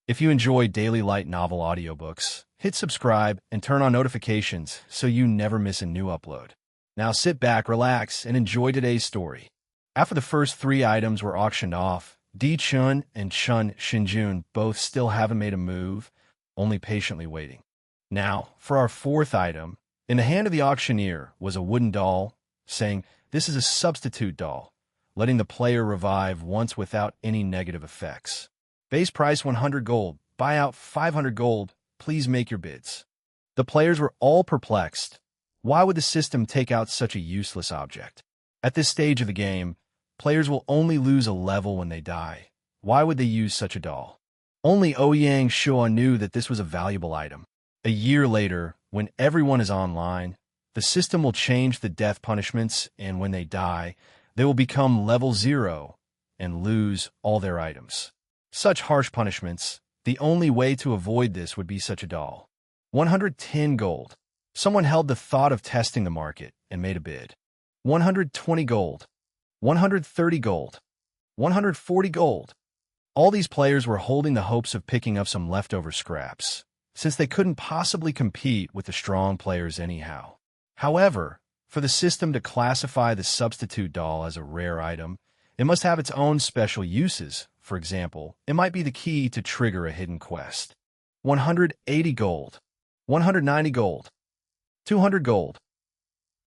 If you enjoy daily light novel audiobooks, hit subscribe and turn on notifications so you never miss a new upload. Now sit back, relax, and enjoy today's story. After the first 3 items were auctioned off, Di Chun and Chun Shinjun both still haven't made a move, only patiently waiting. Now, for our 4th item, in the hand of the auctioneer was a wooden doll, saying, "This is a substitute doll," letting the player revive once without any negative effects. Base price 100 gold, buyout 500 gold, please make your bids. The players were all perplexed. Why would the system take out such a useless object? At this stage of the game, players will only lose a level when they die. Why would they use such a doll? Only Ouyang Shuo knew that this was a valuable item. A year later, when everyone is online, the system will change the death punishments, and when they die, they will become level 0 and lose all their items. Such harsh punishments, the only way to avoid this would be such a doll. 110 gold. Someone held the thought of testing the market and made a bid. 120 gold. 130 gold. 140 gold. All these players were holding the hopes of picking up some leftover scraps, since they couldn't possibly compete with the strong players anyhow. However, for the system to classify the substitute doll as a rare item, it must have its own special uses. For example, it might be the key to trigger a hidden quest. 180 gold. 190 gold. 200 gold.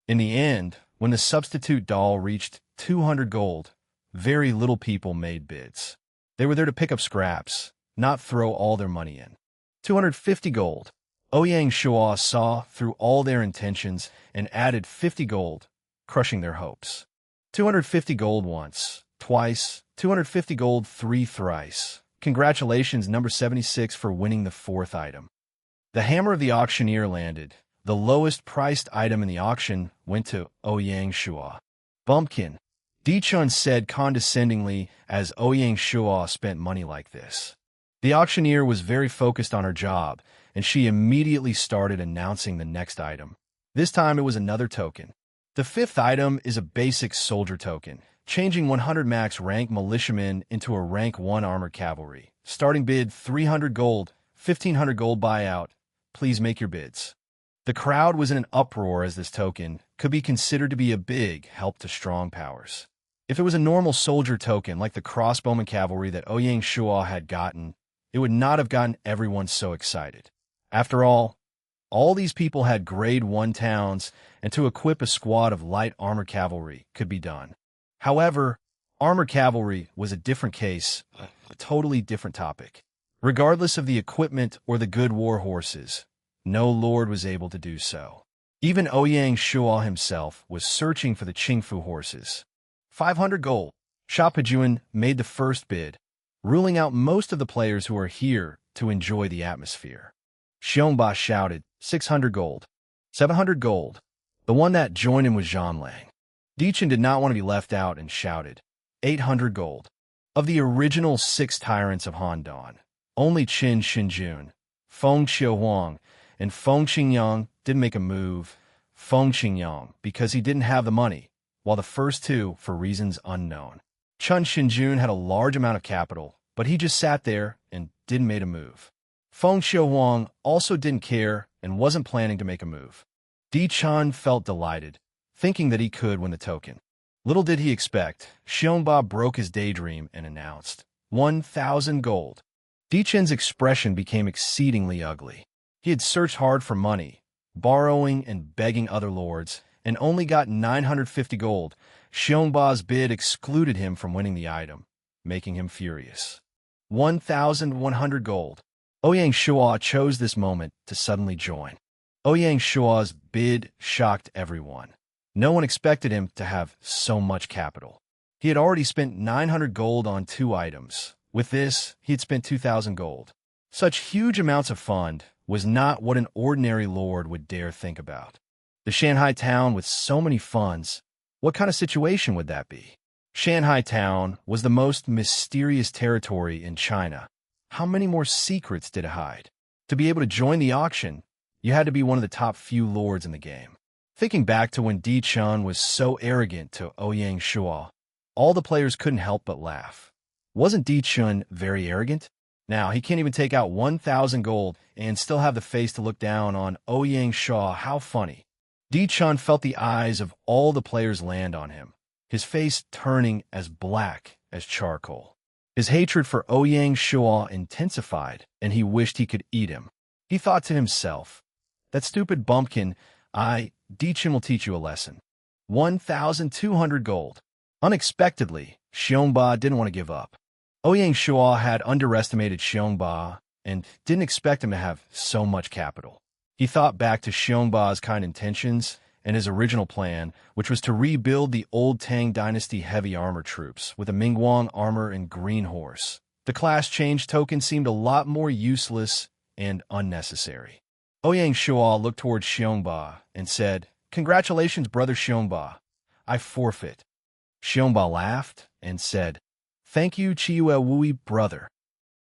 In the end, when the substitute doll reached 200 gold, very little people made bids. They were there to pick up scraps, not throw all their money in. 250 gold. Ouyang Shuo saw through all their intentions and added 50 gold, crushing their hopes. 250 gold once, twice, 250 gold 3 thrice. Congratulations, number 76, for winning the 4th item. The hammer of the auctioneer landed. The lowest priced item in the auction went to Ouyang Shuo. Bumpkin, Di Chun said condescendingly as Ouyang Shuo spent money like this. The auctioneer was very focused on her job, and she immediately started announcing the next item. This time it was another token. The 5th item is a basic soldier token, changing 100 max rank militiamen into a rank 1 armored cavalry. Starting bid 300 gold, 1500 gold buyout. Please make your bids. The crowd was in an uproar as this token could be considered to be a big help to strong powers. If it was a normal soldier token like the crossbowman cavalry that Ouyang Shuo had gotten, it would not have gotten everyone so excited. After all these people had grade 1 towns, and to equip a squad of light armor cavalry could be done. However, armor cavalry was a different case, a totally different topic. Regardless of the equipment or the good war horses, no lord was able to do so. Even Ouyang Shuo himself was searching for the Qingfu horses. 500 gold. Shapajuan made the first bid, ruling out most of the players who are here to enjoy the atmosphere. Xiongba shouted, 600 gold. 700 gold. The one that joined him was Zhanlang. Dichen did not want to be left out and shouted, 800 gold. Of the original 6 tyrants of Han-Dan, only Qin Shinjun, Feng Qiuhuang, and Feng Qingyang didn't make a move. Feng Qingyang, because he didn't have the money, while the first 2 for reasons unknown. Chun Shinjun had a large amount of capital, but he just sat there and didn't make a move. Feng Qiuhuang also didn't care and wasn't planning to make a move. Di Chun felt delighted, thinking that he could win the token. Little did he expect, Xiongba broke his daydream and announced, 1,000 gold. Di Chun's expression became exceedingly ugly. He had searched hard for money, borrowing and begging other lords, and only got 950 gold. Xiongba's bid excluded him from winning the item, making him furious. 1,100 gold. Ouyang Shuo chose this moment to suddenly join. Ouyang Shuo's bid shocked everyone. No one expected him to have so much capital. He had already spent 900 gold on 2 items. With this, he had spent 2,000 gold. Such huge amounts of fund was not what an ordinary lord would dare think about. The Shanghai town with so many funds, what kind of situation would that be? Shanghai town was the most mysterious territory in China. How many more secrets did it hide? To be able to join the auction, you had to be one of the top few lords in the game. Thinking back to when Di Chun was so arrogant to Ouyang Shuo, all the players couldn't help but laugh. Wasn't Di Chun very arrogant? Now, he can't even take out 1,000 gold and still have the face to look down on Ouyang Shuo. How funny. Di Chun felt the eyes of all the players land on him, his face turning as black as charcoal. His hatred for Ouyang Shuo intensified, and he wished he could eat him. He thought to himself, that stupid bumpkin, Di Chun will teach you a lesson. 1,200 gold. Unexpectedly, Xiongba didn't want to give up. Ouyang Shuo had underestimated Xiongba and didn't expect him to have so much capital. He thought back to Xiongba's kind intentions and his original plan, which was to rebuild the old Tang Dynasty heavy armor troops with a Mingguang armor and green horse. The class change token seemed a lot more useless and unnecessary. Ouyang Shuo looked towards Xiongba and said, "Congratulations, brother Xiongba. I forfeit." Xiongba laughed and said, "Thank you, Chiyu Wui, brother."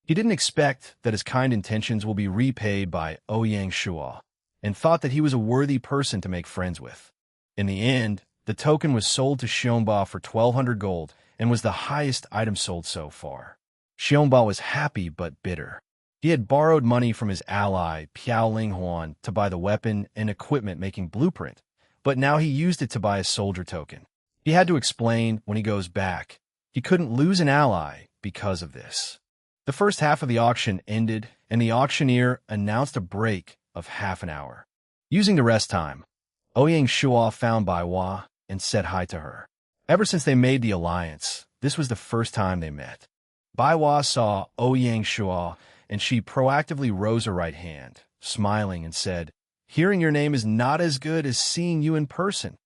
He didn't expect that his kind intentions will be repaid by Ouyang Shuo, and thought that he was a worthy person to make friends with. In the end, the token was sold to Xiongba for 1,200 gold and was the highest item sold so far. Xiongba was happy but bitter. He had borrowed money from his ally, Piao Linghuan, to buy the weapon and equipment making blueprint, but now he used it to buy a soldier token. He had to explain when he goes back. He couldn't lose an ally because of this. The first half of the auction ended, and the auctioneer announced a break of half an hour. Using the rest time, Ouyang Shuo found Baiwa and said hi to her. Ever since they made the alliance, this was the first time they met. Baiwa saw Ouyang Shuo, and she proactively rose her right hand, smiling and said, "Hearing your name is not as good as seeing you in person."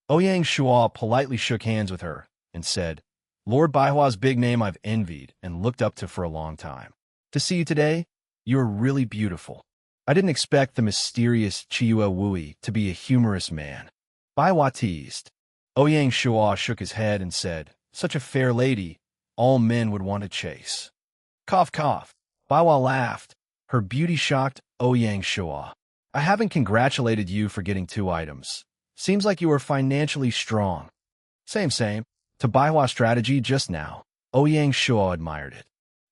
Ouyang Shuo politely shook hands with her and said, "Lord Baihua's big name I've envied and looked up to for a long time. To see you today, you are really beautiful. I didn't expect the mysterious Chiyu Wui to be a humorous man." Baiwa teased. Ouyang Shuo shook his head and said, "Such a fair lady, all men would want to chase." Cough, cough. Baiwa laughed. Her beauty shocked Ouyang Shuo. "I haven't congratulated you for getting 2 items. Seems like you are financially strong." Same. To Baihua's strategy just now, Ouyang Shuo admired it.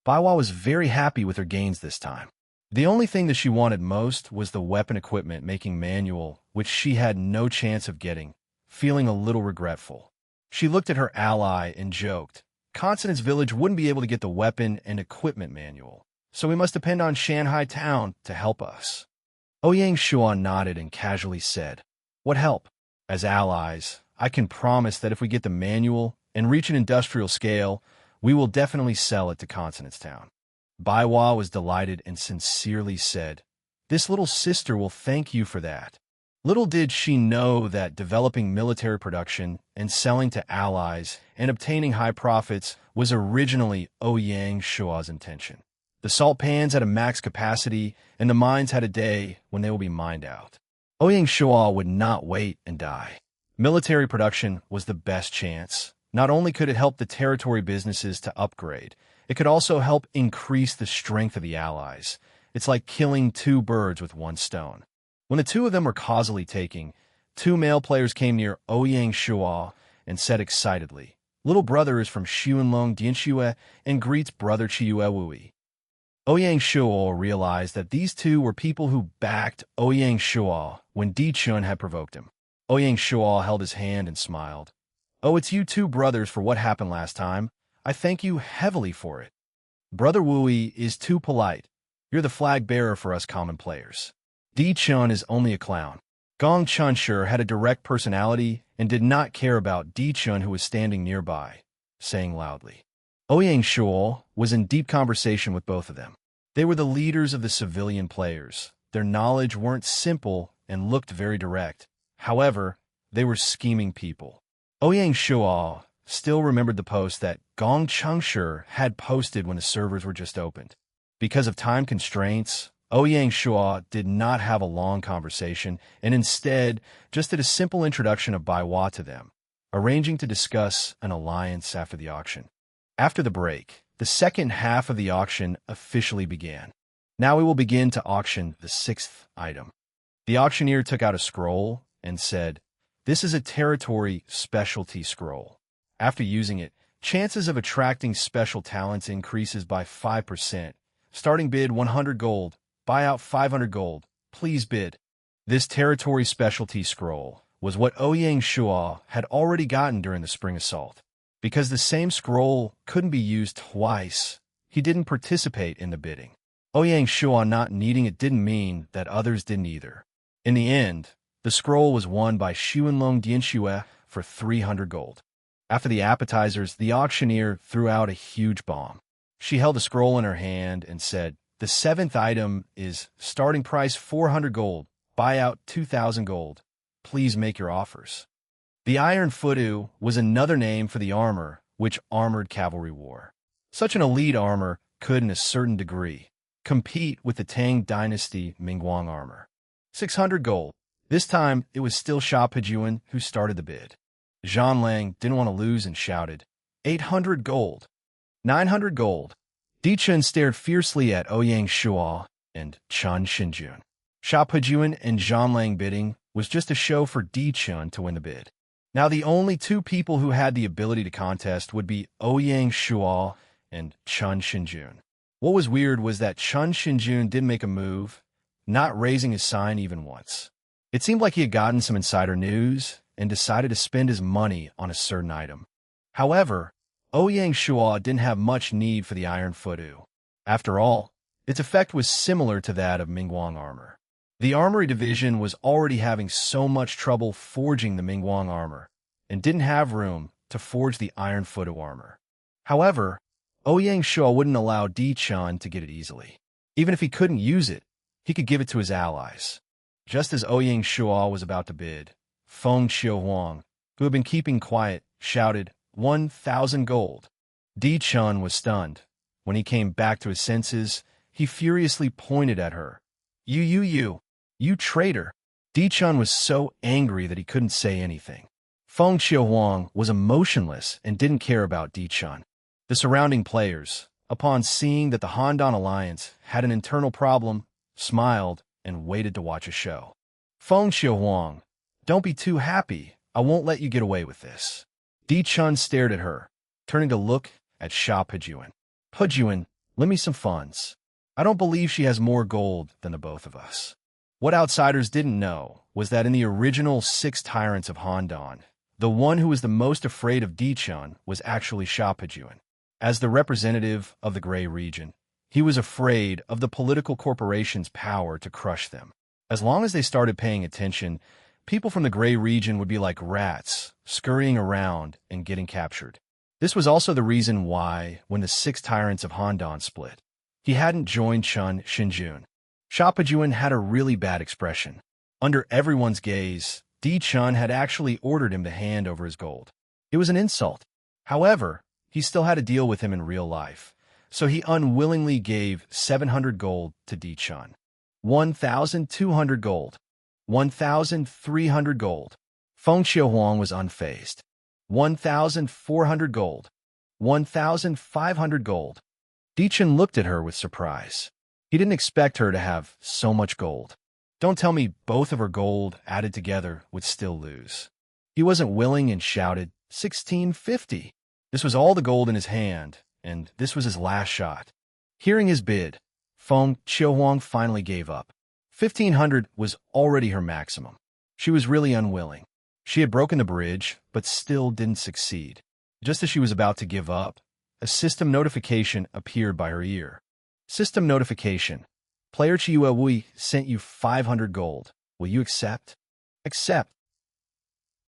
Baiwa was very happy with her gains this time. The only thing that she wanted most was the weapon equipment making manual, which she had no chance of getting, feeling a little regretful. She looked at her ally and joked, "Consonant's village wouldn't be able to get the weapon and equipment manual, so we must depend on Shanghai Town to help us." Ouyang Shuo nodded and casually said, "What help? As allies, I can promise that if we get the manual and reach an industrial scale, we will definitely sell it to Consonant's Town." Baiwa was delighted and sincerely said, "This little sister will thank you for that." Little did she know that developing military production and selling to allies and obtaining high profits was originally Ouyang Shuo's intention. The salt pans had a max capacity, and the mines had a day when they will be mined out. Ouyang Shuo would not wait and die. Military production was the best chance. Not only could it help the territory businesses to upgrade, it could also help increase the strength of the allies. It's like killing 2 birds with 1 stone. When the 2 of them were causally taking, 2 male players came near Ouyang Shuo and said excitedly, "Little brother is from Xuanlong Dianxue and greets brother Chiyu Wui." Ouyang Shuo realized that these 2 were people who backed Ouyang Shuo when Di Chun had provoked him. Ouyang Shuo held his hand and smiled. "Oh, it's you 2 brothers for what happened last time. I thank you heavily for it. Brother Wui is too polite. You're the flag bearer for us common players. Di Chun is only a clown." Gong Chunshur had a direct personality and did not care about Di Chun, who was standing nearby, saying loudly. Ouyang Shuo was in deep conversation with both of them. They were the leaders of the civilian players. Their knowledge weren't simple and looked very direct. However, they were scheming people. Ouyang Shuo still remembered the post that Gong Chunshur had posted when the servers were just opened. Because of time constraints, Ouyang Shuo did not have a long conversation and instead just did a simple introduction of Baiwa to them, arranging to discuss an alliance after the auction. After the break, the second half of the auction officially began. Now we will begin to auction the 6th item. The auctioneer took out a scroll and said, "This is a territory specialty scroll. After using it, chances of attracting special talents increases by 5%, Starting bid 100 gold. Buyout 500 gold. Please bid. This territory specialty scroll was what Ouyang Shuo had already gotten during the spring assault. Because the same scroll couldn't be used twice, he didn't participate in the bidding. Ouyang Shuo not needing it didn't mean that others didn't either. In the end, the scroll was won by Xuanlong Dianxue for 300 gold. After the appetizers, the auctioneer threw out a huge bomb. She held the scroll in her hand and said, "The 7th item is starting price 400 gold, buyout 2,000 gold. Please make your offers." The Iron Fudu was another name for the armor which armored cavalry wore. Such an elite armor could, in a certain degree, compete with the Tang Dynasty Mingguang armor. 600 gold. This time, it was still Sha Pejuan who started the bid. Zhang Lang didn't want to lose and shouted, 800 gold. 900 gold. Di Chun stared fiercely at Ouyang Shuo and Chen Xinjun. Sha Pejuan and Zhang Lang bidding was just a show for Di Chun to win the bid. Now the only two people who had the ability to contest would be Ouyang Shuo and Chen Xinjun. What was weird was that Chen Xinjun didn't make a move, not raising his sign even once. It seemed like he had gotten some insider news and decided to spend his money on a certain item. However, Ouyang Shuo didn't have much need for the Iron Fudu. After all, its effect was similar to that of Mingguang armor. The armory division was already having so much trouble forging the Mingguang armor and didn't have room to forge the Iron Fudu armor. However, Ouyang Shuo wouldn't allow Di Chun to get it easily. Even if he couldn't use it, he could give it to his allies. Just as Ouyang Shuo was about to bid, Feng Xiuhuang, who had been keeping quiet, shouted, 1,000 gold. Di Chun was stunned. When he came back to his senses, he furiously pointed at her. You traitor! Di Chun was so angry that he couldn't say anything. Feng Xiuhuang was emotionless and didn't care about Di Chun. The surrounding players, upon seeing that the Handan Alliance had an internal problem, smiled and waited to watch a show. Feng Xiuhuang, don't be too happy. I won't let you get away with this. Di Chun stared at her, turning to look at Sha Pejuan. Pejuan, lend me some funds. I don't believe she has more gold than the both of us. What outsiders didn't know was that in the original 6 tyrants of Handan, the one who was the most afraid of Di Chun was actually Sha Pejuan. As the representative of the Gray region, he was afraid of the political corporation's power to crush them. As long as they started paying attention, people from the Gray region would be like rats, scurrying around and getting captured. This was also the reason why, when the 6 tyrants of Handan split, he hadn't joined Chen Xinjun. Sha Pejuan had a really bad expression. Under everyone's gaze, Di Chun had actually ordered him to hand over his gold. It was an insult. However, he still had to deal with him in real life, so he unwillingly gave 700 gold to Di Chun. 1,200 gold. 1,300 gold. Feng Xiuhuang was unfazed. 1,400 gold. 1,500 gold. Di Chun looked at her with surprise. He didn't expect her to have so much gold. Don't tell me both of her gold added together would still lose. He wasn't willing and shouted, 1,650. This was all the gold in his hand, and this was his last shot. Hearing his bid, Feng Xiuhuang finally gave up. 1,500 was already her maximum. She was really unwilling. She had broken the bridge, but still didn't succeed. Just as she was about to give up, a system notification appeared by her ear. System notification. Player Chiyu Wui sent you 500 gold. Will you accept? Accept.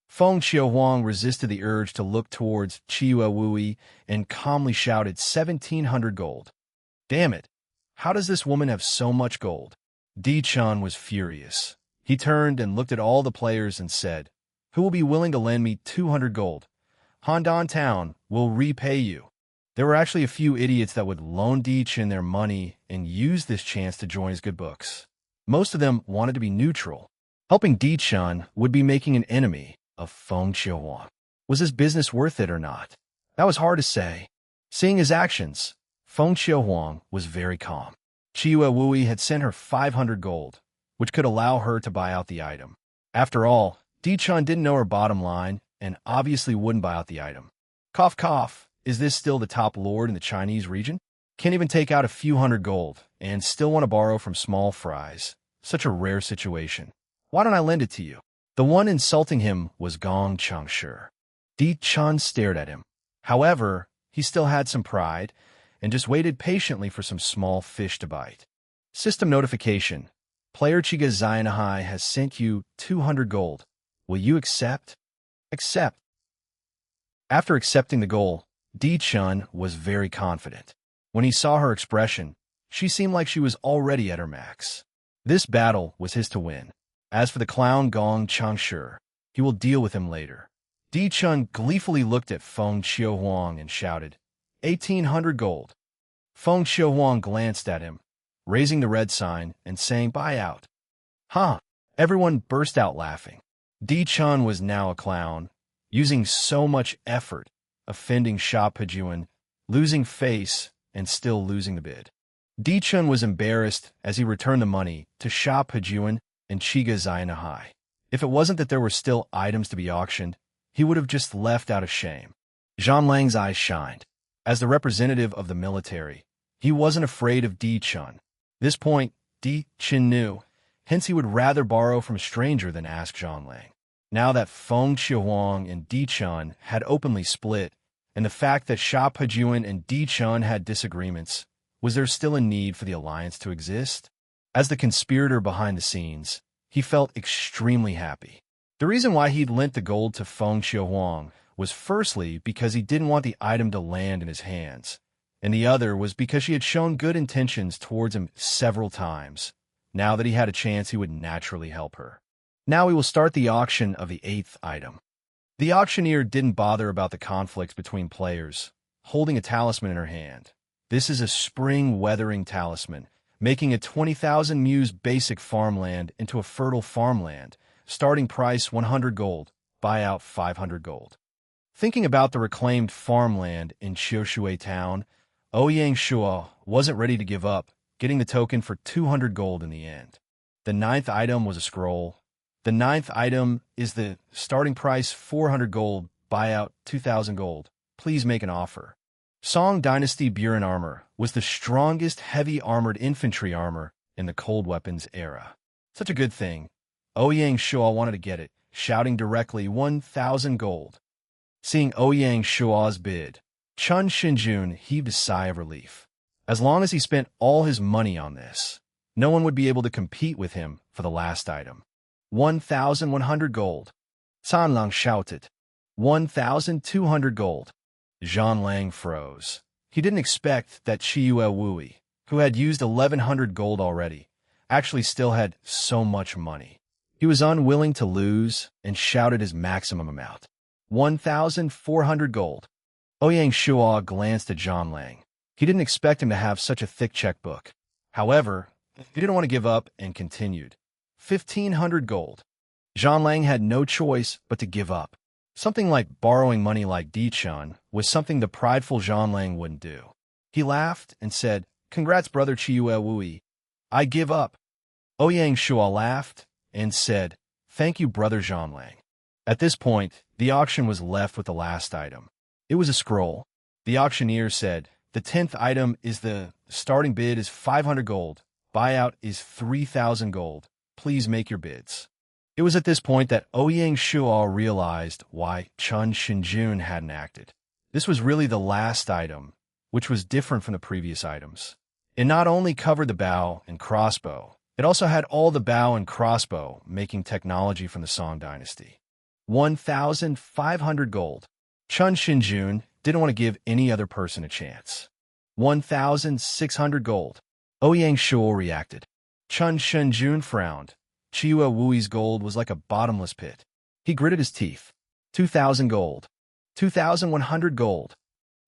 Feng Xiuhuang resisted the urge to look towards Chiyu Wui and calmly shouted 1,700 gold. Damn it! How does this woman have so much gold? Di Chun was furious. He turned and looked at all the players and said, Who will be willing to lend me 200 gold? Handan Town will repay you. There were actually a few idiots that would loan Di Chun their money and use this chance to join his good books. Most of them wanted to be neutral. Helping Di Chun would be making an enemy of Feng Xiuhuang. Was his business worth it or not? That was hard to say. Seeing his actions, Feng Xiuhuang was very calm. Chiyu Wui had sent her 500 gold, which could allow her to buy out the item. After all, Di Chun didn't know her bottom line and obviously wouldn't buy out the item. Cough cough, is this still the top lord in the Chinese region? Can't even take out a few hundred gold, and still want to borrow from small fries. Such a rare situation. Why don't I lend it to you? The one insulting him was Gong Changshi. Di Chun stared at him. However, he still had some pride, and just waited patiently for some small fish to bite. System notification. Player Chiga Zainahai has sent you 200 gold. Will you accept? Accept. After accepting the goal, Di Chun was very confident. When he saw her expression, she seemed like she was already at her max. This battle was his to win. As for the clown Gong Changshi, he will deal with him later. Di Chun gleefully looked at Feng Xiaohuang and shouted, 1,800 gold. Feng Xiaohuang glanced at him, raising the red sign and saying, buy out. Huh! Everyone burst out laughing. Di Chun was now a clown, using so much effort, offending Sha Pejuan, losing face, and still losing the bid. Di Chun was embarrassed as he returned the money to Sha Pejuan and Chiga Zainahai. If it wasn't that there were still items to be auctioned, he would have just left out of shame. Zhang Lang's eyes shined. As the representative of the military, he wasn't afraid of Di Chun. This point, Di Chun knew, hence he would rather borrow from a stranger than ask Zhang Lang. Now that Feng Xiaohuang and Di Chun had openly split, and the fact that Sha Pejuan and Di Chun had disagreements, was there still a need for the alliance to exist? As the conspirator behind the scenes, he felt extremely happy. The reason why he'd lent the gold to Feng Xiaohuang was firstly because he didn't want the item to land in his hands, and the other was because she had shown good intentions towards him several times. Now that he had a chance, he would naturally help her. Now we will start the auction of the 8th item. The auctioneer didn't bother about the conflict between players, holding a talisman in her hand. This is a spring weathering talisman, making a 20,000 Muse basic farmland into a fertile farmland. Starting price 100 gold, buyout 500 gold. Thinking about the reclaimed farmland in Qiushui town, Ouyang Shuo wasn't ready to give up, getting the token for 200 gold in the end. The 9th item was a scroll. The 9th item is the starting price 400 gold, buyout 2,000 gold. Please make an offer. Song Dynasty Buren armor was the strongest heavy armored infantry armor in the cold weapons era. Such a good thing. Ouyang Shuo wanted to get it, shouting directly 1,000 gold. Seeing Ouyang Shuo's bid, Chun Shinjun heaved a sigh of relief. As long as he spent all his money on this, no one would be able to compete with him for the last item. 1,100 gold. San Lang shouted. 1,200 gold. Zhang Lang froze. He didn't expect that Chiyu Wui, who had used 1,100 gold already, actually still had so much money. He was unwilling to lose and shouted his maximum amount. 1,400 gold. Ouyang Shuo glanced at Zhang Lang. He didn't expect him to have such a thick checkbook. However, he didn't want to give up and continued. 1,500 gold. Zhang Lang had no choice but to give up. Something like borrowing money like Di Chun was something the prideful Zhang Lang wouldn't do. He laughed and said, Congrats, brother Chiyu Wui. I give up. Ouyang Shuo laughed and said, Thank you, brother Zhang Lang. At this point, the auction was left with the last item. It was a scroll. The auctioneer said, The 10th item is the starting bid is 500 gold. Buyout is 3,000 gold. Please make your bids. It was at this point that Ouyang Shuo realized why Chun Shinjun hadn't acted. This was really the last item, which was different from the previous items. It not only covered the bow and crossbow, it also had all the bow and crossbow making technology from the Song Dynasty. 1,500 gold. Chun Shinjun didn't want to give any other person a chance. 1,600 gold. Ouyang Shuo reacted. Chun Shinjun frowned. Chiyu Wui's gold was like a bottomless pit. He gritted his teeth. 2,000 gold. 2,100 gold.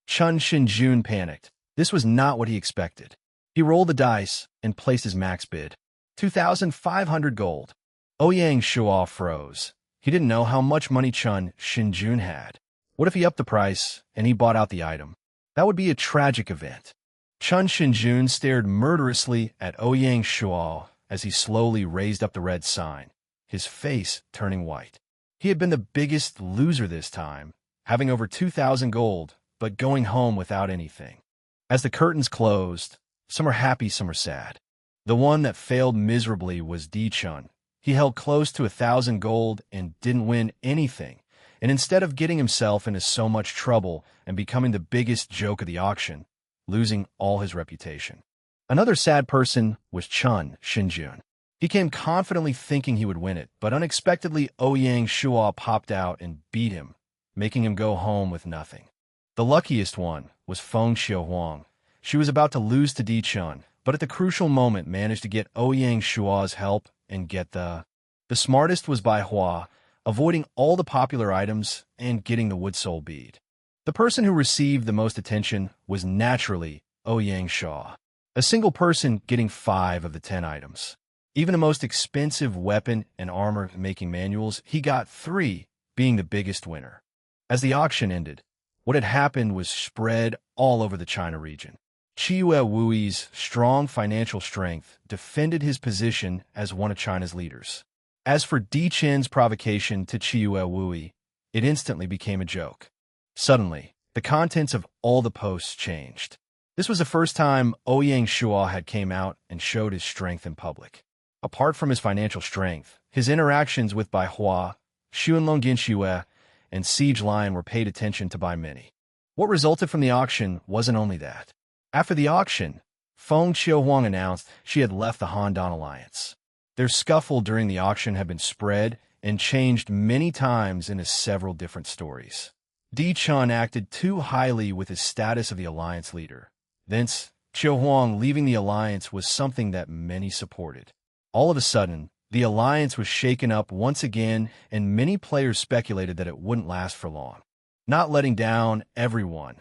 Chun Shinjun panicked. This was not what he expected. He rolled the dice and placed his max bid. 2,500 gold. Ouyang Shuo froze. He didn't know how much money Chun Shinjun had. What if he upped the price and he bought out the item? That would be a tragic event. Chun Shinjun stared murderously at Ouyang Shuo as he slowly raised up the red sign, his face turning white. He had been the biggest loser this time, having over 2,000 gold, but going home without anything. As the curtains closed, some were happy, some were sad. The one that failed miserably was Di Chun. He held close to 1,000 gold and didn't win anything, and instead of getting himself into so much trouble and becoming the biggest joke of the auction, losing all his reputation. Another sad person was Chun Shinjun. He came confidently thinking he would win it, but unexpectedly Ouyang Shuo popped out and beat him, making him go home with nothing. The luckiest one was Feng Xiuhuang. She was about to lose to Di Chun, but at the crucial moment managed to get Ouyang Shuo's help and get the smartest was Bai Hua, avoiding all the popular items and getting the wood soul bead. The person who received the most attention was naturally Ouyang Shuo, a single person getting 5 of the 10 items. Even the most expensive weapon and armor-making manuals, he got 3, being the biggest winner. As the auction ended, what had happened was spread all over the China region. Qiyu Wui's strong financial strength defended his position as one of China's leaders. As for Di Chen's provocation to Qiyu Wui, it instantly became a joke. Suddenly, the contents of all the posts changed. This was the first time Ouyang Shuo had came out and showed his strength in public. Apart from his financial strength, his interactions with Bai Hua, Xuanlong Dinxue, and Siege Lion were paid attention to by many. What resulted from the auction wasn't only that. After the auction, Feng Xiuhuang announced she had left the Han-Dan Alliance. Their scuffle during the auction had been spread and changed many times into several different stories. Di Chun acted too highly with his status of the alliance leader. Thence, Xiuhuang leaving the alliance was something that many supported. All of a sudden, the alliance was shaken up once again, and many players speculated that it wouldn't last for long. Not letting down everyone,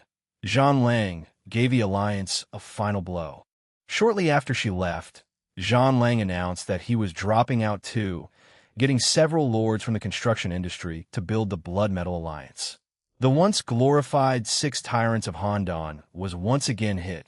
Zhang Lang gave the alliance a final blow. Shortly after she left, Zhang Lang announced that he was dropping out too, getting several lords from the construction industry to build the Blood Metal Alliance. The once glorified 6 tyrants of Han-Dan was once again hit,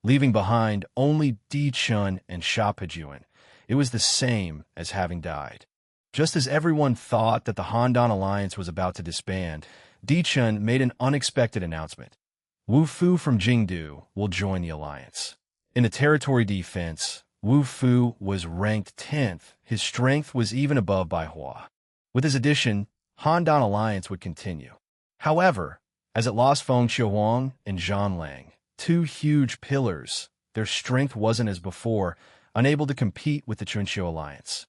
leaving behind only Di Chun and Sha Pejuan. It was the same as having died. Just as everyone thought that the Han-Dan Alliance was about to disband, Di Chun made an unexpected announcement. Wu Fu from Jingdu will join the alliance. In the territory defense, Wu Fu was ranked 10th. His strength was even above Bai Hua. With his addition, Han-Dan Alliance would continue. However, as it lost Feng Xiuhuang and Zhang Lang, 2 huge pillars, their strength wasn't as before, unable to compete with the Chunqiu Alliance.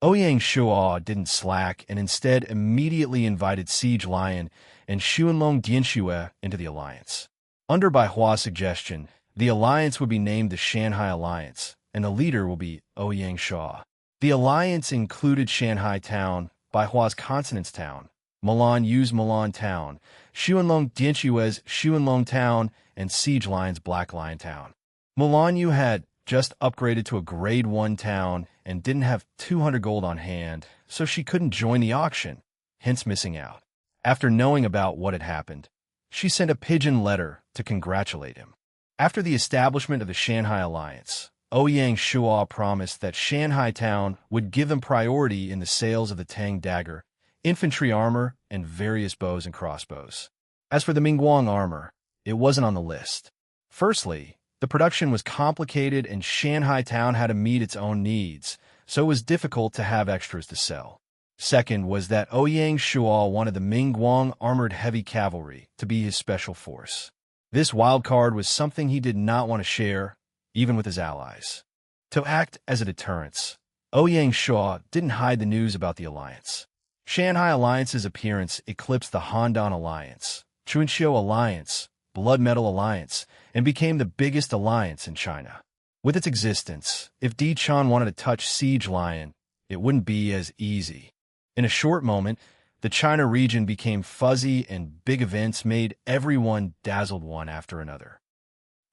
Ouyang Shuo didn't slack and instead immediately invited Siege Lion and Xuanlong Dinxue into the alliance. Under Bai Hua's suggestion, the alliance would be named the Shanghai Alliance, and the leader will be Ouyang Shuo. The alliance included Shanghai Town, Bai Hua's Consonance Town, Milan Yu's Milan Town, Xuanlong Dinxue's Xuanlong Town, and Siege Lion's Black Lion Town. Milan Yu had just upgraded to a grade 1 town and didn't have 200 gold on hand, so she couldn't join the auction, hence missing out. After knowing about what had happened, she sent a pigeon letter to congratulate him. After the establishment of the Shanghai Alliance, Ouyang Shuo promised that Shanghai Town would give them priority in the sales of the Tang dagger, infantry armor, and various bows and crossbows. As for the Mingguang armor, it wasn't on the list. Firstly, the production was complicated and Shanghai Town had to meet its own needs, so it was difficult to have extras to sell. Second was that Ouyang Shuo wanted the Mingguang armored heavy cavalry to be his special force. This wildcard was something he did not want to share, even with his allies. To act as a deterrence, Ouyang Shuo didn't hide the news about the alliance. Shanghai Alliance's appearance eclipsed the Han-Dan Alliance, Chunqiu Alliance, Blood Metal Alliance, and became the biggest alliance in China. With its existence, if Di Chun wanted to touch Siege Lion, it wouldn't be as easy. In a short moment, the China region became fuzzy and big events made everyone dazzled one after another.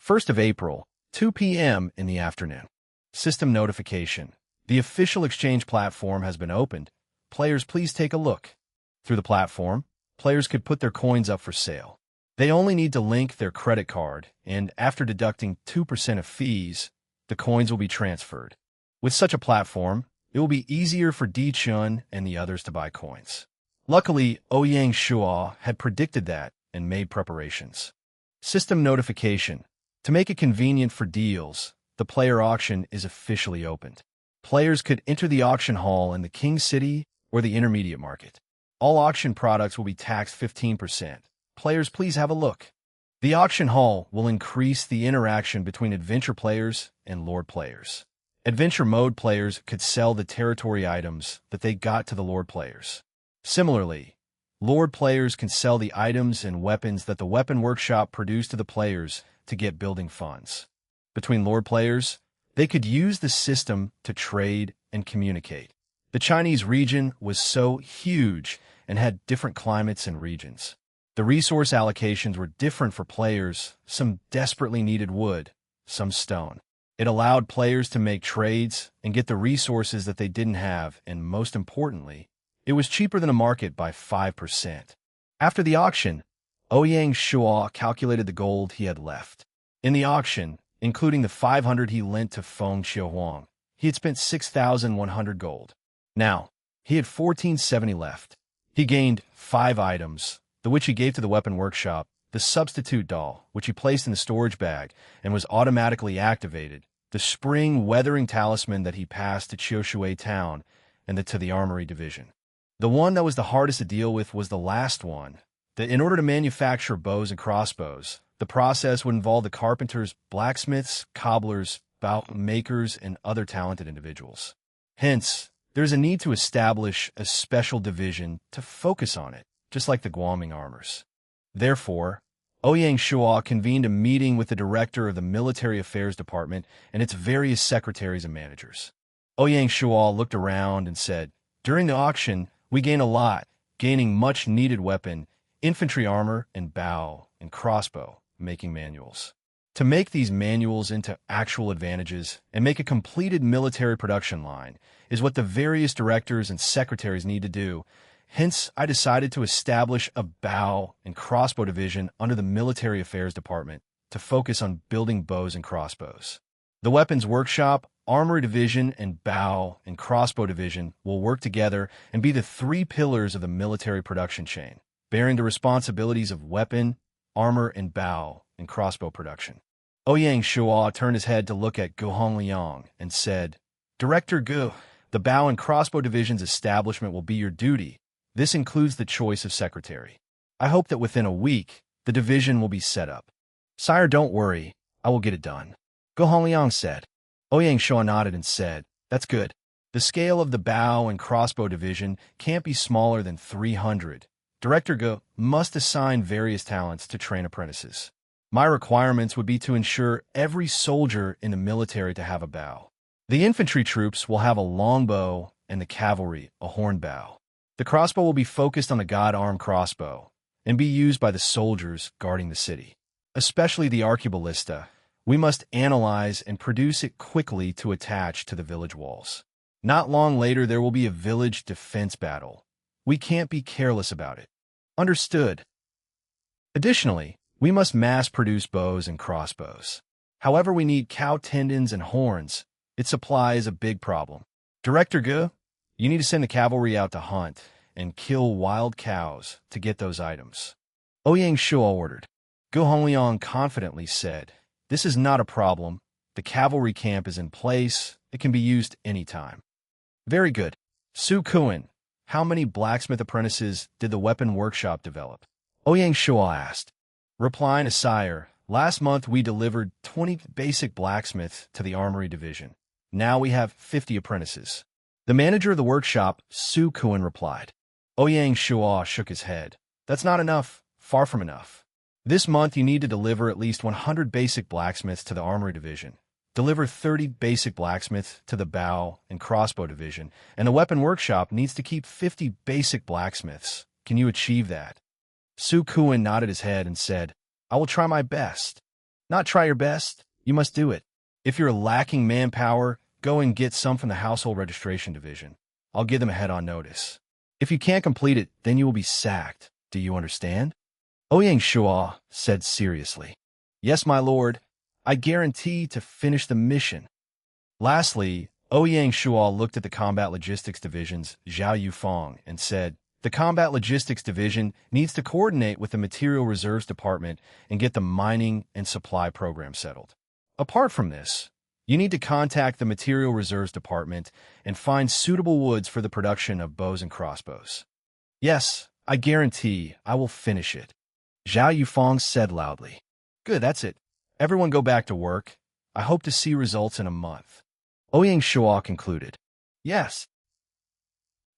1st of April, 2 p.m. in the afternoon. System notification. The official exchange platform has been opened. Players, please take a look. Through the platform, players could put their coins up for sale. They only need to link their credit card, and after deducting 2% of fees, the coins will be transferred. With such a platform, it will be easier for Di Chun and the others to buy coins. Luckily, Ouyang Shuo had predicted that and made preparations. System notification. To make it convenient for deals, the player auction is officially opened. Players could enter the auction hall in the King City or the intermediate market. All auction products will be taxed 15%. Players, please have a look. The auction hall will increase the interaction between adventure players and lord players. Adventure mode players could sell the territory items that they got to the lord players. Similarly, lord players can sell the items and weapons that the weapon workshop produced to the players to get building funds. Between lord players, they could use the system to trade and communicate. The Chinese region was so huge and had different climates and regions. The resource allocations were different for players. Some desperately needed wood, some stone. It allowed players to make trades and get the resources that they didn't have, and most importantly, it was cheaper than a market by 5%. After the auction, Ouyang Shuo calculated the gold he had left. In the auction, including the 500 he lent to Feng Xiaohuang, he had spent 6,100 gold. Now, he had 1470 left. He gained 5 items, the which he gave to the weapon workshop, the substitute doll, which he placed in the storage bag and was automatically activated, the spring weathering talisman that he passed to Qiushui town, and to the armory division. The one that was the hardest to deal with was the last one, that in order to manufacture bows and crossbows, the process would involve the carpenters, blacksmiths, cobblers, bow makers, and other talented individuals. Hence, there is a need to establish a special division to focus on it, just like the Guoming armors. Therefore, Ouyang Shuo convened a meeting with the director of the Military Affairs Department and its various secretaries and managers. Ouyang Shuo looked around and said, "During the auction, we gain a lot, gaining much-needed weapon, infantry armor, and bow and crossbow making manuals. To make these manuals into actual advantages and make a completed military production line is what the various directors and secretaries need to do. Hence, I decided to establish a bow and crossbow division under the Military Affairs Department to focus on building bows and crossbows. The Weapons Workshop, Armory Division, and Bow and Crossbow Division will work together and be the 3 pillars of the military production chain, bearing the responsibilities of weapon, armor, and bow and crossbow production." Ouyang Shuo turned his head to look at Gu Hongliang and said, "Director Gu, the bow and crossbow division's establishment will be your duty. This includes the choice of secretary. I hope that within a week, the division will be set up." "Sire, don't worry. I will get it done," Gu Hongliang said. Ouyang Shuo nodded and said, "That's good. The scale of the bow and crossbow division can't be smaller than 300. Director Gu must assign various talents to train apprentices. My requirements would be to ensure every soldier in the military to have a bow. The infantry troops will have a longbow and the cavalry a horn bow. The crossbow will be focused on the god-arm crossbow and be used by the soldiers guarding the city, especially the arqueballista. We must analyze and produce it quickly to attach to the village walls. Not long later, there will be a village defense battle. We can't be careless about it." "Understood." Additionally, we must mass-produce bows and crossbows. However, we need cow tendons and horns. Its supply is a big problem. Director Gu, you need to send the cavalry out to hunt and kill wild cows to get those items." Ouyang Shuo ordered. Gu Hongliang confidently said, "This is not a problem. The cavalry camp is in place. It can be used anytime." "Very good. Su Kuan, how many blacksmith apprentices did the weapon workshop develop?" Ouyang Shuo asked. Replying, "Sire, last month we delivered 20 basic blacksmiths to the armory division. Now we have 50 apprentices." The manager of the workshop, Su Kuan, replied. Ouyang Shuo shook his head. "That's not enough. Far from enough. This month you need to deliver at least 100 basic blacksmiths to the armory division. Deliver 30 basic blacksmiths to the bow and crossbow division, and the weapon workshop needs to keep 50 basic blacksmiths. Can you achieve that?" Su Kuan nodded his head and said, "I will try my best." "Not try your best. You must do it. If you're lacking manpower, go and get some from the household registration division. I'll give them a head-on notice. If you can't complete it, then you will be sacked. Do you understand?" Ouyang Shuo said seriously. "Yes, my lord. I guarantee to finish the mission." Lastly, Ouyang Shuo looked at the combat logistics division's Zhao Yufeng and said, The Combat Logistics Division needs to coordinate with the Material Reserves Department and get the mining and supply program settled. Apart from this, you need to contact the Material Reserves Department and find suitable woods for the production of bows and crossbows. Yes, I guarantee I will finish it, Zhao Yufeng said loudly. Good, that's it. Everyone go back to work. I hope to see results in a month. Ouyang Shuo concluded. Yes.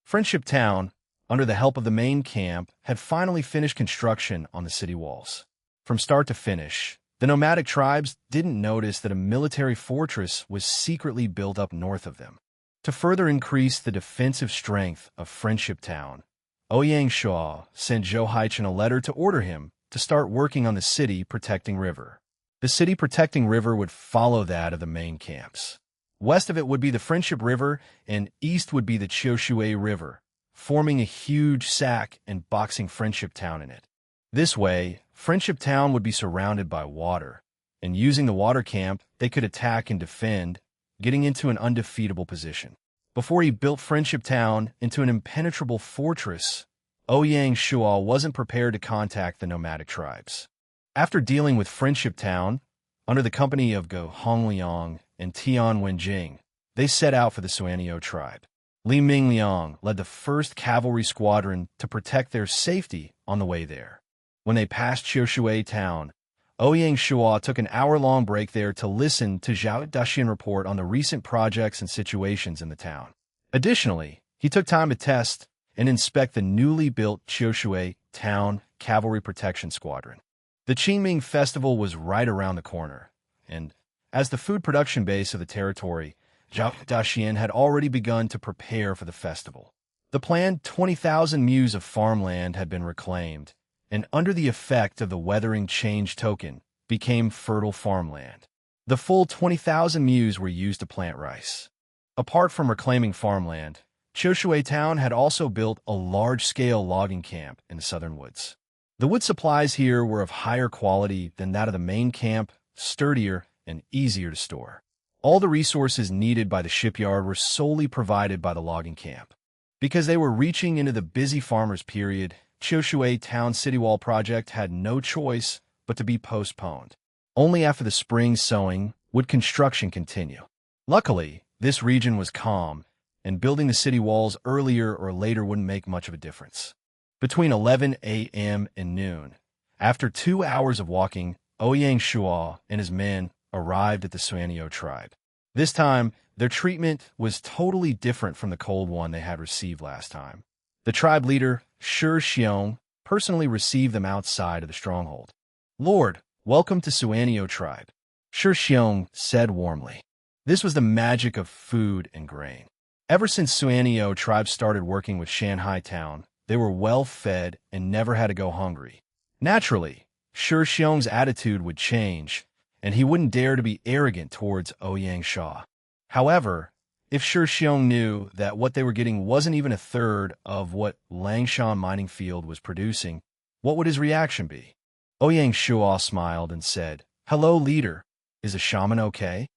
Friendship Town, under the help of the main camp, had finally finished construction on the city walls. From start to finish, the nomadic tribes didn't notice that a military fortress was secretly built up north of them. To further increase the defensive strength of Friendship Town, Ouyang Shuo sent Zhou Haichen a letter to order him to start working on the city protecting river. The city protecting river would follow that of the main camps. West of it would be the Friendship River, and east would be the Qiushui River, forming a huge sack and boxing Friendship Town in it. This way, Friendship Town would be surrounded by water, and using the water camp, they could attack and defend, getting into an undefeatable position. Before he built Friendship Town into an impenetrable fortress, Ouyang Shuo wasn't prepared to contact the nomadic tribes. After dealing with Friendship Town, under the company of Go Hongliang and Tian Wenjing, they set out for the Suanio tribe. Li Mingliang led the 1st Cavalry Squadron to protect their safety on the way there. When they passed Qiushui Town, Ouyang Shuo took an hour-long break there to listen to Zhao Daxian report on the recent projects and situations in the town. Additionally, he took time to test and inspect the newly built Qiushui Town Cavalry Protection Squadron. The Qingming Festival was right around the corner, and as the food production base of the territory, Zhao Daxian had already begun to prepare for the festival. The planned 20,000 mues of farmland had been reclaimed, and under the effect of the weathering change token, became fertile farmland. The full 20,000 mues were used to plant rice. Apart from reclaiming farmland, Qiushui Town had also built a large-scale logging camp in the southern woods. The wood supplies here were of higher quality than that of the main camp, sturdier and easier to store. All the resources needed by the shipyard were solely provided by the logging camp. Because they were reaching into the busy farmers' period, Qiushui Town City Wall project had no choice but to be postponed. Only after the spring sowing would construction continue. Luckily, this region was calm, and building the city walls earlier or later wouldn't make much of a difference. Between 11 a.m. and noon, after 2 hours of walking, Ouyang Shuo and his men arrived at the Suanio tribe. This time, their treatment was totally different from the cold one they had received last time. The tribe leader, Shi Xiong, personally received them outside of the stronghold. "Lord, welcome to Suanio tribe," Shi Xiong said warmly. This was the magic of food and grain. Ever since Suanio tribe started working with Shanghai Town, they were well-fed and never had to go hungry. Naturally, Shi Xiong's attitude would change, and he wouldn't dare to be arrogant towards Ouyang Shuo. However, if Shi Xiong knew that what they were getting wasn't even a third of what Langshan mining field was producing, what would his reaction be? Ouyang Shuo smiled and said, "Hello, leader. Is the shaman okay?"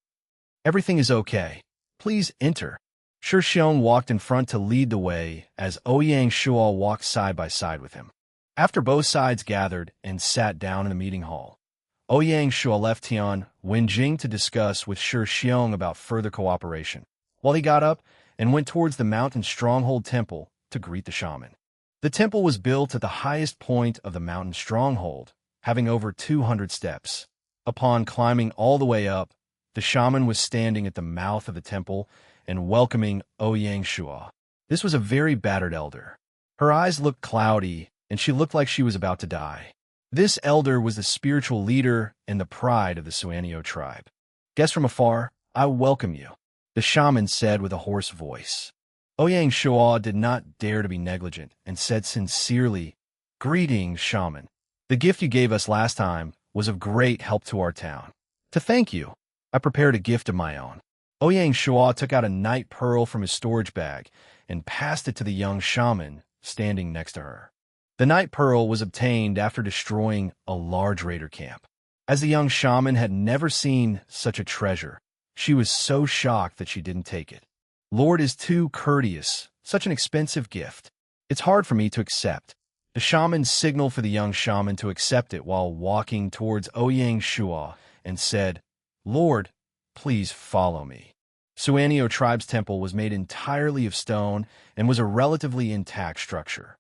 "Everything is okay. Please enter." Shi Xiong walked in front to lead the way as Ouyang Shuo walked side by side with him. After both sides gathered and sat down in the meeting hall, Ouyang Shuo left Tian Wenjing to discuss with Shi Xiong about further cooperation, while he got up and went towards the mountain stronghold temple to greet the shaman. The temple was built at the highest point of the mountain stronghold, having over 200 steps. Upon climbing all the way up, the shaman was standing at the mouth of the temple and welcoming Ouyang Shuo. This was a very battered elder. Her eyes looked cloudy, and she looked like she was about to die. This elder was the spiritual leader and the pride of the Suanio tribe. "Guests from afar, I welcome you," the shaman said with a hoarse voice. Ouyang Shuo did not dare to be negligent and said sincerely, "Greetings, shaman. The gift you gave us last time was of great help to our town. To thank you, I prepared a gift of my own." Ouyang Shuo took out a night pearl from his storage bag and passed it to the young shaman standing next to her. The night pearl was obtained after destroying a large raider camp. As the young shaman had never seen such a treasure, she was so shocked that she didn't take it. "Lord is too courteous, such an expensive gift. It's hard for me to accept. The shaman signaled for the young shaman to accept it while walking towards Ouyang Shuo and said, "Lord, please follow me." Suanio tribe's temple was made entirely of stone and was a relatively intact structure.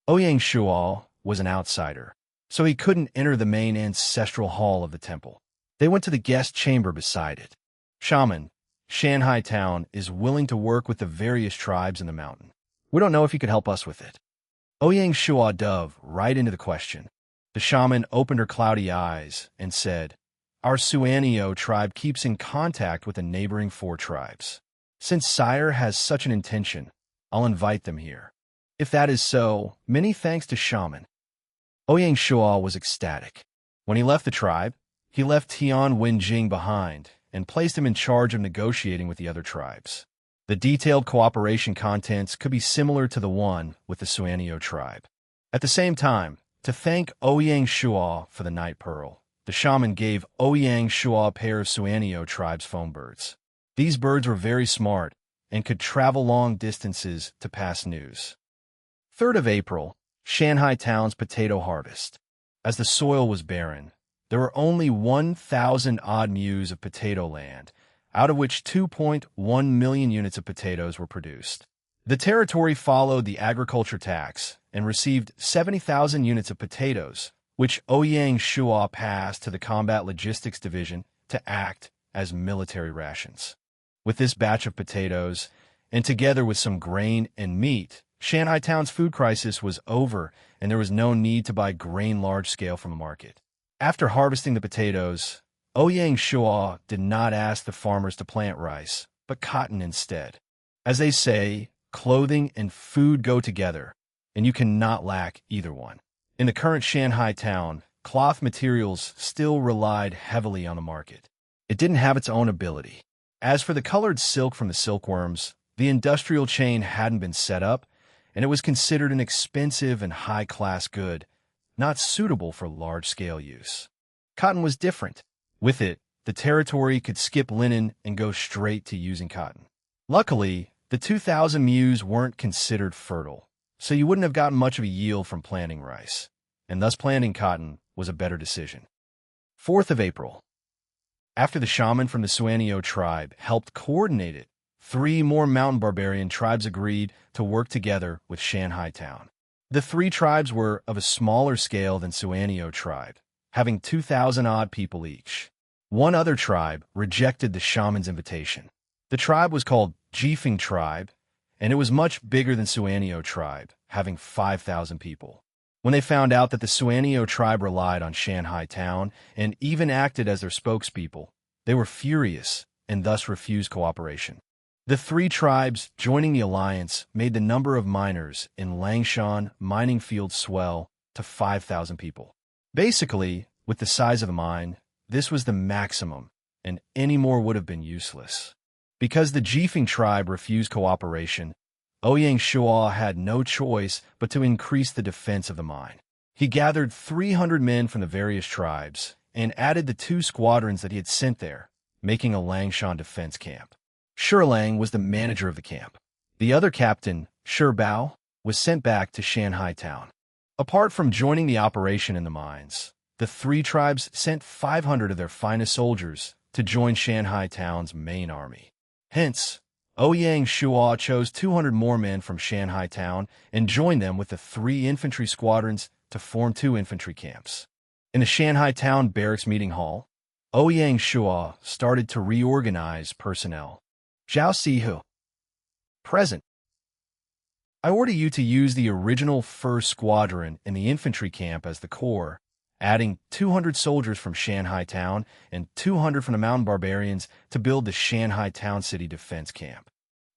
Ouyang Shuo was an outsider, so he couldn't enter the main ancestral hall of the temple. They went to the guest chamber beside it. "Shaman, Shanghai Town is willing to work with the various tribes in the mountain. We don't know if you could help us with it." Ouyang Shuo dove right into the question. The shaman opened her cloudy eyes and said, "Our Suanio tribe keeps in contact with the neighboring 4 tribes. Since Sire has such an intention, I'll invite them here. If that is so, many thanks to shaman." Ouyang Shuo was ecstatic. When he left the tribe, he left Tian Wenjing behind and placed him in charge of negotiating with the other tribes. The detailed cooperation contents could be similar to the one with the Suanio tribe. At the same time, to thank Ouyang Shuo for the Night Pearl, the shaman gave Ouyang Shuo a pair of Suanio tribe's phone birds. These birds were very smart and could travel long distances to pass news. 3rd of April, Shanghai Town's potato harvest. As the soil was barren, there were only 1,000 odd mues of potato land, out of which 2.1 million units of potatoes were produced. The territory followed the agriculture tax and received 70,000 units of potatoes, which Ouyang Shuo passed to the Combat Logistics Division to act as military rations. With this batch of potatoes, and together with some grain and meat, Shanghai Town's food crisis was over and there was no need to buy grain large-scale from the market. After harvesting the potatoes, Ouyang Shuo did not ask the farmers to plant rice, but cotton instead. As they say, clothing and food go together, and you cannot lack either one. In the current Shanghai Town, cloth materials still relied heavily on the market. It didn't have its own ability. As for the colored silk from the silkworms, the industrial chain hadn't been set up, and it was considered an expensive and high-class good, not suitable for large-scale use. Cotton was different. With it, the territory could skip linen and go straight to using cotton. Luckily, the 2,000 mues weren't considered fertile, so you wouldn't have gotten much of a yield from planting rice, and thus planting cotton was a better decision. 4th of April. After the shaman from the Suanio tribe helped coordinate it, 3 more mountain barbarian tribes agreed to work together with Shanghai Town. The 3 tribes were of a smaller scale than Suanio tribe, having 2,000-odd people each. One other tribe rejected the shaman's invitation. The tribe was called Jifeng tribe, and it was much bigger than Suanio tribe, having 5,000 people. When they found out that the Suanio tribe relied on Shanghai Town and even acted as their spokespeople, they were furious and thus refused cooperation. The 3 tribes joining the alliance made the number of miners in Langshan mining fields swell to 5,000 people. Basically, with the size of the mine, this was the maximum, and any more would have been useless. Because the Jifeng tribe refused cooperation, Ouyang Shuo had no choice but to increase the defense of the mine. He gathered 300 men from the various tribes and added the 2 squadrons that he had sent there, making a Langshan defense camp. Shilang was the manager of the camp. The other captain, Bao, was sent back to Shanghai Town. Apart from joining the operation in the mines, the 3 tribes sent 500 of their finest soldiers to join Shanghai Town's main army. Hence, Ouyang Shuo chose 200 more men from Shanghai Town and joined them with the 3 infantry squadrons to form 2 infantry camps. In the Shanghai Town barracks meeting hall, Ouyang Shuo started to reorganize personnel. Zhao Sihu. Present. I order you to use the original 1st Squadron in the infantry camp as the core, adding 200 soldiers from Shanghai Town and 200 from the Mountain Barbarians to build the Shanghai Town City Defense Camp.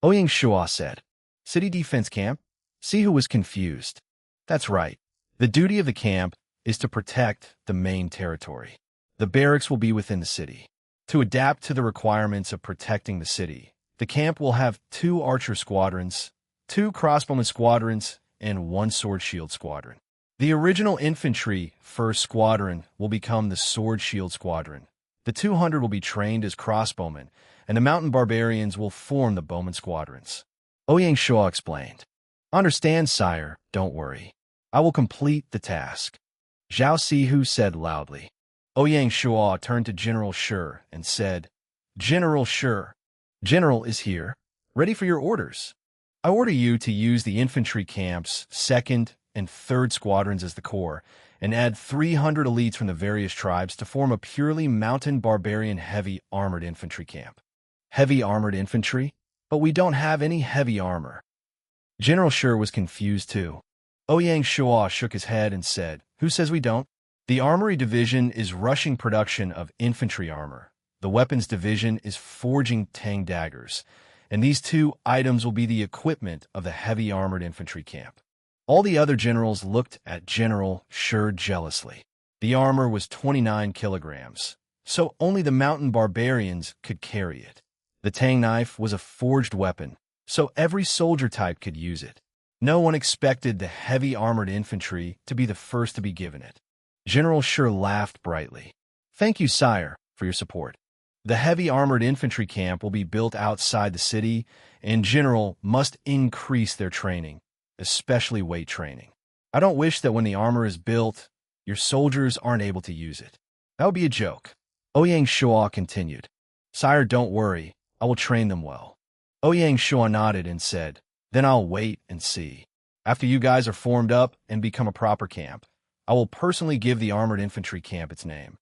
Ouyang Shuo said, "City Defense Camp?" Sihu was confused. That's right. The duty of the camp is to protect the main territory. The barracks will be within the city. To adapt to the requirements of protecting the city, the camp will have 2 archer squadrons, 2 crossbowman squadrons, and 1 sword shield squadron. The original infantry 1st Squadron will become the sword shield squadron. The 200 will be trained as crossbowmen, and the mountain barbarians will form the bowman squadrons. Ouyang Shuo explained. Understand, sire, don't worry. I will complete the task. Zhao Sihu said loudly. Ouyang Shuo turned to General Shi and said, General Shi, General is here, ready for your orders. I order you to use the infantry camp's 2nd and 3rd squadrons as the core, and add 300 elites from the various tribes to form a purely mountain barbarian heavy armored infantry camp. Heavy armored infantry? But we don't have any heavy armor. General Shi was confused too. Ouyang Shuo shook his head and said, Who says we don't? The Armory Division is rushing production of infantry armor. The Weapons Division is forging Tang daggers, and these 2 items will be the equipment of the heavy armored infantry camp. All the other generals looked at General Shi jealously. The armor was 29 kilograms, so only the mountain barbarians could carry it. The Tang knife was a forged weapon, so every soldier type could use it. No one expected the heavy armored infantry to be the first to be given it. General Shi laughed brightly. Thank you, sire, for your support. The heavy armored infantry camp will be built outside the city, and General must increase their training, especially weight training. I don't wish that when the armor is built, your soldiers aren't able to use it. That would be a joke. Ouyang Shuo continued. Sire, don't worry. I will train them well. Ouyang Shuo nodded and said, Then I'll wait and see. After you guys are formed up and become a proper camp, I will personally give the armored infantry camp its name.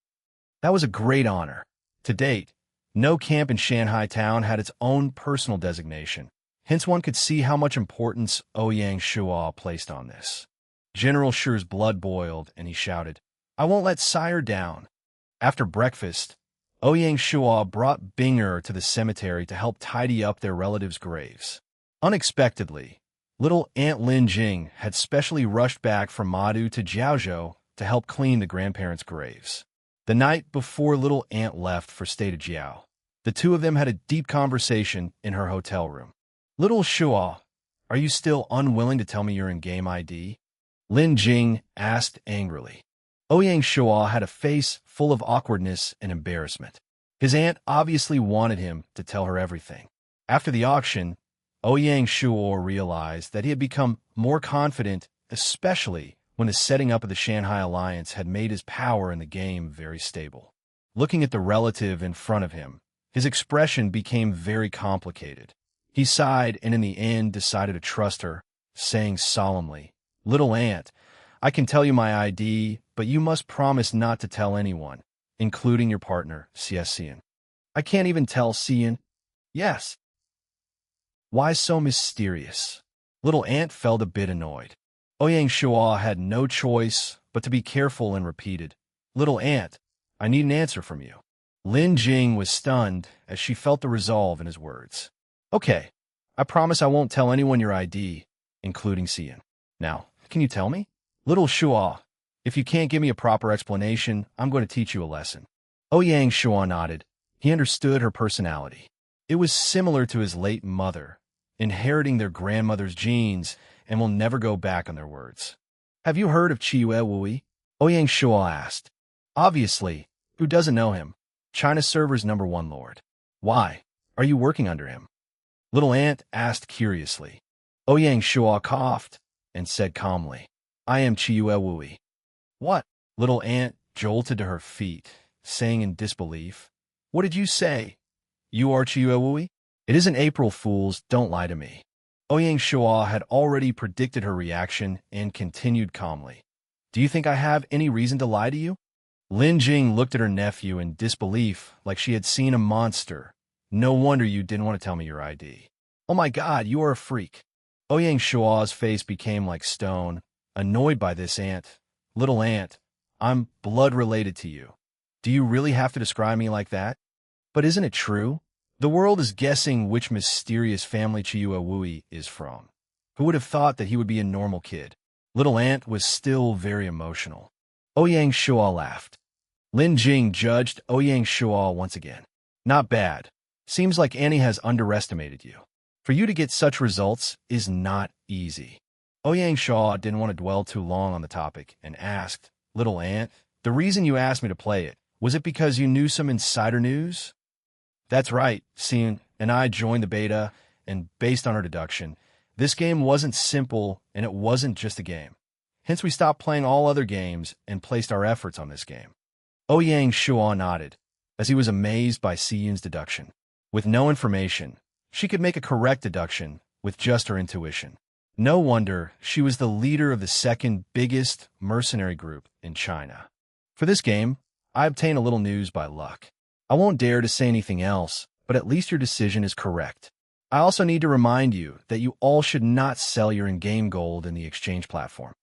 That was a great honor. To date, no camp in Shanghai town had its own personal designation. Hence one could see how much importance Ouyang Shuo placed on this. General Shi's blood boiled, and he shouted, I won't let sire down. After breakfast, Ouyang Shuo brought Binger to the cemetery to help tidy up their relatives' graves. Unexpectedly, little Aunt Lin Jing had specially rushed back from Madu to Jiaozhou to help clean the grandparents' graves. The night before little Aunt left for stay to Jiao, the 2 of them had a deep conversation in her hotel room. Little Shuo, are you still unwilling to tell me your in-game ID? Lin Jing asked angrily. Ouyang Shuo had a face full of awkwardness and embarrassment. His aunt obviously wanted him to tell her everything. After the auction, Ouyang Shuo realized that he had become more confident, especially when the setting up of the Shanghai Alliance had made his power in the game very stable. Looking at the relative in front of him, his expression became very complicated. He sighed and in the end decided to trust her, saying solemnly, Little aunt, I can tell you my ID, but you must promise not to tell anyone, including your partner, Xian. I can't even tell Xian. Yes. Why so mysterious? Little aunt felt a bit annoyed. Ouyang Shuo had no choice but to be careful and repeated, Little aunt, I need an answer from you. Lin Jing was stunned as she felt the resolve in his words. Okay, I promise I won't tell anyone your ID, including Xian. Now, can you tell me? Little Shuo, if you can't give me a proper explanation, I'm going to teach you a lesson. Ouyang Shuo nodded. He understood her personality. It was similar to his late mother, inheriting their grandmother's genes and will never go back on their words. Have you heard of Qiyue Wui? Ouyang Shuo asked. Obviously, who doesn't know him? China server's #1 lord. Why? Are you working under him? Little aunt asked curiously. Ouyang Shuo coughed and said calmly, I am Qiyue Wui. What? Little aunt jolted to her feet, saying in disbelief, What did you say? You are Qiyue Wui? It isn't April Fool's, don't lie to me. Ouyang Shuo had already predicted her reaction and continued calmly. Do you think I have any reason to lie to you? Lin Jing looked at her nephew in disbelief like she had seen a monster. No wonder you didn't want to tell me your ID. Oh my God, you are a freak. Ouyang Shuo's face became like stone, annoyed by this aunt. Little aunt, I'm blood-related to you. Do you really have to describe me like that? But isn't it true? The world is guessing which mysterious family Qiyue Wui is from. Who would have thought that he would be a normal kid? Little aunt was still very emotional. Ouyang Shuo laughed. Lin Jing judged Ouyang Shuo once again. Not bad. Seems like Annie has underestimated you. For you to get such results is not easy. Ouyang Shuo didn't want to dwell too long on the topic and asked, Little aunt, the reason you asked me to play it, was it because you knew some insider news? That's right, Xian and I joined the beta, and based on our deduction, This game wasn't simple, and it wasn't just a game. Hence, we stopped playing all other games and placed our efforts on this game. Ouyang Shuo nodded, as he was amazed by Siyun's deduction. With no information, she could make a correct deduction with just her intuition. No wonder she was the leader of the second biggest mercenary group in China. For this game, I obtained a little news by luck. I won't dare to say anything else, but at least your decision is correct. I also need to remind you that you all should not sell your in-game gold in the exchange platform.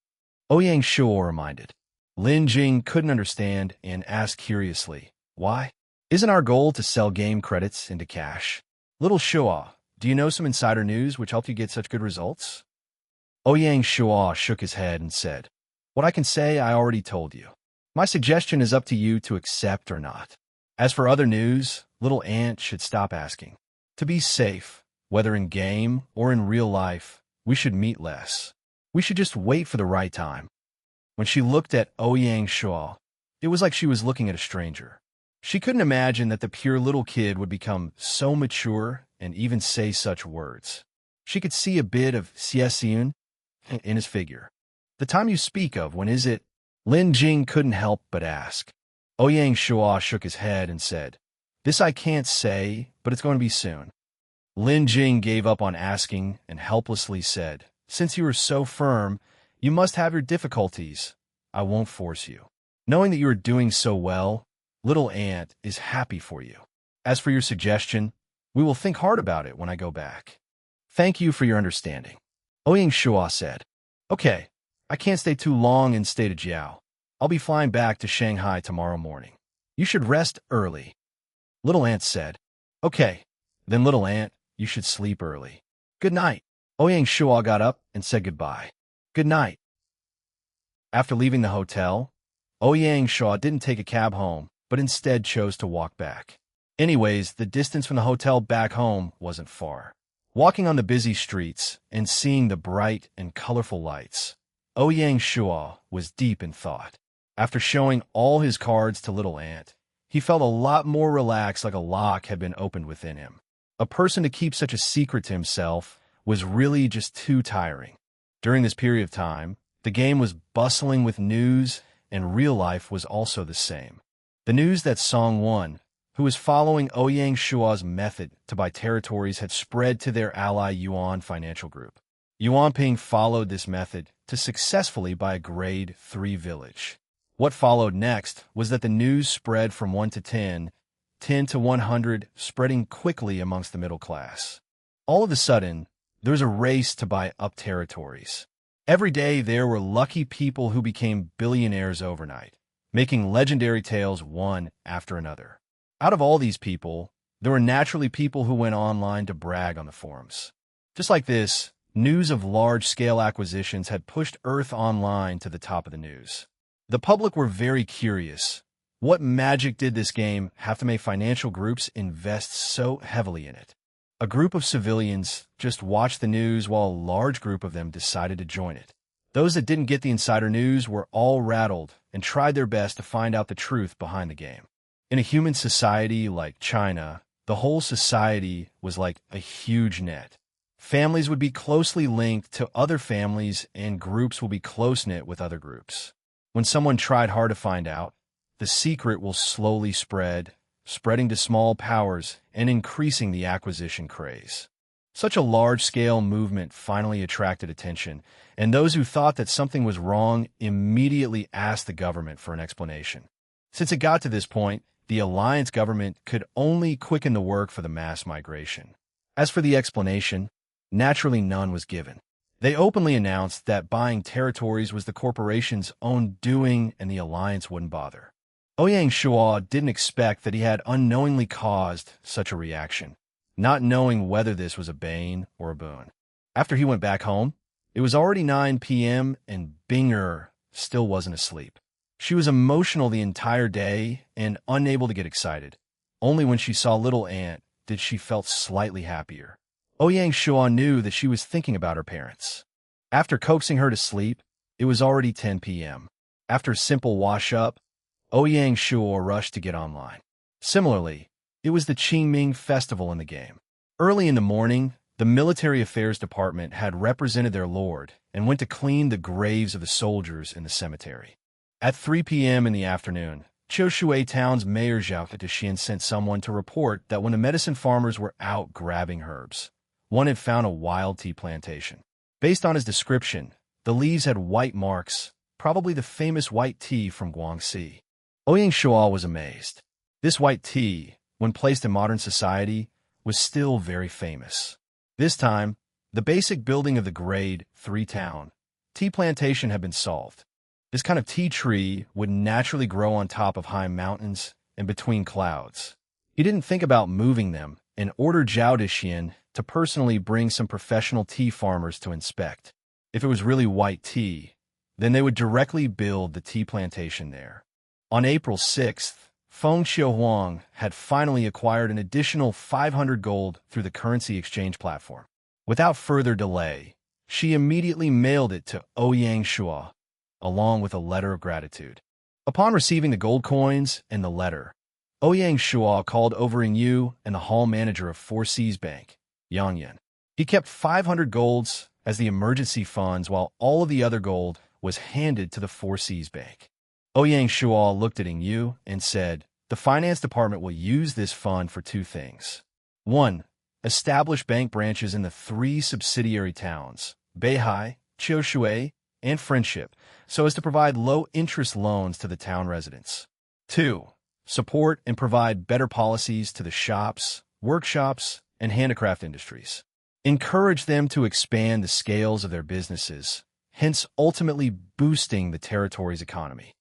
Ouyang Shuo reminded. Lin Jing couldn't understand and asked curiously, why? Isn't our goal to sell game credits into cash? Little Shuo, do you know some insider news which helped you get such good results? Ouyang Shuo shook his head and said, what I can say I already told you. My suggestion is up to you to accept or not. As for other news, little Ant should stop asking. To be safe, whether in game or in real life, we should meet less. We should just wait for the right time. When she looked at Ouyang Shuo, it was like she was looking at a stranger. She couldn't imagine that the pure little kid would become so mature and even say such words. She could see a bit of Siyun in his figure. The time you speak of, when is it? Lin Jing couldn't help but ask. Ouyang Shuo shook his head and said, this I can't say, but it's going to be soon. Lin Jing gave up on asking and helplessly said, since you are so firm, you must have your difficulties. I won't force you. Knowing that you are doing so well, little Ant is happy for you. As for your suggestion, we will think hard about it when I go back. Thank you for your understanding. Ouyang Shuo said, okay, I can't stay too long in State of Jiao. I'll be flying back to Shanghai tomorrow morning. You should rest early. Little Ant said, okay, then little Ant, you should sleep early. Good night. Ouyang Shuo got up and said goodbye. Good night. After leaving the hotel, Ouyang Shuo didn't take a cab home, but instead chose to walk back. Anyways, the distance from the hotel back home wasn't far. Walking on the busy streets and seeing the bright and colorful lights, Ouyang Shuo was deep in thought. After showing all his cards to little Ant, he felt a lot more relaxed, like a lock had been opened within him. A person to keep such a secret to himself was really just too tiring. During this period of time, the game was bustling with news, and real life was also the same. The news that Song Won, who was following Ouyang Shuo's method to buy territories, had spread to their ally Yuan Financial Group. Yuan Ping followed this method to successfully buy a Grade 3 village. What followed next was that the news spread from 1 to 10, 10 to 100, spreading quickly amongst the middle class. All of a sudden, there was a race to buy up territories. Every day there were lucky people who became billionaires overnight, making legendary tales one after another. Out of all these people, there were naturally people who went online to brag on the forums. Just like this, news of large-scale acquisitions had pushed Earth Online to the top of the news. The public were very curious. What magic did this game have to make financial groups invest so heavily in it? A group of civilians just watched the news while a large group of them decided to join it. Those that didn't get the insider news were all rattled and tried their best to find out the truth behind the game. In a human society like China, the whole society was like a huge net. Families would be closely linked to other families, and groups will be close-knit with other groups. When someone tried hard to find out, the secret will slowly spread, spreading to small powers and increasing the acquisition craze. Such a large-scale movement finally attracted attention, and those who thought that something was wrong immediately asked the government for an explanation. Since it got to this point, the alliance government could only quicken the work for the mass migration. As for the explanation, naturally none was given. They openly announced that buying territories was the corporation's own doing and the alliance wouldn't bother. Ouyang Shuo didn't expect that he had unknowingly caused such a reaction, not knowing whether this was a bane or a boon. After he went back home, it was already 9 p.m. and Binger still wasn't asleep. She was emotional the entire day and unable to get excited. Only when she saw little Ant did she felt slightly happier. Ouyang Shuo knew that she was thinking about her parents. After coaxing her to sleep, it was already 10 p.m. After a simple wash-up, Ouyang Shuo rushed to get online. Similarly, it was the Qingming festival in the game. Early in the morning, The Military Affairs Department had represented their lord and went to clean the graves of the soldiers in the cemetery. At 3 p.m. in the afternoon, Qiushui Town's mayor Zhao Dexian sent someone to report that when the medicine farmers were out grabbing herbs, one had found a wild tea plantation. Based on his description, the leaves had white marks, probably the famous white tea from Guangxi. Ouyang Shuo was amazed. This white tea, when placed in modern society, was still very famous. This time, the basic building of the Grade 3 town, tea plantation, had been solved. This kind of tea tree would naturally grow on top of high mountains and between clouds. He didn't think about moving them and ordered Zhao Dexian to personally bring some professional tea farmers to inspect. If it was really white tea, then they would directly build the tea plantation there. On April 6th, Feng Xiuhuang had finally acquired an additional 500 gold through the currency exchange platform. Without further delay, she immediately mailed it to Ouyang Shuo, along with a letter of gratitude. Upon receiving the gold coins and the letter, Ouyang Shuo called Overing Yu and the hall manager of Four Seas Bank, Yang Yan. He kept 500 golds as the emergency funds while all of the other gold was handed to the Four Seas Bank. Ouyang Shuo looked at Ing Yu and said, "The finance department will use this fund for two things. 1. Establish bank branches in the 3 subsidiary towns, Beihai, Qiushui, and Friendship, so as to provide low-interest loans to the town residents. 2. Support and provide better policies to the shops, workshops, and handicraft industries. Encourage them to expand the scales of their businesses, hence ultimately boosting the territory's economy."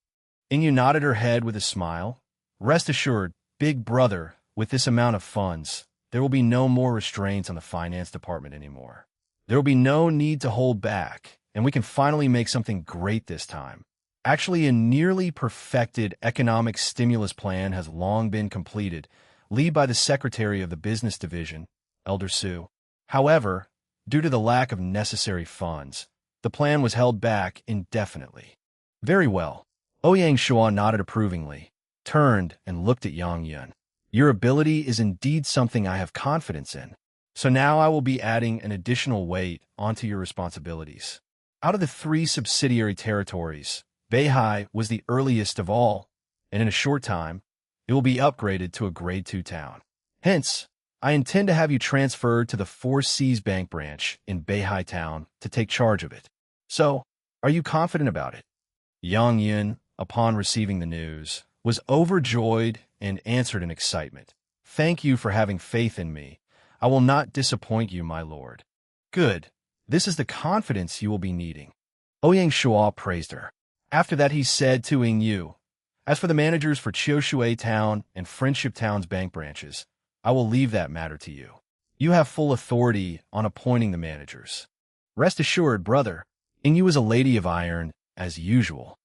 Ing Yu nodded her head with a smile. "Rest assured, big brother, with this amount of funds, there will be no more restraints on the finance department anymore. There will be no need to hold back, and we can finally make something great this time. Actually, a nearly perfected economic stimulus plan has long been completed, led by the secretary of the business division, Elder Su. However, due to the lack of necessary funds, the plan was held back indefinitely." "Very well." Ouyang Shuo nodded approvingly, turned and looked at Yang Yan. "Your ability is indeed something I have confidence in. So now I will be adding an additional weight onto your responsibilities. Out of the 3 subsidiary territories, Beihai was the earliest of all, and in a short time, it will be upgraded to a Grade 2 town. Hence, I intend to have you transferred to the Four Seas Bank branch in Beihai town to take charge of it. So, are you confident about it?" Yang Yan, upon receiving the news, was overjoyed and answered in excitement. "Thank you for having faith in me. I will not disappoint you, my lord." "Good. This is the confidence you will be needing." Ouyang Shuo praised her. After that he said to Ing Yu, "As for the managers for Qiushui Town and Friendship Town's bank branches, I will leave that matter to you. You have full authority on appointing the managers. Rest assured, brother, Ing Yu is a lady of iron, as usual."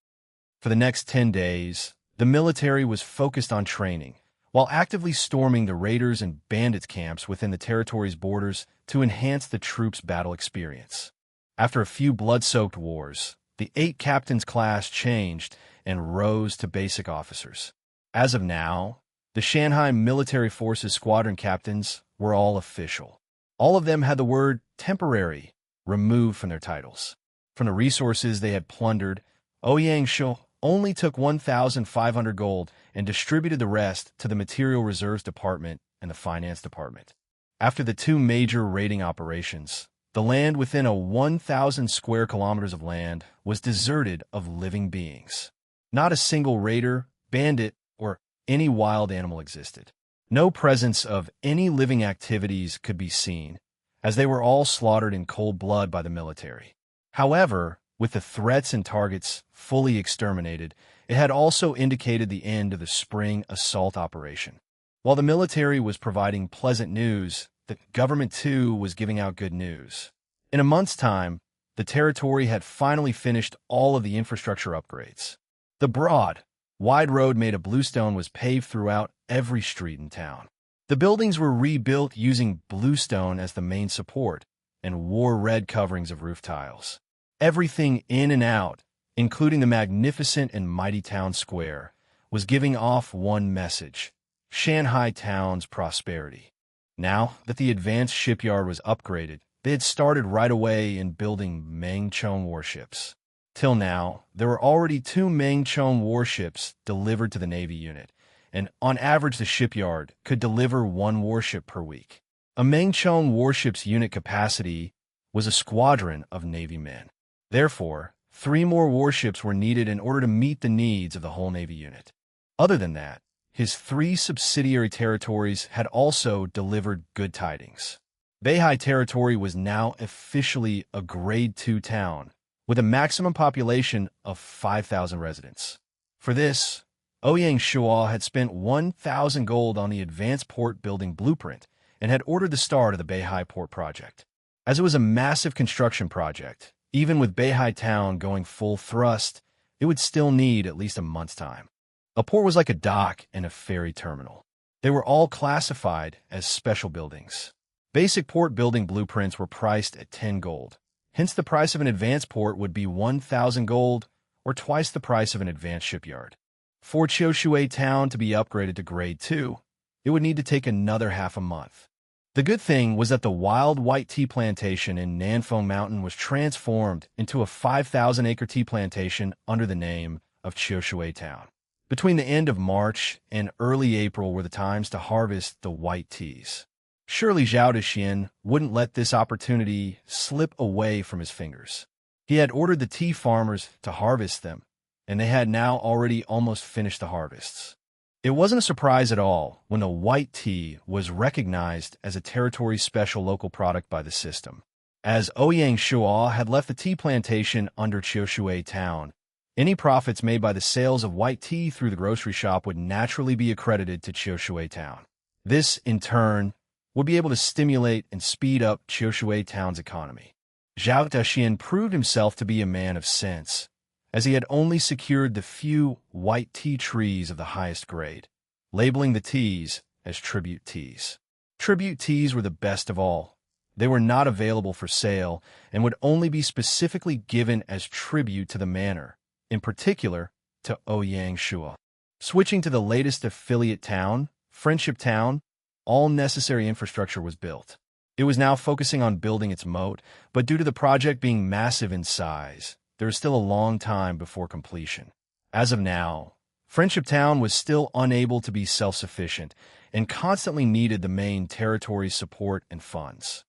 For the next 10 days, the military was focused on training, while actively storming the raiders and bandits camps within the territory's borders to enhance the troops' battle experience. After a few blood-soaked wars, the 8 captains class changed and rose to basic officers. As of now, the Shanghai Military Forces squadron captains were all official. All of them had the word "temporary" removed from their titles. From the resources they had plundered, Ouyang Shuo only took 1,500 gold and distributed the rest to the Material Reserves Department and the Finance Department. After the 2 major raiding operations, the land within a 1,000 square kilometers of land was deserted of living beings. Not a single raider, bandit, or any wild animal existed. No presence of any living activities could be seen, as they were all slaughtered in cold blood by the military. However, with the threats and targets fully exterminated, it had also indicated the end of the spring assault operation. While the military was providing pleasant news, the government too was giving out good news. In a month's time, the territory had finally finished all of the infrastructure upgrades. The broad, wide road made of bluestone was paved throughout every street in town. The buildings were rebuilt using bluestone as the main support and wore red coverings of roof tiles. Everything in and out, including the magnificent and mighty town square, was giving off one message: Shanghai town's prosperity. Now that the advanced shipyard was upgraded, they had started right away in building Mengchong warships. Till now, there were already 2 Mengchong warships delivered to the Navy unit, and on average the shipyard could deliver 1 warship per week. A Mengchong warship's unit capacity was a squadron of Navy men. Therefore, 3 more warships were needed in order to meet the needs of the whole Navy unit. Other than that, his 3 subsidiary territories had also delivered good tidings. Beihai Territory was now officially a Grade 2 town, with a maximum population of 5,000 residents. For this, Ouyang Shuo had spent 1,000 gold on the advanced port building blueprint and had ordered the start of the Beihai Port project. As it was a massive construction project, even with Beihai Town going full thrust, it would still need at least a month's time. A port was like a dock and a ferry terminal. They were all classified as special buildings. Basic port building blueprints were priced at 10 gold. Hence, the price of an advanced port would be 1,000 gold, or twice the price of an advanced shipyard. For Qiushui Town to be upgraded to Grade 2, it would need to take another half a month. The good thing was that the wild white tea plantation in Nanfeng Mountain was transformed into a 5,000-acre tea plantation under the name of Qiushui Town. Between the end of March and early April were the times to harvest the white teas. Surely Zhao Dexian wouldn't let this opportunity slip away from his fingers. He had ordered the tea farmers to harvest them, and they had now already almost finished the harvests. It wasn't a surprise at all when the white tea was recognized as a territory special local product by the system. As Ouyang Shuo had left the tea plantation under Qiushui Town, any profits made by the sales of white tea through the grocery shop would naturally be accredited to Qiushui Town. This, in turn, would be able to stimulate and speed up Qiushui Town's economy. Zhao Dexian proved himself to be a man of sense, as he had only secured the few white tea trees of the highest grade, labeling the teas as tribute teas. Tribute teas were the best of all. They were not available for sale and would only be specifically given as tribute to the manor, in particular to Ouyang Shuo. Switching to the latest affiliate town, Friendship Town, all necessary infrastructure was built. It was now focusing on building its moat, but due to the project being massive in size, there is still a long time before completion. As of now, Friendship Town was still unable to be self-sufficient and constantly needed the main territory's support and funds.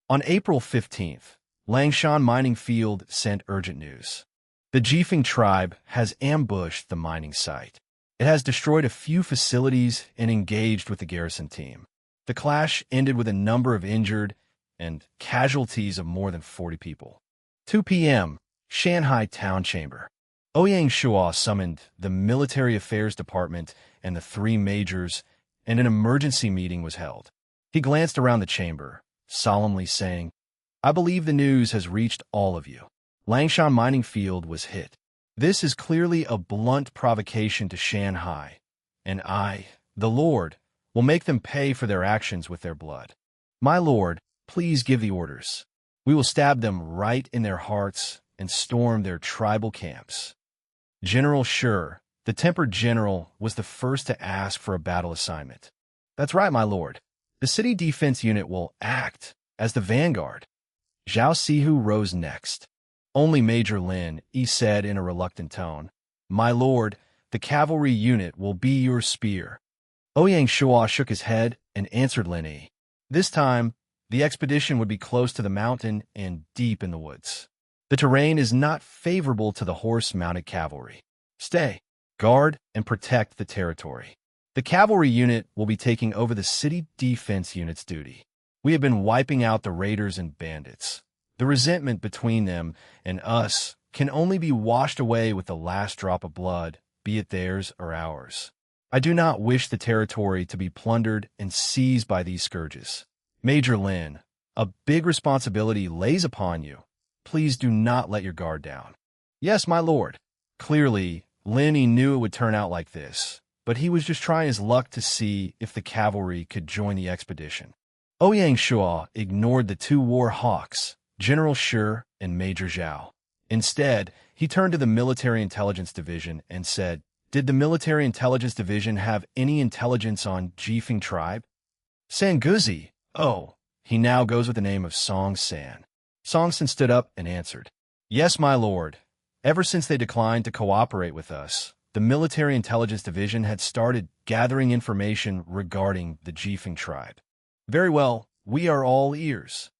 On April 15th, Langshan Mining Field sent urgent news. The Jifeng tribe has ambushed the mining site. It has destroyed a few facilities and engaged with the garrison team. The clash ended with a number of injured and casualties of more than 40 people. 2 p.m., Shanghai Town Chamber. Ouyang Shuo summoned the Military Affairs Department and the 3 majors, and an emergency meeting was held. He glanced around the chamber, solemnly saying, "I believe the news has reached all of you. Langshan Mining Field was hit. This is clearly a blunt provocation to Shanghai, and I, the Lord, will make them pay for their actions with their blood. My Lord, please give the orders. We will stab them right in their hearts and storm their tribal camps." General Shi, the tempered general, was the first to ask for a battle assignment. "That's right, my lord. The city defense unit will act as the vanguard." Zhao Sihu rose next. Only Major Lin, he said in a reluctant tone. "My lord, the cavalry unit will be your spear." Ouyang Shuo shook his head and answered Lin Yi. This time, the expedition would be close to the mountain and deep in the woods. The terrain is not favorable to the horse-mounted cavalry. Stay, guard, and protect the territory. The cavalry unit will be taking over the city defense unit's duty. We have been wiping out the raiders and bandits. The resentment between them and us can only be washed away with the last drop of blood, be it theirs or ours. I do not wish the territory to be plundered and seized by these scourges. Major Lin, a big responsibility lays upon you. Please do not let your guard down." "Yes, my lord." Clearly, Lin Yi knew it would turn out like this, but he was just trying his luck to see if the cavalry could join the expedition. Ouyang Shuo ignored the 2 war hawks, General Shi and Major Zhao. Instead, he turned to the Military Intelligence Division and said, "Did the Military Intelligence Division have any intelligence on Jifeng tribe?" Sanguzi. Oh, he now goes with the name of Song San. Song San stood up and answered, Yes, my lord. Ever since they declined to cooperate with us, the Military Intelligence Division had started gathering information regarding the Jifeng tribe. Very well, we are all ears.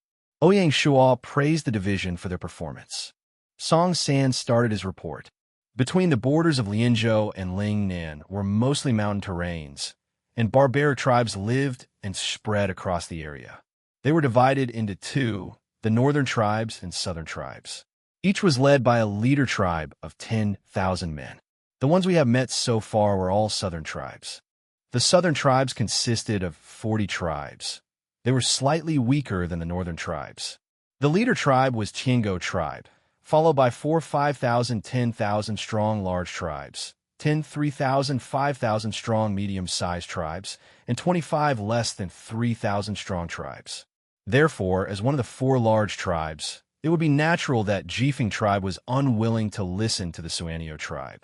Ouyang Shuo praised the division for their performance. Song San started his report. Between the borders of Lianzhou and Lingnan were mostly mountain terrains, and barbaric tribes lived and spread across the area. They were divided into two, the northern tribes and southern tribes. Each was led by a leader tribe of 10,000 men. The ones we have met so far were all southern tribes. The southern tribes consisted of 40 tribes. They were slightly weaker than the northern tribes. The leader tribe was Tiango tribe, followed by 4 5,000, 10,000 strong large tribes, 10 3,000, 5,000 strong medium-sized tribes, and 25 less than 3,000 strong tribes. Therefore, as one of the 4 large tribes, it would be natural that Jifeng tribe was unwilling to listen to the Suanio tribe.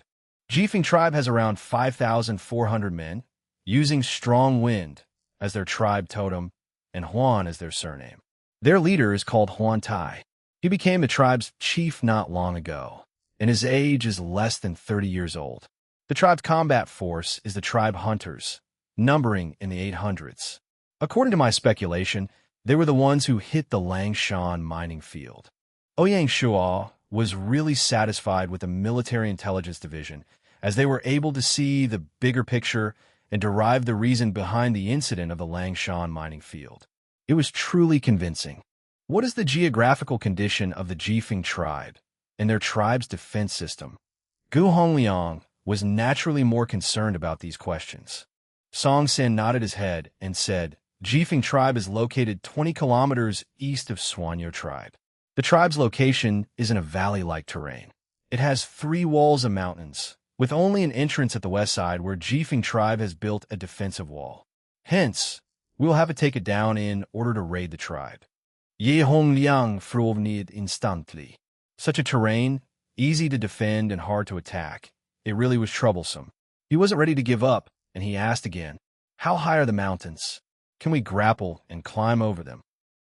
Jifeng tribe has around 5,400 men, using strong wind as their tribe totem and Huan as their surname. Their leader is called Huan Tai. He became the tribe's chief not long ago, and his age is less than 30 years old. The tribe's combat force is the tribe hunters, numbering in the 800s. According to my speculation, they were the ones who hit the Langshan mining field. Ouyang Shuo was really satisfied with the Military Intelligence Division, as they were able to see the bigger picture and derive the reason behind the incident of the Langshan mining field. It was truly convincing. What is the geographical condition of the Jifeng tribe and their tribe's defense system? Gu Hongliang was naturally more concerned about these questions. Song San nodded his head and said, Jifeng tribe is located 20 kilometers east of Suanyo tribe. The tribe's location is in a valley-like terrain. It has 3 walls of mountains, with only an entrance at the west side where Jifeng tribe has built a defensive wall. Hence, we will have to take it down in order to raid the tribe. Ye Hongliang frovnid instantly. Such a terrain, easy to defend and hard to attack. It really was troublesome. He wasn't ready to give up, and he asked again, How high are the mountains? Can we grapple and climb over them?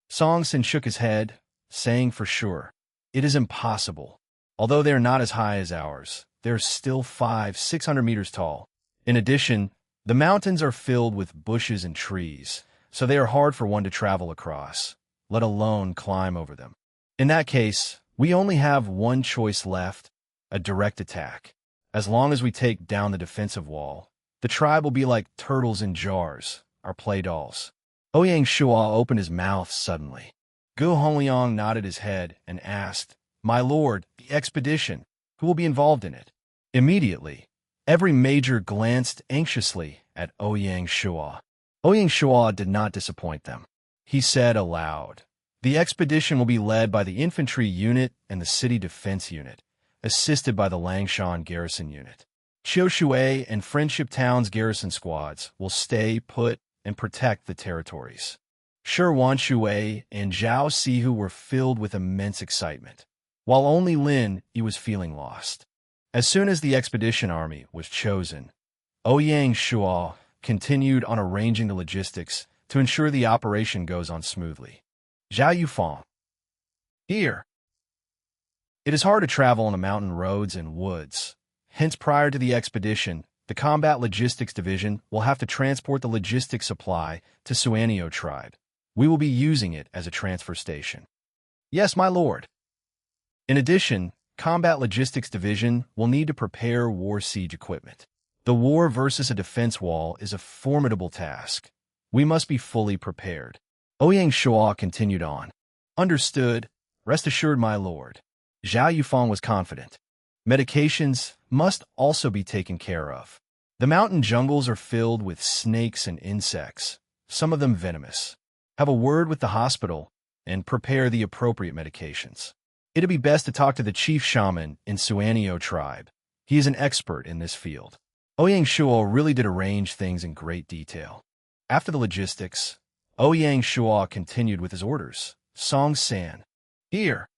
Song Sin shook his head, saying for sure, It is impossible. Although they are not as high as ours, they are still 500-600 meters tall. In addition, the mountains are filled with bushes and trees, so they are hard for one to travel across, let alone climb over them. In that case, we only have one choice left, a direct attack. As long as we take down the defensive wall, the tribe will be like turtles in jars, our play dolls. Ouyang Shuo opened his mouth suddenly. Gu Hongliang nodded his head and asked, My lord, the expedition, who will be involved in it? Immediately, every major glanced anxiously at Ouyang Shuo. Ouyang Shuo did not disappoint them. He said aloud, The expedition will be led by the infantry unit and the city defense unit, assisted by the Langshan garrison unit. Qiushui and Friendship Town's garrison squads will stay put and protect the territories. Sure, Wanshui and Zhao Sihu were filled with immense excitement, while only Lin Yi was feeling lost. As soon as the expedition army was chosen, Ouyang Shuo continued on arranging the logistics to ensure the operation goes on smoothly. Zhao Yufang. Here. It is hard to travel on the mountain roads and woods. Hence, prior to the expedition, the Combat Logistics Division will have to transport the logistics supply to Suanio tribe. We will be using it as a transfer station. Yes, my lord. In addition, Combat Logistics Division will need to prepare war siege equipment. The war versus a defense wall is a formidable task. We must be fully prepared. Ouyang Shuo continued on. Understood. Rest assured, my lord. Zhao Yufang was confident. Medications must also be taken care of. The mountain jungles are filled with snakes and insects, some of them venomous. Have a word with the hospital and prepare the appropriate medications. It'd be best to talk to the chief shaman in Suanio tribe. He is an expert in this field. Ouyang Shuo really did arrange things in great detail. After the logistics, Ouyang Shuo continued with his orders. Song San. Here.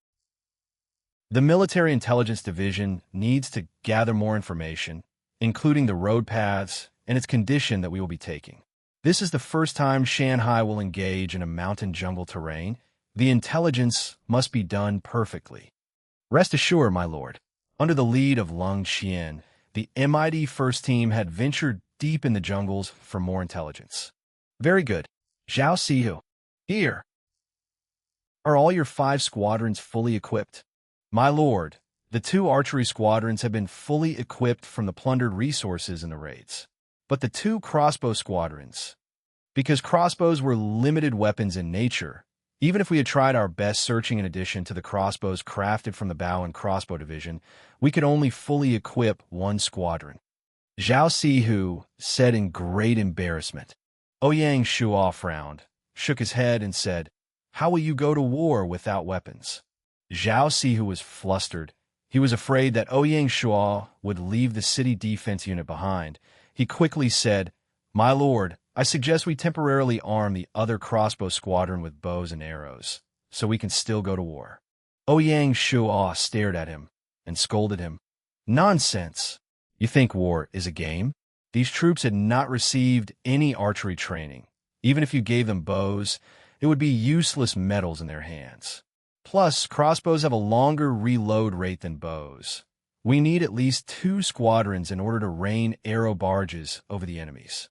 The Military Intelligence Division needs to gather more information, including the road paths and its condition that we will be taking. This is the first time Shanghai will engage in a mountain jungle terrain. The intelligence must be done perfectly. Rest assured, my lord, under the lead of Lung Qian, the MID first team had ventured deep in the jungles for more intelligence. Very good. Zhao Sihu. Here. Are all your 5 squadrons fully equipped? My lord, the 2 archery squadrons have been fully equipped from the plundered resources in the raids. But the 2 crossbow squadrons, because crossbows were limited weapons in nature, even if we had tried our best searching in addition to the crossbows crafted from the bow and crossbow division, we could only fully equip 1 squadron. Zhao Sihu said in great embarrassment. Ouyang Shuo frowned, shook his head, and said, "How will you go to war without weapons?" Zhao Sihu was flustered. He was afraid that Ouyang Shuo would leave the city defense unit behind. He quickly said, "My lord, I suggest we temporarily arm the other crossbow squadron with bows and arrows, so we can still go to war." Ouyang Shuo stared at him and scolded him. "Nonsense! You think war is a game?" These troops had not received any archery training. Even if you gave them bows, it would be useless metals in their hands. Plus, crossbows have a longer reload rate than bows. We need at least 2 squadrons in order to rain arrow barges over the enemies.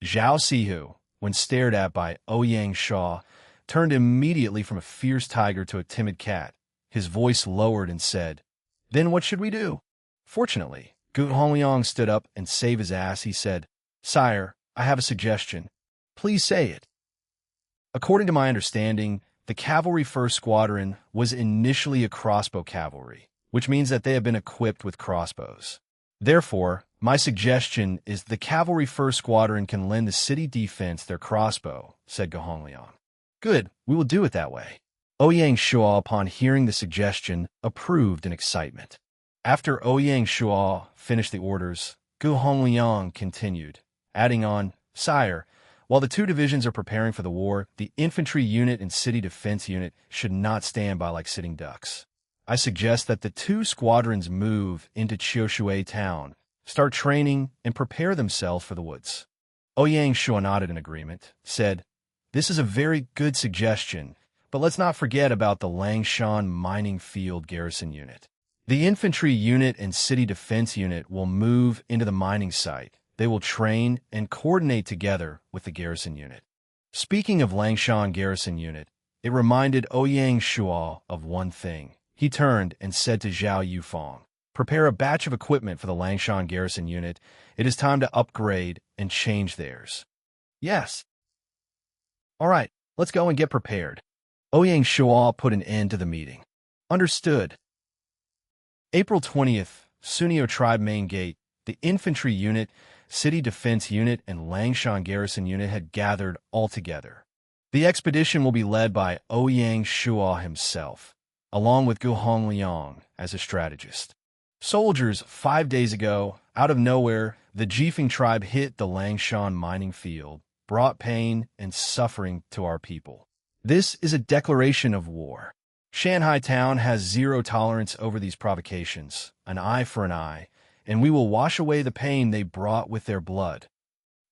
Zhao Sihu, when stared at by Ouyang Shuo, turned immediately from a fierce tiger to a timid cat. His voice lowered and said, "Then what should we do?" Fortunately, Gu Hongliang stood up and saved his ass. He said, "Sire, I have a suggestion. Please say it." According to my understanding, the Cavalry First Squadron was initially a crossbow cavalry, which means that they have been equipped with crossbows. Therefore, my suggestion is the Cavalry First Squadron can lend the city defense their crossbow, said Gu Hongliang. Good, we will do it that way. Ouyang Shuo, upon hearing the suggestion, approved in excitement. After Ouyang Shuo finished the orders, Gu Hongliang continued, adding on, "Sire, while the 2 divisions are preparing for the war, the infantry unit and city defense unit should not stand by like sitting ducks. I suggest that the 2 squadrons move into Qiushui town, start training, and prepare themselves for the woods." Ouyang Shuo nodded in agreement, said, "This is a very good suggestion, but let's not forget about the Langshan mining field garrison unit. The infantry unit and city defense unit will move into the mining site. They will train and coordinate together with the garrison unit." Speaking of Langshan garrison unit, it reminded Ouyang Shuo of one thing. He turned and said to Zhao Yufeng, "Prepare a batch of equipment for the Langshan garrison unit. It is time to upgrade and change theirs." "Yes." "All right, let's go and get prepared." Ouyang Shuo put an end to the meeting. "Understood." April 20th, Sunio Tribe Main Gate, the infantry unit, city defense unit, and Langshan garrison unit had gathered all together. The expedition will be led by Ouyang Shuo himself, along with Gu Hongliang as a strategist. Soldiers, 5 days ago, out of nowhere, the Jifeng tribe hit the Langshan mining field, brought pain and suffering to our people. This is a declaration of war. Shanghai town has zero tolerance over these provocations, an eye for an eye, and we will wash away the pain they brought with their blood.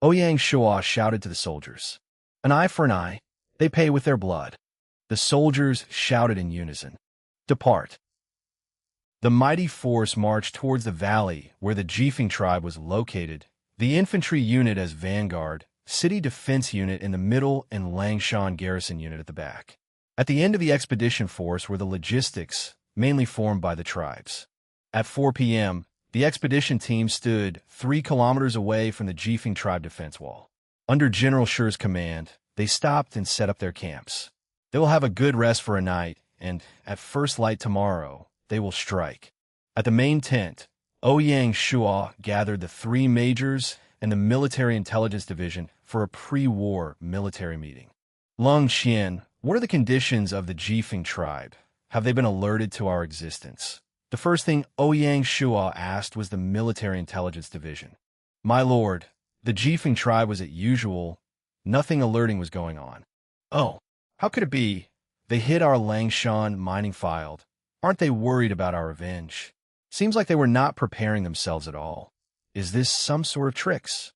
Ouyang Shuo shouted to the soldiers. "An eye for an eye, they pay with their blood." The soldiers shouted in unison. "Depart." The mighty force marched towards the valley where the Jifeng tribe was located, the infantry unit as vanguard, city defense unit in the middle, and Langshan garrison unit at the back. At the end of the expedition force were the logistics, mainly formed by the tribes. At 4 p.m., the expedition team stood 3 kilometers away from the Jifeng tribe defense wall. Under General Shi's command, they stopped and set up their camps. They will have a good rest for a night, and at first light tomorrow, they will strike. At the main tent, Ouyang Shuo gathered the 3 majors and the Military Intelligence Division for a pre-war military meeting. Lung Qian, what are the conditions of the Jifeng tribe? Have they been alerted to our existence? The first thing Ouyang Shuo asked was the Military Intelligence Division. My lord, the Jifeng tribe was as usual. Nothing alerting was going on. Oh, how could it be? They hit our Langshan mining field. Aren't they worried about our revenge? Seems like they were not preparing themselves at all. Is this some sort of tricks?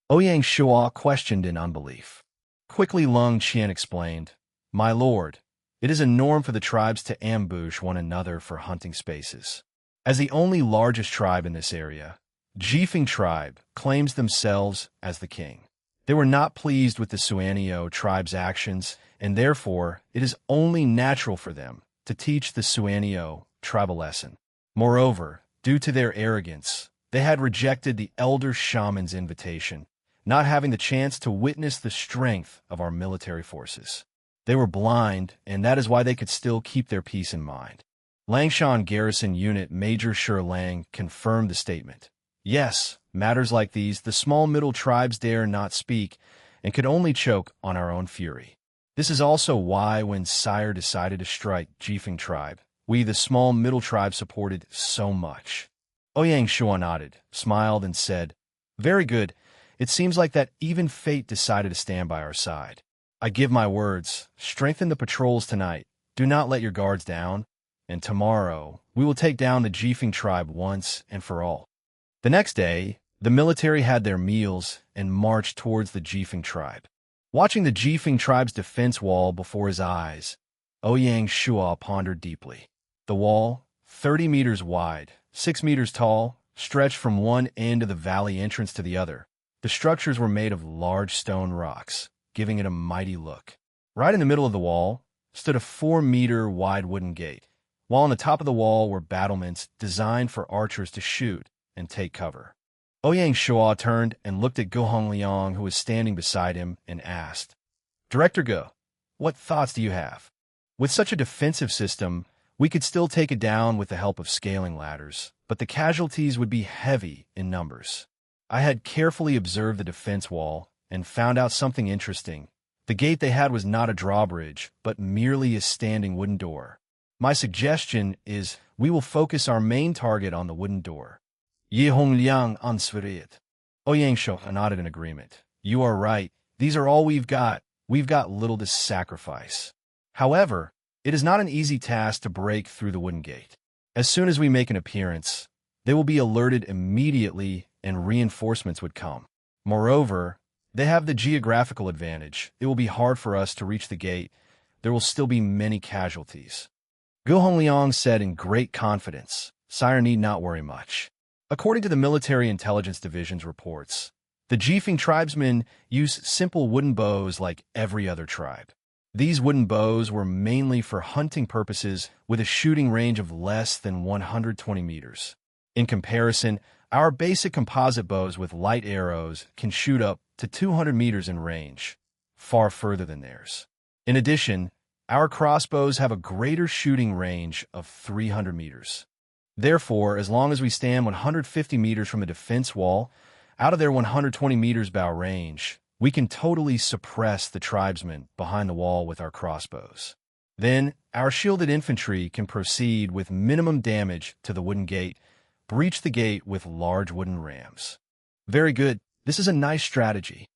Ouyang Shuo questioned in unbelief. Quickly Lung Qian explained, "My lord, it is a norm for the tribes to ambush one another for hunting spaces. As the only largest tribe in this area, Jifeng tribe claims themselves as the king. They were not pleased with the Suanio tribe's actions, and therefore it is only natural for them to teach the Suanio tribe a lesson. Moreover, due to their arrogance, they had rejected the elder shaman's invitation, not having the chance to witness the strength of our military forces. They were blind, and that is why they could still keep their peace in mind." Langshan Garrison Unit Major Shi Lang confirmed the statement. "Yes, matters like these, the small middle tribes dare not speak, and could only choke on our own fury. This is also why when Sire decided to strike Jifeng tribe, we, the small middle tribe, supported so much." Ouyang Shuo nodded, smiled, and said, "Very good. It seems like that even fate decided to stand by our side. I give my words, strengthen the patrols tonight, do not let your guards down, and tomorrow we will take down the Jifeng tribe once and for all." The next day, the military had their meals and marched towards the Jifeng tribe. Watching the Jifeng tribe's defense wall before his eyes, Ouyang Shuo pondered deeply. The wall, 30 meters wide, 6 meters tall, stretched from one end of the valley entrance to the other. The structures were made of large stone rocks, giving it a mighty look. Right in the middle of the wall stood a 4-meter wide wooden gate, while on the top of the wall were battlements designed for archers to shoot and take cover. Ouyang Shuo turned and looked at Go Hongliang, who was standing beside him, and asked, "Director Go, what thoughts do you have? With such a defensive system, we could still take it down with the help of scaling ladders, but the casualties would be heavy in numbers." I had carefully observed the defense wall and found out something interesting. The gate they had was not a drawbridge, but merely a standing wooden door. My suggestion is we will focus our main target on the wooden door. Yi Hongliang ansveriet. Ouyang Shuo nodded in agreement. "You are right. These are all we've got. We've got little to sacrifice. However, it is not an easy task to break through the wooden gate. As soon as we make an appearance, they will be alerted immediately and reinforcements would come. Moreover, they have the geographical advantage. It will be hard for us to reach the gate. There will still be many casualties." Gu Hongliang said in great confidence, "Sire need not worry much." According to the Military Intelligence Division's reports, the Jifeng tribesmen use simple wooden bows like every other tribe. These wooden bows were mainly for hunting purposes with a shooting range of less than 120 meters. In comparison, our basic composite bows with light arrows can shoot up to 200 meters in range, far further than theirs. In addition, our crossbows have a greater shooting range of 300 meters. Therefore, as long as we stand 150 meters from a defense wall, out of their 120 meters bow range, we can totally suppress the tribesmen behind the wall with our crossbows. Then, our shielded infantry can proceed with minimum damage to the wooden gate, breach the gate with large wooden rams. Very good. This is a nice strategy.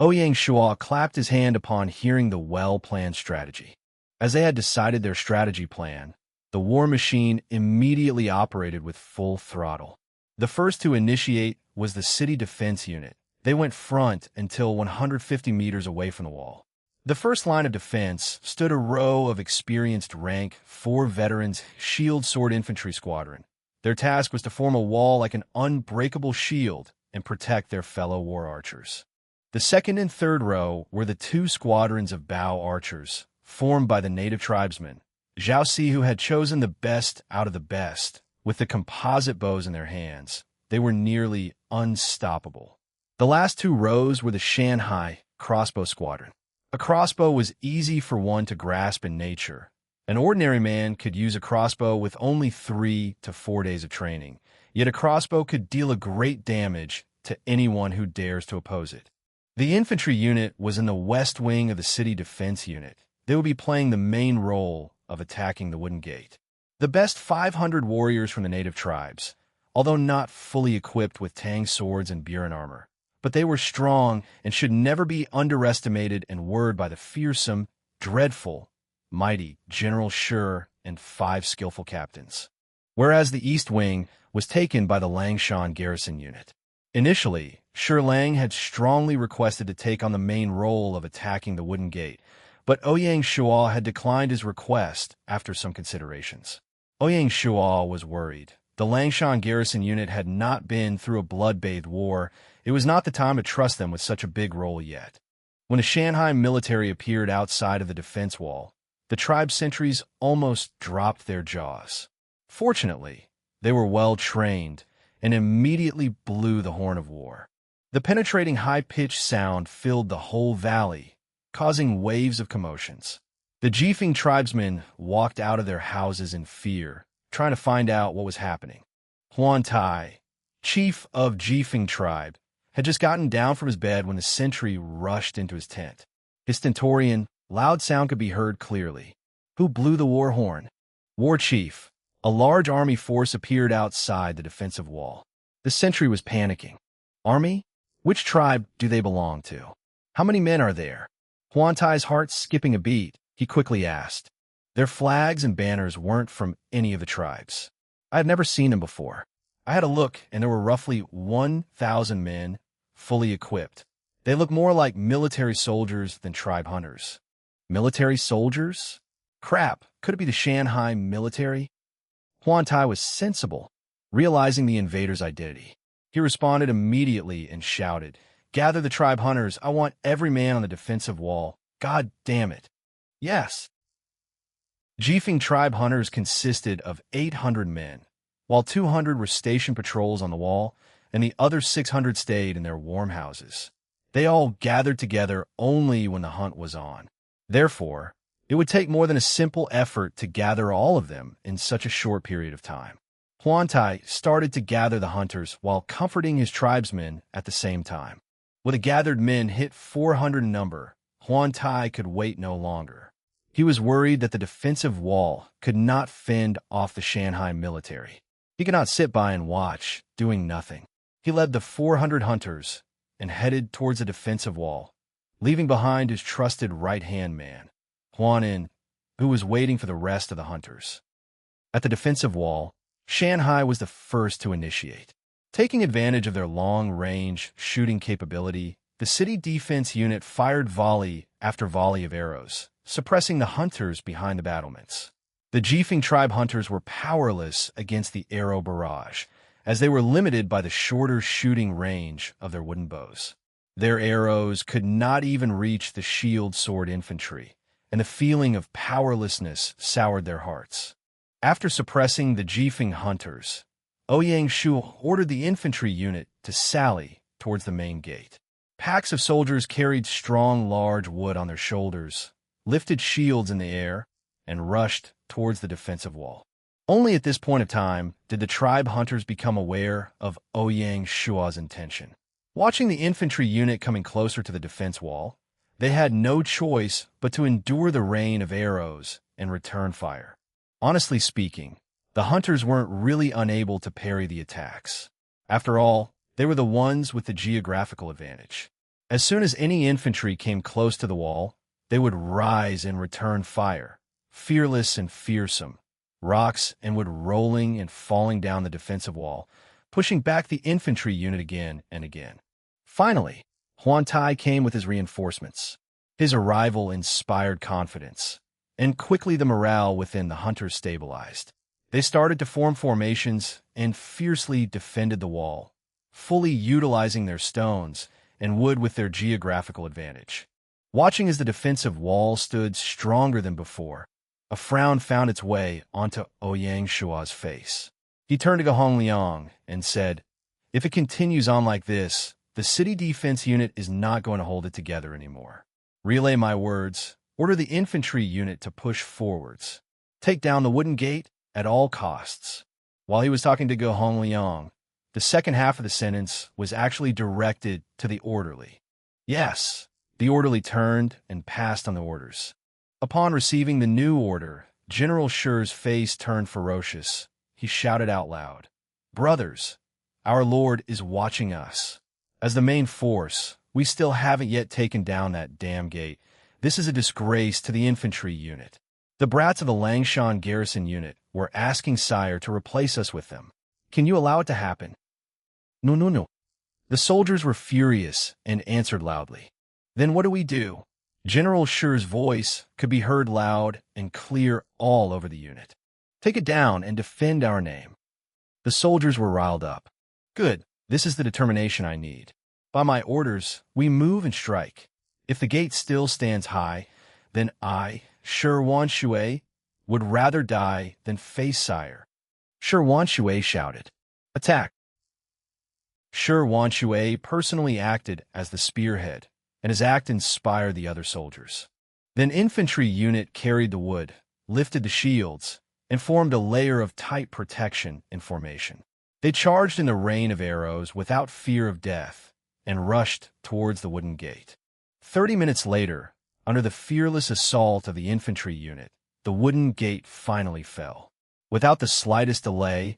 Ouyang Shuo clapped his hand upon hearing the well-planned strategy. As they had decided their strategy plan, the war machine immediately operated with full throttle. The first to initiate was the city defense unit. They went front until 150 meters away from the wall. The first line of defense stood a row of experienced rank 4 veterans shield sword infantry squadron. Their task was to form a wall like an unbreakable shield and protect their fellow war archers. The second and third row were the 2 squadrons of bow archers, formed by the native tribesmen, Zhao Si, who had chosen the best out of the best. With the composite bows in their hands, they were nearly unstoppable. The last 2 rows were the Shanghai crossbow squadron. A crossbow was easy for one to grasp in nature. An ordinary man could use a crossbow with only 3 to 4 days of training, yet a crossbow could deal a great damage to anyone who dares to oppose it. The infantry unit was in the west wing of the city defense unit. They would be playing the main role of attacking the wooden gate. The best 500 warriors from the native tribes, although not fully equipped with tang swords and burin armor, but they were strong and should never be underestimated and worried by the fearsome, dreadful, mighty General Shi and 5 skillful captains. Whereas the east wing was taken by the Langshan garrison unit. Initially, Shi Lang had strongly requested to take on the main role of attacking the wooden gate, but Ouyang Shuo had declined his request after some considerations. Ouyang Shuo was worried. The Langshan garrison unit had not been through a blood-bathed war. It was not the time to trust them with such a big role yet. When the Shanghai military appeared outside of the defense wall, the tribe sentries almost dropped their jaws. Fortunately, they were well-trained and immediately blew the horn of war. The penetrating high-pitched sound filled the whole valley, causing waves of commotions. The Jifeng tribesmen walked out of their houses in fear, trying to find out what was happening. Huan Tai, chief of Jifeng tribe, had just gotten down from his bed when the sentry rushed into his tent. His stentorian, loud sound could be heard clearly. Who blew the war horn? War chief. A large army force appeared outside the defensive wall. The sentry was panicking. Army? Which tribe do they belong to? How many men are there? Huan Tai's heart skipping a beat, he quickly asked. Their flags and banners weren't from any of the tribes. I had never seen them before. I had a look, and there were roughly 1,000 men, fully equipped. They looked more like military soldiers than tribe hunters. Military soldiers? Crap, could it be the Shanghai military? Huan Tai was sensible, realizing the invader's identity. He responded immediately and shouted, Gather the tribe hunters. I want every man on the defensive wall. God damn it. Yes. Jifeng tribe hunters consisted of 800 men, while 200 were stationed patrols on the wall, and the other 600 stayed in their warm houses. They all gathered together only when the hunt was on. Therefore, it would take more than a simple effort to gather all of them in such a short period of time. Huan Tai started to gather the hunters while comforting his tribesmen at the same time. When the gathered men hit 400 in number, Huan Tai could wait no longer. He was worried that the defensive wall could not fend off the Shanghai military. He could not sit by and watch, doing nothing. He led the 400 hunters and headed towards the defensive wall, leaving behind his trusted right-hand man, Huan In, who was waiting for the rest of the hunters. At the defensive wall, Shanghai was the first to initiate. Taking advantage of their long-range shooting capability, the city defense unit fired volley after volley of arrows, suppressing the hunters behind the battlements. The Jifeng tribe hunters were powerless against the arrow barrage, as they were limited by the shorter shooting range of their wooden bows. Their arrows could not even reach the shield sword infantry, and the feeling of powerlessness soured their hearts. After suppressing the Jifeng hunters, Ouyang Shuo ordered the infantry unit to sally towards the main gate. Packs of soldiers carried strong, large wood on their shoulders, lifted shields in the air, and rushed towards the defensive wall. Only at this point of time did the tribe hunters become aware of Ouyang Shuo's intention. Watching the infantry unit coming closer to the defense wall, they had no choice but to endure the rain of arrows and return fire. Honestly speaking, the hunters weren't really unable to parry the attacks. After all, they were the ones with the geographical advantage. As soon as any infantry came close to the wall, they would rise and return fire, fearless and fearsome, rocks and wood rolling and falling down the defensive wall, pushing back the infantry unit again and again. Finally, Huan Tai came with his reinforcements. His arrival inspired confidence, and quickly the morale within the hunters stabilized. They started to form formations and fiercely defended the wall, fully utilizing their stones and wood with their geographical advantage. Watching as the defensive wall stood stronger than before, a frown found its way onto Ouyang Shuo's face. He turned to Gahong Liang and said, If it continues on like this, the city defense unit is not going to hold it together anymore. Relay my words, order the infantry unit to push forwards. Take down the wooden gate at all costs. While he was talking to Gahong Liang, the second half of the sentence was actually directed to the orderly. Yes, the orderly turned and passed on the orders. Upon receiving the new order, General Shi's face turned ferocious. He shouted out loud, Brothers, our Lord is watching us. As the main force, we still haven't yet taken down that damn gate. This is a disgrace to the infantry unit. The brats of the Langshan garrison unit were asking Sire to replace us with them. Can you allow it to happen? No. The soldiers were furious and answered loudly. Then what do we do? General Shuo's voice could be heard loud and clear all over the unit. Take it down and defend our name. The soldiers were riled up. Good, this is the determination I need. By my orders, we move and strike. If the gate still stands high, then I, Ouyang Shuo, would rather die than face sire. Ouyang Shuo shouted. Attack! Ouyang Shuo personally acted as the spearhead, and his act inspired the other soldiers. Then infantry unit carried the wood, lifted the shields, and formed a layer of tight protection in formation. They charged in the rain of arrows without fear of death, and rushed towards the wooden gate. 30 minutes later, under the fearless assault of the infantry unit, the wooden gate finally fell. Without the slightest delay,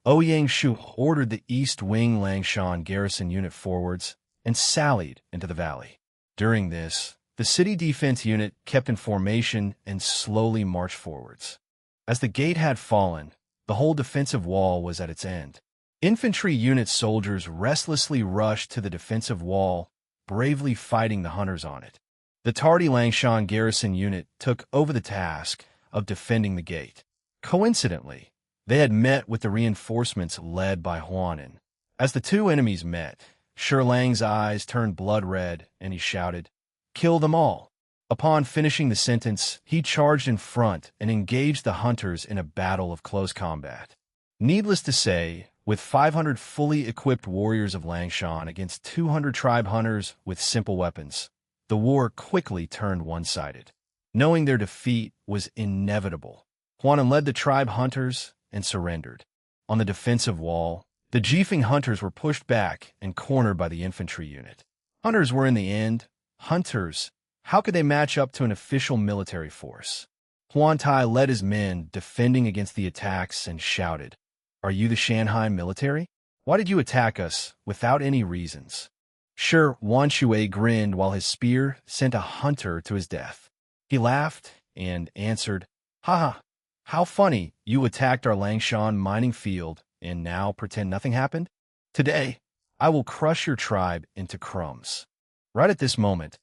Ouyang Shuo ordered the East Wing Langshan garrison unit forwards and sallied into the valley. During this, the city defense unit kept in formation and slowly marched forwards. As the gate had fallen, the whole defensive wall was at its end. Infantry unit soldiers restlessly rushed to the defensive wall, bravely fighting the hunters on it. The tardy Langshan garrison unit took over the task of defending the gate. Coincidentally, they had met with the reinforcements led by Huanan. As the two enemies met, Shilang's eyes turned blood red, and he shouted, "Kill them all!" Upon finishing the sentence, he charged in front and engaged the hunters in a battle of close combat. Needless to say, with 500 fully equipped warriors of Langshan against 200 tribe hunters with simple weapons, the war quickly turned one-sided. Knowing their defeat was inevitable, Huanan led the tribe hunters and surrendered. On the defensive wall, the Jifeng hunters were pushed back and cornered by the infantry unit. Hunters were in the end hunters. How could they match up to an official military force? Huantai led his men, defending against the attacks, and shouted, "Are you the Shanghai military? Why did you attack us without any reasons?" Ouyang Shuo grinned while his spear sent a hunter to his death. He laughed and answered, "Ha! How funny, you attacked our Langshan mining field and now pretend nothing happened? Today, I will crush your tribe into crumbs." Right at this moment,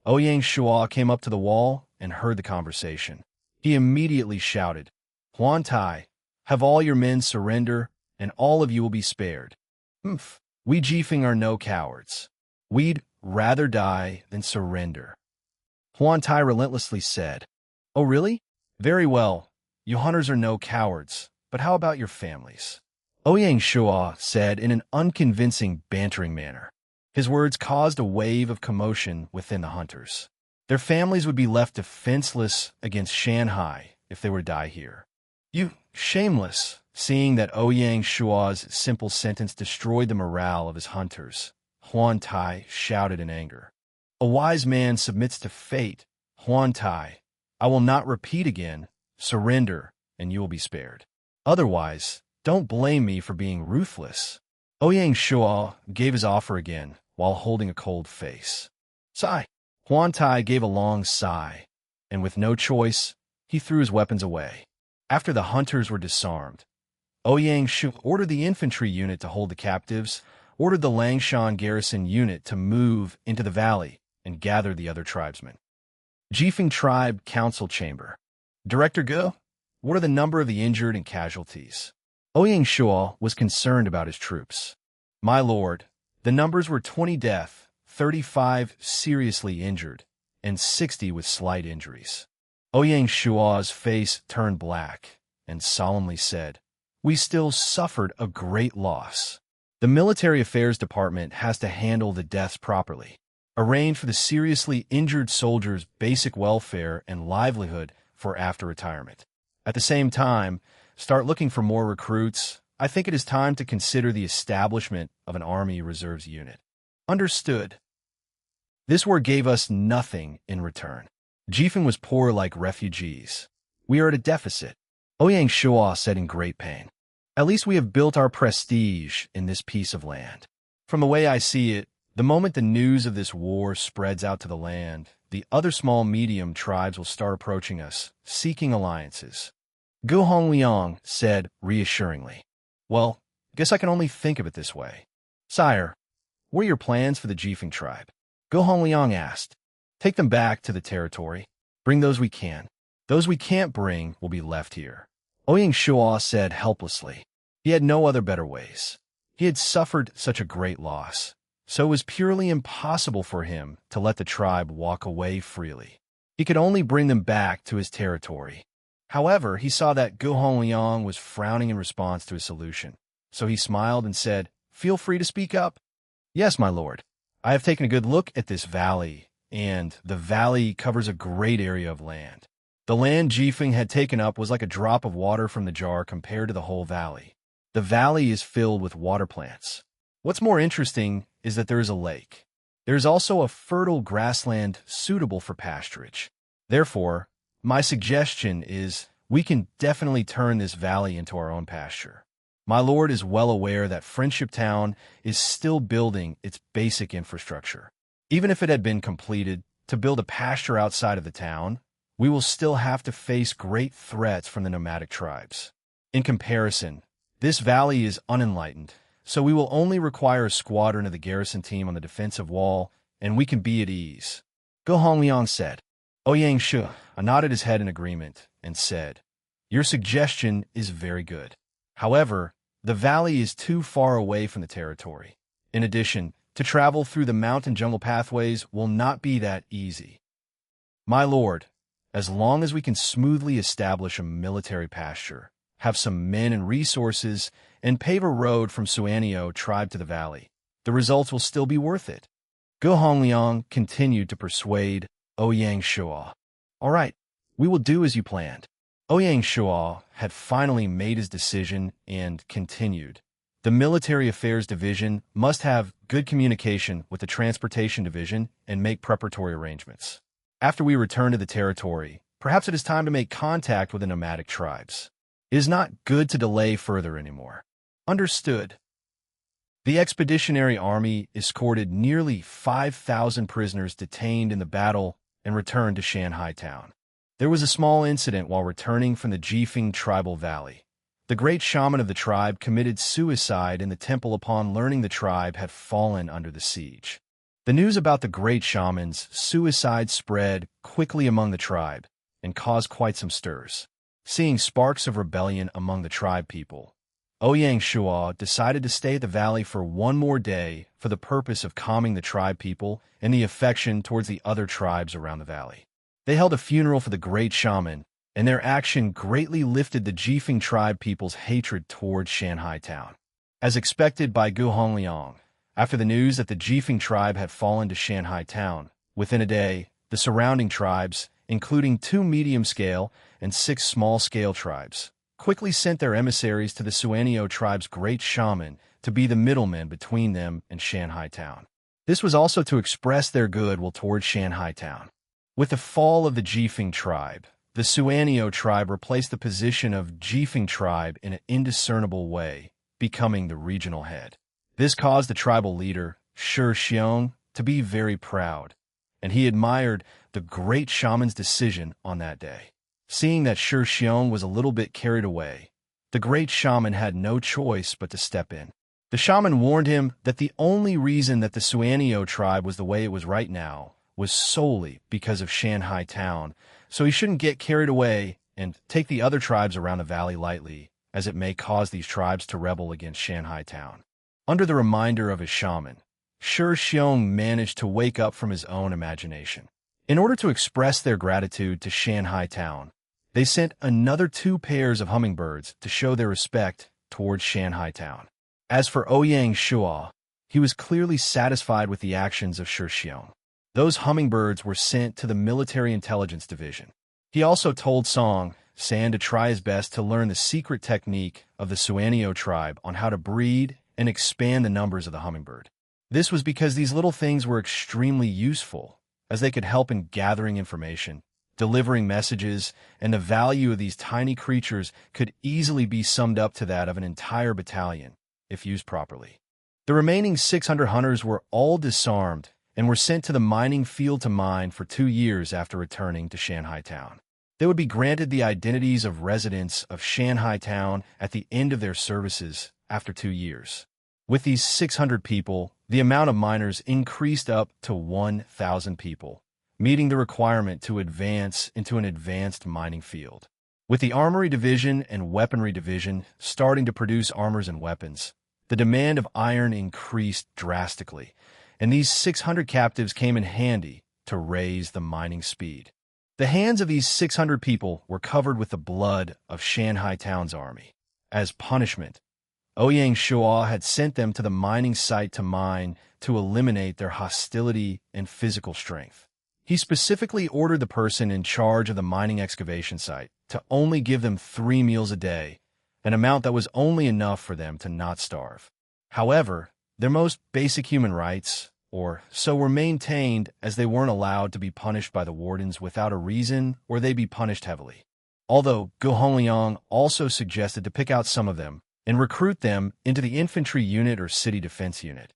Ouyang Shuo came up to the wall and heard the conversation. He immediately shouted, "Huantai, have all your men surrender, and all of you will be spared." We Jifeng are no cowards. We'd rather die than surrender." Huantai relentlessly said. "Oh, really? Very well. You hunters are no cowards, but how about your families?" Ouyang Shuo said in an unconvincing, bantering manner. His words caused a wave of commotion within the hunters. Their families would be left defenseless against Shanghai if they were to die here. "You shameless!" Seeing that Ouyang Shuo's simple sentence destroyed the morale of his hunters, Huantai shouted in anger. "A wise man submits to fate. Huantai, I will not repeat again. Surrender, and you will be spared. Otherwise, don't blame me for being ruthless." Ouyang Shuo gave his offer again, while holding a cold face. "Sigh." Huantai gave a long sigh, and with no choice, he threw his weapons away. After the hunters were disarmed, Ouyang Shuo ordered the infantry unit to hold the captives, ordered the Langshan garrison unit to move into the valley, and gather the other tribesmen. Jifeng Tribe Council Chamber. "Director Ge, what are the number of the injured and casualties?" Ouyang Shuo was concerned about his troops. "My lord, the numbers were 20 death, 35 seriously injured, and 60 with slight injuries." Ouyang Shuo's face turned black and solemnly said, "We still suffered a great loss. The Military Affairs Department has to handle the deaths properly, arrange for the seriously injured soldiers' basic welfare and livelihood for after retirement. At the same time, start looking for more recruits. I think it is time to consider the establishment of an Army Reserves unit." "Understood." This war gave us nothing in return. Jifeng was poor like refugees. We are at a deficit. Ouyang Shuo said in great pain. "At least we have built our prestige in this piece of land. From the way I see it, the moment the news of this war spreads out to the land, the other small medium tribes will start approaching us, seeking alliances." Gu Hongliang said reassuringly. "Well, guess I can only think of it this way. Sire, What are your plans for the Jifeng tribe? Go Hongliang asked. Take them back to the territory. Bring those we can. Those we can't bring will be left here. Ouyang Shuo said helplessly. He had no other better ways. He had suffered such a great loss, so it was purely impossible for him to let the tribe walk away freely. He could only bring them back to his territory. However, he saw that Gu Hongliang was frowning in response to his solution, so he smiled and said, "Feel free to speak up." "Yes, my lord. I have taken a good look at this valley, and the valley covers a great area of land. The land Jifeng had taken up was like a drop of water from the jar compared to the whole valley. The valley is filled with water plants. What's more interesting is that there is a lake. There is also a fertile grassland suitable for pasturage. Therefore, my suggestion is we can definitely turn this valley into our own pasture. My lord is well aware that Friendship Town is still building its basic infrastructure. Even if it had been completed to build a pasture outside of the town, we will still have to face great threats from the nomadic tribes. In comparison, this valley is unenlightened, so we will only require a squadron of the garrison team on the defensive wall, and we can be at ease." Go Hongliang said. Ouyang Shuo nodded his head in agreement and said, "Your suggestion is very good. However, the valley is too far away from the territory. In addition, to travel through the mountain jungle pathways will not be that easy. My lord, as long as we can smoothly establish a military pasture, have some men and resources, and pave a road from Suanio tribe to the valley, the results will still be worth it." Go Hongliang continued to persuade Ouyang Shuo. "All right, we will do as you planned." Ouyang Shuo had finally made his decision and continued. The Military Affairs Division must have good communication with the Transportation Division and make preparatory arrangements. After we return to the territory, perhaps it is time to make contact with the nomadic tribes. It is not good to delay further anymore. Understood. The Expeditionary Army escorted nearly 5,000 prisoners detained in the battle and returned to Shanhai Town. There was a small incident while returning from the Jifeng tribal valley. The great shaman of the tribe committed suicide in the temple upon learning the tribe had fallen under the siege. The news about the great shaman's suicide spread quickly among the tribe and caused quite some stirs. Seeing sparks of rebellion among the tribe people, Ouyang Shuo decided to stay at the valley for one more day for the purpose of calming the tribe people and the affection towards the other tribes around the valley. They held a funeral for the great shaman, and their action greatly lifted the Jifeng tribe people's hatred towards Shanhai Town. As expected by Gu Hongliang, after the news that the Jifeng tribe had fallen to Shanhai Town, within a day, the surrounding tribes, including 2 medium-scale and 6 small-scale tribes, quickly sent their emissaries to the Suanio tribe's great shaman to be the middleman between them and Shanhai Town. This was also to express their goodwill towards Shanhai Town. With the fall of the Jifeng tribe, the Suanio tribe replaced the position of Jifeng tribe in an indiscernible way, becoming the regional head. This caused the tribal leader, Shi Xiong, to be very proud, and he admired the great shaman's decision on that day. Seeing that Shi Xiong was a little bit carried away, the great shaman had no choice but to step in. The shaman warned him that the only reason that the Suanio tribe was the way it was right now was solely because of Shanhai Town, so he shouldn't get carried away and take the other tribes around the valley lightly, as it may cause these tribes to rebel against Shanhai Town. Under the reminder of his shaman, Shi Xiong managed to wake up from his own imagination. In order to express their gratitude to Shanhai Town, they sent another 2 pairs of hummingbirds to show their respect towards Shanhai Town. As for Ouyang Shuo, he was clearly satisfied with the actions of Shi Xiong. Those hummingbirds were sent to the Military Intelligence Division. He also told Song San to try his best to learn the secret technique of the Suanio tribe on how to breed and expand the numbers of the hummingbird. This was because these little things were extremely useful, as they could help in gathering information, delivering messages, and the value of these tiny creatures could easily be summed up to that of an entire battalion, if used properly. The remaining 600 hunters were all disarmed and were sent to the mining field to mine for 2 years after returning to Shanhai Town. They would be granted the identities of residents of Shanhai Town at the end of their services after 2 years. With these 600 people, the amount of miners increased up to 1,000 people, meeting the requirement to advance into an advanced mining field. With the Armory Division and Weaponry Division starting to produce armors and weapons, the demand of iron increased drastically, and these 600 captives came in handy to raise the mining speed. The hands of these 600 people were covered with the blood of Shanghai Town's army. As punishment, Ouyang Shuo had sent them to the mining site to mine to eliminate their hostility and physical strength. He specifically ordered the person in charge of the mining excavation site to only give them 3 meals a day, an amount that was only enough for them to not starve. However, their most basic human rights, or so, were maintained, as they weren't allowed to be punished by the wardens without a reason, or they be punished heavily. Although Gu Hongliang also suggested to pick out some of them and recruit them into the infantry unit or city defense unit.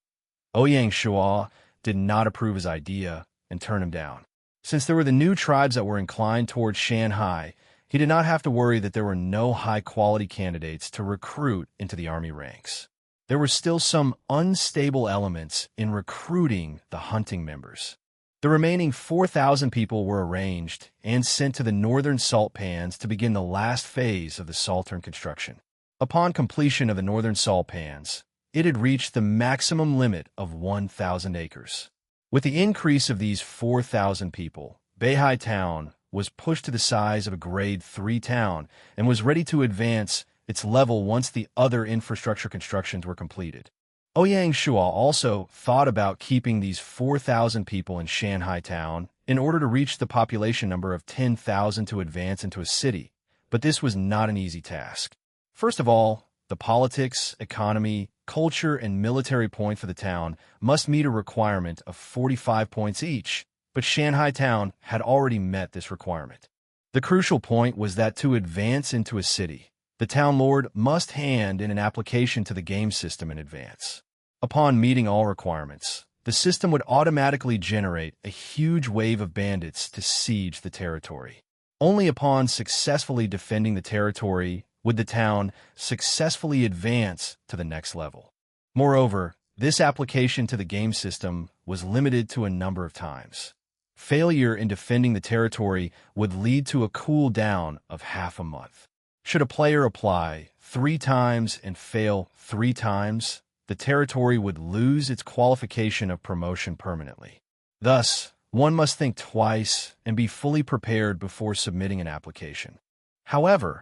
Ouyang Shuo did not approve his idea and turned him down. Since there were the new tribes that were inclined towards Shanghai, he did not have to worry that there were no high-quality candidates to recruit into the army ranks. There were still some unstable elements in recruiting the hunting members. The remaining 4,000 people were arranged and sent to the northern salt pans to begin the last phase of the saltern construction. Upon completion of the northern salt pans, it had reached the maximum limit of 1,000 acres. With the increase of these 4,000 people, Beihai Town was pushed to the size of a Grade 3 town and was ready to advance its level once the other infrastructure constructions were completed. Ouyang Shuo also thought about keeping these 4,000 people in Shanghai Town in order to reach the population number of 10,000 to advance into a city, but this was not an easy task. First of all, the politics, economy, culture, and military point for the town must meet a requirement of 45 points each, but Shanghai Town had already met this requirement. The crucial point was that to advance into a city, the town lord must hand in an application to the game system in advance. Upon meeting all requirements, the system would automatically generate a huge wave of bandits to siege the territory. Only upon successfully defending the territory would the town successfully advance to the next level. Moreover, this application to the game system was limited to a number of times. Failure in defending the territory would lead to a cooldown of half a month. Should a player apply 3 times and fail 3 times, the territory would lose its qualification of promotion permanently. Thus, one must think twice and be fully prepared before submitting an application. However,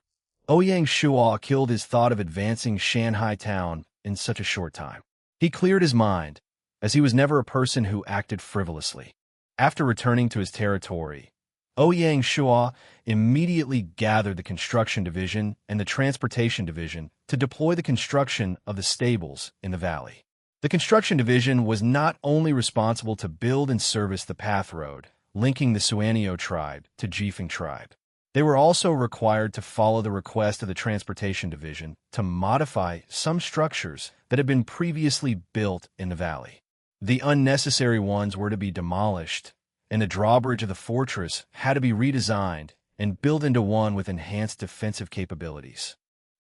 Ouyang Shuo killed his thought of advancing Shanghai Town in such a short time. He cleared his mind, as he was never a person who acted frivolously. After returning to his territory, Ouyang Shuo immediately gathered the construction division and the transportation division to deploy the construction of the stables in the valley. The construction division was not only responsible to build and service the path road linking the Suanio tribe to Jifeng tribe. They were also required to follow the request of the Transportation Division to modify some structures that had been previously built in the valley. The unnecessary ones were to be demolished, and the drawbridge of the fortress had to be redesigned and built into one with enhanced defensive capabilities.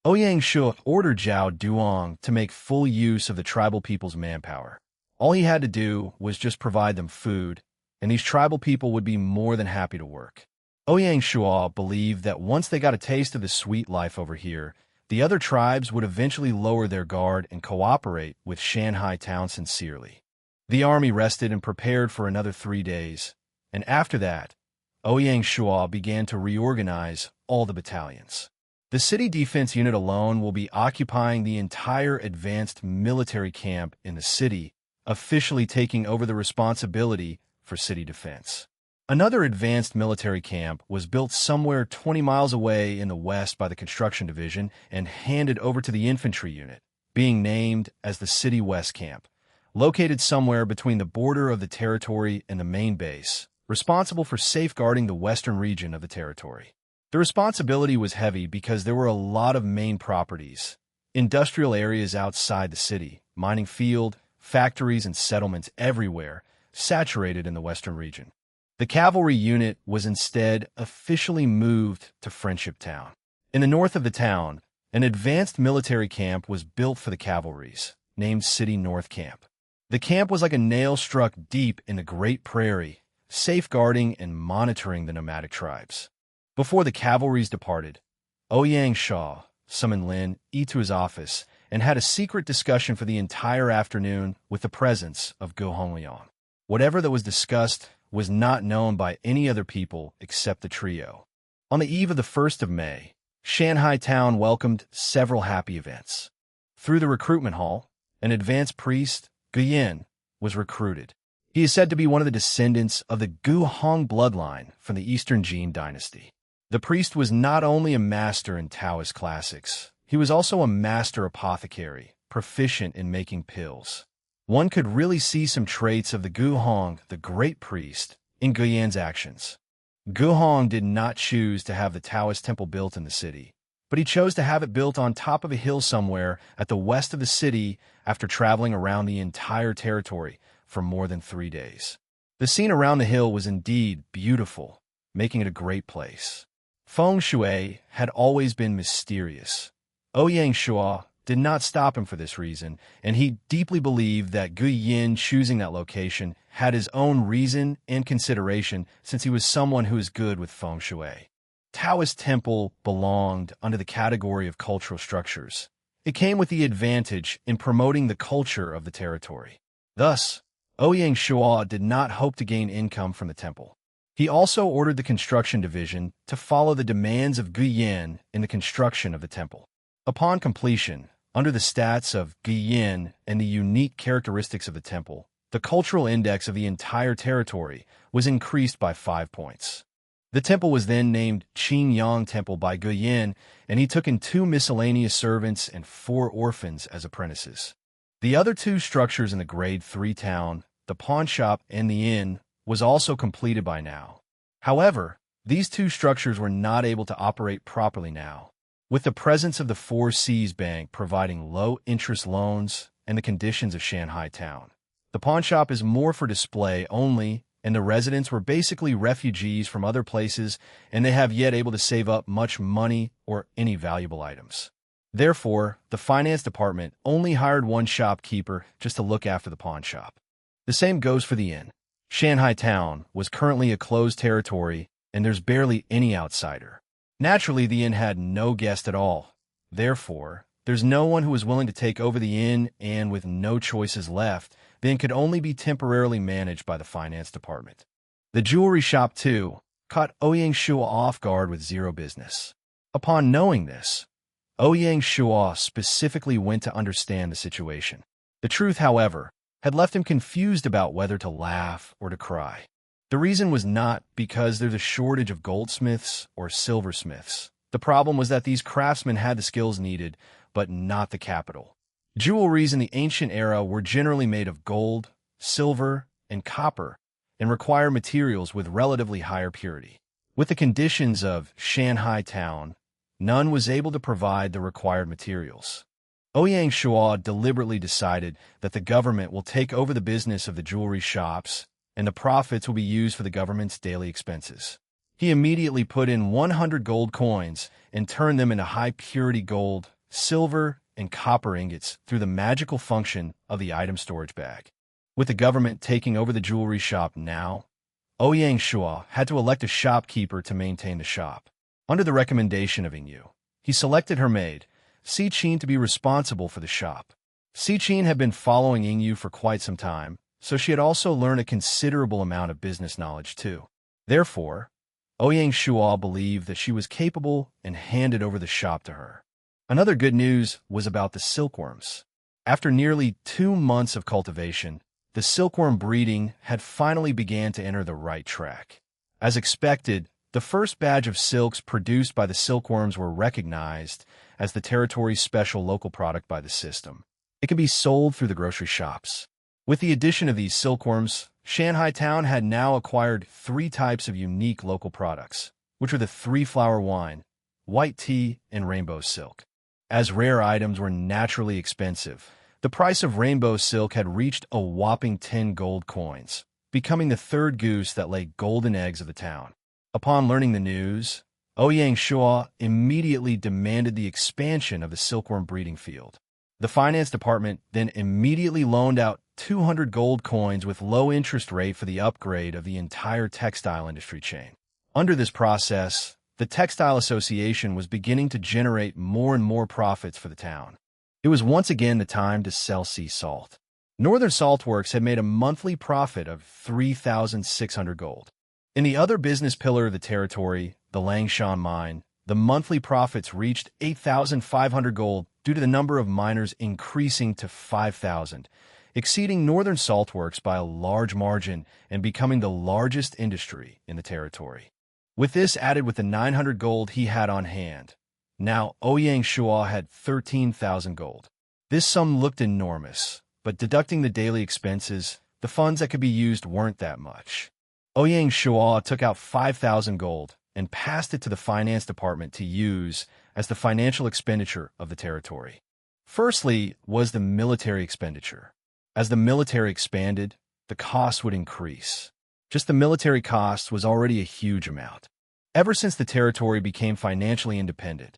Ouyang Shuo ordered Zhao Duong to make full use of the tribal people's manpower. All he had to do was just provide them food, and these tribal people would be more than happy to work. Ouyang Shuo believed that once they got a taste of the sweet life over here, the other tribes would eventually lower their guard and cooperate with Shanghai Town sincerely. The army rested and prepared for another 3 days, and after that, Ouyang Shuo began to reorganize all the battalions. The city defense unit alone will be occupying the entire advanced military camp in the city, officially taking over the responsibility for city defense. Another advanced military camp was built somewhere 20 miles away in the west by the construction division and handed over to the infantry unit, being named as the City West Camp, located somewhere between the border of the territory and the main base, responsible for safeguarding the western region of the territory. The responsibility was heavy because there were a lot of main properties, industrial areas outside the city, mining field, factories, and settlements everywhere, saturated in the western region. The cavalry unit was instead officially moved to Friendship Town. In the north of the town, an advanced military camp was built for the cavalries, named City North Camp. The camp was like a nail struck deep in the Great Prairie, safeguarding and monitoring the nomadic tribes. Before the cavalries departed, Ouyang Shuo summoned Lin Yi to his office and had a secret discussion for the entire afternoon with the presence of Gu Hongliang. Whatever that was discussed was not known by any other people except the trio. On the eve of the 1st of May, Shanghai town welcomed several happy events. Through the recruitment hall, an advanced priest, Gu Yin, was recruited. He is said to be one of the descendants of the Gu Hong bloodline from the Eastern Jin dynasty. The priest was not only a master in Taoist classics, he was also a master apothecary, proficient in making pills. One could really see some traits of the Gu Hong, the great priest, in Gu Yin's actions. Gu Hong did not choose to have the Taoist temple built in the city, but he chose to have it built on top of a hill somewhere at the west of the city after traveling around the entire territory for more than 3 days. The scene around the hill was indeed beautiful, making it a great place. Feng Shui had always been mysterious. Ouyang Shuo did not stop him for this reason, and he deeply believed that Gu Yin choosing that location had his own reason and consideration since he was someone who is good with Feng Shui. Taoist temple belonged under the category of cultural structures. It came with the advantage in promoting the culture of the territory. Thus, Ouyang Shuo did not hope to gain income from the temple. He also ordered the construction division to follow the demands of Gu Yin in the construction of the temple. Upon completion, under the stats of Gu Yin and the unique characteristics of the temple, the cultural index of the entire territory was increased by 5 points. The temple was then named Qingyang Temple by Gu Yin, and he took in 2 miscellaneous servants and 4 orphans as apprentices. The other 2 structures in the Grade 3 town, the pawn shop and the inn, was also completed by now. However, these 2 structures were not able to operate properly now. With the presence of the 4 Seas Bank providing low-interest loans and the conditions of Shanghai town, the pawn shop is more for display only, and the residents were basically refugees from other places, and they have yet able to save up much money or any valuable items. Therefore, the finance department only hired 1 shopkeeper just to look after the pawn shop. The same goes for the inn. Shanghai town was currently a closed territory, and there's barely any outsider. Naturally, the inn had no guest at all. Therefore, there's no one who was willing to take over the inn, and with no choices left, the inn could only be temporarily managed by the finance department. The jewelry shop, too, caught Ouyang Shuo off guard with 0 business. Upon knowing this, Ouyang Shuo specifically went to understand the situation. The truth, however, had left him confused about whether to laugh or to cry. The reason was not because there's a shortage of goldsmiths or silversmiths. The problem was that these craftsmen had the skills needed, but not the capital. Jewelries in the ancient era were generally made of gold, silver, and copper, and require materials with relatively higher purity. With the conditions of Shanghai town, none was able to provide the required materials. Ouyang Shuo deliberately decided that the government will take over the business of the jewelry shops, and the profits will be used for the government's daily expenses. He immediately put in 100 gold coins and turned them into high-purity gold, silver, and copper ingots through the magical function of the item storage bag. With the government taking over the jewelry shop now, Ouyang Shuo had to elect a shopkeeper to maintain the shop. Under the recommendation of Yingyu, he selected her maid, Si Qin, to be responsible for the shop. Si Qin had been following Yingyu for quite some time, so she had also learned a considerable amount of business knowledge too. Therefore, Ouyang Shuo believed that she was capable and handed over the shop to her. Another good news was about the silkworms. After nearly 2 months of cultivation, the silkworm breeding had finally began to enter the right track. As expected, the first batch of silks produced by the silkworms were recognized as the territory's special local product by the system. It could be sold through the grocery shops. With the addition of these silkworms, Shanghai town had now acquired 3 types of unique local products, which were the 3-flower wine, white tea, and rainbow silk. As rare items were naturally expensive, the price of rainbow silk had reached a whopping 10 gold coins, becoming the 3rd goose that laid golden eggs of the town. Upon learning the news, Ouyang Shuo immediately demanded the expansion of the silkworm breeding field. The finance department then immediately loaned out 200 gold coins with low interest rate for the upgrade of the entire textile industry chain. Under this process, the Textile Association was beginning to generate more and more profits for the town. It was once again the time to sell sea salt. Northern Salt Works had made a monthly profit of 3,600 gold. In the other business pillar of the territory, the Langshan mine, the monthly profits reached 8,500 gold due to the number of miners increasing to 5,000, exceeding Northern Salt Works by a large margin and becoming the largest industry in the territory. With this added with the 900 gold he had on hand, now Ouyang Shuo had 13,000 gold. This sum looked enormous, but deducting the daily expenses, the funds that could be used weren't that much. Ouyang Shuo took out 5,000 gold and passed it to the finance department to use as the financial expenditure of the territory. Firstly was the military expenditure. As the military expanded, the cost would increase. Just the military cost was already a huge amount. Ever since the territory became financially independent,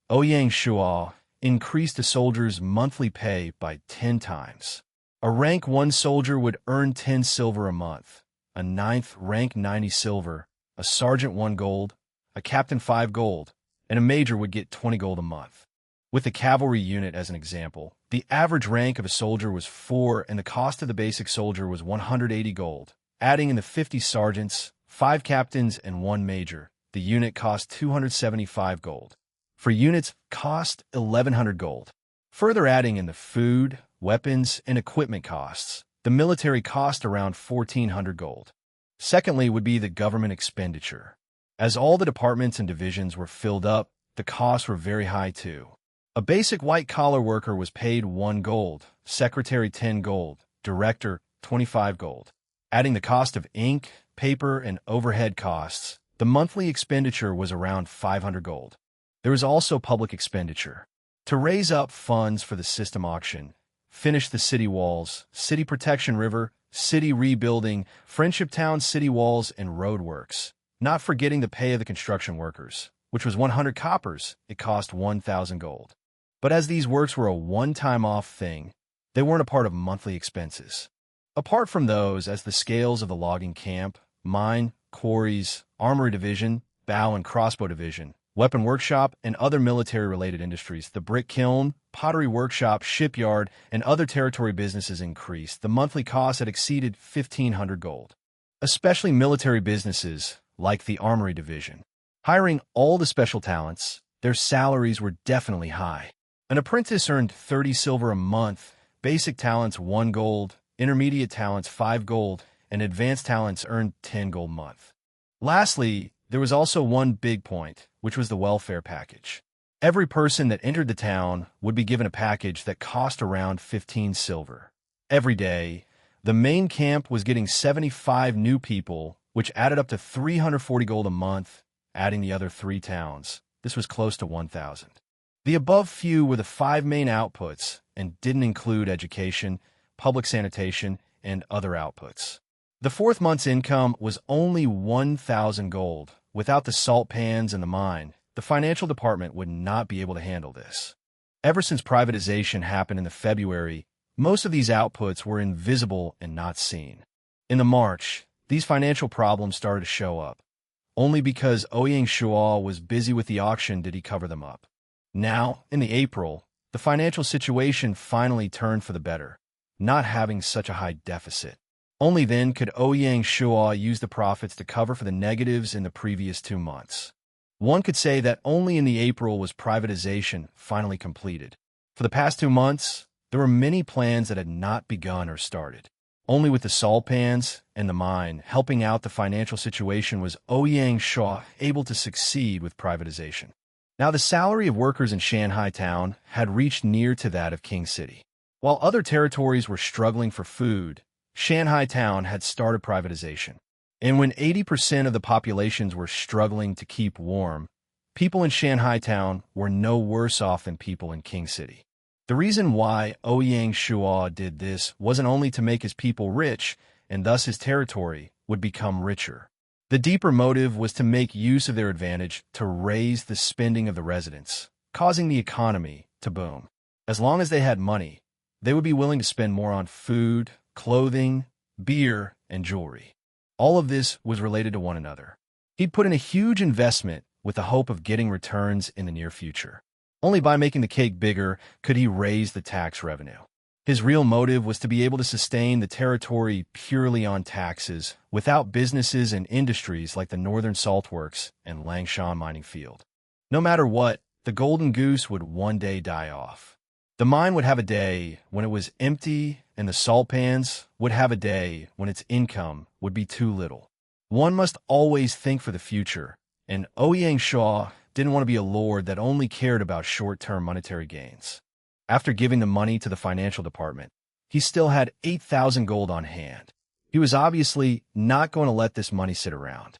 Ouyang Shuo increased a soldier's monthly pay by 10 times. A rank 1 soldier would earn 10 silver a month, a 9th rank 90 silver, a sergeant 1 gold, a captain 5 gold, and a major would get 20 gold a month. With the cavalry unit as an example, the average rank of a soldier was 4 and the cost of the basic soldier was 180 gold. Adding in the 50 sergeants, 5 captains, and 1 major, the unit cost 275 gold. For units, cost 1,100 gold. Further adding in the food, weapons, and equipment costs, the military cost around 1,400 gold. Secondly would be the government expenditure. As all the departments and divisions were filled up, the costs were very high too. A basic white-collar worker was paid 1 gold, secretary 10 gold, director 25 gold. Adding the cost of ink, paper, and overhead costs, the monthly expenditure was around 500 gold. There was also public expenditure. To raise up funds for the system auction, finish the city walls, city protection river, city rebuilding, Friendship Town city walls, and road works. Not forgetting the pay of the construction workers, which was 100 coppers, it cost 1,000 gold. But as these works were a one-time-off thing, they weren't a part of monthly expenses. Apart from those, as the scales of the logging camp, mine, quarries, armory division, bow and crossbow division, weapon workshop, and other military-related industries, the brick kiln, pottery workshop, shipyard, and other territory businesses increased, the monthly cost had exceeded 1,500 gold. Especially military businesses, like the armory division. Hiring all the special talents, their salaries were definitely high. An apprentice earned 30 silver a month, basic talents 1 gold, intermediate talents 5 gold, and advanced talents earned 10 gold a month. Lastly, there was also one big point, which was the welfare package. Every person that entered the town would be given a package that cost around 15 silver. Every day, the main camp was getting 75 new people, which added up to 340 gold a month, adding the other 3 towns. This was close to 1,000. The above few were the 5 main outputs and didn't include education, public sanitation, and other outputs. The 4th month's income was only 1,000 gold. Without the salt pans and the mine, the financial department would not be able to handle this. Ever since privatization happened in the February, most of these outputs were invisible and not seen. In the March, these financial problems started to show up. Only because Ouyang Shuo was busy with the auction did he cover them up. Now, in the April, the financial situation finally turned for the better, not having such a high deficit. Only then could Ouyang Shuo use the profits to cover for the negatives in the previous 2 months. One could say that only in the April was privatization finally completed. For the past 2 months, there were many plans that had not begun or started. Only with the salt pans and the mine helping out the financial situation was Ouyang Shuo able to succeed with privatization. Now the salary of workers in Shanghai town had reached near to that of King City. While other territories were struggling for food, Shanghai town had started privatization. And when 80% of the populations were struggling to keep warm, people in Shanghai town were no worse off than people in King City. The reason why Ouyang Shuo did this wasn't only to make his people rich, and thus his territory would become richer. The deeper motive was to make use of their advantage to raise the spending of the residents, causing the economy to boom. As long as they had money, they would be willing to spend more on food, clothing, beer, and jewelry. All of this was related to one another. He'd put in a huge investment with the hope of getting returns in the near future. Only by making the cake bigger could he raise the tax revenue. His real motive was to be able to sustain the territory purely on taxes, without businesses and industries like the Northern Salt Works and Langshan mining field. No matter what, the golden goose would one day die off. The mine would have a day when it was empty, and the salt pans would have a day when its income would be too little. One must always think for the future, and Ouyang Shuo didn't want to be a lord that only cared about short-term monetary gains. After giving the money to the financial department, he still had 8,000 gold on hand. He was obviously not going to let this money sit around.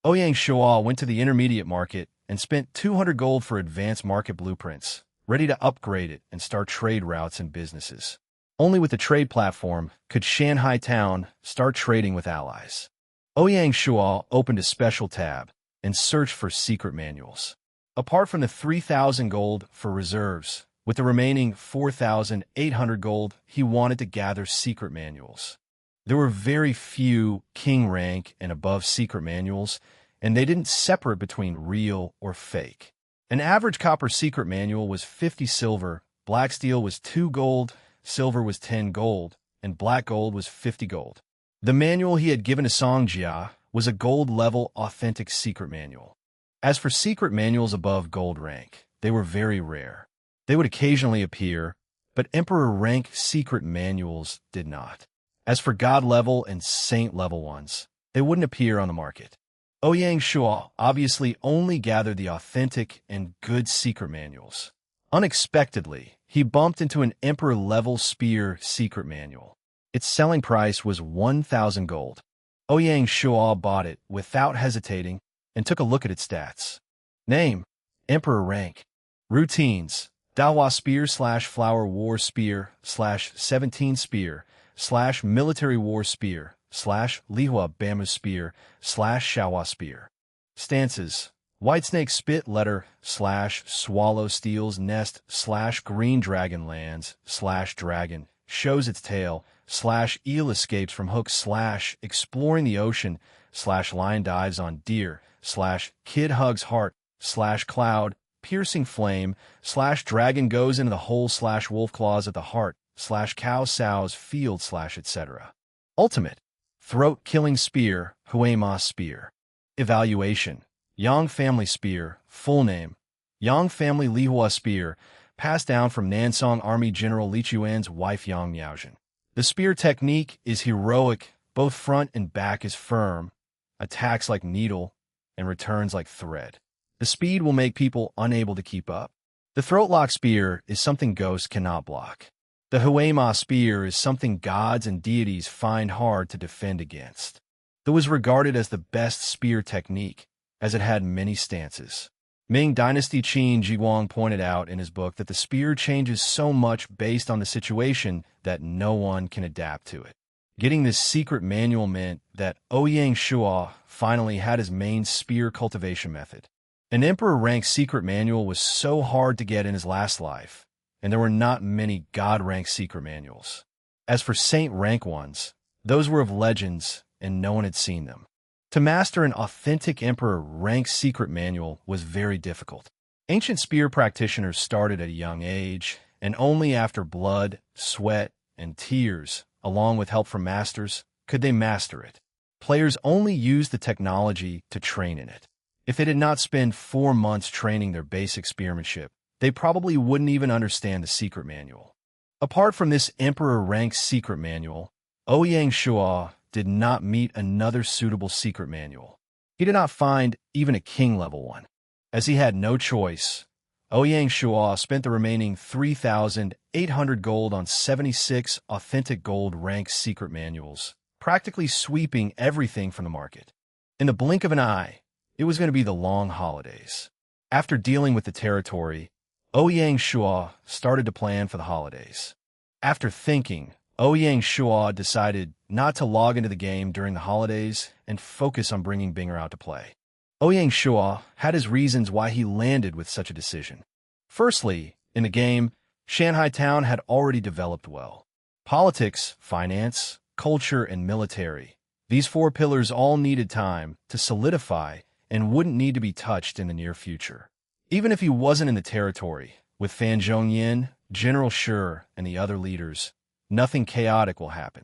Ouyang Shuo went to the intermediate market and spent 200 gold for advanced market blueprints, ready to upgrade it and start trade routes and businesses. Only with the trade platform could Shanghai Town start trading with allies. Ouyang Shuo opened a special tab and searched for secret manuals. Apart from the 3,000 gold for reserves, with the remaining 4,800 gold, he wanted to gather secret manuals. There were very few king rank and above secret manuals, and they didn't separate between real or fake. An average copper secret manual was 50 silver, black steel was 2 gold, silver was 10 gold, and black gold was 50 gold. The manual he had given to Songjia was a gold-level authentic secret manual. As for secret manuals above gold rank, they were very rare. They would occasionally appear, but Emperor rank secret manuals did not. As for God-level and Saint-level ones, they wouldn't appear on the market. Ouyang Shuo obviously only gathered the authentic and good secret manuals. Unexpectedly, he bumped into an Emperor-level spear secret manual. Its selling price was 1,000 gold. Ouyang Shuo bought it without hesitating and took a look at its stats. Name: Emperor rank. Routines: Dahua spear / flower war spear / 17 spear / military war spear / Lihua bamboo spear / Shawa spear. Stances: Whitesnake spit letter / swallow steals nest / green dragon lands / dragon shows its tail / eel escapes from hook / exploring the ocean / lion dives on deer / kid hugs heart / cloud piercing flame / dragon goes into the hole / wolf claws at the heart / cow sows field / etc. Ultimate: throat killing spear, Huema spear. Evaluation: Yang family spear, full name: Yang family Lihua spear, passed down from Nansong Army General Li Chuan's wife Yang Miaojin. The spear technique is heroic, both front and back is firm, attacks like needle, and returns like thread. The speed will make people unable to keep up. The throat-lock spear is something ghosts cannot block. The Huema spear is something gods and deities find hard to defend against. It was regarded as the best spear technique, as it had many stances. Ming Dynasty Qin Jiguang pointed out in his book that the spear changes so much based on the situation that no one can adapt to it. Getting this secret manual meant that Ouyang Shuo finally had his main spear cultivation method. An Emperor rank secret manual was so hard to get in his last life, and there were not many God rank secret manuals. As for Saint rank ones, those were of legends and no one had seen them. To master an authentic Emperor rank secret manual was very difficult. Ancient spear practitioners started at a young age, and only after blood, sweat, and tears, along with help from masters, could they master it. Players only used the technology to train in it. If they did not spend 4 months training their basic spearmanship, they probably wouldn't even understand the secret manual. Apart from this Emperor rank secret manual, Ouyang Shuo did not meet another suitable secret manual. He did not find even a king-level one. As he had no choice, Ouyang Shuo spent the remaining 3,800 gold on 76 authentic gold rank secret manuals, practically sweeping everything from the market. In the blink of an eye, it was going to be the long holidays. After dealing with the territory, Ouyang Shuo started to plan for the holidays. After thinking, Ouyang Shuo decided not to log into the game during the holidays and focus on bringing Binger out to play. Ouyang Shuo had his reasons why he landed with such a decision. Firstly, in the game, Shanghai Town had already developed well. Politics, finance, culture, and military. These four pillars all needed time to solidify and wouldn't need to be touched in the near future. Even if he wasn't in the territory, with Fan Zhongyin, General Shuo, and the other leaders, nothing chaotic will happen.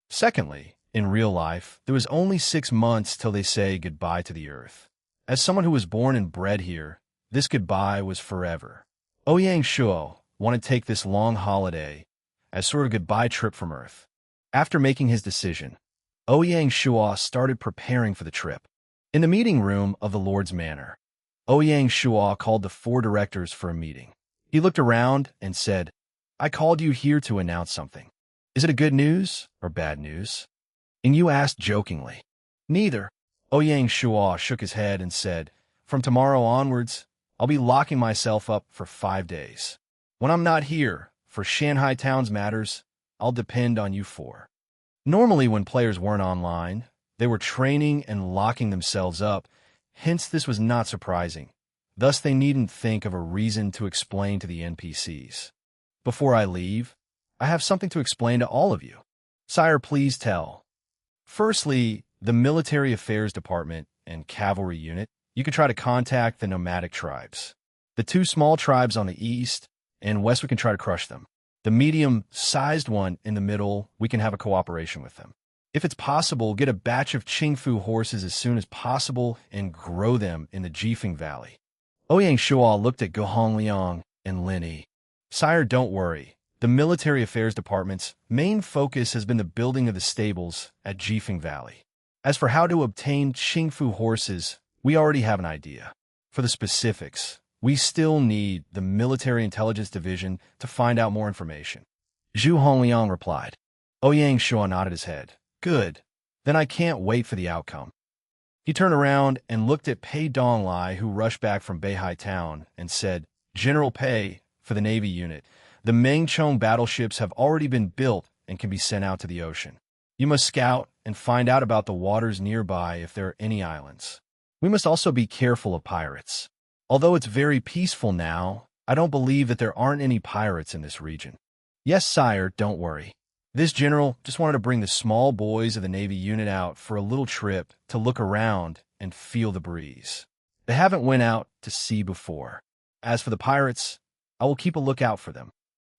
Secondly, in real life, there was only 6 months till they say goodbye to the Earth. As someone who was born and bred here, this goodbye was forever. Ouyang Shuo wanted to take this long holiday as sort of a goodbye trip from Earth. After making his decision, Ouyang Shuo started preparing for the trip. In the meeting room of the Lord's Manor, Ouyang Shuo called the 4 directors for a meeting. He looked around and said, "I called you here to announce something. Is it a good news or bad news?" And you asked jokingly. "Neither." Ouyang Shuo shook his head and said, "From tomorrow onwards, I'll be locking myself up for 5 days. When I'm not here, for Shanghai Town's matters, I'll depend on you 4. Normally, when players weren't online, they were training and locking themselves up, hence this was not surprising. Thus, they needn't think of a reason to explain to the NPCs. Before I leave, I have something to explain to all of you. Sire, please tell. Firstly, the Military Affairs Department and Cavalry Unit, you can try to contact the nomadic tribes. The 2 small tribes on the east and west, we can try to crush them. The medium-sized one in the middle, we can have a cooperation with them. If it's possible, get a batch of Qingfu horses as soon as possible and grow them in the Jifeng Valley." Ouyang Shuo looked at Gohong Liang and Lin Yi. "Sire, don't worry. The Military Affairs Department's main focus has been the building of the stables at Jifeng Valley. As for how to obtain Qingfu horses, we already have an idea. For the specifics, we still need the Military Intelligence Division to find out more information." Zhu Hongliang replied. Ouyang Shuo nodded his head. "Good. Then I can't wait for the outcome." He turned around and looked at Pei Donglai, who rushed back from Beihai Town, and said, "General Pei, for the Navy unit, the Mengchong battleships have already been built and can be sent out to the ocean. You must scout and find out about the waters nearby if there are any islands. We must also be careful of pirates. Although it's very peaceful now, I don't believe that there aren't any pirates in this region." "Yes, sire, don't worry. This general just wanted to bring the small boys of the Navy unit out for a little trip to look around and feel the breeze. They haven't went out to sea before. As for the pirates, I will keep a lookout for them."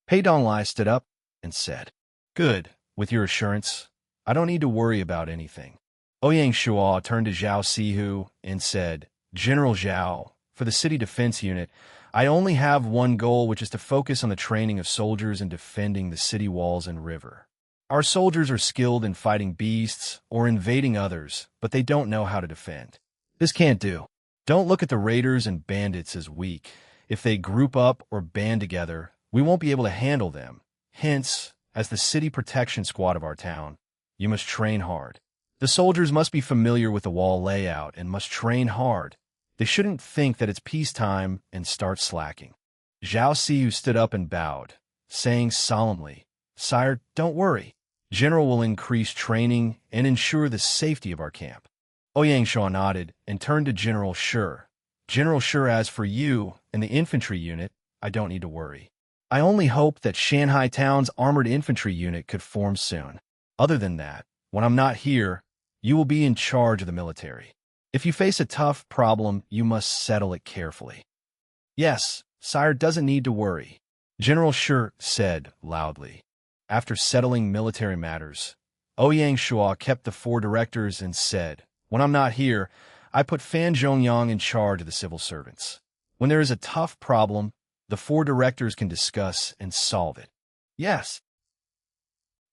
Pei Donglai stood up and said, "Good. With your assurance, I don't need to worry about anything." Ouyang Shuo turned to Zhao Sihu and said, "General Zhao, for the city defense unit, I only have one goal, which is to focus on the training of soldiers and defending the city walls and river. Our soldiers are skilled in fighting beasts or invading others, but they don't know how to defend. This can't do. Don't look at the raiders and bandits as weak. If they group up or band together, we won't be able to handle them. Hence, as the city protection squad of our town, you must train hard. The soldiers must be familiar with the wall layout and must train hard. They shouldn't think that it's peacetime and start slacking." Zhao Siyu stood up and bowed, saying solemnly, "Sire, don't worry. General will increase training and ensure the safety of our camp." Ouyang Shuo nodded and turned to General Shuo. "General Shuo, as for you and the infantry unit, I don't need to worry. I only hope that Shanghai Town's armored infantry unit could form soon. Other than that, when I'm not here, you will be in charge of the military. If you face a tough problem, you must settle it carefully." "Yes, sire doesn't need to worry," General Shuo said loudly. After settling military matters, Ouyang Shuo kept the 4 directors and said, "When I'm not here, I put Fan Zhongyang in charge of the civil servants. When there is a tough problem, the 4 directors can discuss and solve it." "Yes."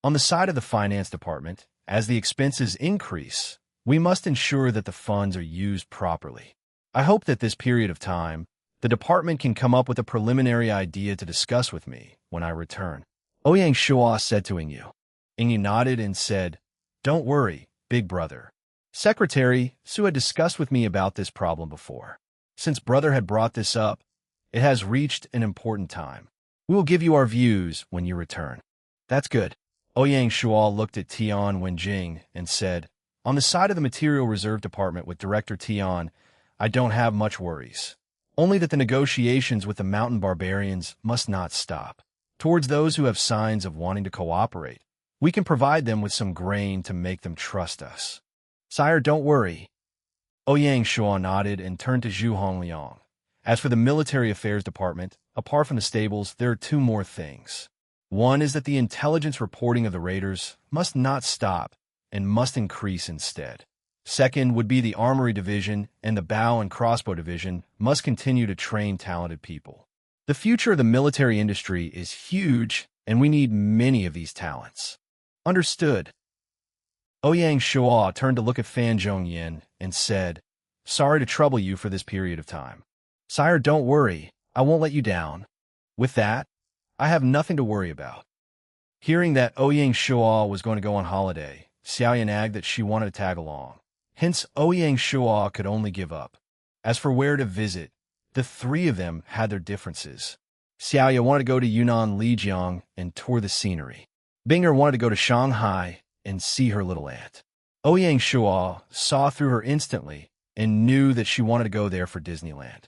On the side of the finance department, as the expenses increase, we must ensure that the funds are used properly. I hope that this period of time, the department can come up with a preliminary idea to discuss with me when I return." Ouyang Shuo said to Yingyu. Yingyu nodded and said, "Don't worry, big brother. Secretary Su had discussed with me about this problem before. Since brother had brought this up, it has reached an important time. We will give you our views when you return." "That's good." Ouyang Shuo looked at Tian Wenjing and said, "On the side of the Material Reserve Department with Director Tian, I don't have much worries. Only that the negotiations with the mountain barbarians must not stop. Towards those who have signs of wanting to cooperate, We can provide them with some grain to make them trust us. Sire, don't worry. Ouyang Shuo nodded and turned to Zhu Hongliang. As for the military affairs department, apart from the stables, there are two more things. One is that the intelligence reporting of the raiders must not stop and must increase instead. Second would be the armory division and the bow and crossbow division must continue to train talented people. The future of the military industry is huge, and we need many of these talents. Understood. Ouyang Shuo turned to look at Fan Zhongyin and said, Sorry to trouble you for this period of time. Sire, don't worry. I won't let you down. With that, I have nothing to worry about. Hearing that Ouyang Shuo was going to go on holiday, Xiaoyan nagged that she wanted to tag along. Hence, Ouyang Shuo could only give up. As for where to visit, the three of them had their differences. Xiaoya wanted to go to Yunnan Lijiang and tour the scenery. Binger wanted to go to Shanghai and see her little aunt. Ouyang Shuo saw through her instantly and knew that she wanted to go there for Disneyland.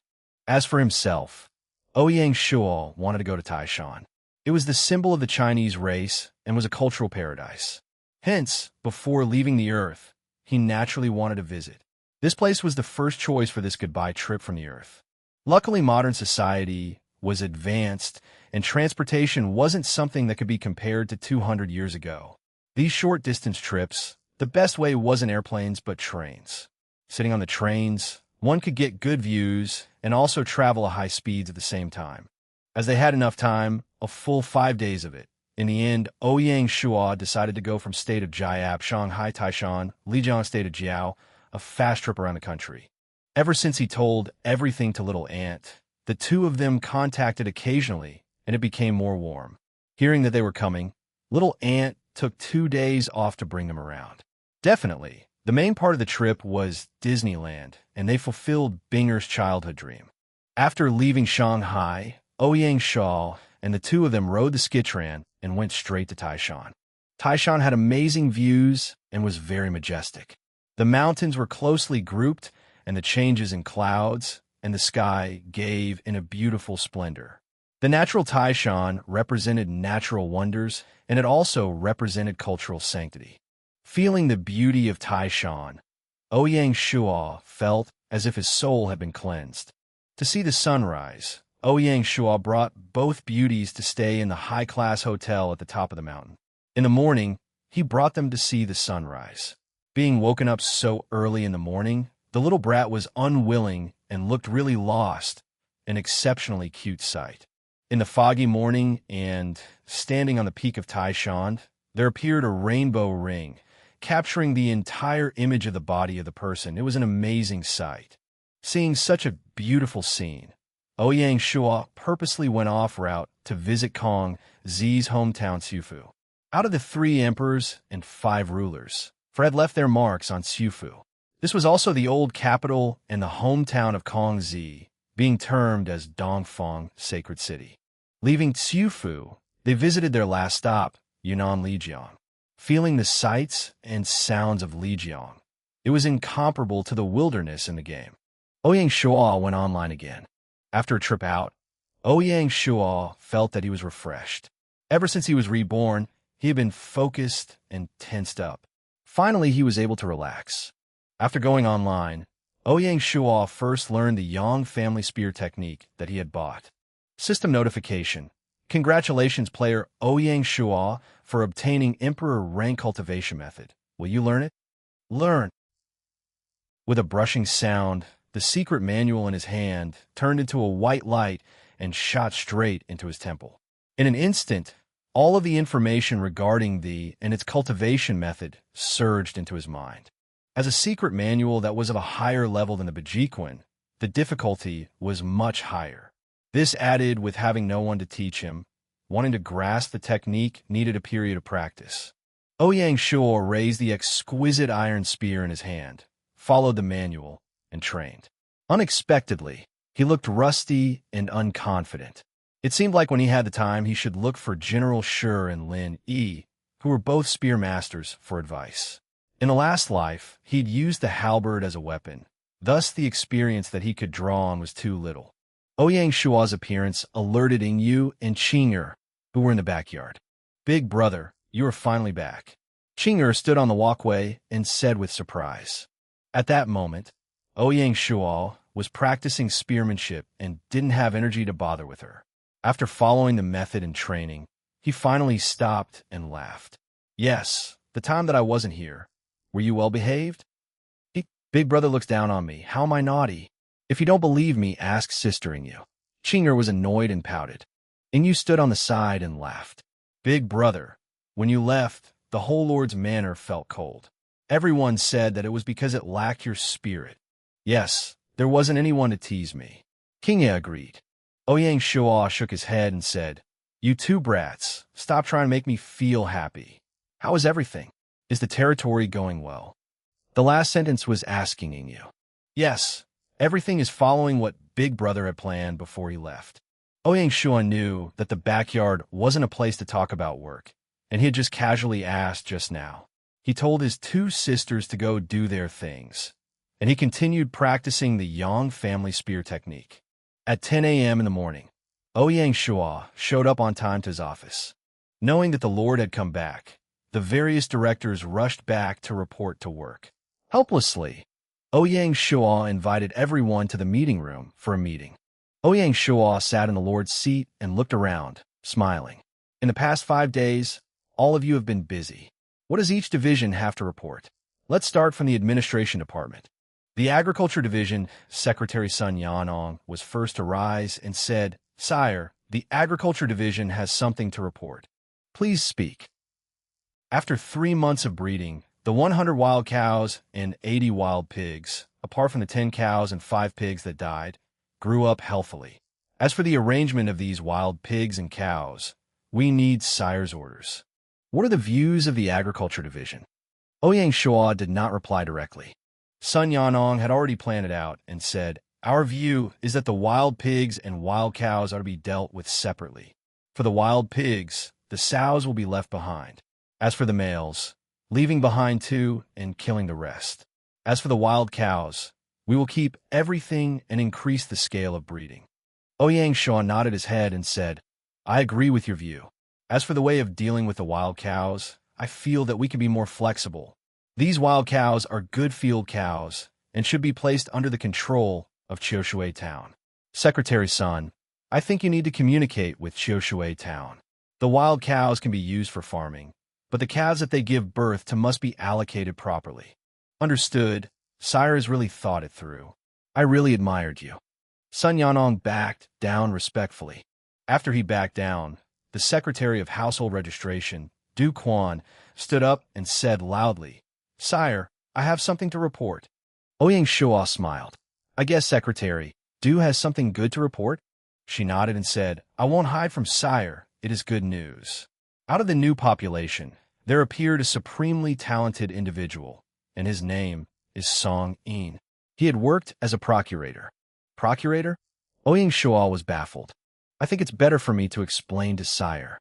As for himself, Ouyang Shuo wanted to go to Taishan. It was the symbol of the Chinese race and was a cultural paradise. Hence, before leaving the Earth, he naturally wanted to visit. This place was the first choice for this goodbye trip from the Earth. Luckily, modern society was advanced, and transportation wasn't something that could be compared to 200 years ago. These short-distance trips, the best way wasn't airplanes but trains. Sitting on the trains, one could get good views and also travel at high speeds at the same time. As they had enough time, a full 5 days of it. In the end, Ouyang Shuo decided to go from state of Jiap, Shanghai, Taishan, Lijiang state of Jiao, a fast trip around the country. Ever since he told everything to little Aunt, the two of them contacted occasionally, and it became more warm. Hearing that they were coming, little Aunt took 2 days off to bring them around. Definitely, the main part of the trip was Disneyland, and they fulfilled Binger's childhood dream. After leaving Shanghai, Ouyang Shuo and the two of them rode the Skitran and went straight to Taishan. Taishan had amazing views and was very majestic. The mountains were closely grouped, and the changes in clouds and the sky gave in a beautiful splendor. The natural Taishan represented natural wonders, and it also represented cultural sanctity. Feeling the beauty of Taishan, Ouyang Shuo felt as if his soul had been cleansed. To see the sunrise, Ouyang Shuo brought both beauties to stay in the high-class hotel at the top of the mountain. In the morning, he brought them to see the sunrise. Being woken up so early in the morning, the little brat was unwilling and looked really lost, an exceptionally cute sight. In the foggy morning and standing on the peak of Taishan, there appeared a rainbow ring, capturing the entire image of the body of the person. It was an amazing sight. Seeing such a beautiful scene, Ouyang Shuo purposely went off-route to visit Kong Zi's hometown Xufu. Out of the 3 emperors and 5 rulers, 4 had left their marks on Xufu. This was also the old capital and the hometown of Kong Zi, being termed as Dongfang, Sacred City. Leaving Xufu, they visited their last stop, Yunnan Lijiang. Feeling the sights and sounds of Lijiang, it was incomparable to the wilderness in the game. Ouyang Shuo went online again. After a trip out, Ouyang Shuo felt that he was refreshed. Ever since he was reborn, he had been focused and tensed up. Finally, he was able to relax. After going online, Ouyang Shuo first learned the Yang family spear technique that he had bought. System notification. Congratulations, player Ouyang Shuo, for obtaining Emperor rank cultivation method. Will you learn it? Learn. With a brushing sound, the secret manual in his hand turned into a white light and shot straight into his temple. In an instant, all of the information regarding the and its cultivation method surged into his mind. As a secret manual that was of a higher level than the Bejiquin, the difficulty was much higher. This added with having no one to teach him, wanting to grasp the technique needed a period of practice. Ouyang Shuo raised the exquisite iron spear in his hand, followed the manual, and trained. Unexpectedly, he looked rusty and unconfident. It seemed like when he had the time, he should look for General Shi and Lin Yi, who were both spear masters, for advice. In a last life, he'd used the halberd as a weapon. Thus, the experience that he could draw on was too little. Ouyang Shuo's appearance alerted Yu and Qing'er, who were in the backyard. Big brother, you are finally back. Qing'er stood on the walkway and said with surprise. At that moment, Ouyang Shuo was practicing spearmanship and didn't have energy to bother with her. After following the method and training, he finally stopped and laughed. Yes, the time that I wasn't here. Were you well behaved? Big brother looks down on me. How am I naughty? If you don't believe me, ask sistering you. Qing'er was annoyed and pouted. And you stood on the side and laughed. Big brother, when you left, the whole Lord's manor felt cold. Everyone said that it was because it lacked your spirit. Yes, there wasn't anyone to tease me. Qing'er agreed. Ouyang Shuo shook his head and said, You two brats, stop trying to make me feel happy. How is everything? Is the territory going well? The last sentence was asking you. Yes, everything is following what Big Brother had planned before he left. Ouyang Shuo knew that the backyard wasn't a place to talk about work, and he had just casually asked just now. He told his two sisters to go do their things, and he continued practicing the Yang family spear technique. At 10 a.m. in the morning, Ouyang Shuo showed up on time to his office. Knowing that the Lord had come back, the various directors rushed back to report to work. Helplessly, Ouyang Shuo invited everyone to the meeting room for a meeting. Ouyang Shuo sat in the Lord's seat and looked around, smiling. In the past 5 days, all of you have been busy. What does each division have to report? Let's start from the administration department. The Agriculture Division, Secretary Sun Yanong, was first to rise and said, Sire, the Agriculture Division has something to report. Please speak. After 3 months of breeding, the 100 wild cows and 80 wild pigs, apart from the 10 cows and 5 pigs that died, grew up healthily. As for the arrangement of these wild pigs and cows, we need Sire's orders. What are the views of the Agriculture Division? Ouyang Shuo did not reply directly. Sun Yanong had already planned it out and said, Our view is that the wild pigs and wild cows are to be dealt with separately. For the wild pigs, the sows will be left behind. As for the males, leaving behind 2 and killing the rest. As for the wild cows, we will keep everything and increase the scale of breeding. Ouyang Shuo nodded his head and said, I agree with your view. As for the way of dealing with the wild cows, I feel that we can be more flexible. These wild cows are good field cows and should be placed under the control of Qiushui Town. Secretary Sun, I think you need to communicate with Qiushui Town. The wild cows can be used for farming, but the calves that they give birth to must be allocated properly. Understood. Sire has really thought it through. I really admired you. Sun Yanong backed down respectfully. After he backed down, the Secretary of Household Registration, Du Quan, stood up and said loudly, Sire, I have something to report. Ouyang Shuo smiled. I guess, Secretary, Du has something good to report? She nodded and said, I won't hide from Sire. It is good news. Out of the new population, there appeared a supremely talented individual, and his name is Song Yin. He had worked as a procurator. Procurator? Ouyang Shuo was baffled. I think it's better for me to explain to Sire.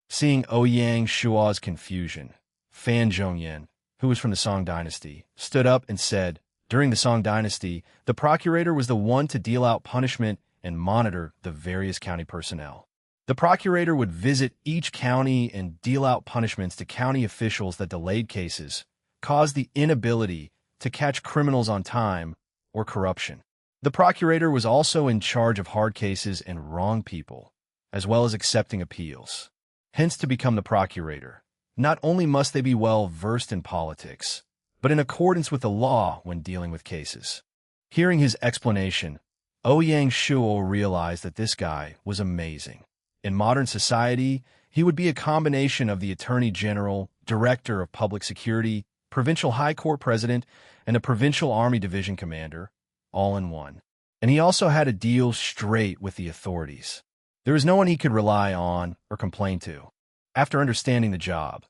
Seeing Ouyang Shuo's confusion, Fan Zhongyan, who was from the Song Dynasty, stood up and said, During the Song Dynasty, the procurator was the one to deal out punishment and monitor the various county personnel. The procurator would visit each county and deal out punishments to county officials that delayed cases, caused the inability to catch criminals on time, or corruption. The procurator was also in charge of hard cases and wrong people, as well as accepting appeals. Hence, to become the procurator, not only must they be well versed in politics, but in accordance with the law when dealing with cases. Hearing his explanation, Ouyang Shuo realized that this guy was amazing. In modern society, he would be a combination of the Attorney General, Director of Public Security, Provincial High Court President, and a Provincial Army Division Commander, all in one. And he also had to deal straight with the authorities. There was no one he could rely on or complain to. After understanding the job,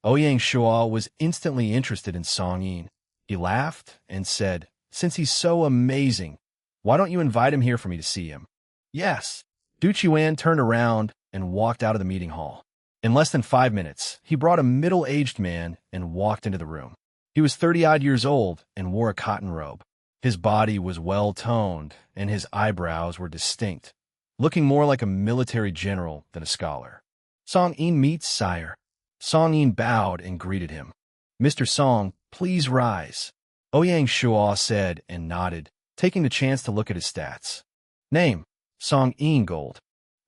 Ouyang Shuo was instantly interested in Song Yin. He laughed and said, Since he's so amazing, why don't you invite him here for me to see him? Yes. Du Qiuan turned around and walked out of the meeting hall. In less than 5 minutes, he brought a middle-aged man and walked into the room. He was 30-odd years old and wore a cotton robe. His body was well-toned, and his eyebrows were distinct, looking more like a military general than a scholar. Song Yin meets Sire. Song Yin bowed and greeted him. Mr. Song, please rise. Ouyang Shuo said and nodded, taking the chance to look at his stats. Name, Song Yin Gold.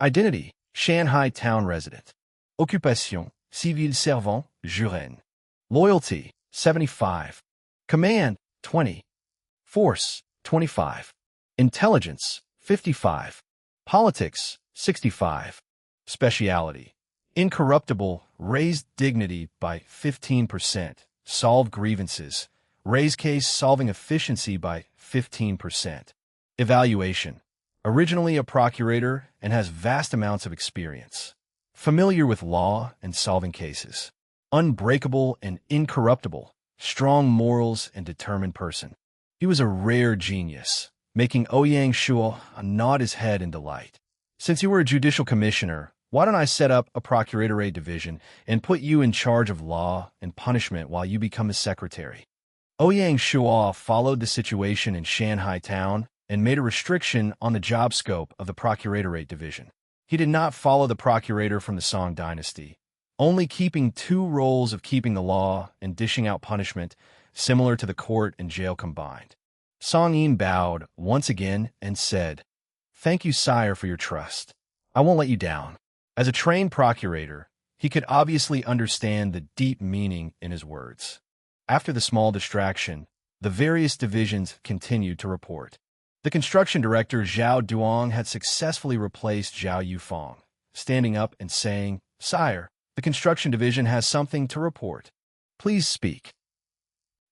Identity, Shanghai town resident. Occupation, civil servant, Juren. Loyalty, 75. Command, 20. Force, 25. Intelligence, 55. Politics, 65. Speciality, incorruptible, raised dignity by 15%. Solve grievances, raise case solving efficiency by 15%. Evaluation, originally a procurator and has vast amounts of experience. Familiar with law and solving cases. Unbreakable and incorruptible, strong morals and determined person. He was a rare genius, making Ouyang Shuo nod his head in delight. Since you were a judicial commissioner, why don't I set up a procuratorate division and put you in charge of law and punishment while you become his secretary? Ouyang Shuo followed the situation in Shanghai town and made a restriction on the job scope of the procuratorate division. He did not follow the procurator from the Song dynasty, only keeping 2 roles of keeping the law and dishing out punishment, similar to the court and jail combined. Song Yin bowed once again and said, "Thank you, sire, for your trust. I won't let you down." As a trained procurator, he could obviously understand the deep meaning in his words. After the small distraction, the various divisions continued to report. The construction director Zhao Duong had successfully replaced Zhao Yufeng, standing up and saying, "Sire, the construction division has something to report. Please speak."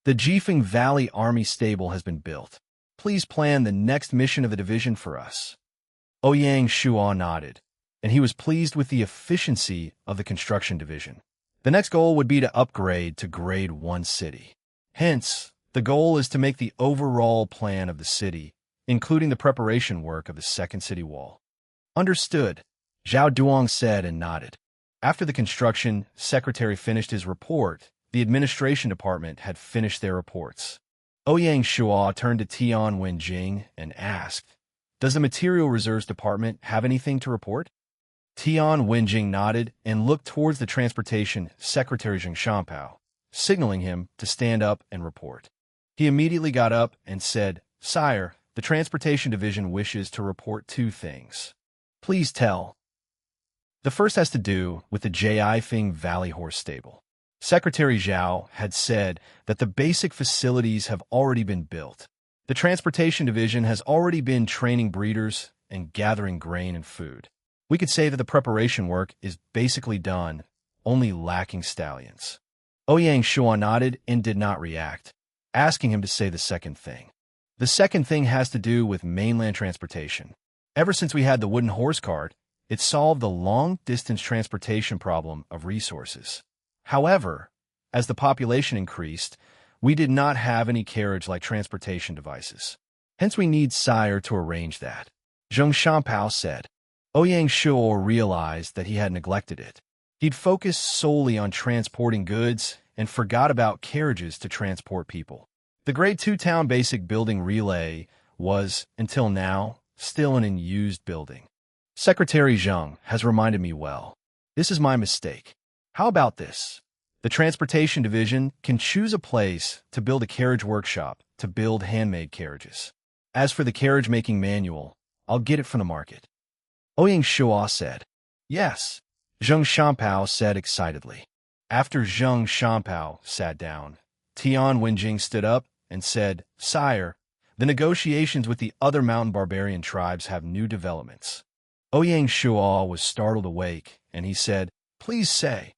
The Jifeng Valley Army Stable has been built. Please plan the next mission of the division for us. Ouyang Shuo nodded, and he was pleased with the efficiency of the construction division. The next goal would be to upgrade to Grade 1 city. Hence, the goal is to make the overall plan of the city, including the preparation work of the second city wall. Understood, Zhao Duong said and nodded. After the construction secretary finished his report, the administration department had finished their reports. Ouyang Shuo turned to Tian Wenjing and asked, "Does the Material Reserves Department have anything to report?" Tian Wenjing nodded and looked towards the Transportation Secretary Zheng Shanpao, signaling him to stand up and report. He immediately got up and said, "Sire, the Transportation Division wishes to report 2 things. Please tell." The first has to do with the Jifeng Valley Horse Stable. Secretary Zhao had said that the basic facilities have already been built. The Transportation Division has already been training breeders and gathering grain and food. We could say that the preparation work is basically done, only lacking stallions. Ouyang Shuo nodded and did not react, asking him to say the second thing. The second thing has to do with mainland transportation. Ever since we had the wooden horse cart, it solved the long-distance transportation problem of resources. However, as the population increased, we did not have any carriage-like transportation devices. Hence we need sire to arrange that, Zheng Shanpao said. Ouyang Shuo realized that he had neglected it. He'd focused solely on transporting goods and forgot about carriages to transport people. The Grade 2 Town Basic Building Relay was, until now, still an unused building. Secretary Zheng has reminded me well. This is my mistake. How about this? The Transportation Division can choose a place to build a carriage workshop to build handmade carriages. As for the carriage-making manual, I'll get it from the market. Ouyang Shuo said. Yes, Zheng Shanpao said excitedly. After Zheng Shanpao sat down, Tian Wenjing stood up and said, "Sire, the negotiations with the other mountain barbarian tribes have new developments." Ouyang Shuo was startled awake, and he said, "Please say."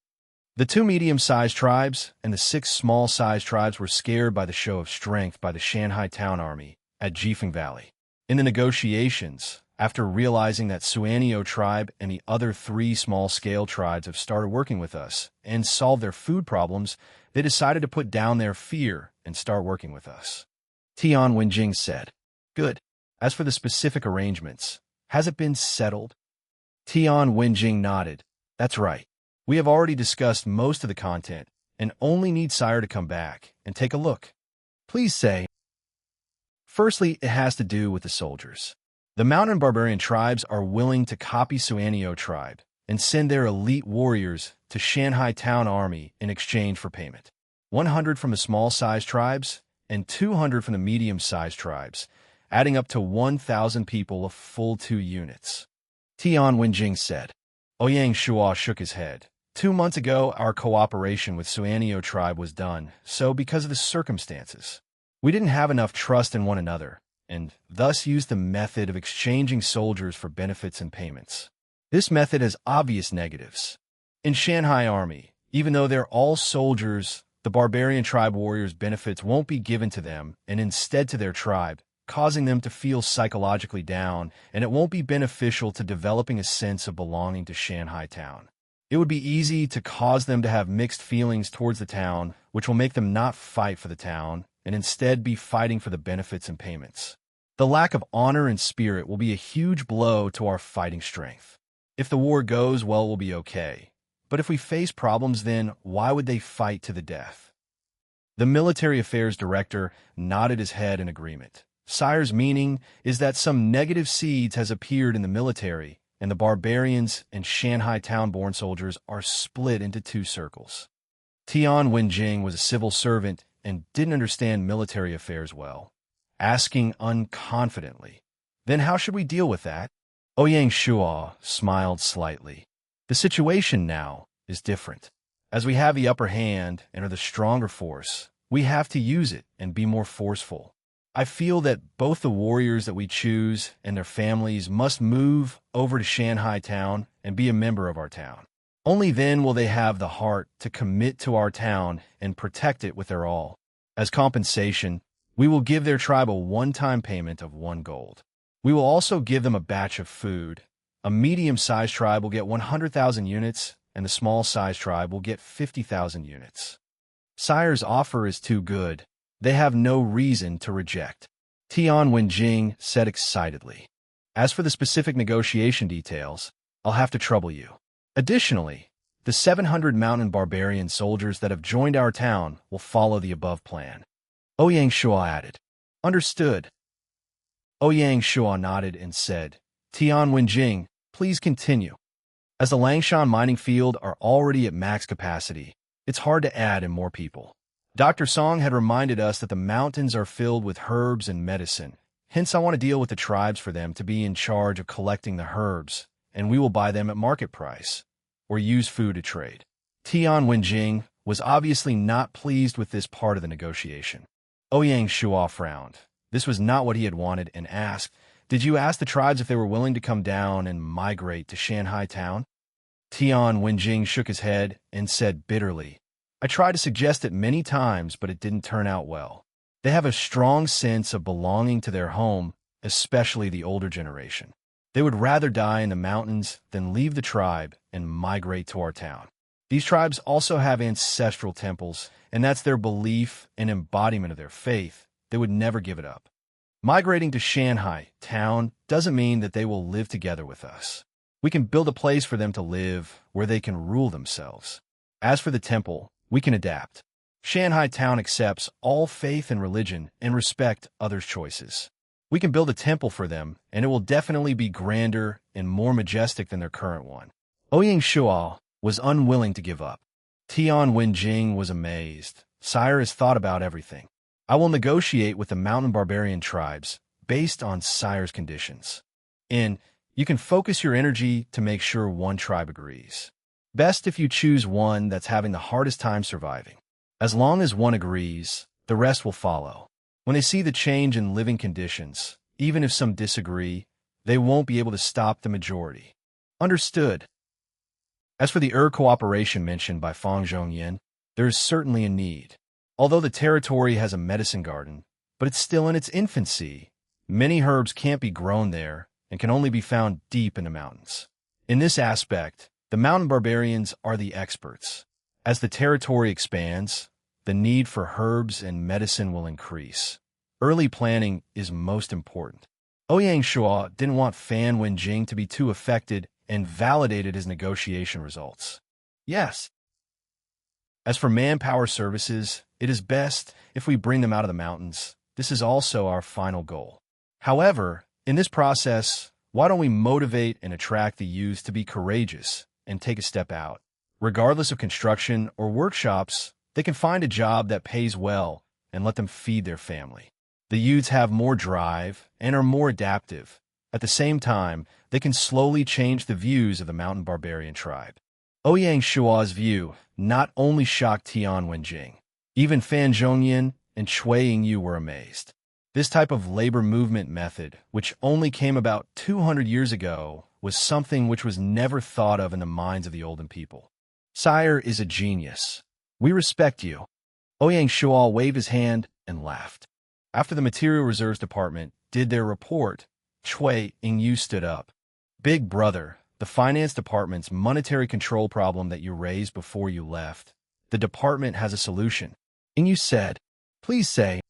The 2 medium-sized tribes and the 6 small-sized tribes were scared by the show of strength by the Shanghai Town Army at Jifeng Valley. In the negotiations, after realizing that Suanio tribe and the other 3 small-scale tribes have started working with us and solved their food problems, they decided to put down their fear and start working with us. Tian Wenjing said, "Good. As for the specific arrangements, has it been settled?" Tian Wenjing nodded. "That's right. We have already discussed most of the content and only need Sire to come back and take a look. Please say." Firstly, it has to do with the soldiers. The mountain barbarian tribes are willing to copy Suanio tribe and send their elite warriors to Shanghai Town Army in exchange for payment. 100 from the small-sized tribes and 200 from the medium-sized tribes, adding up to 1,000 people of full 2 units. Tian Wenjing said. Ouyang Shuo shook his head. 2 months ago, our cooperation with Suanio tribe was done, so because of the circumstances, we didn't have enough trust in one another, and thus used the method of exchanging soldiers for benefits and payments. This method has obvious negatives. In Shanghai Army, even though they're all soldiers, the barbarian tribe warriors' benefits won't be given to them and instead to their tribe, causing them to feel psychologically down, and it won't be beneficial to developing a sense of belonging to Shanghai Town. It would be easy to cause them to have mixed feelings towards the town, which will make them not fight for the town, and instead be fighting for the benefits and payments. The lack of honor and spirit will be a huge blow to our fighting strength. If the war goes well, we'll be okay. But if we face problems, then why would they fight to the death? The military affairs director nodded his head in agreement. Sire's meaning is that some negative seeds has appeared in the military, and the barbarians and Shanghai town-born soldiers are split into 2 circles. Tian Wenjing was a civil servant and didn't understand military affairs well, asking unconfidently, "Then how should we deal with that?" Ouyang Shuo smiled slightly. The situation now is different. As we have the upper hand and are the stronger force, we have to use it and be more forceful. I feel that both the warriors that we choose and their families must move over to Shanghai Town and be a member of our town. Only then will they have the heart to commit to our town and protect it with their all. As compensation, we will give their tribe a one-time payment of 1 gold. We will also give them a batch of food. A medium-sized tribe will get 100,000 units, and the small-sized tribe will get 50,000 units. Sire's offer is too good. They have no reason to reject. Tian Wenjing said excitedly. As for the specific negotiation details, I'll have to trouble you. Additionally, the 700 mountain barbarian soldiers that have joined our town will follow the above plan. Ouyang Shuo added. Understood. Ouyang Shuo nodded and said, Tian Wenjing, please continue. As the Langshan mining field are already at max capacity, it's hard to add in more people. Dr. Song had reminded us that the mountains are filled with herbs and medicine. Hence, I want to deal with the tribes for them to be in charge of collecting the herbs, and we will buy them at market price, or use food to trade. Tian Wenjing was obviously not pleased with this part of the negotiation. Ouyang Shuo frowned. This was not what he had wanted and asked, "Did you ask the tribes if they were willing to come down and migrate to Shanghai Town?" Tian Wenjing shook his head and said bitterly, I tried to suggest it many times, but it didn't turn out well. They have a strong sense of belonging to their home, especially the older generation. They would rather die in the mountains than leave the tribe and migrate to our town. These tribes also have ancestral temples, and that's their belief and embodiment of their faith. They would never give it up. Migrating to Shanghai Town doesn't mean that they will live together with us. We can build a place for them to live where they can rule themselves. As for the temple, we can adapt. Shanghai Town accepts all faith and religion and respect others' choices. We can build a temple for them, and it will definitely be grander and more majestic than their current one. Ouyang Shuo was unwilling to give up. Tian Wenjing was amazed. Sire has thought about everything. I will negotiate with the mountain barbarian tribes based on Sire's conditions. And you can focus your energy to make sure one tribe agrees. Best if you choose one that's having the hardest time surviving. As long as one agrees, the rest will follow. When they see the change in living conditions, even if some disagree, they won't be able to stop the majority. Understood. As for the cooperation mentioned by Fang Zhongyan, there is certainly a need. Although the territory has a medicine garden, but it's still in its infancy, many herbs can't be grown there and can only be found deep in the mountains. In this aspect, the mountain barbarians are the experts. As the territory expands, the need for herbs and medicine will increase. Early planning is most important. Ouyang Shuo didn't want Fan Wenjing to be too affected and validated his negotiation results. Yes. As for manpower services, it is best if we bring them out of the mountains. This is also our final goal. However, in this process, why don't we motivate and attract the youth to be courageous and take a step out? Regardless of construction or workshops, they can find a job that pays well and let them feed their family. The youths have more drive and are more adaptive. At the same time, they can slowly change the views of the mountain barbarian tribe. Ouyang Shuo's view not only shocked Tian Wenjing. Even Fan Zhongyan and Cui Yingyu were amazed. This type of labor movement method, which only came about 200 years ago, was something which was never thought of in the minds of the olden people. Sire is a genius. We respect you. Ouyang Shuo waved his hand and laughed. After the Material Reserves Department did their report, Cui Yingyu stood up. Big brother, the Finance Department's monetary control problem that you raised before you left. The department has a solution. Yingyu said, please say.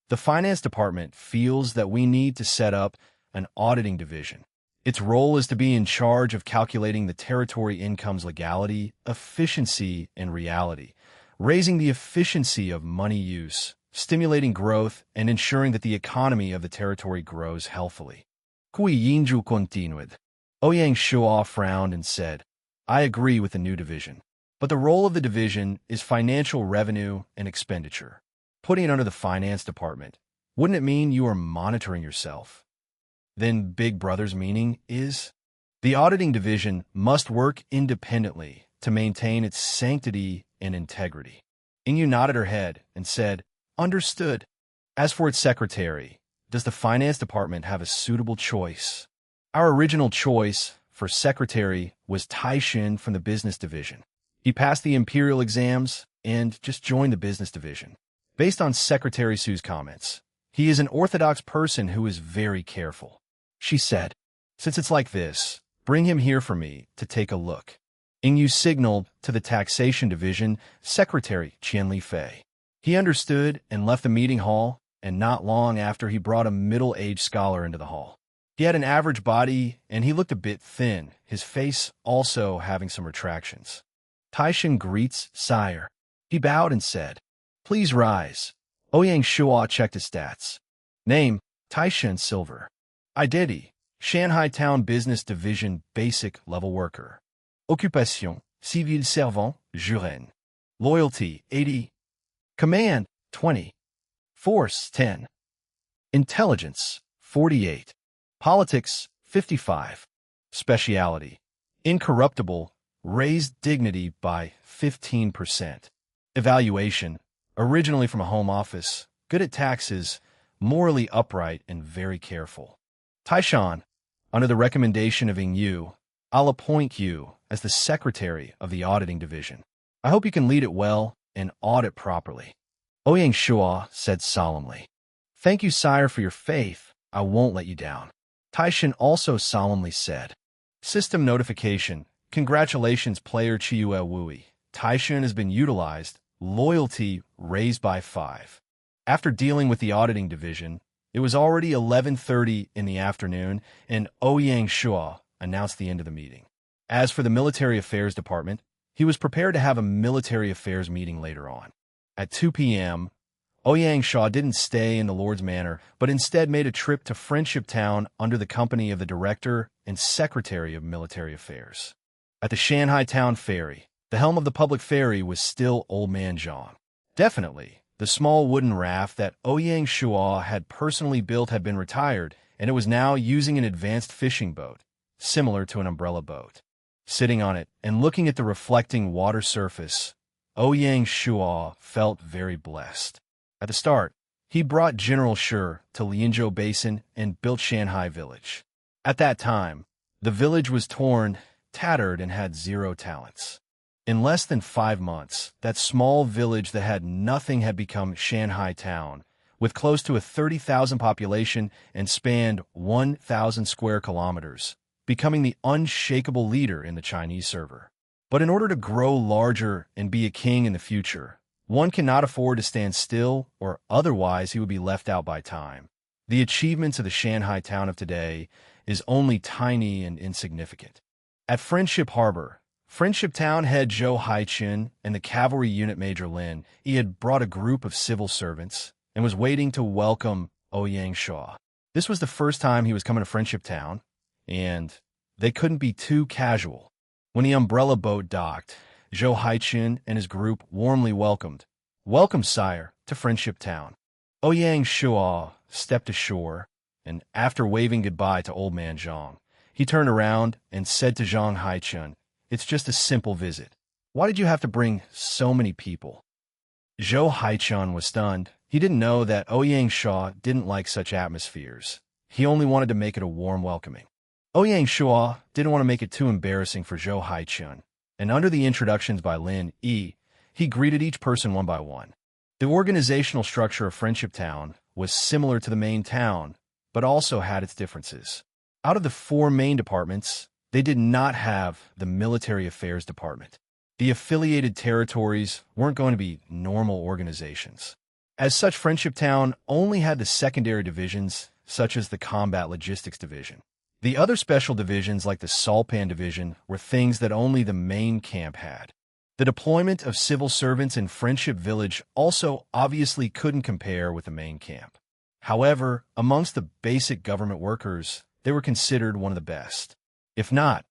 The Finance Department feels that we need to set up an auditing division. Its role is to be in charge of calculating the territory income's legality, efficiency, and reality, raising the efficiency of money use, stimulating growth, and ensuring that the economy of the territory grows healthily. Cui Yingju continued. Ouyang Shuo frowned and said, I agree with the new division. But the role of the division is financial revenue and expenditure. Putting it under the Finance Department, wouldn't it mean you are monitoring yourself? Then Big Brother's meaning is? The auditing division must work independently to maintain its sanctity and integrity. Yingyu nodded her head and said, understood. As for its secretary, does the Finance Department have a suitable choice? Our original choice for secretary was Taishin from the business division. He passed the imperial exams and just joined the business division. Based on Secretary Su's comments, he is an orthodox person who is very careful. She said, since it's like this, bring him here for me to take a look. Yingyu signaled to the Taxation Division Secretary Qianli Fei. He understood and left the meeting hall, and not long after he brought a middle-aged scholar into the hall. He had an average body, and he looked a bit thin, his face also having some retractions. Taishin greets, sire. He bowed and said, please rise. Ouyang Shuo checked his stats. Name, Taishin Silver. Identity, Shanghai Town Business Division Basic Level Worker. Occupation, Civil Servant, Juren. Loyalty, 80. Command, 20. Force, 10. Intelligence, 48. Politics, 55. Speciality, incorruptible, raised dignity by 15%. Evaluation, originally from a home office, good at taxes, morally upright and very careful. Taishan, under the recommendation of Yingyu, I'll appoint you as the secretary of the auditing division. I hope you can lead it well and audit properly. Ouyang Shuo said solemnly. Thank you, sire, for your faith. I won't let you down. Taishan also solemnly said. System notification. Congratulations, player Chiyu Wui. Taishan has been utilized. Loyalty raised by 5. After dealing with the auditing division, it was already 11:30 in the afternoon, and Ouyang Shuo announced the end of the meeting. As for the Military Affairs Department, he was prepared to have a military affairs meeting later on. At 2 p.m., Ouyang Shuo didn't stay in the Lord's Manor, but instead made a trip to Friendship Town under the company of the Director and Secretary of Military Affairs. At the Shanghai Town Ferry, the helm of the public ferry was still Old Man Zhang. Definitely, the small wooden raft that Ouyang Shuo had personally built had been retired, and it was now using an advanced fishing boat, similar to an umbrella boat. Sitting on it and looking at the reflecting water surface, Ouyang Shuo felt very blessed. At the start, he brought General Shi to Lianzhou Basin and built Shanghai Village. At that time, the village was torn, tattered, and had 0 talents. In less than 5 months, that small village that had nothing had become Shanghai Town, with close to a 30,000 population and spanned 1,000 square kilometers, becoming the unshakable leader in the Chinese server. But in order to grow larger and be a king in the future, one cannot afford to stand still, or otherwise he would be left out by time. The achievements of the Shanghai Town of today is only tiny and insignificant. At Friendship Harbor, Friendship Town head Zhou Haiqin and the cavalry unit Major Lin, he had brought a group of civil servants and was waiting to welcome Ouyang Shuo. This was the first time he was coming to Friendship Town, and they couldn't be too casual. When the umbrella boat docked, Zhou Haiqun and his group warmly welcomed. "Welcome, sire, to Friendship Town." Ouyang Shuo stepped ashore, and after waving goodbye to Old Man Zhang, he turned around and said to Zhang Haichun, "It's just a simple visit. Why did you have to bring so many people?" Zhou Haichun was stunned. He didn't know that Ouyang Shuo didn't like such atmospheres. He only wanted to make it a warm welcoming. Ouyang Shuo didn't want to make it too embarrassing for Zhou Haichun, and under the introductions by Lin Yi, he greeted each person one by one. The organizational structure of Friendship Town was similar to the main town, but also had its differences. Out of the 4 main departments, they did not have the military affairs department. The affiliated territories weren't going to be normal organizations. As such, Friendship Town only had the secondary divisions, such as the Combat Logistics Division. The other special divisions, like the Salpan Division, were things that only the main camp had. The deployment of civil servants in Friendship Village also obviously couldn't compare with the main camp. However, amongst the basic government workers, they were considered one of the best. If not,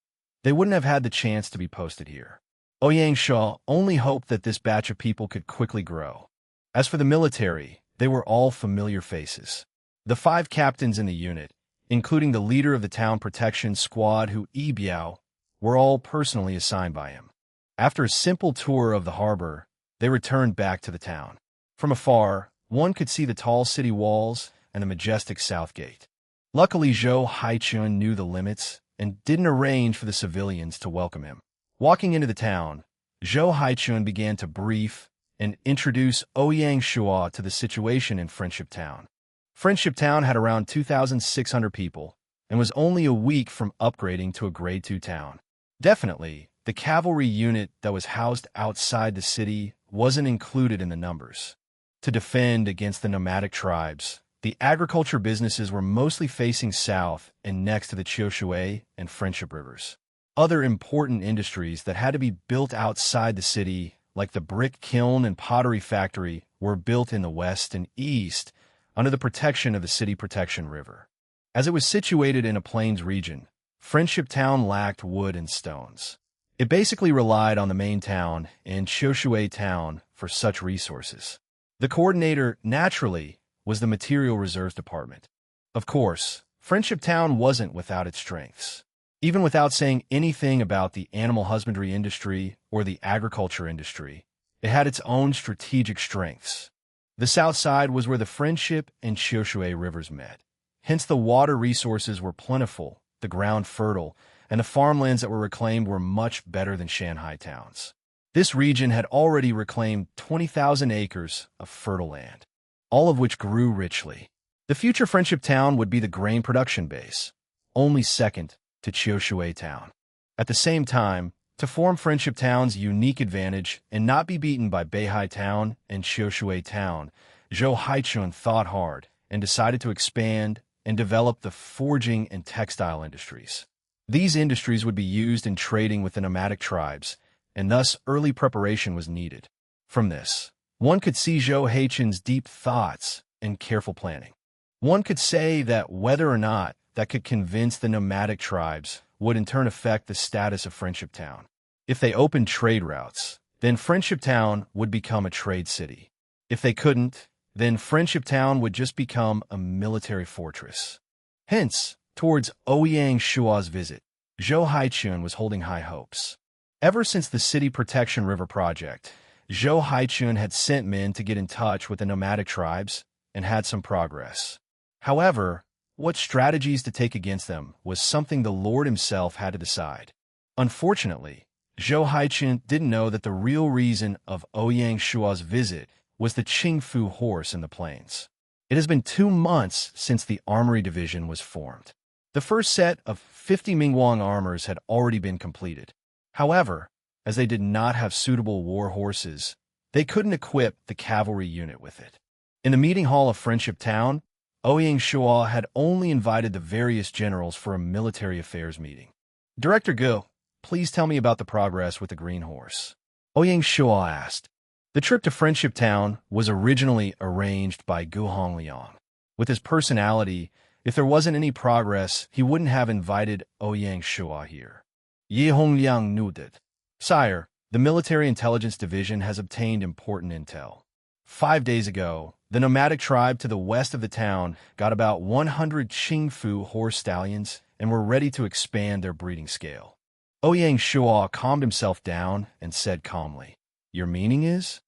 they wouldn't have had the chance to be posted here. Ouyang Shuo only hoped that this batch of people could quickly grow. As for the military, they were all familiar faces. The 5 captains in the unit, including the leader of the town protection squad Hu Yibiao, were all personally assigned by him. After a simple tour of the harbor, they returned back to the town. From afar, one could see the tall city walls and the majestic south gate. Luckily, Zhou Haichun knew the limits and didn't arrange for the civilians to welcome him. Walking into the town, Zhou Haichun began to brief and introduce Ouyang Shuo to the situation in Friendship Town. Friendship Town had around 2,600 people and was only a week from upgrading to a Grade 2 town. Definitely, the cavalry unit that was housed outside the city wasn't included in the numbers. To defend against the nomadic tribes, the agriculture businesses were mostly facing south and next to the Qiushui and Friendship rivers. Other important industries that had to be built outside the city, like the brick kiln and pottery factory, were built in the west and east under the protection of the City Protection River. As it was situated in a plains region, Friendship Town lacked wood and stones. It basically relied on the main town and Qiushui Town for such resources. The coordinator, naturally, was the Material Reserves Department. Of course, Friendship Town wasn't without its strengths. Even without saying anything about the animal husbandry industry or the agriculture industry, it had its own strategic strengths. The south side was where the Friendship and Qiushui rivers met. Hence, the water resources were plentiful, the ground fertile, and the farmlands that were reclaimed were much better than Shanghai towns. This region had already reclaimed 20,000 acres of fertile land, all of which grew richly. The future Friendship Town would be the grain production base, only second to Qiushui Town. At the same time, to form Friendship Town's unique advantage and not be beaten by Beihai Town and Qiushui Town, Zhou Haichun thought hard and decided to expand and develop the forging and textile industries. These industries would be used in trading with the nomadic tribes, and thus early preparation was needed. From this, one could see Zhou Haichun's deep thoughts and careful planning. One could say that whether or not that could convince the nomadic tribes would in turn affect the status of Friendship Town. If they opened trade routes, then Friendship Town would become a trade city. If they couldn't, then Friendship Town would just become a military fortress. Hence, towards Ouyang Shuo's visit, Zhou Haichun was holding high hopes. Ever since the City Protection River project, Zhou Haichun had sent men to get in touch with the nomadic tribes and had some progress. However, what strategies to take against them was something the Lord himself had to decide. Unfortunately, Zhou Haichun didn't know that the real reason of Ouyang Shuo's visit was the Qingfu horse in the plains. It has been 2 months since the Armory Division was formed. The first set of 50 Mingguang armors had already been completed. However, as they did not have suitable war horses, they couldn't equip the cavalry unit with it. In the meeting hall of Friendship Town, Ouyang Shuo had only invited the various generals for a military affairs meeting. "Director Gu, please tell me about the progress with the green horse," Ouyang Shuo asked. The trip to Friendship Town was originally arranged by Gu Hongliang. With his personality, if there wasn't any progress, he wouldn't have invited Ouyang Shuo here. Yi Hongliang nodded. Sire, the Military Intelligence Division has obtained important intel. 5 days ago, the nomadic tribe to the west of the town got about 100 Qingfu horse stallions and were ready to expand their breeding scale. Ouyang Shuo calmed himself down and said calmly, Your meaning is?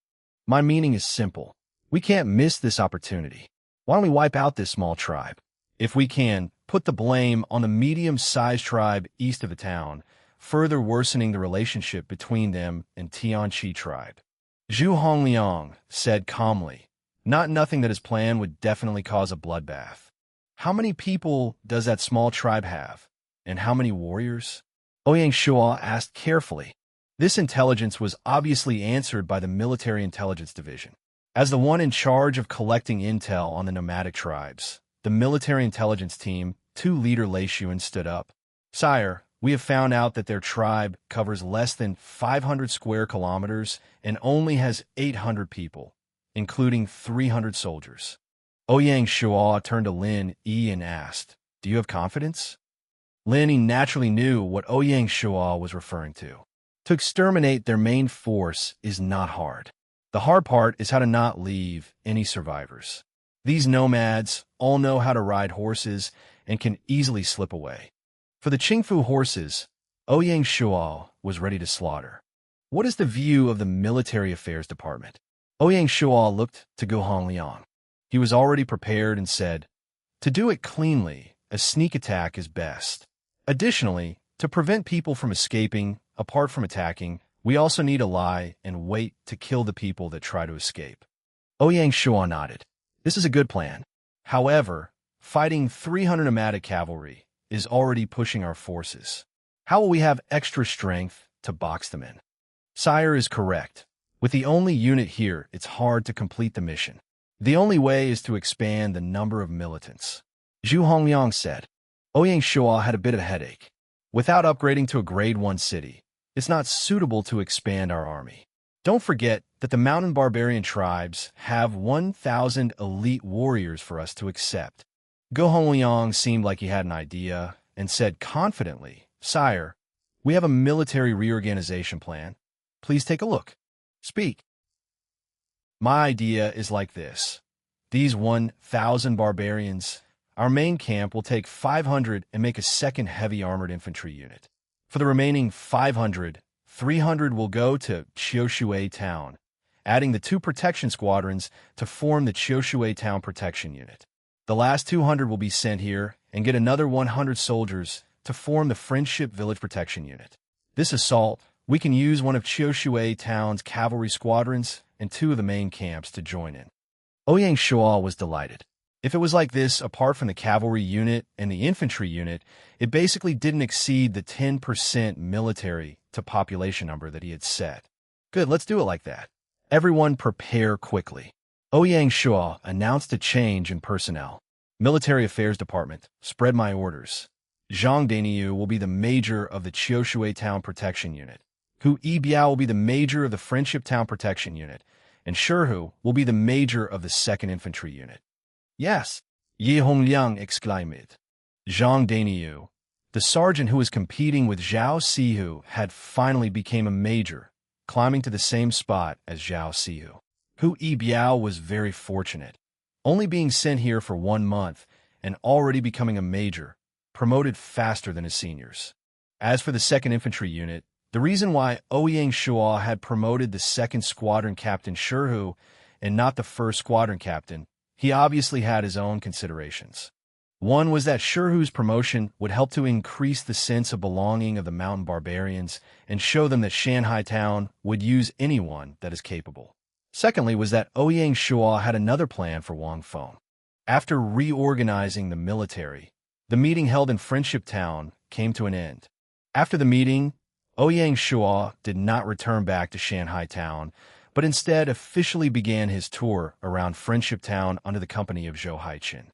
My meaning is simple. We can't miss this opportunity. Why don't we wipe out this small tribe? If we can, put the blame on the medium-sized tribe east of the town, further worsening the relationship between them and Tianqi tribe. Zhu Hongliang said calmly, Nothing that is planned would definitely cause a bloodbath. How many people does that small tribe have? And how many warriors? Ouyang Shuo asked carefully. This intelligence was obviously answered by the Military Intelligence Division. As the one in charge of collecting intel on the nomadic tribes, the Military Intelligence Team, 2 Leader Lei Xuan stood up. Sire, we have found out that their tribe covers less than 500 square kilometers and only has 800 people, including 300 soldiers. Ouyang Shuo turned to Lin Yi and asked, Do you have confidence? Lin Yi naturally knew what Ouyang Shuo was referring to. To exterminate their main force is not hard. The hard part is how to not leave any survivors. These nomads all know how to ride horses and can easily slip away. For the Qingfu horses, Ouyang Shuo was ready to slaughter. What is the view of the Military Affairs Department? Ouyang Shuo looked to Gu Hongliang. He was already prepared and said, To do it cleanly, a sneak attack is best. Additionally, to prevent people from escaping, apart from attacking, we also need to lie and wait to kill the people that try to escape. Ouyang Shuo nodded. This is a good plan. However, fighting 300 nomadic cavalry is already pushing our forces. How will we have extra strength to box them in? Sire is correct. With the only unit here, it's hard to complete the mission. The only way is to expand the number of militants. Zhu Hongliang said. Ouyang Shuo had a bit of a headache. Without upgrading to a Grade 1 city, it's not suitable to expand our army. Don't forget that the mountain barbarian tribes have 1,000 elite warriors for us to accept. Gu Hongliang seemed like he had an idea and said confidently, Sire, we have a military reorganization plan. Please take a look. Speak. My idea is like this. These 1,000 barbarians, our main camp will take 500 and make a second heavy armored infantry unit. For the remaining 500, 300 will go to Qiushui Town, adding the 2 protection squadrons to form the Qiushui Town Protection Unit. The last 200 will be sent here and get another 100 soldiers to form the Friendship Village Protection Unit. This assault, we can use one of Qiushui Town's cavalry squadrons and 2 of the main camps to join in. Ouyang Shuo was delighted. If it was like this, apart from the cavalry unit and the infantry unit, it basically didn't exceed the 10% military to population number that he had set. Good, let's do it like that. Everyone prepare quickly. Ouyang Shuo announced a change in personnel. Military Affairs Department, spread my orders. Zhang Dainiu will be the major of the Qiushui Town Protection Unit. Hu Yibiao will be the major of the Friendship Town Protection Unit. And Shihu will be the major of the 2nd Infantry Unit. Yes, Yi Hongliang exclaimed. Zhang Dainiu, the sergeant who was competing with Zhao Sihu, had finally became a major, climbing to the same spot as Zhao Sihu. Hu Yibiao was very fortunate, only being sent here for 1 month and already becoming a major, promoted faster than his seniors. As for the 2nd Infantry Unit, the reason why Ouyang Shuo had promoted the 2nd Squadron Captain Shihu and not the 1st Squadron Captain, he obviously had his own considerations. One was that Shihu's promotion would help to increase the sense of belonging of the mountain barbarians and show them that Shanghai Town would use anyone that is capable. Secondly was that Ouyang Shuo had another plan for Wang Feng. After reorganizing the military, the meeting held in Friendship Town came to an end. After the meeting, Ouyang Shuo did not return back to Shanghai Town, but instead officially began his tour around Friendship Town under the company of Zhou Haiqin.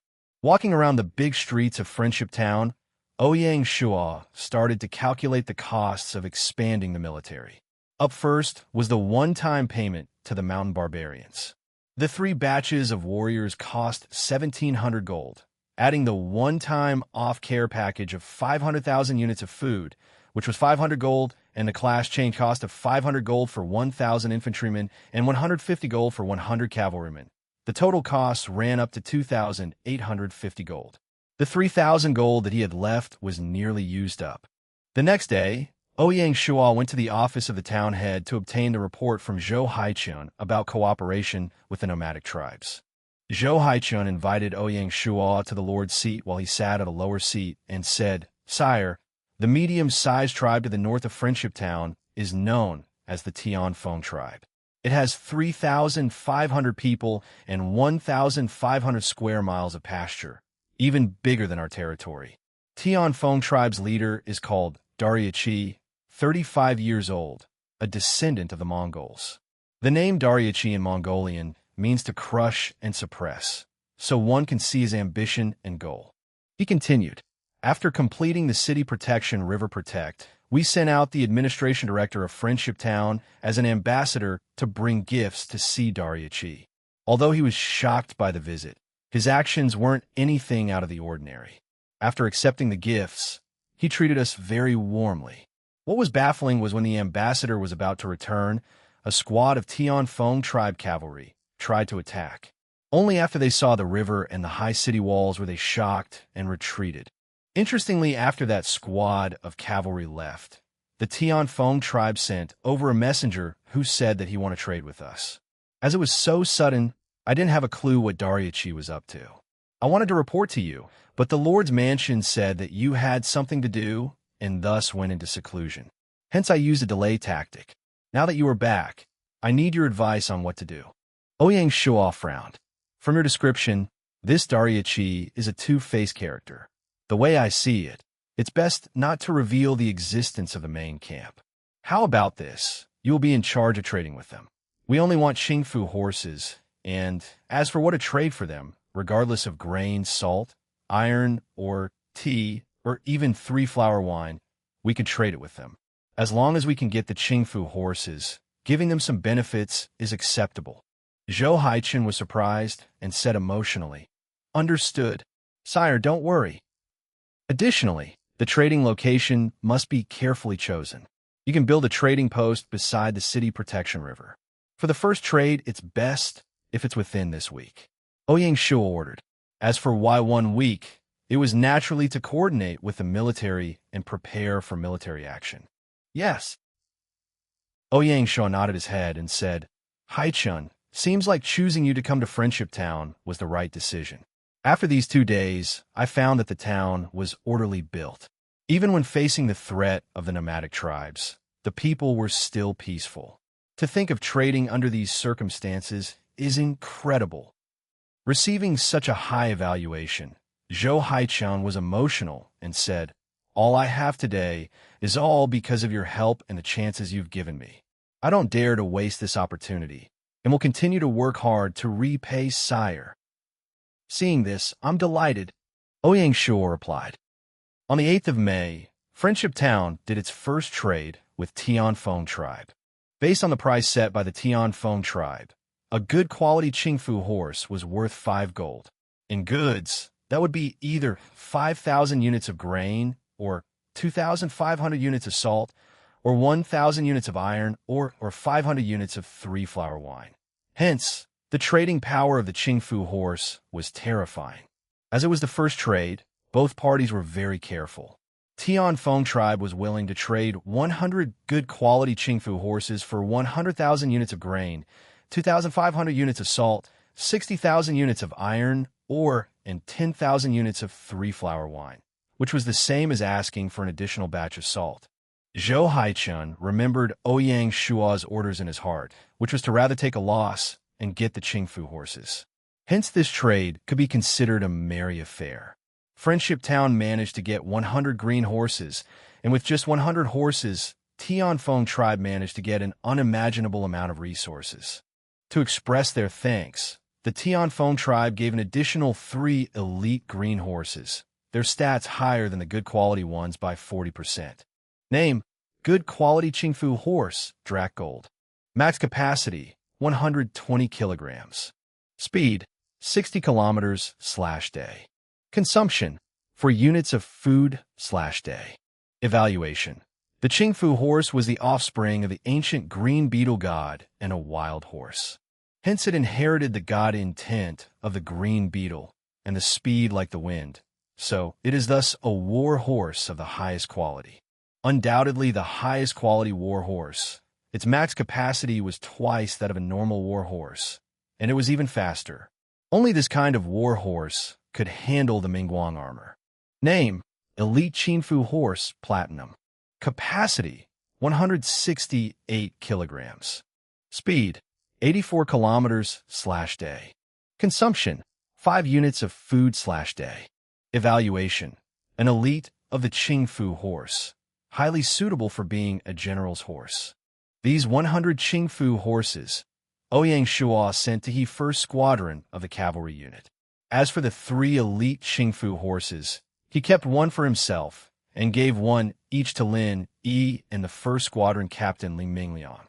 Walking around the big streets of Friendship Town, Ouyang Shuo started to calculate the costs of expanding the military. Up first was the one-time payment to the mountain barbarians. The 3 batches of warriors cost 1,700 gold. Adding the one-time off-care package of 500,000 units of food which was 500 gold, and the class change cost of 500 gold for 1,000 infantrymen and 150 gold for 100 cavalrymen. The total costs ran up to 2,850 gold. The 3,000 gold that he had left was nearly used up. The next day, Ouyang Shuo went to the office of the town head to obtain the report from Zhou Haichun about cooperation with the nomadic tribes. Zhou Haichun invited Ouyang Shuo to the lord's seat while he sat at a lower seat and said, "Sire, the medium-sized tribe to the north of Friendship Town is known as the Tianfeng tribe. It has 3,500 people and 1,500 square miles of pasture, even bigger than our territory. Tianfeng tribe's leader is called Daryachi, 35 years old, a descendant of the Mongols. The name Daryachi in Mongolian means to crush and suppress, so one can see his ambition and goal." He continued, "After completing the city protection River Protect, we sent out the administration director of Friendship Town as an ambassador to bring gifts to see Daryachi. Although he was shocked by the visit, his actions weren't anything out of the ordinary. After accepting the gifts, he treated us very warmly. What was baffling was when the ambassador was about to return, a squad of Tianfeng tribe cavalry tried to attack. Only after they saw the river and the high city walls were they shocked and retreated. Interestingly, after that squad of cavalry left, the Tianfeng tribe sent over a messenger who said that he wanted to trade with us. As it was so sudden, I didn't have a clue what Daryachi was up to. I wanted to report to you, but the Lord's mansion said that you had something to do and thus went into seclusion. Hence I used a delay tactic. Now that you are back, I need your advice on what to do." Ouyang Shuo frowned. "From your description, this Daryachi is a two-faced character. The way I see it, it's best not to reveal the existence of the main camp. How about this? You will be in charge of trading with them. We only want Qingfu horses, and as for what to trade for them, regardless of grain, salt, iron, or tea, or even three-flower wine, we could trade it with them. As long as we can get the Qingfu horses, giving them some benefits is acceptable." Zhou Haichun was surprised and said emotionally, "Understood. Sire, don't worry. Additionally, the trading location must be carefully chosen. You can build a trading post beside the city protection river. For the first trade, it's best if it's within this week." Ouyang Shuo ordered. As for why 1 week, it was naturally to coordinate with the military and prepare for military action. "Yes." Ouyang Shuo nodded his head and said, "Haichun, seems like choosing you to come to Friendship Town was the right decision. After these 2 days, I found that the town was orderly built. Even when facing the threat of the nomadic tribes, the people were still peaceful. To think of trading under these circumstances is incredible." Receiving such a high evaluation, Zhou Haichun was emotional and said, "All I have today is all because of your help and the chances you've given me. I don't dare to waste this opportunity, and will continue to work hard to repay Sire." "Seeing this, I'm delighted," Ouyang Shuo replied. On the 8th of May, Friendship Town did its first trade with Tianfeng tribe. Based on the price set by the Tianfeng tribe, a good quality Qingfu horse was worth 5 gold. In goods, that would be either 5,000 units of grain, or 2,500 units of salt, or 1,000 units of iron, or 500 units of three-flower wine. Hence, the trading power of the Qingfu horse was terrifying. As it was the first trade, both parties were very careful. Tianfeng tribe was willing to trade 100 good quality Qingfu horses for 100,000 units of grain, 2,500 units of salt, 60,000 units of iron, and 10,000 units of three-flower wine, which was the same as asking for an additional batch of salt. Zhou Haichun remembered Ouyang Shuo's orders in his heart, which was to rather take a loss and get the Qingfu horses. Hence this trade could be considered a merry affair. Friendship Town managed to get 100 green horses, and with just 100 horses, Tianfeng tribe managed to get an unimaginable amount of resources. To express their thanks, the Tianfeng tribe gave an additional 3 elite green horses, their stats higher than the good quality ones by 40%. Name: good quality Qingfu horse, Drac Gold. Max capacity, 120 kilograms. Speed, 60 kilometers/day. Consumption, for units of food/day. Evaluation, The Qingfu horse was the offspring of the ancient green beetle god and a wild horse. Hence it inherited the god intent of the green beetle and the speed like the wind. So it is thus a war horse of the highest quality. Undoubtedly the highest quality war horse. Its max capacity was twice that of a normal war horse, and it was even faster. Only this kind of war horse could handle the Mingguang armor. Name: Elite Qingfu Horse Platinum. Capacity: 168 kilograms. Speed: 84 kilometers/day. Consumption: 5 units of food/day. Evaluation: an elite of the Qingfu horse, highly suitable for being a general's horse. These 100 Qingfu horses, Ouyang Shuo sent to the 1st Squadron of the cavalry unit. As for the 3 elite Qingfu horses, he kept one for himself and gave one each to Lin Yi and the 1st Squadron Captain Li Mingliang.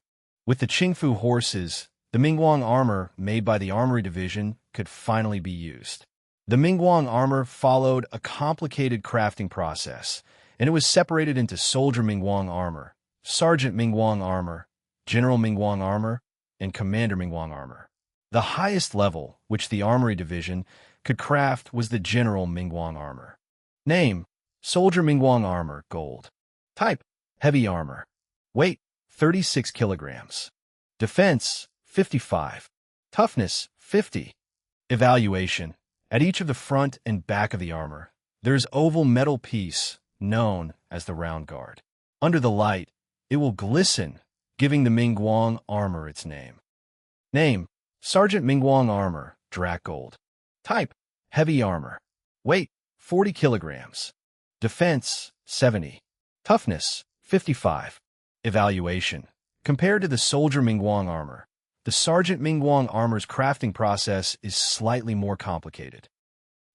With the Qingfu horses, the Mingguang armor made by the Armory Division could finally be used. The Mingguang armor followed a complicated crafting process, and it was separated into Soldier Mingguang armor, Sergeant Mingguang armor, General Mingguang armor, and Commander Mingguang armor. The highest level which the Armory Division could craft was the General Mingguang armor. Name: Soldier Mingguang armor, gold. Type: heavy armor. Weight: 36 kilograms. Defense: 55. Toughness: 50. Evaluation: at each of the front and back of the armor, there is oval metal piece known as the round guard. Under the light, it will glisten, giving the Mingguang armor its name. Name: Sergeant Mingguang armor, Drac gold. Type: heavy armor. Weight: 40 kilograms. Defense: 70. Toughness: 55. Evaluation: compared to the Soldier Mingguang armor, the Sergeant Mingguang armor's crafting process is slightly more complicated.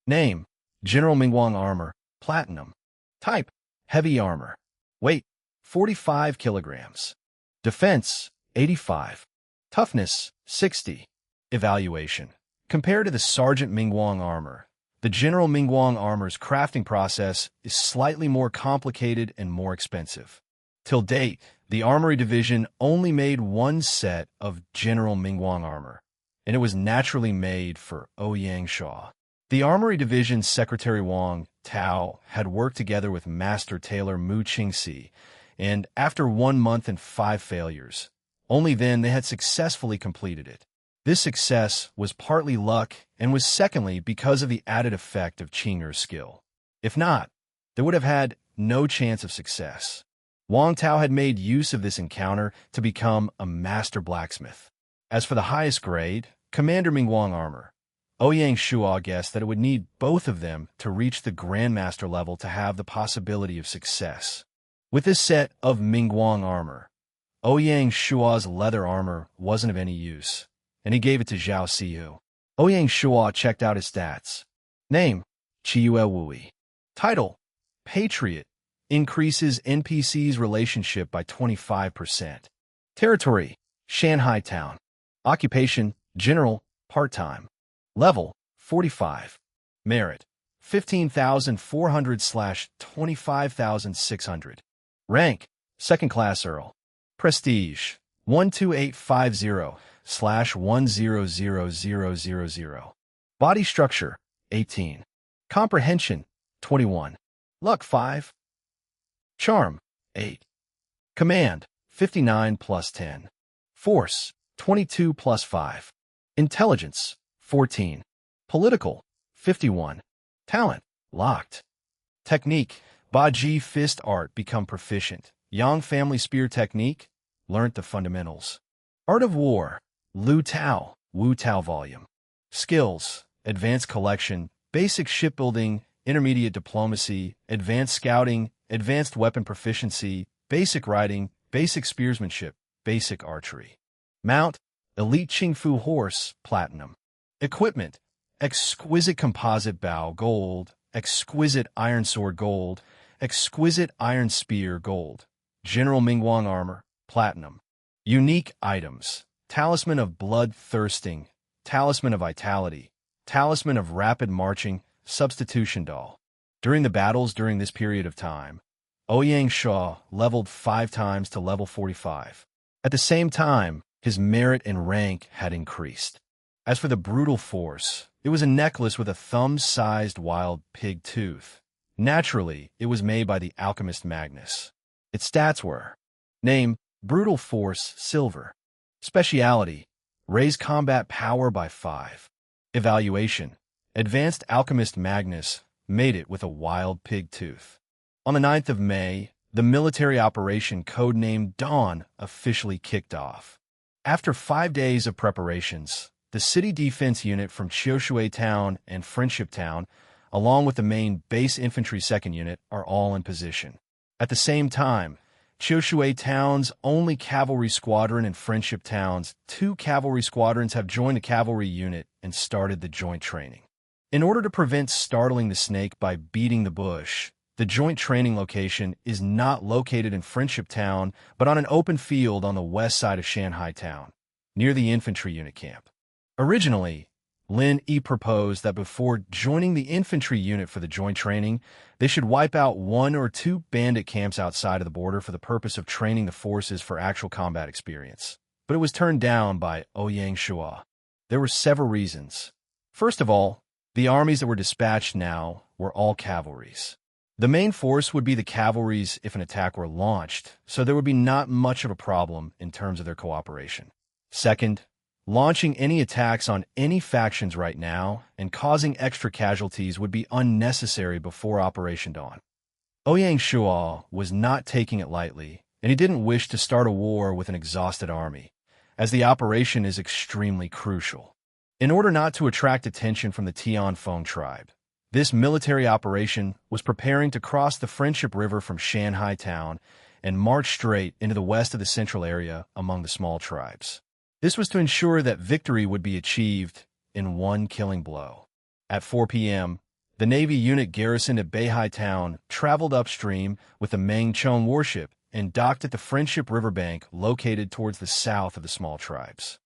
Name: General Mingguang armor, platinum. Type: heavy armor. Weight: 45 kilograms. Defense: 85. Toughness: 60. Evaluation: compared to the Sergeant Mingguang armor, the General Mingguang armor's crafting process is slightly more complicated and more expensive. Till date, the Armory Division only made one set of General Mingguang armor, and it was naturally made for Ouyang Shuo. The Armory Division's Secretary Wang Tao had worked together with Master Tailor Mu Qingxi, and after 1 month and 5 failures, only then they had successfully completed it. This success was partly luck and was secondly because of the added effect of Qing'er's skill. If not, they would have had no chance of success. Wang Tao had made use of this encounter to become a master blacksmith. As for the highest grade, Commander Mingguang armor, Ouyang Shuo guessed that it would need both of them to reach the Grandmaster level to have the possibility of success. With this set of Mingguang armor, Ouyang Shuo's leather armor wasn't of any use, and he gave it to Zhao Siyu. Ouyang Shuo checked out his stats. Name: Chiyue Wui. Title: Patriot. Increases NPC's relationship by 25%. Territory: Shanghai Town. Occupation: General, part-time. Level: 45. Merit: 15,400/25,600. Rank: Second Class Earl. Prestige: 12850/100000. Body structure: 18. Comprehension: 21. Luck: 5. Charm: 8. Command: 59 plus 10. Force: 22 plus 5. Intelligence: 14. Political: 51. Talent: locked. Technique: Baji fist art, become proficient. Yang family spear technique, learnt the fundamentals. Art of war, Lu Tao, Wu Tao volume. Skills: advanced collection, basic shipbuilding, intermediate diplomacy, advanced scouting, advanced weapon proficiency, basic riding, basic spearsmanship, basic archery. Mount: elite Qingfu horse, platinum. Equipment: exquisite composite bow, gold. Exquisite iron sword, gold. Exquisite iron spear, gold. General Mingguang armor, platinum. Unique items: Talisman of blood-thirsting, Talisman of vitality, Talisman of rapid marching, Substitution doll. During the battles during this period of time, Ouyang Shuo leveled 5 times to level 45. At the same time, his merit and rank had increased. As for the brutal force, it was a necklace with a thumb-sized wild pig tooth. Naturally, it was made by the alchemist Magnus. Its stats were: name, brutal force, silver. Speciality, raise combat power by 5. Evaluation, advanced alchemist Magnus made it with a wild pig tooth. On the 9th of May, the military operation codenamed Dawn officially kicked off. After 5 days of preparations, the city defense unit from Qiushui Town and Friendship Town, along with the main base infantry 2nd unit, are all in position. At the same time, Qiushui Town's only cavalry squadron and Friendship Town's 2 cavalry squadrons have joined the cavalry unit and started the joint training. In order to prevent startling the snake by beating the bush, the joint training location is not located in Friendship Town, but on an open field on the west side of Shanghai Town, near the infantry unit camp. Originally, Lin Yi proposed that before joining the infantry unit for the joint training, they should wipe out 1 or 2 bandit camps outside of the border for the purpose of training the forces for actual combat experience. But it was turned down by Ouyang Shuo. There were several reasons. First of all, the armies that were dispatched now were all cavalries. The main force would be the cavalries if an attack were launched, so there would be not much of a problem in terms of their cooperation. Second, launching any attacks on any factions right now and causing extra casualties would be unnecessary before Operation Dawn. Ouyang Shuo was not taking it lightly, and he didn't wish to start a war with an exhausted army, as the operation is extremely crucial. In order not to attract attention from the Tianfeng tribe, this military operation was preparing to cross the Friendship River from Shanghai Town and march straight into the west of the central area among the small tribes. This was to ensure that victory would be achieved in one killing blow. At 4 p.m., the Navy unit garrisoned at Beihai Town traveled upstream with the Mengchong warship and docked at the Friendship Riverbank located towards the south of the small tribes.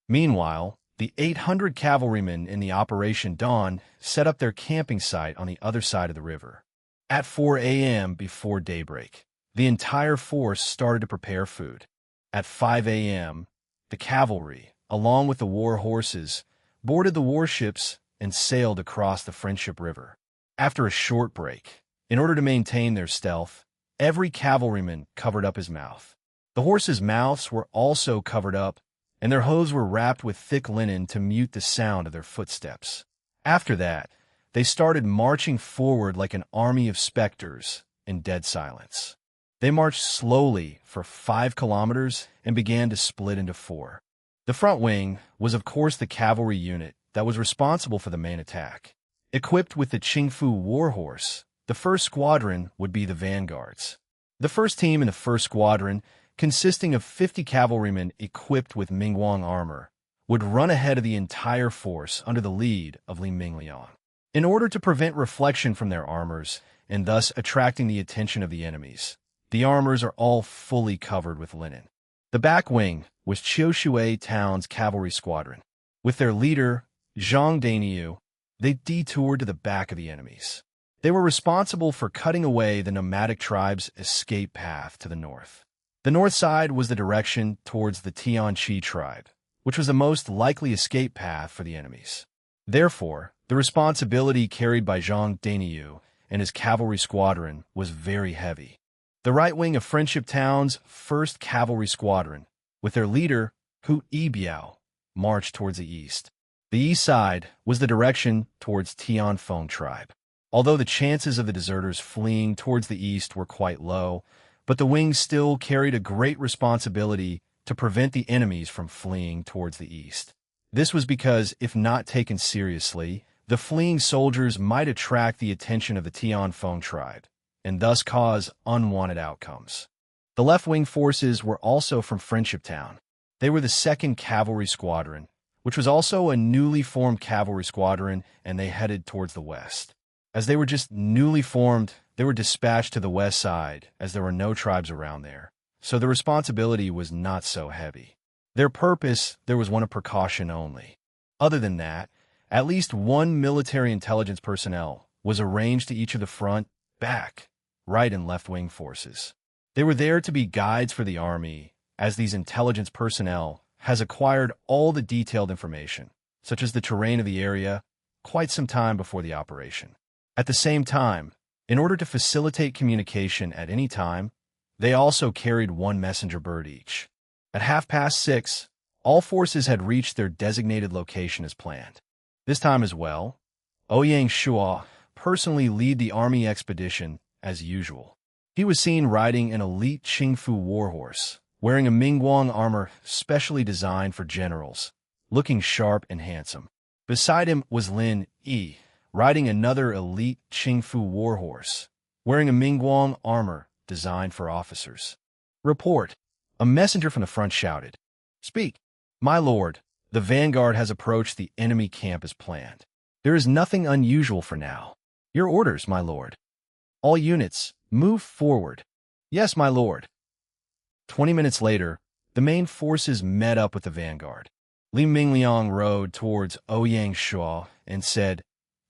Meanwhile, the 800 cavalrymen in the Operation Dawn set up their camping site on the other side of the river. At 4 a.m. before daybreak, the entire force started to prepare food. At 5 a.m., the cavalry, along with the war horses, boarded the warships and sailed across the Friendship River. After a short break, in order to maintain their stealth, every cavalryman covered up his mouth. The horses' mouths were also covered up, and their hooves were wrapped with thick linen to mute the sound of their footsteps. After that, they started marching forward like an army of specters in dead silence. They marched slowly for 5 kilometers and began to split into 4. The front wing was of course the cavalry unit that was responsible for the main attack. Equipped with the Qingfu warhorse, the first squadron would be the vanguards. The first team in the first squadron, consisting of 50 cavalrymen equipped with Mingguang armor, would run ahead of the entire force under the lead of Li Mingliang. In order to prevent reflection from their armors, and thus attracting the attention of the enemies, the armors are all fully covered with linen. The back wing was Qiushui Town's cavalry squadron. With their leader, Zhang Dainiu, they detoured to the back of the enemies. They were responsible for cutting away the nomadic tribe's escape path to the north. The north side was the direction towards the Tianqi tribe, which was the most likely escape path for the enemies. Therefore, the responsibility carried by Zhang Dainiu and his cavalry squadron was very heavy. The right wing of Friendship Town's 1st Cavalry Squadron, with their leader, Hu Yibiao, marched towards the east. The east side was the direction towards Tianfeng tribe. Although the chances of the deserters fleeing towards the east were quite low, but the wing still carried a great responsibility to prevent the enemies from fleeing towards the east. This was because, if not taken seriously, the fleeing soldiers might attract the attention of the Tianfeng tribe, and thus cause unwanted outcomes. The left-wing forces were also from Friendship Town. They were the 2nd Cavalry Squadron, which was also a newly formed cavalry squadron, and they headed towards the west. As they were just newly formed, they were dispatched to the west side, as there were no tribes around there, so the responsibility was not so heavy. Their purpose, there was one of precaution only. Other than that, at least one military intelligence personnel was arranged to each of the front, back, right and left-wing forces. They were there to be guides for the army, as these intelligence personnel has acquired all the detailed information, such as the terrain of the area, quite some time before the operation. At the same time, in order to facilitate communication at any time, they also carried one messenger bird each. At 6:30, all forces had reached their designated location as planned. This time as well, Ouyang Shuo personally lead the army expedition as usual. He was seen riding an elite Qingfu warhorse, wearing a Mingguang armor specially designed for generals, looking sharp and handsome. Beside him was Lin Yi, riding another elite Qingfu warhorse, wearing a Mingguang armor designed for officers. Report. A messenger from the front shouted. Speak. My lord, the vanguard has approached the enemy camp as planned. There is nothing unusual for now. Your orders, my lord. All units, move forward. Yes, my lord. 20 minutes later, the main forces met up with the vanguard. Li Mingliang rode towards Ouyang Shuo and said,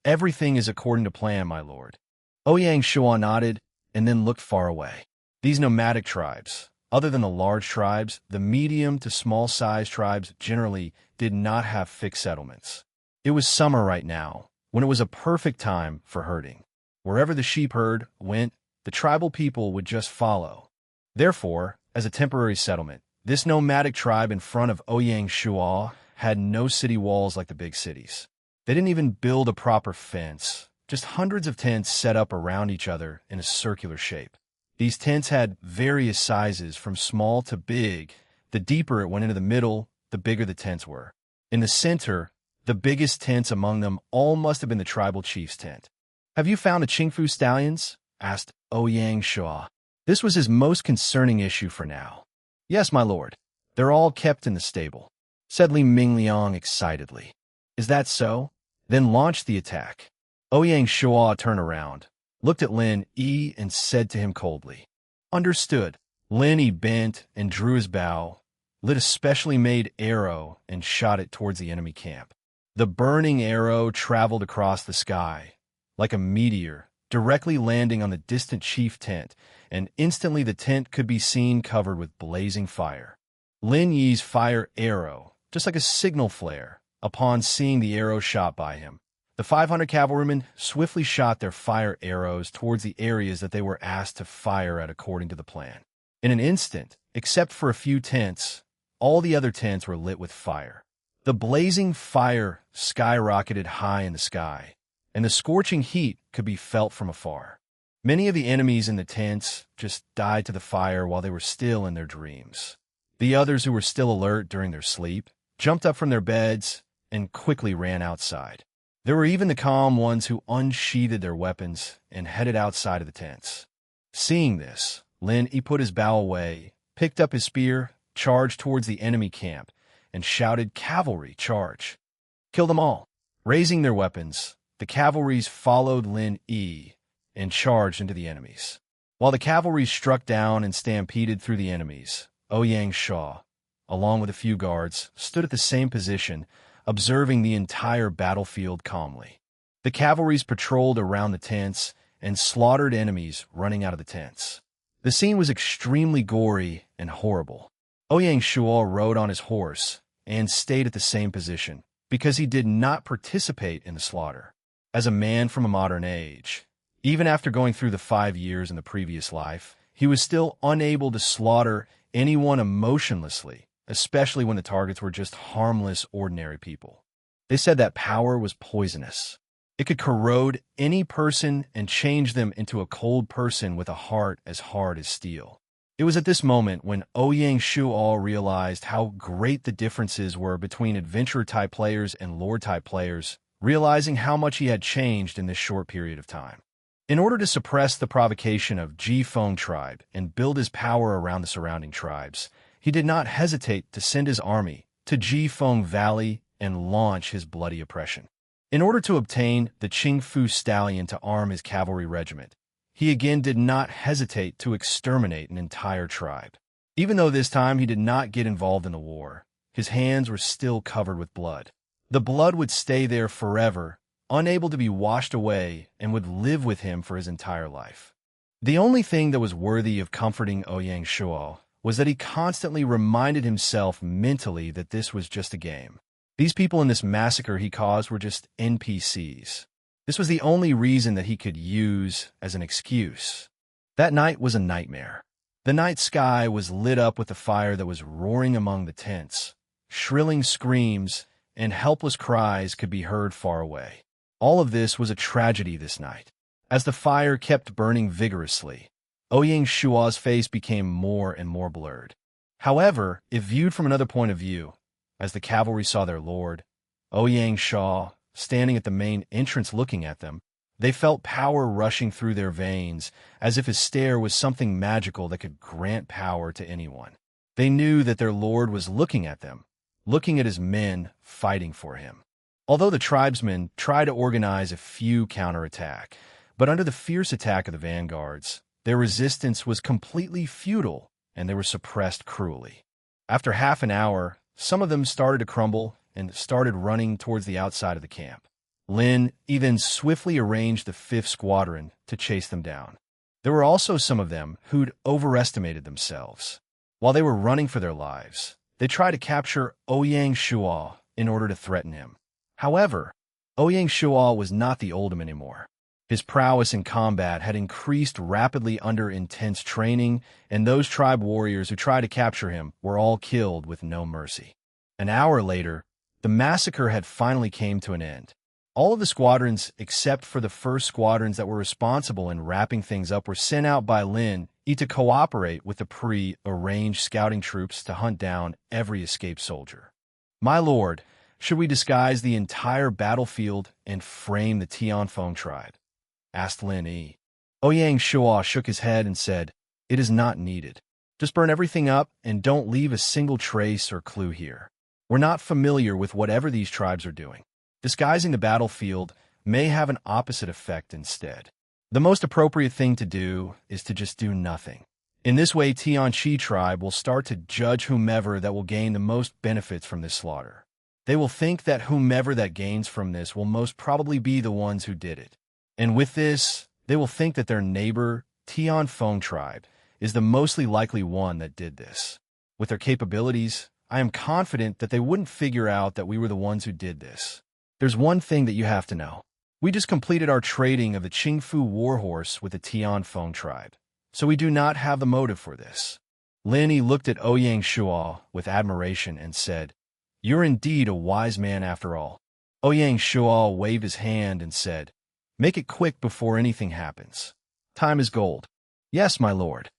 Everything is according to plan, my lord. Ouyang Shuo nodded and then looked far away. These nomadic tribes, other than the large tribes, the medium to small-sized tribes generally did not have fixed settlements. It was summer right now, when it was a perfect time for herding. Wherever the sheep herd went, the tribal people would just follow. Therefore, as a temporary settlement, this nomadic tribe in front of Ouyang Shuo had no city walls like the big cities. They didn't even build a proper fence, just hundreds of tents set up around each other in a circular shape. These tents had various sizes from small to big. The deeper it went into the middle, the bigger the tents were. In the center, the biggest tents among them all must have been the tribal chief's tent. Have you found the Qingfu stallions? Asked Ouyang Shuo. This was his most concerning issue for now. Yes, my lord. They're all kept in the stable, said Li Mingliang excitedly. Is that so? Then launch the attack. Ouyang Shuo turned around, looked at Lin Yi and said to him coldly. Understood. Lin Yi bent and drew his bow, lit a specially made arrow and shot it towards the enemy camp. The burning arrow traveled across the sky, like a meteor, directly landing on the distant chief tent, and instantly the tent could be seen covered with blazing fire. Lin Yi's fire arrow, just like a signal flare, upon seeing the arrow shot by him. The 500 cavalrymen swiftly shot their fire arrows towards the areas that they were asked to fire at according to the plan. In an instant, except for a few tents, all the other tents were lit with fire. The blazing fire skyrocketed high in the sky, and the scorching heat could be felt from afar. Many of the enemies in the tents just died to the fire while they were still in their dreams. The others who were still alert during their sleep jumped up from their beds and quickly ran outside. There were even the calm ones who unsheathed their weapons and headed outside of the tents. Seeing this, Lin Yi put his bow away, picked up his spear, charged towards the enemy camp, and shouted, Cavalry, charge! Kill them all! Raising their weapons, the cavalries followed Lin Yi and charged into the enemies. While the cavalry struck down and stampeded through the enemies, Ouyang Shuo, along with a few guards, stood at the same position, observing the entire battlefield calmly. The cavalries patrolled around the tents and slaughtered enemies running out of the tents. The scene was extremely gory and horrible. Ouyang Shuo rode on his horse and stayed at the same position because he did not participate in the slaughter. As a man from a modern age, even after going through the 5 years in the previous life, he was still unable to slaughter anyone emotionlessly, especially when the targets were just harmless, ordinary people. They said that power was poisonous. It could corrode any person and change them into a cold person with a heart as hard as steel. It was at this moment when Ouyang Shuo realized how great the differences were between adventurer-type players and lore-type players, realizing how much he had changed in this short period of time. In order to suppress the provocation of Jifeng tribe and build his power around the surrounding tribes, he did not hesitate to send his army to Jifeng Valley and launch his bloody oppression. In order to obtain the Qingfu stallion to arm his cavalry regiment, he again did not hesitate to exterminate an entire tribe. Even though this time he did not get involved in the war, his hands were still covered with blood. The blood would stay there forever, unable to be washed away, and would live with him for his entire life. The only thing that was worthy of comforting Ouyang Shuo was that he constantly reminded himself mentally that this was just a game. These people in this massacre he caused were just NPCs. This was the only reason that he could use as an excuse. That night was a nightmare. The night sky was lit up with a fire that was roaring among the tents. Shrilling screams and helpless cries could be heard far away. All of this was a tragedy this night. As the fire kept burning vigorously, Ouyang Shuo's face became more and more blurred. However, if viewed from another point of view, as the cavalry saw their lord, Ouyang Shuo, standing at the main entrance looking at them, they felt power rushing through their veins, as if his stare was something magical that could grant power to anyone. They knew that their lord was looking at them, looking at his men fighting for him. Although the tribesmen tried to organize a few counterattack, but under the fierce attack of the vanguards, their resistance was completely futile, and they were suppressed cruelly. After half an hour, some of them started to crumble and started running towards the outside of the camp. Lin then swiftly arranged the 5th Squadron to chase them down. There were also some of them who'd overestimated themselves. While they were running for their lives, they tried to capture Ouyang Shuo in order to threaten him. However, Ouyang Shuo was not the Oldham anymore. His prowess in combat had increased rapidly under intense training, and those tribe warriors who tried to capture him were all killed with no mercy. An hour later, the massacre had finally came to an end. All of the squadrons, except for the first squadrons that were responsible in wrapping things up, were sent out by Lin to cooperate with the pre-arranged scouting troops to hunt down every escaped soldier. My lord, should we disguise the entire battlefield and frame the Tianfeng tribe? Asked Lin Yi. Ouyang Shuo shook his head and said, "It is not needed. Just burn everything up and don't leave a single trace or clue here. We're not familiar with whatever these tribes are doing. Disguising the battlefield may have an opposite effect instead. The most appropriate thing to do is to just do nothing. In this way, Tianqi tribe will start to judge whomever that will gain the most benefits from this slaughter. They will think that whomever that gains from this will most probably be the ones who did it. And with this, they will think that their neighbor, Tianfeng tribe, is the mostly likely one that did this. With their capabilities, I am confident that they wouldn't figure out that we were the ones who did this. There's one thing that you have to know. We just completed our trading of the Qingfu warhorse with the Tianfeng tribe, so we do not have the motive for this." Lin Yi looked at Ouyang Shuo with admiration and said, "You're indeed a wise man after all." Ouyang Shuo waved his hand and said, "Make it quick before anything happens. Time is gold." "Yes, my lord."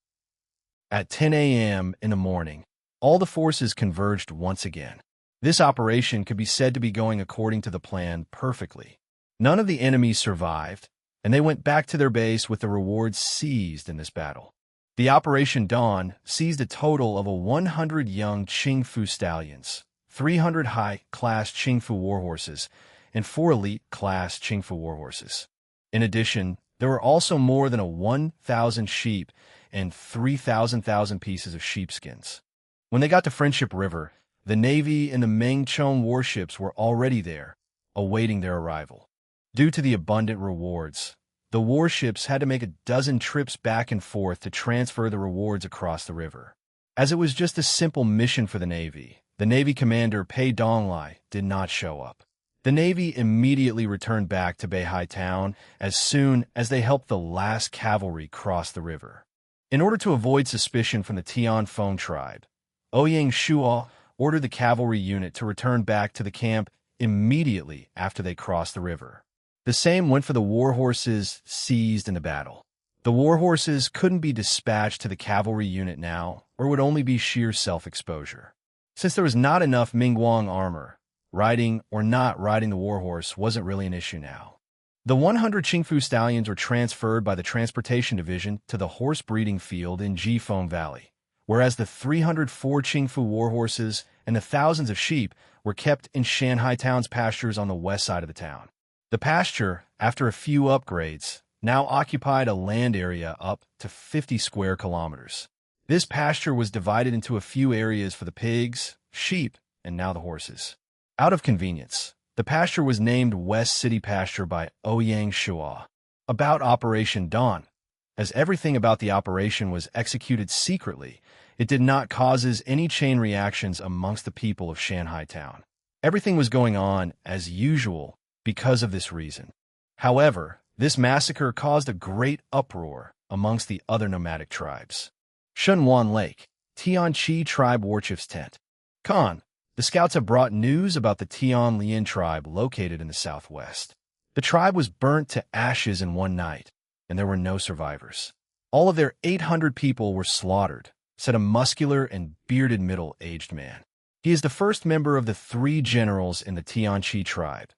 At 10 a.m. in the morning, all the forces converged once again. This operation could be said to be going according to the plan perfectly. None of the enemies survived, and they went back to their base with the rewards seized in this battle. The Operation Dawn seized a total of 100 young Qingfu stallions, 300 high-class Qingfu warhorses, and 4 elite-class Qingfu warhorses. In addition, there were also more than 1,000 sheep and 3,000 pieces of sheepskins. When they got to Friendship River, the Navy and the Mengchong warships were already there, awaiting their arrival. Due to the abundant rewards, the warships had to make a dozen trips back and forth to transfer the rewards across the river. As it was just a simple mission for the Navy commander Pei Donglai did not show up. The Navy immediately returned back to Beihai Town as soon as they helped the last cavalry cross the river. In order to avoid suspicion from the Tianfeng tribe, Ouyang Shuo ordered the cavalry unit to return back to the camp immediately after they crossed the river. The same went for the warhorses seized in the battle. The warhorses couldn't be dispatched to the cavalry unit now, or would only be sheer self-exposure. Since there was not enough Mingguang armor, riding or not riding the warhorse wasn't really an issue now. The 100 Qingfu stallions were transferred by the Transportation Division to the horse breeding field in Jifeng Valley, whereas the 304 Qingfu warhorses and the thousands of sheep were kept in Shanghai Town's pastures on the west side of the town. The pasture, after a few upgrades, now occupied a land area up to 50 square kilometers. This pasture was divided into a few areas for the pigs, sheep, and now the horses. Out of convenience, the pasture was named West City Pasture by Ouyang Shuo. About Operation Dawn. As everything about the operation was executed secretly, it did not cause any chain reactions amongst the people of Shanghai town. Everything was going on as usual because of this reason. However, this massacre caused a great uproar amongst the other nomadic tribes. Shunwan Lake, Tianqi Tribe Warchief's tent. Khan, the scouts have brought news about the Tianlian tribe located in the southwest. The tribe was burnt to ashes in one night, and there were no survivors. All of their 800 people were slaughtered, said a muscular and bearded middle-aged man. He is the first member of the 3 generals in the Tianqi tribe,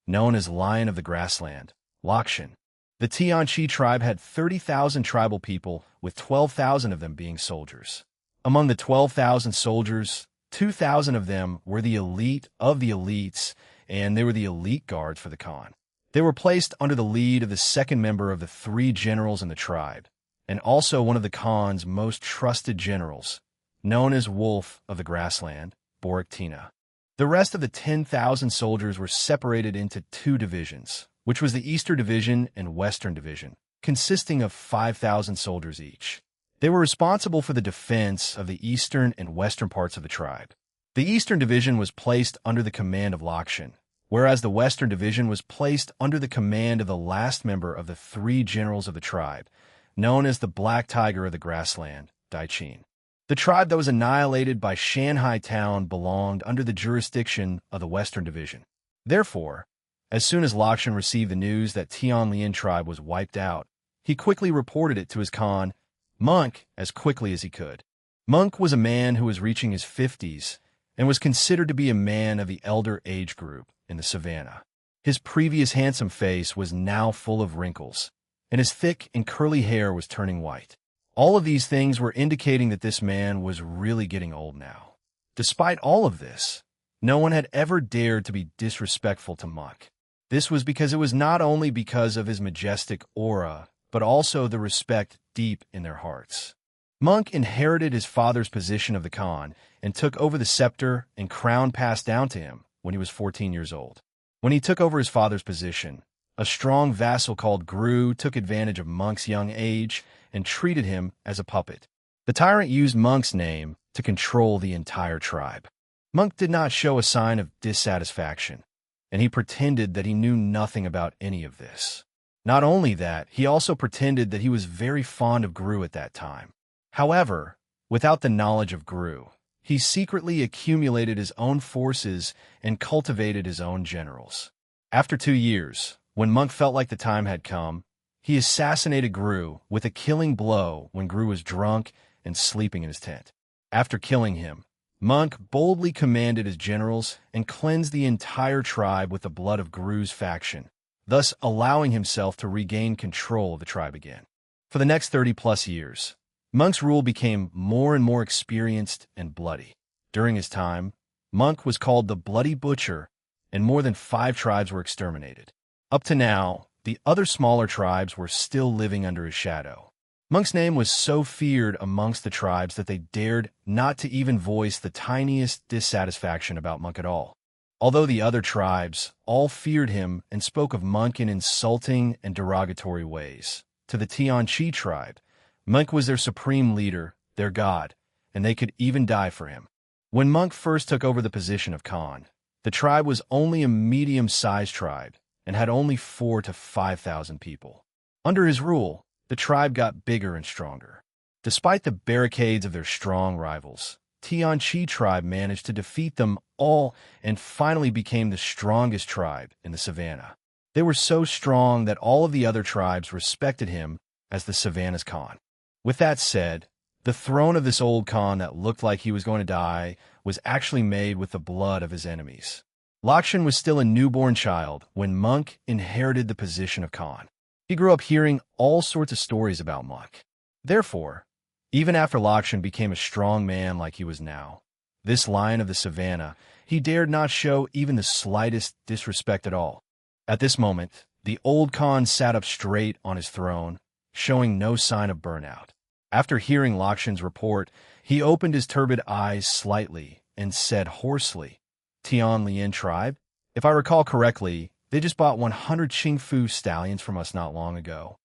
known as Lion of the Grassland, Lakshan. The Tianqi tribe had 30,000 tribal people, with 12,000 of them being soldiers. Among the 12,000 soldiers, 2,000 of them were the elite of the elites, and they were the elite guards for the Khan. They were placed under the lead of the second member of the 3 generals in the tribe, and also one of the Khan's most trusted generals, known as Wolf of the Grassland, Boriktina. The rest of the 10,000 soldiers were separated into 2 divisions, which was the Eastern Division and Western Division, consisting of 5,000 soldiers each. They were responsible for the defense of the eastern and western parts of the tribe. The Eastern Division was placed under the command of Lakshan, whereas the Western Division was placed under the command of the last member of the 3 generals of the tribe, known as the Black Tiger of the Grassland, Daichin. The tribe that was annihilated by Shanghai town belonged under the jurisdiction of the Western Division. Therefore, as soon as Lakshan received the news that Tianlian tribe was wiped out, he quickly reported it to his Khan, Monk, as quickly as he could. Monk was a man who was reaching his 50s and was considered to be a man of the elder age group in the savannah. His previous handsome face was now full of wrinkles, and his thick and curly hair was turning white. All of these things were indicating that this man was really getting old now. Despite all of this, no one had ever dared to be disrespectful to Monk. This was because it was not only because of his majestic aura, but also the respect deep in their hearts. Monk inherited his father's position of the Khan and took over the scepter and crown passed down to him when he was 14 years old. When he took over his father's position, a strong vassal called Gru took advantage of Monk's young age and treated him as a puppet. The tyrant used Monk's name to control the entire tribe. Monk did not show a sign of dissatisfaction, and he pretended that he knew nothing about any of this. Not only that, he also pretended that he was very fond of Gru at that time. However, without the knowledge of Gru, he secretly accumulated his own forces and cultivated his own generals. After 2 years, when Monk felt like the time had come, he assassinated Gru with a killing blow when Gru was drunk and sleeping in his tent. After killing him, Monk boldly commanded his generals and cleansed the entire tribe with the blood of Gru's faction, thus allowing himself to regain control of the tribe again. For the next 30-plus years, Monk's rule became more and more experienced and bloody. During his time, Monk was called the Bloody Butcher, and more than 5 tribes were exterminated. Up to now, the other smaller tribes were still living under his shadow. Monk's name was so feared amongst the tribes that they dared not to even voice the tiniest dissatisfaction about Monk at all. Although the other tribes all feared him and spoke of Monk in insulting and derogatory ways, to the Tianqi tribe, Monk was their supreme leader, their god, and they could even die for him. When Monk first took over the position of Khan, the tribe was only a medium-sized tribe and had only 4,000 to 5,000 people. Under his rule, the tribe got bigger and stronger. Despite the barricades of their strong rivals, Tianqi tribe managed to defeat them all and finally became the strongest tribe in the savannah. They were so strong that all of the other tribes respected him as the savannah's Khan. With that said, the throne of this old Khan that looked like he was going to die was actually made with the blood of his enemies. Lakshan was still a newborn child when Monk inherited the position of Khan. He grew up hearing all sorts of stories about Monk. Therefore, even after Lakshan became a strong man like he was now, this lion of the savannah, he dared not show even the slightest disrespect at all. At this moment, the old Khan sat up straight on his throne, showing no sign of burnout. After hearing Lakshan's report, he opened his turbid eyes slightly and said hoarsely, Tianlian tribe? If I recall correctly, they just bought 100 Qingfu stallions from us not long ago.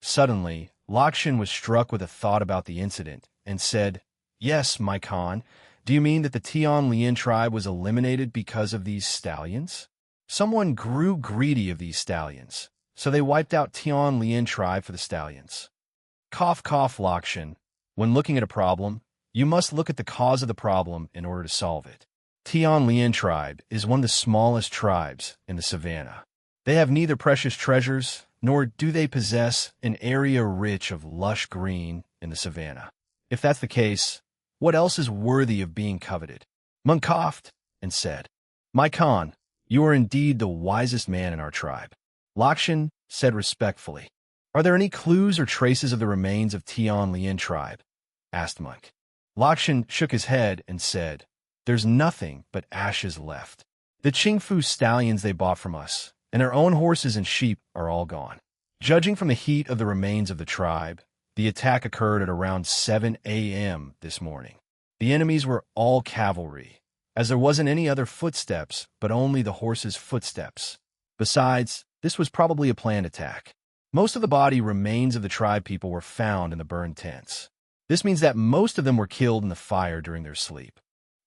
Suddenly, Lakshan was struck with a thought about the incident and said, "Yes, my Khan. Do you mean that the Tian Lien tribe was eliminated because of these stallions? Someone grew greedy of these stallions, so they wiped out Tian Lien tribe for the stallions." Cough, cough, Lakshan. When looking at a problem, you must look at the cause of the problem in order to solve it. Tian Lien tribe is one of the smallest tribes in the savannah. They have neither precious treasures, nor do they possess an area rich of lush green in the savannah. If that's the case, what else is worthy of being coveted? Monk coughed and said, "My Khan, you are indeed the wisest man in our tribe." Lakshan said respectfully, "Are there any clues or traces of the remains of Tian Lien tribe?" asked Monk. Lakshan shook his head and said, "There's nothing but ashes left. The Qingfu stallions they bought from us, and their own horses and sheep are all gone. Judging from the heat of the remains of the tribe, the attack occurred at around 7 a.m. this morning. The enemies were all cavalry, as there wasn't any other footsteps but only the horses' footsteps. Besides, this was probably a planned attack. Most of the body remains of the tribe people were found in the burned tents. This means that most of them were killed in the fire during their sleep."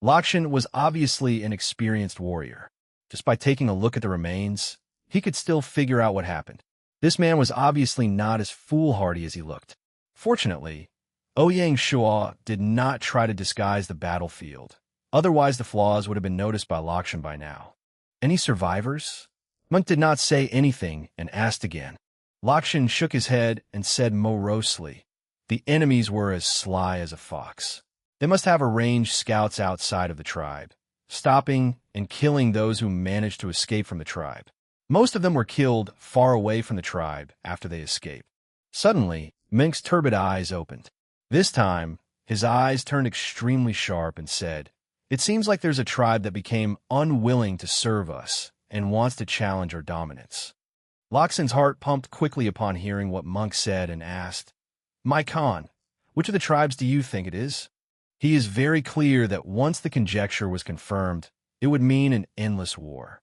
Lakshan was obviously an experienced warrior. Just by taking a look at the remains, he could still figure out what happened. This man was obviously not as foolhardy as he looked. Fortunately, Ouyang Shuo did not try to disguise the battlefield. Otherwise, the flaws would have been noticed by Lakshan by now. "Any survivors?" Monk did not say anything and asked again. Lakshan shook his head and said morosely, "The enemies were as sly as a fox. They must have arranged scouts outside of the tribe, stopping and killing those who managed to escape from the tribe. Most of them were killed far away from the tribe after they escaped." Suddenly, Monk's turbid eyes opened. This time, his eyes turned extremely sharp and said, "It seems like there's a tribe that became unwilling to serve us and wants to challenge our dominance." Lakshan's heart pumped quickly upon hearing what Monk said and asked, "My Khan, which of the tribes do you think it is?" He is very clear that once the conjecture was confirmed, it would mean an endless war.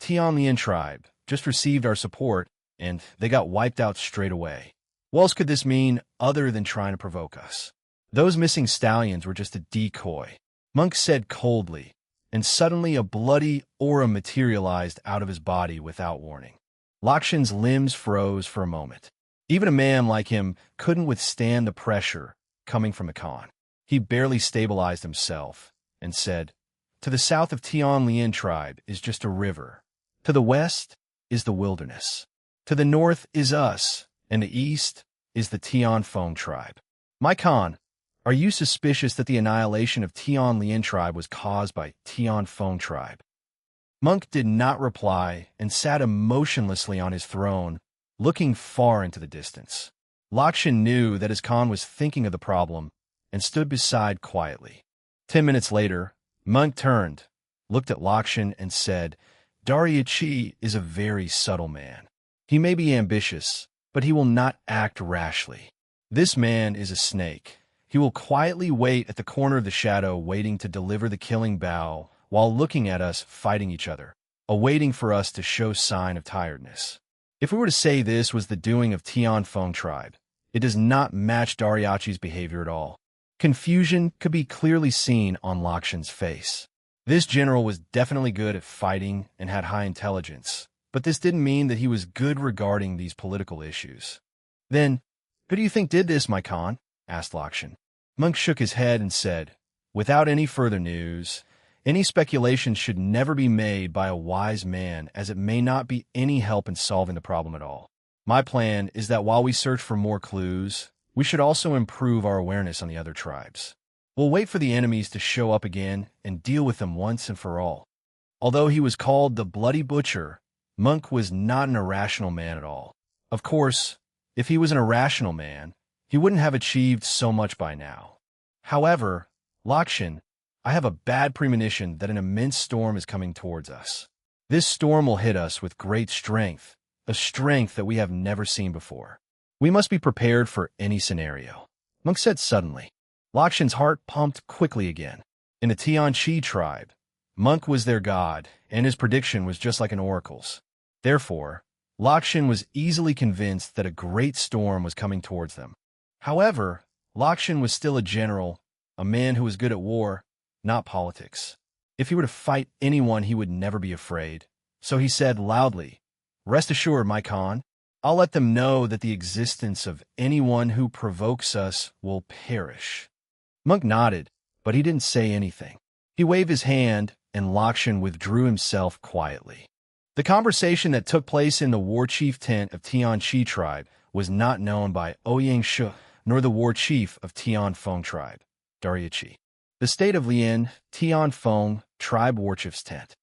Tian Lien tribe just received our support, and they got wiped out straight away. What else could this mean other than trying to provoke us? Those missing stallions were just a decoy, Monk said coldly, and suddenly a bloody aura materialized out of his body without warning. Lakshan's limbs froze for a moment. Even a man like him couldn't withstand the pressure coming from the Khan. He barely stabilized himself and said, "To the south of Tian Lien tribe is just a river. To the west is the wilderness. To the north is us, and the east is the Tian Feng tribe. My Khan, are you suspicious that the annihilation of Tian Lien tribe was caused by Tian Feng tribe?" Monk did not reply and sat emotionlessly on his throne, looking far into the distance. Lakshan knew that his Khan was thinking of the problem and stood beside quietly. 10 minutes later, Monk turned, looked at Lakshan, and said, "Dariachi is a very subtle man. He may be ambitious, but he will not act rashly. This man is a snake. He will quietly wait at the corner of the shadow, waiting to deliver the killing bow while looking at us fighting each other, awaiting for us to show sign of tiredness. If we were to say this was the doing of Tian Feng tribe, it does not match Dariachi's behavior at all." Confusion could be clearly seen on Lakshan's face. This general was definitely good at fighting and had high intelligence, but this didn't mean that he was good regarding these political issues. "Then, who do you think did this, my Khan?" asked Lakshan. Monk shook his head and said, "Without any further news, any speculation should never be made by a wise man, as it may not be any help in solving the problem at all. My plan is that while we search for more clues, we should also improve our awareness on the other tribes. We'll wait for the enemies to show up again and deal with them once and for all." Although he was called the Bloody Butcher, Monk was not an irrational man at all. Of course, if he was an irrational man, he wouldn't have achieved so much by now. "However, Lakshan, I have a bad premonition that an immense storm is coming towards us. This storm will hit us with great strength, a strength that we have never seen before. We must be prepared for any scenario," Monk said suddenly. Lakshan's heart pumped quickly again. In the Tianchi tribe, Monk was their god, and his prediction was just like an oracle's. Therefore, Lakshan was easily convinced that a great storm was coming towards them. However, Lakshan was still a general, a man who was good at war, not politics. If he were to fight anyone, he would never be afraid. So he said loudly, "Rest assured, my Khan, I'll let them know that the existence of anyone who provokes us will perish." Monk nodded, but he didn't say anything. He waved his hand, and Lakshan withdrew himself quietly. The conversation that took place in the war chief tent of Tianchi tribe was not known by Ouyang Shuo, nor the war chief of Tianfeng tribe, Daryachi. The state of Lian, Tianfeng tribe war chief's tent.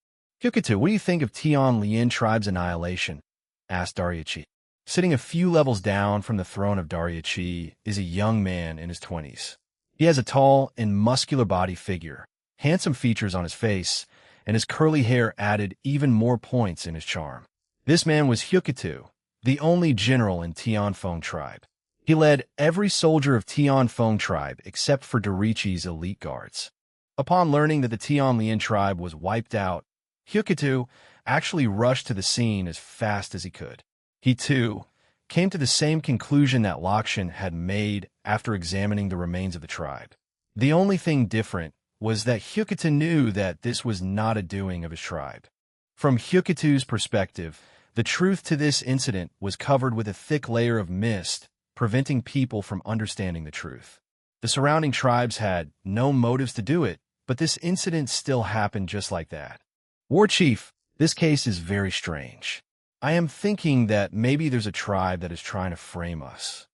"Hyukitu, what do you think of Tian Lian tribe's annihilation?" asked Daryachi. Sitting a few levels down from the throne of Daryachi is a young man in his 20s. He has a tall and muscular body figure, handsome features on his face, and his curly hair added even more points in his charm. This man was Hyukitu, the only general in Tianfeng tribe. He led every soldier of Tianfeng tribe except for Darichi's elite guards. Upon learning that the Tian Lian tribe was wiped out, Hyukitu actually rushed to the scene as fast as he could. He, too, came to the same conclusion that Lakshan had made after examining the remains of the tribe. The only thing different was that Hyukitu knew that this was not a doing of his tribe. From Hyukitu's perspective, the truth to this incident was covered with a thick layer of mist, preventing people from understanding the truth. The surrounding tribes had no motives to do it, but this incident still happened just like that. "War Chief, this case is very strange. I am thinking that maybe there's a tribe that is trying to frame us,"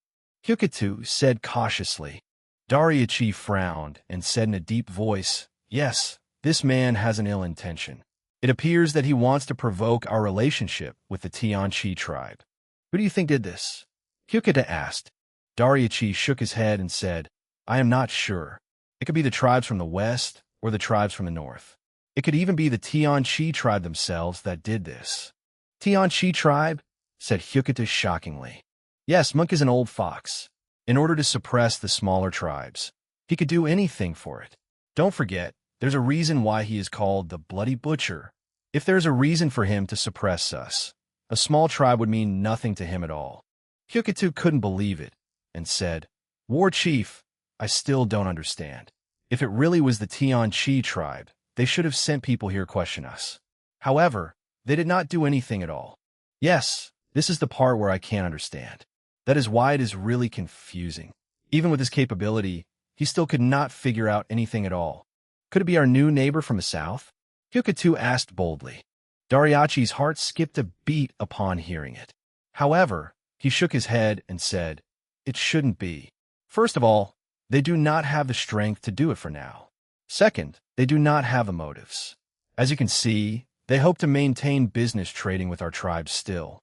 Hyukitu said cautiously. Daryachi frowned and said in a deep voice, "Yes, this man has an ill intention. It appears that he wants to provoke our relationship with the Tianchi tribe." "Who do you think did this?" Hyukitu asked. Daryachi shook his head and said, "I am not sure. It could be the tribes from the west or the tribes from the north. It could even be the Tianchi tribe themselves that did this." "Tianchi tribe?" said Hyukitu shockingly. "Yes, Monk is an old fox. In order to suppress the smaller tribes, he could do anything for it. Don't forget, there's a reason why he is called the Bloody Butcher. If there's a reason for him to suppress us, a small tribe would mean nothing to him at all." Hyukitu couldn't believe it and said, "War Chief, I still don't understand. If it really was the Tianchi tribe, they should have sent people here to question us. However, they did not do anything at all. Yes, this is the part where I can't understand. That is why it is really confusing. Even with his capability, he still could not figure out anything at all. Could it be our new neighbor from the south?" Hyukitu asked boldly. Daryachi's heart skipped a beat upon hearing it. However, he shook his head and said, "It shouldn't be. First of all, they do not have the strength to do it for now. Second, they do not have the motives. As you can see, they hope to maintain business trading with our tribe still."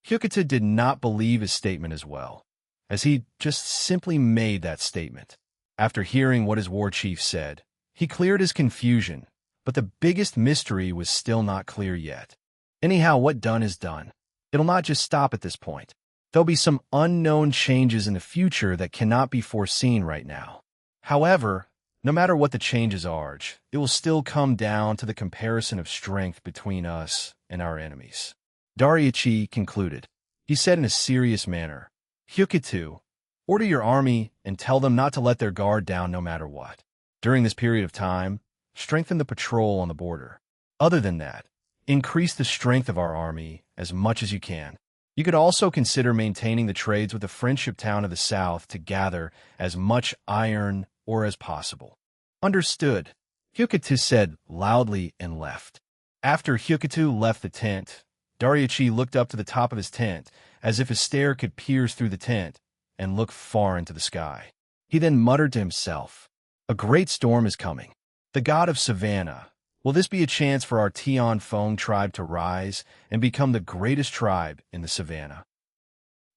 Hyukitu did not believe his statement as well, as he just simply made that statement. After hearing what his war chief said, he cleared his confusion, but the biggest mystery was still not clear yet. Anyhow, what done is done. It'll not just stop at this point. There'll be some unknown changes in the future that cannot be foreseen right now. However, no matter what the changes are, it will still come down to the comparison of strength between us and our enemies. Daryachi concluded. He said in a serious manner, "Hyukitu, order your army and tell them not to let their guard down no matter what. During this period of time, strengthen the patrol on the border. Other than that, increase the strength of our army as much as you can. You could also consider maintaining the trades with the friendship town of the south to gather as much iron ore as possible." "Understood," Hyukitu said loudly and left. After Hyukitu left the tent, Daryachi looked up to the top of his tent as if his stare could pierce through the tent and look far into the sky. He then muttered to himself, "A great storm is coming. The god of savannah. Will this be a chance for our Tianfeng tribe to rise and become the greatest tribe in the savannah?"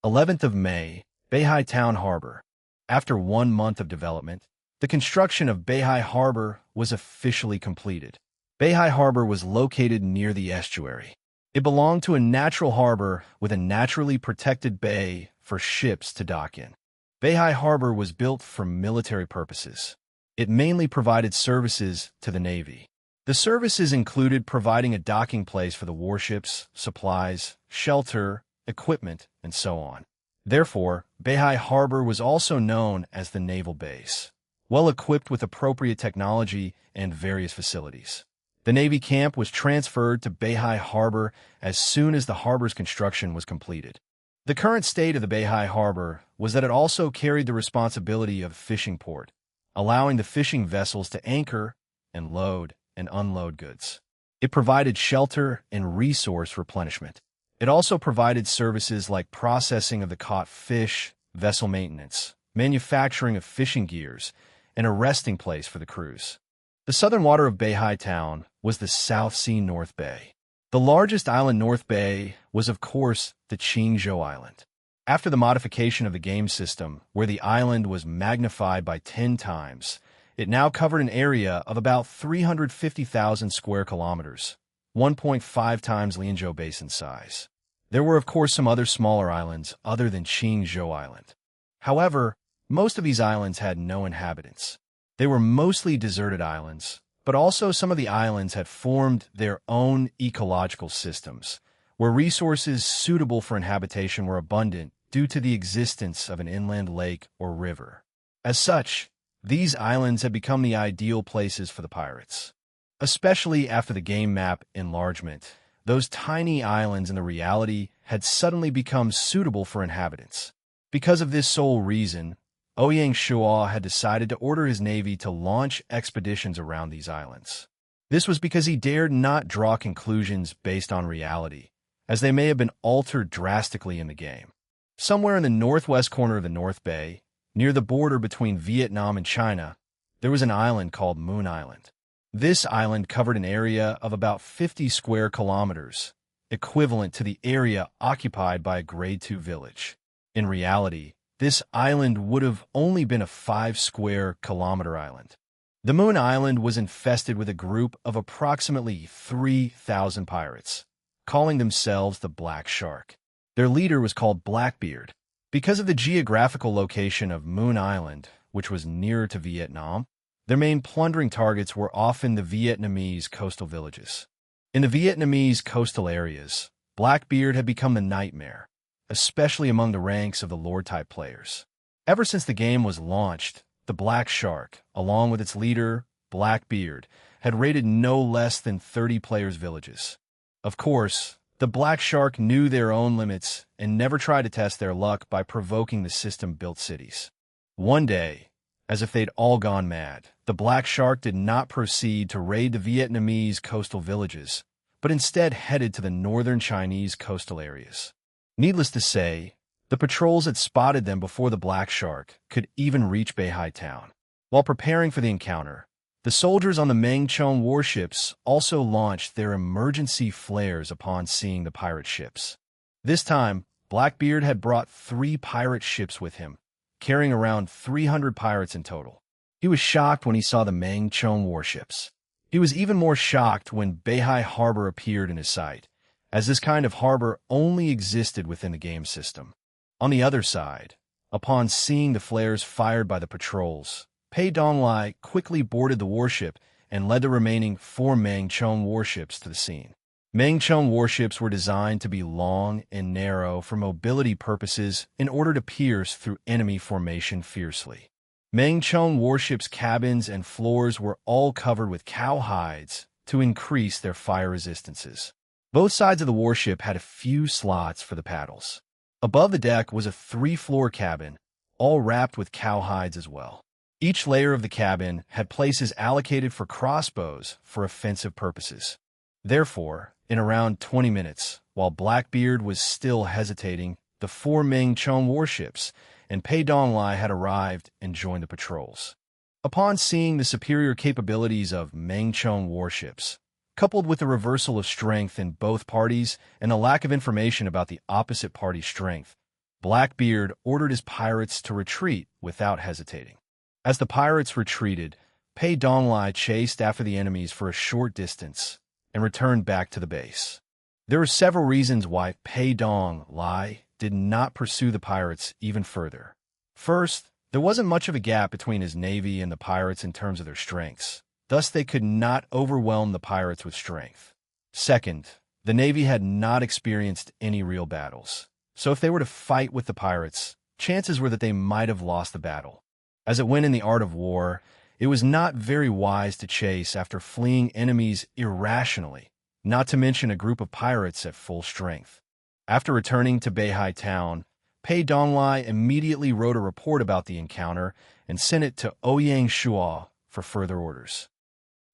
11th of May, Beihai Town Harbor. After 1 month of development, the construction of Beihai Harbor was officially completed. Beihai Harbor was located near the estuary. It belonged to a natural harbor with a naturally protected bay for ships to dock in. Beihai Harbor was built for military purposes. It mainly provided services to the Navy. The services included providing a docking place for the warships, supplies, shelter, equipment, and so on. Therefore, Beihai Harbor was also known as the naval base, well equipped with appropriate technology and various facilities. The Navy camp was transferred to Beihai Harbor as soon as the harbor's construction was completed. The current state of the Beihai Harbor was that it also carried the responsibility of fishing port, allowing the fishing vessels to anchor and load and unload goods. It provided shelter and resource replenishment. It also provided services like processing of the caught fish, vessel maintenance, manufacturing of fishing gears, and a resting place for the crews. The southern water of Beihai Town was the South Sea North Bay. The largest island North Bay was, of course, the Qingzhou Island. After the modification of the game system, where the island was magnified by 10 times, it now covered an area of about 350,000 square kilometers, 1.5 times Lianzhou Basin size. There were, of course, some other smaller islands other than Qingzhou Island. However, most of these islands had no inhabitants. They were mostly deserted islands, but also some of the islands had formed their own ecological systems, where resources suitable for inhabitation were abundant due to the existence of an inland lake or river. As such, these islands had become the ideal places for the pirates. Especially after the game map enlargement, those tiny islands in the reality had suddenly become suitable for inhabitants. Because of this sole reason, Ouyang Shuo had decided to order his navy to launch expeditions around these islands. This was because he dared not draw conclusions based on reality, as they may have been altered drastically in the game. Somewhere in the northwest corner of the North Bay, near the border between Vietnam and China, there was an island called Moon Island. This island covered an area of about 50 square kilometers, equivalent to the area occupied by a Grade 2 village. In reality, this island would have only been a 5 square kilometer island. The Moon Island was infested with a group of approximately 3,000 pirates, calling themselves the Black Shark. Their leader was called Blackbeard. Because of the geographical location of Moon Island, which was nearer to Vietnam, their main plundering targets were often the Vietnamese coastal villages. In the Vietnamese coastal areas, Blackbeard had become the nightmare, especially among the ranks of the lore-type players. Ever since the game was launched, the Black Shark, along with its leader, Blackbeard, had raided no less than 30 players' villages. Of course, the Black Shark knew their own limits and never tried to test their luck by provoking the system-built cities. One day, as if they'd all gone mad, the Black Shark did not proceed to raid the Vietnamese coastal villages, but instead headed to the northern Chinese coastal areas. Needless to say, the patrols had spotted them before the Black Shark could even reach Beihai Town. While preparing for the encounter, the soldiers on the Mengchong warships also launched their emergency flares upon seeing the pirate ships. This time, Blackbeard had brought 3 pirate ships with him, carrying around 300 pirates in total. He was shocked when he saw the Mengchong warships. He was even more shocked when Beihai Harbor appeared in his sight, as this kind of harbor only existed within the game system. On the other side, upon seeing the flares fired by the patrols, Pei Donglai quickly boarded the warship and led the remaining 4 Mengchong warships to the scene. Mengchong warships were designed to be long and narrow for mobility purposes in order to pierce through enemy formation fiercely. Mengchong warships' cabins and floors were all covered with cow hides to increase their fire resistances. Both sides of the warship had a few slots for the paddles. Above the deck was a 3-floor cabin, all wrapped with cow hides as well. Each layer of the cabin had places allocated for crossbows for offensive purposes. Therefore, in around 20 minutes, while Blackbeard was still hesitating, the 4 Mengchong warships and Pei Donglai had arrived and joined the patrols. Upon seeing the superior capabilities of Mengchong warships, coupled with the reversal of strength in both parties and the lack of information about the opposite party's strength, Blackbeard ordered his pirates to retreat without hesitating. As the pirates retreated, Pei Donglai chased after the enemies for a short distance and returned back to the base. There were several reasons why Pei Donglai did not pursue the pirates even further. First, there wasn't much of a gap between his navy and the pirates in terms of their strengths. Thus, they could not overwhelm the pirates with strength. Second, the navy had not experienced any real battles. so if they were to fight with the pirates, chances were that they might have lost the battle. As it went in the art of war, it was not very wise to chase after fleeing enemies irrationally, not to mention a group of pirates at full strength. After returning to Beihai Town, Pei Donglai immediately wrote a report about the encounter and sent it to Ouyang Shuo for further orders.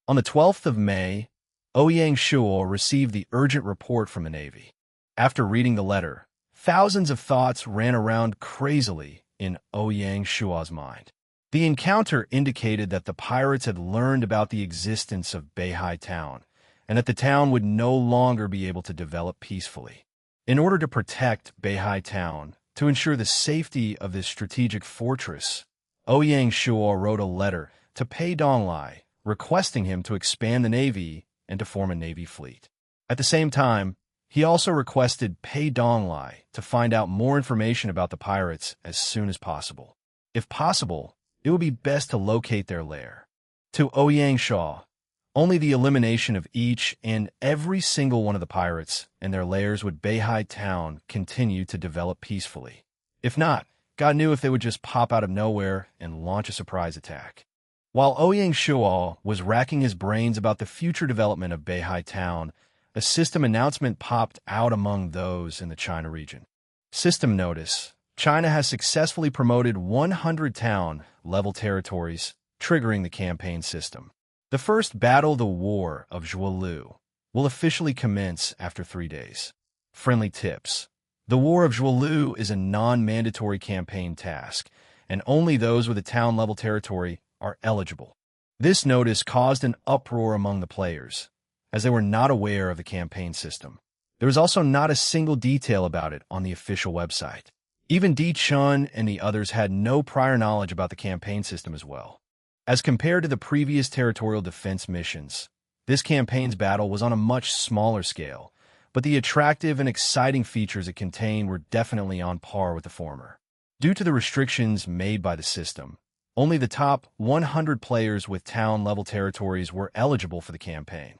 On the 12th of May, Ouyang Shuo received the urgent report from the Navy. After reading the letter, thousands of thoughts ran around crazily in Ouyang Shuo's mind. The encounter indicated that the pirates had learned about the existence of Beihai Town, and that the town would no longer be able to develop peacefully. In order to protect Beihai Town, to ensure the safety of this strategic fortress, Ouyang Shuo wrote a letter to Pei Donglai requesting him to expand the navy and to form a navy fleet. At the same time, he also requested Pei Donglai to find out more information about the pirates as soon as possible. If possible, it would be best to locate their lair. To Ouyang Shuo, only the elimination of each and every single one of the pirates and their lairs would Beihai Town continue to develop peacefully. If not, God knew if they would just pop out of nowhere and launch a surprise attack. While Ouyang Shuo was racking his brains about the future development of Beihai Town, a system announcement popped out among those in the China region. System notice: China has successfully promoted 100 town-level territories, triggering the campaign system. The first battle, the War of Zhuolu, will officially commence after 3 days. Friendly tips: the War of Zhuolu is a non-mandatory campaign task, and only those with a town-level territory are eligible. This notice caused an uproar among the players, as they were not aware of the campaign system. There was also not a single detail about it on the official website. Even Di Chun and the others had no prior knowledge about the campaign system as well. As compared to the previous territorial defense missions, this campaign's battle was on a much smaller scale, but the attractive and exciting features it contained were definitely on par with the former. Due to the restrictions made by the system, only the top 100 players with town-level territories were eligible for the campaign.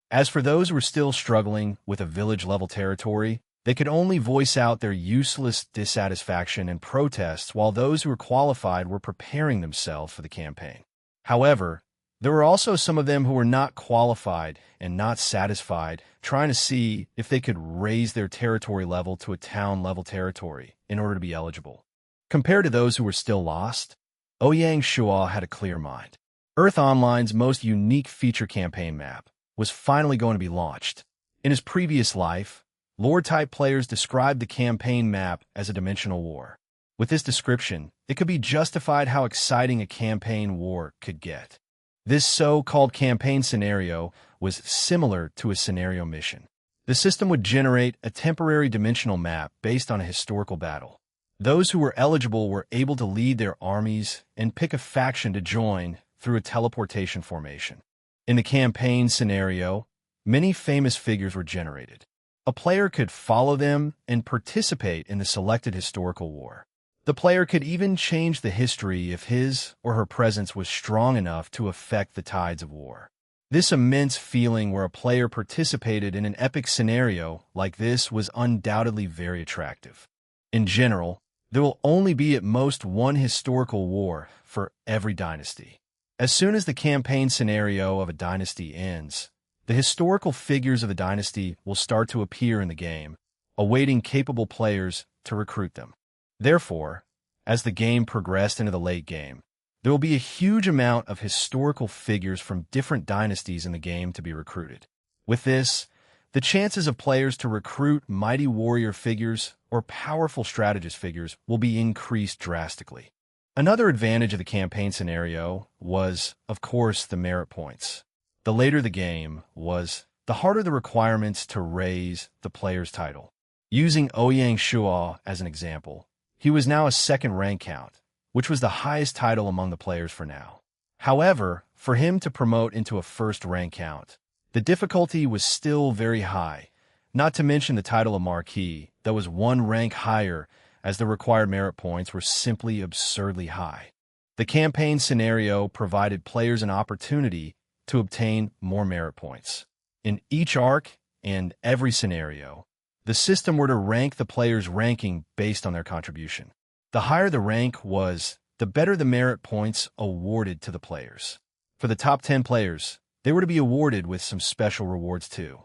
As for those who were still struggling with a village-level territory, they could only voice out their useless dissatisfaction and protests while those who were qualified were preparing themselves for the campaign. However, there were also some of them who were not qualified and not satisfied, trying to see if they could raise their territory level to a town-level territory in order to be eligible. Compared to those who were still lost, Ouyang Shuo had a clear mind. Earth Online's most unique feature campaign map was finally going to be launched. In his previous life, lore-type players described the campaign map as a dimensional war. With this description, it could be justified how exciting a campaign war could get. This so-called campaign scenario was similar to a scenario mission. The system would generate a temporary dimensional map based on a historical battle. Those who were eligible were able to lead their armies and pick a faction to join through a teleportation formation. In the campaign scenario, many famous figures were generated. A player could follow them and participate in the selected historical war. The player could even change the history if his or her presence was strong enough to affect the tides of war. This immense feeling where a player participated in an epic scenario like this was undoubtedly very attractive. In general, there will only be at most one historical war for every dynasty. As soon as the campaign scenario of a dynasty ends, the historical figures of the dynasty will start to appear in the game, awaiting capable players to recruit them. Therefore, as the game progressed into the late game, there will be a huge amount of historical figures from different dynasties in the game to be recruited. With this, the chances of players to recruit mighty warrior figures or powerful strategist figures will be increased drastically. Another advantage of the campaign scenario was, of course, the merit points. The later the game was, the harder the requirements to raise the player's title. Using Ouyang Shuo as an example, he was now a second rank count, which was the highest title among the players for now. However, for him to promote into a first rank count, the difficulty was still very high, not to mention the title of Marquis that was one rank higher, as the required merit points were simply absurdly high. The campaign scenario provided players an opportunity to obtain more merit points. In each arc and every scenario, the The system were to rank the players' ranking based on their contribution. The higher the rank was, the better the merit points awarded to the players. For the top 10 players, they were to be awarded with some special rewards too.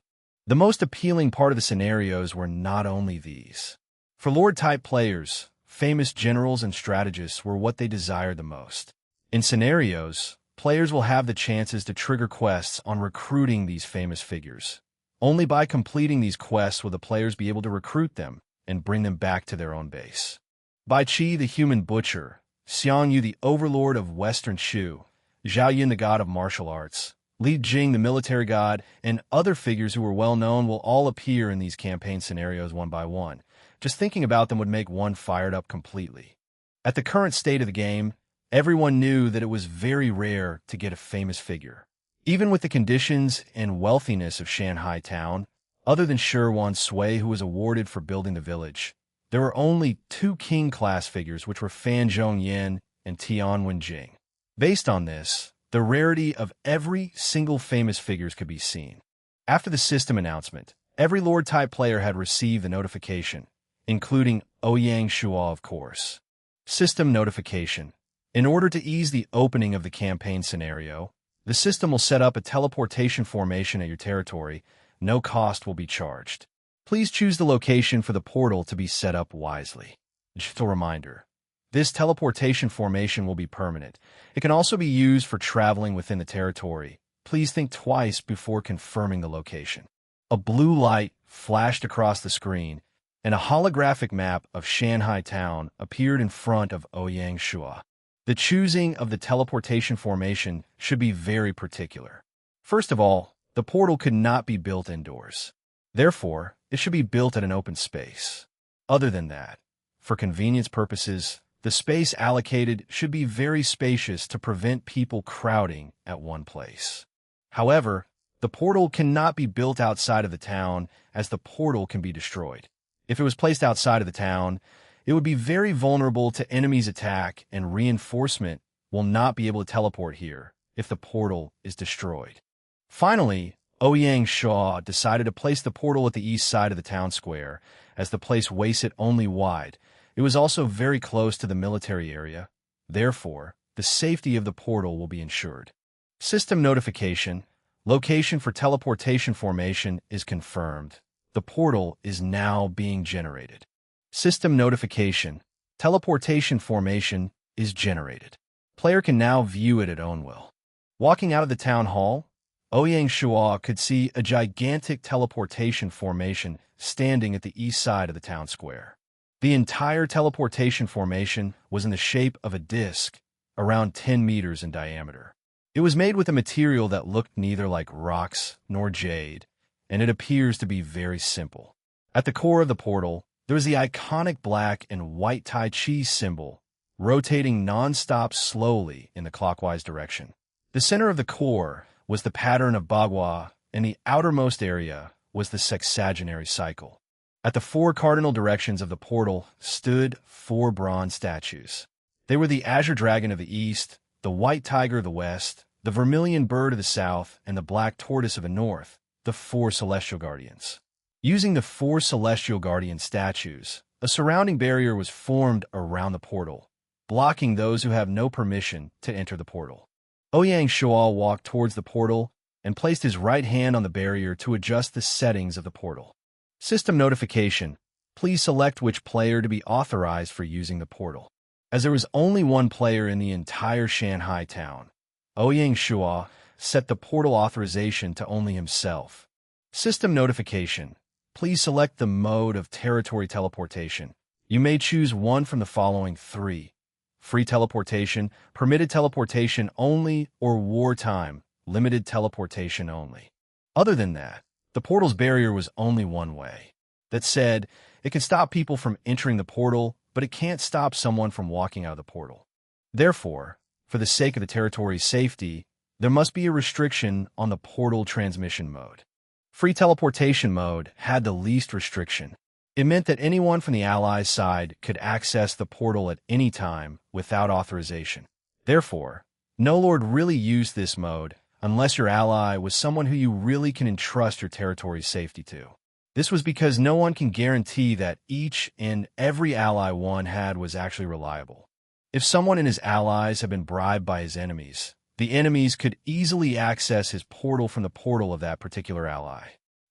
The most appealing part of the scenarios were not only these. For Lord-type players, famous generals and strategists were what they desired the most. In scenarios, players will have the chances to trigger quests on recruiting these famous figures. Only by completing these quests will the players be able to recruit them and bring them back to their own base. Bai Qi, the human butcher, Xiang Yu, the overlord of Western Shu, Zhao Yun, the god of martial arts, Li Jing, the military god, and other figures who were well known will all appear in these campaign scenarios one by one. Just thinking about them would make one fired up completely. At the current state of the game, everyone knew that it was very rare to get a famous figure. Even with the conditions and wealthiness of Shanghai town, other than Shi Wan Sui, who was awarded for building the village, there were only 2 king-class figures, which were Fan Zhongyan and Tian Wenjing. Based on this, the rarity of every single famous figures could be seen. After the system announcement, every Lord-type player had received the notification, including Ouyang Shuo, of course. System notification. In order to ease the opening of the campaign scenario, the system will set up a teleportation formation at your territory. No cost will be charged. Please choose the location for the portal to be set up wisely. Just a reminder, this teleportation formation will be permanent. It can also be used for traveling within the territory. Please think twice before confirming the location. A blue light flashed across the screen, and a holographic map of Shanghai town appeared in front of Ouyang Shuo. The choosing of the teleportation formation should be very particular. First of all, the portal could not be built indoors. Therefore, it should be built at an open space. Other than that, for convenience purposes, the space allocated should be very spacious to prevent people crowding at one place. However, the portal cannot be built outside of the town, as the portal can be destroyed. If it was placed outside of the town, it would be very vulnerable to enemies' attack, and reinforcement will not be able to teleport here if the portal is destroyed. Finally, Ouyang Shuo decided to place the portal at the east side of the town square, as the place wasted only wide. It was also very close to the military area. Therefore, the safety of the portal will be ensured. System notification. Location for teleportation formation is confirmed. The portal is now being generated. System notification. Teleportation formation is generated. Player can now view it at own will. Walking out of the town hall, Ouyang Shuo could see a gigantic teleportation formation standing at the east side of the town square. The entire teleportation formation was in the shape of a disc, around 10 meters in diameter. It was made with a material that looked neither like rocks nor jade, and it appears to be very simple. At the core of the portal, there was the iconic black and white Tai Chi symbol, rotating non-stop slowly in the clockwise direction. The center of the core was the pattern of Bagua, and the outermost area was the sexagenary cycle. At the 4 cardinal directions of the portal stood 4 bronze statues. They were the azure dragon of the east, the white tiger of the west, the vermilion bird of the south, and the black tortoise of the north, the 4 celestial guardians. Using the 4 celestial guardian statues, a surrounding barrier was formed around the portal, blocking those who have no permission to enter the portal. Ouyang Shuo walked towards the portal and placed his right hand on the barrier to adjust the settings of the portal. System notification. Please select which player to be authorized for using the portal. As there was only one player in the entire Shanghai town, Ouyang Shuo set the portal authorization to only himself. System notification. Please select the mode of territory teleportation. You may choose one from the following 3. Free teleportation, permitted teleportation only, or wartime, limited teleportation only. Other than that, the portal's barrier was only one way. That said, it can stop people from entering the portal, but it can't stop someone from walking out of the portal. Therefore, for the sake of the territory's safety, there must be a restriction on the portal transmission mode. Free teleportation mode had the least restriction. It meant that anyone from the Allies' side could access the portal at any time without authorization. Therefore, no lord really used this mode unless your ally was someone who you really can entrust your territory's safety to. This was because no one can guarantee that each and every ally one had was actually reliable. If someone and his allies have been bribed by his enemies, the enemies could easily access his portal from the portal of that particular ally.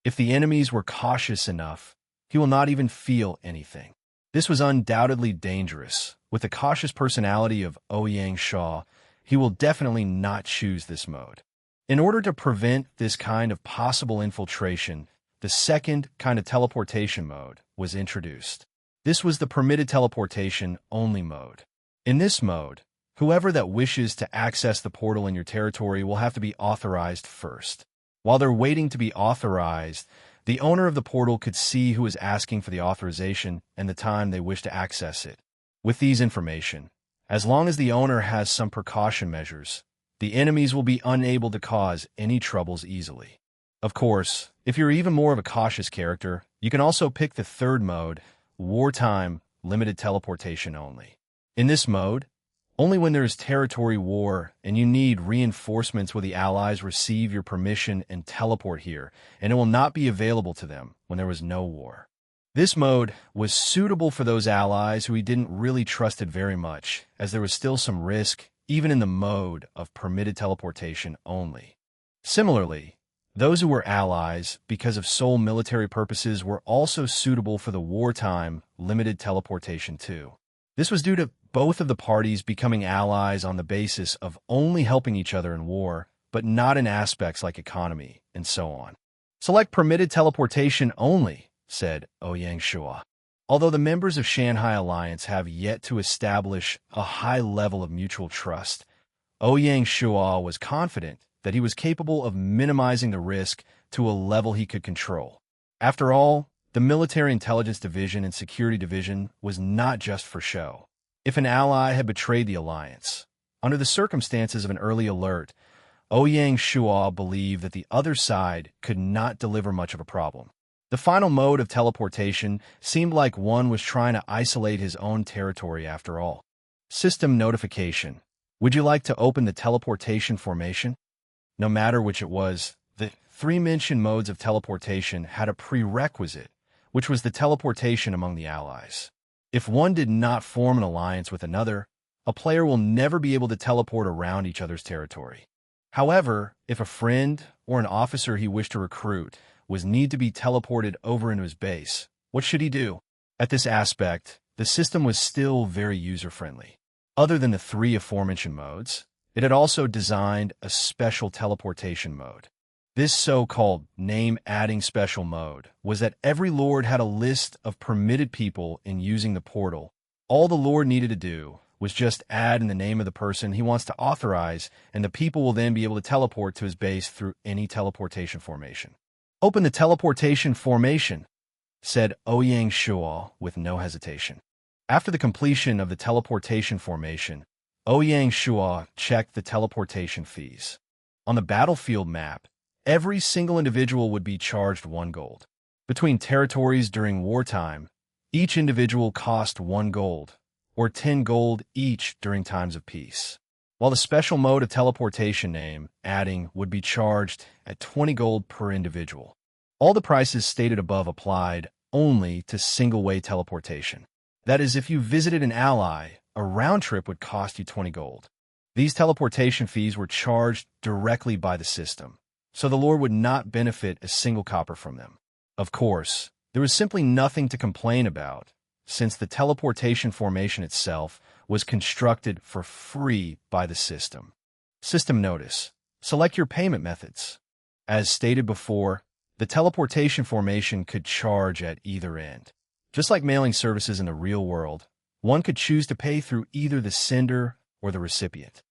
If the enemies were cautious enough, he will not even feel anything. This was undoubtedly dangerous. With the cautious personality of Ouyang Shuo, he will definitely not choose this mode. In order to prevent this kind of possible infiltration, the second kind of teleportation mode was introduced. This was the permitted teleportation only mode. In this mode, whoever that wishes to access the portal in your territory will have to be authorized first. While they're waiting to be authorized, the owner of the portal could see who is asking for the authorization and the time they wish to access it. With these information, as long as the owner has some precaution measures, the enemies will be unable to cause any troubles easily. Of course, if you're even more of a cautious character, you can also pick the third mode, wartime limited teleportation only. In this mode, only when there is territory war and you need reinforcements will the allies receive your permission and teleport here, and it will not be available to them when there was no war. This mode was suitable for those allies who he didn't really trusted very much, as there was still some risk even in the mode of permitted teleportation only. Similarly, those who were allies because of sole military purposes were also suitable for the wartime limited teleportation too. This was due to both of the parties becoming allies on the basis of only helping each other in war, but not in aspects like economy and so on. Select permitted teleportation only, said Ouyang Shuo. Although the members of Shanghai Alliance have yet to establish a high level of mutual trust, Ouyang Shuo was confident that he was capable of minimizing the risk to a level he could control. After all, the Military Intelligence Division and Security Division was not just for show. If an ally had betrayed the alliance, under the circumstances of an early alert, Ouyang Shuo believed that the other side could not deliver much of a problem. The final mode of teleportation seemed like one was trying to isolate his own territory after all. System notification. Would you like to open the teleportation formation? No matter which it was, the three mentioned modes of teleportation had a prerequisite, which was the teleportation among the allies. If one did not form an alliance with another, a player will never be able to teleport around each other's territory. However, if a friend or an officer he wished to recruit was need to be teleported over into his base, what should he do? At this aspect, the system was still very user-friendly. Other than the three aforementioned modes, it had also designed a special teleportation mode. This so-called name-adding special mode was that every lord had a list of permitted people in using the portal. All the lord needed to do was just add in the name of the person he wants to authorize, and the people will then be able to teleport to his base through any teleportation formation. Open the teleportation formation, said Ouyang Shuo with no hesitation. After the completion of the teleportation formation, Ouyang Shuo checked the teleportation fees. On the battlefield map, every single individual would be charged 1 gold. Between territories during wartime, each individual cost 1 gold, or 10 gold each during times of peace. While the special mode of teleportation name, adding, would be charged at 20 gold per individual. All the prices stated above applied only to single-way teleportation. That is, if you visited an ally, a round trip would cost you 20 gold. These teleportation fees were charged directly by the system, so the lord would not benefit a single copper from them. Of course, there was simply nothing to complain about, since the teleportation formation itself was constructed for free by the system. System notice. Select your payment methods. As stated before, the teleportation formation could charge at either end. Just like mailing services in the real world, one could choose to pay through either the sender or the recipient.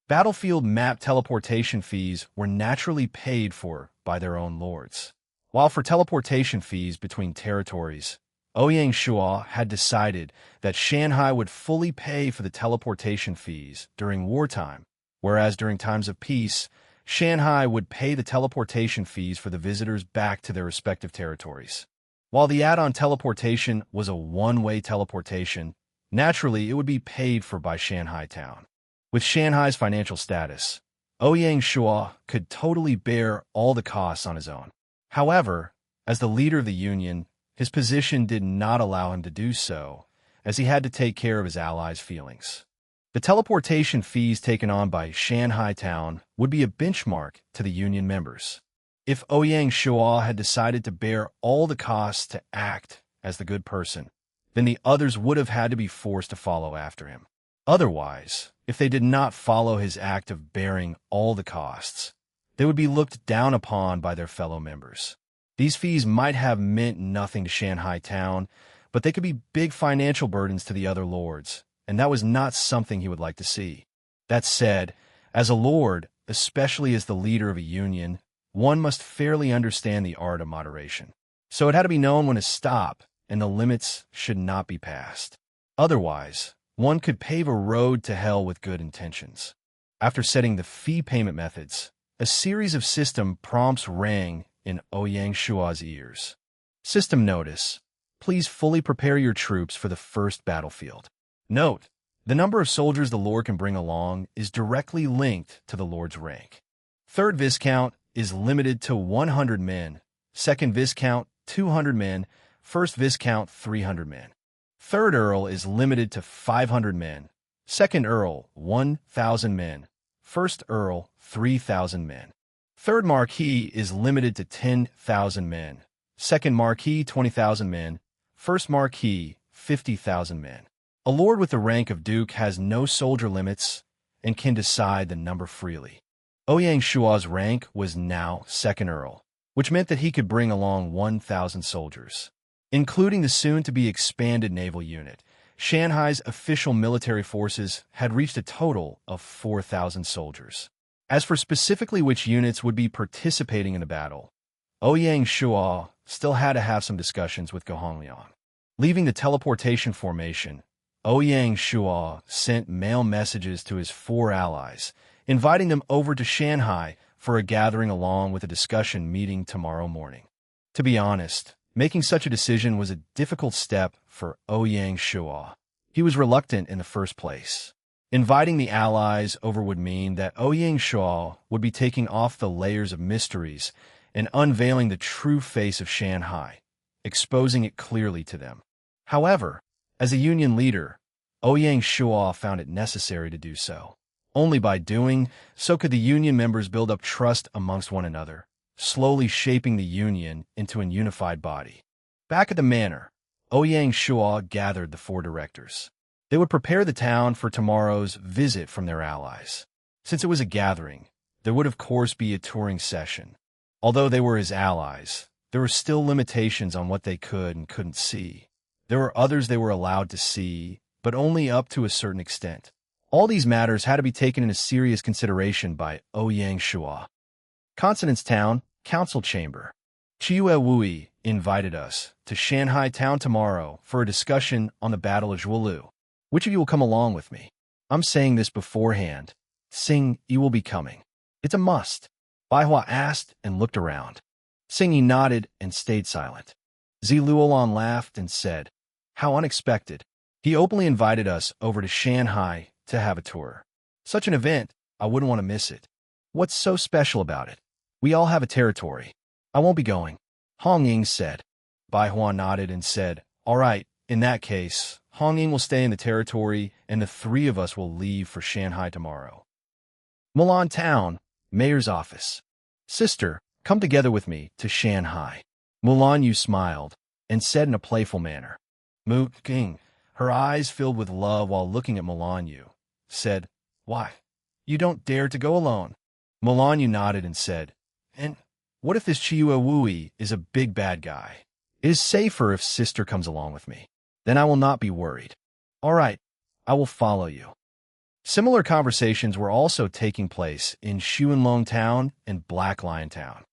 Battlefield map teleportation fees were naturally paid for by their own lords. While for teleportation fees between territories, Ouyang Shuo had decided that Shanghai would fully pay for the teleportation fees during wartime, whereas during times of peace, Shanghai would pay the teleportation fees for the visitors back to their respective territories. While the add-on teleportation was a one-way teleportation, naturally it would be paid for by Shanghai Town. With Shanghai's financial status, Ouyang Shuo could totally bear all the costs on his own. However, As the leader of the Union, his position did not allow him to do so, as he had to take care of his allies' feelings. The teleportation fees taken on by Shanghai Town would be a benchmark to the Union members. If Ouyang Shuo had decided to bear all the costs to act as the good person, then the others would have had to be forced to follow after him. Otherwise, if they did not follow his act of bearing all the costs, they would be looked down upon by their fellow members. These fees might have meant nothing to Shanghai Town, but they could be big financial burdens to the other lords, and that was not something he would like to see. That said, as a lord, especially as the leader of a union, one must fairly understand the art of moderation. So it had to be known when to stop, and the limits should not be passed. Otherwise, one could pave a road to hell with good intentions. After setting the fee payment methods, a series of system prompts rang in Ouyang Shuo's ears. System notice: please fully prepare your troops for the first battlefield. Note: the number of soldiers the Lord can bring along is directly linked to the Lord's rank. Third Viscount is limited to 100 men, Second Viscount 200 men, First Viscount 300 men. Third Earl is limited to 500 men, Second Earl 1,000 men, First Earl 3,000 men. Third Marquis is limited to 10,000 men, Second Marquis 20,000 men, First Marquis 50,000 men. A lord with the rank of Duke has no soldier limits and can decide the number freely. Ouyang Shuo's rank was now Second Earl, which meant that he could bring along 1,000 soldiers. Including the soon-to-be-expanded naval unit, Shanghai's official military forces had reached a total of 4,000 soldiers. As for specifically which units would be participating in the battle, Ouyang Shuo still had to have some discussions with Gohongliang. Leaving the teleportation formation, Ouyang Shuo sent mail messages to his 4 allies, inviting them over to Shanghai for a gathering along with a discussion meeting tomorrow morning. To be honest, making such a decision was a difficult step for Ouyang Shuo. He was reluctant in the first place. Inviting the allies over would mean that Ouyang Shuo would be taking off the layers of mysteries and unveiling the true face of Shanghai, exposing it clearly to them. However, as a union leader, Ouyang Shuo found it necessary to do so. Only by doing so could the union members build up trust amongst one another, slowly shaping the union into a unified body. Back at the manor, Ouyang Shuo gathered the 4 directors. They would prepare the town for tomorrow's visit from their allies. Since it was a gathering, there would of course be a touring session. Although they were his allies, there were still limitations on what they could and couldn't see. There were others they were allowed to see, but only up to a certain extent. All these matters had to be taken into serious consideration by Ouyang Shuo. Consonance Town, Council Chamber. Chiue Wui invited us to Shanghai Town tomorrow for a discussion on the Battle of Zhuolu. Which of you will come along with me? I'm saying this beforehand. Sing, you will be coming. It's a must. Baihua asked and looked around. Singyi nodded and stayed silent. Ziluolon laughed and said, "How unexpected." He openly invited us over to Shanghai to have a tour. Such an event, I wouldn't want to miss it. What's so special about it? We all have a territory. I won't be going, Hong Ying said. Baihua nodded and said, "All right, in that case, Hong Ying will stay in the territory and the 3 of us will leave for Shanghai tomorrow." Mulan Town, Mayor's Office. Sister, come together with me to Shanghai. Mulan Yu smiled and said in a playful manner. Mu King, her eyes filled with love while looking at Mulan Yu, said, "Why? You don't dare to go alone." Mulan Yu nodded and said, "And what if this Chiue Wui is a big bad guy? It is safer if sister comes along with me. Then I will not be worried." "All right, I will follow you." Similar conversations were also taking place in Xuanlong Town and Black Lion Town.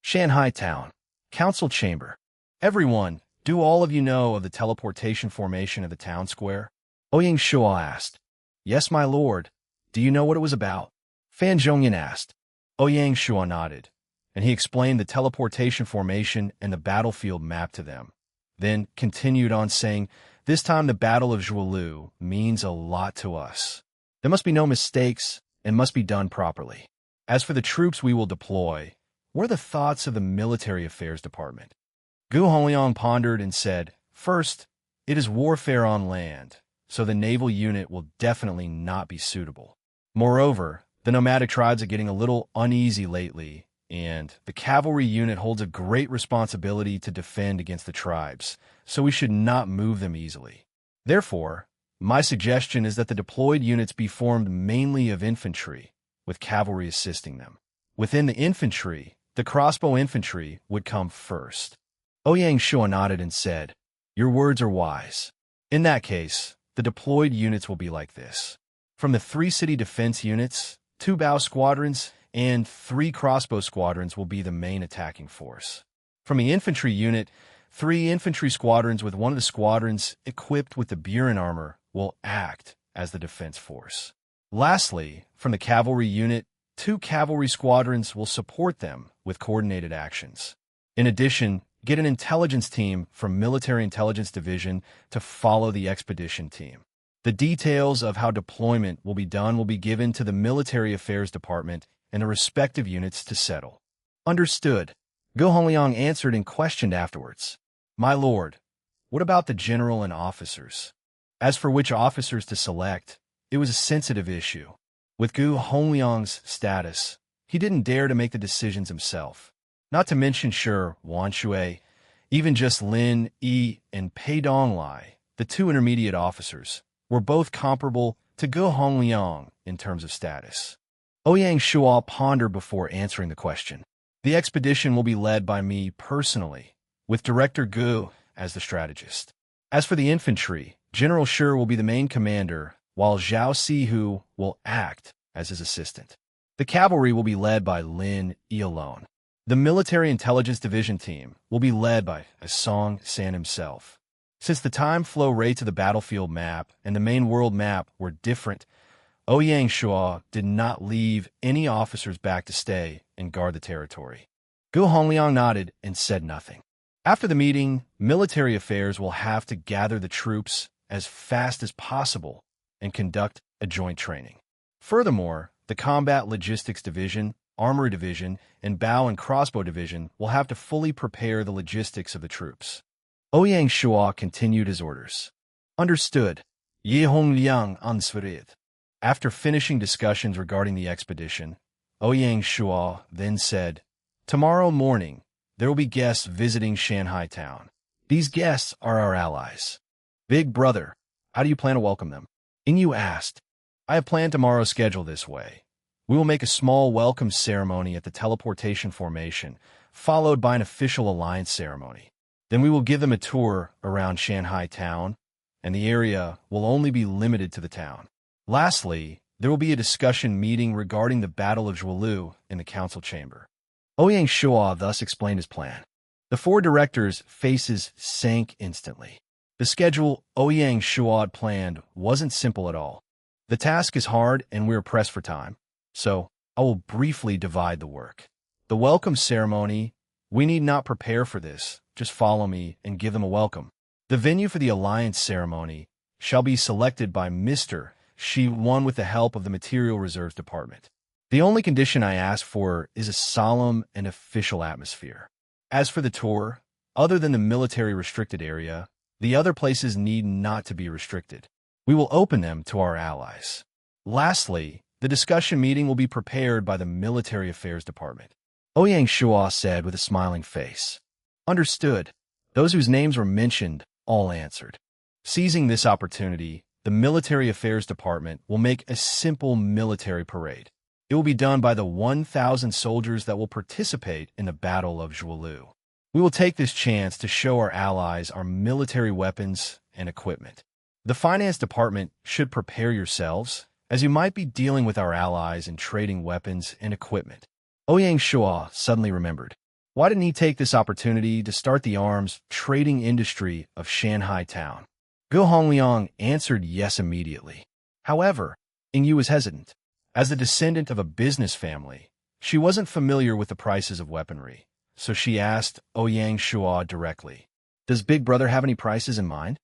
Shanghai Town, Council Chamber. Everyone, do all of you know of the teleportation formation of the town square? Ouyang Shuo asked. "Yes, my lord. Do you know what it was about?" Fan Zhongyan asked. Ouyang Shuo nodded, and he explained the teleportation formation and the battlefield map to them. Then continued on saying, "This time the Battle of Zhuolu means a lot to us. There must be no mistakes and must be done properly. As for the troops we will deploy, what are the thoughts of the Military Affairs Department? Gu Hongliang pondered and said, "First, it is warfare on land, so the naval unit will definitely not be suitable. Moreover, the nomadic tribes are getting a little uneasy lately, and the cavalry unit holds a great responsibility to defend against the tribes, so we should not move them easily. Therefore, my suggestion is that the deployed units be formed mainly of infantry, with cavalry assisting them. Within the infantry, the crossbow infantry would come first." Ouyang Shuo nodded and said, "Your words are wise. In that case, the deployed units will be like this. From the 3 city defense units, 2 bow squadrons, and 3 crossbow squadrons will be the main attacking force. From the infantry unit, 3 infantry squadrons with one of the squadrons equipped with the Buren armor will act as the defense force. Lastly, from the cavalry unit, 2 cavalry squadrons will support them with coordinated actions. In addition, get an intelligence team from Military Intelligence Division to follow the expedition team. The details of how deployment will be done will be given to the Military Affairs Department and the respective units to settle." "Understood," Gu Hongliang answered and questioned afterwards, "My lord, what about the general and officers?" As for which officers to select, it was a sensitive issue. With Gu Hongliang's status, he didn't dare to make the decisions himself. Not to mention Ouyang Shuo, even just Lin Yi and Pei Donglai, the 2 intermediate officers, were both comparable to Gu Hongliang in terms of status. Ouyang Shuo pondered before answering the question. "The expedition will be led by me personally, with Director Gu as the strategist. As for the infantry, General Shi will be the main commander, while Zhao Sihu will act as his assistant. The cavalry will be led by Lin Yi alone. The Military Intelligence Division team will be led by Song San himself. Since the time flow rates of the battlefield map and the main world map were different, Ouyang Shuo did not leave any officers back to stay and guard the territory." Gu Hongliang nodded and said nothing. After the meeting, Military Affairs will have to gather the troops as fast as possible and conduct a joint training. Furthermore, the Combat Logistics Division, Armory Division, and Bow and Crossbow Division will have to fully prepare the logistics of the troops. Ouyang Shuo continued his orders. "Understood. Ye Hongliang ansvaret." After finishing discussions regarding the expedition, Ouyang Shuo then said, "Tomorrow morning, there will be guests visiting Shanghai town. These guests are our allies. Big brother, how do you plan to welcome them?" Ingyu asked. "I have planned tomorrow's schedule this way. We will make a small welcome ceremony at the teleportation formation, followed by an official alliance ceremony. Then we will give them a tour around Shanghai town, and the area will only be limited to the town. Lastly, there will be a discussion meeting regarding the Battle of Zhuolu in the council chamber." Ouyang Shuo thus explained his plan. The 4 directors' faces sank instantly. The schedule Ouyang Shuo had planned wasn't simple at all. The task is hard and we're pressed for time, so I will briefly divide the work. The welcome ceremony, we need not prepare for this, just follow me and give them a welcome. The venue for the alliance ceremony shall be selected by Mr. Shi Wan with the help of the Material Reserves Department. The only condition I ask for is a solemn and official atmosphere. As for the tour, other than the military restricted area, the other places need not to be restricted. We will open them to our allies. Lastly, the discussion meeting will be prepared by the Military Affairs Department." Ouyang Shuo said with a smiling face. "Understood." Those whose names were mentioned all answered. Seizing this opportunity, the Military Affairs Department will make a simple military parade. It will be done by the 1,000 soldiers that will participate in the Battle of Zhuolu. We will take this chance to show our allies our military weapons and equipment. The Finance Department should prepare yourselves, as you might be dealing with our allies and trading weapons and equipment. Ouyang Shuo suddenly remembered. Why didn't he take this opportunity to start the arms trading industry of Shanghai town? Gu Hongliang answered yes immediately. However, Ingyu was hesitant. As the descendant of a business family, she wasn't familiar with the prices of weaponry, so she asked Ouyang Shuo directly, "Does Big Brother have any prices in mind?"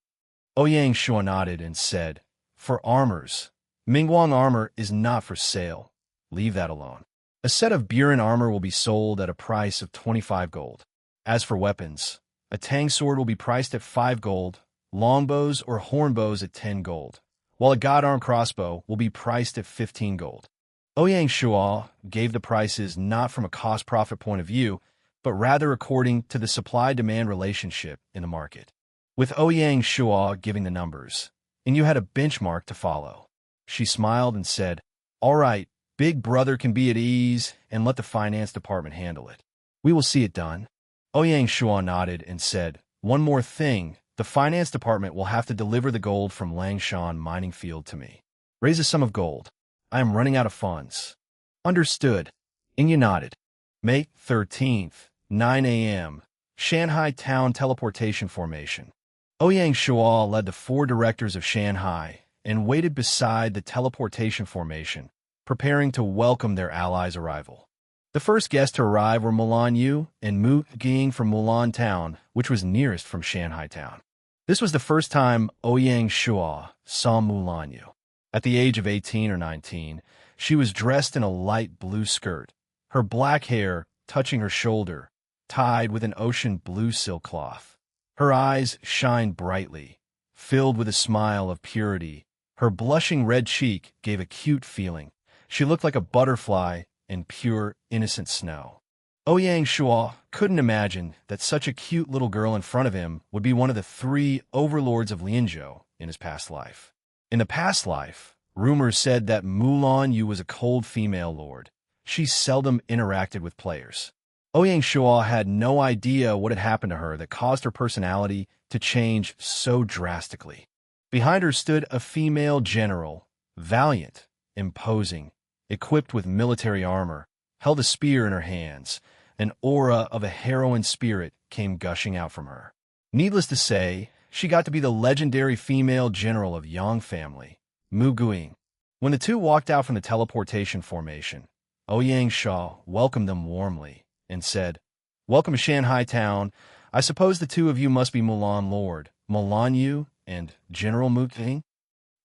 Ouyang Shuo nodded and said, "For armors, Mingguang armor is not for sale. Leave that alone. A set of Buren armor will be sold at a price of 25 gold. As for weapons, A tang sword will be priced at 5 gold, longbows or hornbows at 10 gold, while a god-arm crossbow will be priced at 15 gold. Ouyang Shuo gave the prices not from a cost-profit point of view, but rather according to the supply-demand relationship in the market. With Ouyang Shuo giving the numbers, and you had a benchmark to follow. She smiled and said, "All right, Big Brother can be at ease and let the finance department handle it. We will see it done." Ouyang Shuo nodded and said, "One more thing, the finance department will have to deliver the gold from Langshan mining field to me. Raise a sum of gold. I am running out of funds." "Understood." Inge nodded. May 13th, 9 a.m., Shanghai Town Teleportation Formation. Ouyang Shuo led the 4 directors of Shanghai and waited beside the teleportation formation, preparing to welcome their allies' arrival. The first guests to arrive were Mulan Yu and Mu Ging from Mulan Town, which was nearest from Shanghai Town. This was the first time Ouyang Shuo saw Mulan Yu. At the age of 18 or 19, she was dressed in a light blue skirt, her black hair touching her shoulder, tied with an ocean blue silk cloth. Her eyes shined brightly, filled with a smile of purity. Her blushing red cheek gave a cute feeling. She looked like a butterfly in pure, innocent snow. Ouyang Shuo couldn't imagine that such a cute little girl in front of him would be one of the 3 overlords of Lianzhou in his past life. In the past life, rumors said that Mulan Yu was a cold female lord. She seldom interacted with players. Ouyang Shuo had no idea what had happened to her that caused her personality to change so drastically. Behind her stood a female general, valiant, imposing, equipped with military armor, held a spear in her hands. An aura of a heroine spirit came gushing out from her. Needless to say, she got to be the legendary female general of Yang family, Mu Guing. When the 2 walked out from the teleportation formation, Ouyang Shuo welcomed them warmly and said, "Welcome to Shanghai Town. I suppose the 2 of you must be Mulan Lord, Mulan Yu, and General Mu Guing?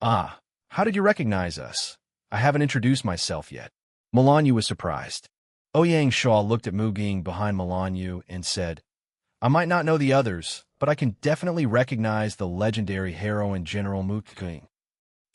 Ah, how did you recognize us? I haven't introduced myself yet." Mulan Yu was surprised. Ouyang Shuo looked at Mu Ging behind Mulan Yu and said, "I might not know the others, but I can definitely recognize the legendary heroine General Mu Ging."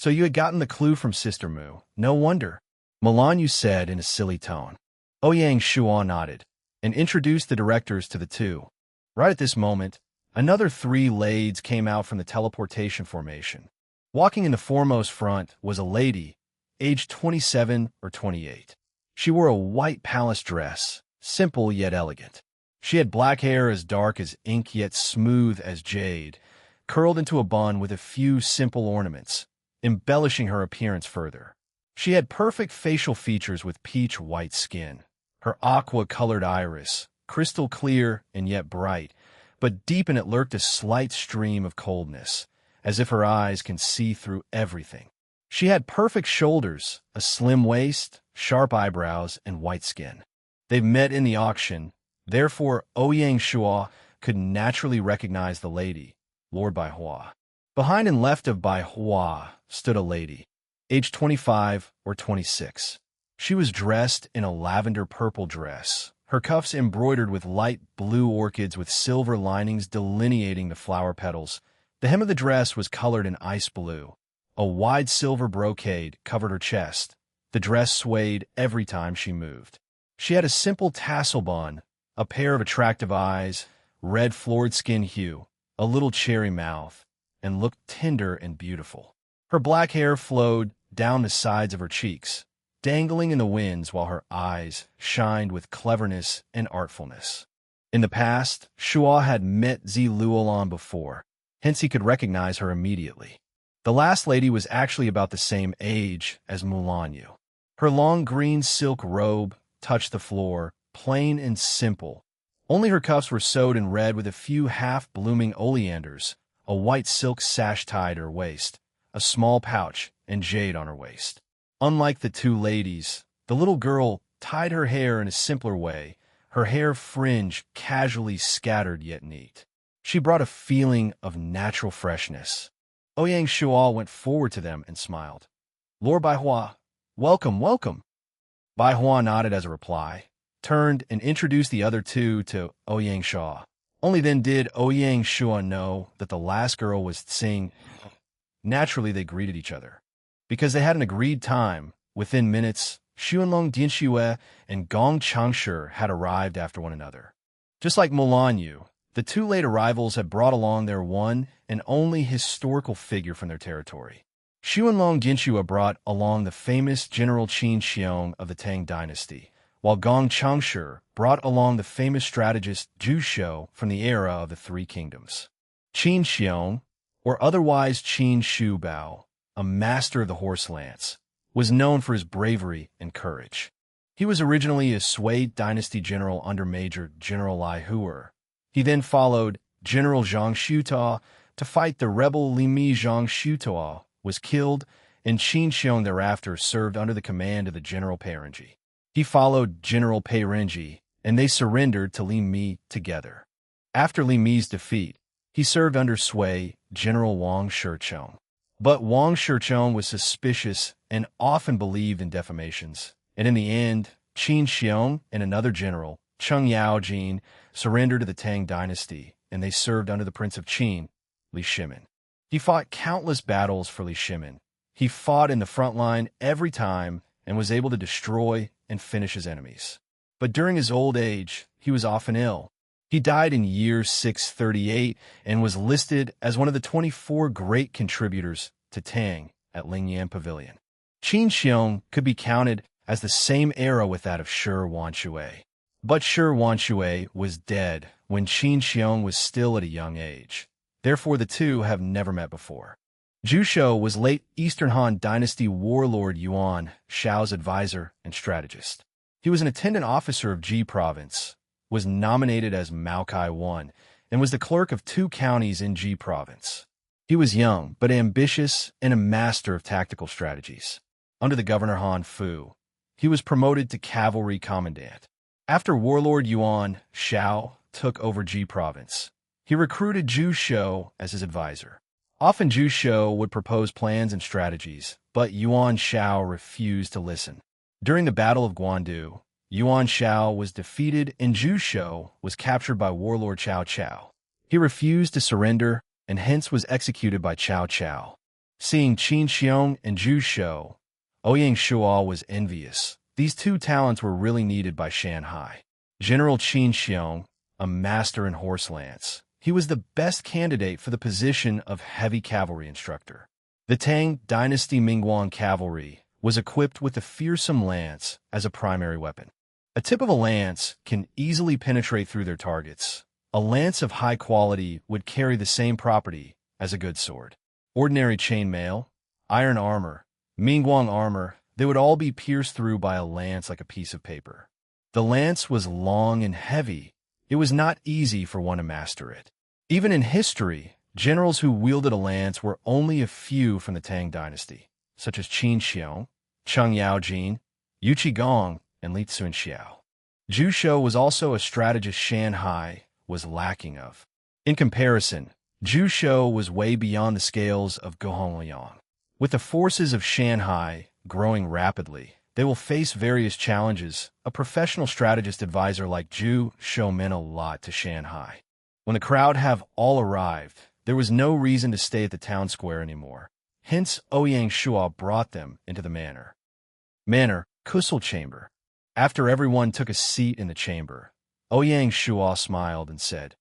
"So you had gotten the clue from Sister Mu. No wonder," Mulan Yu said in a silly tone. Ouyang Shuo nodded and introduced the directors to the 2. Right at this moment, another 3 lades came out from the teleportation formation. Walking in the foremost front was a lady, aged 27 or 28. She wore a white palace dress, simple yet elegant. She had black hair as dark as ink yet smooth as jade, curled into a bun with a few simple ornaments, embellishing her appearance further. She had perfect facial features with peach-white skin. Her aqua-colored iris, crystal clear and yet bright, but deep in it lurked a slight stream of coldness, as if her eyes can see through everything. She had perfect shoulders, a slim waist, sharp eyebrows, and white skin. They met in the auction, therefore Ouyang Shuo could naturally recognize the lady, Lord Baihua. Behind and left of Baihua stood a lady, aged 25 or 26. She was dressed in a lavender-purple dress, her cuffs embroidered with light blue orchids with silver linings delineating the flower petals. The hem of the dress was colored in ice blue. A wide silver brocade covered her chest. The dress swayed every time she moved. She had a simple tassel bun, a pair of attractive eyes, red florid skin hue, a little cherry mouth, and looked tender and beautiful. Her black hair flowed down the sides of her cheeks, dangling in the winds while her eyes shined with cleverness and artfulness. In the past, Shuo had met Zi Luolan before, hence he could recognize her immediately. The last lady was actually about the same age as Mulan Yu. Her long green silk robe touched the floor, plain and simple. Only her cuffs were sewed in red with a few half-blooming oleanders, a white silk sash tied her waist, a small pouch, and jade on her waist. Unlike the 2 ladies, the little girl tied her hair in a simpler way, her hair fringe casually scattered yet neat. She brought a feeling of natural freshness. Ouyang Shuo went forward to them and smiled. "Lord Baihua, welcome, welcome." Baihua nodded as a reply, turned and introduced the other 2 to Ouyang Shuo. Only then did Ouyang Shuo know that the last girl was Tsing. Naturally, they greeted each other. Because they had an agreed time, within minutes, Xuanlong Dianxue and Gong Changshi had arrived after one another. Just like Mulan Yu, the two late arrivals had brought along their one and only historical figure from their territory. Xuanlong Dianxue brought along the famous General Qin Xiong of the Tang Dynasty, while Gong Changshi brought along the famous strategist Zhu Shou from the era of the Three Kingdoms. Qin Xiong, or otherwise Qin Shu Bao, a master of the horse lance, was known for his bravery and courage. He was originally a Sui dynasty general under Major General Lai Huer. He then followed General Zhang Xiutao to fight the rebel Li Mi. Zhang Xiutao was killed, and Qin Xiong thereafter served under the command of the General Pei Renji. He followed General Pei Renji, and they surrendered to Li Mi together. After Li Mi's defeat, he served under Sui General Wang Shichong. But Wang Shichong was suspicious and often believed in defamations, and in the end, Qin Xiong and another general, Cheng Yaojin, surrendered to the Tang Dynasty, and they served under the Prince of Qin, Li Shimin. He fought countless battles for Li Shimin. He fought in the front line every time and was able to destroy and finish his enemies. But during his old age, he was often ill. He died in year 638 and was listed as one of the 24 great contributors to Tang at Lingyan Pavilion. Qin Xiong could be counted as the same era with that of Shi Wanxue. But Shi Wanxue was dead when Qin Xiong was still at a young age. Therefore, the two have never met before. Zhu Shou was late Eastern Han Dynasty warlord Yuan Shao's advisor and strategist. He was an attendant officer of Ji Province, was nominated as Maokai I, and was the clerk of 2 counties in Ji Province. He was young, but ambitious and a master of tactical strategies. Under the governor Han Fu, he was promoted to cavalry commandant. After warlord Yuan Shao took over Ji Province, he recruited Zhu Shou as his advisor. Often Zhu Shou would propose plans and strategies, but Yuan Shao refused to listen. During the Battle of Guandu, Yuan Shao was defeated and Zhu Shou was captured by warlord Cao Cao. He refused to surrender and hence was executed by Cao Cao. Seeing Qin Xiong and Zhu Shou, Ouyang Shuo was envious. These two talents were really needed by Shanghai. General Qin Xiong, a master in horse lance, he was the best candidate for the position of heavy cavalry instructor. The Tang Dynasty Mingguang cavalry was equipped with the fearsome lance as a primary weapon. A tip of a lance can easily penetrate through their targets. A lance of high quality would carry the same property as a good sword. Ordinary chainmail, iron armor, Mingguang armor, they would all be pierced through by a lance like a piece of paper. The lance was long and heavy. It was not easy for one to master it. Even in history, generals who wielded a lance were only a few from the Tang Dynasty, such as Qin Xiong, Cheng Yaojin, Yu Qigong, and Li Tsunxiao. Zhu Shou was also a strategist Shanghai was lacking of. In comparison, Zhu Shou was way beyond the scales of Gohongliang. With the forces of Shanghai growing rapidly, they will face various challenges. A professional strategist advisor like Zhu Shou meant a lot to Shanghai. When the crowd have all arrived, there was no reason to stay at the town square anymore. Hence, Ouyang Shuo brought them into the manor. Council chamber. After everyone took a seat in the chamber, Ouyang Shuo smiled and said,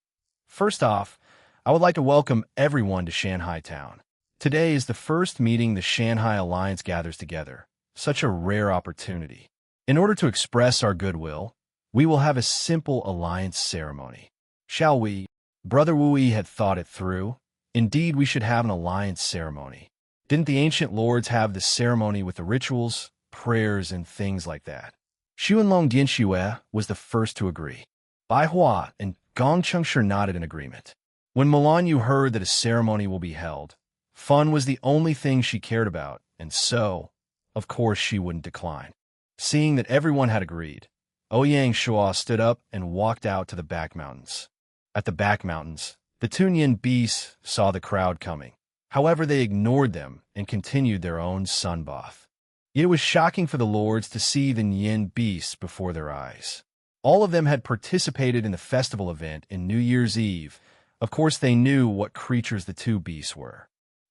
"First off, I would like to welcome everyone to Shanghai Town. Today is the first meeting the Shanghai Alliance gathers together. Such a rare opportunity. In order to express our goodwill, we will have a simple alliance ceremony. Shall we?" Brother Wu had thought it through. Indeed, we should have an alliance ceremony. Didn't the ancient lords have the ceremony with the rituals, prayers, and things like that? Xuanlong Dianxue was the first to agree. Bai Hua and Gong Changshi nodded in agreement. When Mulan Yu heard that a ceremony will be held, fun was the only thing she cared about, and so, of course, she wouldn't decline. Seeing that everyone had agreed, Ouyang Shuo stood up and walked out to the back mountains. At the back mountains, the Tunyan beasts saw the crowd coming. However, they ignored them and continued their own sun bath. It was shocking for the lords to see the Nyan beasts before their eyes. All of them had participated in the festival event in New Year's Eve. Of course, they knew what creatures the two beasts were.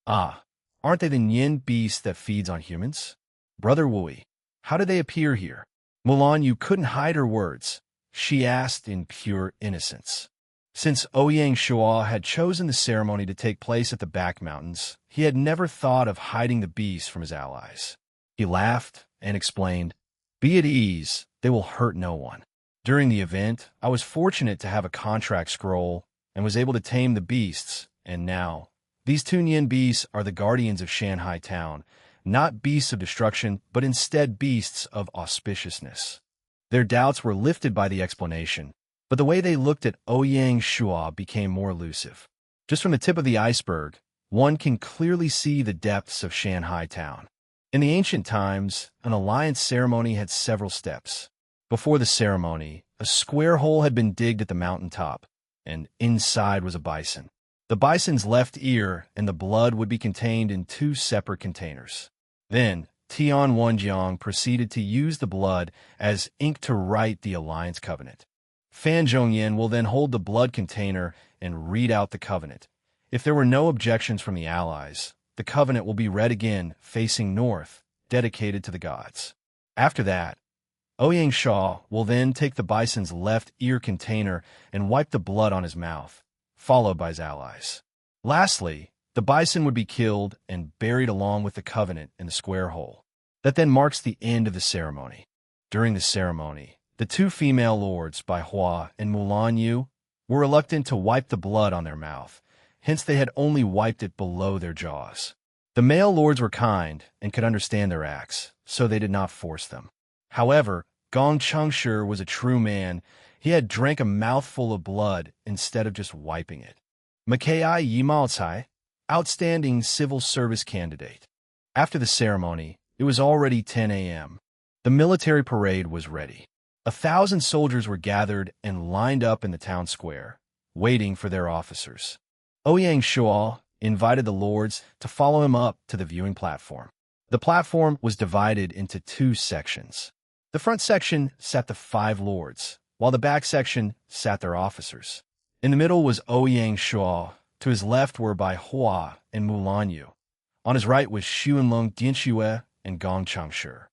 Ah, aren't they the Yin beast that feeds on humans? Brother Wui, how did they appear here? Mulan Yu couldn't hide her words. She asked in pure innocence. Since Ouyang Shuo had chosen the ceremony to take place at the back mountains, he had never thought of hiding the beast from his allies. He laughed and explained, "Be at ease, they will hurt no one. During the event, I was fortunate to have a contract scroll and was able to tame the beasts, and now, these two Nian beasts are the guardians of Shanghai town, not beasts of destruction, but instead beasts of auspiciousness." Their doubts were lifted by the explanation, but the way they looked at Ouyang Shuo became more elusive. Just from the tip of the iceberg, one can clearly see the depths of Shanghai town. In the ancient times, an alliance ceremony had several steps. Before the ceremony, a square hole had been digged at the mountaintop, and inside was a bison. The bison's left ear and the blood would be contained in two separate containers. Then, Tian Wenjiang proceeded to use the blood as ink to write the alliance covenant. Fan Zhongyan will then hold the blood container and read out the covenant. If there were no objections from the allies, the covenant will be read again, facing north, dedicated to the gods. After that, Ouyang Shuo will then take the bison's left ear container and wipe the blood on his mouth, followed by his allies. Lastly, the bison would be killed and buried along with the covenant in the square hole. That then marks the end of the ceremony. During the ceremony, the two female lords, Bai Hua and Mulan Yu, were reluctant to wipe the blood on their mouth, hence they had only wiped it below their jaws. The male lords were kind and could understand their acts, so they did not force them. However, Gong Chengshi was a true man. He had drank a mouthful of blood instead of just wiping it. Makai Yi Mao Cai, outstanding civil service candidate. After the ceremony, it was already 10 a.m. The military parade was ready. 1,000 soldiers were gathered and lined up in the town square, waiting for their officers. Ouyang Shuo invited the lords to follow him up to the viewing platform. The platform was divided into two sections. The front section sat the 5 lords, while the back section sat their officers. In the middle was Ouyang Shuo. To his left were Bai Hua and Mulan Yu. On his right was Xuanlong Dianxue and Gong Chengshi.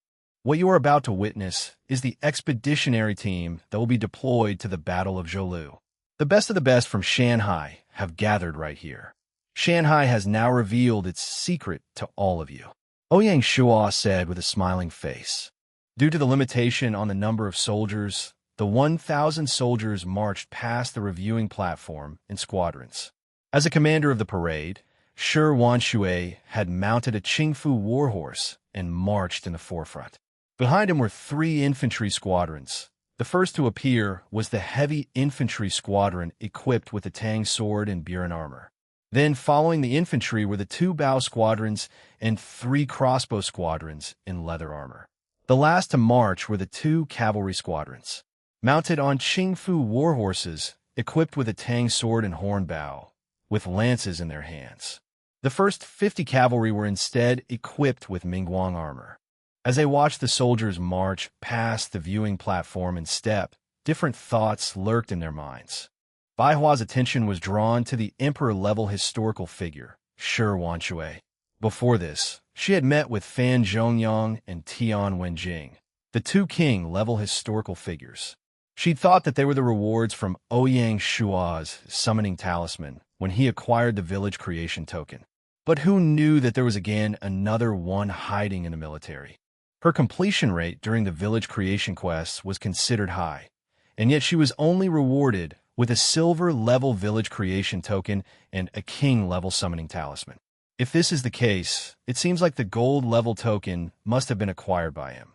What you are about to witness is the expeditionary team that will be deployed to the Battle of Zhou. The best of the best from Shanghai have gathered right here. Shanghai has now revealed its secret to all of you. Ouyang Shuo said with a smiling face. Due to the limitation on the number of soldiers, the 1,000 soldiers marched past the reviewing platform in squadrons. As a commander of the parade, Shi Wanshui had mounted a Qingfu warhorse and marched in the forefront. Behind him were 3 infantry squadrons. The first to appear was the heavy infantry squadron equipped with a Tang sword and Burin armor. Then following the infantry were the 2 bow squadrons and 3 crossbow squadrons in leather armor. The last to march were the 2 cavalry squadrons. Mounted on Qingfu warhorses, equipped with a Tang sword and horn bow, with lances in their hands. The first 50 cavalry were instead equipped with Mingguang armor. As they watched the soldiers march past the viewing platform and step, different thoughts lurked in their minds. Bai Hua's attention was drawn to the emperor-level historical figure, Shi Wanshui. Before this, she had met with Fan Zhongyang and Tian Wenjing, the 2 king-level historical figures. She'd thought that they were the rewards from Ouyang Shuo's summoning talisman when he acquired the village creation token. But who knew that there was again another one hiding in the military? Her completion rate during the village creation quests was considered high, and yet she was only rewarded with a silver-level village creation token and a king-level summoning talisman. If this is the case, it seems like the gold-level token must have been acquired by him.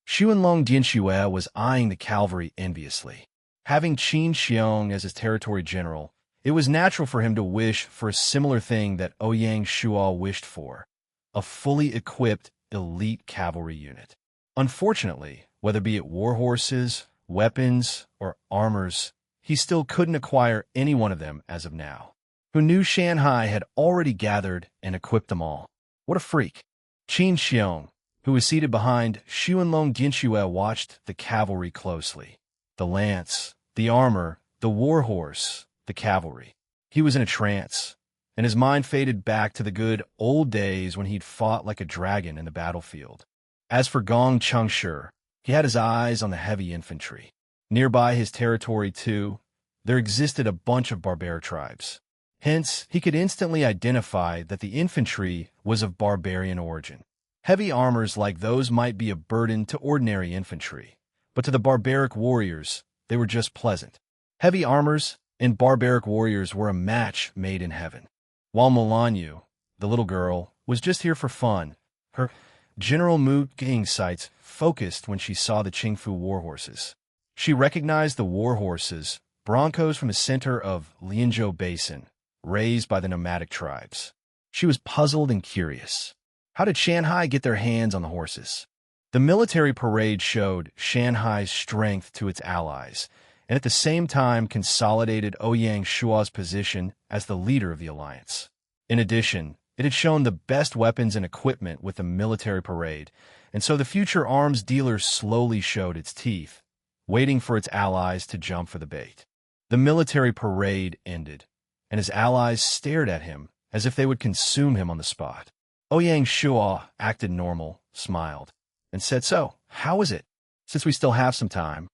Xuanlong Dianxue was eyeing the cavalry enviously. Having Qin Xiong as his territory general, it was natural for him to wish for a similar thing that Ouyang Shuo wished for, a fully equipped elite cavalry unit. Unfortunately, whether be it war horses, weapons, or armors, he still couldn't acquire any one of them as of now. Who knew Shanghai had already gathered and equipped them all? What a freak! Qin Xiong, who was seated behind Xuanlong Dianxue, watched the cavalry closely. the lance, the armor, the war horse, the cavalry. He was in a trance, and his mind faded back to the good old days when he'd fought like a dragon in the battlefield. As for Gong Chengshi, he had his eyes on the heavy infantry. Nearby his territory, too, there existed a bunch of barbaric tribes. Hence, he could instantly identify that the infantry was of barbarian origin. Heavy armors like those might be a burden to ordinary infantry, but to the barbaric warriors, they were just pleasant. Heavy armors and barbaric warriors were a match made in heaven. While Molanyu, the little girl, was just here for fun, her general mood gain sights focused when she saw the Qingfu warhorses. She recognized the warhorses, broncos from the center of Lianzhou Basin, raised by the nomadic tribes. She was puzzled and curious. How did Shanghai get their hands on the horses? The military parade showed Shanghai's strength to its allies, and at the same time consolidated Ouyang Shuo's position as the leader of the alliance. In addition, it had shown the best weapons and equipment with the military parade, and so the future arms dealer slowly showed its teeth, waiting for its allies to jump for the bait. The military parade ended, and his allies stared at him as if they would consume him on the spot. Ouyang Shuo acted normal, smiled, and said, "So, how is it? Since we still have some time,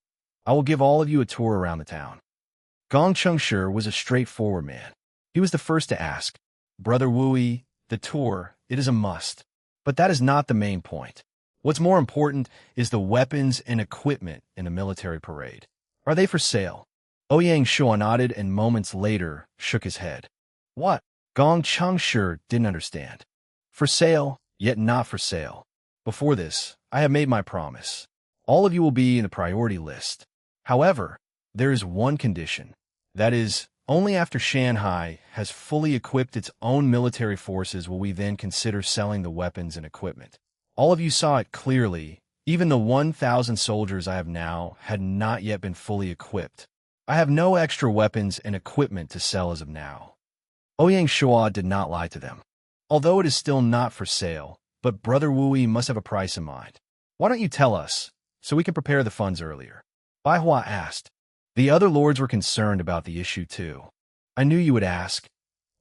I will give all of you a tour around the town." Gong Chengshi was a straightforward man. He was the first to ask, "Brother Wui, the tour, it is a must." But that is not the main point. What's more important is the weapons and equipment in the military parade. Are they for sale? Ouyang Shuo nodded and moments later shook his head. What? Gong Chengshi didn't understand. For sale, yet not for sale. Before this, I have made my promise. All of you will be in the priority list. However, there is one condition. That is, only after Shanghai has fully equipped its own military forces will we then consider selling the weapons and equipment. All of you saw it clearly. Even the 1,000 soldiers I have now had not yet been fully equipped. I have no extra weapons and equipment to sell as of now. Ouyang Shuo did not lie to them. Although it is still not for sale, but Brother Wui must have a price in mind. Why don't you tell us, so we can prepare the funds earlier? Bai Hua asked. The other lords were concerned about the issue too. I knew you would ask.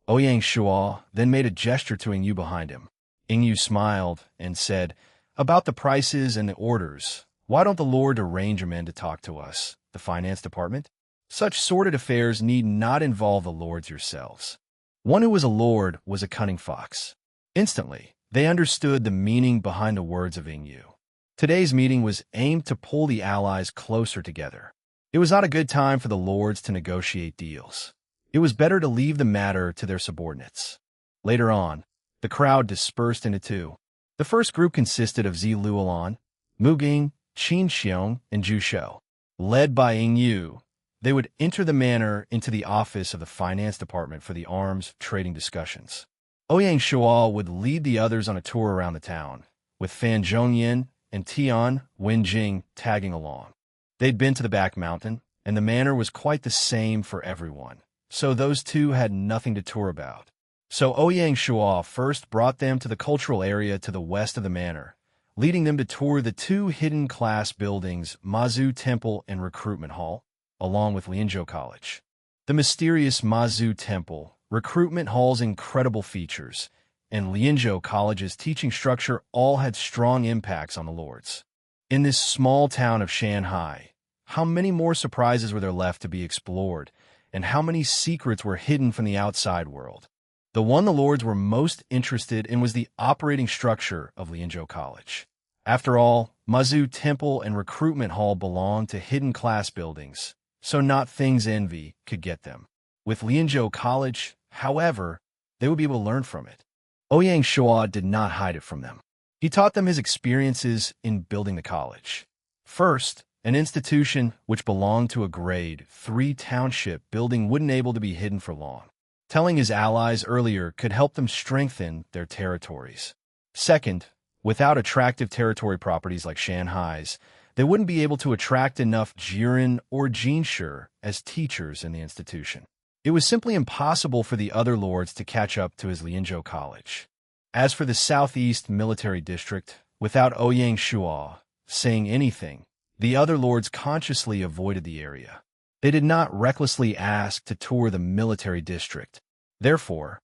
Ouyang Shuo then made a gesture to Yingyu behind him. Yingyu smiled and said, about the prices and the orders, why don't the lord arrange a man to talk to us, the finance department? Such sordid affairs need not involve the lords yourselves. One who was a lord was a cunning fox. Instantly, they understood the meaning behind the words of Yingyu. Today's meeting was aimed to pull the allies closer together. It was not a good time for the lords to negotiate deals. It was better to leave the matter to their subordinates. Later on, the crowd dispersed into two. The first group consisted of Zi Luolan, Mu Ging, Qin Xiong, and Zhu Shou. Led by Yingyu, they would enter the manor into the office of the finance department for the arms trading discussions. Ouyang Shuo would lead the others on a tour around the town, with Fan Zhongyan and Tian Wenjing tagging along. They'd been to the back mountain, and the manor was quite the same for everyone, so those two had nothing to tour about. So Ouyang Shuo first brought them to the cultural area to the west of the manor, leading them to tour the two hidden class buildings, Mazu Temple and Recruitment Hall, along with Lianzhou College. The mysterious Mazu Temple, Recruitment Hall's incredible features, and Lianzhou College's teaching structure all had strong impacts on the lords. In this small town of Shanghai, how many more surprises were there left to be explored, and how many secrets were hidden from the outside world? The one the lords were most interested in was the operating structure of Lianzhou College. After all, Mazu Temple and Recruitment Hall belonged to hidden class buildings, so not things envy could get them. With Lianzhou College, however, they would be able to learn from it. Ouyang Shuo did not hide it from them. He taught them his experiences in building the college. First, an institution which belonged to a grade 3 township building wouldn't able to be hidden for long. Telling his allies earlier could help them strengthen their territories. Second, without attractive territory properties like Shanghai's, they wouldn't be able to attract enough Jiren or Jinshi as teachers in the institution. It was simply impossible for the other lords to catch up to his Lianzhou College. As for the Southeast Military District, without Ouyang Shuo saying anything, The other lords consciously avoided the area. They did not recklessly ask to tour the military district. Therefore,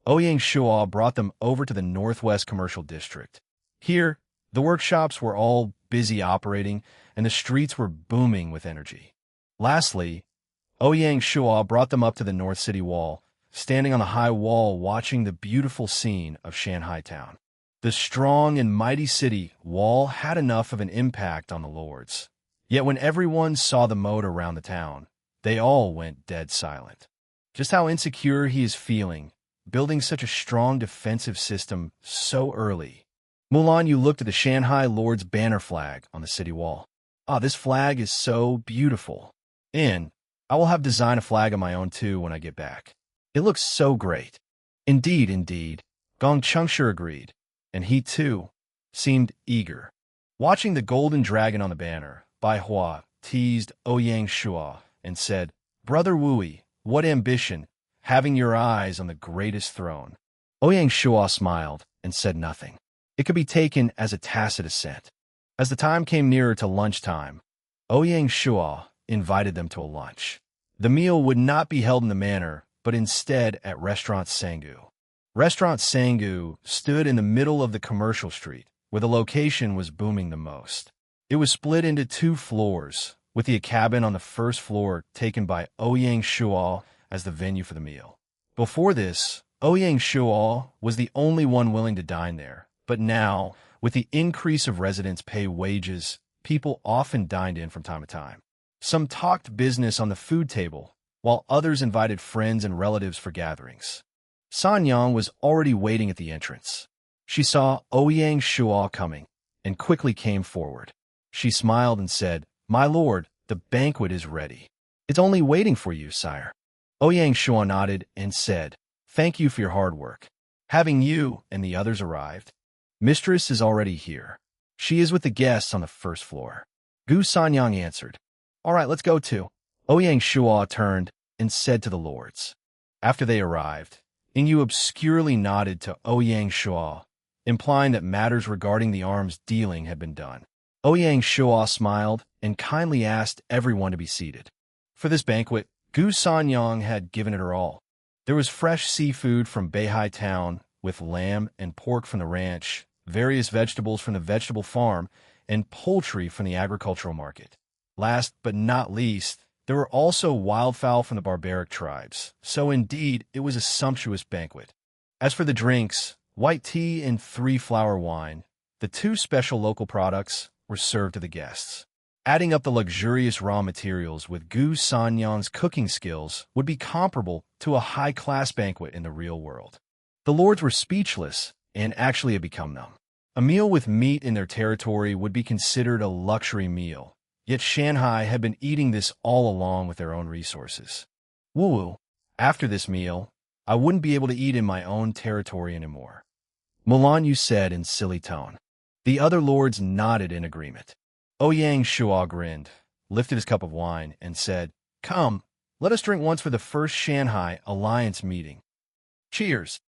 Ouyang Shuo brought them over to the Northwest Commercial District. Here, the workshops were all busy operating, and the streets were booming with energy. Lastly, Ouyang Shuo brought them up to the North City Wall, standing on the high wall watching the beautiful scene of Shanghai town. The strong and mighty city wall had enough of an impact on the lords. Yet when everyone saw the moat around the town, they all went dead silent. Just how insecure he is feeling, building such a strong defensive system so early. Mulan Yu looked at the Shanghai Lord's banner flag on the city wall. Ah, this flag is so beautiful. And I will have design a flag of my own too when I get back. It looks so great. Indeed, indeed, Gong Chengshi agreed, and he too seemed eager. Watching the golden dragon on the banner, Bai Hua teased Ouyang Shuo and said, "Brother Wui, what ambition, having your eyes on the greatest throne." Ouyang Shuo smiled and said nothing. It could be taken as a tacit assent. As the time came nearer to lunchtime, Ouyang Shuo invited them to a lunch. The meal would not be held in the manor, but instead at Restaurant Sangu. Restaurant Sangu stood in the middle of the commercial street, where the location was booming the most. It was split into 2 floors, with the cabin on the first floor taken by Ouyang Shuo as the venue for the meal. Before this, Ouyang Shuo was the only one willing to dine there, but now, with the increase of residents' pay wages, people often dined in from time to time. Some talked business on the food table, while others invited friends and relatives for gatherings. San Yang was already waiting at the entrance. She saw Ouyang Shuo coming, and quickly came forward. She smiled and said, "My lord, the banquet is ready. It's only waiting for you, sire." Ouyang Shuo nodded and said, "Thank you for your hard work. Having you and the others arrived, mistress is already here. She is with the guests on the first floor." Gu Sanyang answered, "All right, let's go too." Ouyang Shuo turned and said to the lords. After they arrived, Yingyu obscurely nodded to Ouyang Shuo, implying that matters regarding the arms dealing had been done. Ouyang Shuo smiled and kindly asked everyone to be seated. For this banquet, Gu Sanyang had given it her all. There was fresh seafood from Beihai town, with lamb and pork from the ranch, various vegetables from the vegetable farm, and poultry from the agricultural market. Last but not least, there were also wildfowl from the barbaric tribes, so indeed it was a sumptuous banquet. As for the drinks, white tea and 3-flower wine, the 2 special local products, were served to the guests. Adding up the luxurious raw materials with Gu Sanyang's cooking skills would be comparable to a high-class banquet in the real world. The lords were speechless and actually had become numb. A meal with meat in their territory would be considered a luxury meal, yet Shanghai had been eating this all along with their own resources. Woo-woo, after this meal, I wouldn't be able to eat in my own territory anymore, Mulan Yu said in silly tone. The other lords nodded in agreement. Ouyang Shuo grinned, lifted his cup of wine, and said, "Come, let us drink once for the first Shanghai Alliance meeting. Cheers!"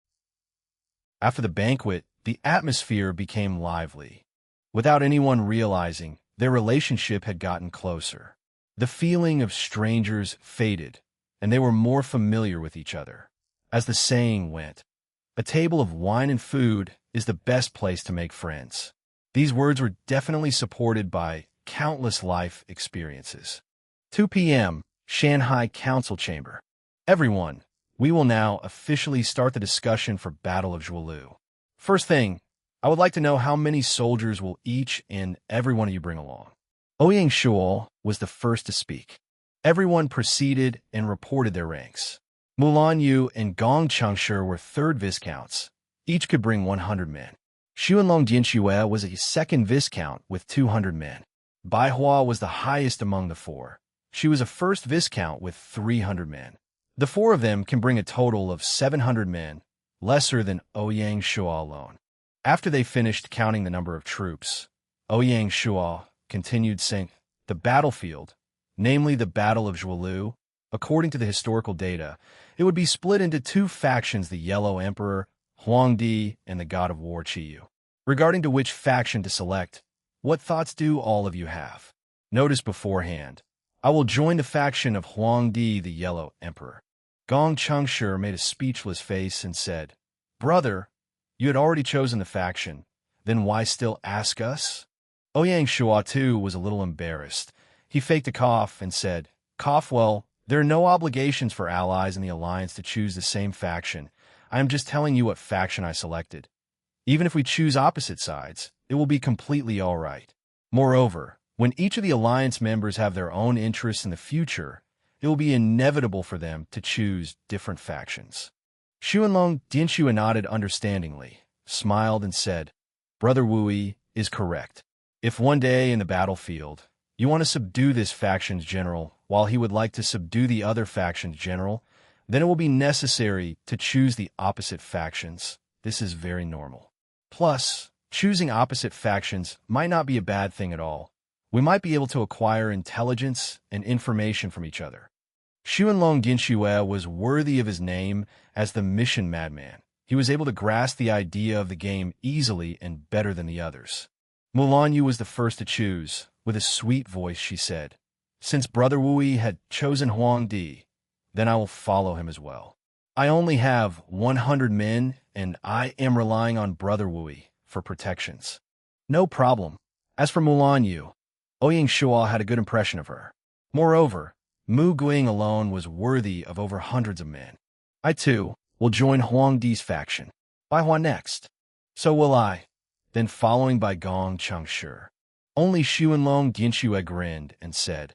After the banquet, the atmosphere became lively. Without anyone realizing, their relationship had gotten closer. The feeling of strangers faded, and they were more familiar with each other. As the saying went, a table of wine and food is the best place to make friends. These words were definitely supported by countless life experiences. 2 p.m., Shanghai Council Chamber. Everyone, we will now officially start the discussion for Battle of Zhuolu. First thing, I would like to know how many soldiers will each and every one of you bring along. Ouyang Shuo was the first to speak. Everyone proceeded and reported their ranks. Mulan Yu and Gong Chengshi were 3rd Viscounts. Each could bring 100 men. Xuanlong Jianxue was a 2nd Viscount with 200 men. Bai Hua was the highest among the 4. She was a 1st Viscount with 300 men. The 4 of them can bring a total of 700 men, lesser than Ouyang Shuo alone. After they finished counting the number of troops, Ouyang Shuo continued saying, "The battlefield, namely the Battle of Zhuolu, according to the historical data, it would be split into 2 factions, the Yellow Emperor, Huangdi, and the God of War, Qiyu. Regarding to which faction to select, what thoughts do all of you have?" Notice beforehand. I will join the faction of Huangdi, the Yellow Emperor. Gong Chengshi made a speechless face and said, Brother, you had already chosen the faction. Then why still ask us? Ouyang Shuo too was a little embarrassed. He faked a cough and said, well, there are no obligations for allies in the alliance to choose the same faction. I am just telling you what faction I selected. Even if we choose opposite sides, it will be completely all right. Moreover, when each of the alliance members have their own interests in the future, it will be inevitable for them to choose different factions. Xuanlong Dianxue nodded understandingly, smiled and said, Brother Wui is correct. If one day in the battlefield, you want to subdue this faction's general while he would like to subdue the other faction's general, then it will be necessary to choose the opposite factions. This is very normal. Plus, choosing opposite factions might not be a bad thing at all. We might be able to acquire intelligence and information from each other. Xuanlong Dianxue was worthy of his name as the mission madman. He was able to grasp the idea of the game easily and better than the others. Mulan Yu was the first to choose. With a sweet voice, she said, Since Brother Wui had chosen Huangdi, then I will follow him as well. I only have 100 men, and I am relying on Brother Wui for protections. No problem. As for Mulan Yu, Ouyang Shuo had a good impression of her. Moreover, Mu Guing alone was worthy of over hundreds of men. I, too, will join Huangdi's faction. Bai Hua next. So will I. Then following by Gong Chengshi. Only Xuanlong Dianxue grinned and said,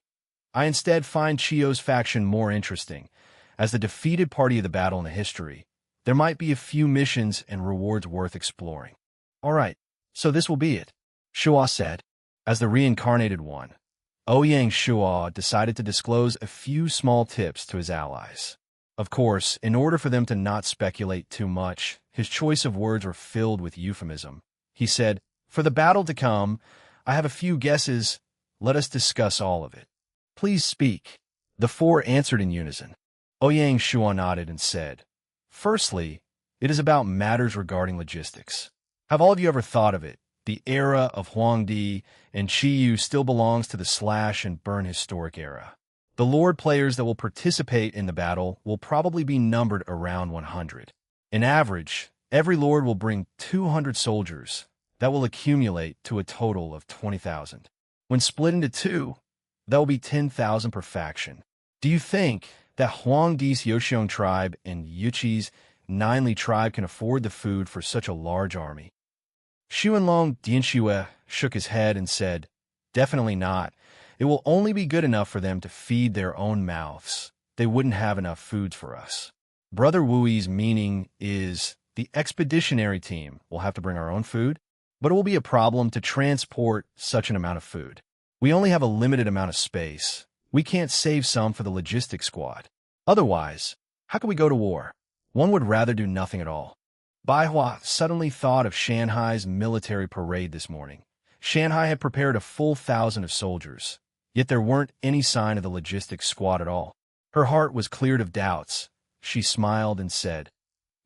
I instead find Chio's faction more interesting. As the defeated party of the battle in the history, there might be a few missions and rewards worth exploring. All right, so this will be it, Shuo said. As the reincarnated one, Ouyang Shuo decided to disclose a few small tips to his allies. Of course, in order for them to not speculate too much, his choice of words were filled with euphemism. He said, For the battle to come, I have a few guesses. Let us discuss all of it. Please speak. The four answered in unison. Ouyang Shuo nodded and said, Firstly, it is about matters regarding logistics. Have all of you ever thought of it? The era of Huangdi and Qiyu still belongs to the slash and burn historic era. The Lord players that will participate in the battle will probably be numbered around 100. In average, every Lord will bring 200 soldiers. That will accumulate to a total of 20,000. When split into two, that will be 10,000 per faction. Do you think that Huangdi's Yoxiong tribe and Yuqi's Nineli tribe can afford the food for such a large army? Xuanlong Dianxue shook his head and said, Definitely not. It will only be good enough for them to feed their own mouths. They wouldn't have enough foods for us. Brother Wui's meaning is the expeditionary team will have to bring our own food, but it will be a problem to transport such an amount of food. We only have a limited amount of space. We can't save some for the logistics squad. Otherwise, how can we go to war? One would rather do nothing at all. Bai Hua suddenly thought of Shanghai's military parade this morning. Shanghai had prepared a full 1,000 of soldiers, yet there weren't any sign of the logistics squad at all. Her heart was cleared of doubts. She smiled and said,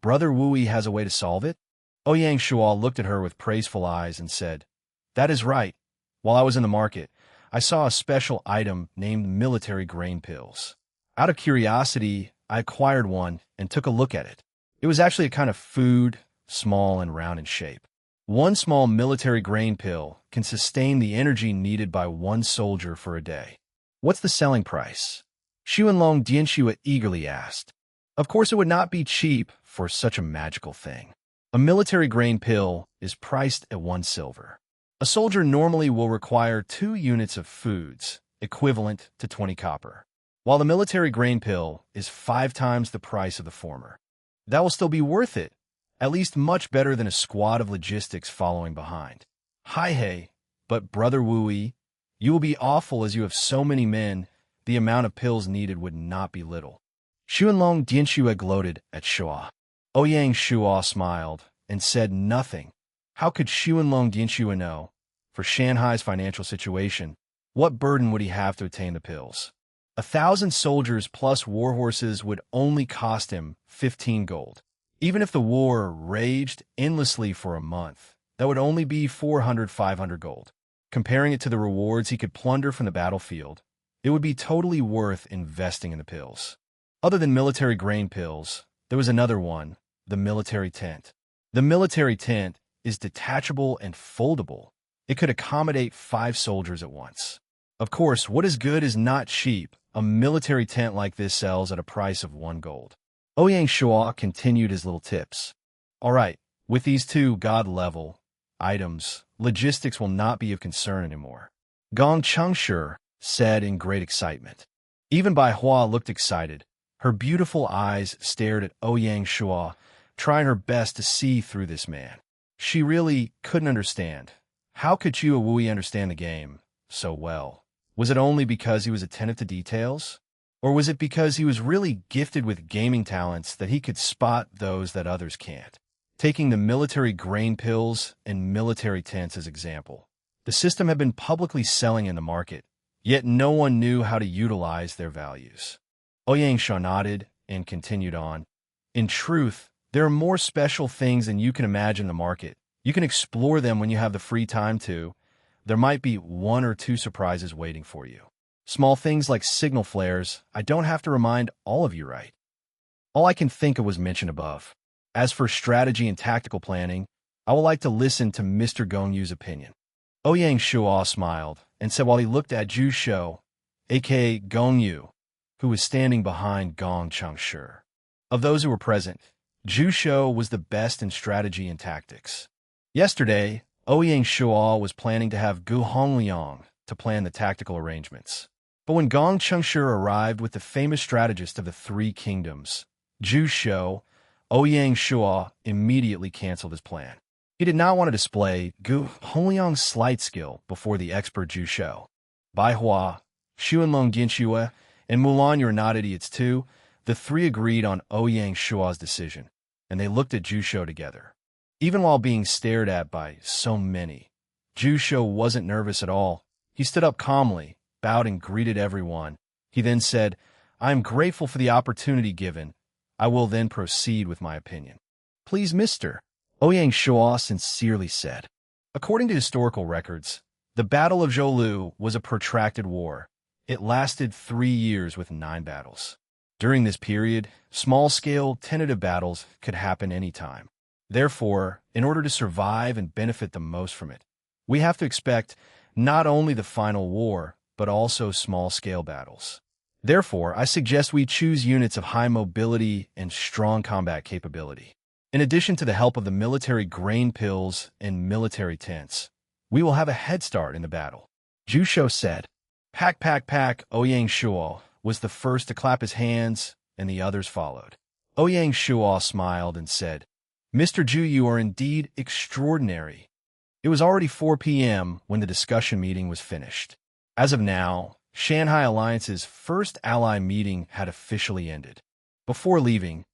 Brother Wui has a way to solve it? Ouyang Shuo looked at her with praiseful eyes and said, That is right. While I was in the market, I saw a special item named military grain pills. Out of curiosity, I acquired one and took a look at it. It was actually a kind of food, small and round in shape. One small military grain pill can sustain the energy needed by one soldier for a day. What's the selling price? Xuanlong Dianxue eagerly asked. Of course, it would not be cheap for such a magical thing. A military grain pill is priced at 1 silver. A soldier normally will require 2 units of foods, equivalent to 20 copper, while the military grain pill is 5 times the price of the former. That will still be worth it, at least much better than a squad of logistics following behind. Hi hey, but Brother Wui, you will be awful as you have so many men, the amount of pills needed would not be little. Xuanlong Dianxue gloated at Shuo. Ouyang Shuo smiled and said nothing. How could Xuanlong Dianxue know? For Shanghai's financial situation, what burden would he have to attain the pills? 1,000 soldiers plus war horses would only cost him 15 gold. Even if the war raged endlessly for a month, that would only be 400-500 gold. Comparing it to the rewards he could plunder from the battlefield, it would be totally worth investing in the pills. Other than military grain pills, there was another one, the military tent. The military tent is detachable and foldable. It could accommodate 5 soldiers at once. Of course, what is good is not cheap. A military tent like this sells at a price of 1 gold. Ouyang Shuo continued his little tips. All right, with these 2 god-level items, logistics will not be of concern anymore. Gong Chengshi said in great excitement. Even Bai Hua looked excited. Her beautiful eyes stared at Ouyang Shuo, trying her best to see through this man. She really couldn't understand. How could Chua Wui understand the game so well? Was it only because he was attentive to details? Or was it because he was really gifted with gaming talents that he could spot those that others can't? Taking the military grain pills and military tents as example, the system had been publicly selling in the market, yet no one knew how to utilize their values. Ouyang Shuo nodded and continued on. In truth, there are more special things than you can imagine in the market. You can explore them when you have the free time to. There might be 1 or 2 surprises waiting for you. Small things like signal flares, I don't have to remind all of you, right? All I can think of was mentioned above. As for strategy and tactical planning, I would like to listen to Mr. Gongyu's opinion. Ouyang Shuo smiled and said while he looked at Zhu Shou, a.k.a. Gongyu, who was standing behind Gong Chengshi. Of those who were present, Zhu Shou was the best in strategy and tactics. Yesterday, Ouyang Shuo was planning to have Gu Hongliang to plan the tactical arrangements. But when Gong Chengshi arrived with the famous strategist of the 3 kingdoms, Zhu Shou, Ouyang Shuo immediately canceled his plan. He did not want to display Gu Hongliang's slight skill before the expert Zhu Shou. Bai Hua, Xuanlong Dianxue, and Mulan were not idiots too. The 3 agreed on Ouyang Shuo's decision, and they looked at Zhu Shou together. Even while being stared at by so many, Zhu Shou wasn't nervous at all. He stood up calmly, bowed and greeted everyone. He then said, I am grateful for the opportunity given. I will then proceed with my opinion. Please, Mr. Ouyang Shuo sincerely said. According to historical records, the Battle of Zhoulu was a protracted war. It lasted 3 years with 9 battles. During this period, small-scale, tentative battles could happen anytime. Therefore, in order to survive and benefit the most from it, we have to expect not only the final war, but also small-scale battles. Therefore, I suggest we choose units of high mobility and strong combat capability. In addition to the help of the military grain pills and military tents, we will have a head start in the battle. Zhu Shou said. Pack, Ouyang Shuo was the first to clap his hands, and the others followed. Ouyang Shuo smiled and said, Mr. Zhu, you are indeed extraordinary. It was already 4 p.m. when the discussion meeting was finished. As of now, Shanghai Alliance's first ally meeting had officially ended. Before leaving,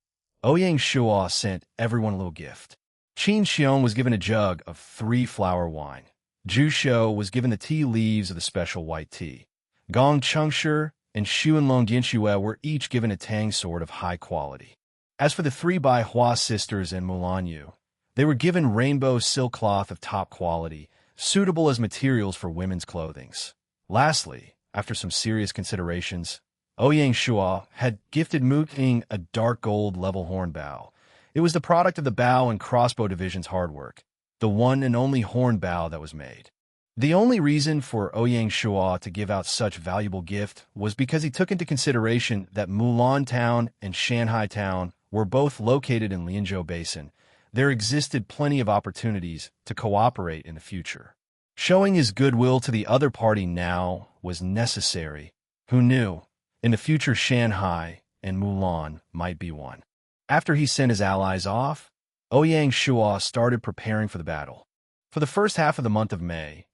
Ouyang Shuo sent everyone a little gift. Qin Xiong was given a jug of 3-flower wine. Zhu Shou was given the tea leaves of the special white tea. Gong Chengshi and Xuanlong Dianxue were each given a tang sword of high quality. As for the 3 Bai Hua sisters and Mulan Yu, they were given rainbow silk cloth of top quality, suitable as materials for women's clothings. Lastly, after some serious considerations, Ouyang Shuo had gifted Mu King a dark gold level horn bow. It was the product of the bow and crossbow division's hard work, the one and only horn bow that was made. The only reason for Ouyang Shuo to give out such valuable gift was because he took into consideration that Mulan Town and Shanghai Town were both located in Lianzhou Basin. There existed plenty of opportunities to cooperate in the future. Showing his goodwill to the other party now was necessary. Who knew? In the future, Shanghai and Mulan might be one. After he sent his allies off, Ouyang Shuo started preparing for the battle. For the first half of the month of May,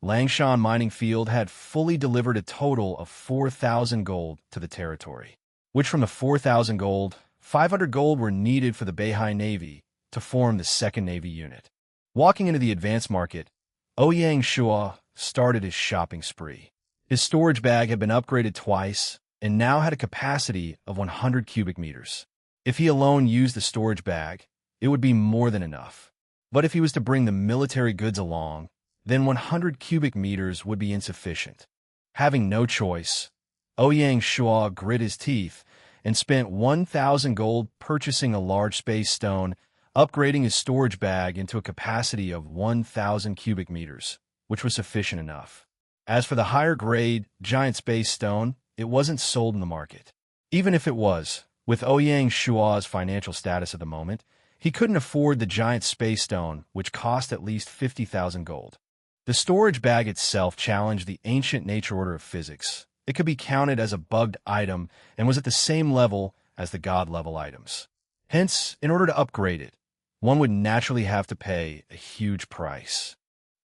Langshan Mining Field had fully delivered a total of 4,000 gold to the territory, which from the 4,000 gold, 500 gold were needed for the Beihai Navy to form the 2nd Navy unit. Walking into the advanced market, Ouyang Shuo started his shopping spree. His storage bag had been upgraded twice and now had a capacity of 100 cubic meters. If he alone used the storage bag, it would be more than enough. But if he was to bring the military goods along, then 100 cubic meters would be insufficient. Having no choice, Ouyang Shuo grit his teeth and spent 1,000 gold purchasing a large space stone, upgrading his storage bag into a capacity of 1,000 cubic meters, which was sufficient enough. As for the higher-grade giant space stone, it wasn't sold in the market. Even if it was, with Ouyang Shuo's financial status at the moment, he couldn't afford the giant space stone, which cost at least 50,000 gold. The storage bag itself challenged the ancient nature order of physics. It could be counted as a bugged item and was at the same level as the god-level items. Hence, in order to upgrade it, one would naturally have to pay a huge price.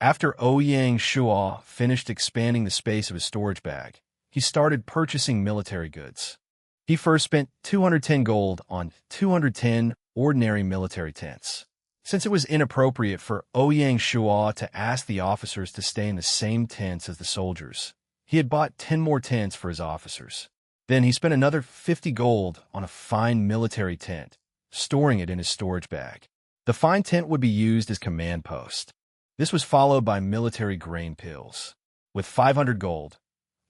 After Ouyang Shuo finished expanding the space of his storage bag, he started purchasing military goods. He first spent 210 gold on 210 ordinary military tents. Since it was inappropriate for Ouyang Shuo to ask the officers to stay in the same tents as the soldiers, he had bought 10 more tents for his officers. Then he spent another 50 gold on a fine military tent, storing it in his storage bag. The fine tent would be used as command post. This was followed by military grain pills. With 500 gold,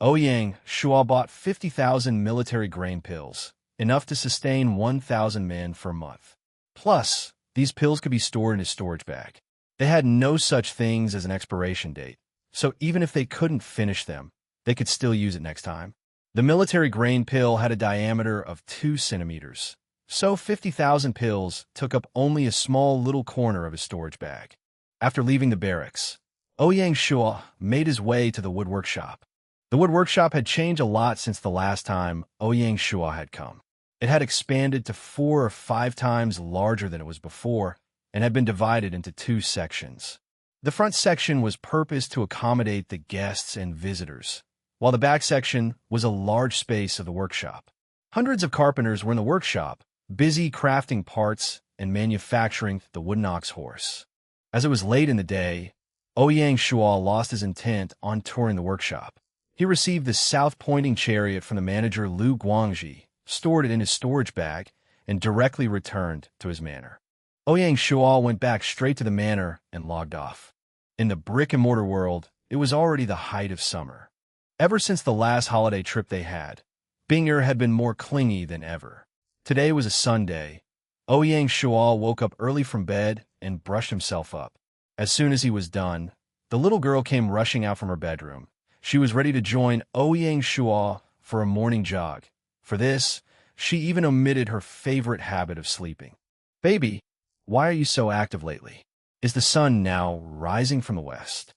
Ouyang Shuo bought 50,000 military grain pills, enough to sustain 1,000 men for a month. Plus, these pills could be stored in his storage bag. They had no such things as an expiration date, so even if they couldn't finish them, they could still use it next time. The military grain pill had a diameter of 2 centimeters, so 50,000 pills took up only a small little corner of his storage bag. After leaving the barracks, Ouyang Shuo made his way to the woodwork shop. The woodwork shop had changed a lot since the last time Ouyang Shuo had come. It had expanded to 4 or 5 times larger than it was before and had been divided into 2 sections. The front section was purposed to accommodate the guests and visitors, while the back section was a large space of the workshop. Hundreds of carpenters were in the workshop, busy crafting parts and manufacturing the wooden ox horse. As it was late in the day, Ouyang Shuo lost his intent on touring the workshop. He received the south-pointing chariot from the manager Lu Guangji, stored it in his storage bag, and directly returned to his manor. Ouyang Shuo went back straight to the manor and logged off. In the brick-and-mortar world, it was already the height of summer. Ever since the last holiday trip they had, Bing'er had been more clingy than ever. Today was a Sunday. Ouyang Shuo woke up early from bed and brushed himself up. As soon as he was done, the little girl came rushing out from her bedroom. She was ready to join Ouyang Shuo for a morning jog. For this, she even omitted her favorite habit of sleeping. "Baby, why are you so active lately? Is the sun now rising from the west?"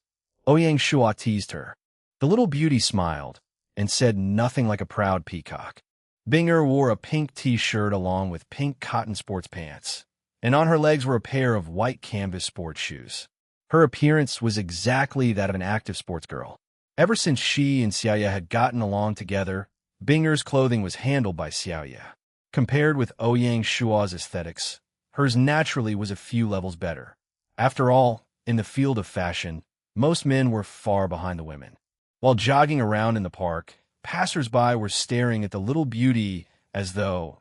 Ouyang Shuo teased her. The little beauty smiled and said nothing like a proud peacock. Bing'er wore a pink t-shirt along with pink cotton sports pants, and on her legs were a pair of white canvas sports shoes. Her appearance was exactly that of an active sports girl. Ever since she and Xiaoya had gotten along together, Bing'er's clothing was handled by Xiaoya. Compared with Ouyang Shuo's aesthetics, hers naturally was a few levels better. After all, in the field of fashion, most men were far behind the women. While jogging around in the park, passers-by were staring at the little beauty as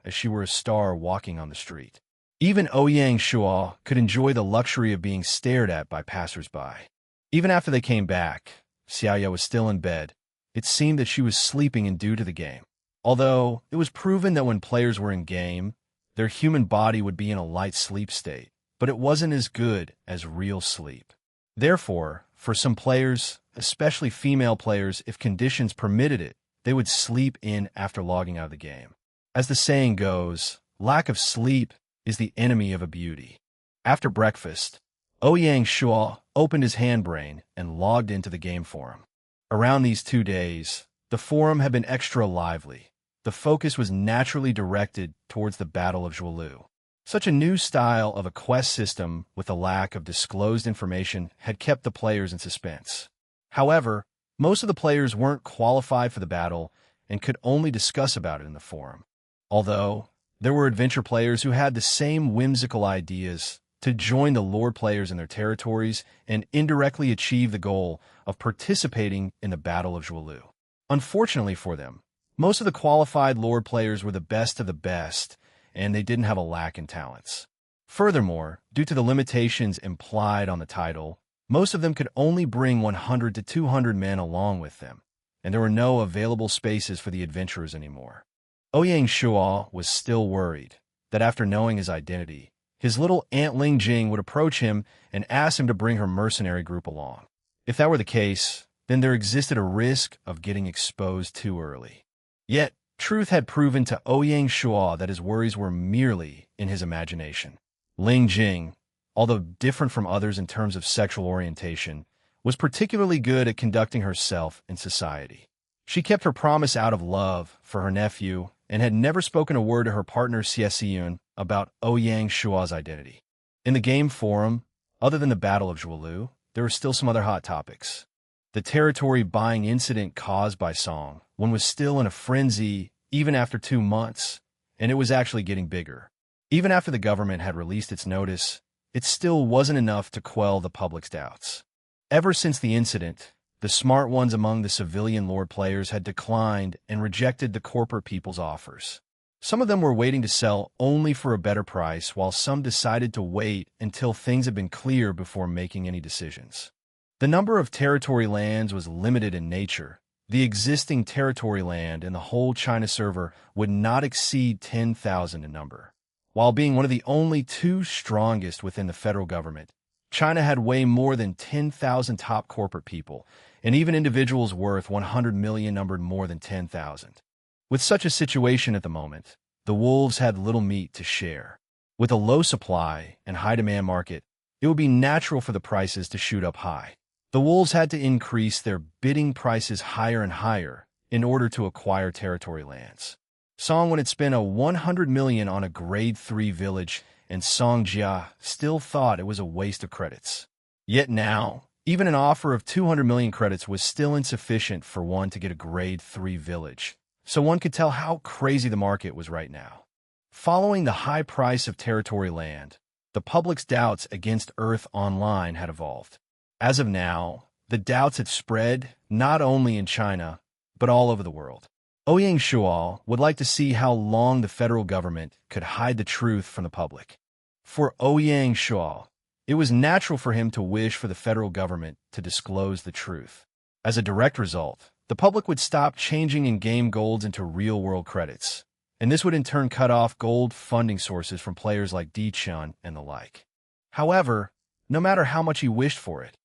she were a star walking on the street. Even Ouyang Shuo could enjoy the luxury of being stared at by passers-by. Even after they came back, Xiaoya was still in bed. It seemed that she was sleeping and due to the game. Although it was proven that when players were in game, their human body would be in a light sleep state, but it wasn't as good as real sleep. Therefore, for some players, especially female players, if conditions permitted it, they would sleep in after logging out of the game. As the saying goes, lack of sleep is the enemy of a beauty. After breakfast, Ouyang Shuo opened his handbrain and logged into the game forum. Around these 2 days, the forum had been extra lively. The focus was naturally directed towards the Battle of Zhuolu. Such a new style of a quest system with a lack of disclosed information had kept the players in suspense. However, most of the players weren't qualified for the battle and could only discuss about it in the forum. Although, there were adventure players who had the same whimsical ideas to join the lore players in their territories and indirectly achieve the goal of participating in the Battle of Zhuolu. Unfortunately for them, most of the qualified lore players were the best of the best, and they didn't have a lack in talents. Furthermore, due to the limitations implied on the title, Most of them could only bring 100 to 200 men along with them, and there were no available spaces for the adventurers anymore. Ouyang Shuo was still worried that after knowing his identity, his little Aunt Ling Jing would approach him and ask him to bring her mercenary group along. If that were the case, then there existed a risk of getting exposed too early. Yet, truth had proven to Ouyang Shuo that his worries were merely in his imagination. Ling Jing, although different from others in terms of sexual orientation, was particularly good at conducting herself in society. She kept her promise out of love for her nephew and had never spoken a word to her partner Xie about Ouyang Shuo's identity. In the game forum, other than the Battle of Zhuolu, there were still some other hot topics. The territory buying incident caused by Song. One was still in a frenzy even after 2 months, and it was actually getting bigger. Even after the government had released its notice, it still wasn't enough to quell the public's doubts. Ever since the incident, the smart ones among the civilian lord players had declined and rejected the corporate people's offers. Some of them were waiting to sell only for a better price, while some decided to wait until things had been clear before making any decisions. The number of territory lands was limited in nature. The existing territory land in the whole China server would not exceed 10,000 in number. While being one of the only 2 strongest within the federal government, China had way more than 10,000 top corporate people, and even individuals worth 100 million numbered more than 10,000. With such a situation at the moment, the wolves had little meat to share. With a low supply and high demand market, it would be natural for the prices to shoot up high. The wolves had to increase their bidding prices higher and higher in order to acquire territory lands. Song had spent 100 million on a grade 3 village, and Song Jia still thought it was a waste of credits. Yet now, even an offer of 200 million credits was still insufficient for one to get a grade 3 village, so one could tell how crazy the market was right now. Following the high price of territory land, the public's doubts against Earth Online had evolved. As of now, the doubts had spread not only in China, but all over the world. Ouyang Shuo would like to see how long the federal government could hide the truth from the public. For Ouyang Shuo, it was natural for him to wish for the federal government to disclose the truth. As a direct result, the public would stop changing in-game golds into real-world credits, and this would in turn cut off gold funding sources from players like Di Chun and the like. However, no matter how much he wished for it,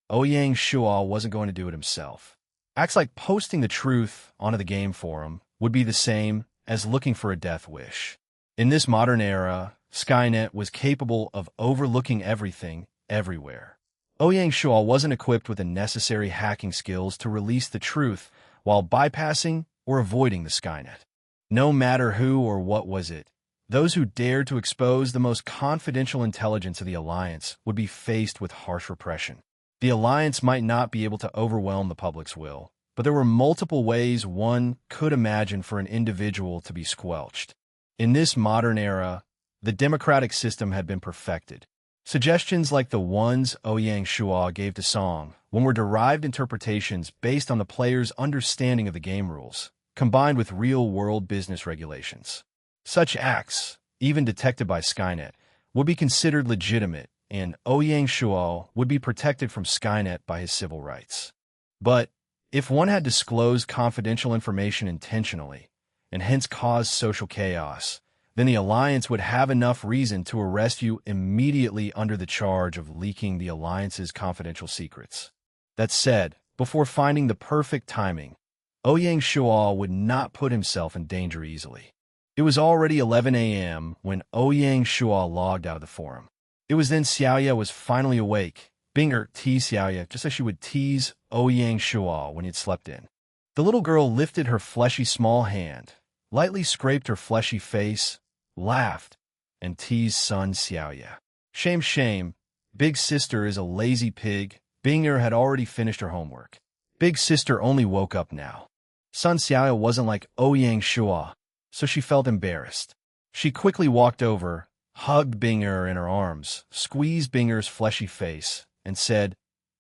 Ouyang Shuo wasn't going to do it himself. Acts like posting the truth onto the game forum would be the same as looking for a death wish. In this modern era, Skynet was capable of overlooking everything, everywhere. Ouyang Shuo wasn't equipped with the necessary hacking skills to release the truth while bypassing or avoiding the Skynet. No matter who or what was it, those who dared to expose the most confidential intelligence of the Alliance would be faced with harsh repression. The Alliance might not be able to overwhelm the public's will, but there were multiple ways one could imagine for an individual to be squelched. In this modern era, the democratic system had been perfected. Suggestions like the ones Ouyang Shuo gave to Song were derived interpretations based on the player's understanding of the game rules, combined with real-world business regulations. Such acts, even detected by Skynet, would be considered legitimate, and Ouyang Shuo would be protected from Skynet by his civil rights. But if one had disclosed confidential information intentionally, and hence caused social chaos, then the Alliance would have enough reason to arrest you immediately under the charge of leaking the Alliance's confidential secrets. That said, before finding the perfect timing, Ouyang Shuo would not put himself in danger easily. It was already 11 a.m. when Ouyang Shuo logged out of the forum. It was then Xiaoya was finally awake. Binger teased Xiaoya just as she would tease Ouyang Shuo when he had slept in. The little girl lifted her fleshy small hand, lightly scraped her fleshy face, laughed, and teased son Xiaoya. Shame, shame. Big sister is a lazy pig. Binger had already finished her homework. Big sister only woke up now. Son Xiaoya wasn't like Ouyang Shuo, so she felt embarrassed. She quickly walked over, hugged Binger in her arms, squeezed Binger's fleshy face, and said,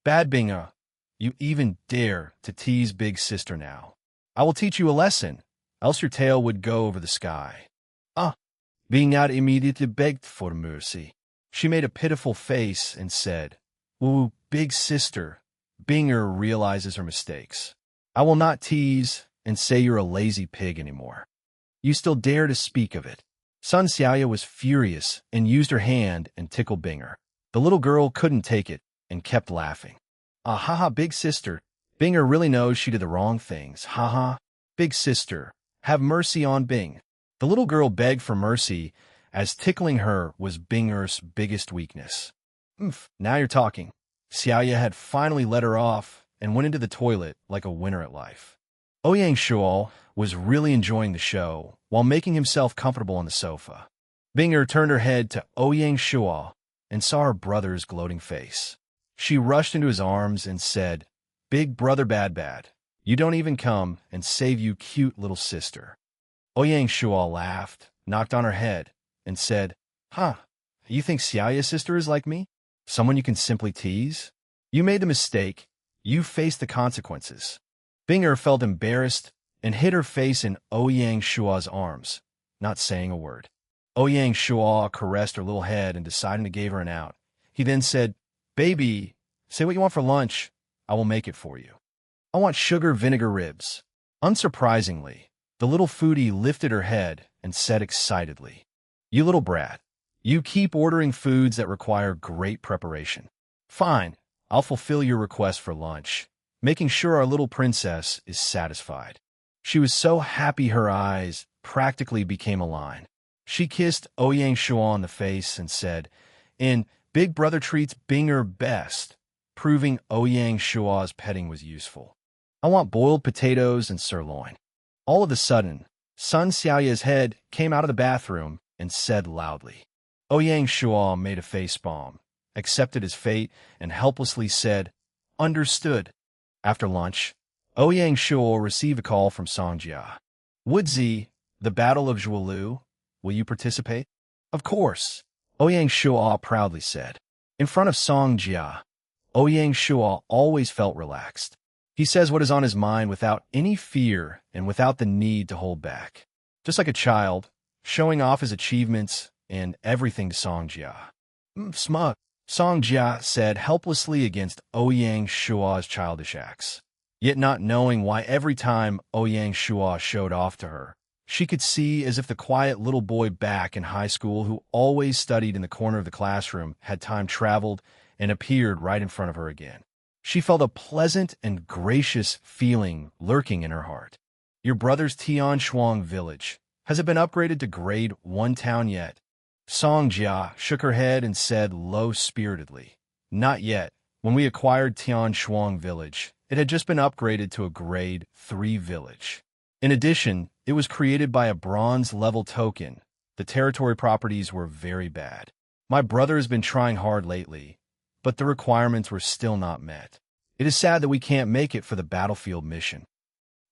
"Bad Binger, you even dare to tease big sister now. I will teach you a lesson, else your tail would go over the sky." Binger immediately begged for mercy. She made a pitiful face and said, Woo, big sister. Binger realizes her mistakes. I will not tease and say you're a lazy pig anymore. You still dare to speak of it. Sun Xiaoya was furious and used her hand and tickled Binger. The little girl couldn't take it and kept laughing. Ah ha ha, big sister. Binger really knows she did the wrong things. Ha ha. Big sister, have mercy on Bing. The little girl begged for mercy, as tickling her was Binger's biggest weakness. Now you're talking. Xiaoya had finally let her off and went into the toilet like a winner at life. Ouyang Shuo was really enjoying the show while making himself comfortable on the sofa. Binger turned her head to Ouyang Shuo and saw her brother's gloating face. She rushed into his arms and said, "Big brother bad, you don't even come and save you cute little sister." Ouyang Shuo laughed, knocked on her head, and said, "Huh, you think Xiaoya's sister is like me? Someone you can simply tease? You made the mistake. You face the consequences." Binger felt embarrassed and hid her face in Ouyang Shuo's arms, not saying a word. Ouyang Shuo caressed her little head and decided to give her an out. He then said, "Baby, say what you want for lunch. I will make it for you. I want sugar vinegar ribs." Unsurprisingly, the little foodie lifted her head and said excitedly, "You little brat, you keep ordering foods that require great preparation. Fine, I'll fulfill your request for lunch," making sure our little princess is satisfied. She was so happy her eyes practically became a line. She kissed Ouyang Shuo on the face and said, "And Big Brother treats Binger best," proving Ouyang Shuo's petting was useful. "I want boiled potatoes and sirloin." All of a sudden, Sun Xiaoya's head came out of the bathroom and said loudly. Ouyang Shuo made a facepalm, accepted his fate, and helplessly said, "Understood." After lunch, Ouyang Shuo received a call from Songjia. "Woodsy, the Battle of Zhuolu, will you participate?" "Of course," Ouyang Shuo proudly said. In front of Songjia, Ouyang Shuo always felt relaxed. He says what is on his mind without any fear and without the need to hold back. Just like a child, showing off his achievements and everything to Songjia. Smug, Songjia said helplessly against Ouyang Shuo's childish acts. Yet not knowing why every time Ouyang Shuo showed off to her, she could see as if the quiet little boy back in high school who always studied in the corner of the classroom had time traveled and appeared right in front of her again. She felt a pleasant and gracious feeling lurking in her heart. "Your brother's Tianshuang village. Has it been upgraded to grade 1 town yet?" Songjia shook her head and said low-spiritedly, "Not yet. When we acquired Tianshuang village, it had just been upgraded to a grade 3 village. In addition, it was created by a bronze-level token. The territory properties were very bad. My brother has been trying hard lately, but the requirements were still not met. It is sad that we can't make it for the battlefield mission."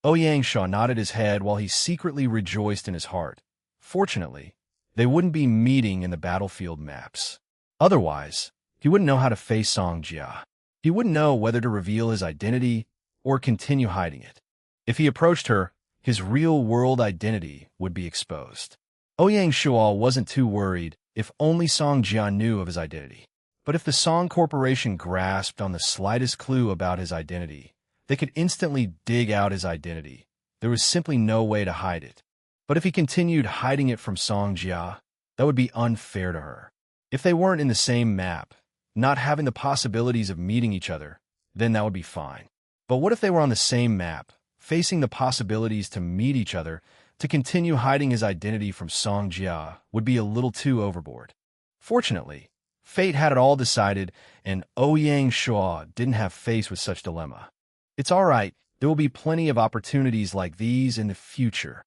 Ouyang Shuo nodded his head while he secretly rejoiced in his heart. Fortunately, they wouldn't be meeting in the battlefield maps. Otherwise, he wouldn't know how to face Songjia. He wouldn't know whether to reveal his identity or continue hiding it. If he approached her, his real-world identity would be exposed. Ouyang Shuo wasn't too worried if only Songjia knew of his identity. But if the Song Corporation grasped on the slightest clue about his identity, they could instantly dig out his identity. There was simply no way to hide it. But if he continued hiding it from Songjia, that would be unfair to her. If they weren't in the same map, not having the possibilities of meeting each other, then that would be fine. But what if they were on the same map, facing the possibilities to meet each other? To continue hiding his identity from Songjia would be a little too overboard. Fortunately, fate had it all decided, and Ouyang Shuo didn't have faced with such dilemma. "It's all right. There will be plenty of opportunities like these in the future."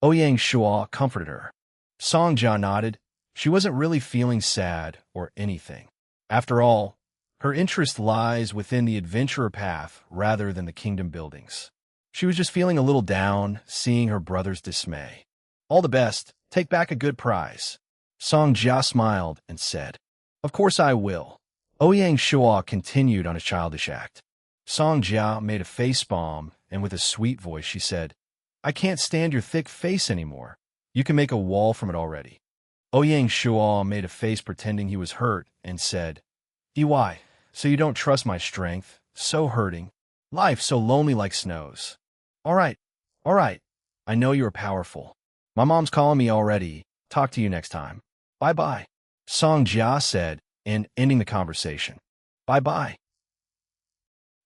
Ouyang Shuo comforted her. Songjia nodded. She wasn't really feeling sad or anything. After all, her interest lies within the adventurer path rather than the kingdom buildings. She was just feeling a little down, seeing her brother's dismay. "All the best. Take back a good prize." Songjia smiled and said, "Of course I will." Ouyang Shuo continued on his childish act. Songjia made a facepalm, and with a sweet voice she said, "I can't stand your thick face anymore. You can make a wall from it already." Ouyang Shuo made a face pretending he was hurt and said, "Ey, So you don't trust my strength? So hurting. Life so lonely like snows. All right, all right. I know you're powerful. My mom's calling me already. Talk to you next time. Bye-bye. Song Jia said, and ending the conversation. Bye-bye.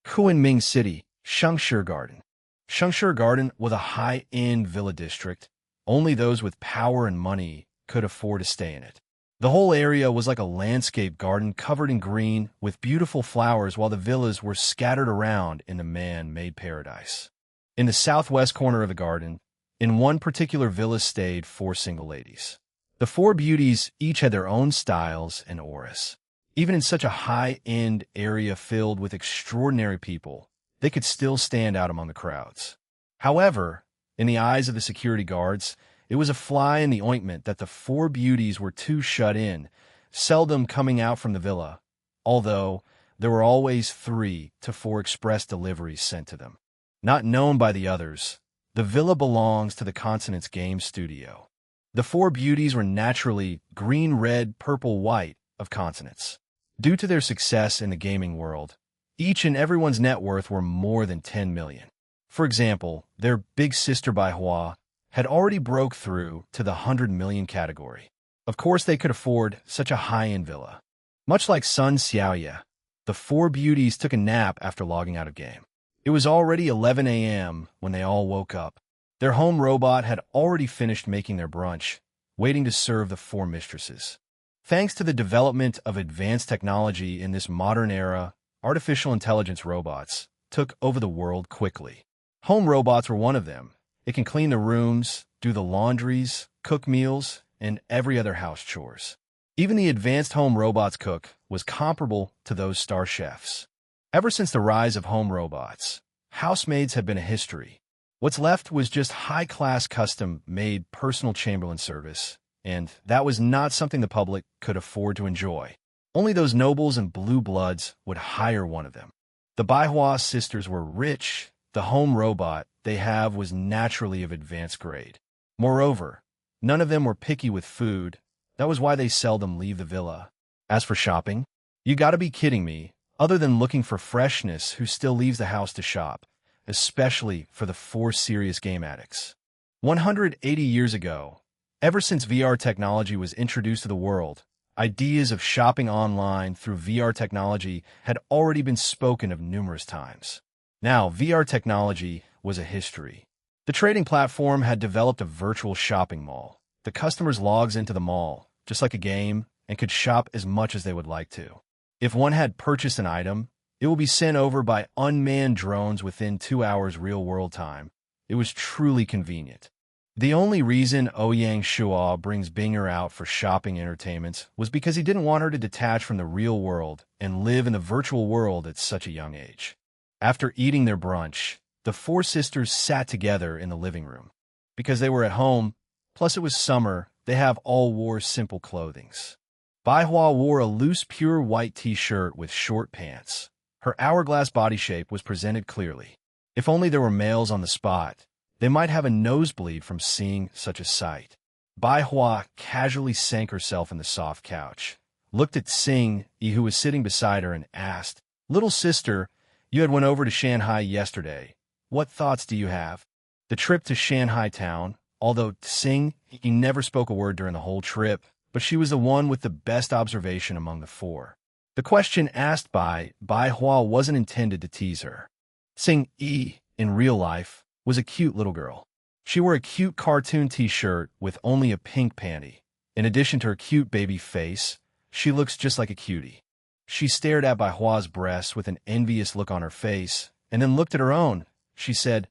Kunming City, Shengshi Garden. Shengshi Garden was a high-end villa district. Only those with power and money could afford to stay in it. The whole area was like a landscape garden covered in green with beautiful flowers while the villas were scattered around in the man-made paradise. In the southwest corner of the garden, in one particular villa stayed 4 single ladies. The 4 beauties each had their own styles and auras. Even in such a high-end area filled with extraordinary people, they could still stand out among the crowds. However, in the eyes of the security guards, it was a fly in the ointment that the 4 beauties were too shut in, seldom coming out from the villa, although there were always 3 to 4 express deliveries sent to them. Not known by the others, the villa belongs to the Consonance Game Studio. The 4 beauties were naturally green, red, purple, white of consonants. Due to their success in the gaming world, each and everyone's net worth were more than 10 million. For example, their big sister Baihua had already broke through to the 100 million category. Of course, they could afford such a high-end villa. Much like Sun Xiaoya, the 4 beauties took a nap after logging out of game. It was already 11 a.m. when they all woke up. Their home robot had already finished making their brunch, waiting to serve the 4 mistresses. Thanks to the development of advanced technology in this modern era, artificial intelligence robots took over the world quickly. Home robots were one of them. It can clean the rooms, do the laundries, cook meals, and every other house chores. Even the advanced home robot's cook was comparable to those star chefs. Ever since the rise of home robots, housemaids have been a history. What's left was just high-class custom-made personal chamberlain service, and that was not something the public could afford to enjoy. Only those nobles and blue bloods would hire one of them. The Baihua sisters were rich. The home robot they have was naturally of advanced grade. Moreover, none of them were picky with food. That was why they seldom leave the villa. As for shopping, you gotta be kidding me. Other than looking for freshness, who still leaves the house to shop, especially for the 4 serious game addicts. 180 years ago, ever since VR technology was introduced to the world, ideas of shopping online through VR technology had already been spoken of numerous times. Now, VR technology was a history. The trading platform had developed a virtual shopping mall. The customers logs into the mall, just like a game, and could shop as much as they would like to. If one had purchased an item, it will be sent over by unmanned drones within 2 hours real-world time. It was truly convenient. The only reason Ouyang Shuo brings Binger out for shopping entertainments was because he didn't want her to detach from the real world and live in the virtual world at such a young age. After eating their brunch, the 4 sisters sat together in the living room. Because they were at home, plus it was summer, they have all wore simple clothings. Baihua wore a loose, pure white t-shirt with short pants. Her hourglass body shape was presented clearly. If only there were males on the spot, they might have a nosebleed from seeing such a sight. Baihua casually sank herself in the soft couch, looked at Xing Yi, who was sitting beside her, and asked, "Little sister, you had went over to Shanghai yesterday. What thoughts do you have?" The trip to Shanghai town, although Xing Yi never spoke a word during the whole trip, but she was the one with the best observation among the 4. The question asked by Baihua wasn't intended to tease her. Xing Yi, in real life, was a cute little girl. She wore a cute cartoon t-shirt with only a pink panty. In addition to her cute baby face, she looks just like a cutie. She stared at Baihua's breasts with an envious look on her face, and then looked at her own. She said,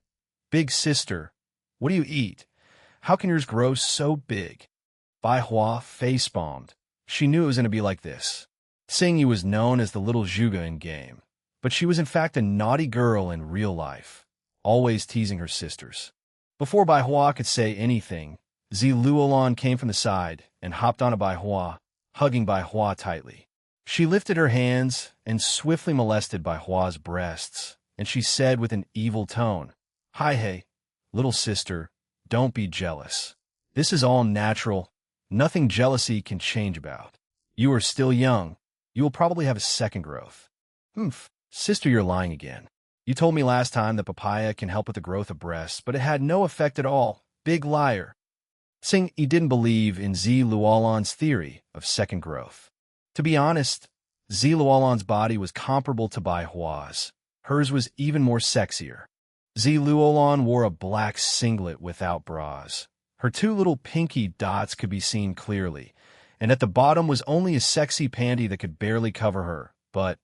"Big sister, what do you eat? How can yours grow so big?" Baihua face-bombed. She knew it was going to be like this. Xing Yi was known as the little Zhuge in game, but she was in fact a naughty girl in real life, always teasing her sisters. Before Baihua could say anything, Zi Luolan came from the side and hopped onto Baihua, hugging Baihua tightly. She lifted her hands and swiftly molested Baihua's breasts, and she said with an evil tone, "Hi, hey, little sister, don't be jealous. This is all natural. Nothing jealousy can change about. You are still young. You will probably have a second growth. Humph, sister, you're lying again. You told me last time that papaya can help with the growth of breasts, but it had no effect at all. Big liar. Saying he didn't believe in Zi Luolan's theory of second growth. To be honest, Zi Luolan's body was comparable to Bai Hua's. Hers was even more sexier. Zi Luolan wore a black singlet without bras. Her two little pinky dots could be seen clearly, and at the bottom was only a sexy panty that could barely cover her, but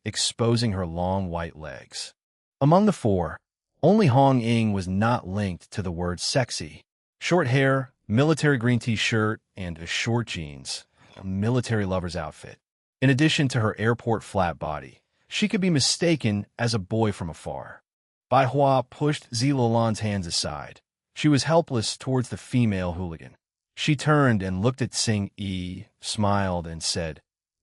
exposing her long white legs. Among the four, only Hong Ying was not linked to the word sexy. Short hair, military green t-shirt, and a short jeans, a military lover's outfit. In addition to her airport flat body, she could be mistaken as a boy from afar. Bai Hua pushed Zi Luolan's hands aside. She was helpless towards the female hooligan. She turned and looked at Xing Yi, smiled, and said,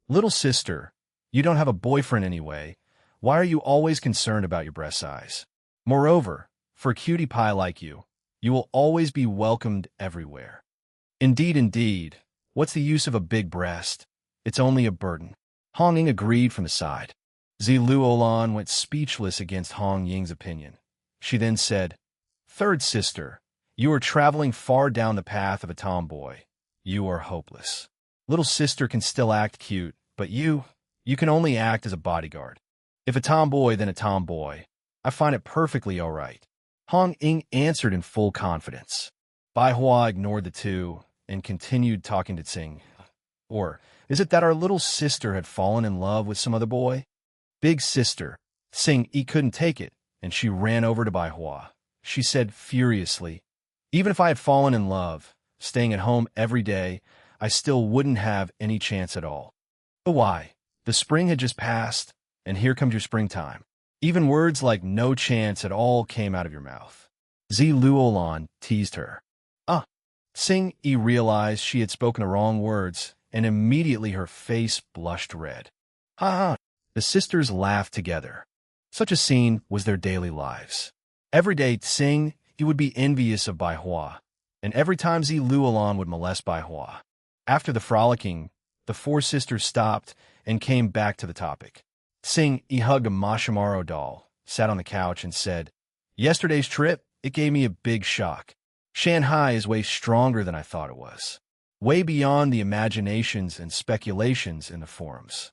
"Little sister, you don't have a boyfriend anyway. Why are you always concerned about your breast size? Moreover, for a cutie pie like you, you will always be welcomed everywhere." Indeed, what's the use of a big breast? It's only a burden. Hong Ying agreed from the side. Zi Luolan went speechless against Hong Ying's opinion. She then said, "Third sister, you are traveling far down the path of a tomboy. You are hopeless. Little sister can still act cute, but you can only act as a bodyguard. If a tomboy, then a tomboy. I find it perfectly all right." Hong Ying answered in full confidence. Bai Hua ignored the two and continued talking to Tsing. Or is it that our little sister had fallen in love with some other boy? Big sister. Tsing Yi couldn't take it, and she ran over to Bai Hua. She said furiously, "Even if I had fallen in love, staying at home every day, I still wouldn't have any chance at all." But why? The spring had just passed, and here comes your springtime. Even words like "no chance" at all came out of your mouth. Zi Luolan teased her. Tsing Yi realized she had spoken the wrong words, and immediately her face blushed red. Ha ha! The sisters laughed together. Such a scene was their daily lives. Every day, Tsing Yi would be envious of Bai Hua, and every time Zi Luolan would molest Bai Hua. After the frolicking, the four sisters stopped and came back to the topic. Tsing Yi hugged a Mashamaro doll, sat on the couch, and said, "Yesterday's trip, it gave me a big shock. Shanghai is way stronger than I thought it was. Way beyond the imaginations and speculations in the forums."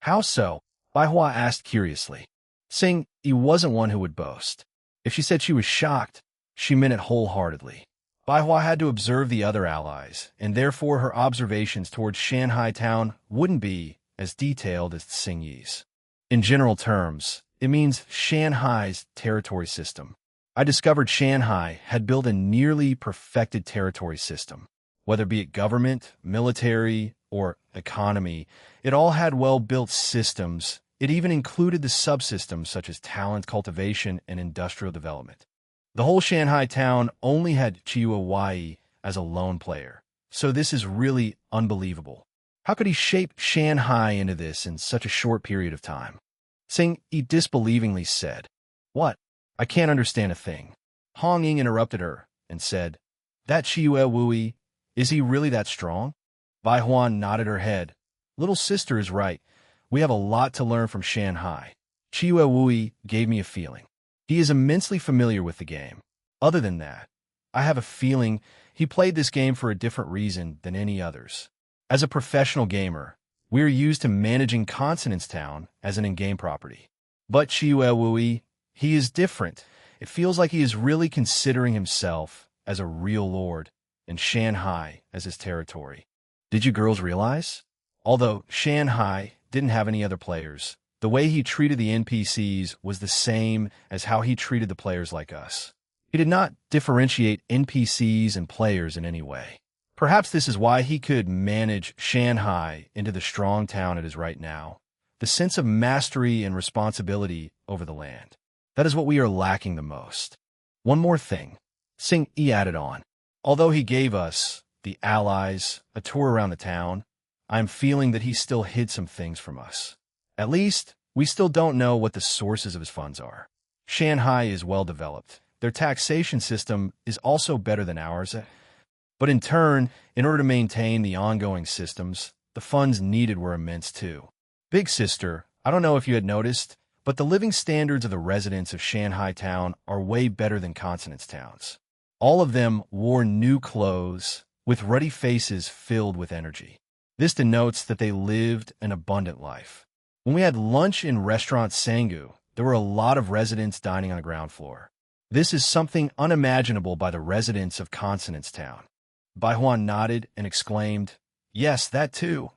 "How so?" Bai Hua asked curiously. Tsing Yi wasn't one who would boast. If she said she was shocked, she meant it wholeheartedly. Bai Hua had to observe the other allies, and therefore her observations towards Shanghai town wouldn't be as detailed as Tsing Yi's. In general terms, it means Shanghai's territory system. I discovered Shanghai had built a nearly perfected territory system. Whether be it government, military, or economy, it all had well-built systems. It even included the subsystems such as talent cultivation and industrial development. The whole Shanghai town only had Chiwa Wai as a lone player, so this is really unbelievable. How could he shape Shanghai into this in such a short period of time? Tsing Yi disbelievingly said, "What? I can't understand a thing." Hong Ying interrupted her and said, "That Chiwa Wui, is he really that strong?" Bai Huan nodded her head. "Little sister is right. We have a lot to learn from Shanghai. Chiwa Wui gave me a feeling. He is immensely familiar with the game. Other than that, I have a feeling he played this game for a different reason than any others. As a professional gamer, we are used to managing Consonance Town as an in-game property. But Chiwa Wui, he is different. It feels like he is really considering himself as a real lord and Shanghai as his territory. Did you girls realize? Although Shanghai didn't have any other players, the way he treated the NPCs was the same as how he treated the players like us. He did not differentiate NPCs and players in any way. Perhaps this is why he could manage Shanghai into the strong town it is right now. The sense of mastery and responsibility over the land. That is what we are lacking the most. One more thing, Tsing Yi added on. Although he gave us, the allies, a tour around the town, I am feeling that he still hid some things from us. At least, we still don't know what the sources of his funds are. Shanghai is well developed. Their taxation system is also better than ours. But in turn, in order to maintain the ongoing systems, the funds needed were immense too. Big sister, I don't know if you had noticed, but the living standards of the residents of Shanghai Town are way better than Consonance Town's. All of them wore new clothes, with ruddy faces filled with energy. This denotes that they lived an abundant life. When we had lunch in restaurant Sangu, there were a lot of residents dining on the ground floor. This is something unimaginable by the residents of Consonance Town. Bai Huan nodded and exclaimed, "Yes, that too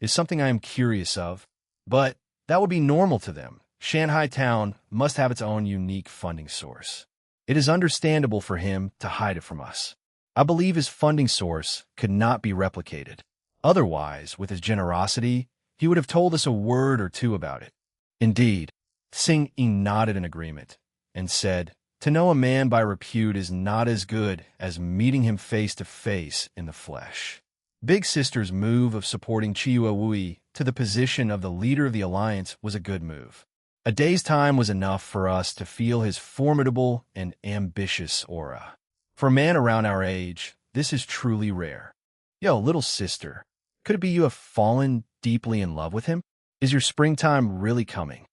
is something I am curious of, but that would be normal to them. Shanghai Town must have its own unique funding source. It is understandable for him to hide it from us. I believe his funding source could not be replicated. Otherwise, with his generosity, he would have told us a word or two about it." Indeed, Sing Yi nodded in agreement and said, "To know a man by repute is not as good as meeting him face to face in the flesh." Big Sister's move of supporting Chiyu Wui to the position of the leader of the alliance was a good move. A day's time was enough for us to feel his formidable and ambitious aura. For a man around our age, this is truly rare. Yo, little sister, could it be you have fallen deeply in love with him? Is your springtime really coming?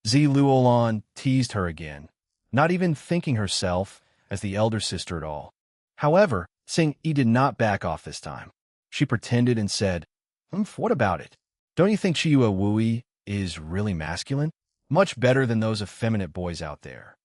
Zi Luolan teased her again, not even thinking herself as the elder sister at all. However, Sing Yi did not back off this time. She pretended and said, What about it? Don't you think Chiyu Wui is really masculine? Much better than those effeminate boys out there."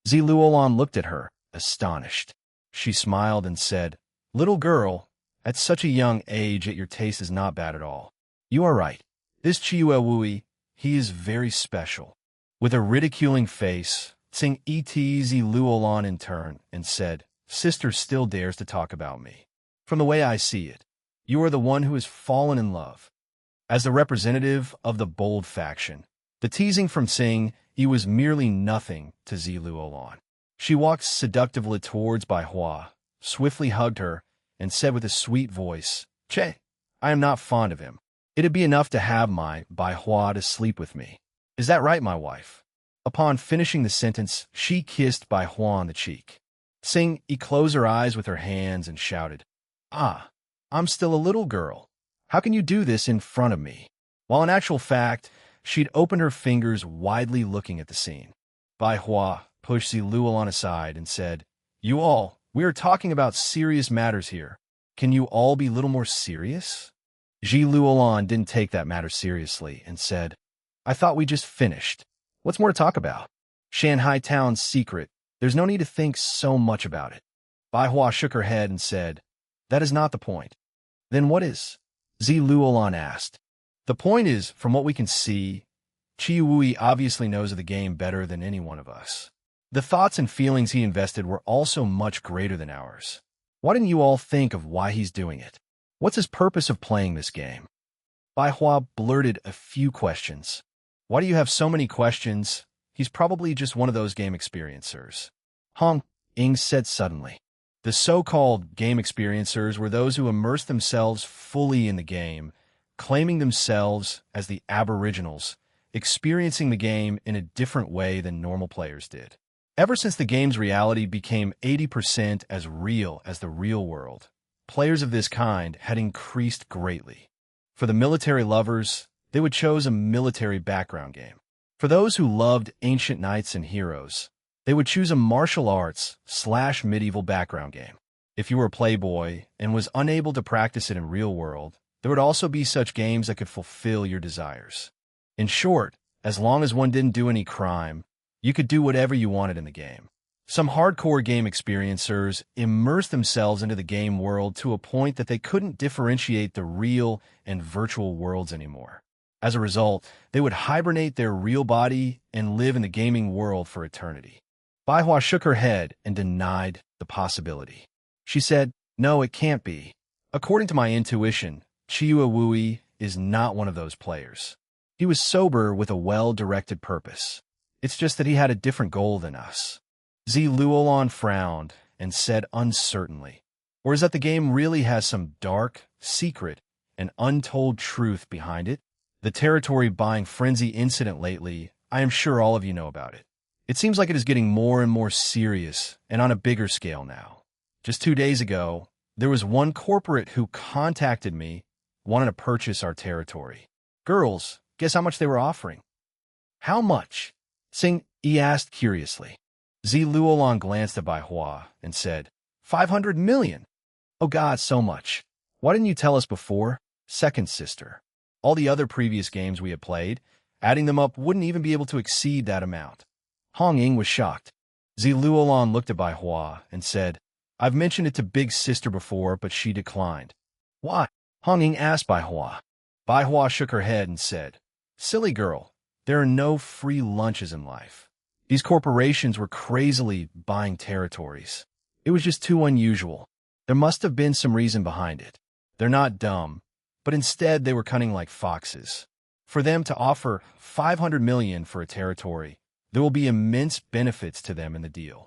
Zi Luolan looked at her, astonished. She smiled and said, "Little girl, at such a young age yet your taste is not bad at all. You are right. This Chiyu Wui, he is very special." With a ridiculing face, Tsing Yi teased Zi Luolan in turn and said, "Sister still dares to talk about me. From the way I see it, you are the one who has fallen in love." As the representative of the bold faction, the teasing from Tsing Yi was merely nothing to Zi Luolan. She walked seductively towards Bai Hua, swiftly hugged her, and said with a sweet voice, "Che, I am not fond of him. It'd be enough to have my Bai Hua to sleep with me. Is that right, my wife?" Upon finishing the sentence, she kissed Bai Hua on the cheek. Tsing Yi closed her eyes with her hands and shouted, "Ah, I'm still a little girl. How can you do this in front of me?" While in actual fact, she'd opened her fingers widely looking at the scene. Bai Hua pushed Zi Luolan aside and said, "You all, we are talking about serious matters here. Can you all be a little more serious?" Zi Luolan didn't take that matter seriously and said, "I thought we just finished. What's more to talk about? Shanghai Town's secret. There's no need to think so much about it." Bai Hua shook her head and said, "That is not the point." "Then what is?" Zi Luolan asked. "The point is, from what we can see, Chiyu Wui obviously knows of the game better than any one of us. The thoughts and feelings he invested were also much greater than ours. Why didn't you all think of why he's doing it? What's his purpose of playing this game?" Bai Hua blurted a few questions. "Why do you have so many questions? He's probably just one of those game experiencers." Hong Ying said suddenly. The so-called game experiencers were those who immersed themselves fully in the game, claiming themselves as the aboriginals, experiencing the game in a different way than normal players did. Ever since the game's reality became 80% as real as the real world, players of this kind had increased greatly. For the military lovers, they would choose a military background game. For those who loved ancient knights and heroes, they would choose a martial arts/medieval background game. If you were a playboy and was unable to practice it in real world, there would also be such games that could fulfill your desires. In short, as long as one didn't do any crime, you could do whatever you wanted in the game. Some hardcore game experiencers immersed themselves into the game world to a point that they couldn't differentiate the real and virtual worlds anymore. As a result, they would hibernate their real body and live in the gaming world for eternity. Bai Hua shook her head and denied the possibility. She said, "No, it can't be. According to my intuition, Chiyu Wui is not one of those players. He was sober with a well-directed purpose. It's just that he had a different goal than us." Zi Luolan frowned and said uncertainly, "Or is that the game really has some dark, secret, and untold truth behind it? The territory buying frenzy incident lately, I am sure all of you know about it. It seems like it is getting more and more serious and on a bigger scale now. Just 2 days ago, there was one corporate who contacted me, wanting to purchase our territory. Girls, guess how much they were offering? How much? Sing Yi asked curiously. Luolong glanced at Bai Hua and said, 500 million. Oh God, so much. Why didn't you tell us before? Second sister. All the other previous games we had played, adding them up wouldn't even be able to exceed that amount. Hong Ying was shocked. Luolong looked at Bai Hua and said, I've mentioned it to Big Sister before, but she declined. Why? Hong Ying asked Bai Hua. Bai Hua shook her head and said, Silly girl, there are no free lunches in life. These corporations were crazily buying territories. It was just too unusual. There must have been some reason behind it. They're not dumb, but instead they were cunning like foxes. For them to offer 500 million for a territory, there will be immense benefits to them in the deal.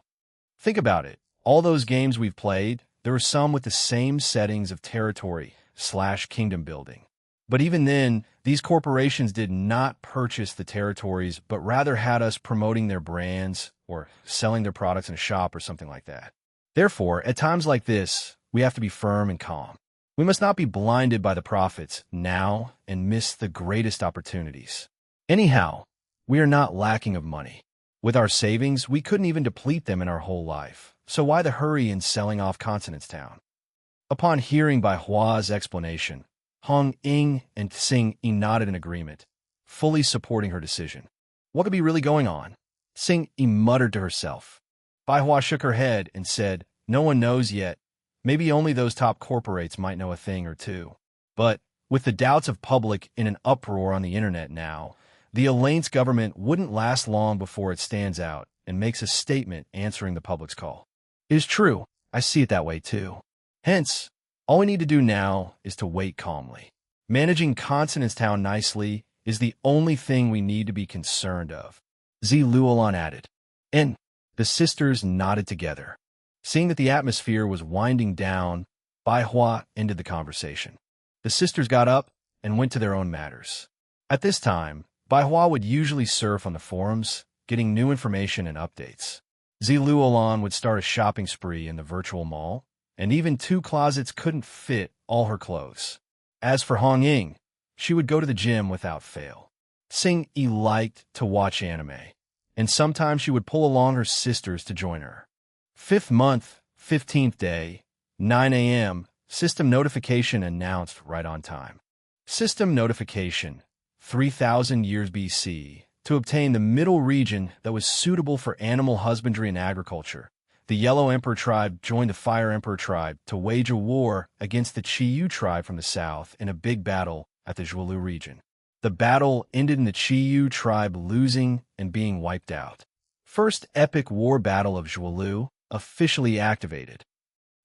Think about it. All those games we've played, there were some with the same settings of territory/kingdom building. But even then, these corporations did not purchase the territories, but rather had us promoting their brands or selling their products in a shop or something like that. Therefore, at times like this, we have to be firm and calm. We must not be blinded by the profits now and miss the greatest opportunities. Anyhow, we are not lacking of money. With our savings, we couldn't even deplete them in our whole life. So why the hurry in selling off Consonance Town? Upon hearing Bai Hua's explanation, Hong Ying and Sing Yi nodded in agreement, fully supporting her decision. What could be really going on? Sing Yi muttered to herself. Bai Hua shook her head and said, No one knows yet. Maybe only those top corporates might know a thing or two. But with the doubts of public in an uproar on the internet now, the Alliance government wouldn't last long before it stands out and makes a statement answering the public's call. It is true. I see it that way too. Hence, all we need to do now is to wait calmly. Managing Consonance Town nicely is the only thing we need to be concerned of, Luolong added. And the sisters nodded together. Seeing that the atmosphere was winding down, Bai Hua ended the conversation. The sisters got up and went to their own matters. At this time, Bai Hua would usually surf on the forums, getting new information and updates. Luolong would start a shopping spree in the virtual mall, and even 2 closets couldn't fit all her clothes. As for Hong Ying, she would go to the gym without fail. Sing Yi liked to watch anime, and sometimes she would pull along her sisters to join her. 5th month, 15th day, 9 a.m., system notification announced right on time. System notification, 3,000 years BC, to obtain the middle region that was suitable for animal husbandry and agriculture. The Yellow Emperor tribe joined the Fire Emperor tribe to wage a war against the Qiyu tribe from the south in a big battle at the Zhuolu region. The battle ended in the Qiyu tribe losing and being wiped out. First epic war battle of Zhuolu officially activated.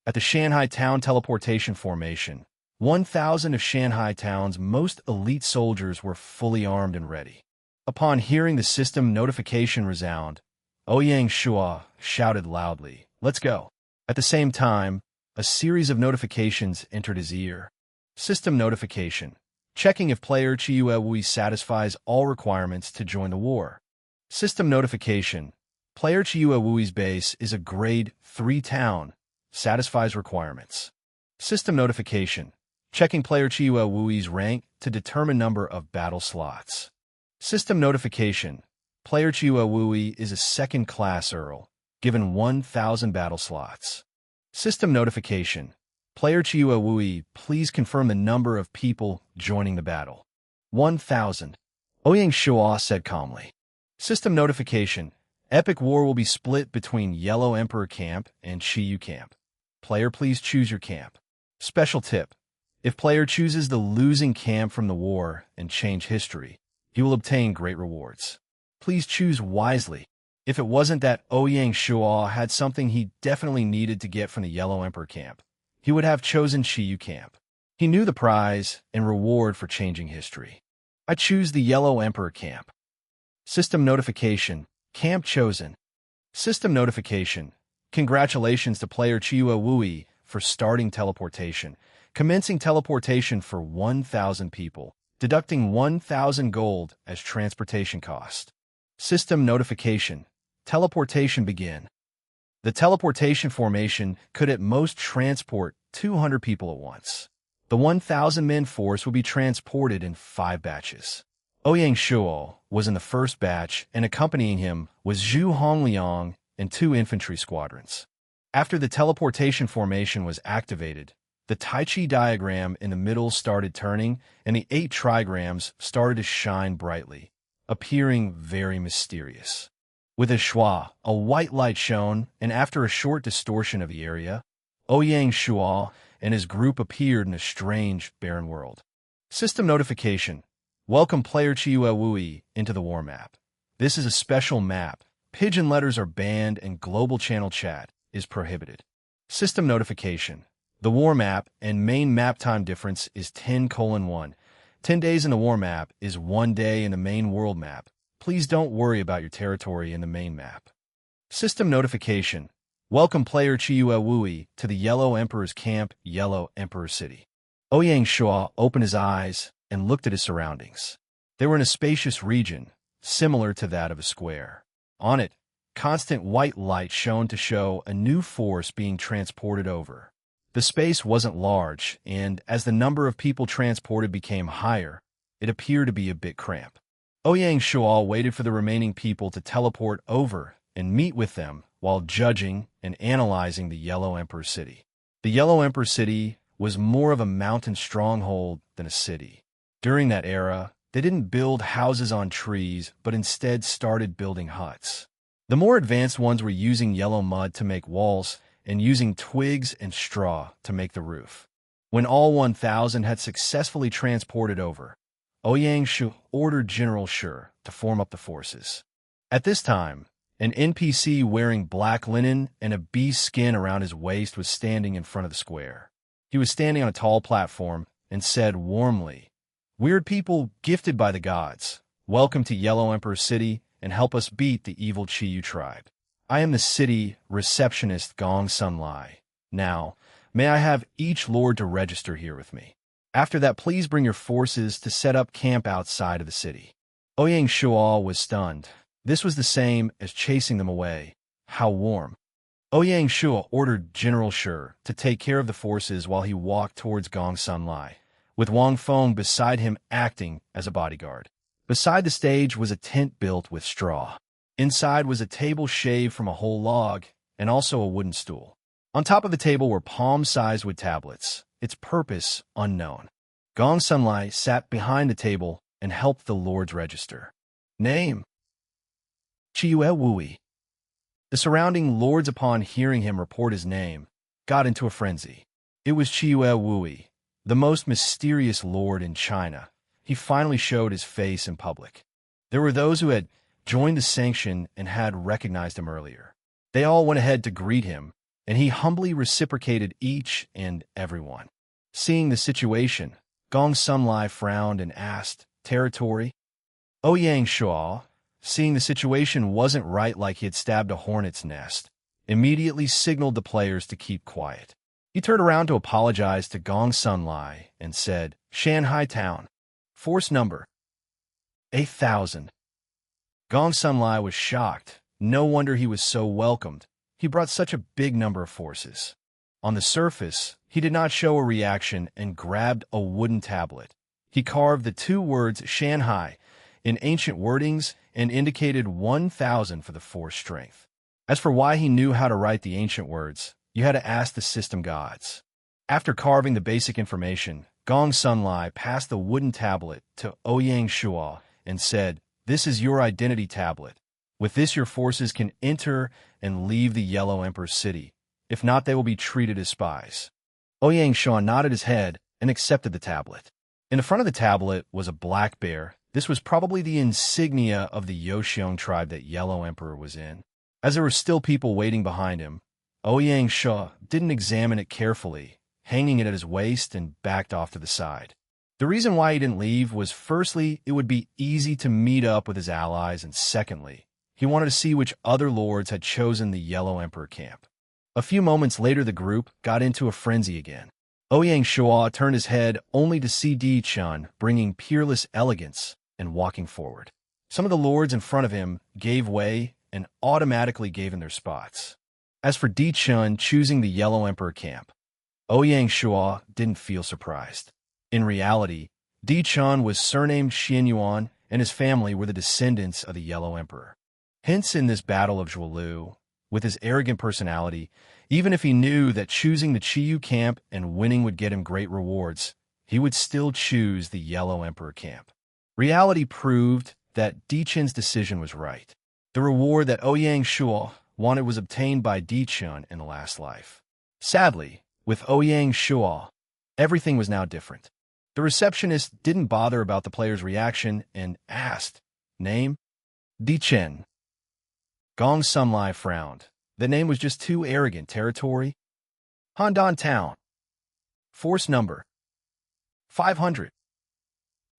At the Shanghai Town teleportation formation, 1,000 of Shanghai Town's most elite soldiers were fully armed and ready. Upon hearing the system notification resound, Ouyang Shuo shouted loudly, Let's go. At the same time, a series of notifications entered his ear. System notification. Checking if player Chiyu Wui satisfies all requirements to join the war. System notification. Player Chiyu Wui's base is a grade 3 town. Satisfies requirements. System notification. Checking player Chiyu Wui's rank to determine number of battle slots. System notification. Player Chiyu Wui is a 2nd class Earl, given 1,000 battle slots. System notification. Player Chiyu Wui, please confirm the number of people joining the battle. 1,000. Ouyang Shuo said calmly. System notification. Epic war will be split between Yellow Emperor camp and Qiyu camp. Player, please choose your camp. Special tip. If player chooses the losing camp from the war and change history, he will obtain great rewards. Please choose wisely. If it wasn't that Ouyang Shuo had something he definitely needed to get from the Yellow Emperor camp, he would have chosen Qiyu camp. He knew the prize and reward for changing history. I choose the Yellow Emperor camp. System notification. Camp chosen. System notification. Congratulations to player Chiyu Wui for starting teleportation. Commencing teleportation for 1,000 people, deducting 1,000 gold as transportation cost. System notification. Teleportation begin. The teleportation formation could at most transport 200 people at once. The 1,000-man force will be transported in 5 batches. Ouyang Shuo was in the first batch, and accompanying him was Zhu Hongliang and 2 infantry squadrons. After the teleportation formation was activated, the Tai Chi diagram in the middle started turning, and the 8 trigrams started to shine brightly, appearing very mysterious. With a schwa, a white light shone, and after a short distortion of the area, Ouyang Shuo and his group appeared in a strange, barren world. System notification. Welcome player Chiyue Wui into the war map. This is a special map. Pigeon letters are banned and global channel chat is prohibited. System notification. The war map and main map time difference is 10:1. 10 days in the war map is 1 day in the main world map. Please don't worry about your territory in the main map. System notification. Welcome player Chiyue Wui to the Yellow Emperor's camp, Yellow Emperor City. Ouyang Shuo opened his eyes and looked at his surroundings. They were in a spacious region, similar to that of a square. On it, constant white light shone to show a new force being transported over. The space wasn't large, and as the number of people transported became higher, it appeared to be a bit cramped. Ouyang Shuo waited for the remaining people to teleport over and meet with them while judging and analyzing the Yellow Emperor City. The Yellow Emperor City was more of a mountain stronghold than a city. During that era, they didn't build houses on trees, but instead started building huts. The more advanced ones were using yellow mud to make walls and using twigs and straw to make the roof. When all 1,000 had successfully transported over, Ouyang Shuo ordered General Shi to form up the forces. At this time, an NPC wearing black linen and a beast skin around his waist was standing in front of the square. He was standing on a tall platform and said warmly, "Weird people gifted by the gods, welcome to Yellow Emperor City and help us beat the evil Chiyu tribe. I am the city receptionist Gong Sunlai. Now, may I have each lord to register here with me? After that, please bring your forces to set up camp outside of the city." Ouyang Shuo was stunned. This was the same as chasing them away. How warm. Ouyang Shuo ordered General Shi to take care of the forces while he walked towards Gong Sunlai, with Wang Feng beside him acting as a bodyguard. Beside the stage was a tent built with straw. Inside was a table shaved from a whole log, and also a wooden stool. On top of the table were palm-sized wood tablets, its purpose unknown. Gong Sunlai sat behind the table and helped the lords register. Name: Chiyue Wui. The surrounding lords, upon hearing him report his name, got into a frenzy. It was Chiyue Wui, the most mysterious lord in China. He finally showed his face in public. There were those who had joined the sanction and had recognized him earlier. They all went ahead to greet him, and he humbly reciprocated each and everyone. Seeing the situation, Gong Sunlai frowned and asked, "Territory?" Ouyang Shuo, seeing the situation wasn't right, like he had stabbed a hornet's nest, immediately signaled the players to keep quiet. He turned around to apologize to Gong Sunlai and said, "Shanghai Town. Force number 8,000. Gong Sunlai was shocked. No wonder he was so welcomed. He brought such a big number of forces. On the surface, he did not show a reaction and grabbed a wooden tablet. He carved the 2 words Shanghai in ancient wordings and indicated 1,000 for the force strength. As for why he knew how to write the ancient words, you had to ask the system gods. After carving the basic information, Gong Sunlai passed the wooden tablet to Ouyang Shuo and said, "This is your identity tablet. With this, your forces can enter and leave the Yellow Emperor City. If not, they will be treated as spies." Ouyang Shuo nodded his head and accepted the tablet. In the front of the tablet was a black bear. This was probably the insignia of the Yoxiong tribe that Yellow Emperor was in. As there were still people waiting behind him, Ouyang Shuo didn't examine it carefully, hanging it at his waist, and backed off to the side. The reason why he didn't leave was, firstly, it would be easy to meet up with his allies, and secondly, he wanted to see which other lords had chosen the Yellow Emperor camp. A few moments later, the group got into a frenzy again. Ouyang Shuo turned his head only to see Di Chun bringing peerless elegance and walking forward. Some of the lords in front of him gave way and automatically gave him their spots. As for Di Chun choosing the Yellow Emperor camp, Ouyang Shuo didn't feel surprised. In reality, Di Chun was surnamed Xianyuan, and his family were the descendants of the Yellow Emperor. Hence, in this battle of Zhuolu, with his arrogant personality, even if he knew that choosing the Qiyu camp and winning would get him great rewards, he would still choose the Yellow Emperor camp. Reality proved that Di Chen's decision was right. The reward that Ouyang Shuo wanted was obtained by Di Chen in the last life. Sadly, with Ouyang Shuo, everything was now different. The receptionist didn't bother about the player's reaction and asked, "Name?" "Di Chen." Gong Sunlai frowned. The name was just too arrogant. Territory? Handan Town. Force number 500.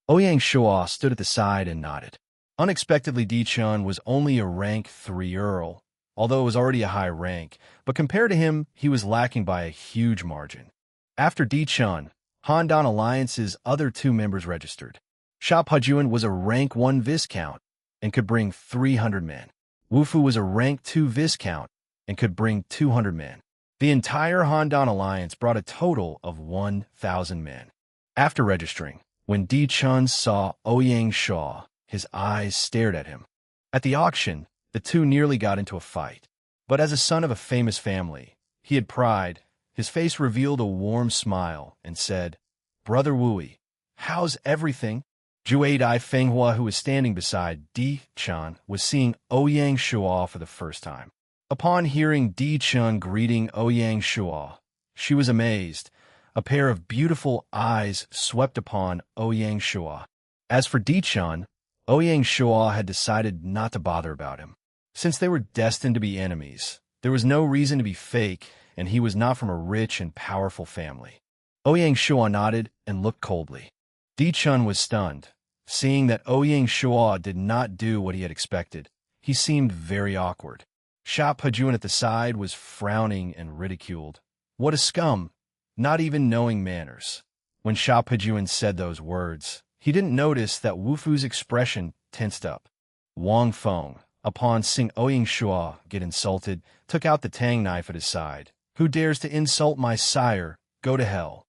Ouyang Shuo stood at the side and nodded. Unexpectedly, Di Chen was only a rank 3 Earl, although it was already a high rank, but compared to him, he was lacking by a huge margin. After Di Chen, Handan Alliance's other 2 members registered. Sha Pujuan was a rank 1 Viscount and could bring 300 men. Wufu was a rank 2 Viscount and could bring 200 men. The entire Handan Alliance brought a total of 1,000 men. After registering, when Di Chen saw Ouyang Shuo, his eyes stared at him. At the auction, the two nearly got into a fight. But as a son of a famous family, he had pride. His face revealed a warm smile and said, "Brother Wui, how's everything?" Jue Dai Fenghua, who was standing beside Di Chen, was seeing Ouyang Shuo for the first time. Upon hearing Di Chen greeting Ouyang Shuo, she was amazed. A pair of beautiful eyes swept upon Ouyang Shuo. As for Di Chen, Ouyang Shuo had decided not to bother about him. Since they were destined to be enemies, there was no reason to be fake, and he was not from a rich and powerful family. Ouyang Shuo nodded and looked coldly. Di Chen was stunned. Seeing that Ouyang Shuo did not do what he had expected, he seemed very awkward. Sha Pujuan at the side was frowning and ridiculed. What a scum, not even knowing manners. When Sha Pujuan said those words, he didn't notice that Wufu's expression tensed up. Wang Feng, upon seeing Ouyang Shuo get insulted, took out the tang knife at his side. "Who dares to insult my sire? Go to hell."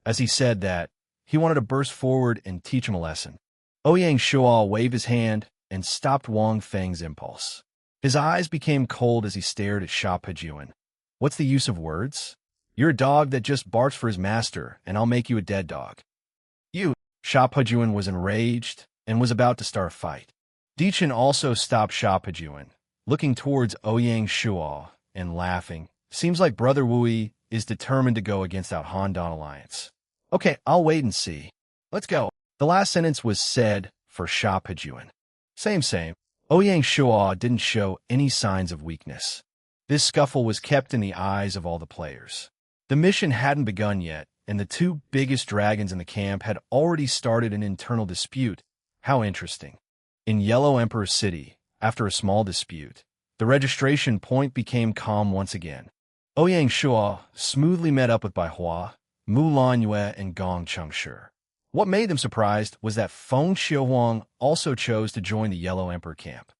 As he said that, he wanted to burst forward and teach him a lesson. Ouyang Shuo waved his hand and stopped Wang Feng's impulse. His eyes became cold as he stared at Sha Pujuan. "What's the use of words? You're a dog that just barks for his master, and I'll make you a dead dog." "You!" Sha Pujuan was enraged and was about to start a fight. Di Chen also stopped Sha Pujuan, looking towards Ouyang Shuo and laughing. "Seems like Brother Wui is determined to go against that Handan Alliance. Okay, I'll wait and see. Let's go." The last sentence was said for Sha Pujuan. Same. Ouyang Shuo didn't show any signs of weakness. This scuffle was kept in the eyes of all the players. The mission hadn't begun yet, and the 2 biggest dragons in the camp had already started an internal dispute. How interesting. In Yellow Emperor City, after a small dispute, the registration point became calm once again. Ouyang Shuo smoothly met up with Bai Hua, Mu Lanyue, and Gong Chengshi. What made them surprised was that Feng Xiuhuang also chose to join the Yellow Emperor camp.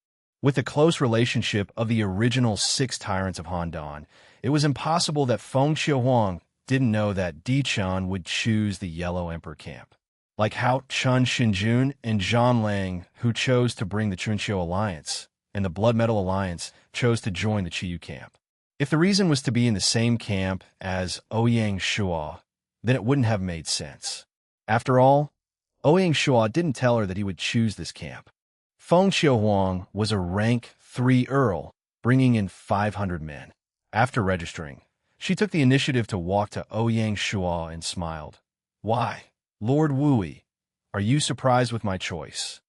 With the close relationship of the original 6 tyrants of Handan, it was impossible that Feng Xiuhuang didn't know that Di Chen would choose the Yellow Emperor camp. Like Hao Chun Xinjun and Zhang Lang, who chose to bring the Chunqiu Alliance, and the Blood Metal Alliance chose to join the Qiyu camp. If the reason was to be in the same camp as Ouyang Shuo, then it wouldn't have made sense. After all, Ouyang Shuo didn't tell her that he would choose this camp. Feng Xiuhuang was a rank 3 Earl, bringing in 500 men. After registering, she took the initiative to walk to Ouyang Shuo and smiled. "Why, Lord Wui, are you surprised with my choice?"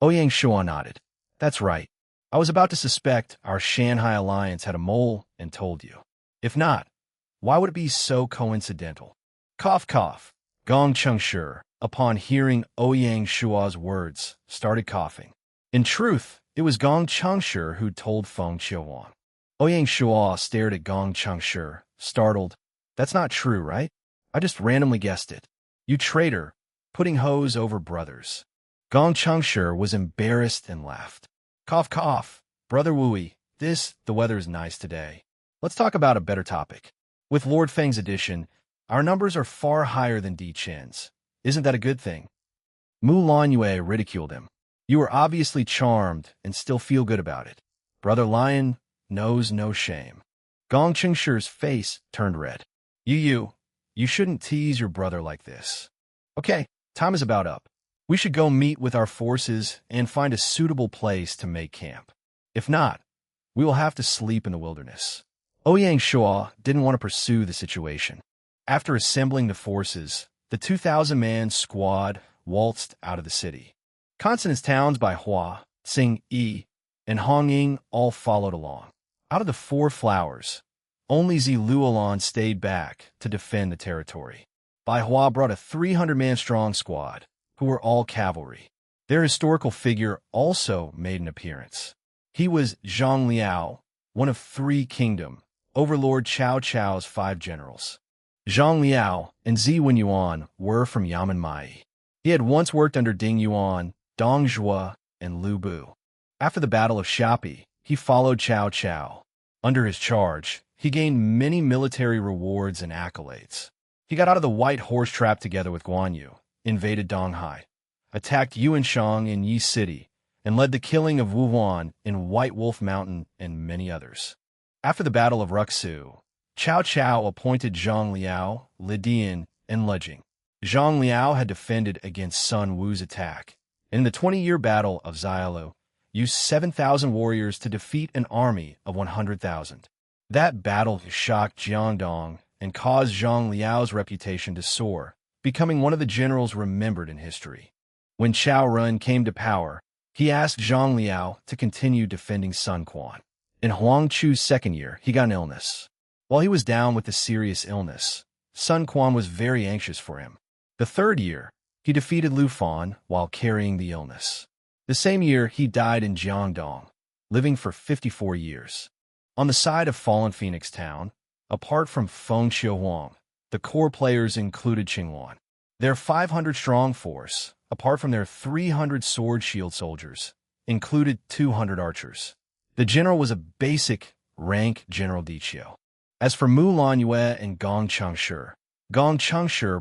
Ouyang Shuo nodded. "That's right. I was about to suspect our Shanghai Alliance had a mole and told you. If not, why would it be so coincidental?" Cough, cough. Gong Chengshi, upon hearing Ouyang Shuo's words, started coughing. In truth, it was Gong Chengshi who told Feng Xiuhuang. Ouyang Shuo stared at Gong Chengshi, startled. "That's not true, right? I just randomly guessed it. You traitor, putting hoes over brothers." Gong Chengshi was embarrassed and laughed. Cough, cough. Brother Wui, the weather is nice today. Let's talk about a better topic. With Lord Feng's addition, our numbers are far higher than Di Chen's. Isn't that a good thing? Mu Lanyue ridiculed him. You are obviously charmed and still feel good about it. Brother Lion knows no shame. Gong Qingshi's face turned red. You shouldn't tease your brother like this. Okay, time is about up. We should go meet with our forces and find a suitable place to make camp. If not, we will have to sleep in the wilderness. Ouyang Shuo didn't want to pursue the situation. After assembling the forces, the 2,000-man squad waltzed out of the city. Consonance towns by Hua, Tsing Yi, and Hongying all followed along. Out of the 4 flowers, only Ziluolan stayed back to defend the territory. Bai Hua brought a 300-man-strong squad, who were all cavalry. Their historical figure also made an appearance. He was Zhang Liao, one of 3 kingdom, overlord Cao Cao's 5 generals. Zhang Liao and Zi Wenyuan were from Yamen Mai. He had once worked under Ding Yuan, Dong Zhuo, and Lu Bu. After the Battle of Shapi, he followed Cao Cao. Under his charge, he gained many military rewards and accolades. He got out of the White Horse Trap together with Guan Yu, invaded Donghai, attacked Yuanshang in Yi City, and led the killing of Wu Wan in White Wolf Mountain and many others. After the Battle of Ruxu, Cao Cao appointed Zhang Liao, Li Dian, and Lejing. Zhang Liao had defended against Sun Wu's attack, and in the 20-year Battle of Xiaolu, used 7,000 warriors to defeat an army of 100,000. That battle shocked Jiangdong and caused Zhang Liao's reputation to soar, becoming one of the generals remembered in history. When Qiao Run came to power, he asked Zhang Liao to continue defending Sun Quan. In Huang Chu's 2nd year, he got an illness. While he was down with a serious illness, Sun Quan was very anxious for him. The 3rd year, he defeated Lu Fan while carrying the illness. The same year, he died in Jiangdong, living for 54 years. On the side of Fallen Phoenix Town, apart from Feng Xiuhuang, the core players included Qingwan. Their 500-strong force, apart from their 300 sword shield soldiers, included 200 archers. The general was a basic rank General Diqiu. As for Mu Lanyue and Gong Changshi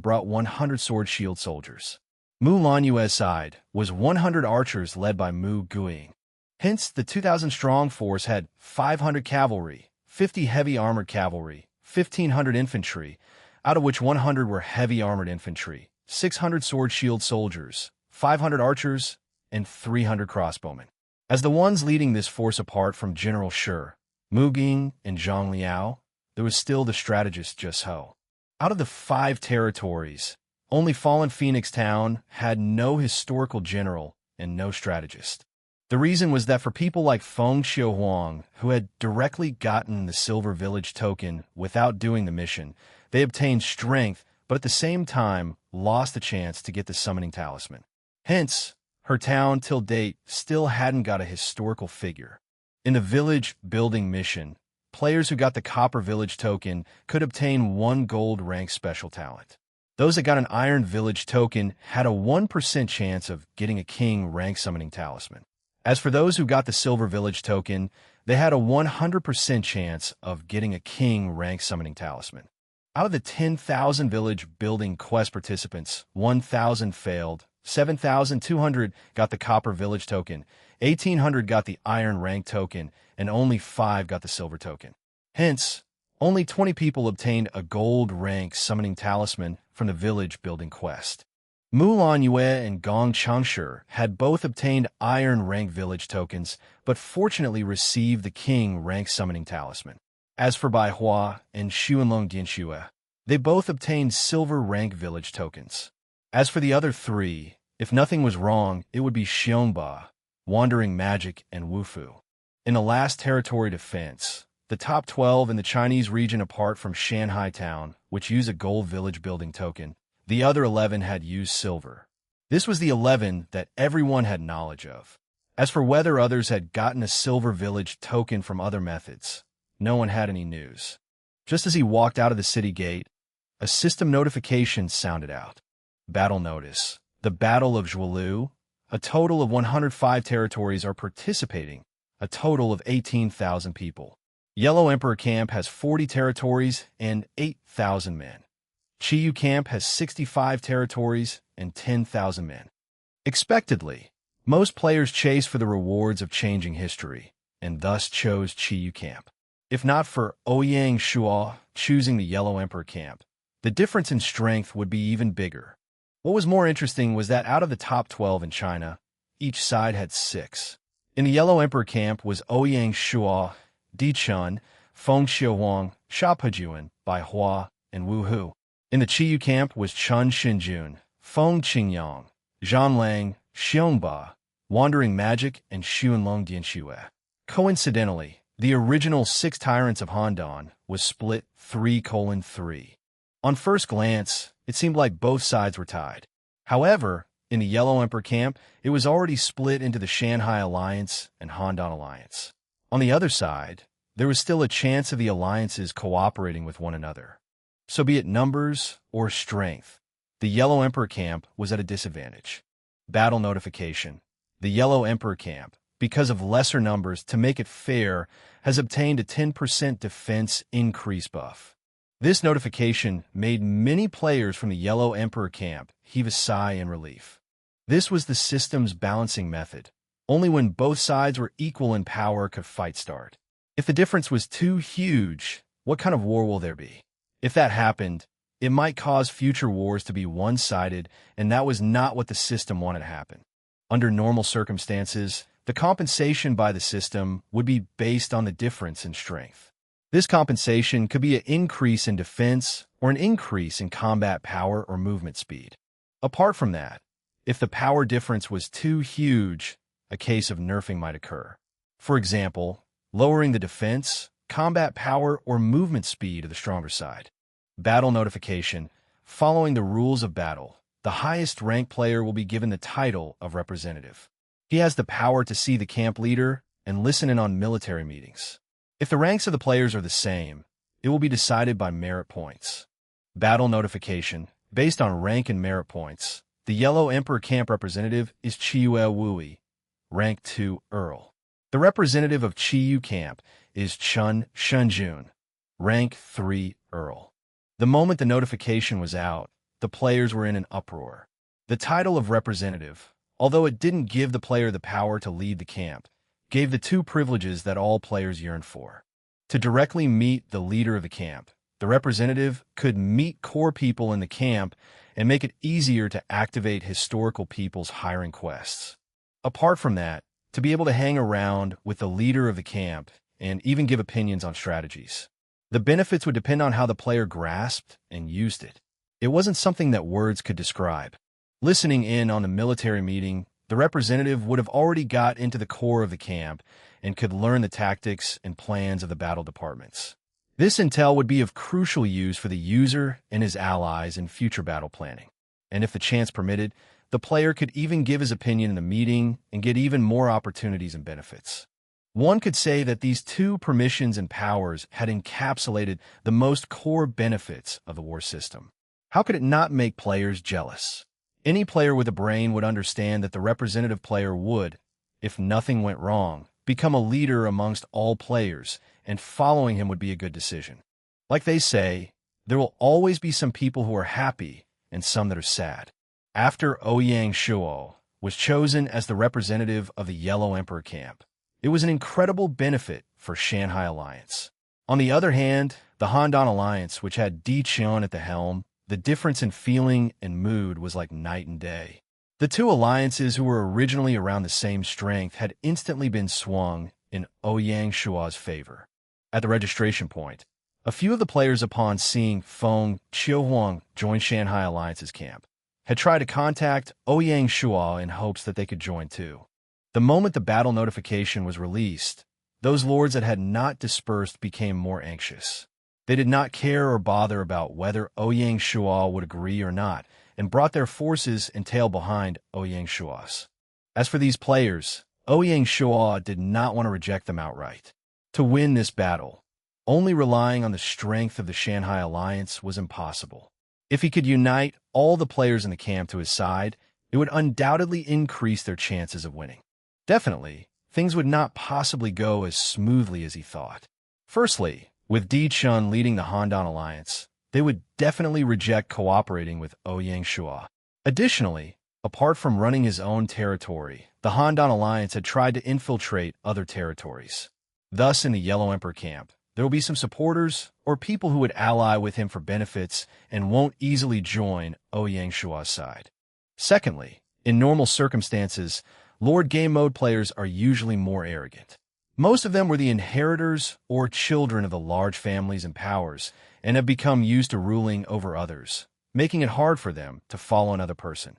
brought 100 sword shield soldiers. Mu Lanyue's side was 100 archers led by Mu Guiying. Hence, the 2,000-strong force had 500 cavalry, 50 heavy armored cavalry, 1,500 infantry, out of which 100 were heavy armored infantry, 600 sword shield soldiers, 500 archers, and 300 crossbowmen. As the ones leading this force apart from General Shi, Mu Ging, and Zhang Liao, there was still the strategist Just Ho. Out of the 5 territories, only Fallen Phoenix Town had no historical general and no strategist. The reason was that for people like Feng Xiuhuang, who had directly gotten the Silver Village token without doing the mission, they obtained strength, but at the same time lost the chance to get the summoning talisman. Hence, her town till date still hadn't got a historical figure. In the village building mission, players who got the Copper Village token could obtain 1 gold rank special talent. Those that got an Iron Village token had a 1% chance of getting a King rank summoning talisman. As for those who got the Silver Village token, they had a 100% chance of getting a King rank summoning talisman. Out of the 10,000 village building quest participants, 1,000 failed, 7,200 got the Copper Village token, 1,800 got the Iron rank token, and only 5 got the Silver token. Hence, only 20 people obtained a gold rank summoning talisman from the village building quest. Mu Lanyue and Gong Changshi had both obtained Iron rank village tokens, but fortunately received the King rank summoning talisman. As for Bai Hua and Xuanlong Dianxue, they both obtained Silver rank village tokens. As for the other 3, if nothing was wrong, it would be Xiongba, Wandering Magic, and Wufu. In the last territory defense, the top 12 in the Chinese region apart from Shanghai Town, which use a gold village building token, the other 11 had used silver. This was the 11 that everyone had knowledge of. As for whether others had gotten a Silver Village token from other methods, no one had any news. Just as he walked out of the city gate, a system notification sounded out. Battle notice. The Battle of Zhuolu. A total of 105 territories are participating, a total of 18,000 people. Yellow Emperor Camp has 40 territories and 8,000 men. Chiyu Camp has 65 territories and 10,000 men. Expectedly, Most players chase for the rewards of changing history, and thus chose Qiyu camp. If not for Ouyang Shuo choosing the Yellow Emperor camp, the difference in strength would be even bigger. What was more interesting was that out of the top 12 in China, each side had 6. In the Yellow Emperor camp was Ouyang Shuo, Di Chun, Feng Xiuhuang, Sha Pejuan, Bai Hua, and Wu Hu. In the Qiyu camp was Chun Xinjun, Feng Qingyang, Zhan Lang, Xiongba, Wandering Magic, and Xuanlong Dianxue. Coincidentally, the original 6 Tyrants of Handan was split 3:3. On first glance, it seemed like both sides were tied. However, in the Yellow Emperor camp, it was already split into the Shanhai Alliance and Handan Alliance. On the other side, there was still a chance of the alliances cooperating with one another. So be it numbers or strength, the Yellow Emperor camp was at a disadvantage. Battle notification. The Yellow Emperor camp, because of lesser numbers to make it fair, has obtained a 10% defense increase buff. This notification made many players from the Yellow Emperor camp heave a sigh in relief. This was the system's balancing method. Only when both sides were equal in power could fight start. If the difference was too huge, what kind of war will there be? If that happened, it might cause future wars to be one-sided, and that was not what the system wanted to happen. Under normal circumstances, the compensation by the system would be based on the difference in strength. This compensation could be an increase in defense or an increase in combat power or movement speed. Apart from that, if the power difference was too huge, a case of nerfing might occur. For example, lowering the defense, combat power, or movement speed of the stronger side. Battle notification. Following the rules of battle, the highest ranked player will be given the title of representative. He has the power to see the camp leader and listen in on military meetings. If the ranks of the players are the same, it will be decided by merit points. Battle notification. Based on rank and merit points, the Yellow Emperor camp representative is Qiyu Wui, rank 2 Earl. The representative of Qiyu camp is Chun Shunjun, rank 3 Earl. The moment the notification was out, the players were in an uproar. The title of representative, although it didn't give the player the power to lead the camp, gave the 2 privileges that all players yearn for. To directly meet the leader of the camp, the representative could meet core people in the camp and make it easier to activate historical people's hiring quests. Apart from that, to be able to hang around with the leader of the camp and even give opinions on strategies. The benefits would depend on how the player grasped and used it. It wasn't something that words could describe. Listening in on the military meeting, the representative would have already got into the core of the camp and could learn the tactics and plans of the battle departments. This intel would be of crucial use for the user and his allies in future battle planning. And if the chance permitted, the player could even give his opinion in the meeting and get even more opportunities and benefits. One could say that these 2 permissions and powers had encapsulated the most core benefits of the war system. How could it not make players jealous? Any player with a brain would understand that the representative player would, if nothing went wrong, become a leader amongst all players, and following him would be a good decision. Like they say, there will always be some people who are happy and some that are sad. After Ouyang Shuo was chosen as the representative of the Yellow Emperor camp, it was an incredible benefit for Shanhai Alliance. On the other hand, the Handan Alliance, which had Di Qian at the helm, the difference in feeling and mood was like night and day. The 2 alliances who were originally around the same strength had instantly been swung in Ouyang Shuo's favor. At the registration point, a few of the players, upon seeing Feng Qiuhuang join Shanhai Alliance's camp, had tried to contact Ouyang Shuo in hopes that they could join too. The moment the battle notification was released, those lords that had not dispersed became more anxious. They did not care or bother about whether Ouyang Shuo would agree or not, and brought their forces and tail behind Ouyang Shuo's. As for these players, Ouyang Shuo did not want to reject them outright. To win this battle, only relying on the strength of the Shanhai Alliance was impossible. If he could unite all the players in the camp to his side, it would undoubtedly increase their chances of winning. Definitely, things would not possibly go as smoothly as he thought. Firstly, with Di Chun leading the Handan Alliance, they would definitely reject cooperating with Ouyang Shuo. Additionally, Apart from running his own territory, the Han-Dan Alliance had tried to infiltrate other territories. Thus, in the Yellow Emperor camp, there will be some supporters or people who would ally with him for benefits and won't easily join Ouyang Shuo's side. Secondly, in normal circumstances, Lord Game Mode players are usually more arrogant. Most of them were the inheritors or children of the large families and powers and have become used to ruling over others, making it hard for them to follow another person.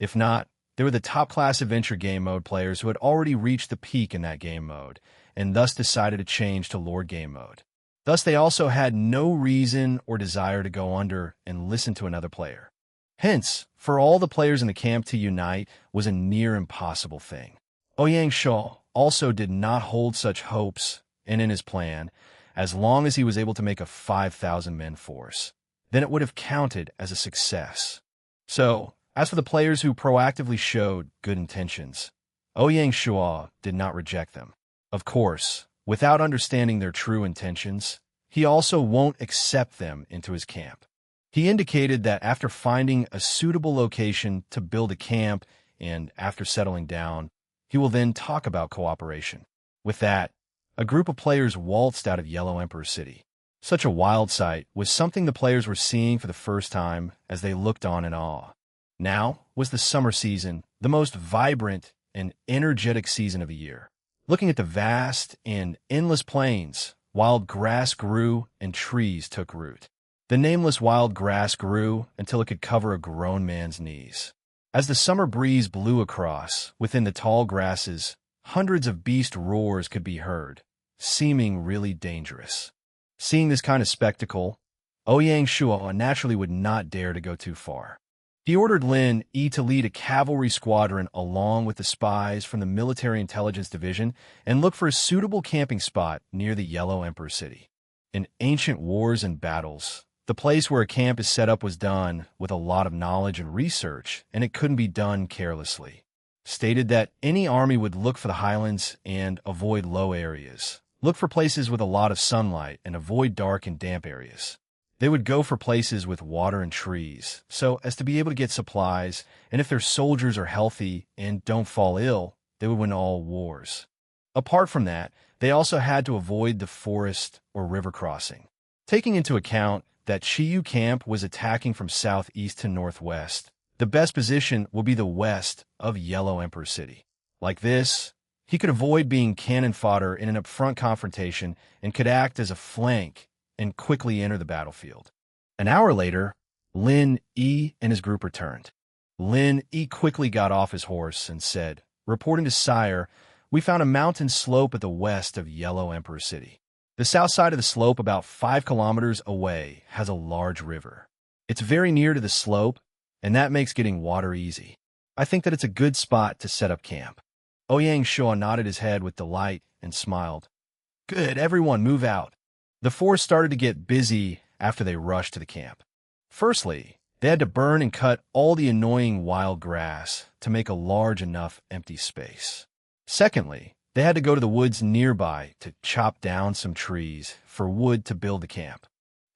If not, they were the top-class adventure game mode players who had already reached the peak in that game mode, and thus decided to change to Lord Game Mode. Thus, they also had no reason or desire to go under and listen to another player. Hence, for all the players in the camp to unite was a near impossible thing. Ouyang Shuo also did not hold such hopes in his plan. As long as he was able to make a 5,000-man force, then it would have counted as a success. So, as for the players who proactively showed good intentions, Ouyang Shuo did not reject them. Of course, without understanding their true intentions, he also won't accept them into his camp. He indicated that after finding a suitable location to build a camp and after settling down, he will then talk about cooperation. With that, a group of players waltzed out of Yellow Emperor City. Such a wild sight was something the players were seeing for the first time as they looked on in awe. Now was the summer season, the most vibrant and energetic season of the year. Looking at the vast and endless plains, wild grass grew and trees took root. The nameless wild grass grew until it could cover a grown man's knees. As the summer breeze blew across, within the tall grasses, hundreds of beast roars could be heard, seeming really dangerous. Seeing this kind of spectacle, Ouyang Shuo naturally would not dare to go too far. He ordered Lin Yi to lead a cavalry squadron along with the spies from the Military Intelligence Division and look for a suitable camping spot near the Yellow Emperor City. In ancient wars and battles, the place where a camp is set up was done with a lot of knowledge and research, and it couldn't be done carelessly. Stated that any army would look for the highlands and avoid low areas, look for places with a lot of sunlight, and avoid dark and damp areas. They would go for places with water and trees, so as to be able to get supplies, and if their soldiers are healthy and don't fall ill, they would win all wars. Apart from that, they also had to avoid the forest or river crossing. Taking into account that Chiyu camp was attacking from southeast to northwest, the best position will be the west of Yellow Emperor City. Like this, he could avoid being cannon fodder in an upfront confrontation and could act as a flank and quickly enter the battlefield. An hour later, Lin Yi and his group returned. Lin Yi quickly got off his horse and said, reporting to Sire, "We found a mountain slope at the west of Yellow Emperor City. The south side of the slope, about 5 kilometers away, has a large river. It's very near to the slope, and that makes getting water easy. I think that it's a good spot to set up camp." Ouyang Shuo nodded his head with delight and smiled. "Good, everyone move out." The force started to get busy after they rushed to the camp. Firstly, they had to burn and cut all the annoying wild grass to make a large enough empty space. Secondly, they had to go to the woods nearby to chop down some trees for wood to build the camp.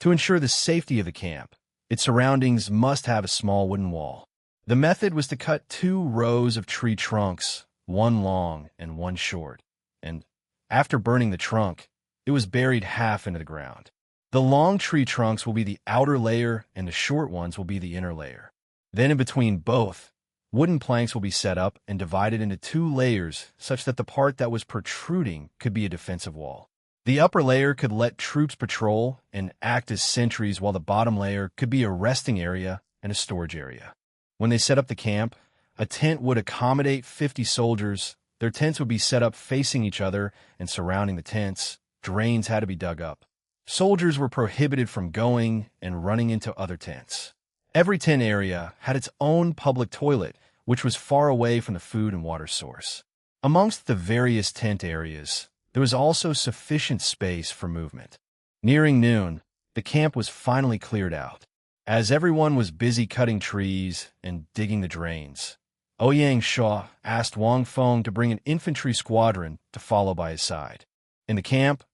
To ensure the safety of the camp, its surroundings must have a small wooden wall. The method was to cut 2 rows of tree trunks, one long and one short, and after burning the trunk, it was buried half into the ground. The long tree trunks will be the outer layer and the short ones will be the inner layer. Then in between both, wooden planks will be set up and divided into 2 layers such that the part that was protruding could be a defensive wall. The upper layer could let troops patrol and act as sentries, while the bottom layer could be a resting area and a storage area. When they set up the camp, a tent would accommodate 50 soldiers. Their tents would be set up facing each other, and surrounding the tents, drains had to be dug up. Soldiers were prohibited from going and running into other tents. Every tent area had its own public toilet, which was far away from the food and water source. Amongst the various tent areas, there was also sufficient space for movement. Nearing noon, the camp was finally cleared out. As everyone was busy cutting trees and digging the drains, Ouyang Shuo asked Wang Feng to bring an infantry squadron to follow by his side. In the camp,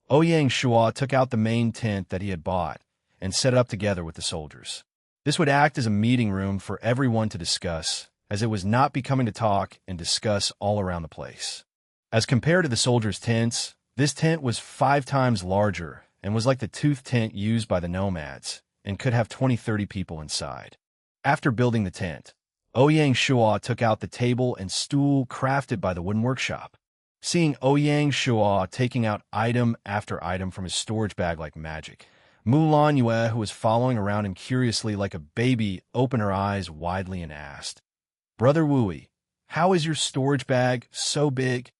Ouyang Shuo took out the main tent that he had bought and set it up together with the soldiers. This would act as a meeting room for everyone to discuss as it was not becoming to talk and discuss all around the place. As compared to the soldiers' tents, this tent was 5 times larger and was like the tooth tent used by the nomads and could have 20-30 people inside. After building the tent, Ouyang Shuo took out the table and stool crafted by the wooden workshop. Seeing Ouyang Shuo taking out item after item from his storage bag like magic, Mulan Yue, who was following around him curiously like a baby, opened her eyes widely and asked, "Brother Wui, how is your storage bag so big?"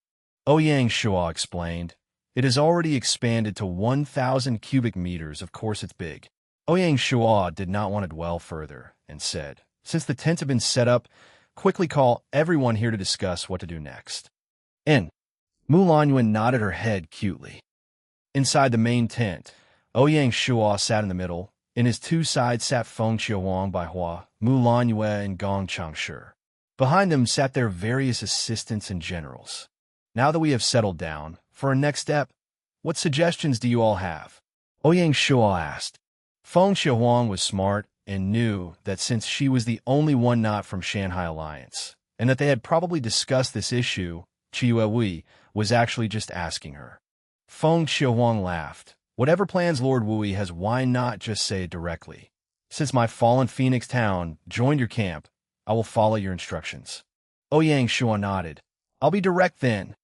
Ouyang Shuo explained, "It has already expanded to 1,000 cubic meters. Of course it's big." Ouyang Shuo did not want to dwell further and said, "Since the tents have been set up, quickly call everyone here to discuss what to do next." And Mulan Yue nodded her head cutely. Inside the main tent, Ouyang Shuo sat in the middle. In his 2 sides sat Feng Qiuhuang Bai Hua, Mulan Yue, and Gong Changshi. Behind them sat their various assistants and generals. "Now that we have settled down, for our next step, what suggestions do you all have?" Ouyang Shuo asked. Feng Qiuhuang was smart and knew that since she was the only one not from Shanghai Alliance, and that they had probably discussed this issue, Qiyue Wui was actually just asking her. Feng Qiuhuang laughed. "Whatever plans Lord Wui has, why not just say it directly? Since my fallen Phoenix town joined your camp, I will follow your instructions." Ouyang Shuo nodded. "I'll be direct then."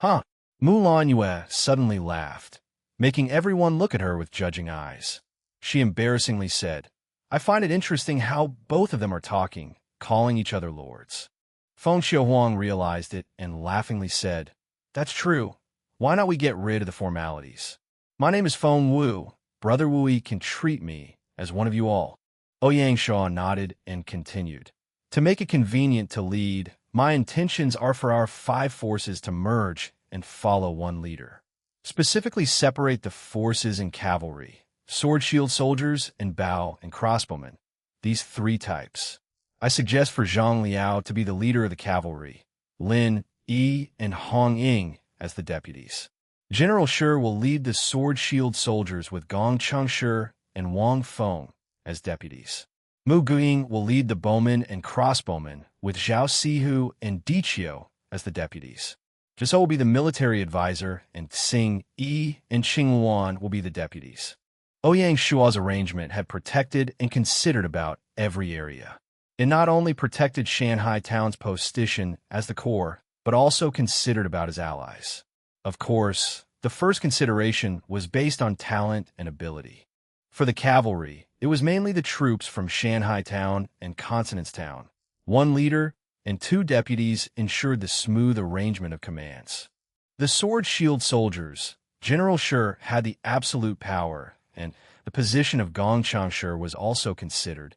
"Huh?" Mulan Yue suddenly laughed, making everyone look at her with judging eyes. She embarrassingly said, "I find it interesting how both of them are talking, calling each other lords." Feng Qiuhuang realized it and laughingly said, "That's true. Why not we get rid of the formalities? My name is Feng Wu. Brother Wui can treat me as one of you all." Ouyang Shuo nodded and continued. "To make it convenient to lead, my intentions are for our 5 forces to merge and follow one leader. Specifically separate the forces in cavalry, sword-shield soldiers, and bow and crossbowmen. These 3 types. I suggest for Zhang Liao to be the leader of the cavalry, Lin, Yi, and Hong Ying as the deputies. General Shi will lead the sword-shield soldiers with Gong Changshi and Wang Feng as deputies. Mu Guiying will lead the bowmen and crossbowmen with Zhao Sihu and Diqiu as the deputies. Zhou will be the military advisor, and Xing, Yi, and Qingluan will be the deputies. Ouyang Shuo's arrangement had protected and considered about every area. It not only protected Shanghai Town's position as the core, but also considered about his allies. Of course, the first consideration was based on talent and ability. For the cavalry, it was mainly the troops from Shanghai Town and Consonance Town. 1 leader and 2 deputies ensured the smooth arrangement of commands. The sword-shield soldiers, General Shi had the absolute power, and the position of Gong Changshi was also considered,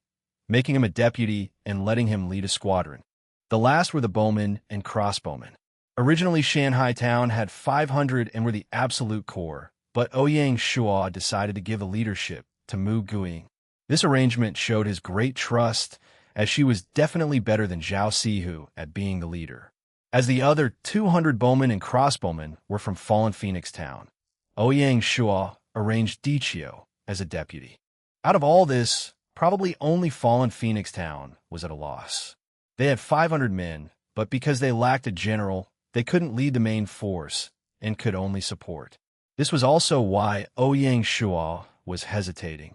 making him a deputy and letting him lead a squadron. The last were the bowmen and crossbowmen. Originally, Shanghai Town had 500 and were the absolute core, but Ouyang Shuo decided to give the leadership to Mu Guiying. This arrangement showed his great trust, as she was definitely better than Zhao Sihu at being the leader. As the other 200 bowmen and crossbowmen were from Fallen Phoenix Town, Ouyang Shuo arranged Diqiu as a deputy. Out of all this, probably only Fallen Phoenix Town was at a loss. They had 500 men, but because they lacked a general, they couldn't lead the main force and could only support. This was also why Ouyang Shuo was hesitating.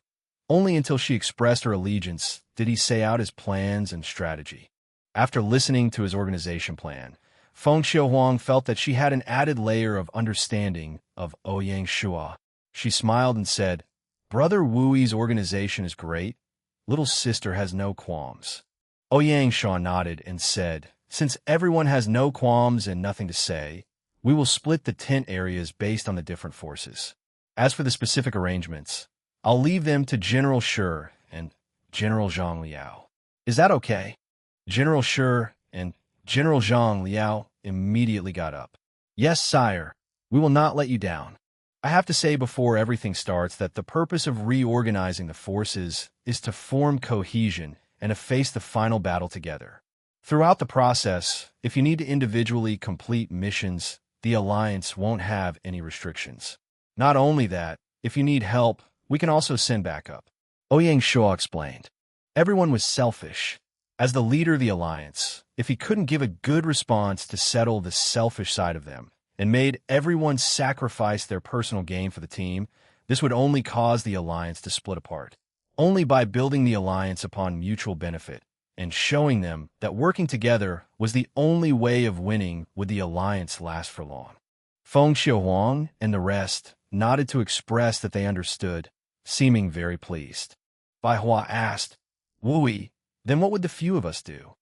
Only until she expressed her allegiance did he say out his plans and strategy. After listening to his organization plan, Feng Qiuhuang felt that she had an added layer of understanding of Ouyang Shuo. She smiled and said, "Brother Wui's organization is great. Little sister has no qualms." Ouyang Shuo nodded and said, "Since everyone has no qualms and nothing to say, we will split the tent areas based on the different forces. As for the specific arrangements, I'll leave them to General Shi and General Zhang Liao. Is that okay?" General Shi and General Zhang Liao immediately got up. "Yes, sire. We will not let you down. I have to say before everything starts that the purpose of reorganizing the forces is to form cohesion and to face the final battle together. Throughout the process, if you need to individually complete missions, the Alliance won't have any restrictions. Not only that, if you need help, we can also send backup." Ouyang Shuo explained. Everyone was selfish. As the leader of the alliance, if he couldn't give a good response to settle the selfish side of them, and made everyone sacrifice their personal gain for the team, this would only cause the alliance to split apart. Only by building the alliance upon mutual benefit and showing them that working together was the only way of winning would the alliance last for long. Feng Xiaohuang and the rest nodded to express that they understood, seeming very pleased. Bai Hua asked, "Wui, then what would the few of us do?"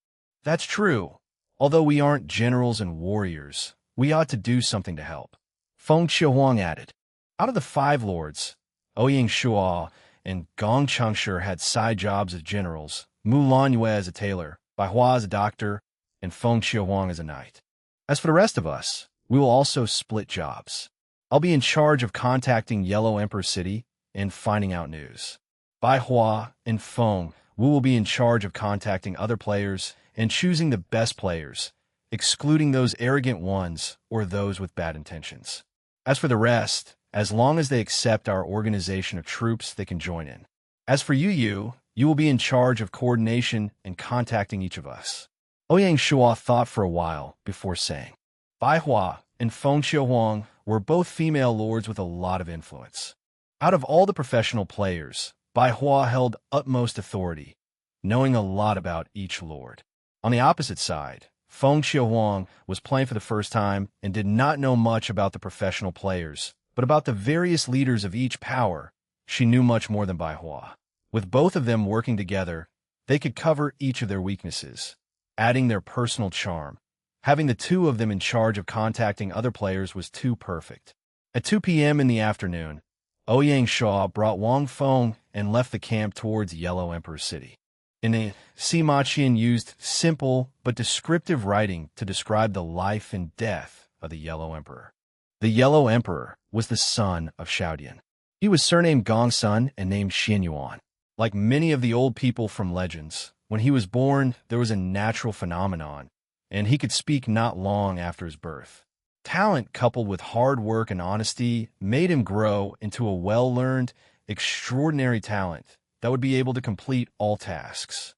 "That's true. Although we aren't generals and warriors, we ought to do something to help." Feng Xiaohuang added. Out of the 5 lords, Ouyang Shuo and Gong Changshi had side jobs as generals, Mu Lanyue as a tailor, Bai Hua as a doctor, and Feng Xiaohuang as a knight. As for the rest of us, we will also split jobs. I'll be in charge of contacting Yellow Emperor City and finding out news. Bai Hua and Feng will be in charge of contacting other players and choosing the best players, excluding those arrogant ones or those with bad intentions. As for the rest, as long as they accept our organization of troops, they can join in. As for you will be in charge of coordination and contacting each of us. Ouyang Shuo thought for a while before saying. Bai Hua and Feng Xiaohuang were both female lords with a lot of influence. Out of all the professional players, Bai Hua held utmost authority, knowing a lot about each lord. On the opposite side, Feng Xiaohuang was playing for the first time and did not know much about the professional players, but about the various leaders of each power, she knew much more than Bai Hua. With both of them working together, they could cover each of their weaknesses, adding their personal charm. Having the 2 of them in charge of contacting other players was too perfect. At 2 p.m. in the afternoon, Ouyang Shuo brought Wang Feng and left the camp towards Yellow Emperor City. In a Sima Qian used simple but descriptive writing to describe the life and death of the Yellow Emperor. The Yellow Emperor was the son of Xiaodian. He was surnamed Gongsun and named Xianyuan. Like many of the old people from legends, when he was born, there was a natural phenomenon, and he could speak not long after his birth. Talent coupled with hard work and honesty made him grow into a well-learned, extraordinary talent that would be able to complete all tasks.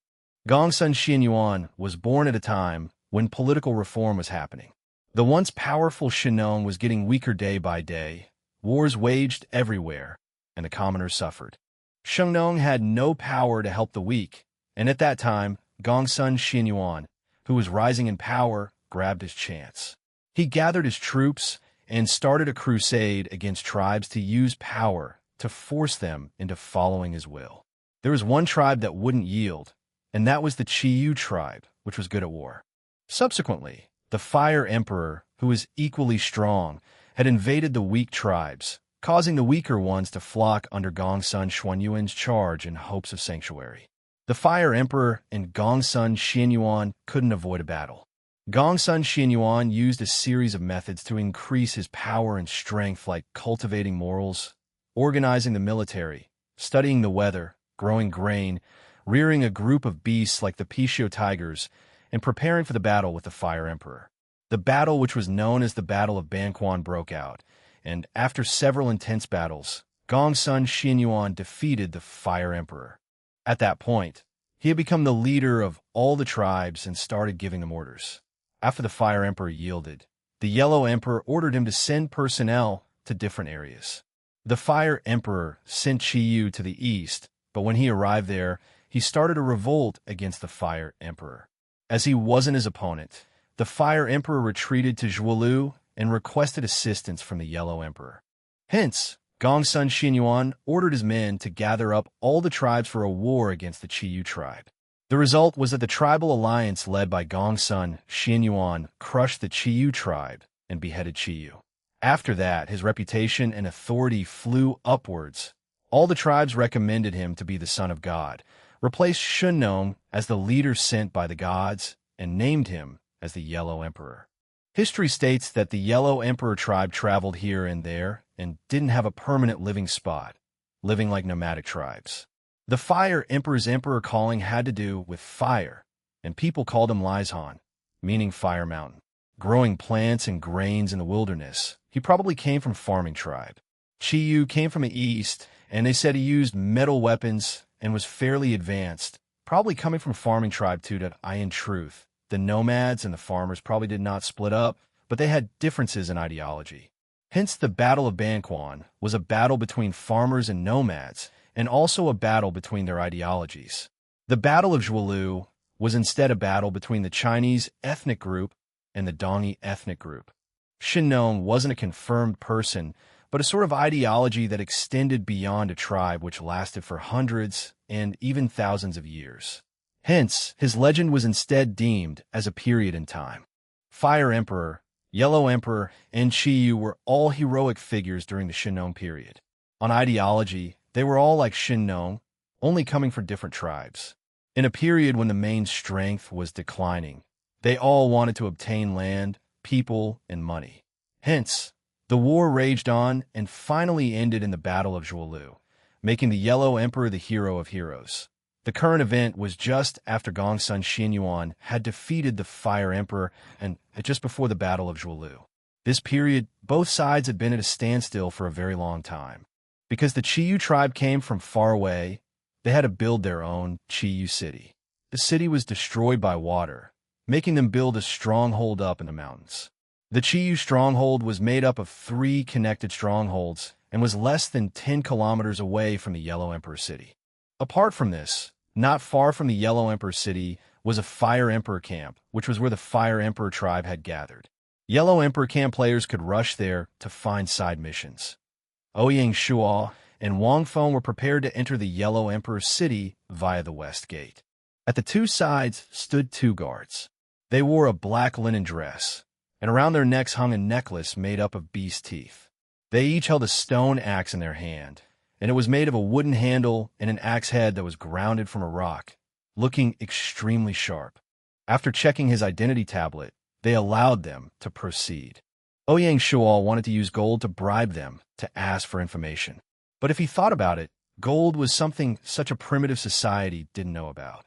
Gongsun Xianyuan was born at a time when political reform was happening. The once powerful Shinong was getting weaker day by day, wars waged everywhere, and the commoners suffered. Shinong had no power to help the weak, and at that time, Gongsun Xianyuan, who was rising in power, grabbed his chance. He gathered his troops and started a crusade against tribes to use power to force them into following his will. There was one tribe that wouldn't yield, and that was the Qiyu tribe, which was good at war. Subsequently, the Fire Emperor, who was equally strong, had invaded the weak tribes, causing the weaker ones to flock under Gongsun Xuanyuan's charge in hopes of sanctuary. The Fire Emperor and Gongsun Xianyuan couldn't avoid a battle. Gongsun Xianyuan used a series of methods to increase his power and strength, like cultivating morals, organizing the military, studying the weather, growing grain, rearing a group of beasts like the Pishio tigers, and preparing for the battle with the Fire Emperor. The battle, which was known as the Battle of Banquan, broke out, and after several intense battles, Gongsun Xianyuan defeated the Fire Emperor. At that point, he had become the leader of all the tribes and started giving them orders. After the Fire Emperor yielded, the Yellow Emperor ordered him to send personnel to different areas. The Fire Emperor sent Qiyu to the east, but when he arrived there, he started a revolt against the Fire Emperor. As he wasn't his opponent, the Fire Emperor retreated to Zhuolu and requested assistance from the Yellow Emperor. Hence, Gongsun Xianyuan ordered his men to gather up all the tribes for a war against the Qiyu tribe. The result was that the tribal alliance led by Gongsun Xianyuan crushed the Qiyu tribe and beheaded Qiyu. After that, his reputation and authority flew upwards. All the tribes recommended him to be the son of God, replaced Shinong as the leader sent by the gods, and named him as the Yellow Emperor. History states that the Yellow Emperor tribe traveled here and there and didn't have a permanent living spot, living like nomadic tribes. The Fire Emperor's emperor calling had to do with fire, and people called him Lizhan, meaning Fire Mountain. Growing plants and grains in the wilderness, he probably came from farming tribe. Qiyu came from the east, and they said he used metal weapons and was fairly advanced, probably coming from farming tribe too. That in truth, the nomads and the farmers probably did not split up, but they had differences in ideology. Hence, the Battle of Banquan was a battle between farmers and nomads, and also a battle between their ideologies. The Battle of Zhuolu was instead a battle between the Chinese ethnic group and the Dongi ethnic group. Shinnong wasn't a confirmed person, but a sort of ideology that extended beyond a tribe which lasted for hundreds and even thousands of years. Hence, his legend was instead deemed as a period in time. Fire Emperor, Yellow Emperor, and Qiyu were all heroic figures during the Shinnong period. On ideology, they were all like Shinnong, only coming from different tribes. In a period when the main strength was declining, they all wanted to obtain land, people, and money. Hence, the war raged on and finally ended in the Battle of Zhuolu, making the Yellow Emperor the hero of heroes. The current event was just after Gongsun Xinyuan had defeated the Fire Emperor and just before the Battle of Zhuolu. This period, both sides had been at a standstill for a very long time. Because the Qiyu tribe came from far away, they had to build their own Qiyu city. The city was destroyed by water, making them build a stronghold up in the mountains. The Qiyu stronghold was made up of 3 connected strongholds and was less than 10 kilometers away from the Yellow Emperor city. Apart from this, not far from the Yellow Emperor city was a Fire Emperor camp, which was where the Fire Emperor tribe had gathered. Yellow Emperor camp players could rush there to find side missions. Ouyang Shuo and Wang Feng were prepared to enter the Yellow Emperor city via the west gate. At the 2 sides stood 2 guards. They wore a black linen dress, and around their necks hung a necklace made up of beast teeth. They each held a stone axe in their hand, and it was made of a wooden handle and an axe head that was grounded from a rock, looking extremely sharp. After checking his identity tablet, they allowed them to proceed. Ouyang Shuo wanted to use gold to bribe them to ask for information. But if he thought about it, gold was something such a primitive society didn't know about.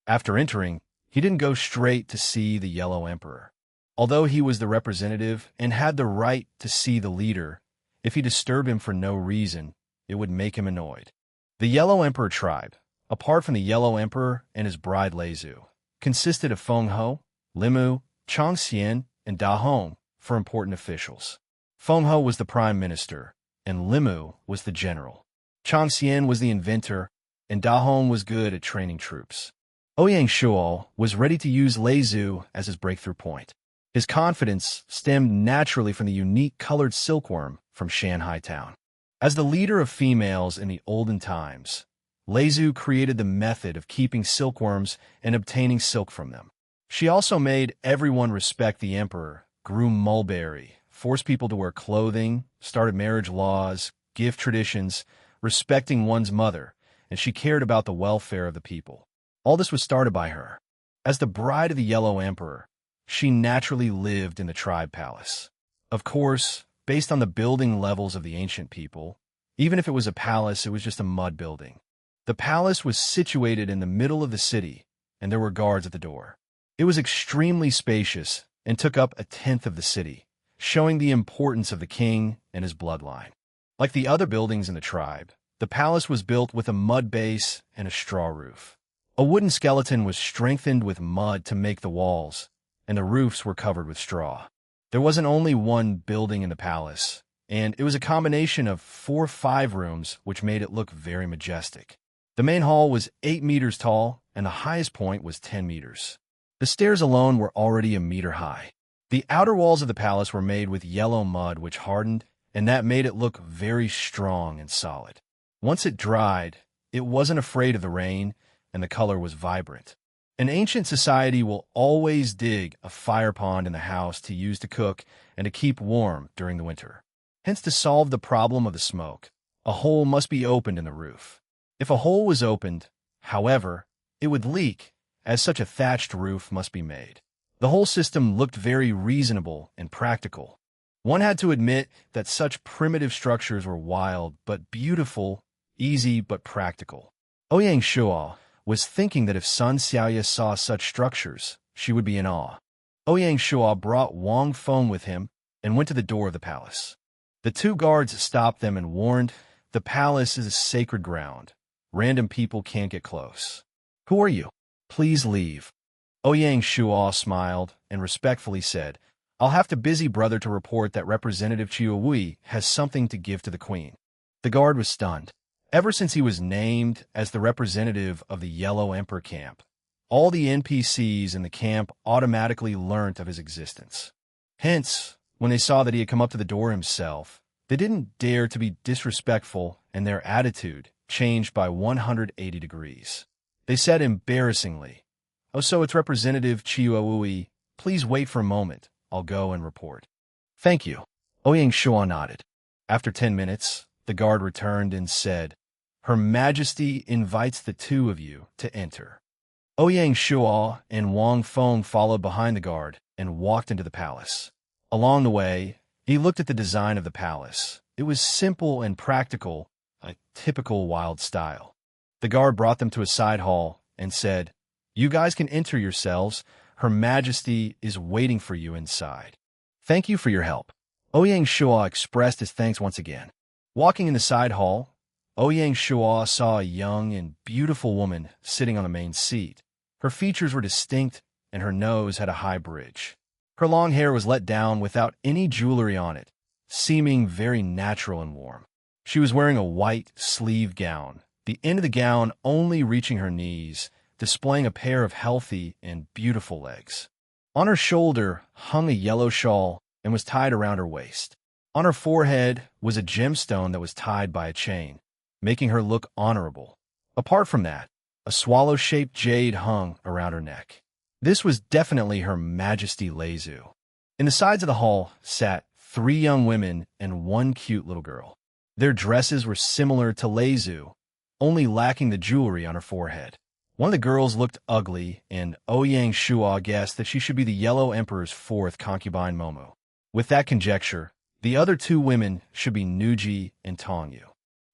After entering, he didn't go straight to see the Yellow Emperor. Although he was the representative and had the right to see the leader, if he disturbed him for no reason, it would make him annoyed. The Yellow Emperor tribe, apart from the Yellow Emperor and his bride Leizu, consisted of Feng Ho, Limu, Changxian, and Da Hong for important officials. Feng Ho was the prime minister, and Limu was the general. Changxian was the inventor, and Da Hong was good at training troops. Ouyang Shuo was ready to use Leizu as his breakthrough point. His confidence stemmed naturally from the unique colored silkworm from Shanghai town. As the leader of females in the olden times, Leizu created the method of keeping silkworms and obtaining silk from them. She also made everyone respect the emperor, grew mulberry, forced people to wear clothing, started marriage laws, gift traditions, respecting one's mother, and she cared about the welfare of the people. All this was started by her. As the bride of the Yellow Emperor, she naturally lived in the tribe palace. Of course, based on the building levels of the ancient people, even if it was a palace, it was just a mud building. The palace was situated in the middle of the city, and there were guards at the door. It was extremely spacious and took up 1/10 of the city, showing the importance of the king and his bloodline. Like the other buildings in the tribe, the palace was built with a mud base and a straw roof. A wooden skeleton was strengthened with mud to make the walls, and the roofs were covered with straw. There wasn't only one building in the palace, and it was a combination of 4 or 5 rooms which made it look very majestic. The main hall was 8 meters tall, and the highest point was 10 meters. The stairs alone were already 1 meter high. The outer walls of the palace were made with yellow mud which hardened, and that made it look very strong and solid. Once it dried, it wasn't afraid of the rain, and the color was vibrant. An ancient society will always dig a fire pond in the house to use to cook and to keep warm during the winter. Hence, to solve the problem of the smoke, a hole must be opened in the roof. If a hole was opened, however, it would leak, as such a thatched roof must be made. The whole system looked very reasonable and practical. One had to admit that such primitive structures were wild but beautiful, easy but practical. Ouyang Shuo was thinking that if Sun Xiaoye saw such structures, she would be in awe. Ouyang Shuo brought Wang Feng with him and went to the door of the palace. The 2 guards stopped them and warned, "The palace is a sacred ground. Random people can't get close." Who are you? Please leave. Ouyang Shuo smiled and respectfully said, I'll have to busy brother to report that Representative Chiu Wei has something to give to the Queen. The guard was stunned. Ever since he was named as the representative of the Yellow Emperor camp, all the NPCs in the camp automatically learnt of his existence. Hence, when they saw that he had come up to the door himself, they didn't dare to be disrespectful, and their attitude changed by 180 degrees. They said embarrassingly, Oh, so it's Representative Chiu Wei. Please wait for a moment. I'll go and report. Thank you. Ouyang Shuo nodded. After 10 minutes, the guard returned and said, Her Majesty invites the two of you to enter. Ouyang Shuo and Wang Feng followed behind the guard and walked into the palace. Along the way, he looked at the design of the palace. It was simple and practical, a typical wild style. The guard brought them to a side hall and said, You guys can enter yourselves. Her Majesty is waiting for you inside. Thank you for your help. Ouyang Shuo expressed his thanks once again. Walking in the side hall, Ouyang Shuo saw a young and beautiful woman sitting on the main seat. Her features were distinct, and her nose had a high bridge. Her long hair was let down without any jewelry on it, seeming very natural and warm. She was wearing a white sleeve gown, the end of the gown only reaching her knees, displaying a pair of healthy and beautiful legs. On her shoulder hung a yellow shawl and was tied around her waist. On her forehead was a gemstone that was tied by a chain, making her look honorable. Apart from that, a swallow-shaped jade hung around her neck. This was definitely Her Majesty Leizu. In the sides of the hall sat 3 young women and 1 cute little girl. Their dresses were similar to Leizu, only lacking the jewelry on her forehead. One of the girls looked ugly, and Ouyang Shuo guessed that she should be the Yellow Emperor's 4th concubine Momo. With that conjecture, the other 2 women should be Nuji and Tongyu.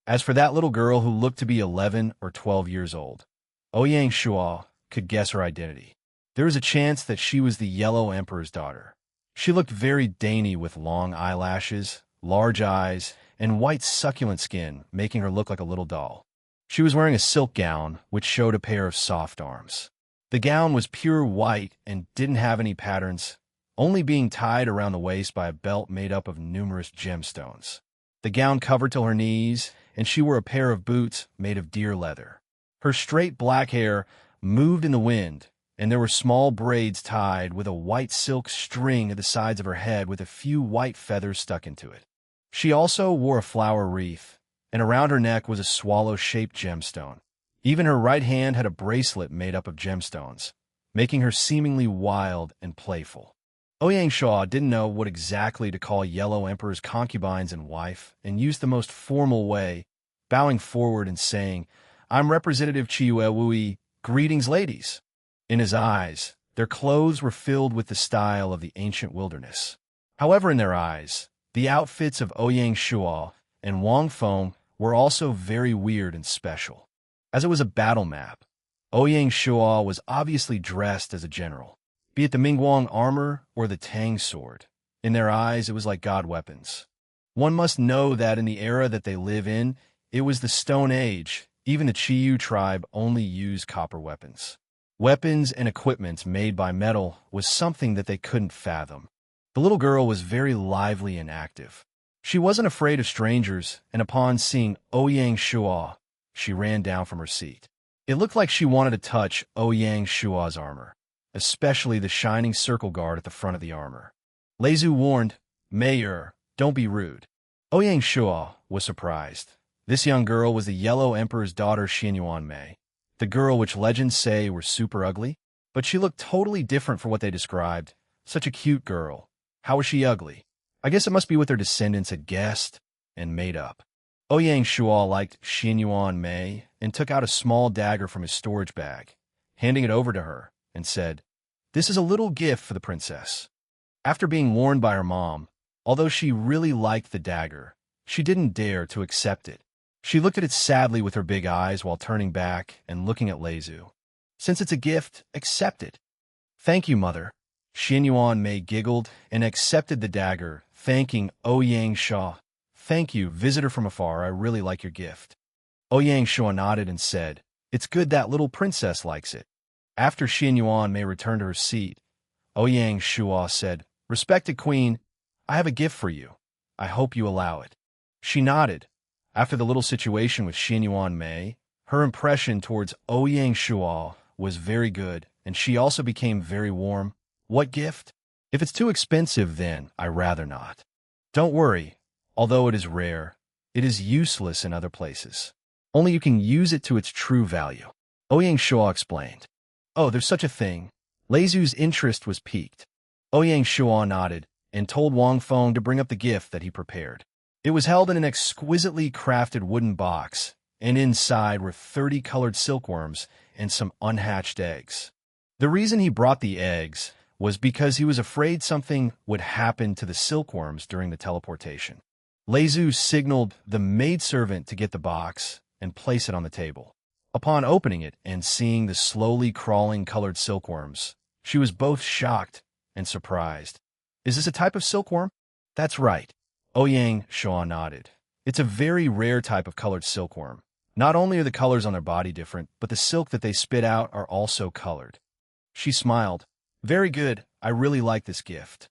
As for that little girl who looked to be 11 or 12 years old, Ouyang Shuo could guess her identity. There was a chance that she was the Yellow Emperor's daughter. She looked very dainty with long eyelashes, large eyes, and white succulent skin, making her look like a little doll. She was wearing a silk gown, which showed a pair of soft arms. The gown was pure white and didn't have any patterns, only being tied around the waist by a belt made up of numerous gemstones. The gown covered till her knees, and she wore a pair of boots made of deer leather. Her straight black hair moved in the wind, and there were small braids tied with a white silk string at the sides of her head with a few white feathers stuck into it. She also wore a flower wreath, and around her neck was a swallow-shaped gemstone. Even her right hand had a bracelet made up of gemstones, making her seemingly wild and playful. Ouyang Shuo didn't know what exactly to call Yellow Emperor's concubines and wife, and used the most formal way, bowing forward and saying, I'm Representative Chiu Wei, greetings ladies. In his eyes, their clothes were filled with the style of the ancient wilderness. However, in their eyes, the outfits of Ouyang Shuo and Wang Feng were also very weird and special. As it was a battle map, Ouyang Shuo was obviously dressed as a general, be it the Mingguang armor or the Tang sword. In their eyes, it was like god weapons. One must know that in the era that they live in, it was the Stone Age. Even the Chiyu tribe only used copper weapons. Weapons and equipment made by metal was something that they couldn't fathom. The little girl was very lively and active. She wasn't afraid of strangers, and upon seeing Ouyang Shuo, she ran down from her seat. It looked like she wanted to touch Ouyang Shuo's armor, especially the shining circle guard at the front of the armor. Leizu warned, Mayor, don't be rude. Ouyang Shuo was surprised. This young girl was the Yellow Emperor's daughter Xianyuan Mei, the girl which legends say were super ugly, but she looked totally different from what they described. Such a cute girl. How was she ugly? I guess it must be what their descendants had guessed and made up. Ouyang Shuo liked Xianyuan Mei and took out a small dagger from his storage bag, handing it over to her, and said, This is a little gift for the princess. After being warned by her mom, although she really liked the dagger, she didn't dare to accept it. She looked at it sadly with her big eyes while turning back and looking at Leizu. Since it's a gift, accept it. Thank you, mother. Xianyuan Mei giggled and accepted the dagger, thanking Ouyang Shuo. Thank you, visitor from afar, I really like your gift. Ouyang Shuo nodded and said, It's good that little princess likes it. After Xianyuan may return to her seat, Ouyang Shuo said, "Respected queen, I have a gift for you. I hope you allow it." She nodded. After the little situation with Xianyuan Mei, her impression towards Ouyang Shuo was very good, and she also became very warm. What gift? If it's too expensive, then I rather not. Don't worry, although it is rare, it is useless in other places. Only you can use it to its true value. Ouyang Shuo explained. Oh, there's such a thing. Lei Zhu's interest was piqued. Ouyang Shuo nodded and told Wang Feng to bring up the gift that he prepared. It was held in an exquisitely crafted wooden box, and inside were 30 colored silkworms and some unhatched eggs. The reason he brought the eggs was because he was afraid something would happen to the silkworms during the teleportation. Lei Zhu signaled the maidservant to get the box and place it on the table. Upon opening it and seeing the slowly crawling colored silkworms, she was both shocked and surprised. Is this a type of silkworm? That's right. Ouyang Shuo nodded. It's a very rare type of colored silkworm. Not only are the colors on their body different, but the silk that they spit out are also colored. She smiled. Very good. I really like this gift.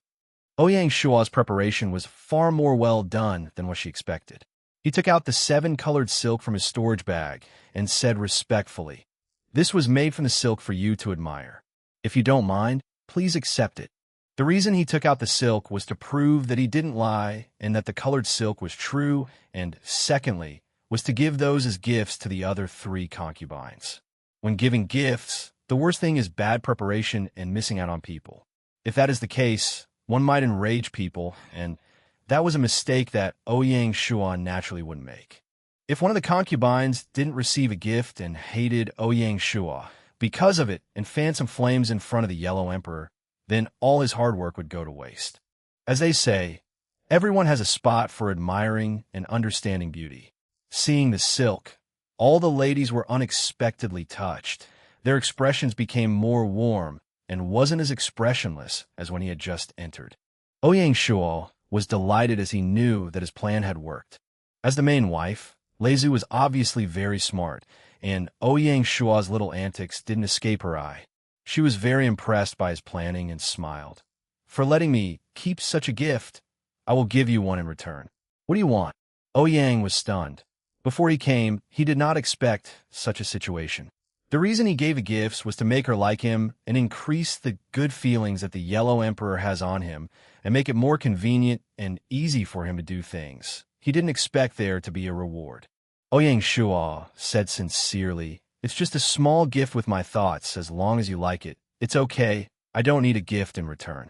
Ouyang Shuo's preparation was far more well done than what she expected. He took out the 7 colored silk from his storage bag and said respectfully, "This was made from the silk for you to admire. If you don't mind, please accept it." The reason he took out the silk was to prove that he didn't lie and that the colored silk was true, and secondly, was to give those as gifts to the other 3 concubines. When giving gifts, the worst thing is bad preparation and missing out on people. If that is the case, one might enrage people, and that was a mistake that Ouyang Shuo naturally wouldn't make. If one of the concubines didn't receive a gift and hated Ouyang Shuo because of it and fanned some flames in front of the Yellow Emperor, then all his hard work would go to waste. As they say, everyone has a spot for admiring and understanding beauty. Seeing the silk, all the ladies were unexpectedly touched. Their expressions became more warm and wasn't as expressionless as when he had just entered. Ouyang Shuo was delighted as he knew that his plan had worked. As the main wife, Lei Zhu was obviously very smart, and Ouyang Shuo's little antics didn't escape her eye. She was very impressed by his planning and smiled. "For letting me keep such a gift, I will give you one in return. What do you want?" Ouyang was stunned. Before he came, he did not expect such a situation. The reason he gave the gifts was to make her like him and increase the good feelings that the Yellow Emperor has on him and make it more convenient and easy for him to do things. He didn't expect there to be a reward. Ouyang Shuo said sincerely, "It's just a small gift with my thoughts, as long as you like it. It's okay. I don't need a gift in return."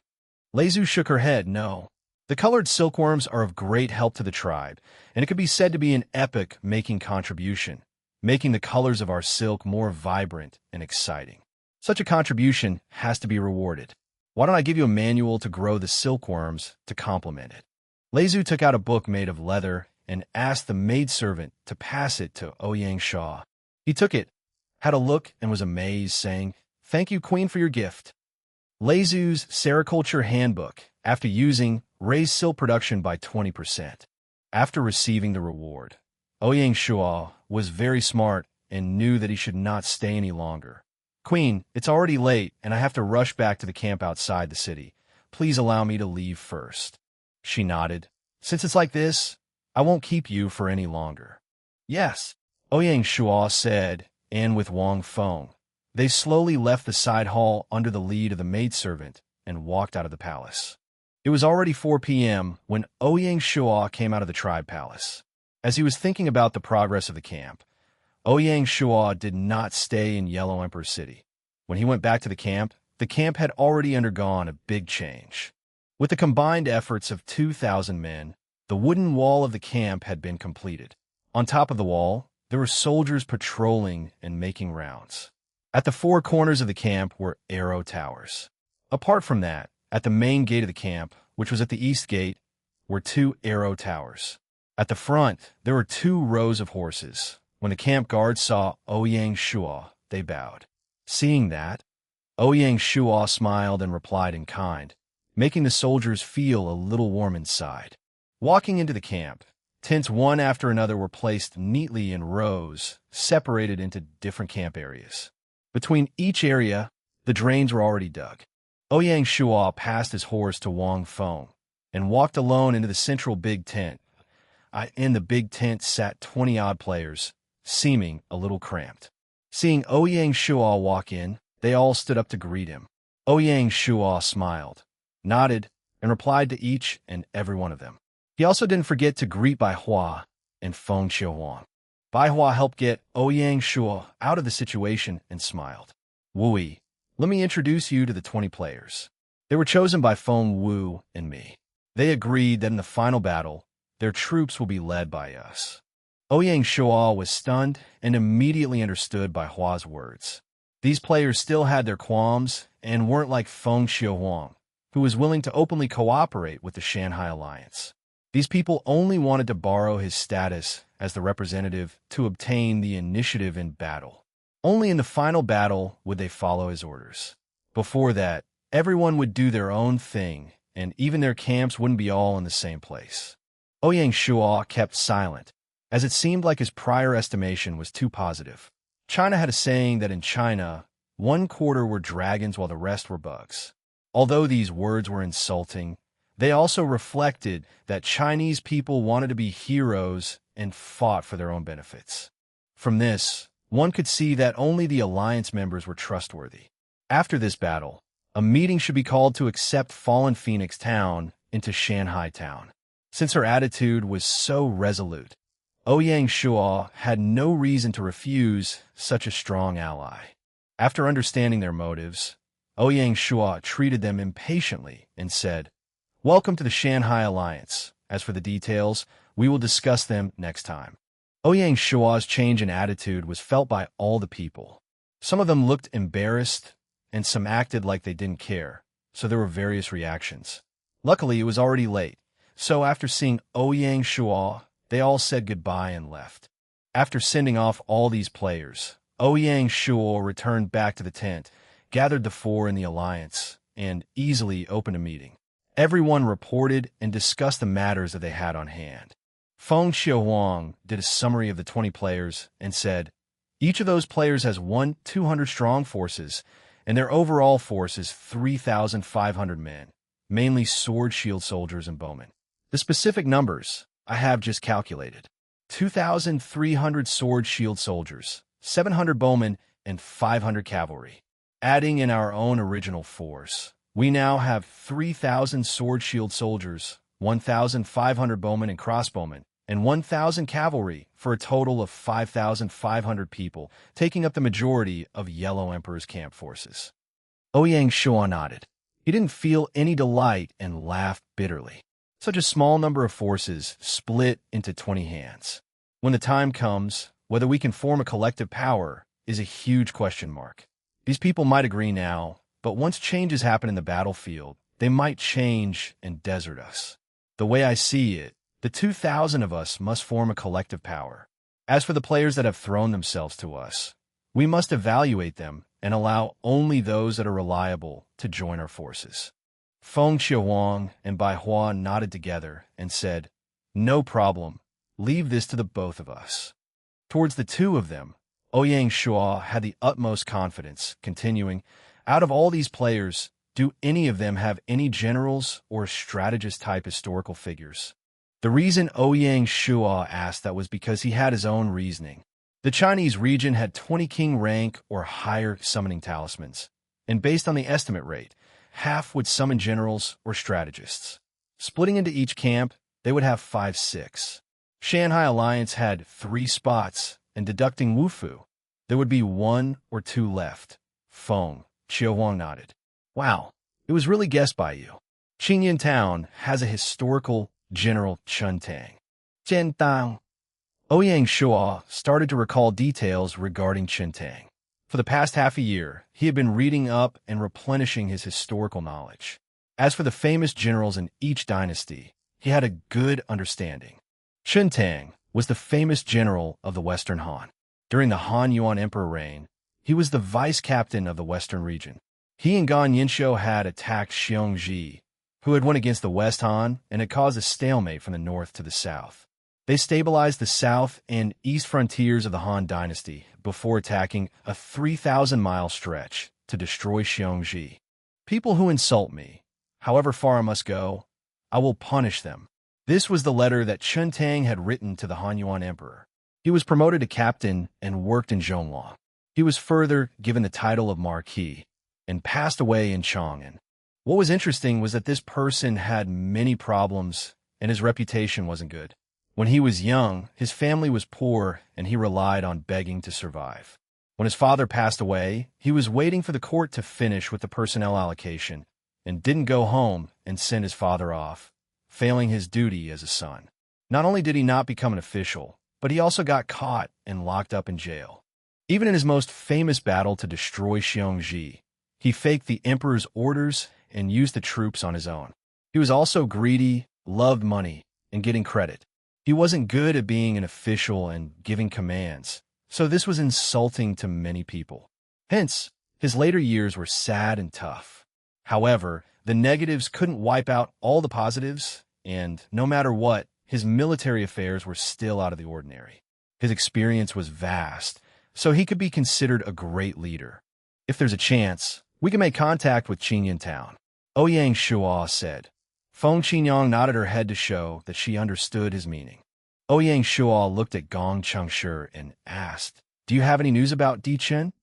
Lei Zhu shook her head. No. The colored silkworms are of great help to the tribe, and it could be said to be an epoch-making contribution, making the colors of our silk more vibrant and exciting. Such a contribution has to be rewarded. Why don't I give you a manual to grow the silkworms to complement it? Lei Zhu took out a book made of leather and asked the maidservant to pass it to Ouyang Shuo. He took it, had a look, and was amazed, saying, "Thank you, Queen, for your gift." Lei Zhu's Sericulture Handbook, after using, raised silk production by 20%. After receiving the reward, Ouyang Shuo was very smart and knew that he should not stay any longer. "Queen, it's already late, and I have to rush back to the camp outside the city. Please allow me to leave first." She nodded. "Since it's like this, I won't keep you for any longer." "Yes," Ouyang Shuo said, and with Wang Feng, they slowly left the side hall under the lead of the maidservant and walked out of the palace. It was already 4 p.m. when Ouyang Shuo came out of the tribe palace. As he was thinking about the progress of the camp, Ouyang Shuo did not stay in Yellow Emperor City. When he went back to the camp had already undergone a big change. With the combined efforts of 2,000 men, the wooden wall of the camp had been completed. On top of the wall, there were soldiers patrolling and making rounds. At the 4 corners of the camp were arrow towers. Apart from that, at the main gate of the camp, which was at the east gate, were 2 arrow towers. At the front, there were 2 rows of horses. When the camp guards saw Ouyang Shuo, they bowed. Seeing that, Ouyang Shuo smiled and replied in kind, making the soldiers feel a little warm inside. Walking into the camp, Tents one after another were placed neatly in rows, separated into different camp areas. Between each area, the drains were already dug. Ouyang Shuo passed his horse to Wang Feng and walked alone into the central big tent. In the big tent sat 20-odd players, seeming a little cramped. Seeing Ouyang Shuo walk in, they all stood up to greet him. Ouyang Shuo smiled, nodded, and replied to each and every one of them. He also didn't forget to greet Bai Hua and Feng Qiuhuang. Bai Hua helped get Ouyang Shuo out of the situation and smiled. Wui, let me introduce you to the 20 players. They were chosen by Feng Wu and me. They agreed that in the final battle, their troops will be led by us. Ouyang Shuo was stunned and immediately understood Bai Hua's words. These players still had their qualms and weren't like Feng Qiuhuang, who was willing to openly cooperate with the Shanghai Alliance. These people only wanted to borrow his status as the representative to obtain the initiative in battle. Only in the final battle would they follow his orders. Before that, everyone would do their own thing, and even their camps wouldn't be all in the same place. Ouyang Shuo kept silent, as it seemed like his prior estimation was too positive. China had a saying that in China, 1/4 were dragons while the rest were bugs. Although these words were insulting, they also reflected that Chinese people wanted to be heroes and fought for their own benefits. From this, one could see that only the alliance members were trustworthy. After this battle, a meeting should be called to accept fallen Phoenix Town into Shanghai Town. Since her attitude was so resolute, Ouyang Shuo had no reason to refuse such a strong ally. After understanding their motives, Ouyang Shuo treated them impatiently and said, "Welcome to the Shanghai Alliance. As for the details, we will discuss them next time." Ouyang Shuo's change in attitude was felt by all the people. Some of them looked embarrassed, and some acted like they didn't care, so there were various reactions. Luckily, it was already late, so after seeing Ouyang Shuo, they all said goodbye and left. After sending off all these players, Ouyang Shuo returned back to the tent, gathered the 4 in the alliance, and easily opened a meeting. Everyone reported and discussed the matters that they had on hand. Feng Qiuhuang did a summary of the 20 players and said, "Each of those players has 200-strong forces, and their overall force is 3,500 men, mainly sword shield soldiers and bowmen. The specific numbers I have just calculated. 2,300 sword shield soldiers, 700 bowmen, and 500 cavalry. Adding in our own original force, we now have 3,000 sword shield soldiers, 1,500 bowmen and crossbowmen, and 1,000 cavalry for a total of 5,500 people, taking up the majority of Yellow Emperor's camp forces." Ouyang Shuo nodded. He didn't feel any delight and laughed bitterly. Such a small number of forces split into 20 hands. When the time comes, whether we can form a collective power is a huge question mark. These people might agree now, but once changes happen in the battlefield, they might change and desert us. The way I see it, the 2,000 of us must form a collective power. As for the players that have thrown themselves to us, we must evaluate them and allow only those that are reliable to join our forces. Feng Qiuhuang and Bai Hua nodded together and said, "No problem. Leave this to the both of us." Towards the 2 of them, Ouyang Shuo had the utmost confidence, continuing, "Out of all these players, do any of them have any generals or strategist-type historical figures?" The reason Ouyang Shuo asked that was because he had his own reasoning. The Chinese region had 20 king rank or higher summoning talismans, and based on the estimate rate, half would summon generals or strategists. Splitting into each camp, they would have 5-6. Shanghai Alliance had 3 spots, and deducting Wufu, there would be 1 or 2 left. Feng Qiuhuang nodded. "Wow, it was really guessed by you. Qingyan Town has a historical General Chen Tang." Ouyang Shuo started to recall details regarding Chen Tang. For the past half a year, he had been reading up and replenishing his historical knowledge. As for the famous generals in each dynasty, he had a good understanding. Chen Tang was the famous general of the Western Han. During the Han Yuan Emperor reign, he was the vice-captain of the Western region. He and Gan Yinshou had attacked Xiongji, who had won against the West Han and had caused a stalemate from the north to the south. They stabilized the south and east frontiers of the Han Dynasty before attacking a 3,000-mile stretch to destroy Xiongji. People who insult me, however far I must go, I will punish them. This was the letter that Chen Tang had written to the Han Yuan Emperor. He was promoted to captain and worked in Zhonglong. He was further given the title of Marquis and passed away in Chang'an. What was interesting was that this person had many problems and his reputation wasn't good. When he was young, his family was poor and he relied on begging to survive. When his father passed away, he was waiting for the court to finish with the personnel allocation and didn't go home and send his father off, failing his duty as a son. Not only did he not become an official, but he also got caught and locked up in jail. Even in his most famous battle to destroy Xiongji, he faked the emperor's orders and used the troops on his own. He was also greedy, loved money, and getting credit. He wasn't good at being an official and giving commands, so this was insulting to many people. Hence, his later years were sad and tough. However, the negatives couldn't wipe out all the positives, and no matter what, his military affairs were still out of the ordinary. His experience was vast, so he could be considered a great leader. If there's a chance, we can make contact with Qingyun Town, Ouyang Shuo said. Feng Qinyang nodded her head to show that she understood his meaning. Ouyang Shuo looked at Gong Chengshi and asked, "Do you have any news about Di Chen?"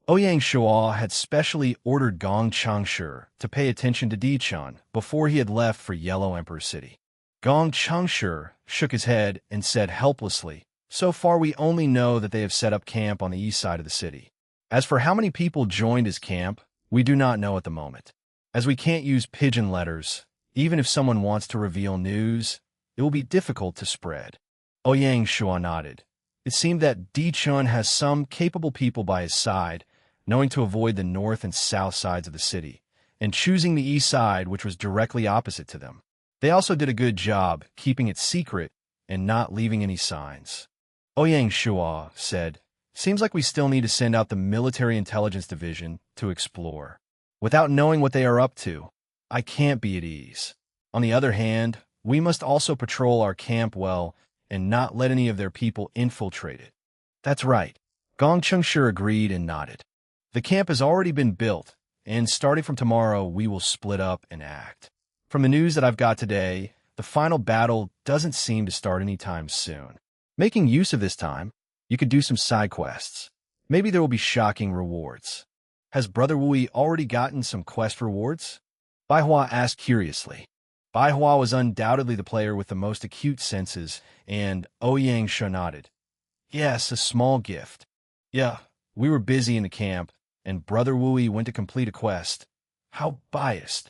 Ouyang Shuo had specially ordered Gong Chengshi to pay attention to Di Chen before he had left for Yellow Emperor City. Gong Chengshi shook his head and said helplessly, "So far we only know that they have set up camp on the east side of the city. As for how many people joined his camp, we do not know at the moment. As we can't use pigeon letters, even if someone wants to reveal news, it will be difficult to spread." Ouyang Shuo nodded. It seemed that Di Chun has some capable people by his side, knowing to avoid the north and south sides of the city, and choosing the east side, which was directly opposite to them. They also did a good job keeping it secret and not leaving any signs. Ouyang Shuo said, "Seems like we still need to send out the Military Intelligence Division to explore. Without knowing what they are up to, I can't be at ease. On the other hand, we must also patrol our camp well and not let any of their people infiltrate it." "That's right." Gong Chengshi agreed and nodded. "The camp has already been built, and starting from tomorrow, we will split up and act. From the news that I've got today, the final battle doesn't seem to start anytime soon. Making use of this time, you could do some side quests. Maybe there will be shocking rewards." "Has Brother Wui already gotten some quest rewards?" Baihua asked curiously. Baihua was undoubtedly the player with the most acute senses, and Ouyang Shuo nodded. "Yes, a small gift. Yeah, we were busy in the camp, and Brother Wui went to complete a quest. How biased."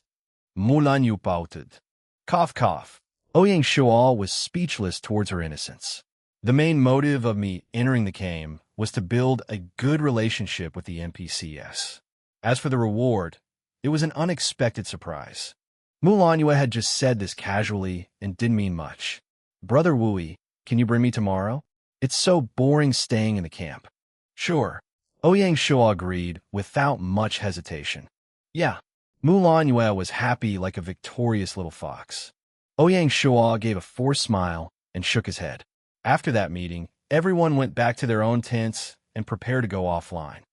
Mulan Yu pouted. Cough, cough. Ouyang Shuo was speechless towards her innocence. "The main motive of me entering the game was to build a good relationship with the NPCs. As for the reward, it was an unexpected surprise." Mulan Yue had just said this casually and didn't mean much. "Brother Wui, can you bring me tomorrow? It's so boring staying in the camp." "Sure." Ouyang Shuo agreed without much hesitation. "Yeah." Mulan Yue was happy like a victorious little fox. Ouyang Shuo gave a forced smile and shook his head. After that meeting, everyone went back to their own tents and prepared to go offline.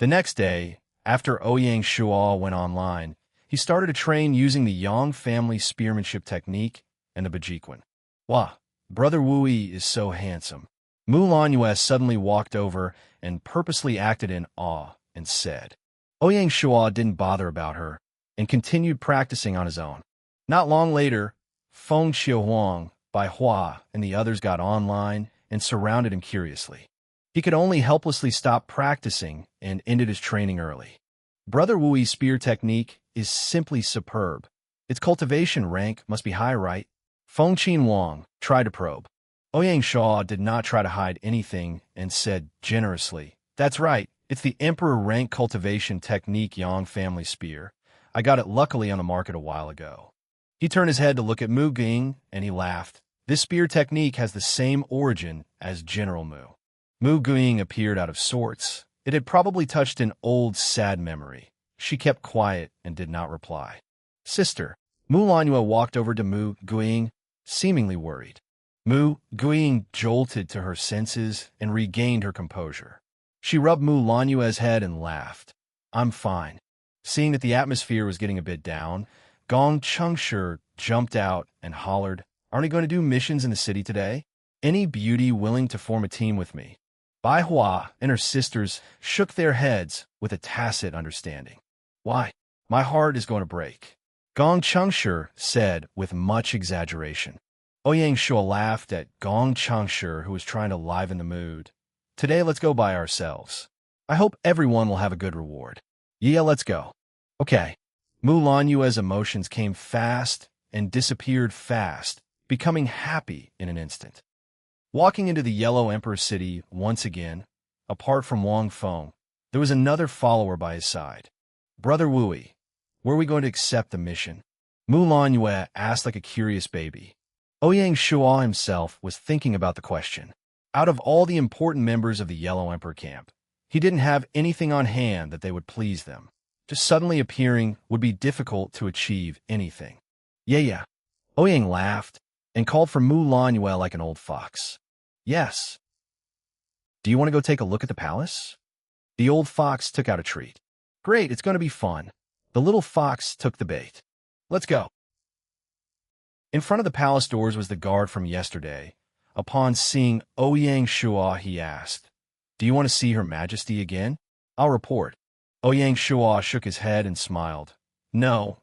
The next day, after Ouyang Shuo went online, he started to train using the Yang family spearmanship technique and the Bajiquan. "Wow, Brother Wui is so handsome." Mulan Yue suddenly walked over and purposely acted in awe and said. Ouyang Shuo didn't bother about her and continued practicing on his own. Not long later, Feng Qiuhuang, Bai Hua, and the others got online and surrounded him curiously. He could only helplessly stop practicing and ended his training early. Brother Wui's spear technique is simply superb. Its cultivation rank must be high, right? Feng Qiuhuang tried to probe. Ouyang Shuo did not try to hide anything and said generously, "That's right, it's the Emperor rank cultivation technique Yang family spear. I got it luckily on the market a while ago." He turned his head to look at Mu Ging, and he laughed. This spear technique has the same origin as General Mu. Mu Ging appeared out of sorts. It had probably touched an old, sad memory. She kept quiet and did not reply. "Sister." Mulan Yue walked over to Mu Ging, seemingly worried. Mu Guiying jolted to her senses and regained her composure. She rubbed Mu Lanyue's head and laughed. I'm fine. Seeing that the atmosphere was getting a bit down, Gong Chengshi jumped out and hollered, Aren't we going to do missions in the city today? Any beauty willing to form a team with me? Bai Hua and her sisters shook their heads with a tacit understanding. Why? My heart is going to break. Gong Chengshi said with much exaggeration. Ouyang Shuo laughed at Gong Chengshi, who was trying to liven the mood. Today, let's go by ourselves. I hope everyone will have a good reward. Yeah, let's go. Okay. Mu Lanyue's emotions came fast and disappeared fast, becoming happy in an instant. Walking into the Yellow Emperor City once again, apart from Wang Feng, there was another follower by his side. Brother Wui, were we going to accept the mission? Mu Lanyue asked like a curious baby. Ouyang Shuo himself was thinking about the question. Out of all the important members of the Yellow Emperor camp, he didn't have anything on hand that they would please them. Just suddenly appearing would be difficult to achieve anything. Yeah. Ouyang laughed and called for Mu Lanyue like an old fox. Yes. Do you want to go take a look at the palace? The old fox took out a treat. Great, it's going to be fun. The little fox took the bait. Let's go. In front of the palace doors was the guard from yesterday. Upon seeing Ouyang Shuo, he asked, Do you want to see Her Majesty again? I'll report. Ouyang Shuo shook his head and smiled. No,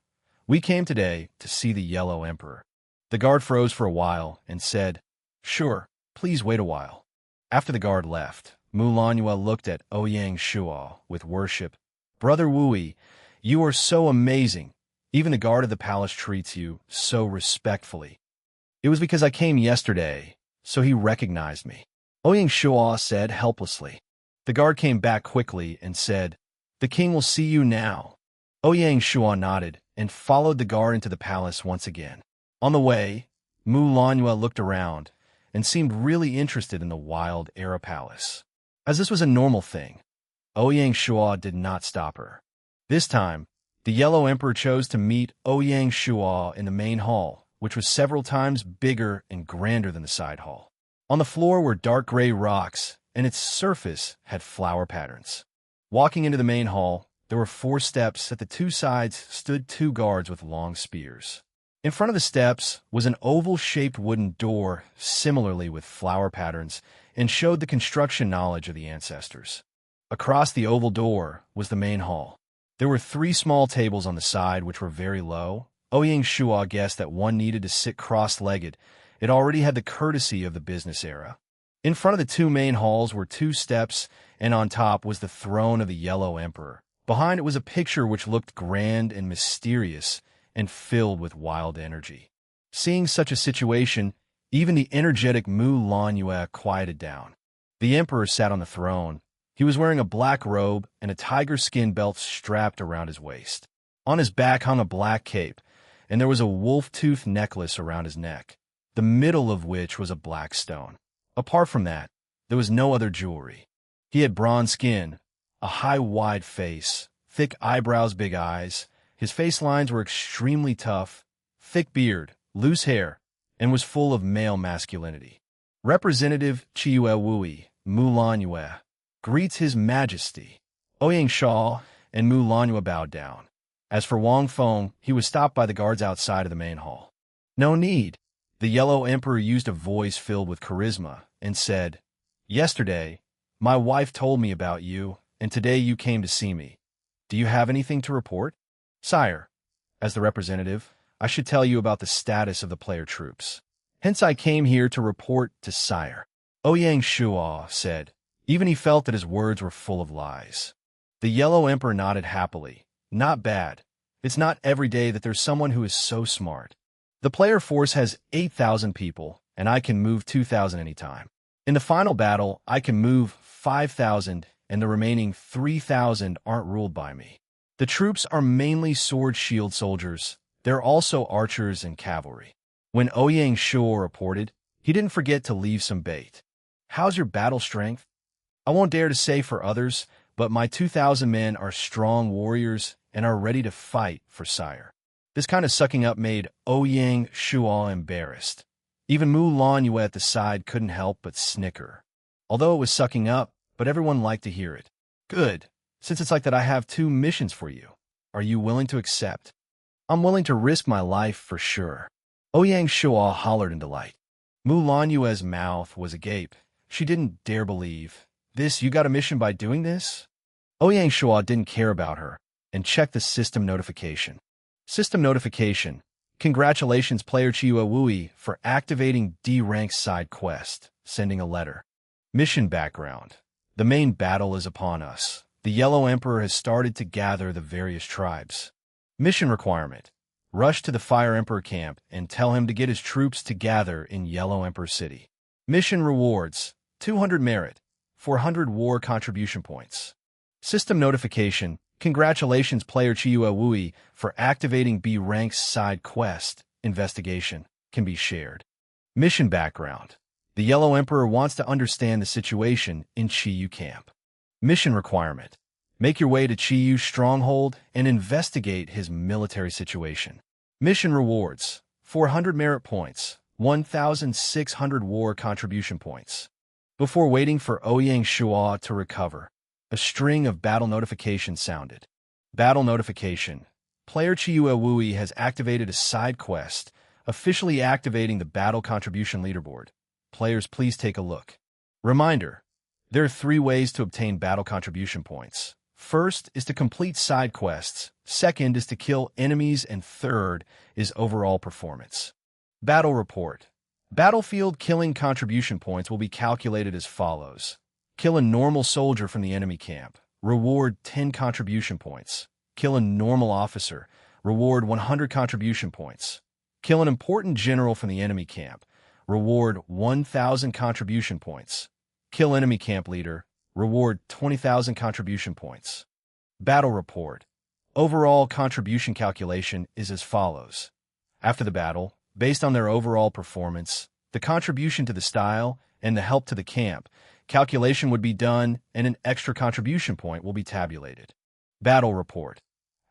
we came today to see the Yellow Emperor. The guard froze for a while and said, Sure, please wait a while. After the guard left, Mu Lanyue looked at Ouyang Shuo with worship. Brother Wui, you are so amazing. Even the guard of the palace treats you so respectfully. It was because I came yesterday, so he recognized me. Ouyang Shuo said helplessly. The guard came back quickly and said, The king will see you now. Ouyang Shuo nodded and followed the guard into the palace once again. On the way, Mu Lanyue looked around and seemed really interested in the wild Era Palace. As this was a normal thing, Ouyang Shuo did not stop her. This time, the Yellow Emperor chose to meet Ouyang Shuo in the main hall, which was several times bigger and grander than the side hall. On the floor were dark gray rocks, and its surface had flower patterns. Walking into the main hall, there were 4 steps. At the 2 sides stood 2 guards with long spears. In front of the steps was an oval-shaped wooden door, similarly with flower patterns, and showed the construction knowledge of the ancestors. Across the oval door was the main hall. There were 3 small tables on the side which were very low. Ouyang Shuo guessed that one needed to sit cross-legged. It already had the courtesy of the business era. In front of the 2 main halls were 2 steps, and on top was the throne of the Yellow Emperor. Behind it was a picture which looked grand and mysterious and filled with wild energy. Seeing such a situation, even the energetic Mu Lanyue quieted down. The emperor sat on the throne. He was wearing a black robe and a tiger skin belt strapped around his waist. On his back hung a black cape, and there was a wolf-tooth necklace around his neck, the middle of which was a black stone. Apart from that, there was no other jewelry. He had bronze skin, a high, wide face, thick eyebrows, big eyes. His face lines were extremely tough, thick beard, loose hair, and was full of male masculinity. Representative Chiue Wui, Mu Lanyue, greets His Majesty. Ouyang Shuo and Mu Lanyue bowed down. As for Wang Feng, he was stopped by the guards outside of the main hall. No need. The Yellow Emperor used a voice filled with charisma and said, Yesterday, my wife told me about you, and today you came to see me. Do you have anything to report? Sire, as the representative, I should tell you about the status of the player troops. Hence I came here to report to Sire. Ouyang Shuo said. Even he felt that his words were full of lies. The Yellow Emperor nodded happily. Not bad. It's not every day that there's someone who is so smart. The player force has 8,000 people, and I can move 2,000 anytime. In the final battle, I can move 5,000, and the remaining 3,000 aren't ruled by me. The troops are mainly sword-shield soldiers. They're also archers and cavalry. When Ouyang Shuo reported, he didn't forget to leave some bait. How's your battle strength? I won't dare to say for others, but my 2,000 men are strong warriors and are ready to fight for Sire. This kind of sucking up made Ouyang Shuo embarrassed. Even Mu Lanyue at the side couldn't help but snicker. Although it was sucking up, but everyone liked to hear it. Good. Since it's like that, I have 2 missions for you. Are you willing to accept? I'm willing to risk my life for sure. Ouyang Shuo hollered in delight. Mu Lanyue's mouth was agape. She didn't dare believe. This, you got a mission by doing this? Ouyang Shuo didn't care about her and checked the system notification. System notification. Congratulations, player Chiyu Wui, for activating D-rank side quest. Sending a letter. Mission background. The main battle is upon us. The Yellow Emperor has started to gather the various tribes. Mission requirement. Rush to the Fire Emperor camp and tell him to get his troops to gather in Yellow Emperor City. Mission rewards. 200 merit. 400 war contribution points. System notification. Congratulations, player Chiyu Wui, for activating B-rank side quest. Investigation can be shared. Mission background. The Yellow Emperor wants to understand the situation in Chiyu camp. Mission requirement. Make your way to Chiyu's stronghold and investigate his military situation. Mission rewards. 400 merit points. 1,600 war contribution points. Before waiting for Ouyang Shuo to recover, a string of battle notifications sounded. Battle notification. Player Chiyu Wui has activated a side quest, officially activating the battle contribution leaderboard. Players, please take a look. Reminder. There are 3 ways to obtain battle contribution points. First is to complete side quests, second is to kill enemies, and third is overall performance. Battle report. Battlefield killing contribution points will be calculated as follows. Kill a normal soldier from the enemy camp. Reward 10 contribution points. Kill a normal officer. Reward 100 contribution points. Kill an important general from the enemy camp. Reward 1,000 contribution points. Kill enemy camp leader. Reward 20,000 contribution points. Battle report. Overall contribution calculation is as follows. After the battle, based on their overall performance, the contribution to the style, and the help to the camp, calculation would be done and an extra contribution point will be tabulated. Battle report.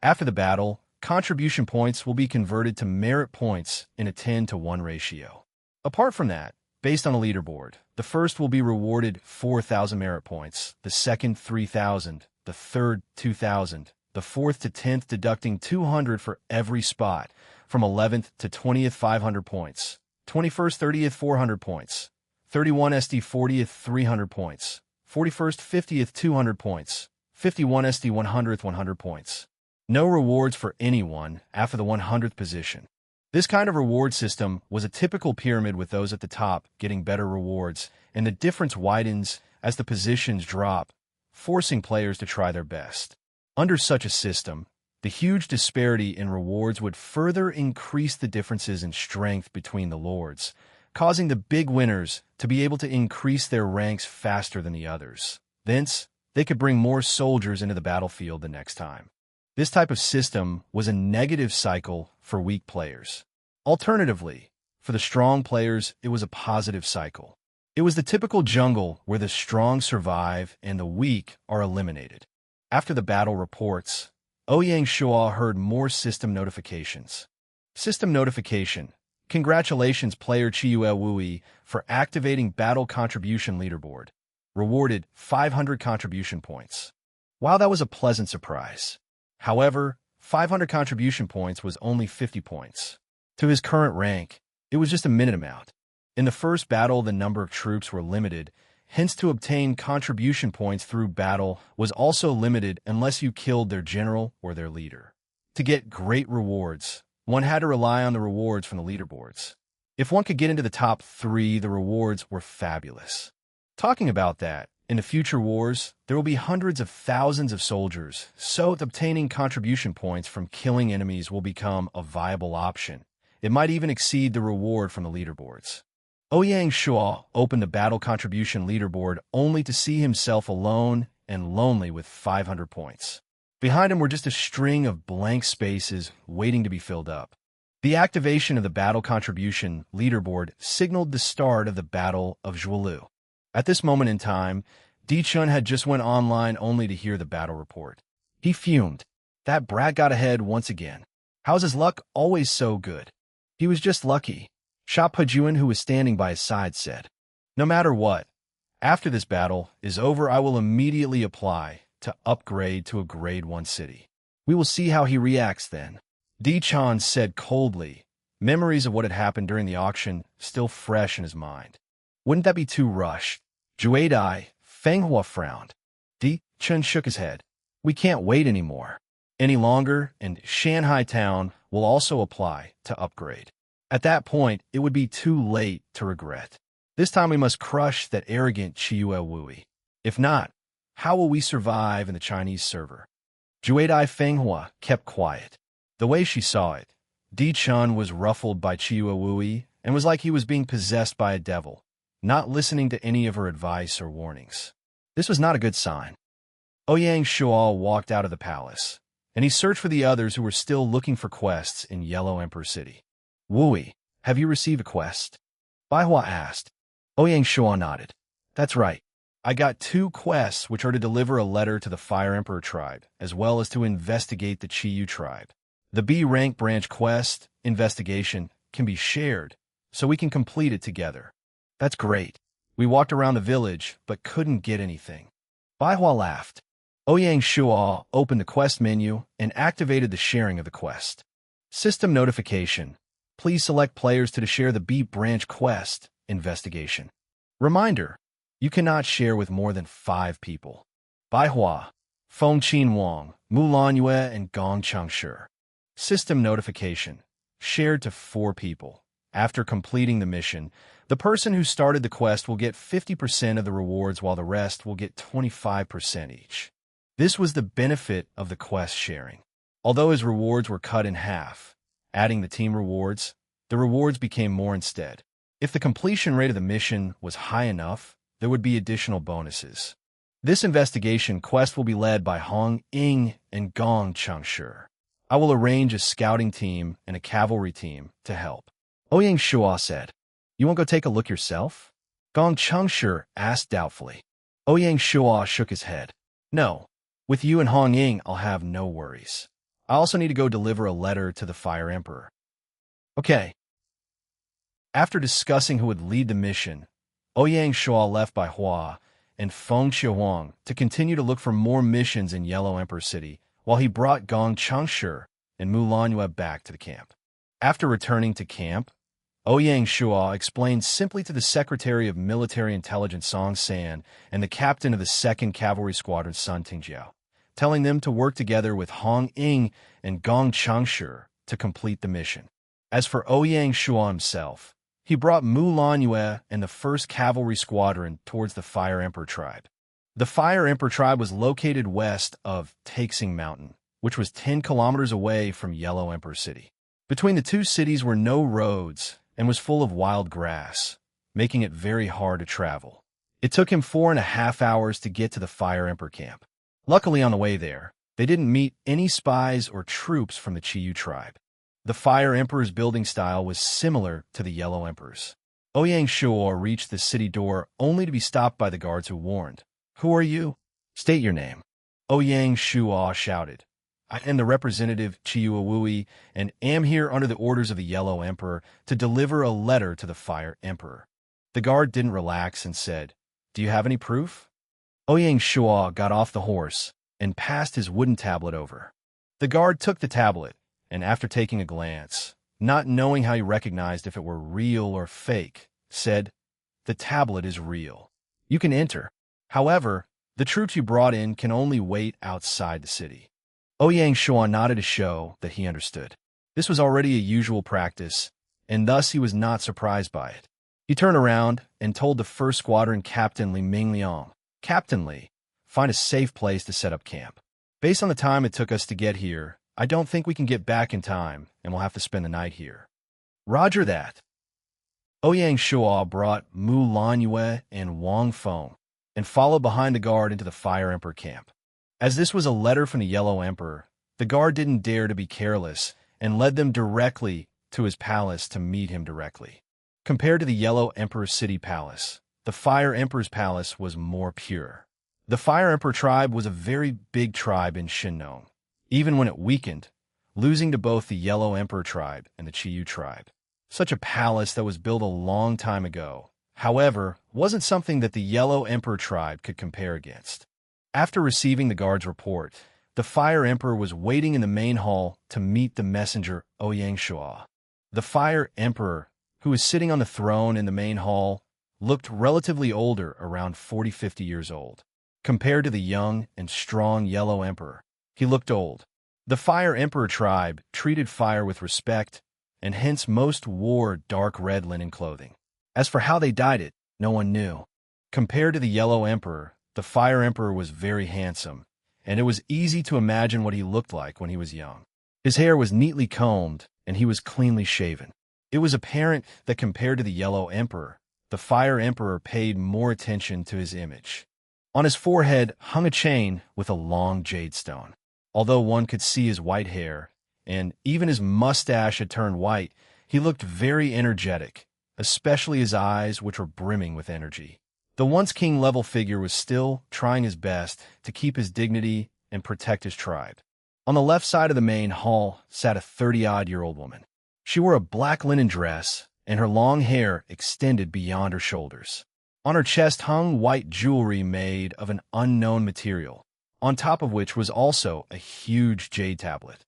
After the battle, contribution points will be converted to merit points in a 10-to-1 ratio. Apart from that, based on a leaderboard, the first will be rewarded 4,000 merit points, the second 3,000, the third 2,000, the fourth to 10th deducting 200 for every spot, from 11th to 20th 500 points, 21st 30th 400 points, 31 SD 40th 300 points, 41st 50th 200 points, 51 SD 100th 100 points. No rewards for anyone after the 100th position. This kind of reward system was a typical pyramid with those at the top getting better rewards, and the difference widens as the positions drop, forcing players to try their best. Under such a system, the huge disparity in rewards would further increase the differences in strength between the lords, causing the big winners to be able to increase their ranks faster than the others. Thence, they could bring more soldiers into the battlefield the next time. This type of system was a negative cycle for weak players. Alternatively, for the strong players, it was a positive cycle. It was the typical jungle where the strong survive and the weak are eliminated. After the battle reports, Ouyang Shuo heard more system notifications. System notification. Congratulations, player Chiyu Wui, for activating battle contribution leaderboard. Rewarded 500 contribution points. While that was a pleasant surprise. However, 500 contribution points was only 50 points. To his current rank, it was just a minute amount. In the first battle, the number of troops were limited, hence to obtain contribution points through battle was also limited unless you killed their general or their leader. To get great rewards, one had to rely on the rewards from the leaderboards. If one could get into the top 3, the rewards were fabulous. Talking about that, in the future wars, there will be hundreds of thousands of soldiers, so obtaining contribution points from killing enemies will become a viable option. It might even exceed the reward from the leaderboards. Ouyang Shuo opened the battle contribution leaderboard only to see himself alone and lonely with 500 points. Behind him were just a string of blank spaces waiting to be filled up. The activation of the battle contribution leaderboard signaled the start of the Battle of Zhuolu. At this moment in time, Di-chun had just went online only to hear the battle report. He fumed. That brat got ahead once again. How's his luck always so good? He was just lucky. Sha Pejuan, who was standing by his side, said. No matter what, after this battle is over, I will immediately apply to upgrade to a Grade 1 city. We will see how he reacts then. Di Chan said coldly, memories of what had happened during the auction still fresh in his mind. Wouldn't that be too rushed? Juadai, Fenghua frowned. Di Chun shook his head. We can't wait any longer, and Shanghai Town will also apply to upgrade. At that point, it would be too late to regret. This time we must crush that arrogant Chiyu Wui. If not, how will we survive in the Chinese server? Juadai Fenghua kept quiet. The way she saw it, Di Chun was ruffled by Chiyu Wui and was like he was being possessed by a devil, not listening to any of her advice or warnings. This was not a good sign. Ouyang Shuo walked out of the palace, and he searched for the others who were still looking for quests in Yellow Emperor City. Wui, have you received a quest? Baihua asked. Ouyang Shuo nodded. That's right. I got 2 quests which are to deliver a letter to the Fire Emperor tribe, as well as to investigate the Chiyu tribe. The B-rank branch quest, investigation, can be shared, so we can complete it together. That's great. We walked around the village, but couldn't get anything. Baihua laughed. Ouyang Shuo opened the quest menu and activated the sharing of the quest. System notification. Please select players to share the B-branch quest, investigation. Reminder. You cannot share with more than 5 people. Baihua, Feng Qin Wang, Mulan Yue, and Gong Changshi. System notification. Shared to 4 people. After completing the mission, the person who started the quest will get 50% of the rewards while the rest will get 25% each. This was the benefit of the quest sharing. Although his rewards were cut in half, adding the team rewards, the rewards became more instead. If the completion rate of the mission was high enough, there would be additional bonuses. This investigation quest will be led by Hong Ying and Gong Changshi. I will arrange a scouting team and a cavalry team to help. Ouyang Shuo said. You won't go take a look yourself? Gong Changshi asked doubtfully. Ouyang Shuo shook his head. No. With you and Hong Ying, I'll have no worries. I also need to go deliver a letter to the Fire Emperor. Okay. After discussing who would lead the mission, Ouyang Shuo left Baihua and Feng Qiuhuang to continue to look for more missions in Yellow Emperor City, while he brought Gong Changshi and Mulan Yue back to the camp. After returning to camp, Ouyang Shuo explained simply to the Secretary of Military Intelligence Song San and the captain of the 2nd Cavalry Squadron Sun Tingjiao, telling them to work together with Hong Ying and Gong Changshi to complete the mission. As for Ouyang Shuo himself, he brought Mulan Yue and the 1st Cavalry Squadron towards the Fire Emperor tribe. The Fire Emperor tribe was located west of Taixing Mountain, which was 10 kilometers away from Yellow Emperor City. Between the 2 cities were no roads and was full of wild grass, making it very hard to travel. It took him 4.5 hours to get to the Fire Emperor camp. Luckily, on the way there, they didn't meet any spies or troops from the Chiyu tribe. The Fire Emperor's building style was similar to the Yellow Emperor's. Ouyang Shuo reached the city door only to be stopped by the guards who warned. Who are you? State your name. Ouyang Shuo shouted. I am the representative Chiyu Wui and am here under the orders of the Yellow Emperor to deliver a letter to the Fire Emperor. The guard didn't relax and said, Do you have any proof? Ouyang Shuo got off the horse and passed his wooden tablet over. The guard took the tablet, and after taking a glance, not knowing how he recognized if it were real or fake, said, The tablet is real. You can enter. However, the troops you brought in can only wait outside the city. Ouyang Shuo nodded to show that he understood. This was already a usual practice, and thus he was not surprised by it. He turned around and told the 1st Squadron Captain Li Mingliang, Captain Li, find a safe place to set up camp. Based on the time it took us to get here, I don't think we can get back in time, and we'll have to spend the night here. Roger that. Ouyang Shuo brought Mulan Yue and Wang Feng, and followed behind the guard into the Fire Emperor camp. As this was a letter from the Yellow Emperor, the guard didn't dare to be careless and led them directly to his palace to meet him directly. Compared to the Yellow Emperor City Palace, the Fire Emperor's palace was more pure. The Fire Emperor tribe was a very big tribe in Shinnong, even when it weakened, losing to both the Yellow Emperor tribe and the Chiyu tribe. such a palace that was built a long time ago. However, wasn't something that the Yellow Emperor tribe could compare against. After receiving the guard's report, the Fire Emperor was waiting in the main hall to meet the messenger Ouyang Shuo. The Fire Emperor, who was sitting on the throne in the main hall, looked relatively older, around 40-50 years old. Compared to the young and strong Yellow Emperor, he looked old. The Fire Emperor tribe treated fire with respect, and hence most wore dark red linen clothing. As for how they dyed it, no one knew. Compared to the Yellow Emperor, the Fire Emperor was very handsome, and it was easy to imagine what he looked like when he was young. His hair was neatly combed, and he was cleanly shaven. It was apparent that compared to the Yellow Emperor, the Fire Emperor paid more attention to his image. On his forehead hung a chain with a long jade stone. Although one could see his white hair, and even his mustache had turned white, he looked very energetic, especially his eyes, which were brimming with energy. The once king-level figure was still trying his best to keep his dignity and protect his tribe. On the left side of the main hall sat a 30-odd-year-old woman. She wore a black linen dress, and her long hair extended beyond her shoulders. On her chest hung white jewelry made of an unknown material, on top of which was also a huge jade tablet.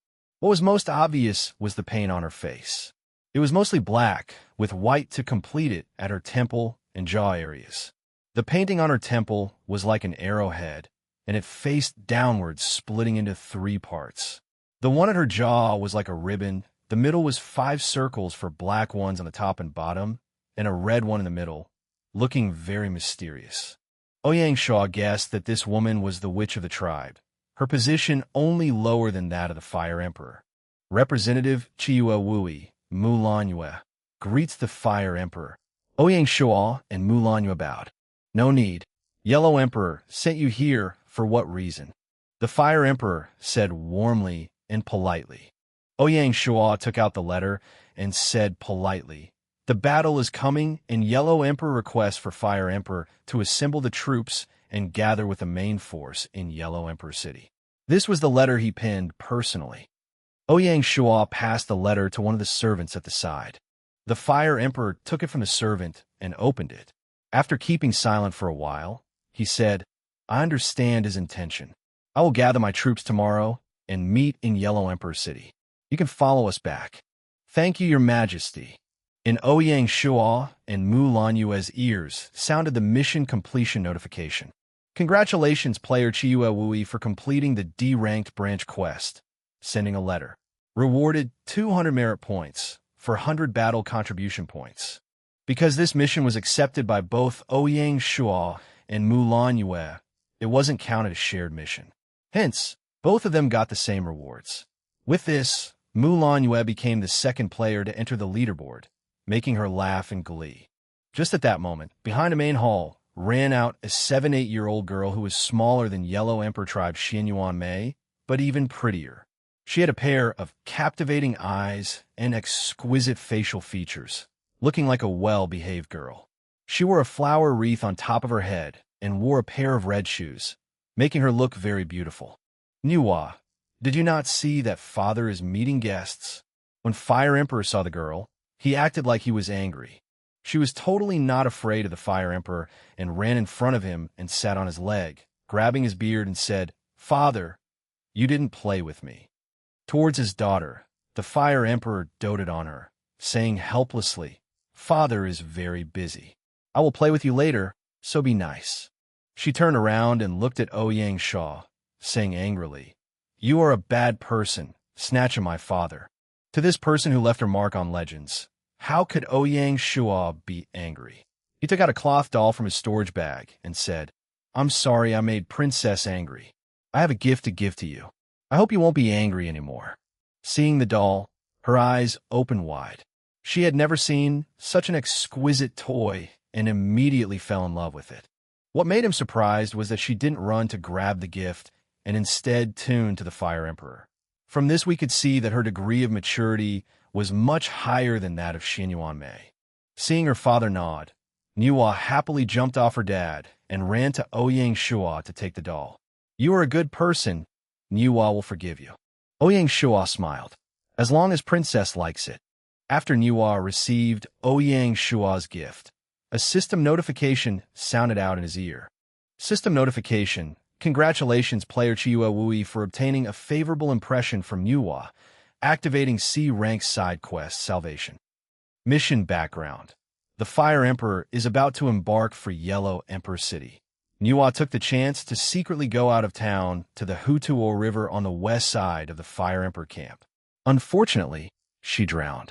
What was most obvious was the paint on her face. It was mostly black, with white to complete it at her temple and jaw areas. The painting on her temple was like an arrowhead, and it faced downwards, splitting into 3 parts. The one at her jaw was like a ribbon. The middle was 5 circles for black ones on the top and bottom, and a red one in the middle, looking very mysterious. Ouyang Shuo guessed that this woman was the witch of the tribe, her position only lower than that of the Fire Emperor. Representative Chiyu Wui, Mulan Yue, greets the Fire Emperor. Ouyang Shuo and Mulan Yue bowed. No need. Yellow Emperor sent you here for what reason? The Fire Emperor said warmly and politely. Ouyang Shuo took out the letter and said politely, "The battle is coming, and Yellow Emperor requests for Fire Emperor to assemble the troops and gather with the main force in Yellow Emperor City." This was the letter he penned personally. Ouyang Shuo passed the letter to one of the servants at the side. The Fire Emperor took it from the servant and opened it. After keeping silent for a while, he said, "I understand his intention. I will gather my troops tomorrow and meet in Yellow Emperor City. You can follow us back. Thank you, Your Majesty." In Ouyang Shuo and Mulan Yue's ears sounded the mission completion notification. Congratulations, player Chiyu Wui, for completing the D-ranked branch quest. Sending a letter. Rewarded 200 merit points for 100 battle contribution points. Because this mission was accepted by both Ouyang Shuo and Mulan Yue, it wasn't counted as shared mission. Hence, both of them got the same rewards. With this, Mulan Yue became the second player to enter the leaderboard, making her laugh in glee. Just at that moment, behind a main hall, ran out a 7-8-year-old girl who was smaller than Yellow Emperor tribe Xianyuan Mei, but even prettier. She had a pair of captivating eyes and exquisite facial features, looking like a well-behaved girl. She wore a flower wreath on top of her head and wore a pair of red shoes, making her look very beautiful. "Niwa, did you not see that father is meeting guests?" When Fire Emperor saw the girl, he acted like he was angry. She was totally not afraid of the Fire Emperor and ran in front of him and sat on his leg, grabbing his beard and said, "Father, you didn't play with me." Towards his daughter, the Fire Emperor doted on her, saying helplessly, "Father is very busy. I will play with you later, so be nice." She turned around and looked at Ouyang Shuo, saying angrily, "You are a bad person, snatching my father." To this person who left her mark on Legends, how could Ouyang Shuo be angry? He took out a cloth doll from his storage bag and said, "I'm sorry I made Princess angry. I have a gift to give to you. I hope you won't be angry anymore." Seeing the doll, her eyes opened wide. She had never seen such an exquisite toy and immediately fell in love with it. What made him surprised was that she didn't run to grab the gift and instead tuned to the Fire Emperor. From this we could see that her degree of maturity was much higher than that of Xianyuan Mei. Seeing her father nod, Niwa happily jumped off her dad and ran to Ouyang Shuo to take the doll. "You are a good person. Niwa will forgive you." Ouyang Shuo smiled. "As long as Princess likes it." After Niwa received Ouyang Shuo's gift, a system notification sounded out in his ear. System notification. Congratulations, player Chiwa Wui, for obtaining a favorable impression from Niwa, activating C-rank side quest Salvation. Mission background. The Fire Emperor is about to embark for Yellow Emperor City. Niwa took the chance to secretly go out of town to the Hutuo River on the west side of the Fire Emperor camp. Unfortunately, she drowned.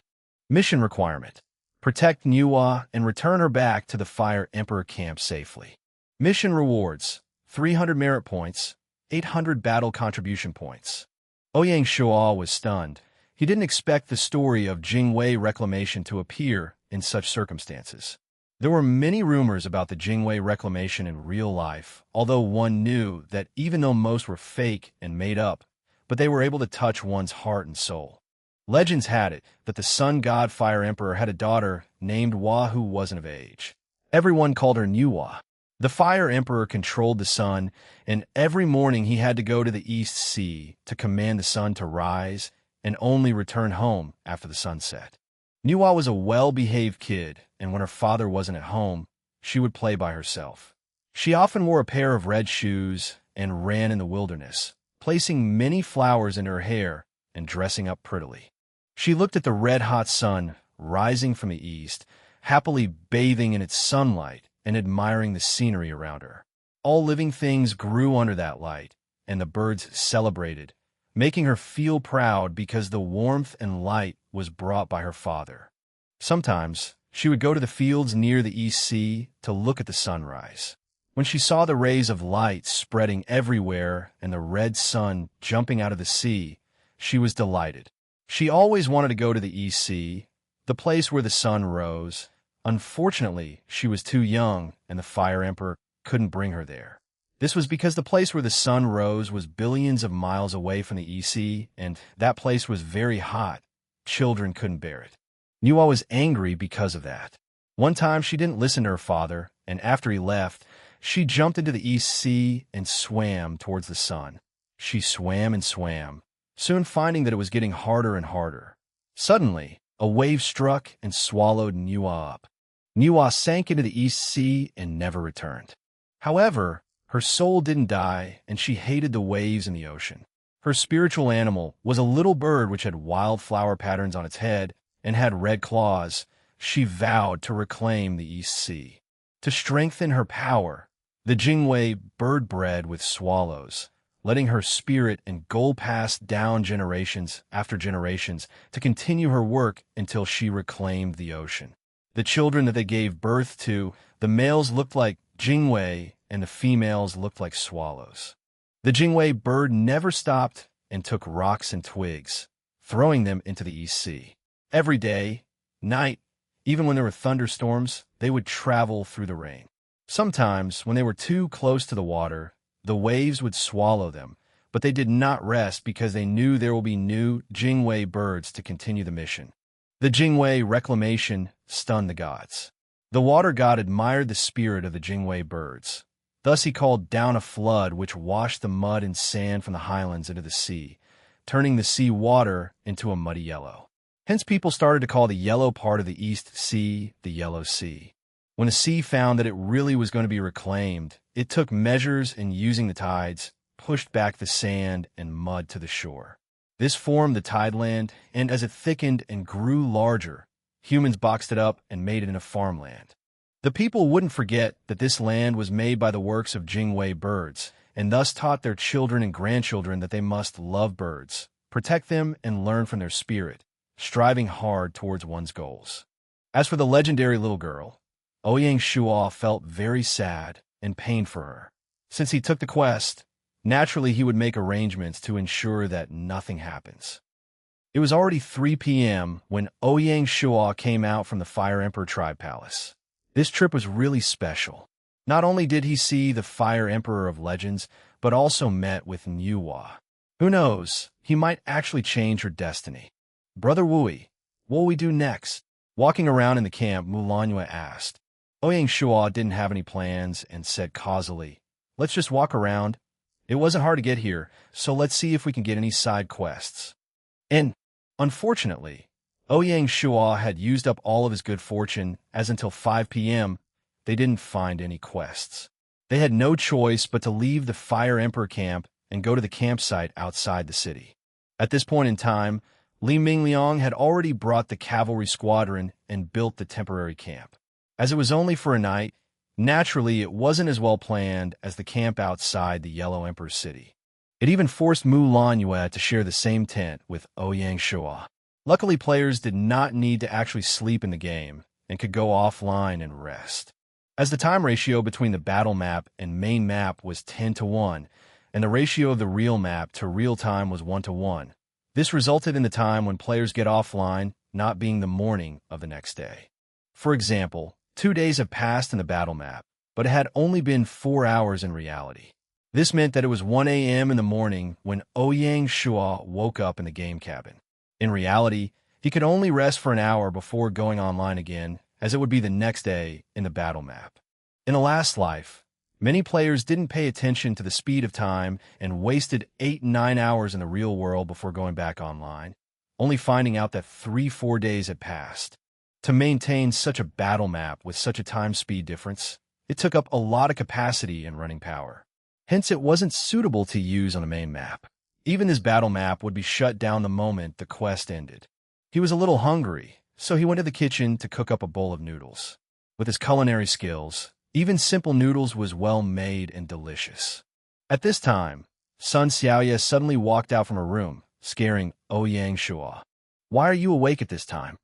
Mission requirement. Protect Niwa and return her back to the Fire Emperor camp safely. Mission rewards. 300 merit points, 800 battle contribution points. Ouyang Shuo was stunned. He didn't expect the story of Jingwei reclamation to appear in such circumstances. There were many rumors about the Jingwei reclamation in real life, although one knew that even though most were fake and made up, but they were able to touch one's heart and soul. Legends had it that the Sun God Fire Emperor had a daughter named Wa who wasn't of age. Everyone called her Niwa. The Fire Emperor controlled the sun, and every morning he had to go to the East Sea to command the sun to rise and only return home after the sun set. Niwa was a well-behaved kid, and when her father wasn't at home, she would play by herself. She often wore a pair of red shoes and ran in the wilderness, placing many flowers in her hair and dressing up prettily. She looked at the red-hot sun rising from the east, happily bathing in its sunlight and admiring the scenery around her. All living things grew under that light, and the birds celebrated, making her feel proud because the warmth and light was brought by her father. Sometimes, she would go to the fields near the East Sea to look at the sunrise. When she saw the rays of light spreading everywhere and the red sun jumping out of the sea, she was delighted. She always wanted to go to the East Sea, the place where the sun rose. Unfortunately, she was too young, and the Fire Emperor couldn't bring her there. This was because the place where the sun rose was billions of miles away from the East Sea, and that place was very hot. Children couldn't bear it. Niwa was angry because of that. One time she didn't listen to her father, and after he left, she jumped into the East Sea and swam towards the sun. She swam and swam, soon finding that it was getting harder and harder. Suddenly, a wave struck and swallowed Niwa up. Niwa sank into the East Sea and never returned. However, her soul didn't die, and she hated the waves in the ocean. Her spiritual animal was a little bird which had wildflower patterns on its head and had red claws. She vowed to reclaim the East Sea. To strengthen her power, the Jingwei bird bred with swallows, letting her spirit and goal pass down generations after generations to continue her work until she reclaimed the ocean. The children that they gave birth to, the males looked like Jingwei and the females looked like swallows. The Jingwei bird never stopped and took rocks and twigs, throwing them into the East Sea. Every day, night, even when there were thunderstorms, they would travel through the rain. Sometimes, when they were too close to the water, the waves would swallow them, but they did not rest because they knew there will be new Jingwei birds to continue the mission. The Jingwei reclamation stunned the gods. The water god admired the spirit of the Jingwei birds. Thus he called down a flood which washed the mud and sand from the highlands into the sea, turning the sea water into a muddy yellow. Hence people started to call the yellow part of the East Sea the Yellow Sea. When the sea found that it really was going to be reclaimed, it took measures and using the tides, pushed back the sand and mud to the shore. This formed the tideland, and as it thickened and grew larger, humans boxed it up and made it into farmland. The people wouldn't forget that this land was made by the works of Jingwei birds, and thus taught their children and grandchildren that they must love birds, protect them, and learn from their spirit, striving hard towards one's goals. As for the legendary little girl, Ouyang Shuo felt very sad and pained for her. Since he took the quest, naturally he would make arrangements to ensure that nothing happens. It was already 3 p.m. when Ouyang Shuo came out from the Fire Emperor Tribe Palace. This trip was really special. Not only did he see the Fire Emperor of Legends, but also met with Niwa. Who knows, he might actually change her destiny. Brother Wui, what will we do next? Walking around in the camp, Mulanua asked. Ouyang Shuo didn't have any plans and said causally, "Let's just walk around. It wasn't hard to get here, so let's see if we can get any side quests." And, unfortunately, Ouyang Shuo had used up all of his good fortune, as until 5 p.m., they didn't find any quests. They had no choice but to leave the Fire Emperor camp and go to the campsite outside the city. At this point in time, Li Mingliang had already brought the cavalry squadron and built the temporary camp. As it was only for a night, naturally it wasn't as well planned as the camp outside the Yellow Emperor's city. It even forced Mu Lanyue to share the same tent with Ouyang Shuo. Luckily, players did not need to actually sleep in the game and could go offline and rest. As the time ratio between the battle map and main map was 10-1, and the ratio of the real map to real time was 1-1, this resulted in the time when players get offline not being the morning of the next day. For example, 2 days have passed in the battle map, but it had only been 4 hours in reality. This meant that it was 1 a.m. in the morning when Ouyang Shuo woke up in the game cabin. In reality, he could only rest for an hour before going online again, as it would be the next day in the battle map. In the last life, many players didn't pay attention to the speed of time and wasted 8-9 hours in the real world before going back online, only finding out that 3-4 days had passed. To maintain such a battle map with such a time-speed difference, it took up a lot of capacity and running power. Hence, it wasn't suitable to use on the main map. Even this battle map would be shut down the moment the quest ended. He was a little hungry, so he went to the kitchen to cook up a bowl of noodles. With his culinary skills, even simple noodles was well made and delicious. At this time, Sun Xiaoye suddenly walked out from her room, scaring Ouyang Shuo. "Why are you awake at this time?"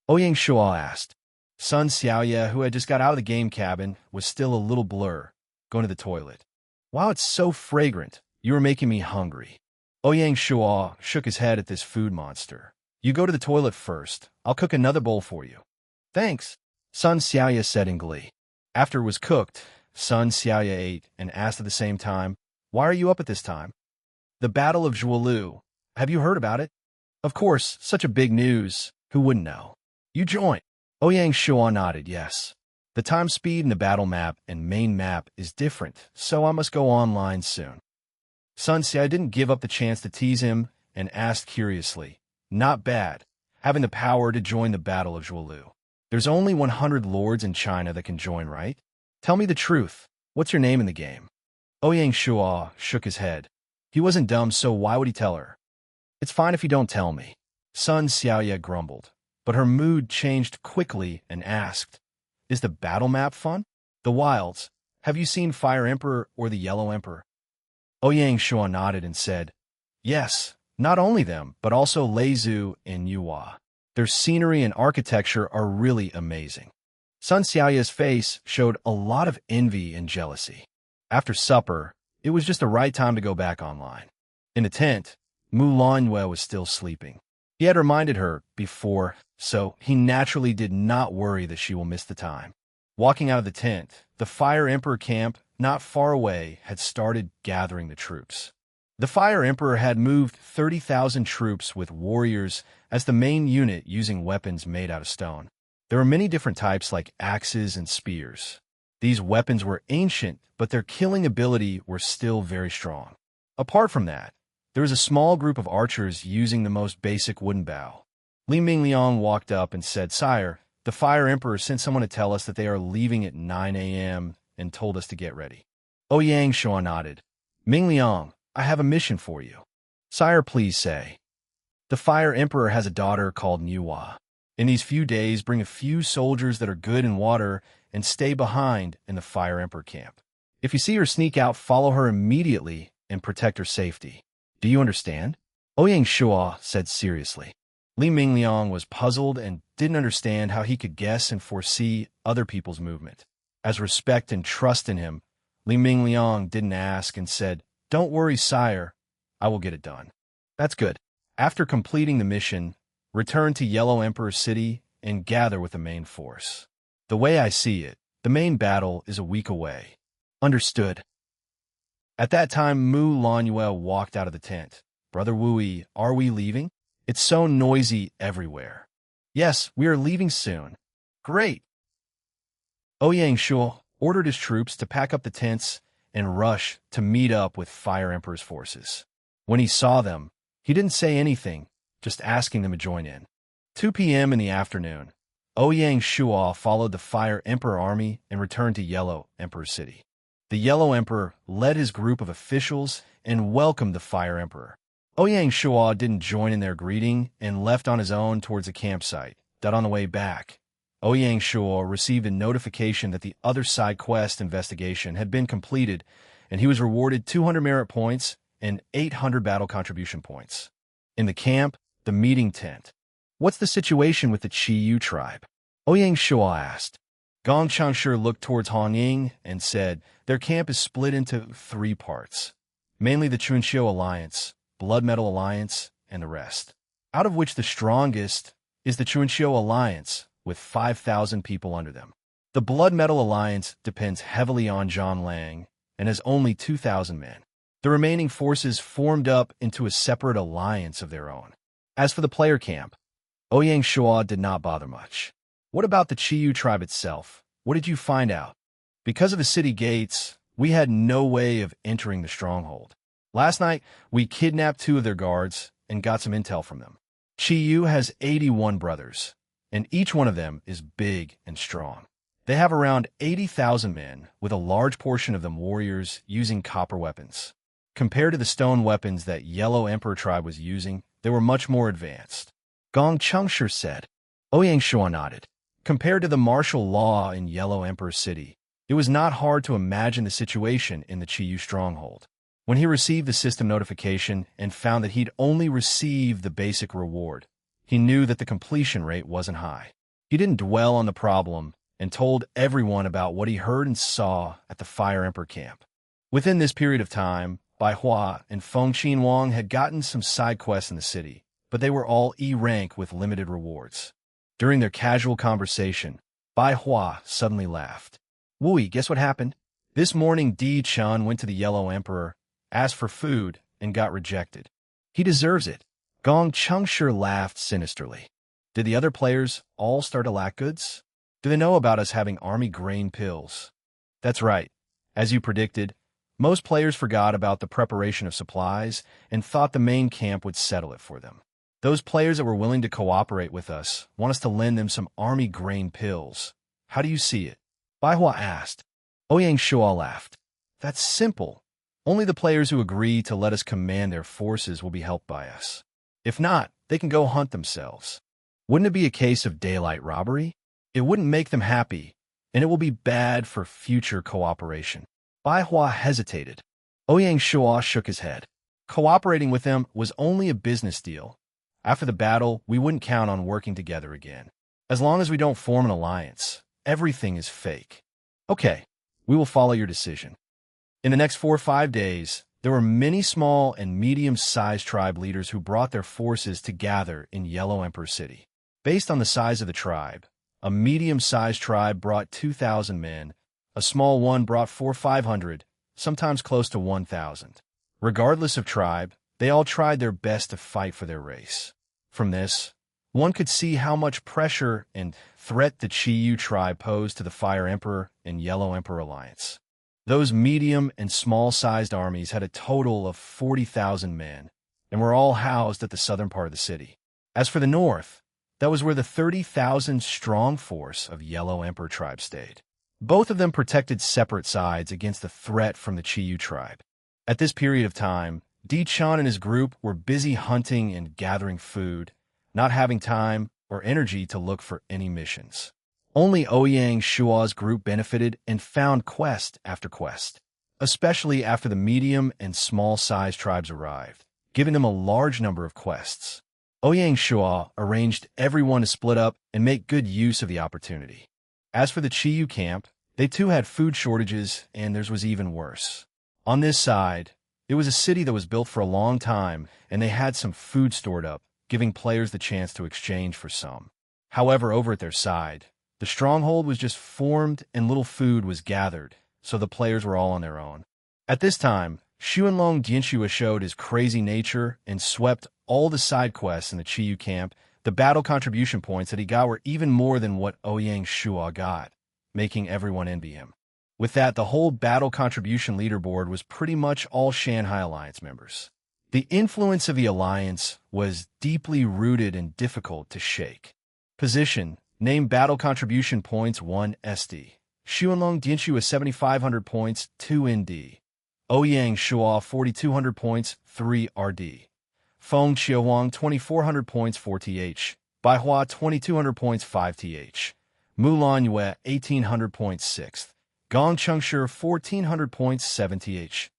Ouyang Shuo asked. Sun Xiaoye, who had just got out of the game cabin, was still a little blur, going to the toilet. "Wow, it's so fragrant. You are making me hungry." Ouyang Shuo shook his head at this food monster. "You go to the toilet first. I'll cook another bowl for you." "Thanks," Sun Xiaoye said in glee. After it was cooked, Sun Xiaoye ate and asked at the same time, "Why are you up at this time?" "The Battle of Zhuolu. Have you heard about it?" "Of course, such a big news. Who wouldn't know?" "You join." Ouyang Shuo nodded, yes. "The time speed in the battle map and main map is different, so I must go online soon." Sun Xiaoye didn't give up the chance to tease him and asked curiously, "Not bad, having the power to join the Battle of Zhuolu. There's only 100 lords in China that can join, right? Tell me the truth. What's your name in the game?" Ouyang Shuo shook his head. He wasn't dumb, so why would he tell her? "It's fine if you don't tell me," Sun Xiaoye grumbled, but her mood changed quickly and asked, "Is the battle map fun? The wilds. Have you seen Fire Emperor or the Yellow Emperor?" Ouyang Shuo nodded and said, "Yes, not only them, but also Leizu and Yuhua. Their scenery and architecture are really amazing." Sun Xiaoye's face showed a lot of envy and jealousy. After supper, it was just the right time to go back online. In the tent, Mu Lanyue was still sleeping. He had reminded her before, so he naturally did not worry that she will miss the time. Walking out of the tent, the Fire Emperor camp, not far away, had started gathering the troops. The Fire Emperor had moved 30,000 troops with warriors as the main unit using weapons made out of stone. There were many different types like axes and spears. These weapons were ancient, but their killing ability were still very strong. Apart from that, there was a small group of archers using the most basic wooden bow. Li Mingliang walked up and said, "Sire, the Fire Emperor sent someone to tell us that they are leaving at 9 a.m. and told us to get ready." Ouyang Shuo nodded. "Mingliang, I have a mission for you." "Sire, please say." "The Fire Emperor has a daughter called Yuhua. In these few days, bring a few soldiers that are good in water and stay behind in the Fire Emperor camp. If you see her sneak out, follow her immediately and protect her safety. Do you understand?" Ouyang Shuo said seriously. Li Mingliang was puzzled and didn't understand how he could guess and foresee other people's movement. As respect and trust in him, Li Mingliang didn't ask and said, "Don't worry, sire. I will get it done." "That's good." After completing the mission, return to Yellow Emperor City and gather with the main force. The way I see it, the main battle is a week away. Understood. At that time, Mu Lanyue walked out of the tent. "Brother Wui, are we leaving? It's so noisy everywhere." "Yes, we are leaving soon." "Great." Ouyang Shuo ordered his troops to pack up the tents and rush to meet up with Fire Emperor's forces. When he saw them, he didn't say anything, just asking them to join in. 2 p.m. in the afternoon, Ouyang Shuo followed the Fire Emperor army and returned to Yellow Emperor City. The Yellow Emperor led his group of officials and welcomed the Fire Emperor. Ouyang Shuo didn't join in their greeting and left on his own towards a campsite. On the way back, Ouyang Shuo received a notification that the other side quest investigation had been completed, and he was rewarded 200 merit points and 800 battle contribution points. In the camp, the meeting tent. What's the situation with the Qiyu tribe? Ouyang Shuo asked. Gong Changshi looked towards Hong Ying and said, their camp is split into 3 parts, mainly the Chunqiu Alliance, Blood Metal Alliance, and the rest, out of which the strongest is the Chunqiu Alliance, with 5,000 people under them. The Blood Metal Alliance depends heavily on Zhang Lang and has only 2,000 men. The remaining forces formed up into a separate alliance of their own. As for the player camp, Ouyang Shuo did not bother much. What about the Qiyu tribe itself? What did you find out? Because of the city gates, we had no way of entering the stronghold. Last night, we kidnapped 2 of their guards and got some intel from them. Qiyu has 81 brothers, and each one of them is big and strong. They have around 80,000 men, with a large portion of them warriors using copper weapons. Compared to the stone weapons that Yellow Emperor tribe was using, they were much more advanced. Gong Changshi said. Ouyang Shuo nodded. Compared to the martial law in Yellow Emperor City, it was not hard to imagine the situation in the Qiyu stronghold. When he received the system notification and found that he'd only received the basic reward, he knew that the completion rate wasn't high. He didn't dwell on the problem and told everyone about what he heard and saw at the Fire Emperor camp. Within this period of time, Bai Hua and Feng Qinwang had gotten some side quests in the city, but they were all E rank with limited rewards. During their casual conversation, Bai Hua suddenly laughed. Wui, guess what happened? This morning Di Chun went to the Yellow Emperor, asked for food, and got rejected. He deserves it. Gong Changshi laughed sinisterly. Did the other players all start to lack goods? Do they know about us having army grain pills? That's right. As you predicted, most players forgot about the preparation of supplies and thought the main camp would settle it for them. Those players that were willing to cooperate with us want us to lend them some army grain pills. How do you see it? Bai Hua asked. Ouyang Shuo laughed. That's simple. Only the players who agree to let us command their forces will be helped by us. If not, they can go hunt themselves. Wouldn't it be a case of daylight robbery? It wouldn't make them happy, and it will be bad for future cooperation. Bai Hua hesitated. Ouyang Shuo shook his head. Cooperating with them was only a business deal. After the battle, we wouldn't count on working together again. As long as we don't form an alliance, everything is fake. Okay, we will follow your decision. In the next 4 or 5 days, there were many small and medium-sized tribe leaders who brought their forces to gather in Yellow Emperor City. Based on the size of the tribe, a medium-sized tribe brought 2,000 men, a small one brought 400 or 500, sometimes close to 1,000. Regardless of tribe, they all tried their best to fight for their race. From this, one could see how much pressure and threat the Qiyu tribe posed to the Fire Emperor and Yellow Emperor Alliance. Those medium and small-sized armies had a total of 40,000 men, and were all housed at the southern part of the city. As for the north, that was where the 30,000-strong force of Yellow Emperor tribe stayed. Both of them protected separate sides against the threat from the Qiyu tribe. At this period of time, Di Chun and his group were busy hunting and gathering food, not having time or energy to look for any missions. Only Ouyang Shuo's group benefited and found quest after quest, especially after the medium and small-sized tribes arrived, giving them a large number of quests. Ouyang Shuo arranged everyone to split up and make good use of the opportunity. As for the Qiyu camp, they too had food shortages, and theirs was even worse. On this side, it was a city that was built for a long time, and they had some food stored up, giving players the chance to exchange for some. However, over at their side, the stronghold was just formed and little food was gathered, so the players were all on their own. At this time, Xuanlong Dianxue showed his crazy nature and swept all the side quests in the Qiyu camp. The battle contribution points that he got were even more than what Ouyang Shuo got, making everyone envy him. With that, the whole battle contribution leaderboard was pretty much all Shanghai Alliance members. The influence of the alliance was deeply rooted and difficult to shake. Position: name battle contribution points 1 SD. Xuanlong Dianshu is 7,500 points 2 ND. Ouyang Shuo 4,200 points 3 RD. Feng Qiuwang 2,400 points 4 TH. Baihua 2,200 points 5 TH. Mulan Yue 1,800 points 6th. Gong Chengshi 1,400 points 7 TH.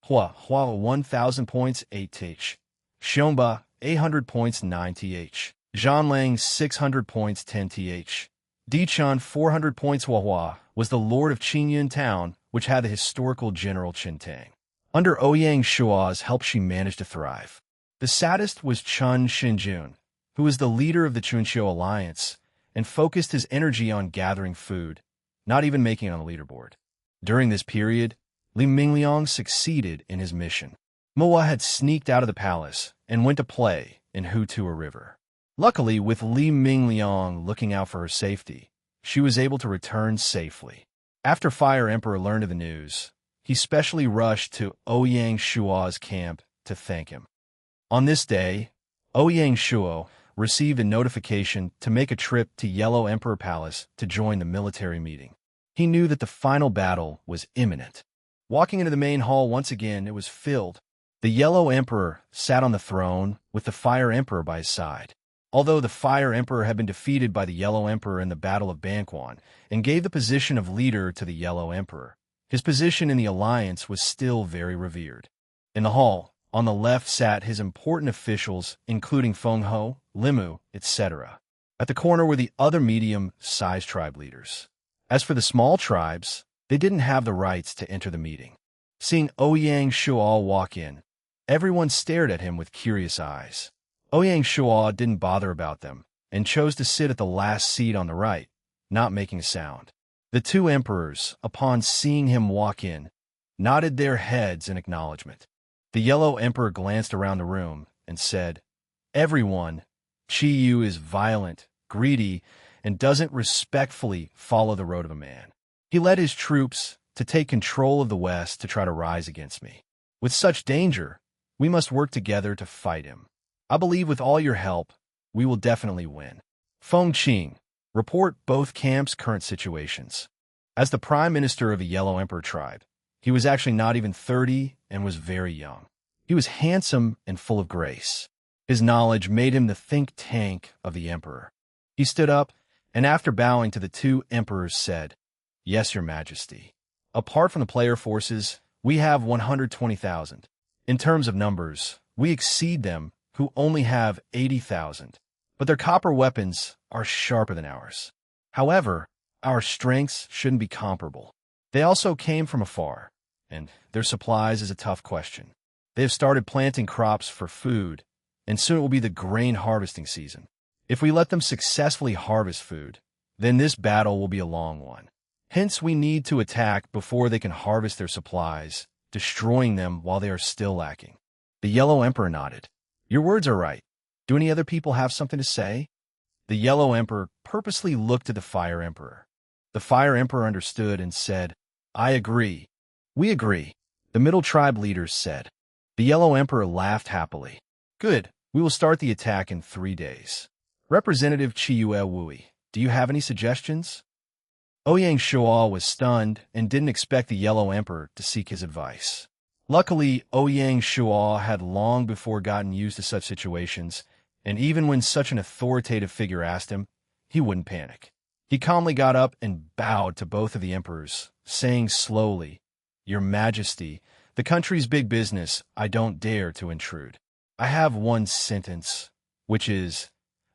Hua 1,000 points 8 TH. Xiongba 800 points 9 TH. Zhanlang 600 points 10 TH. Dichun 400 points. Hua was the lord of Qingyun town, which had the historical general Qintang. Under Ouyang Shuo's help she managed to thrive. The saddest was Chun Xinjun, who was the leader of the Chunqiu alliance, and focused his energy on gathering food, not even making it on the leaderboard. During this period, Li Mingliang succeeded in his mission. Moa had sneaked out of the palace and went to play in Hutua River. Luckily, with Li Mingliang looking out for her safety, she was able to return safely. After Fire Emperor learned of the news, he specially rushed to Ouyang Shuo's camp to thank him. On this day, Ouyang Shuo received a notification to make a trip to Yellow Emperor Palace to join the military meeting. He knew that the final battle was imminent. Walking into the main hall once again, it was filled. The Yellow Emperor sat on the throne with the Fire Emperor by his side. Although the Fire Emperor had been defeated by the Yellow Emperor in the Battle of Banquan and gave the position of leader to the Yellow Emperor, his position in the alliance was still very revered. In the hall, on the left sat his important officials, including Feng Ho, Limu, etc. At the corner were the other medium-sized tribe leaders. As for the small tribes, they didn't have the rights to enter the meeting. Seeing Ouyang Shuo walk in, everyone stared at him with curious eyes. Ouyang Shuo didn't bother about them and chose to sit at the last seat on the right, not making a sound. The two emperors, upon seeing him walk in, nodded their heads in acknowledgement. The Yellow Emperor glanced around the room and said, "Everyone, Qi Yu is violent, greedy, and doesn't respectfully follow the road of a man. He led his troops to take control of the West to try to rise against me. With such danger, we must work together to fight him. I believe with all your help, we will definitely win. Feng Qing, report both camps' current situations." As the Prime Minister of the Yellow Emperor tribe, he was actually not even 30 and was very young. He was handsome and full of grace. His knowledge made him the think tank of the Emperor. He stood up and after bowing to the two emperors said, "Yes, your majesty. Apart from the player forces, we have 120,000. In terms of numbers, we exceed them who only have 80,000. But their copper weapons are sharper than ours. However, our strengths shouldn't be comparable. They also came from afar, and their supplies is a tough question. They have started planting crops for food, and soon it will be the grain harvesting season. If we let them successfully harvest food, then this battle will be a long one. Hence, we need to attack before they can harvest their supplies, destroying them while they are still lacking." The Yellow Emperor nodded. "Your words are right. Do any other people have something to say?" The Yellow Emperor purposely looked at the Fire Emperor. The Fire Emperor understood and said, "I agree. We agree," the middle tribe leaders said. The Yellow Emperor laughed happily. "Good. We will start the attack in 3 days. Representative Qiyue Wui, do you have any suggestions?" Ouyang Shuo was stunned and didn't expect the Yellow Emperor to seek his advice. Luckily, Ouyang Shuo had long before gotten used to such situations, and even when such an authoritative figure asked him, he wouldn't panic. He calmly got up and bowed to both of the emperors, saying slowly, "Your Majesty, the country's big business, I don't dare to intrude. I have one sentence, which is,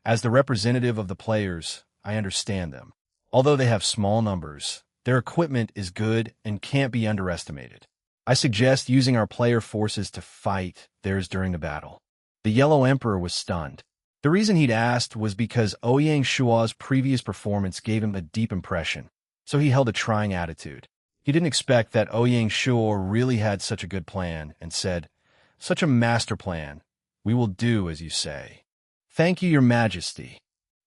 as the representative of the players, I understand them. Although they have small numbers, their equipment is good and can't be underestimated. I suggest using our player forces to fight theirs during the battle." The Yellow Emperor was stunned. The reason he'd asked was because Ouyang Shuo's previous performance gave him a deep impression, so he held a trying attitude. He didn't expect that Ouyang Shuo really had such a good plan and said, "Such a master plan. We will do as you say." "Thank you, your majesty."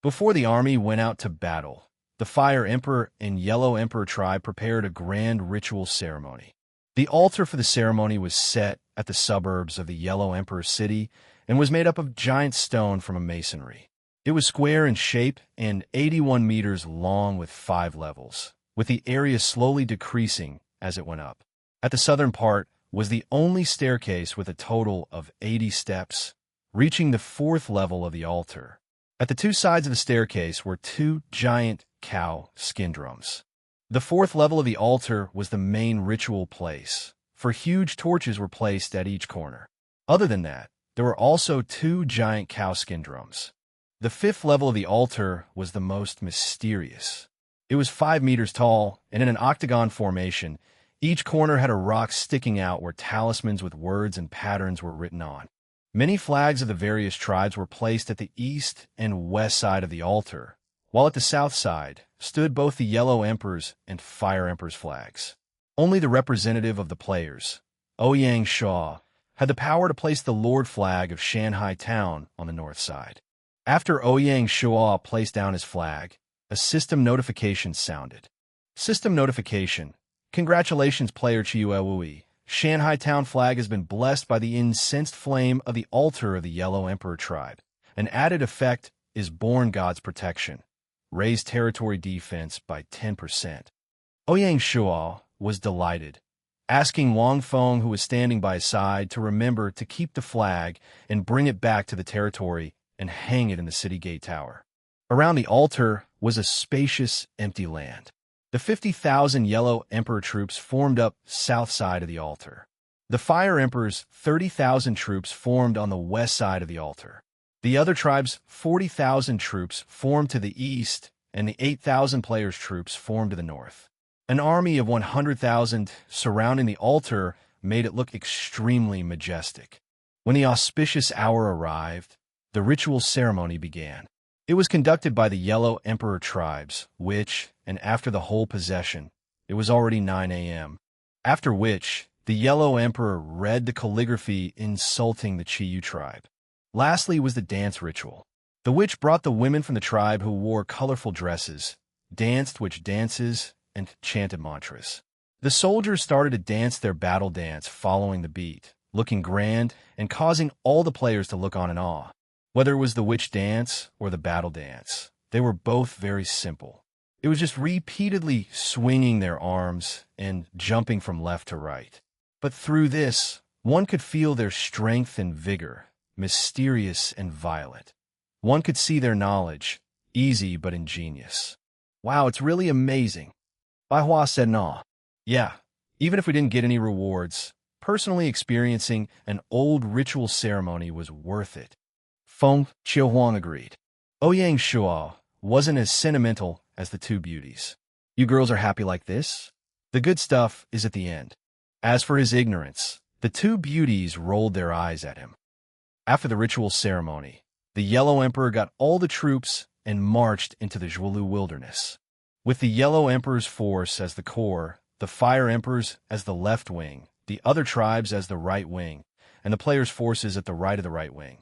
Before the army went out to battle, the Fire Emperor and Yellow Emperor tribe prepared a grand ritual ceremony. The altar for the ceremony was set at the suburbs of the Yellow Emperor city and was made up of giant stone from a masonry. It was square in shape and 81 meters long with 5 levels, with the area slowly decreasing as it went up. At the southern part was the only staircase with a total of 80 steps, reaching the 4th level of the altar. At the 2 sides of the staircase were 2 giant cow skin drums. The 4th level of the altar was the main ritual place, for huge torches were placed at each corner. Other than that, there were also 2 giant cow skin drums. The 5th level of the altar was the most mysterious. It was 5 meters tall, and in an octagon formation, each corner had a rock sticking out where talismans with words and patterns were written on. Many flags of the various tribes were placed at the east and west side of the altar, while at the south side stood both the Yellow Emperor's and Fire Emperor's flags. Only the representative of the players, Ouyang Shuo, had the power to place the Lord flag of Shanghai Town on the north side. After Ouyang Shuo placed down his flag, a system notification sounded. System notification. Congratulations, player Chiuewui. Shanghai Town flag has been blessed by the incensed flame of the altar of the Yellow Emperor tribe. An added effect is Born God's protection. Raise territory defense by 10%. Ouyang Shuo was delighted, asking Wang Feng, who was standing by his side, to remember to keep the flag and bring it back to the territory and hang it in the city gate tower. Around the altar was a spacious, empty land. The 50,000 Yellow Emperor troops formed up south side of the altar. The Fire Emperor's 30,000 troops formed on the west side of the altar. The other tribes' 40,000 troops formed to the east, and the 8,000 players' troops formed to the north. An army of 100,000 surrounding the altar made it look extremely majestic. When the auspicious hour arrived, the ritual ceremony began. It was conducted by the Yellow Emperor tribes, which, and after the whole possession, it was already 9 a.m., after which the Yellow Emperor read the calligraphy insulting the Chiyu tribe. Lastly was the dance ritual. The witch brought the women from the tribe who wore colorful dresses, danced witch dances, and chanted mantras. The soldiers started to dance their battle dance following the beat, looking grand and causing all the players to look on in awe. Whether it was the witch dance or the battle dance, they were both very simple. It was just repeatedly swinging their arms and jumping from left to right. But through this, one could feel their strength and vigor, mysterious and violent. One could see their knowledge, easy but ingenious. Wow, it's really amazing. Bai Hua said in awe. Yeah, even if we didn't get any rewards, personally experiencing an old ritual ceremony was worth it. Feng Qiuhuang agreed. Ouyang Shuo wasn't as sentimental as the 2 beauties. You girls are happy like this? The good stuff is at the end. As for his ignorance, the 2 beauties rolled their eyes at him. After the ritual ceremony, the Yellow Emperor got all the troops and marched into the Zhuolu wilderness. With the Yellow Emperor's force as the core, the Fire Emperors as the left wing, the other tribes as the right wing, and the players' forces at the right of the right wing.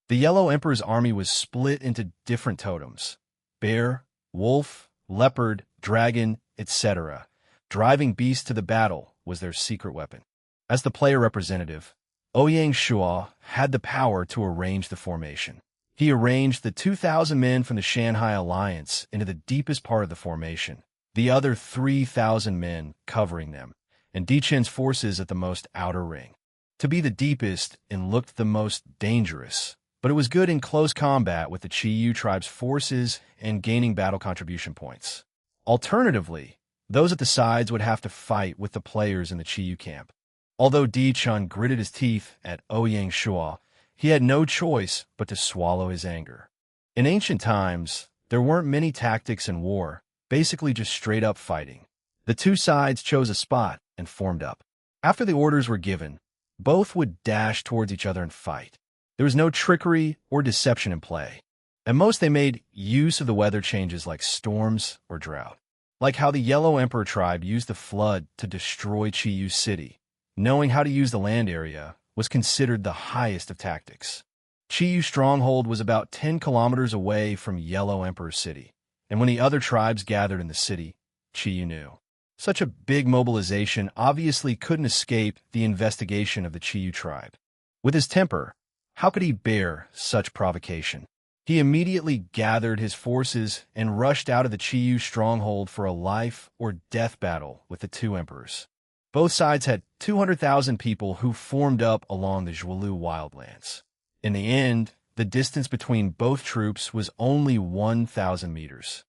The Yellow Emperor's army was split into different totems: bear, wolf, leopard, dragon, etc. Driving beasts to the battle was their secret weapon. As the player representative, Ouyang Shuo had the power to arrange the formation. He arranged the 2,000 men from the Shanghai Alliance into the deepest part of the formation, the other 3,000 men covering them, and Dichen's forces at the most outer ring. To be the deepest and looked the most dangerous, but it was good in close combat with the Chiyu tribe's forces and gaining battle contribution points. Alternatively, those at the sides would have to fight with the players in the Chiyu camp. Although Di Chun gritted his teeth at Ouyang Shuo, he had no choice but to swallow his anger. In ancient times, there weren't many tactics in war, basically just straight-up fighting. The 2 sides chose a spot and formed up. After the orders were given, both would dash towards each other and fight. There was no trickery or deception in play. At most, they made use of the weather changes like storms or drought. Like how the Yellow Emperor tribe used the flood to destroy Chiyu City. Knowing how to use the land area was considered the highest of tactics. Chiyu Stronghold was about 10 kilometers away from Yellow Emperor City, and when the other tribes gathered in the city, Chiyu knew. Such a big mobilization obviously couldn't escape the investigation of the Qiyu tribe. With his temper, how could he bear such provocation? He immediately gathered his forces and rushed out of the Qiyu stronghold for a life-or-death battle with the two emperors. Both sides had 200,000 people who formed up along the Zhuolu wildlands. In the end, the distance between both troops was only 1,000 meters.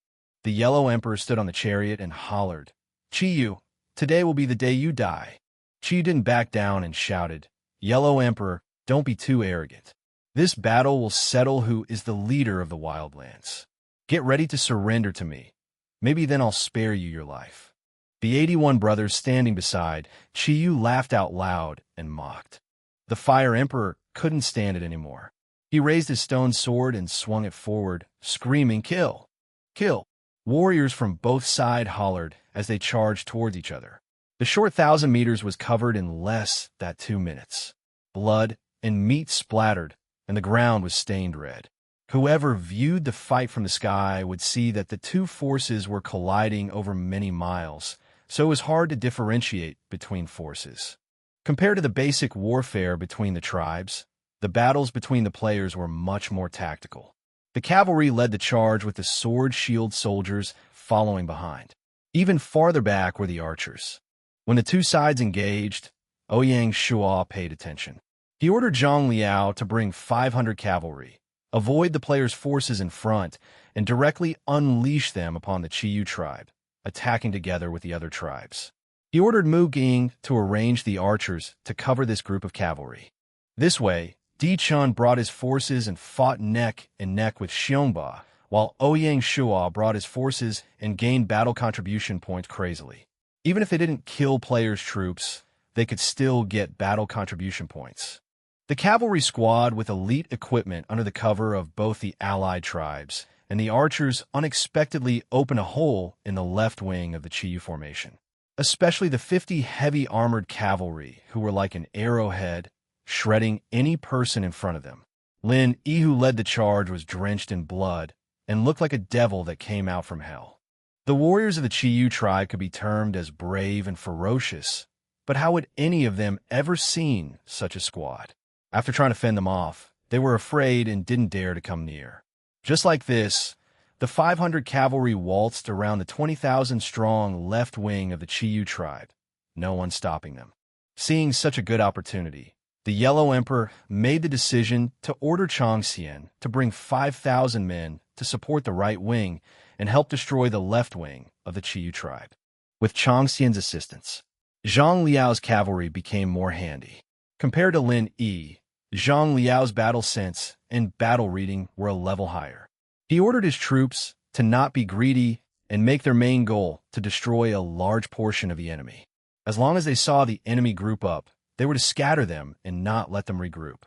The Yellow Emperor stood on the chariot and hollered, "Qiyu, today will be the day you die." Qiyu didn't back down and shouted, "Yellow Emperor, don't be too arrogant. This battle will settle who is the leader of the wildlands. Get ready to surrender to me. Maybe then I'll spare you your life." The 81 brothers standing beside Qiyu laughed out loud and mocked. The Fire Emperor couldn't stand it anymore. He raised his stone sword and swung it forward, screaming, "Kill! Kill!" Warriors from both sides hollered as they charged towards each other. The short 1,000 meters was covered in less than 2 minutes. Blood and meat splattered, and the ground was stained red. Whoever viewed the fight from the sky would see that the two forces were colliding over many miles, so it was hard to differentiate between forces. Compared to the basic warfare between the tribes, the battles between the players were much more tactical. The cavalry led the charge with the sword-shield soldiers following behind. Even farther back were the archers. When the two sides engaged, Ouyang Shuo paid attention. He ordered Zhang Liao to bring 500 cavalry, avoid the players' forces in front, and directly unleash them upon the Qiyu tribe, attacking together with the other tribes. He ordered Mu Ging to arrange the archers to cover this group of cavalry. This way, Di Chun brought his forces and fought neck and neck with Xiongba, while Ouyang Shuo brought his forces and gained battle contribution points crazily. Even if they didn't kill players' troops, they could still get battle contribution points. The cavalry squad with elite equipment under the cover of both the allied tribes and the archers unexpectedly opened a hole in the left wing of the Qiyu formation. Especially the 50 heavy armored cavalry who were like an arrowhead, shredding any person in front of them. Lin Yi, who led the charge, was drenched in blood and looked like a devil that came out from hell. The warriors of the Qiyu tribe could be termed as brave and ferocious, but how would any of them ever seen such a squad? After trying to fend them off, they were afraid and didn't dare to come near. Just like this, the 500 cavalry waltzed around the 20,000-strong left wing of the Qiyu tribe, no one stopping them. Seeing such a good opportunity, the Yellow Emperor made the decision to order Changxian to bring 5,000 men to support the right wing and help destroy the left wing of the Qiyu tribe. With Changxian's assistance, Zhang Liao's cavalry became more handy. Compared to Lin Yi, Zhang Liao's battle sense and battle reading were a level higher. He ordered his troops to not be greedy and make their main goal to destroy a large portion of the enemy. As long as they saw the enemy group up, they were to scatter them and not let them regroup.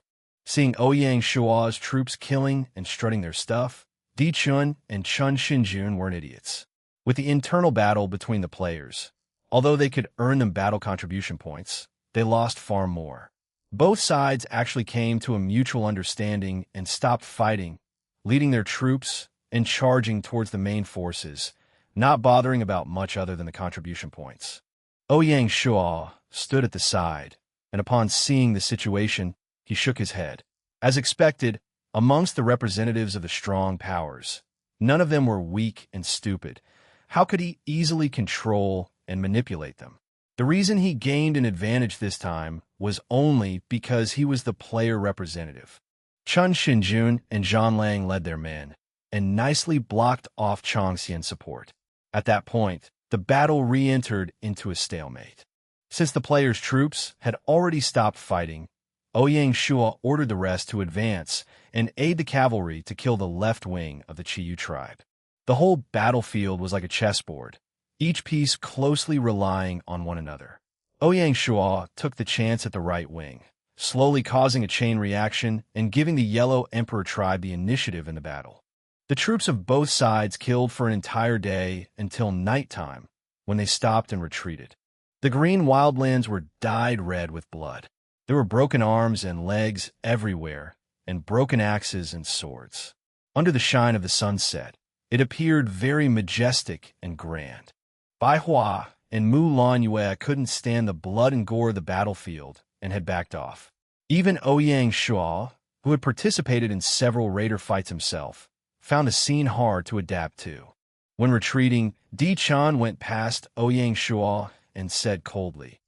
Seeing Ouyang Shuo's troops killing and strutting their stuff, Di Chun and Chun Xinjun weren't idiots. With the internal battle between the players, although they could earn them battle contribution points, they lost far more. Both sides actually came to a mutual understanding and stopped fighting, leading their troops and charging towards the main forces, not bothering about much other than the contribution points. Ouyang Shuo stood at the side, and upon seeing the situation, he shook his head. As expected, amongst the representatives of the strong powers, none of them were weak and stupid. How could he easily control and manipulate them? The reason he gained an advantage this time was only because he was the player representative. Chun Xinjun and Zhan Lang led their men, and nicely blocked off Changxian's support. At that point, the battle re-entered into a stalemate. Since the players' troops had already stopped fighting, Ouyang Shuo ordered the rest to advance and aid the cavalry to kill the left wing of the Qiyu tribe. The whole battlefield was like a chessboard, each piece closely relying on one another. Ouyang Shuo took the chance at the right wing, slowly causing a chain reaction and giving the Yellow Emperor tribe the initiative in the battle. The troops of both sides killed for an entire day until nighttime, when they stopped and retreated. The green wildlands were dyed red with blood. There were broken arms and legs everywhere, and broken axes and swords. Under the shine of the sunset, it appeared very majestic and grand. Bai Hua and Mu Lanyue couldn't stand the blood and gore of the battlefield and had backed off. Even Ouyang Shuo, who had participated in several raider fights himself, found the scene hard to adapt to. When retreating, Di Chan went past Ouyang Shuo and said coldly,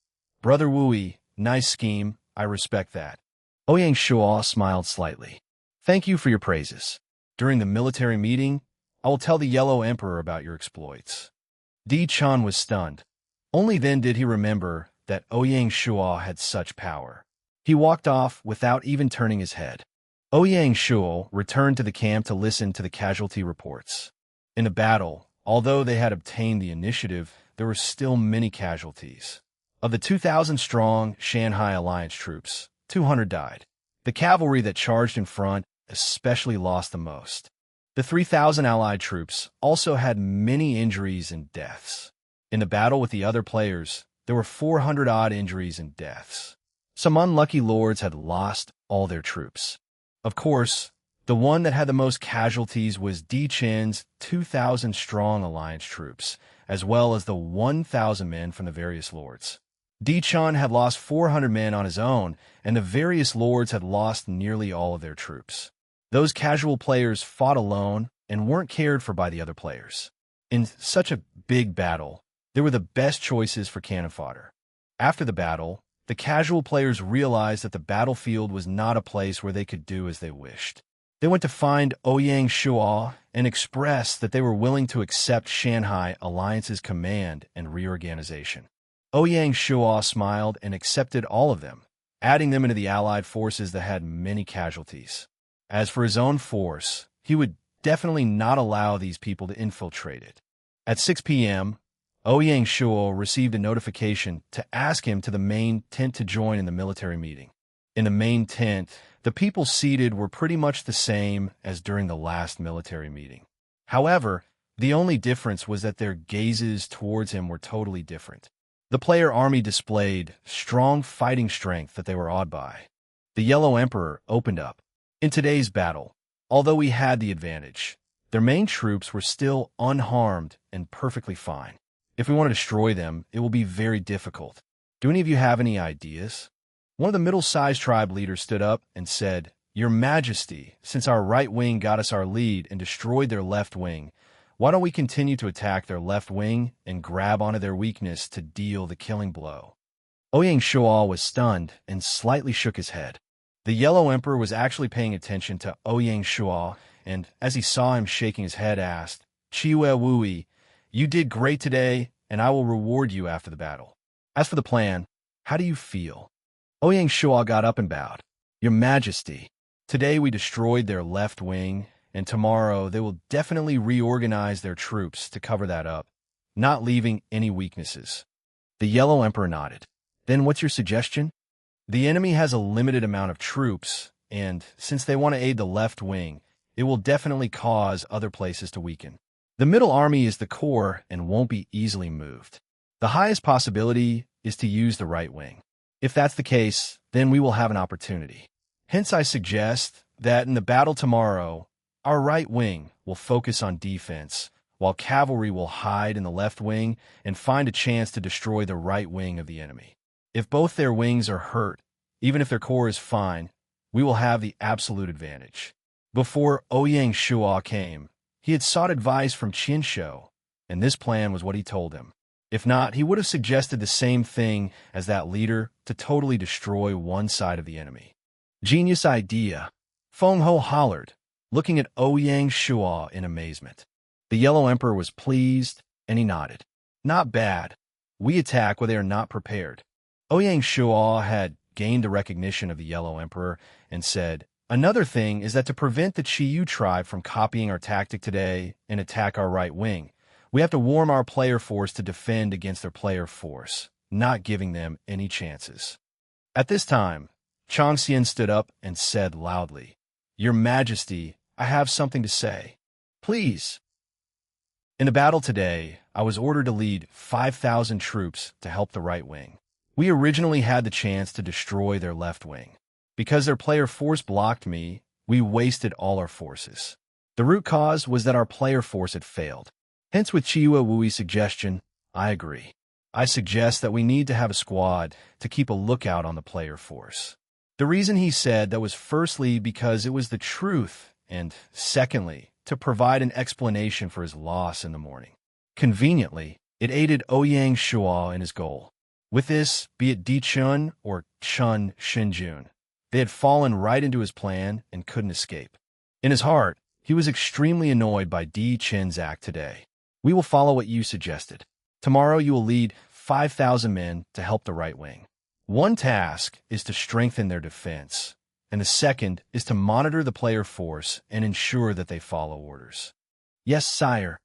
"Brother Wui, nice scheme, I respect that." Ouyang Shuo smiled slightly. "Thank you for your praises. During the military meeting, I will tell the Yellow Emperor about your exploits." Di Chan was stunned. Only then did he remember that Ouyang Shuo had such power. He walked off without even turning his head. Ouyang Shuo returned to the camp to listen to the casualty reports. In the battle, although they had obtained the initiative, there were still many casualties. Of the 2,000-strong Shanghai Alliance troops, 200 died. The cavalry that charged in front especially lost the most. The 3,000 Allied troops also had many injuries and deaths. In the battle with the other players, there were 400-odd injuries and deaths. Some unlucky lords had lost all their troops. Of course, the one that had the most casualties was Di Chen's 2,000-strong alliance troops, as well as the 1,000 men from the various lords. Di Chen had lost 400 men on his own, and the various lords had lost nearly all of their troops. Those casual players fought alone and weren't cared for by the other players. In such a big battle, they were the best choices for cannon fodder. After the battle, the casual players realized that the battlefield was not a place where they could do as they wished. They went to find Ouyang Shuo and expressed that they were willing to accept Shanghai Alliance's command and reorganization. Ouyang Shuo smiled and accepted all of them, adding them into the allied forces that had many casualties. As for his own force, he would definitely not allow these people to infiltrate it. At 6 p.m., Ouyang Shuo received a notification to ask him to the main tent to join in the military meeting. In the main tent, the people seated were pretty much the same as during the last military meeting. However, the only difference was that their gazes towards him were totally different. The player army displayed strong fighting strength that they were awed by. The Yellow Emperor opened up. In today's battle, although we had the advantage, their main troops were still unharmed and perfectly fine. If we want to destroy them, it will be very difficult. Do any of you have any ideas? One of the middle-sized tribe leaders stood up and said, "Your Majesty, since our right wing got us our lead and destroyed their left wing, why don't we continue to attack their left wing and grab onto their weakness to deal the killing blow?" Ouyang Shuo was stunned and slightly shook his head. The Yellow Emperor was actually paying attention to Ouyang Shuo, and as he saw him shaking his head, asked, "Chiwe Wui, you did great today, and I will reward you after the battle. As for the plan, how do you feel?" Ouyang Shuo got up and bowed. "Your Majesty, today we destroyed their left wing, and tomorrow they will definitely reorganize their troops to cover that up, not leaving any weaknesses." The Yellow Emperor nodded. "Then what's your suggestion?" "The enemy has a limited amount of troops, and since they want to aid the left wing, it will definitely cause other places to weaken. The middle army is the core and won't be easily moved. The highest possibility is to use the right wing. If that's the case, then we will have an opportunity. Hence I suggest that in the battle tomorrow, our right wing will focus on defense, while cavalry will hide in the left wing and find a chance to destroy the right wing of the enemy. If both their wings are hurt, even if their core is fine, we will have the absolute advantage." Before Ouyang Shuo came, he had sought advice from Qin Shou, and this plan was what he told him. If not, he would have suggested the same thing as that leader to totally destroy one side of the enemy. "Genius idea," Feng Ho hollered, looking at Ouyang Shuo in amazement. The Yellow Emperor was pleased, and he nodded. "Not bad. We attack where they are not prepared." Ouyang Shuo had gained the recognition of the Yellow Emperor and said, "Another thing is that to prevent the Qiyu tribe from copying our tactic today and attack our right wing, we have to warm our player force to defend against their player force, not giving them any chances." At this time, Changxian stood up and said loudly, "Your Majesty, I have something to say. Please." "In the battle today, I was ordered to lead 5,000 troops to help the right wing. We originally had the chance to destroy their left wing. Because their player force blocked me, we wasted all our forces. The root cause was that our player force had failed. Hence with Chiwa Wui's suggestion, I agree. I suggest that we need to have a squad to keep a lookout on the player force. The reason he said that was firstly because it was the truth, and secondly, to provide an explanation for his loss in the morning. Conveniently, it aided Ouyang Shuo in his goal. With this, be it Di Chun or Chun Shinjun, they had fallen right into his plan and couldn't escape. In his heart, he was extremely annoyed by Di Chin's act today. We will follow what you suggested. Tomorrow you will lead 5,000 men to help the right wing. One task is to strengthen their defense, and the second is to monitor the player force and ensure that they follow orders. Yes, sire.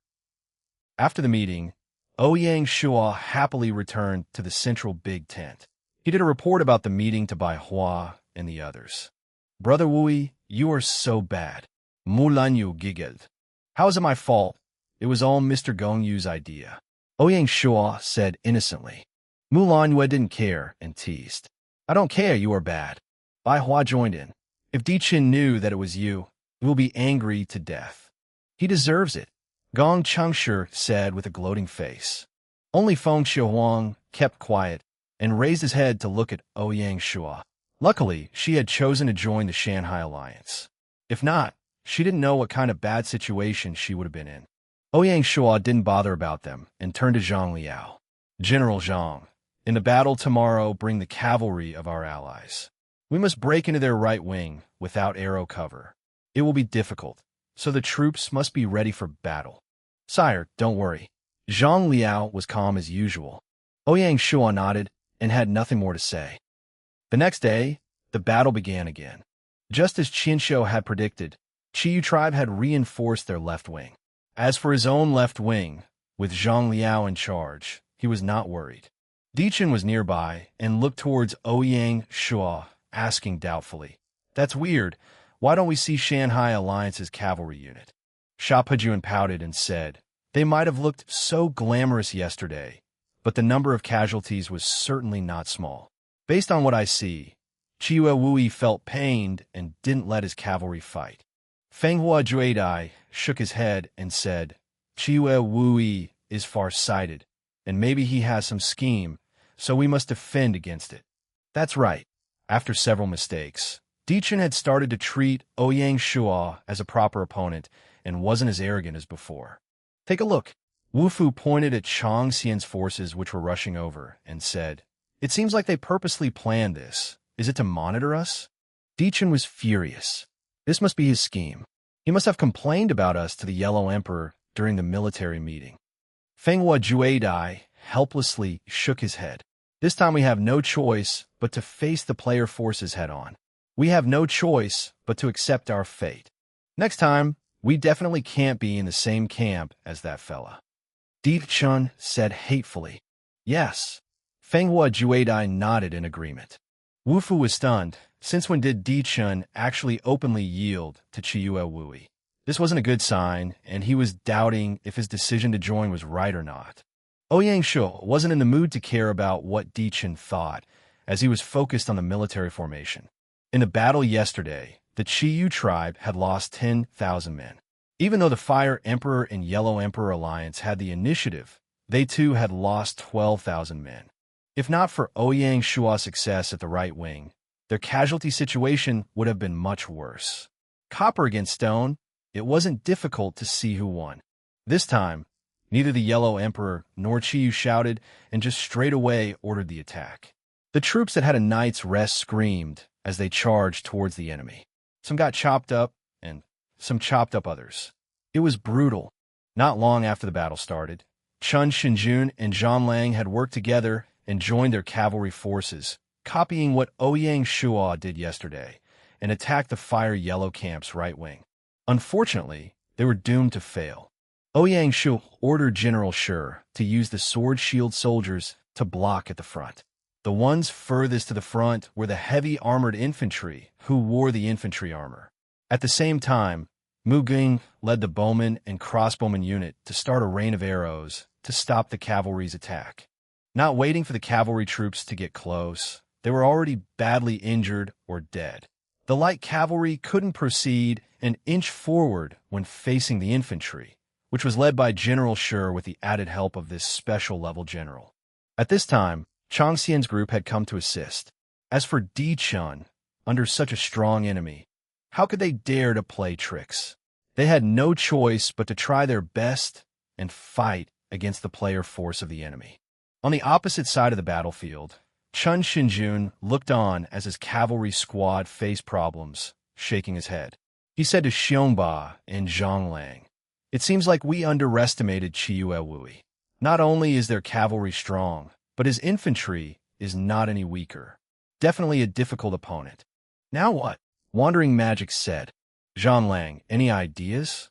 After the meeting, Ouyang Shuo happily returned to the central big tent. He did a report about the meeting to Bai Hua and the others. Brother Wui, you are so bad. Mulan Yu giggled. How is it my fault? It was all Mr. Gong Yu's idea. Ouyang Shuo said innocently. Mulan Yu didn't care and teased. I don't care, you are bad. Bai Hua joined in. If Di Chin knew that it was you, he will be angry to death. He deserves it, Gong Chengshi said with a gloating face. Only Feng Xiaohuang kept quiet and raised his head to look at Ouyang Shuo. Luckily, she had chosen to join the Shanghai Alliance. If not, she didn't know what kind of bad situation she would have been in. Ouyang Shuo didn't bother about them and turned to Zhang Liao. General Zhang, in the battle tomorrow, bring the cavalry of our allies. We must break into their right wing without arrow cover. It will be difficult, so the troops must be ready for battle. Sire, don't worry. Zhang Liao was calm as usual. Ouyang Shuo nodded and had nothing more to say. The next day, the battle began again. Just as Qinshu had predicted, Qiyu tribe had reinforced their left wing. As for his own left wing, with Zhang Liao in charge, he was not worried. Di Chin was nearby and looked towards Ouyang Shuo, asking doubtfully, That's weird. Why don't we see Shanghai Alliance's cavalry unit? Sha Pejun pouted and said, They might have looked so glamorous yesterday, but the number of casualties was certainly not small. Based on what I see, Chiyu Wui felt pained and didn't let his cavalry fight. Feng Hua Juedai shook his head and said, Chiyu Wui is far-sighted, and maybe he has some scheme, so we must defend against it. That's right. After several mistakes, Di Chin had started to treat Ouyang Shuo as a proper opponent and wasn't as arrogant as before. Take a look. Wu Fu pointed at Chang Xian's forces which were rushing over and said, It seems like they purposely planned this. Is it to monitor us? Di Chin was furious. This must be his scheme. He must have complained about us to the Yellow Emperor during the military meeting. Feng Hua Juedai helplessly shook his head. This time we have no choice but to face the player forces head-on. We have no choice but to accept our fate. Next time, we definitely can't be in the same camp as that fella. Di Chun said hatefully. Yes. Feng Hua Juedai nodded in agreement. Wu Fu was stunned. Since when did Di Chun actually openly yield to Chiyu Wui? This wasn't a good sign, and he was doubting if his decision to join was right or not. Ouyang Shuo wasn't in the mood to care about what Di Chun thought, as he was focused on the military formation. In the battle yesterday, the Chiyu tribe had lost 10,000 men. Even though the Fire Emperor and Yellow Emperor Alliance had the initiative, they too had lost 12,000 men. If not for Ouyang Shuo's success at the right wing, their casualty situation would have been much worse. Copper against stone, it wasn't difficult to see who won. This time, neither the Yellow Emperor nor Chiyu shouted and just straight away ordered the attack. The troops that had a night's rest screamed as they charged towards the enemy. Some got chopped up, and some chopped up others. It was brutal. Not long after the battle started, Chun Shinjun and Zhang Lang had worked together and joined their cavalry forces, copying what Ouyang Shuo did yesterday, and attacked the Fire Yellow camp's right wing. Unfortunately, they were doomed to fail. Ouyang Shuo ordered General Shi to use the sword-shield soldiers to block at the front. The ones furthest to the front were the heavy armored infantry who wore the infantry armor. At the same time, Mu Ging led the bowman and crossbowman unit to start a rain of arrows to stop the cavalry's attack. Not waiting for the cavalry troops to get close, they were already badly injured or dead. The light cavalry couldn't proceed an inch forward when facing the infantry, which was led by General Shi with the added help of this special-level general. At this time, Chang Xian's group had come to assist. As for Di Chun, under such a strong enemy, how could they dare to play tricks? They had no choice but to try their best and fight against the player force of the enemy. On the opposite side of the battlefield, Chun Xinjun looked on as his cavalry squad faced problems, shaking his head. He said to Xiongba and Zhang Lang, "It seems like we underestimated Qiyu Wui. Not only is their cavalry strong, but his infantry is not any weaker. Definitely a difficult opponent. Now what?" Wandering Magic said. Zhang Lang, any ideas?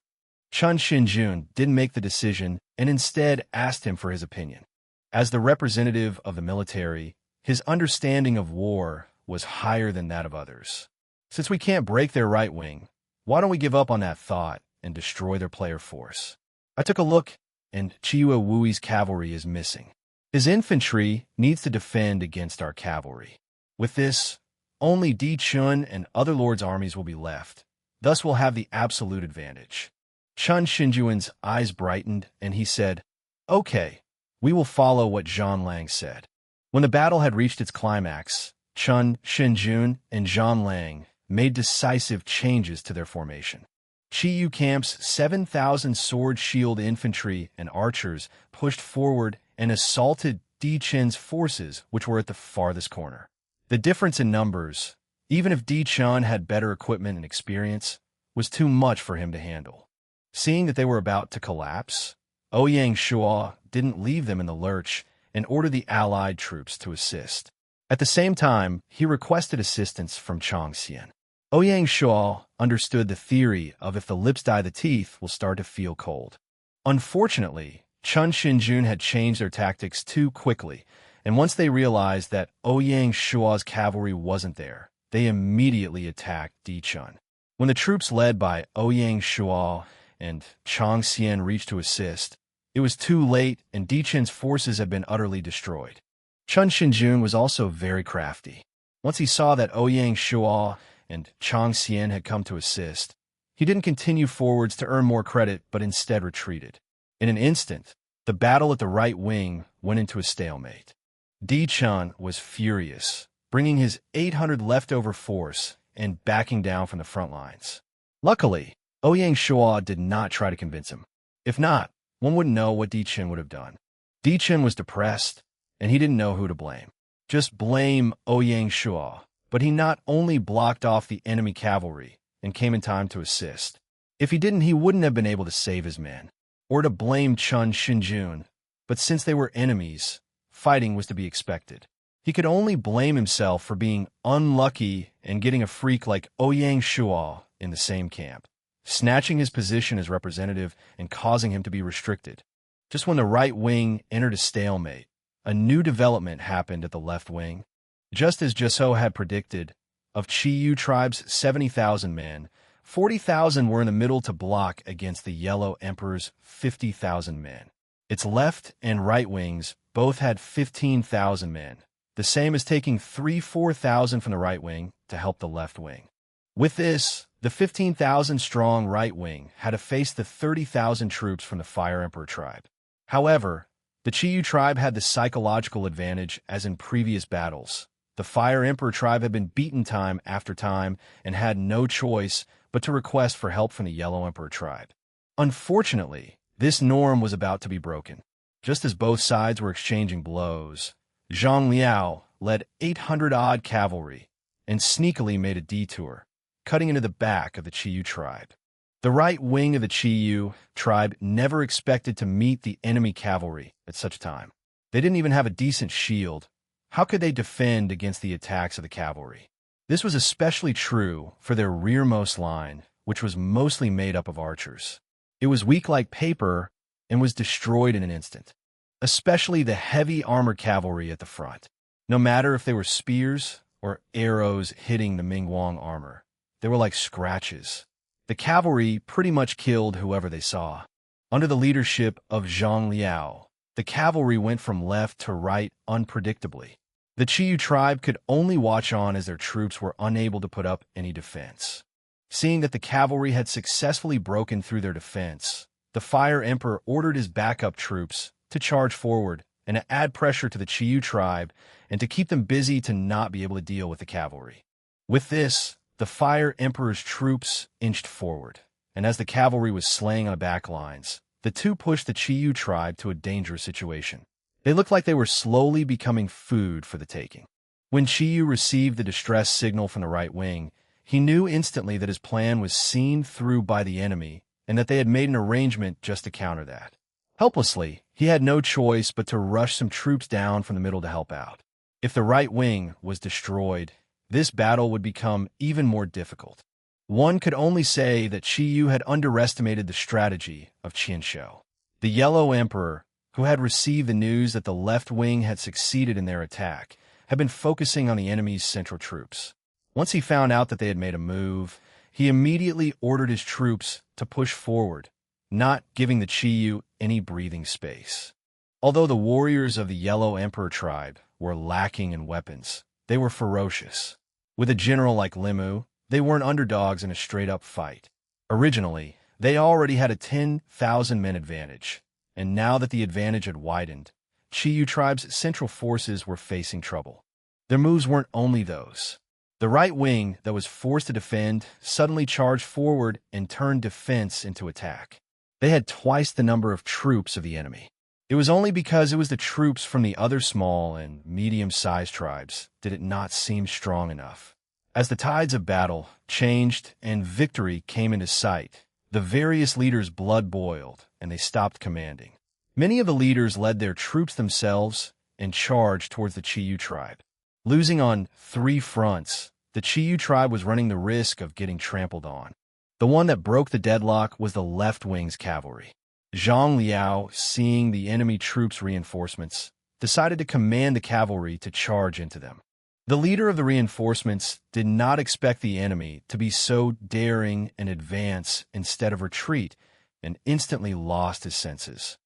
Chun Xinjun didn't make the decision and instead asked him for his opinion. As the representative of the military, his understanding of war was higher than that of others. Since we can't break their right wing, why don't we give up on that thought and destroy their player force? I took a look, and Qiyu Wui's cavalry is missing. His infantry needs to defend against our cavalry. With this, only Di Chun and other lords' armies will be left. Thus we'll have the absolute advantage. Chun Xinjuan's eyes brightened, and he said, "Okay, we will follow what Zhang Lang said." When the battle had reached its climax, Chun Xinjun and Zhang Lang made decisive changes to their formation. Qiyu Camp's 7,000 sword-shield infantry and archers pushed forward and assaulted Di Chun's forces, which were at the farthest corner. The difference in numbers, even if Di Chun had better equipment and experience, was too much for him to handle. Seeing that they were about to collapse, Ouyang Shuo didn't leave them in the lurch and ordered the allied troops to assist. At the same time, he requested assistance from Chang Xian. Ouyang Shuo understood the theory of if the lips die, the teeth will start to feel cold. Unfortunately, Chun Xinjun had changed their tactics too quickly, and once they realized that Ouyang Shuo's cavalry wasn't there, they immediately attacked Di Chun. When the troops led by Ouyang Shuo and Chang Xian reached to assist, it was too late and Di Chun's forces had been utterly destroyed. Chun Xinjun was also very crafty. Once he saw that Ouyang Shuo and Chang Xian had come to assist, he didn't continue forwards to earn more credit, but instead retreated. In an instant, the battle at the right wing went into a stalemate. Di Chun was furious, bringing his 800 leftover force and backing down from the front lines. Luckily, Ouyang Shuo did not try to convince him. If not, one wouldn't know what Di Chun would have done. Di Chun was depressed, and he didn't know who to blame. Just blame Ouyang Shuo, but he not only blocked off the enemy cavalry and came in time to assist. If he didn't, he wouldn't have been able to save his men. Or to blame Chun Xinjun, but since they were enemies, fighting was to be expected. He could only blame himself for being unlucky and getting a freak like Ouyang Shuo in the same camp, snatching his position as representative and causing him to be restricted. Just when the right wing entered a stalemate, a new development happened at the left wing. Just as Jiso had predicted, of Qiyu tribe's 70,000 men, 40,000 were in the middle to block against the Yellow Emperor's 50,000 men. Its left and right wings both had 15,000 men, the same as taking 4,000 from the right wing to help the left wing. With this, the 15,000-strong right wing had to face the 30,000 troops from the Fire Emperor tribe. However, the Qiyu tribe had the psychological advantage as in previous battles. The Fire Emperor tribe had been beaten time after time and had no choice but to request for help from the Yellow Emperor tribe. Unfortunately, this norm was about to be broken. Just as both sides were exchanging blows, Zhang Liao led 800-odd cavalry and sneakily made a detour, cutting into the back of the Qiyu tribe. The right wing of the Qiyu tribe never expected to meet the enemy cavalry at such a time. They didn't even have a decent shield. How could they defend against the attacks of the cavalry? This was especially true for their rearmost line, which was mostly made up of archers. It was weak like paper and was destroyed in an instant, especially the heavy armored cavalry at the front. No matter if they were spears or arrows hitting the Mingguang armor, they were like scratches. The cavalry pretty much killed whoever they saw. Under the leadership of Zhang Liao, the cavalry went from left to right unpredictably. The Qiyu tribe could only watch on as their troops were unable to put up any defense. Seeing that the cavalry had successfully broken through their defense, the Fire Emperor ordered his backup troops to charge forward and to add pressure to the Qiyu tribe and to keep them busy to not be able to deal with the cavalry. With this, the Fire Emperor's troops inched forward, and as the cavalry was slaying on the back lines, the two pushed the Qiyu tribe to a dangerous situation. They looked like they were slowly becoming food for the taking. When Qiyu received the distress signal from the right wing, he knew instantly that his plan was seen through by the enemy and that they had made an arrangement just to counter that. Helplessly, he had no choice but to rush some troops down from the middle to help out. If the right wing was destroyed, this battle would become even more difficult. One could only say that Qiyu had underestimated the strategy of Qianshou. The Yellow Emperor, who had received the news that the left wing had succeeded in their attack, had been focusing on the enemy's central troops. Once he found out that they had made a move, he immediately ordered his troops to push forward, not giving the Qiyu any breathing space. Although the warriors of the Yellow Emperor tribe were lacking in weapons, they were ferocious. With a general like Limu, they weren't underdogs in a straight-up fight. Originally, they already had a 10,000-men advantage, and now that the advantage had widened, Qiyu tribe's central forces were facing trouble. Their moves weren't only those. The right wing that was forced to defend suddenly charged forward and turned defense into attack. They had twice the number of troops of the enemy. It was only because it was the troops from the other small and medium-sized tribes did it not seem strong enough. As the tides of battle changed and victory came into sight, the various leaders' blood boiled and they stopped commanding. Many of the leaders led their troops themselves and charged towards the Qiyu tribe. Losing on 3 fronts, the Qiyu tribe was running the risk of getting trampled on. The one that broke the deadlock was the left wing's cavalry. Zhang Liao, seeing the enemy troops' reinforcements, decided to command the cavalry to charge into them. The leader of the reinforcements did not expect the enemy to be so daring and advance instead of retreat, and instantly lost his senses.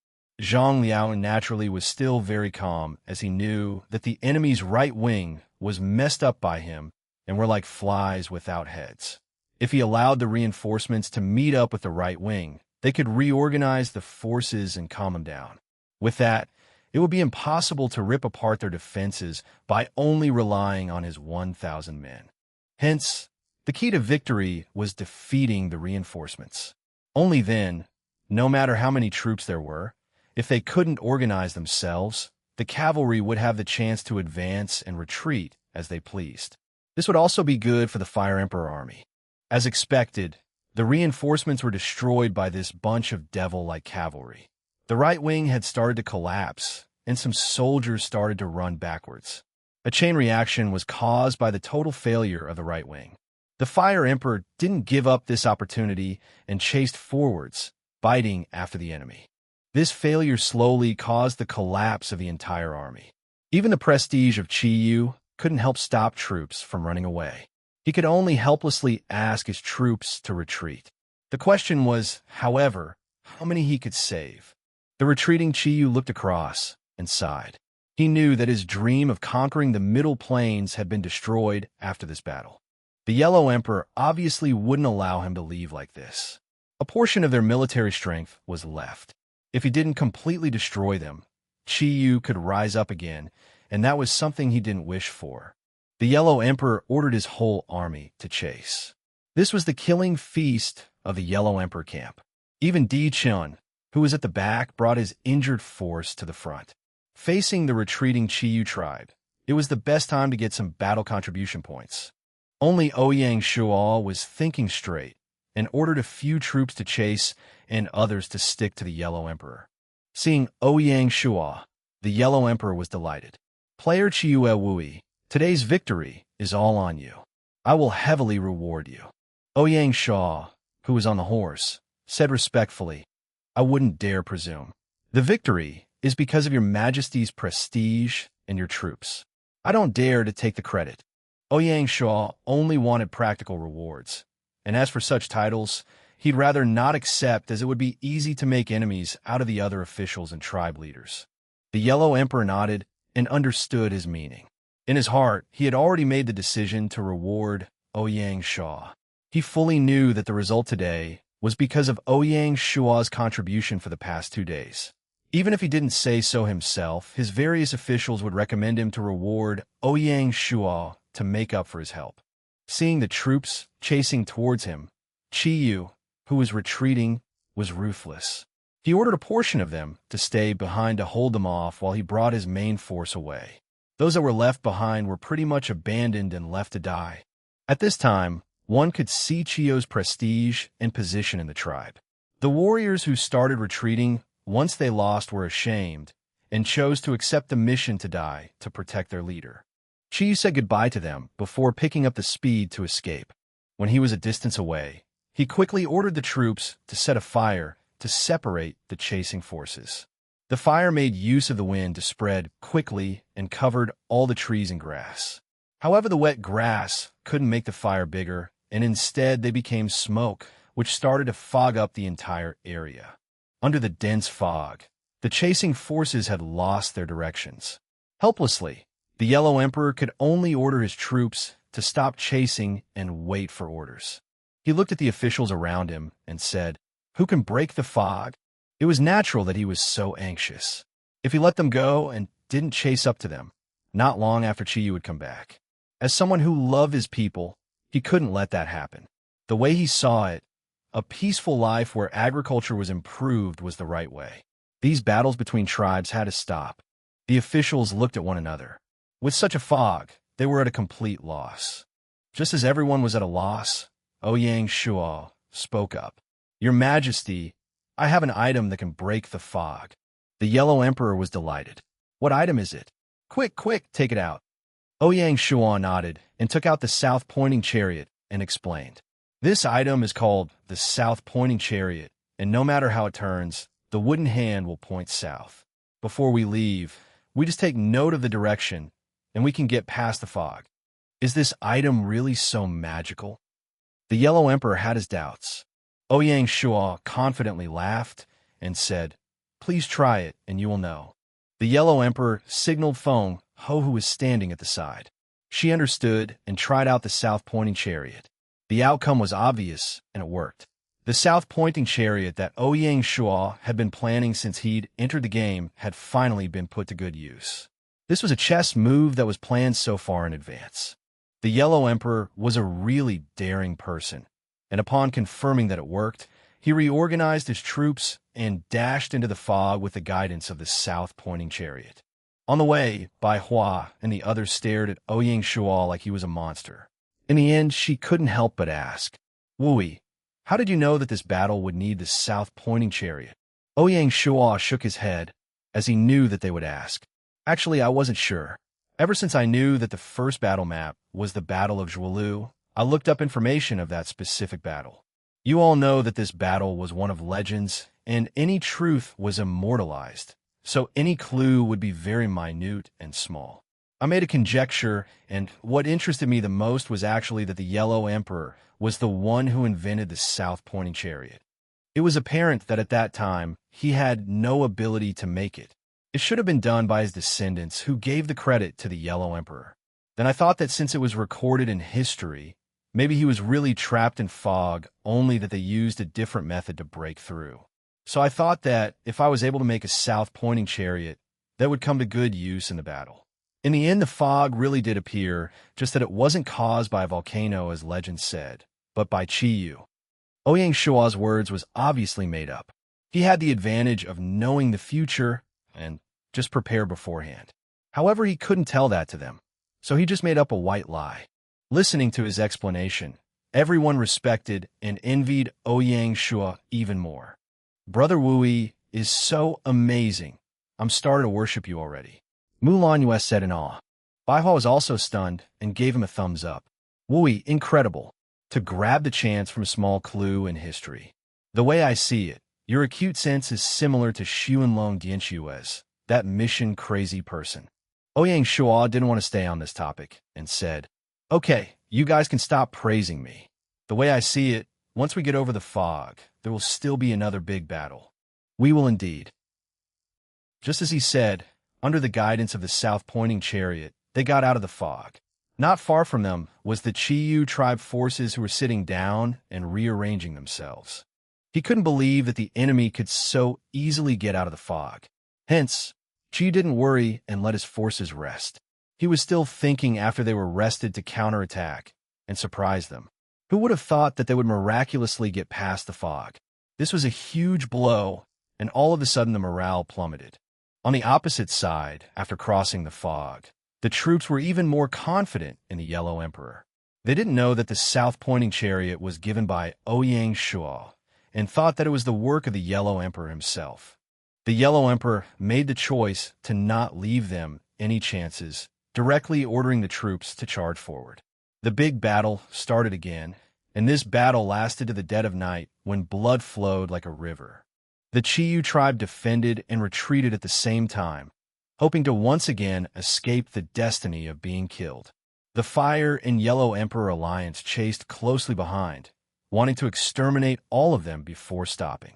Zhang Liao naturally was still very calm as he knew that the enemy's right wing was messed up by him and were like flies without heads. If he allowed the reinforcements to meet up with the right wing, they could reorganize the forces and calm them down. With that, it would be impossible to rip apart their defenses by only relying on his 1,000 men. Hence, the key to victory was defeating the reinforcements. Only then, no matter how many troops there were, if they couldn't organize themselves, the cavalry would have the chance to advance and retreat as they pleased. This would also be good for the Fire Emperor army. As expected, the reinforcements were destroyed by this bunch of devil-like cavalry. The right wing had started to collapse, and some soldiers started to run backwards. A chain reaction was caused by the total failure of the right wing. The Fire Emperor didn't give up this opportunity and chased forwards, biting after the enemy. This failure slowly caused the collapse of the entire army. Even the prestige of Qiyu couldn't help stop troops from running away. He could only helplessly ask his troops to retreat. The question was, however, how many he could save. The retreating Qiyu looked across and sighed. He knew that his dream of conquering the Middle Plains had been destroyed after this battle. The Yellow Emperor obviously wouldn't allow him to leave like this. A portion of their military strength was left. If he didn't completely destroy them, Qiyu could rise up again, and that was something he didn't wish for. The Yellow Emperor ordered his whole army to chase. This was the killing feast of the Yellow Emperor camp. Even Di Chun, who was at the back, brought his injured force to the front. Facing the retreating Qiyu tribe, it was the best time to get some battle contribution points. Only Ouyang Shuo was thinking straight and ordered a few troops to chase and others to stick to the Yellow Emperor. Seeing Ouyang Shuo, the Yellow Emperor was delighted. Player Qiyu Wui, today's victory is all on you. I will heavily reward you. Ouyang Shuo, who was on the horse, said respectfully, I wouldn't dare presume. The victory is because of your Majesty's prestige and your troops. I don't dare to take the credit. Ouyang Shuo only wanted practical rewards, and as for such titles, he'd rather not accept as it would be easy to make enemies out of the other officials and tribe leaders. The Yellow Emperor nodded and understood his meaning. In his heart, he had already made the decision to reward Ouyang Shuo. He fully knew that the result today was because of Ouyang Shuo's contribution for the past 2 days. Even if he didn't say so himself, his various officials would recommend him to reward Ouyang Shuo to make up for his help. Seeing the troops chasing towards him, Qiyu, who was retreating, was ruthless. He ordered a portion of them to stay behind to hold them off while he brought his main force away. Those that were left behind were pretty much abandoned and left to die. At this time, one could see Chiyu's prestige and position in the tribe. The warriors who started retreating once they lost were ashamed and chose to accept the mission to die to protect their leader. Qiyu said goodbye to them before picking up the speed to escape. When he was a distance away, he quickly ordered the troops to set a fire to separate the chasing forces. The fire made use of the wind to spread quickly and covered all the trees and grass. However, the wet grass couldn't make the fire bigger, and instead they became smoke, which started to fog up the entire area. Under the dense fog, the chasing forces had lost their directions. Helplessly, the Yellow Emperor could only order his troops to stop chasing and wait for orders. He looked at the officials around him and said, "Who can break the fog?" It was natural that he was so anxious. If he let them go and didn't chase up to them, not long after Qiyu would come back. As someone who loved his people, he couldn't let that happen. The way he saw it, a peaceful life where agriculture was improved was the right way. These battles between tribes had to stop. The officials looked at one another. With such a fog, they were at a complete loss. Just as everyone was at a loss, Ouyang Shuo spoke up. "Your Majesty, I have an item that can break the fog." The Yellow Emperor was delighted. "What item is it? Quick, quick, take it out." Ouyang Shuo nodded and took out the south-pointing chariot and explained. "This item is called the south-pointing chariot, and no matter how it turns, the wooden hand will point south. Before we leave, we just take note of the direction, and we can get past the fog." Is this item really so magical? The Yellow Emperor had his doubts. Ouyang Shuo confidently laughed and said, "Please try it, and you will know." The Yellow Emperor signaled Feng Ho, who was standing at the side. She understood and tried out the south-pointing chariot. The outcome was obvious, and it worked. The south-pointing chariot that Ouyang Shuo had been planning since he'd entered the game had finally been put to good use. This was a chess move that was planned so far in advance. The Yellow Emperor was a really daring person, and upon confirming that it worked, he reorganized his troops and dashed into the fog with the guidance of the south-pointing chariot. On the way, Bai Hua and the others stared at Ouyang Shuo like he was a monster. In the end, she couldn't help but ask, "Wui, how did you know that this battle would need the south-pointing chariot?" Ouyang Shuo shook his head, as he knew that they would ask. "Actually, I wasn't sure. Ever since I knew that the first battle map was the Battle of Zhuolu, I looked up information of that specific battle. You all know that this battle was one of legends, and any truth was immortalized, so any clue would be very minute and small. I made a conjecture, and what interested me the most was actually that the Yellow Emperor was the one who invented the south-pointing chariot. It was apparent that at that time, he had no ability to make it. It should have been done by his descendants, who gave the credit to the Yellow Emperor. Then I thought that since it was recorded in history, maybe he was really trapped in fog, only that they used a different method to break through. So I thought that if I was able to make a south-pointing chariot, that would come to good use in the battle. In the end, the fog really did appear, just that it wasn't caused by a volcano as legend said, but by Qiyu." Ouyang Shuo's words was obviously made up. He had the advantage of knowing the future and just prepare beforehand. However, he couldn't tell that to them, so he just made up a white lie. Listening to his explanation, everyone respected and envied Ouyang Shuo even more. "Brother Wui is so amazing. I'm starting to worship you already," Mulan Yue said in awe. Bai Hua was also stunned and gave him a thumbs up. "Wui, incredible. To grab the chance from a small clue in history. The way I see it, your acute sense is similar to Xuanlong Dianshui's, that mission-crazy person." Ouyang Shuo didn't want to stay on this topic and said, "Okay, you guys can stop praising me. The way I see it, once we get over the fog, there will still be another big battle. We will indeed." Just as he said, under the guidance of the south-pointing chariot, they got out of the fog. Not far from them was the Qiyu tribe forces who were sitting down and rearranging themselves. He couldn't believe that the enemy could so easily get out of the fog. Hence, Qi didn't worry and let his forces rest. He was still thinking after they were rested to counterattack and surprise them. Who would have thought that they would miraculously get past the fog? This was a huge blow, and all of a sudden the morale plummeted. On the opposite side, after crossing the fog, the troops were even more confident in the Yellow Emperor. They didn't know that the south-pointing chariot was given by Ouyang Shuo, and thought that it was the work of the Yellow Emperor himself. The Yellow Emperor made the choice to not leave them any chances, directly ordering the troops to charge forward. The big battle started again, and this battle lasted to the dead of night when blood flowed like a river. The Qiyu tribe defended and retreated at the same time, hoping to once again escape the destiny of being killed. The Fire and Yellow Emperor alliance chased closely behind, wanting to exterminate all of them before stopping.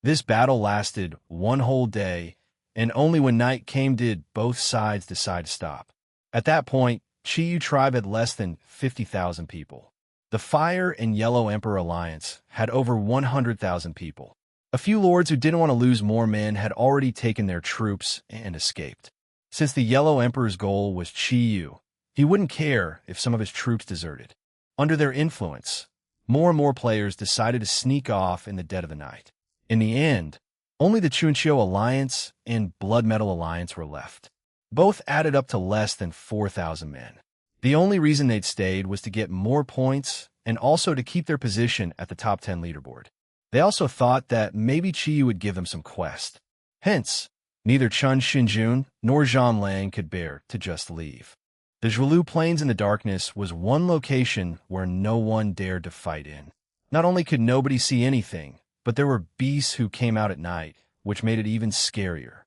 This battle lasted one whole day, and only when night came did both sides decide to stop. At that point, Qiyu tribe had less than 50,000 people. The Fire and Yellow Emperor alliance had over 100,000 people. A few lords who didn't want to lose more men had already taken their troops and escaped. Since the Yellow Emperor's goal was Qiyu, he wouldn't care if some of his troops deserted. Under their influence, more and more players decided to sneak off in the dead of the night. In the end, only the Chunqiu Alliance and Blood Metal Alliance were left. Both added up to less than 4,000 men. The only reason they'd stayed was to get more points and also to keep their position at the top 10 leaderboard. They also thought that maybe Qiyu would give them some quest. Hence, neither Chun Xinjun nor Zhang Lang could bear to just leave. The Zhuelu Plains in the darkness was one location where no one dared to fight in. Not only could nobody see anything, but there were beasts who came out at night, which made it even scarier.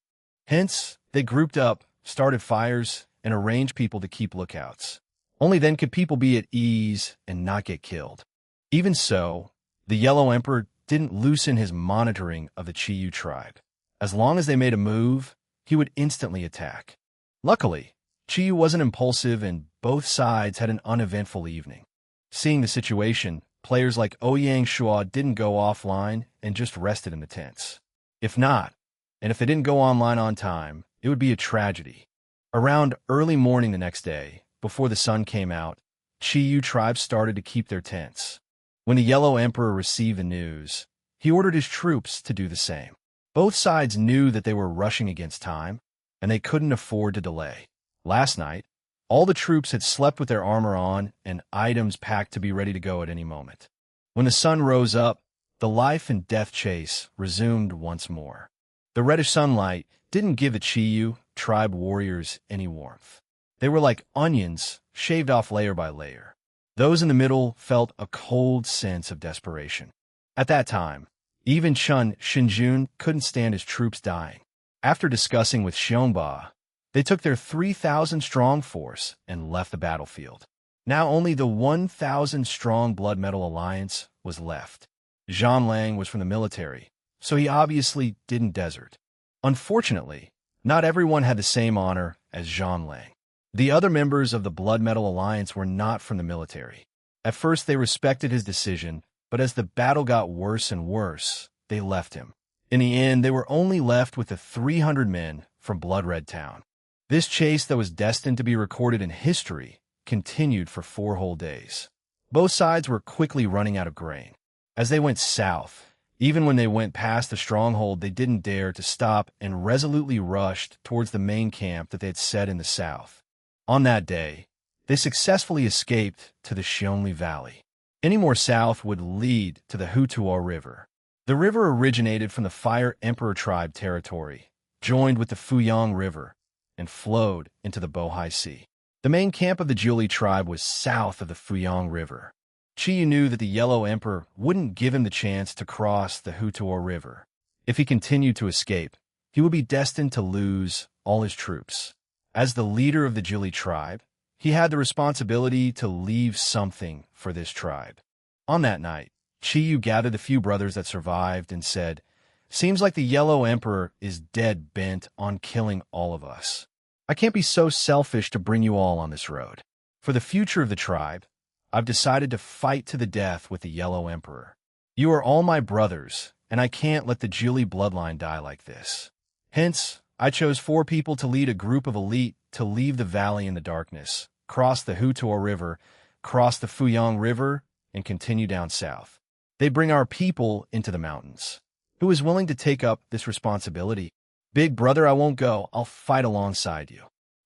Hence, they grouped up, started fires, and arranged people to keep lookouts. Only then could people be at ease and not get killed. Even so, the Yellow Emperor didn't loosen his monitoring of the Qiyu tribe. As long as they made a move, he would instantly attack. Luckily, Qiyu wasn't impulsive and both sides had an uneventful evening. Seeing the situation, players like Ouyang Shuo didn't go offline and just rested in the tents. If not, and if they didn't go online on time, it would be a tragedy. Around early morning the next day, before the sun came out, Qiyu tribes started to keep their tents. When the Yellow Emperor received the news, he ordered his troops to do the same. Both sides knew that they were rushing against time, and they couldn't afford to delay. Last night, all the troops had slept with their armor on and items packed to be ready to go at any moment. When the sun rose up, the life and death chase resumed once more. The reddish sunlight didn't give the Qiyu tribe warriors any warmth. They were like onions, shaved off layer by layer. Those in the middle felt a cold sense of desperation. At that time, even Chun Xinjun couldn't stand his troops dying. After discussing with Xiongba, they took their 3,000-strong force and left the battlefield. Now only the 1,000-strong Blood Metal Alliance was left. Zhang Lang was from the military, so he obviously didn't desert. Unfortunately, not everyone had the same honor as Zhang Lang. The other members of the Blood Metal Alliance were not from the military. At first they respected his decision, but as the battle got worse and worse, they left him. In the end, they were only left with the 300 men from Blood Red Town. This chase that was destined to be recorded in history continued for 4 whole days. Both sides were quickly running out of grain. As they went south, even when they went past the stronghold, they didn't dare to stop and resolutely rushed towards the main camp that they had set in the south. On that day, they successfully escaped to the Xiongli Valley. Any more south would lead to the Hutuo River. The river originated from the Fire Emperor tribe territory, joined with the Fuyang River, and flowed into the Bohai Sea. The main camp of the Zhueli tribe was south of the Fuyang River. Qiyu knew that the Yellow Emperor wouldn't give him the chance to cross the Hutuo River. If he continued to escape, he would be destined to lose all his troops. As the leader of the Zhueli tribe, he had the responsibility to leave something for this tribe. On that night, Qiyu gathered the few brothers that survived and said, "Seems like the Yellow Emperor is dead bent on killing all of us. I can't be so selfish to bring you all on this road. For the future of the tribe, I've decided to fight to the death with the Yellow Emperor. You are all my brothers, and I can't let the Zhueli bloodline die like this. Hence, I chose 4 people to lead a group of elite to leave the valley in the darkness, cross the Hutuo River, cross the Fuyang River, and continue down south. They bring our people into the mountains. Who is willing to take up this responsibility? Big brother, I won't go. I'll fight alongside you.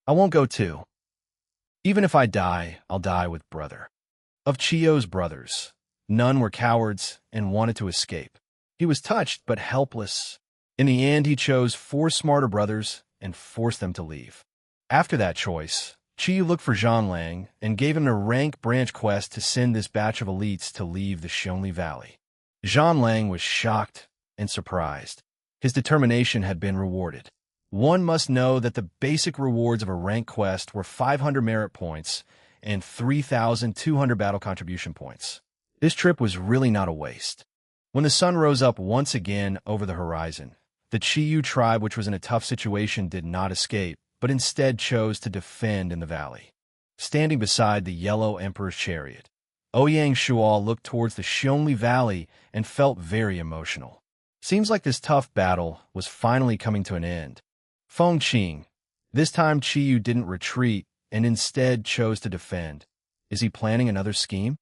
I won't go too. Even if I die, I'll die with brother. Of Chiyo's brothers, none were cowards and wanted to escape. He was touched but helpless. In the end, he chose 4 smarter brothers and forced them to leave. After that choice, Chiyu looked for Zhanlang and gave him a rank branch quest to send this batch of elites to leave the Xionli Valley. Zhanlang was shocked and surprised. His determination had been rewarded. One must know that the basic rewards of a rank quest were 500 merit points and 3,200 battle contribution points. This trip was really not a waste. When the sun rose up once again over the horizon, the Chiyu tribe, which was in a tough situation, did not escape, but instead chose to defend in the valley. Standing beside the Yellow Emperor's chariot, Ouyang Shuo looked towards the Xionli Valley and felt very emotional. Seems like this tough battle was finally coming to an end. Feng Qing. This time Chiyu didn't retreat and instead chose to defend. Is he planning another scheme?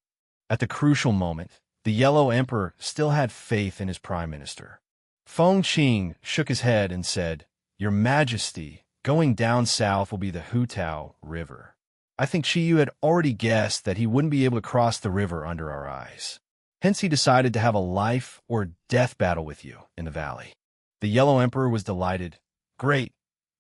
At the crucial moment, the Yellow Emperor still had faith in his prime minister. Feng Qing shook his head and said, "Your Majesty, going down south will be the Hutuo River. I think Chiyu had already guessed that he wouldn't be able to cross the river under our eyes. Hence he decided to have a life or death battle with you in the valley." The Yellow Emperor was delighted. Great.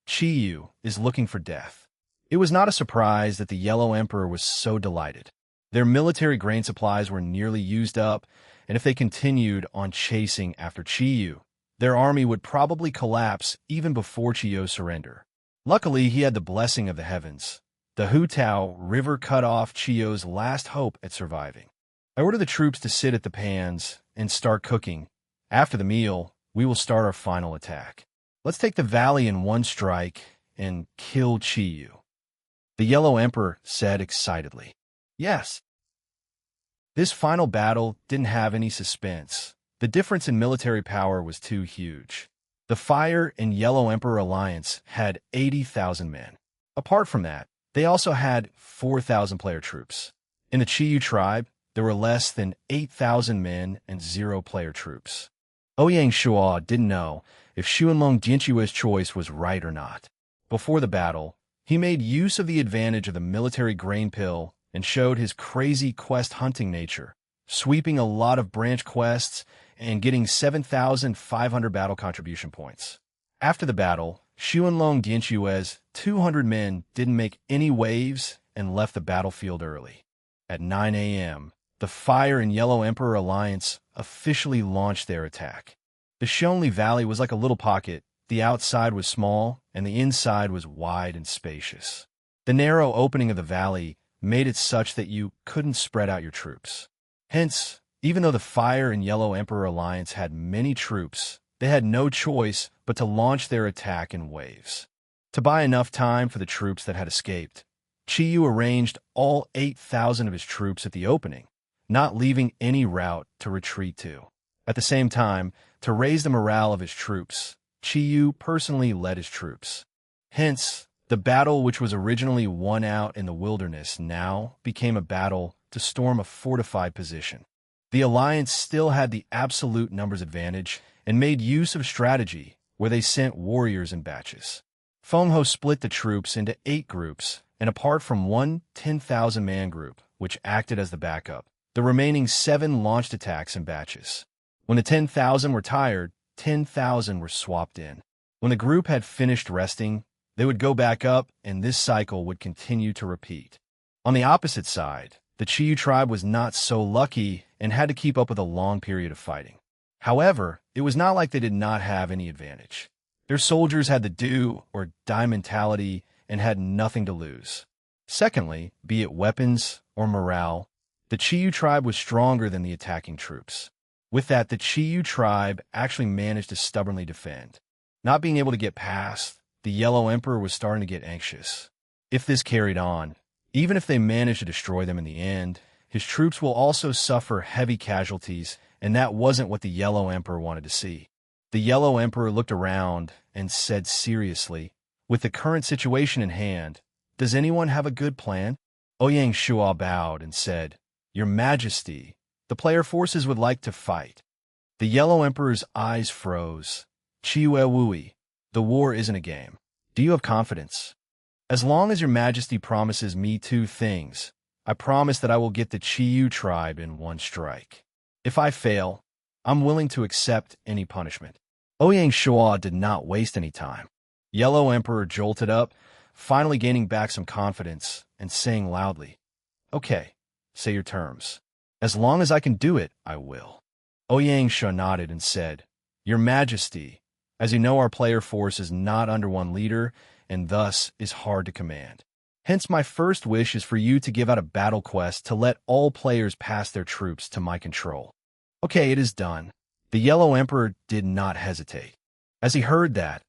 Chiyu is looking for death. It was not a surprise that the Yellow Emperor was so delighted. Their military grain supplies were nearly used up, and if they continued on chasing after Chiyu, their army would probably collapse even before Chiyo's surrender. Luckily, he had the blessing of the heavens. The Hutuo River cut off Chiyo's last hope at surviving. I order the troops to sit at the pans and start cooking. After the meal, we will start our final attack. Let's take the valley in one strike and kill Chiyu. The Yellow Emperor said excitedly. Yes. This final battle didn't have any suspense. The difference in military power was too huge. The Fire and Yellow Emperor alliance had 80,000 men. Apart from that, they also had 4,000 player troops. In the Chiyu tribe, there were less than 8,000 men and 0 player troops. Ouyang Shuo didn't know if Xuanlong Dianchue's choice was right or not. Before the battle, he made use of the advantage of the military grain pill and showed his crazy quest hunting nature, sweeping a lot of branch quests and getting 7,500 battle contribution points. After the battle, Xuanlong Dianchue's 200 men didn't make any waves and left the battlefield early. At 9 a.m., the Fire and Yellow Emperor alliance officially launched their attack. The Xionli Valley was like a little pocket. The outside was small, and the inside was wide and spacious. The narrow opening of the valley made it such that you couldn't spread out your troops. Hence, even though the Fire and Yellow Emperor alliance had many troops, they had no choice but to launch their attack in waves. To buy enough time for the troops that had escaped, Chiyu arranged all 8,000 of his troops at the opening, not leaving any route to retreat to. At the same time, to raise the morale of his troops, Chiyu personally led his troops. Hence, the battle which was originally won out in the wilderness now became a battle to storm a fortified position. The alliance still had the absolute numbers advantage and made use of strategy where they sent warriors in batches. Feng Ho split the troops into 8 groups, and apart from one 10,000-man group, which acted as the backup, the remaining 7 launched attacks in batches. When the 10,000 were tired, 10,000 were swapped in. When the group had finished resting, they would go back up, and this cycle would continue to repeat. On the opposite side, the Chiyu tribe was not so lucky and had to keep up with a long period of fighting. However, it was not like they did not have any advantage. Their soldiers had the do or die mentality and had nothing to lose. Secondly, be it weapons or morale, the Chiyu tribe was stronger than the attacking troops. With that, the Chiyu tribe actually managed to stubbornly defend. Not being able to get past, the Yellow Emperor was starting to get anxious. If this carried on, even if they managed to destroy them in the end, his troops will also suffer heavy casualties, and that wasn't what the Yellow Emperor wanted to see. The Yellow Emperor looked around and said seriously, "With the current situation in hand, does anyone have a good plan?" Ouyang Shuo bowed and said, "Your Majesty, the player forces would like to fight." The Yellow Emperor's eyes froze. "Qiyue Wui, the war isn't a game. Do you have confidence?" "As long as your Majesty promises me two things, I promise that I will get the Qiyu tribe in one strike. If I fail, I'm willing to accept any punishment." Ouyang Shuo did not waste any time. Yellow Emperor jolted up, finally gaining back some confidence and saying loudly, "Okay, say your terms. As long as I can do it, I will." Ouyang Shuo nodded and said, "Your Majesty, as you know, our player force is not under one leader and thus is hard to command. Hence, my first wish is for you to give out a battle quest to let all players pass their troops to my control." "Okay, it is done." The Yellow Emperor did not hesitate. As he heard that,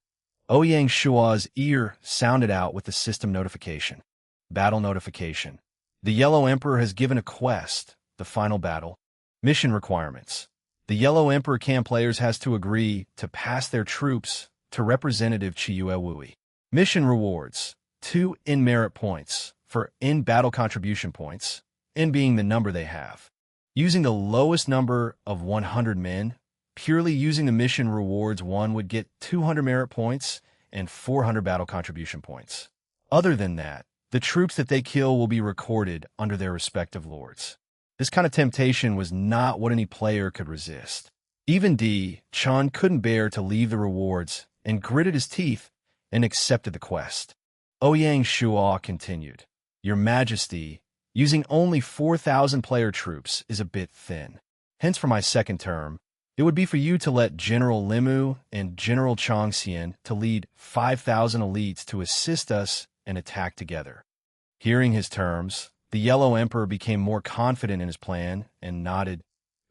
Ouyang Shuo's ear sounded out with the system notification. Battle notification. The Yellow Emperor has given a quest, the final battle. Mission requirements. The Yellow Emperor camp players has to agree to pass their troops to Representative Qiyue Wui. Mission rewards. 2 in-merit points for in-battle contribution points, in being the number they have. Using the lowest number of 100 men, purely using the mission rewards, one would get 200 merit points and 400 battle contribution points. Other than that, the troops that they kill will be recorded under their respective lords. This kind of temptation was not what any player could resist. Even Di Chun couldn't bear to leave the rewards and gritted his teeth and accepted the quest. Ouyang Shuo continued, "Your Majesty, using only 4,000 player troops is a bit thin. Hence, for my second term, it would be for you to let General Limu and General Changxian to lead 5,000 elites to assist us and attack together." Hearing his terms, the Yellow Emperor became more confident in his plan and nodded.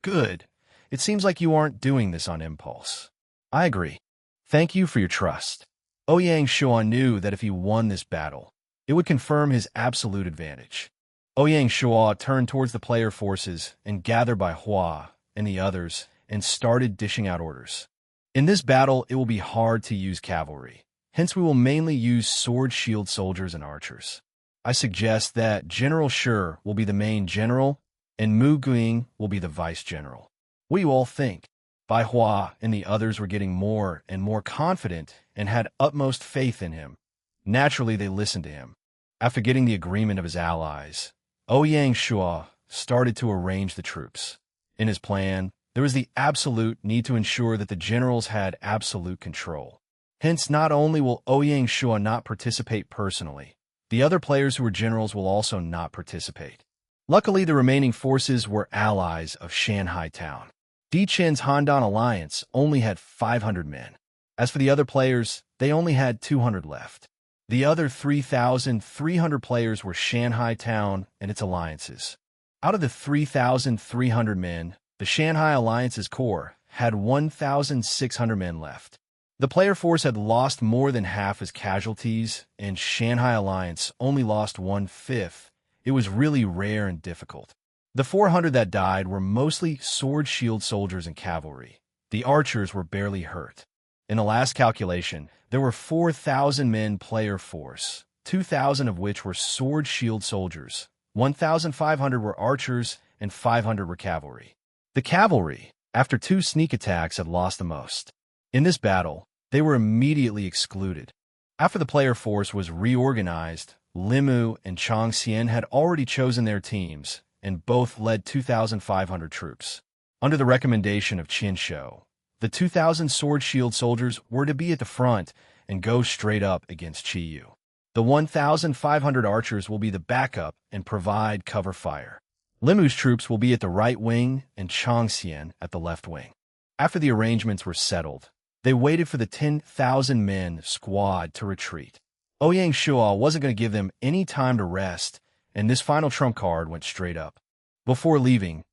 "Good. It seems like you aren't doing this on impulse." "I agree. Thank you for your trust." Ouyang Shuo knew that if he won this battle, it would confirm his absolute advantage. Ouyang Shuo turned towards the player forces and gathered by Hua and the others and started dishing out orders. "In this battle, it will be hard to use cavalry. Hence, we will mainly use sword shield soldiers and archers. I suggest that General Shi will be the main general and Mu Guing will be the vice general. What do you all think?" Bai Hua and the others were getting more and more confident and had utmost faith in him. Naturally, they listened to him. After getting the agreement of his allies, Ouyang Shuo started to arrange the troops. In his plan, there was the absolute need to ensure that the generals had absolute control. Hence, not only will Ouyang Shuo not participate personally, the other players who were generals will also not participate. Luckily, the remaining forces were allies of Shanghai Town. Di Chen's Handan Alliance only had 500 men. As for the other players, they only had 200 left. The other 3,300 players were Shanghai Town and its alliances. Out of the 3,300 men, the Shanghai Alliance's core had 1,600 men left. The player force had lost more than half as casualties, and Shanghai Alliance only lost 1/5. It was really rare and difficult. The 400 that died were mostly sword shield soldiers and cavalry. The archers were barely hurt. In the last calculation, there were 4,000 men player force, 2,000 of which were sword shield soldiers, 1,500 were archers, and 500 were cavalry. The cavalry, after 2 sneak attacks, had lost the most. In this battle, they were immediately excluded. After the player force was reorganized, Limu and Changxian had already chosen their teams, and both led 2,500 troops. Under the recommendation of Qin Shou, the 2,000 sword shield soldiers were to be at the front and go straight up against Qiyu. The 1,500 archers will be the backup and provide cover fire. Limu's troops will be at the right wing and Changxian at the left wing. After the arrangements were settled, they waited for the 10,000 men squad to retreat. Ouyang Shuo wasn't going to give them any time to rest, and this final trump card went straight up. Before leaving,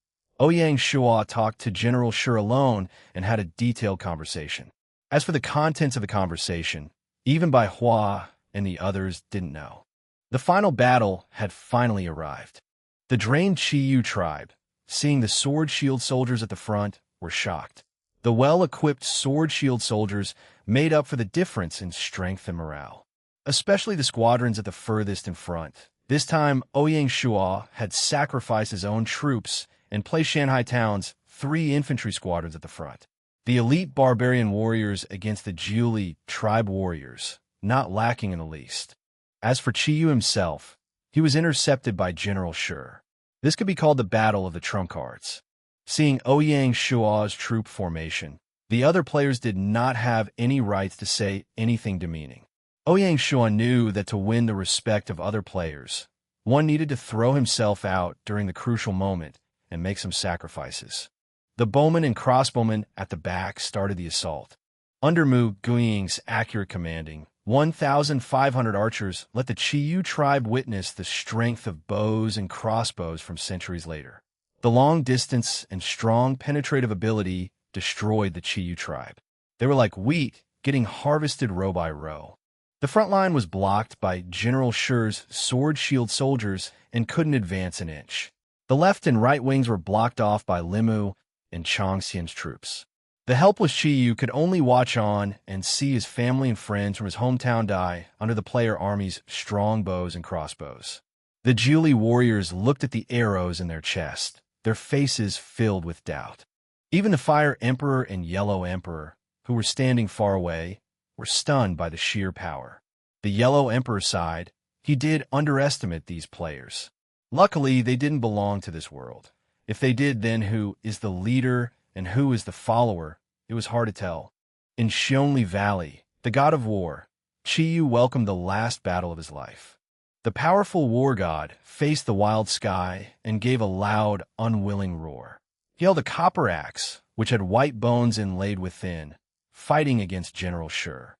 Ouyang Shuo talked to General Shi alone and had a detailed conversation. As for the contents of the conversation, even Bai Hua and the others didn't know. The final battle had finally arrived. The drained Qiyu tribe, seeing the sword shield soldiers at the front, were shocked. The well-equipped sword-shield soldiers made up for the difference in strength and morale, especially the squadrons at the furthest in front. This time, Ouyang Shuo had sacrificed his own troops and placed Shanghai Town's 3 infantry squadrons at the front. The elite barbarian warriors against the Jiuli tribe warriors, not lacking in the least. As for Qiyu himself, he was intercepted by General Shuo. This could be called the Battle of the Trump Cards. Seeing Ouyang Shuo's troop formation, the other players did not have any rights to say anything demeaning. Ouyang Shuo knew that to win the respect of other players, one needed to throw himself out during the crucial moment and make some sacrifices. The bowmen and crossbowmen at the back started the assault. Under Mu Guiying's accurate commanding, 1,500 archers let the Qiyu tribe witness the strength of bows and crossbows from centuries later. The long distance and strong penetrative ability destroyed the Qiyu tribe. They were like wheat getting harvested row by row. The front line was blocked by General Shuo's sword-shield soldiers and couldn't advance an inch. The left and right wings were blocked off by Limu and Chang Xian's troops. The helpless Qiyu could only watch on and see his family and friends from his hometown die under the player army's strong bows and crossbows. The Jiuli warriors looked at the arrows in their chest, their faces filled with doubt. Even the Fire Emperor and Yellow Emperor, who were standing far away, were stunned by the sheer power. The Yellow Emperor's side, he did underestimate these players. Luckily, they didn't belong to this world. If they did, then who is the leader and who is the follower? It was hard to tell. In Xionli Valley, the god of war, Qiyu welcomed the last battle of his life. The powerful war god faced the wild sky and gave a loud, unwilling roar. He held a copper axe, which had white bones inlaid within, fighting against General Shuo.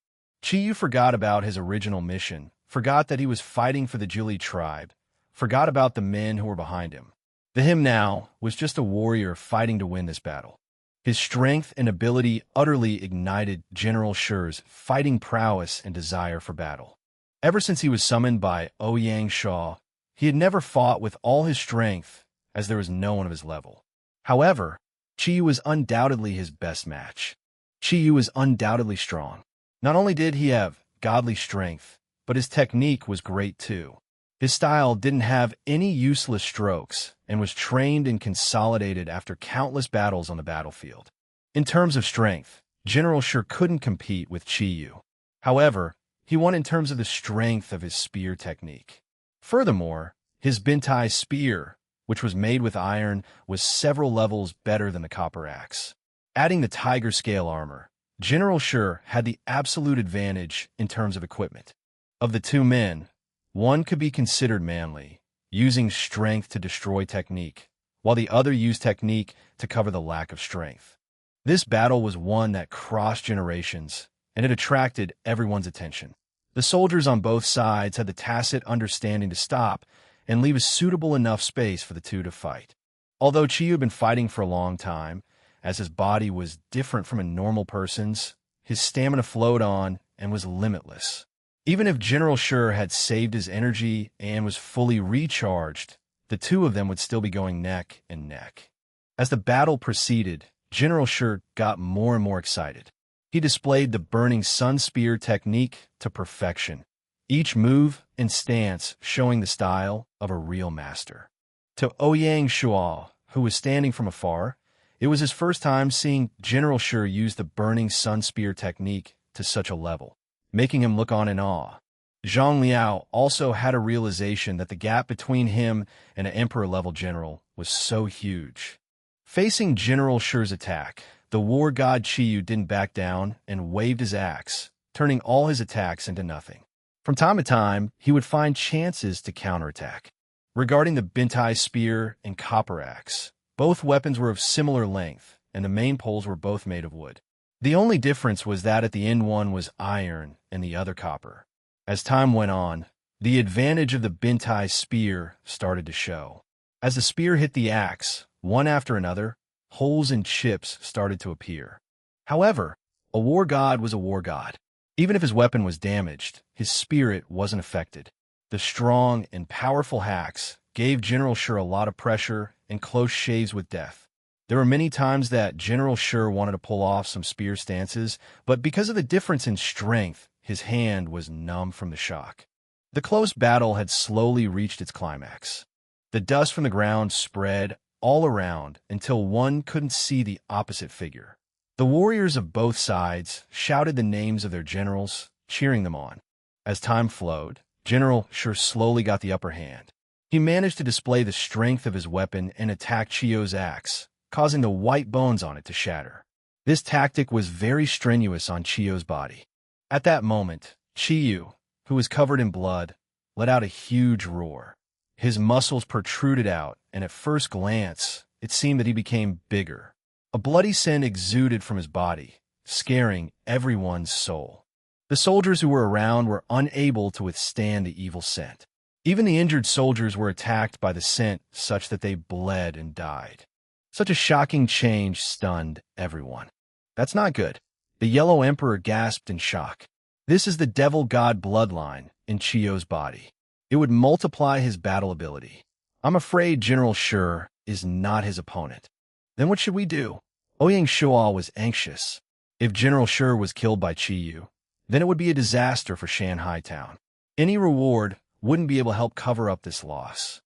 Qiyu forgot about his original mission, forgot that he was fighting for the Jiuli tribe, forgot about the men who were behind him. The him now was just a warrior fighting to win this battle. His strength and ability utterly ignited General Shuo's fighting prowess and desire for battle. Ever since he was summoned by Ouyang Shuo, he had never fought with all his strength, as there was no one of his level. However, Qiyu was undoubtedly his best match. Qiyu was undoubtedly strong. Not only did he have godly strength, but his technique was great too. His style didn't have any useless strokes and was trained and consolidated after countless battles on the battlefield. In terms of strength, General Shuo couldn't compete with Qiyu. However, he won in terms of the strength of his spear technique. Furthermore, his Bintai spear, which was made with iron, was several levels better than the copper axe. Adding the tiger scale armor, General Shuo had the absolute advantage in terms of equipment. Of the two men, one could be considered manly, using strength to destroy technique, while the other used technique to cover the lack of strength. This battle was one that crossed generations, and it attracted everyone's attention. The soldiers on both sides had the tacit understanding to stop and leave a suitable enough space for the two to fight. Although Qiyu had been fighting for a long time, as his body was different from a normal person's, his stamina flowed on and was limitless. Even if General Shuo had saved his energy and was fully recharged, the two of them would still be going neck and neck. As the battle proceeded, General Shuo got more and more excited. He displayed the burning sun spear technique to perfection, each move and stance showing the style of a real master. To Ouyang Shuo, who was standing from afar, it was his first time seeing General Shuo use the burning sun spear technique to such a level, making him look on in awe. Zhang Liao also had a realization that the gap between him and an emperor-level general was so huge. Facing General Shuo's attack, the war god Qiyu didn't back down and waved his axe, turning all his attacks into nothing. From time to time, he would find chances to counterattack. Regarding the Bintai spear and copper axe, both weapons were of similar length, and the main poles were both made of wood. The only difference was that at the end one was iron and the other copper. As time went on, the advantage of the Bintai spear started to show. As the spear hit the axe, one after another, holes and chips started to appear. However, a war god was a war god. Even if his weapon was damaged, his spirit wasn't affected. The strong and powerful hacks gave General Shuo a lot of pressure and close shaves with death. There were many times that General Sure wanted to pull off some spear stances, but because of the difference in strength, his hand was numb from the shock. The close battle had slowly reached its climax. The dust from the ground spread all around until one couldn't see the opposite figure. The warriors of both sides shouted the names of their generals, cheering them on. As time flowed, General Sure slowly got the upper hand. He managed to display the strength of his weapon and attack Chiyo's axe, causing the white bones on it to shatter. This tactic was very strenuous on Chiyo's body. At that moment, Chiyo, who was covered in blood, let out a huge roar. His muscles protruded out, and at first glance, it seemed that he became bigger. A bloody scent exuded from his body, scaring everyone's soul. The soldiers who were around were unable to withstand the evil scent. Even the injured soldiers were attacked by the scent such that they bled and died. Such a shocking change stunned everyone. That's not good. The Yellow Emperor gasped in shock. This is the Devil God bloodline in Chiyo's body. It would multiply his battle ability. I'm afraid General Sure is not his opponent. Then what should we do? Ouyang Shuo was anxious. If General Sure was killed by Chiyo, then it would be a disaster for Shanghai Town. Any reward wouldn't be able to help cover up this loss.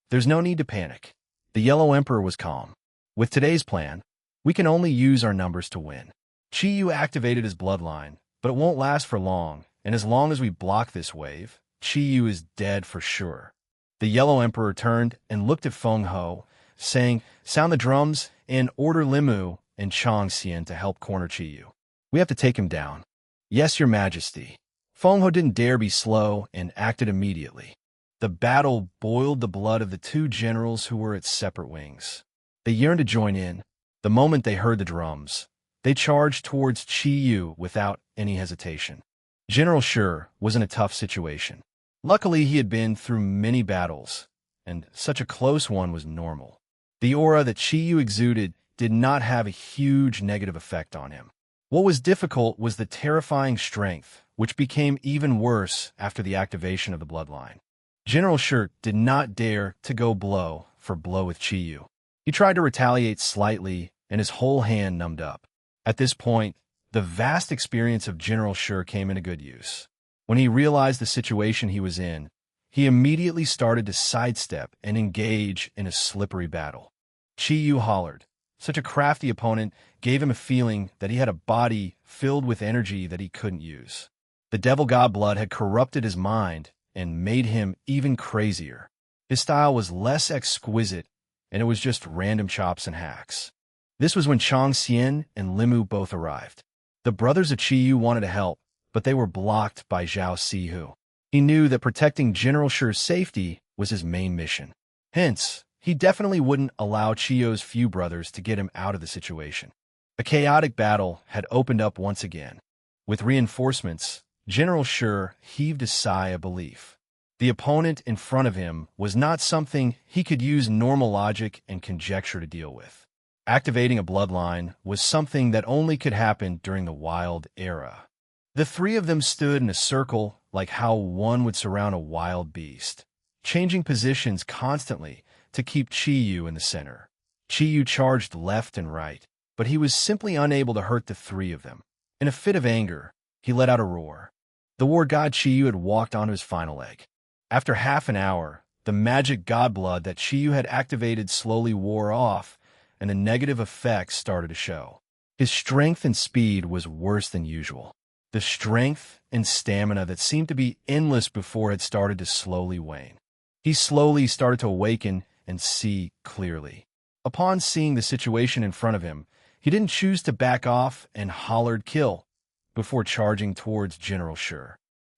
There's no need to panic. The Yellow Emperor was calm. With today's plan, we can only use our numbers to win. Chiyo activated his bloodline, but it won't last for long, and as long as we block this wave, Chiyo is dead for sure. The Yellow Emperor turned and looked at Feng Ho, saying, "Sound the drums and order Limu and Chang Xian to help corner Chiyo. We have to take him down." "Yes, Your Majesty." Feng Ho didn't dare be slow and acted immediately. The battle boiled the blood of the two generals who were its separate wings. They yearned to join in. The moment they heard the drums, they charged towards Chiyo without any hesitation. General Sure was in a tough situation. Luckily, he had been through many battles, and such a close one was normal. The aura that Chiyo exuded did not have a huge negative effect on him. What was difficult was the terrifying strength, which became even worse after the activation of the bloodline. General Sure did not dare to go blow for blow with Chiyo. He tried to retaliate slightly, and his whole hand numbed up. At this point, the vast experience of General Sure came into good use. When he realized the situation he was in, he immediately started to sidestep and engage in a slippery battle. Chiyo hollered. Such a crafty opponent gave him a feeling that he had a body filled with energy that he couldn't use. The Devil God blood had corrupted his mind and made him even crazier. His style was less exquisite, and it was just random chops and hacks. This was when Chang Xian and Limu both arrived. The brothers of Chiyo wanted to help, but they were blocked by Zhao Sihu. He knew that protecting General Sure's safety was his main mission. Hence, he definitely wouldn't allow Chiyo's few brothers to get him out of the situation. A chaotic battle had opened up once again. With reinforcements, General Sure heaved a sigh of relief. The opponent in front of him was not something he could use normal logic and conjecture to deal with. Activating a bloodline was something that only could happen during the Wild Era. The three of them stood in a circle like how one would surround a wild beast, changing positions constantly to keep Chiyo in the center. Chiyo charged left and right, but he was simply unable to hurt the three of them. In a fit of anger, he let out a roar. The war god Chiyo had walked onto his final leg. After half an hour, the magic god blood that Chiyo had activated slowly wore off, and the negative effects started to show. His strength and speed was worse than usual. The strength and stamina that seemed to be endless before had started to slowly wane. He slowly started to awaken and see clearly. Upon seeing the situation in front of him, he didn't choose to back off and hollered "kill" before charging towards General Sure.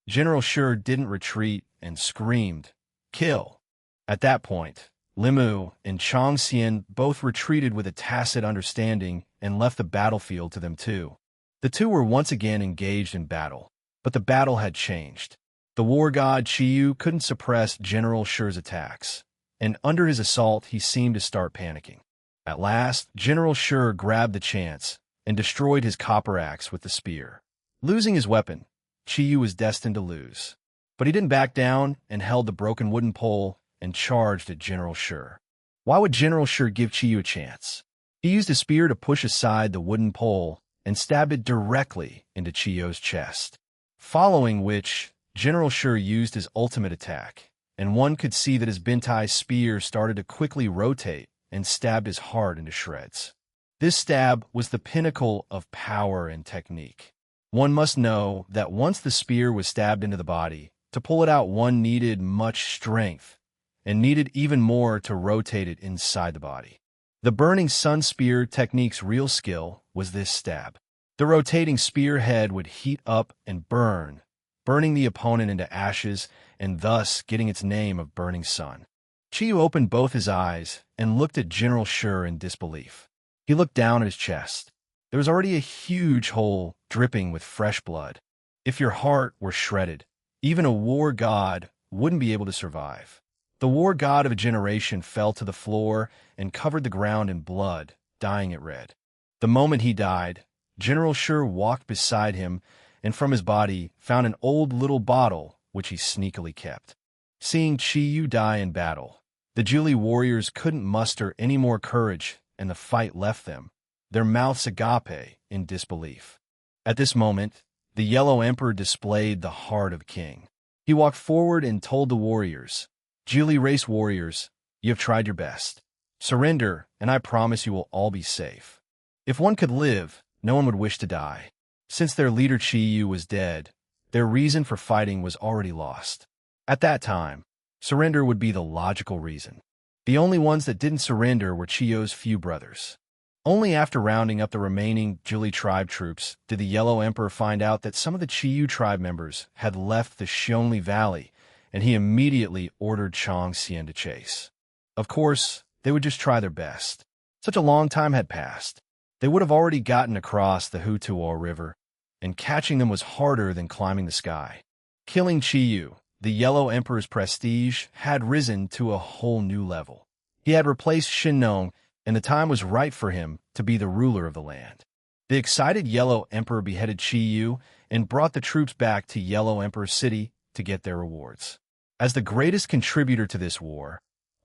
General Sure didn't retreat and screamed, "Kill!" At that point, Limu and Chang Xian both retreated with a tacit understanding and left the battlefield to them too. The two were once again engaged in battle, but the battle had changed. The war god Chiyo couldn't suppress General Sure's attacks, and under his assault he seemed to start panicking. At last, General Sure grabbed the chance and destroyed his copper axe with the spear. Losing his weapon, Chiyo was destined to lose. But he didn't back down and held the broken wooden pole and charged at General Sure. Why would General Sure give Chiyo a chance? He used his spear to push aside the wooden pole and stabbed it directly into Chiyo's chest, following which General Shuo used his ultimate attack, and one could see that his Bentai's spear started to quickly rotate and stabbed his heart into shreds. This stab was the pinnacle of power and technique. One must know that once the spear was stabbed into the body, to pull it out one needed much strength, and needed even more to rotate it inside the body. The burning sun spear technique's real skill was this stab. The rotating spear head would heat up and burning the opponent into ashes and thus getting its name of Burning Sun. Chiyu opened both his eyes and looked at General Shuo in disbelief. He looked down at his chest. There was already a huge hole dripping with fresh blood. If your heart were shredded, even a war god wouldn't be able to survive. The war god of a generation fell to the floor and covered the ground in blood, dyeing it red. The moment he died, General Shuo walked beside him and from his body found an old little bottle which he sneakily kept. Seeing Chiyu die in battle, the Julie warriors couldn't muster any more courage and the fight left them, their mouths agape in disbelief. At this moment, the Yellow Emperor displayed the heart of a king. He walked forward and told the warriors, "Julie race warriors, you have tried your best. Surrender, and I promise you will all be safe." If one could live, no one would wish to die. Since their leader Chiyu was dead, their reason for fighting was already lost. At that time, surrender would be the logical reason. The only ones that didn't surrender were Chiyo's few brothers. Only after rounding up the remaining Julie tribe troops did the Yellow Emperor find out that some of the Chiyu tribe members had left the Xiongli Valley, and he immediately ordered Chang Xian to chase. Of course, they would just try their best. Such a long time had passed. They would have already gotten across the Hutuo River, and catching them was harder than climbing the sky. Killing Chiyu, the Yellow Emperor's prestige had risen to a whole new level. He had replaced Shinnong, and the time was right for him to be the ruler of the land. The excited Yellow Emperor beheaded Chiyu and brought the troops back to Yellow Emperor City to get their rewards. As the greatest contributor to this war,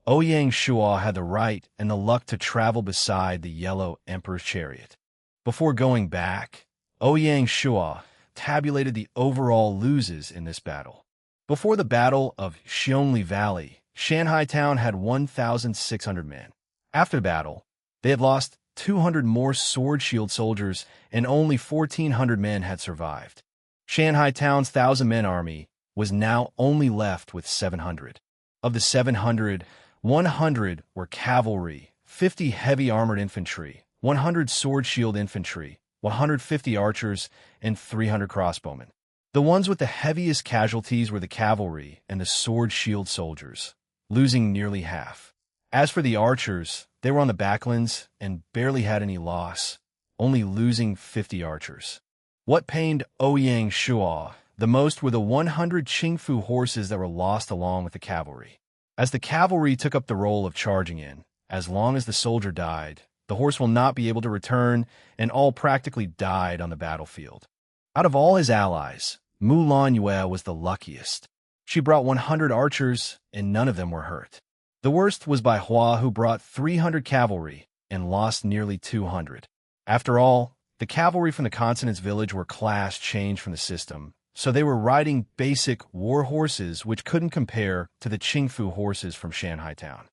Ouyang Shuo had the right and the luck to travel beside the Yellow Emperor's chariot. Before going back, Ouyang Shuo tabulated the overall losses in this battle. Before the Battle of Xiongli Valley, Shanghai Town had 1,600 men. After the battle, they had lost 200 more sword shield soldiers and only 1,400 men had survived. Shanghai Town's 1,000-man army was now only left with 700. Of the 700, 100 were cavalry, 50 heavy armored infantry, 100 sword shield infantry, 150 archers, and 300 crossbowmen. The ones with the heaviest casualties were the cavalry and the sword shield soldiers, losing nearly half. As for the archers, they were on the backlands and barely had any loss, only losing 50 archers. What pained Ouyang Shuo the most were the 100 Qingfu horses that were lost along with the cavalry. As the cavalry took up the role of charging in, as long as the soldier died, the horse will not be able to return, and all practically died on the battlefield. Out of all his allies, Mulan Yue was the luckiest. She brought 100 archers, and none of them were hurt. The worst was by Hua, who brought 300 cavalry and lost nearly 200. After all, the cavalry from the consonant's village were class changed from the system, so they were riding basic war horses which couldn't compare to the Qingfu horses from Shanghai Town.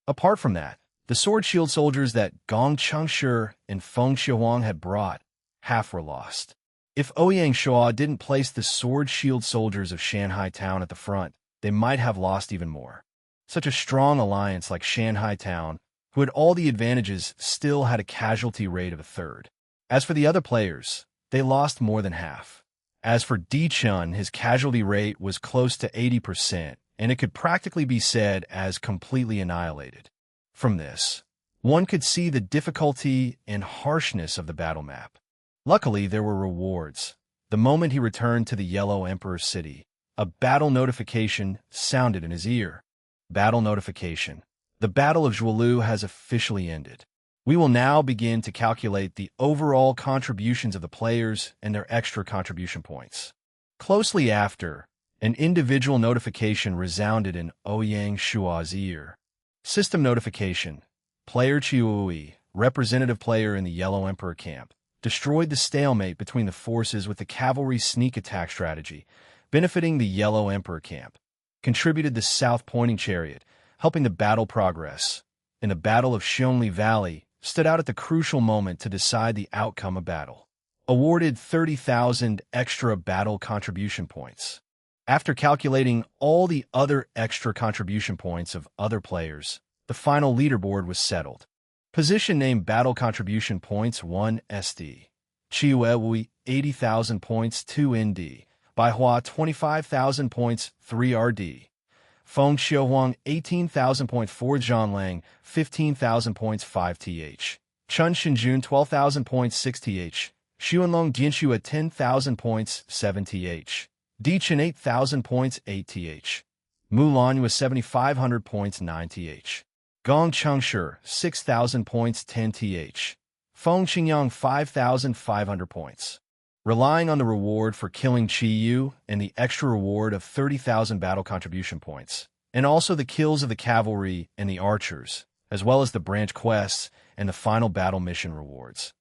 Apart from that, the sword shield soldiers that Gong Chengshi and Feng Xiaohuang had brought, half were lost. If Ouyang Shuo didn't place the sword shield soldiers of Shanghai Town at the front, they might have lost even more. Such a strong alliance like Shanghai Town, who had all the advantages, still had a casualty rate of a third. As for the other players, they lost more than half. As for Di Chun, his casualty rate was close to 80%, and it could practically be said as completely annihilated. From this, one could see the difficulty and harshness of the battle map. Luckily, there were rewards. The moment he returned to the Yellow Emperor's city, a battle notification sounded in his ear. Battle notification. The Battle of Zhuolu has officially ended. We will now begin to calculate the overall contributions of the players and their extra contribution points. Closely after, an individual notification resounded in Ouyang Shuo's ear. System notification. Player Chiui, representative player in the Yellow Emperor camp, destroyed the stalemate between the forces with the cavalry sneak attack strategy, benefiting the Yellow Emperor camp, contributed the south-pointing chariot, helping the battle progress. In the Battle of Xiongli Valley, stood out at the crucial moment to decide the outcome of battle. Awarded 30,000 extra battle contribution points. After calculating all the other extra contribution points of other players, the final leaderboard was settled. Position name battle contribution points 1 SD. Chiuewui 80,000 points 2 ND. Baihua 25,000 points 3 RD. Feng Xiuhuang 18,000 points 4 Zhanglang 15,000 points 5 TH. Chun Shinjun 12,000 points 6 TH. Xuanlong Dianxue 10,000 points 7 TH. Dichen 8,000 points 8 TH. Mulan was 7,500 points 9 TH. Gong Chengshi 6,000 points 10 TH. Feng Qingyang 5,500 points. Relying on the reward for killing Qi Yu and the extra reward of 30,000 battle contribution points, and also the kills of the cavalry and the archers, as well as the branch quests and the final battle mission rewards.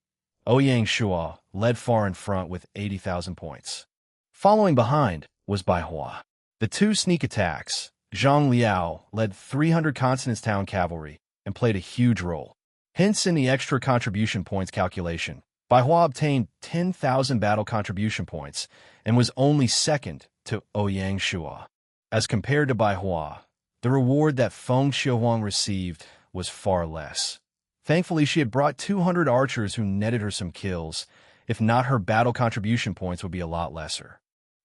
Ouyang Shuo led far in front with 80,000 points. Following behind was Baihua. The two sneak attacks, Zhang Liao led 300 Consonance Town cavalry and played a huge role. Hence, in the extra contribution points calculation, Baihua obtained 10,000 battle contribution points and was only second to Ouyang Shuo. As compared to Baihua, the reward that Feng Xiuhuang received was far less. Thankfully, she had brought 200 archers who netted her some kills. If not, her battle contribution points would be a lot lesser.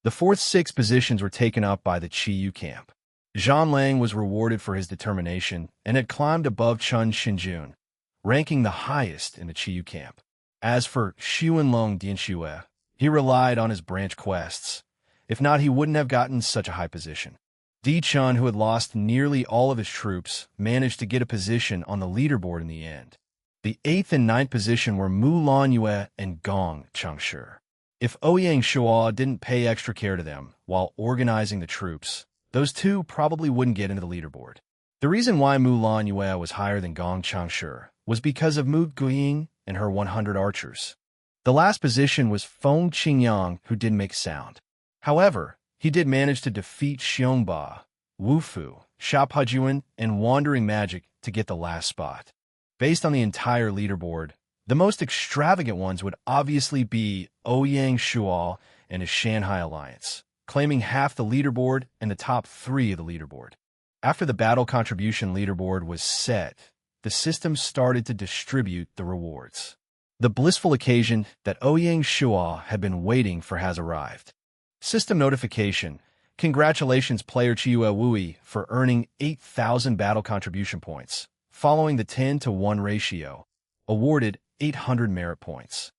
The fourth 6 positions were taken up by the Qi Yu camp. Zhan Lang was rewarded for his determination and had climbed above Chun Shinjun, ranking the highest in the Qi Yu camp. As for Xuanlong Dianxue, he relied on his branch quests. If not, he wouldn't have gotten such a high position. Di Chun, who had lost nearly all of his troops, managed to get a position on the leaderboard in the end. The 8th and 9th position were Mu Lanyue and Gong Chengshi. If Ouyang Shuo didn't pay extra care to them while organizing the troops, those two probably wouldn't get into the leaderboard. The reason why Mu Lanyue was higher than Gong Chengshi was because of Mu Guiying and her 100 archers. The last position was Feng Qingyang, who didn't make sound. However, he did manage to defeat Xiongba, Wufu, Xiaopajuan, and Wandering Magic to get the last spot. Based on the entire leaderboard, the most extravagant ones would obviously be Ouyang Shuo and his Shanghai Alliance, claiming half the leaderboard and the top 3 of the leaderboard. After the battle contribution leaderboard was set, the system started to distribute the rewards. The blissful occasion that Ouyang Shuo had been waiting for has arrived. System notification. Congratulations player Chiuewui for earning 8,000 battle contribution points, following the 10-to-1 ratio. Awarded 800 merit points.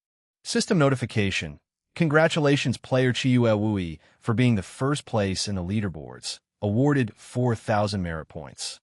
System notification. Congratulations player Chiuewui for being the first place in the leaderboards. Awarded 4,000 merit points.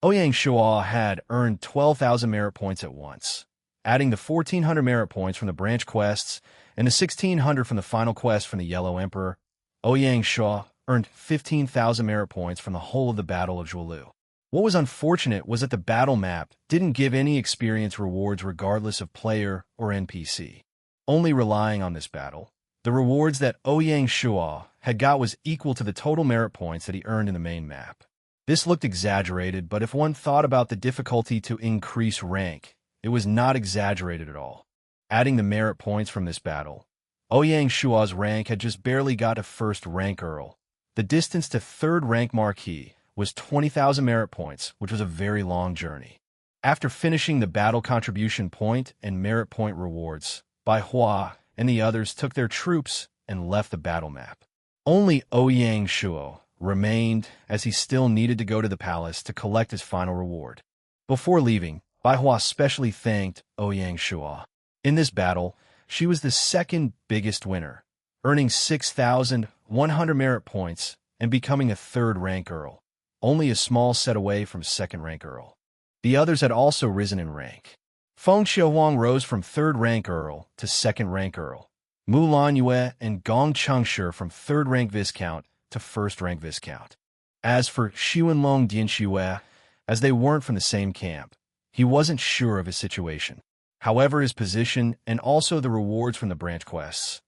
Ouyang Shuo had earned 12,000 merit points at once, adding the 1,400 merit points from the branch quests and the 1,600 from the final quest from the Yellow Emperor. Ouyang Shuo earned 15,000 merit points from the whole of the Battle of Zhuolu. What was unfortunate was that the battle map didn't give any experience rewards regardless of player or NPC. Only relying on this battle, the rewards that Ouyang Shuo had got was equal to the total merit points that he earned in the main map. This looked exaggerated, but if one thought about the difficulty to increase rank, it was not exaggerated at all. Adding the merit points from this battle, Ouyang Shuo's rank had just barely got to first rank Earl. The distance to third rank Marquis was 20,000 merit points, which was a very long journey. After finishing the battle contribution point and merit point rewards, Baihua and the others took their troops and left the battle map. Only Ouyang Shuo remained, as he still needed to go to the palace to collect his final reward. Before leaving, Baihua specially thanked Ouyang Shuo. In this battle, she was the second biggest winner, earning 6,100 merit points and becoming a third-rank Earl, only a small set away from second-rank Earl. The others had also risen in rank. Feng Xiuhuang rose from third-rank Earl to second-rank Earl. Mu Lanyue and Gong Chengshi from third-rank Viscount to first-rank Viscount. As for Xuanlong Dianxue, as they weren't from the same camp, he wasn't sure of his situation. However, his position and also the rewards from the branch quests,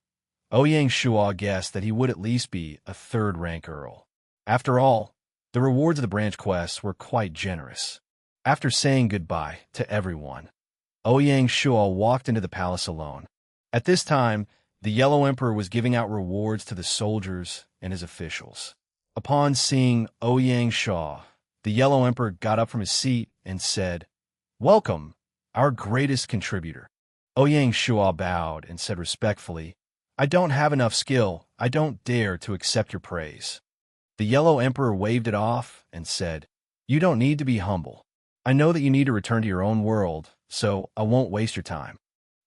Ouyang Shuo guessed that he would at least be a third-rank Earl. After all, the rewards of the branch quests were quite generous. After saying goodbye to everyone, Ouyang Shuo walked into the palace alone. At this time, the Yellow Emperor was giving out rewards to the soldiers and his officials. Upon seeing Ouyang Shuo, the Yellow Emperor got up from his seat and said, "Welcome, our greatest contributor." Ouyang Shuo bowed and said respectfully, "I don't have enough skill. I don't dare to accept your praise." The Yellow Emperor waved it off and said, "You don't need to be humble. I know that you need to return to your own world, so I won't waste your time."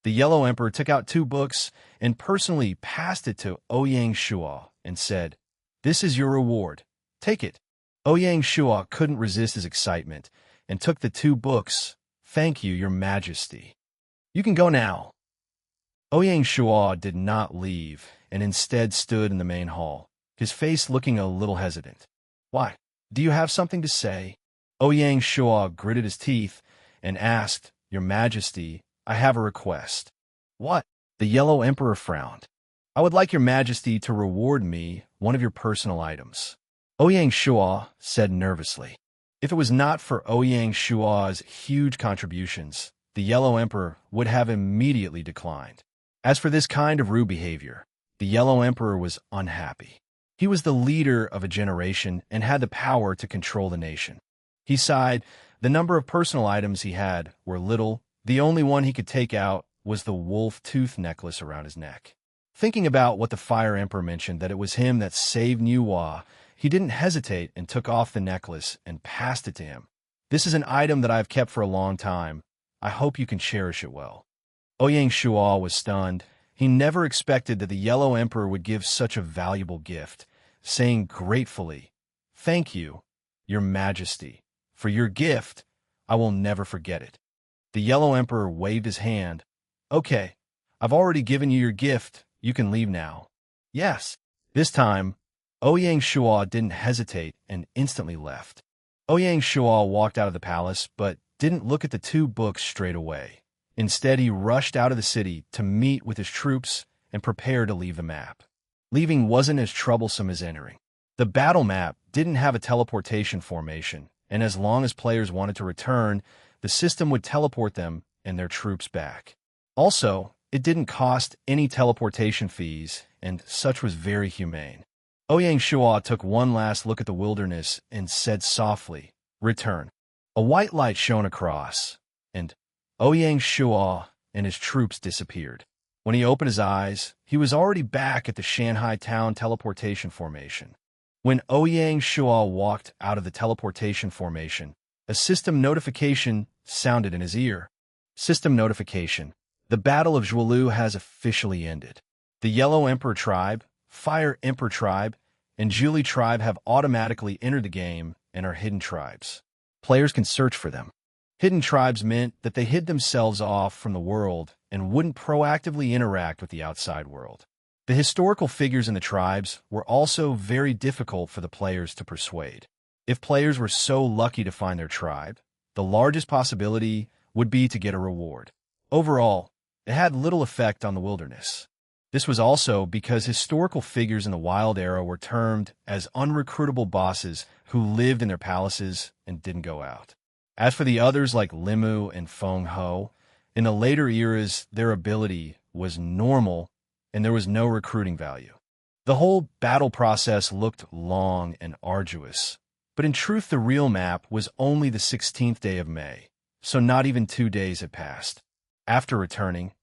The Yellow Emperor took out 2 books and personally passed it to Ouyang Shuo and said, "This is your reward. Take it." Ouyang Shuo couldn't resist his excitement and took the 2 books. "Thank you, Your Majesty. You can go now." Ouyang Shuo did not leave and instead stood in the main hall, his face looking a little hesitant. "Why? Do you have something to say?" Ouyang Shuo gritted his teeth and asked, "Your Majesty, I have a request." "What?" The Yellow Emperor frowned. "I would like Your Majesty to reward me one of your personal items." Ouyang Shuo said nervously. If it was not for Ouyang Shuo's huge contributions, the Yellow Emperor would have immediately declined. As for this kind of rude behavior, the Yellow Emperor was unhappy. He was the leader of a generation and had the power to control the nation. He sighed. The number of personal items he had were little. The only one he could take out was the wolf tooth necklace around his neck. Thinking about what the Fire Emperor mentioned, that it was him that saved Nuwa, he didn't hesitate and took off the necklace and passed it to him. "This is an item that I have kept for a long time. I hope you can cherish it well." Ouyang Shuo was stunned. He never expected that the Yellow Emperor would give such a valuable gift, saying gratefully, "Thank you, Your Majesty. For your gift, I will never forget it." The Yellow Emperor waved his hand. "Okay, I've already given you your gift. You can leave now." "Yes." This time, Ouyang Shuo didn't hesitate and instantly left. Ouyang Shuo walked out of the palace, but didn't look at the 2 books straight away. Instead, he rushed out of the city to meet with his troops and prepare to leave the map. Leaving wasn't as troublesome as entering. The battle map didn't have a teleportation formation, and as long as players wanted to return, the system would teleport them and their troops back. Also, it didn't cost any teleportation fees, and such was very humane. Ouyang Shuo took one last look at the wilderness and said softly, "Return." A white light shone across, and Ouyang Shuo and his troops disappeared. When he opened his eyes, he was already back at the Shanghai town teleportation formation. When Ouyang Shuo walked out of the teleportation formation, a system notification sounded in his ear. System notification. The Battle of Zhuolu has officially ended. The Yellow Emperor Tribe, Fire Emperor Tribe, and Zhuli Tribe have automatically entered the game and are hidden tribes. Players can search for them. Hidden tribes meant that they hid themselves off from the world and wouldn't proactively interact with the outside world. The historical figures in the tribes were also very difficult for the players to persuade. If players were so lucky to find their tribe, the largest possibility would be to get a reward. Overall, it had little effect on the wilderness. This was also because historical figures in the Wild Era were termed as unrecruitable bosses who lived in their palaces and didn't go out. As for the others like Limu and Feng Ho, in the later eras, their ability was normal and there was no recruiting value. The whole battle process looked long and arduous, but in truth the real map was only the 16th day of May, so not even 2 days had passed. After returning,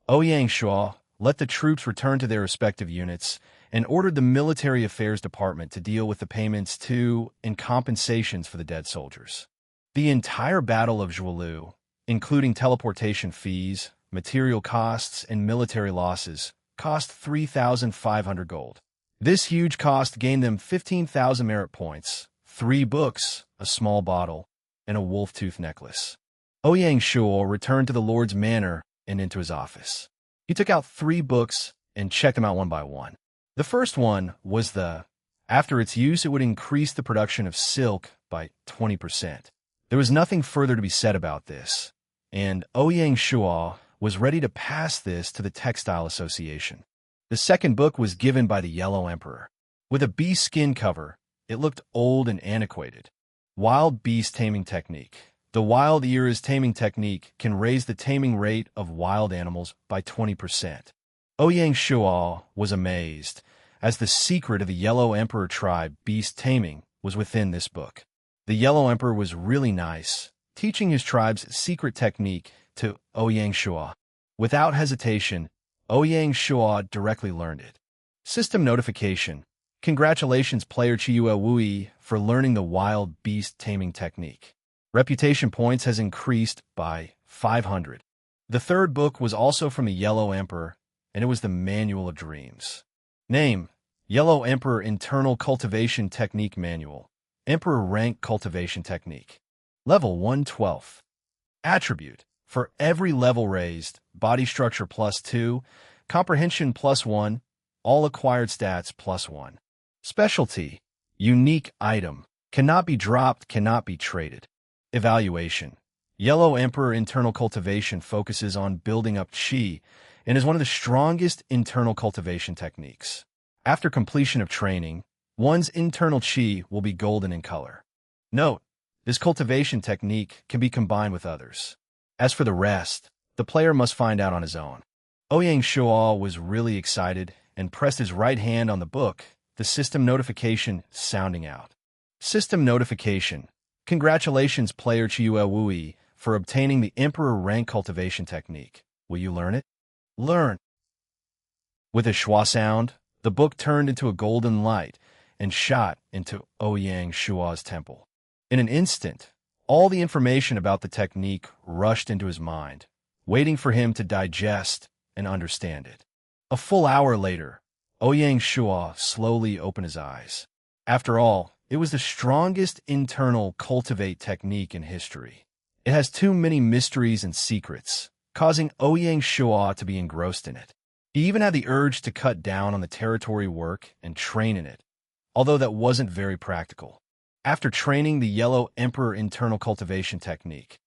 Ouyang Shuo let the troops return to their respective units and ordered the Military Affairs Department to deal with the payments to and compensations for the dead soldiers. The entire Battle of Zhuolu, including teleportation fees, material costs, and military losses, cost 3,500 gold. This huge cost gained them 15,000 merit points, 3 books, a small bottle, and a wolf tooth necklace. Ouyang Shuo returned to the Lord's manor and into his office. He took out 3 books and checked them out one by one. The first one was after its use, it would increase the production of silk by 20%. There was nothing further to be said about this. and Ouyang Shuo was ready to pass this to the Textile Association. The second book was given by the Yellow Emperor. With a beast skin cover, it looked old and antiquated. Wild Beast Taming Technique. The Wild Era's taming technique can raise the taming rate of wild animals by 20%. Ouyang Shuo was amazed, as the secret of the Yellow Emperor tribe beast taming was within this book. The Yellow Emperor was really nice, teaching his tribe's secret technique to Ouyang Shuo. Without hesitation, Ouyang Shuo directly learned it. System notification. Congratulations player Chiyue Wui for learning the wild beast taming technique. Reputation points has increased by 500. The third book was also from the Yellow Emperor, and it was the Manual of Dreams. Name: Yellow Emperor Internal Cultivation Technique Manual. Emperor Rank Cultivation Technique. Level 112. Attribute: for every level raised, body structure +2, comprehension +1, all acquired stats +1. Specialty: unique item. Cannot be dropped, cannot be traded. Evaluation: Yellow Emperor Internal Cultivation focuses on building up Qi and is one of the strongest internal cultivation techniques. After completion of training, one's internal Qi will be golden in color. Note: this cultivation technique can be combined with others. As for the rest, the player must find out on his own. Ouyang Shuo was really excited and pressed his right hand on the book, the system notification sounding out. System notification. Congratulations player Chiyue Wui for obtaining the Emperor Rank Cultivation Technique. Will you learn it? Learn. With a schwa sound, the book turned into a golden light and shot into Ouyang Shuo's temple. In an instant, all the information about the technique rushed into his mind, waiting for him to digest and understand it. A full hour later, Ouyang Shuo slowly opened his eyes. After all, it was the strongest internal cultivate technique in history. It has too many mysteries and secrets, causing Ouyang Shuo to be engrossed in it. He even had the urge to cut down on the territory work and train in it, although that wasn't very practical. After training the Yellow Emperor Internal Cultivation Technique,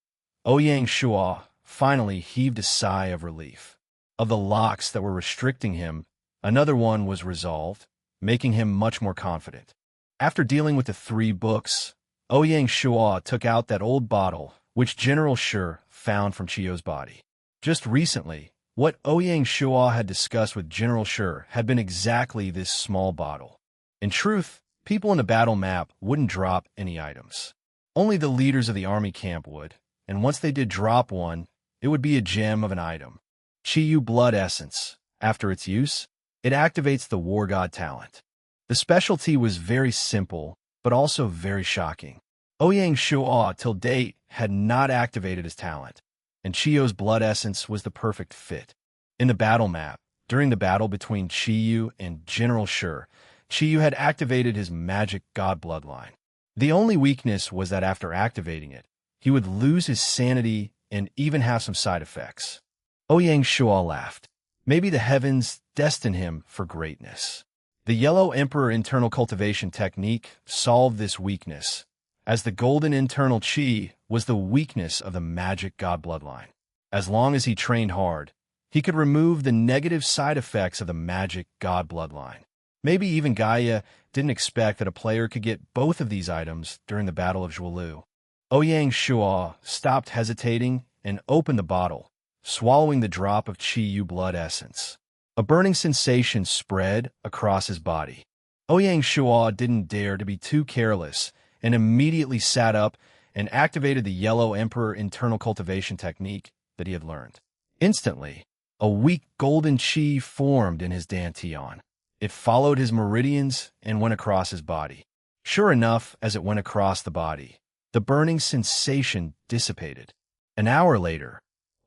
Ouyang Shuo finally heaved a sigh of relief. Of the locks that were restricting him, another one was resolved, making him much more confident. After dealing with the 3 books, Ouyang Shuo took out that old bottle which General Shi found from Chiyo's body. Just recently, what Ouyang Shuo had discussed with General Shi had been exactly this small bottle. In truth, people in the battle map wouldn't drop any items. Only the leaders of the army camp would, and once they did drop one, it would be a gem of an item. Chiyu Blood Essence. After its use, it activates the War God talent. The specialty was very simple, but also very shocking. Ouyang Shuo till date had not activated his talent, and Chiyo's Blood Essence was the perfect fit. In the battle map, during the battle between Chiyu and General Shi, Chiyu had activated his magic god bloodline. The only weakness was that after activating it, he would lose his sanity and even have some side effects. Ouyang Shuo laughed. Maybe the heavens destined him for greatness. The Yellow Emperor Internal Cultivation Technique solved this weakness, as the golden internal Qi was the weakness of the magic god bloodline. As long as he trained hard, he could remove the negative side effects of the magic god bloodline. Maybe even Gaia didn't expect that a player could get both of these items during the Battle of Zhuolu. Ouyang Shuo stopped hesitating and opened the bottle, swallowing the drop of Chiyu Blood Essence. A burning sensation spread across his body. Ouyang Shuo didn't dare to be too careless and immediately sat up and activated the Yellow Emperor Internal Cultivation Technique that he had learned. Instantly, a weak golden Qi formed in his dantian. It followed his meridians and went across his body. Sure enough, as it went across the body, the burning sensation dissipated. An hour later,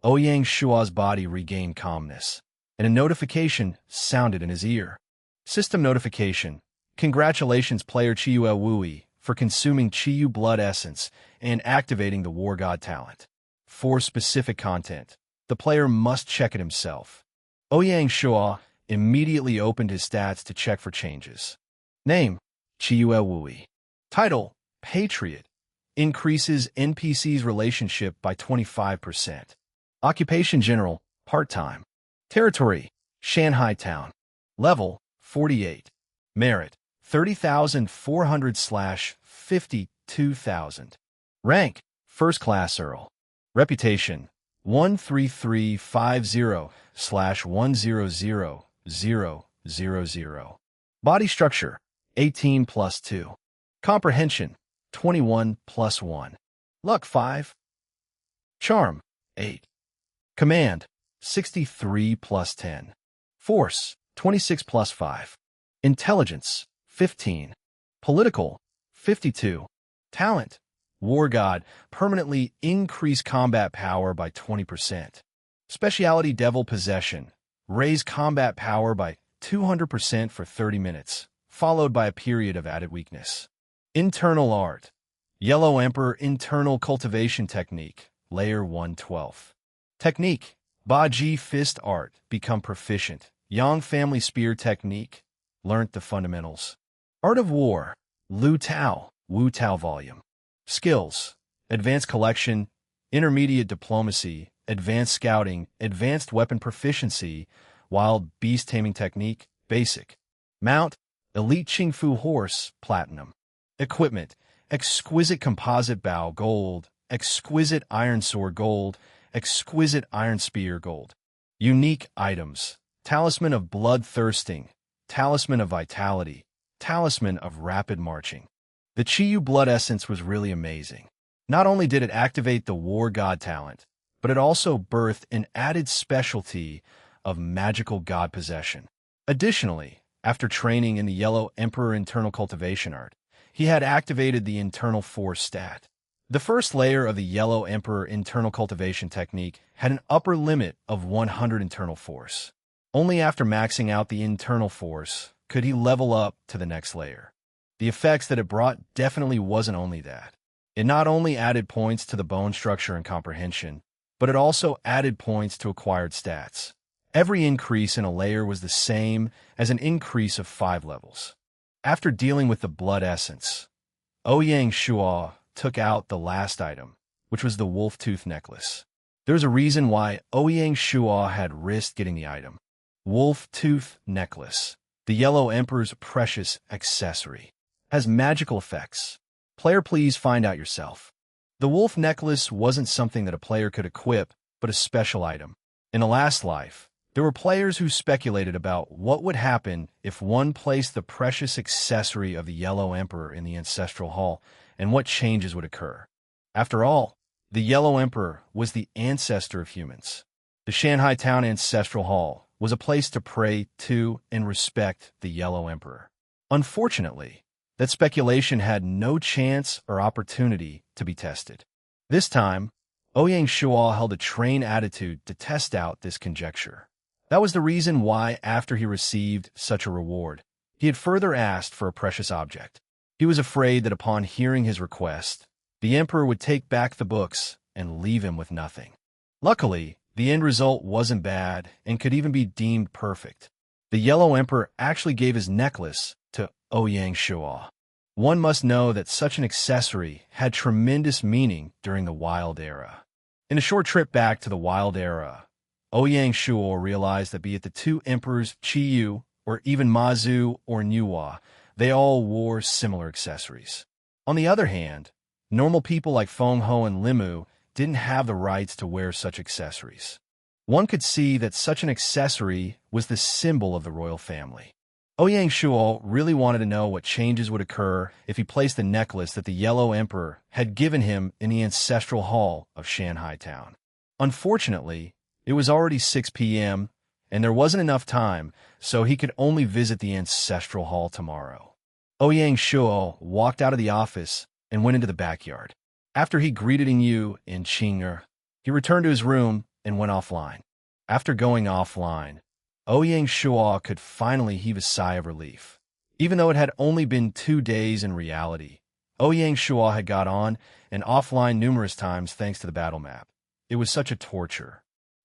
Ouyang Shuo's body regained calmness, and a notification sounded in his ear. System notification. Congratulations player Chiyue Wui for consuming Chiyu Blood Essence and activating the War God talent. For specific content, the player must check it himself. Ouyang Shuo immediately opened his stats to check for changes. Name: Chiyue Wui. Title: Patriot. increases NPC's relationship by 25%. Occupation general, part-time. Territory, Shanghai Town. Level, 48. Merit, 30,400/52,000. Rank, First Class Earl. Reputation, 13350/100,000. Body structure, 18+2. Comprehension, 21+1. Luck, 5. Charm, 8. Command, 63+10. Force, 26+5. Intelligence, 15. Political, 52. Talent, War God, permanently increase combat power by 20%. Speciality Devil Possession, raise combat power by 200% for 30 minutes, followed by a period of added weakness. Internal Art, Yellow Emperor Internal Cultivation Technique, Layer 112. Technique, Baji Fist Art, become proficient. Yang Family Spear Technique, learnt the fundamentals. Art of War, Lu Tao, Wu Tao Volume. Skills, Advanced Collection, Intermediate Diplomacy, Advanced Scouting, Advanced Weapon Proficiency, Wild Beast Taming Technique, Basic. Mount, Elite Qingfu Horse, Platinum. Equipment, Exquisite Composite Bow, Gold. Exquisite Iron Sword, Gold. Exquisite Iron Spear, Gold. Unique Items, Talisman of Bloodthirsting, Talisman of Vitality, Talisman of Rapid Marching. The Chiyu Blood Essence was really amazing. Not only did it activate the War God talent, but it also birthed an added specialty of magical god possession. Additionally, after training in the Yellow Emperor Internal Cultivation Art, he had activated the Internal Force stat. The first layer of the Yellow Emperor Internal Cultivation Technique had an upper limit of 100 internal force. Only after maxing out the internal force could he level up to the next layer. The effects that it brought definitely wasn't only that. It not only added points to the bone structure and comprehension, but it also added points to acquired stats. Every increase in a layer was the same as an increase of 5 levels. After dealing with the blood essence, Ouyang Shuo took out the last item, which was the wolf tooth necklace. There's a reason why Ouyang Shuo had risked getting the item. Wolf tooth necklace, the Yellow Emperor's precious accessory, has magical effects. Player, please find out yourself. The wolf necklace wasn't something that a player could equip, but a special item. In a last life, there were players who speculated about what would happen if one placed the precious accessory of the Yellow Emperor in the Ancestral Hall, and what changes would occur. After all, the Yellow Emperor was the ancestor of humans. The Shanghai Town Ancestral Hall was a place to pray to and respect the Yellow Emperor. Unfortunately, that speculation had no chance or opportunity to be tested. This time, Ouyang Shuo held a trained attitude to test out this conjecture. That was the reason why, after he received such a reward, he had further asked for a precious object. He was afraid that upon hearing his request, the Emperor would take back the books and leave him with nothing. Luckily, the end result wasn't bad and could even be deemed perfect. The Yellow Emperor actually gave his necklace to Ouyang Shuo. One must know that such an accessory had tremendous meaning during the Wild Era. In a short trip back to the Wild Era, Ouyang Shuo realized that be it the two emperors Chiyu, or even Mazu or Nuwa, they all wore similar accessories. On the other hand, normal people like Feng Ho and Limu didn't have the rights to wear such accessories. One could see that such an accessory was the symbol of the royal family. Ouyang Shuo really wanted to know what changes would occur if he placed the necklace that the Yellow Emperor had given him in the Ancestral Hall of Shanghai Town. Unfortunately, it was already 6 p.m., and there wasn't enough time, so he could only visit the Ancestral Hall tomorrow. Ouyang Shuo walked out of the office and went into the backyard. After he greeted Yu and Qing'er, he returned to his room and went offline. After going offline, Ouyang Shuo could finally heave a sigh of relief. Even though it had only been 2 days in reality, Ouyang Shuo had got on and offline numerous times thanks to the battle map. It was such a torture.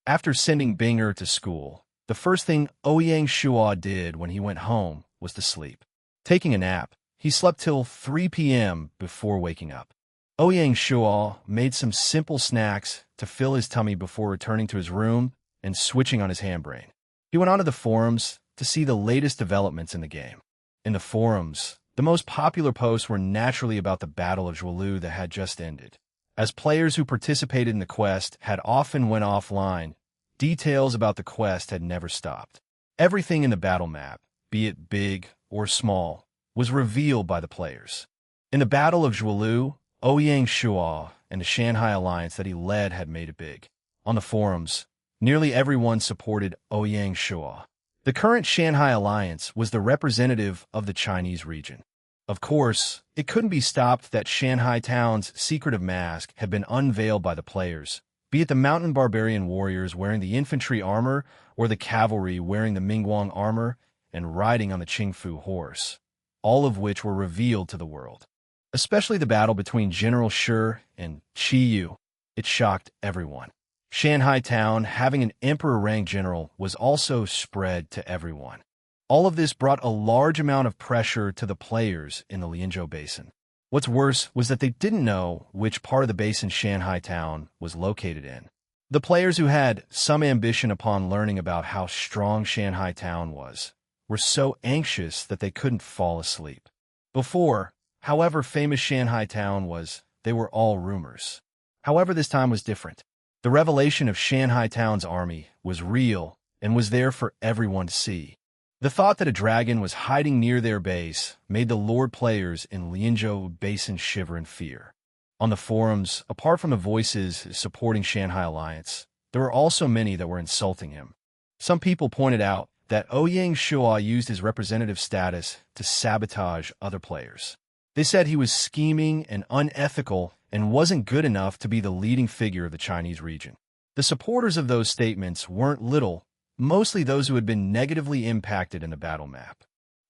After sending Binger to school, the first thing Ouyang Shuo did when he went home was to sleep. Taking a nap, he slept till 3 p.m. before waking up. Ouyang Shuo made some simple snacks to fill his tummy before returning to his room and switching on his handbrain. He went onto the forums to see the latest developments in the game. In the forums, the most popular posts were naturally about the Battle of Zhuolu that had just ended. As players who participated in the quest had often went offline, details about the quest had never stopped. Everything in the battle map, be it big or small, was revealed by the players. In the Battle of Zhuolu, Ouyang Shuo and the Shanghai Alliance that he led had made it big. On the forums, nearly everyone supported Ouyang Shuo. The current Shanghai Alliance was the representative of the Chinese region. Of course, it couldn't be stopped that Shanghai Town's secretive mask had been unveiled by the players, be it the mountain barbarian warriors wearing the infantry armor or the cavalry wearing the Mingguang armor and riding on the Qingfu horse, all of which were revealed to the world. Especially the battle between General Shi and Qi Yu. It shocked everyone. Shanghai Town, having an emperor-ranked general, was also spread to everyone. All of this brought a large amount of pressure to the players in the Lianzhou Basin. What's worse was that they didn't know which part of the basin Shanghai Town was located in. The players who had some ambition upon learning about how strong Shanghai Town was were so anxious that they couldn't fall asleep. Before, however famous Shanghai Town was, they were all rumors. However, this time was different. The revelation of Shanghai Town's army was real and was there for everyone to see. The thought that a dragon was hiding near their base made the Lord players in Lianzhou Basin shiver in fear. On the forums, apart from the voices supporting Shanghai Alliance, there were also many that were insulting him. Some people pointed out that Ouyang Shuo used his representative status to sabotage other players. They said he was scheming and unethical and wasn't good enough to be the leading figure of the Chinese region. The supporters of those statements weren't little, mostly those who had been negatively impacted in the battle map.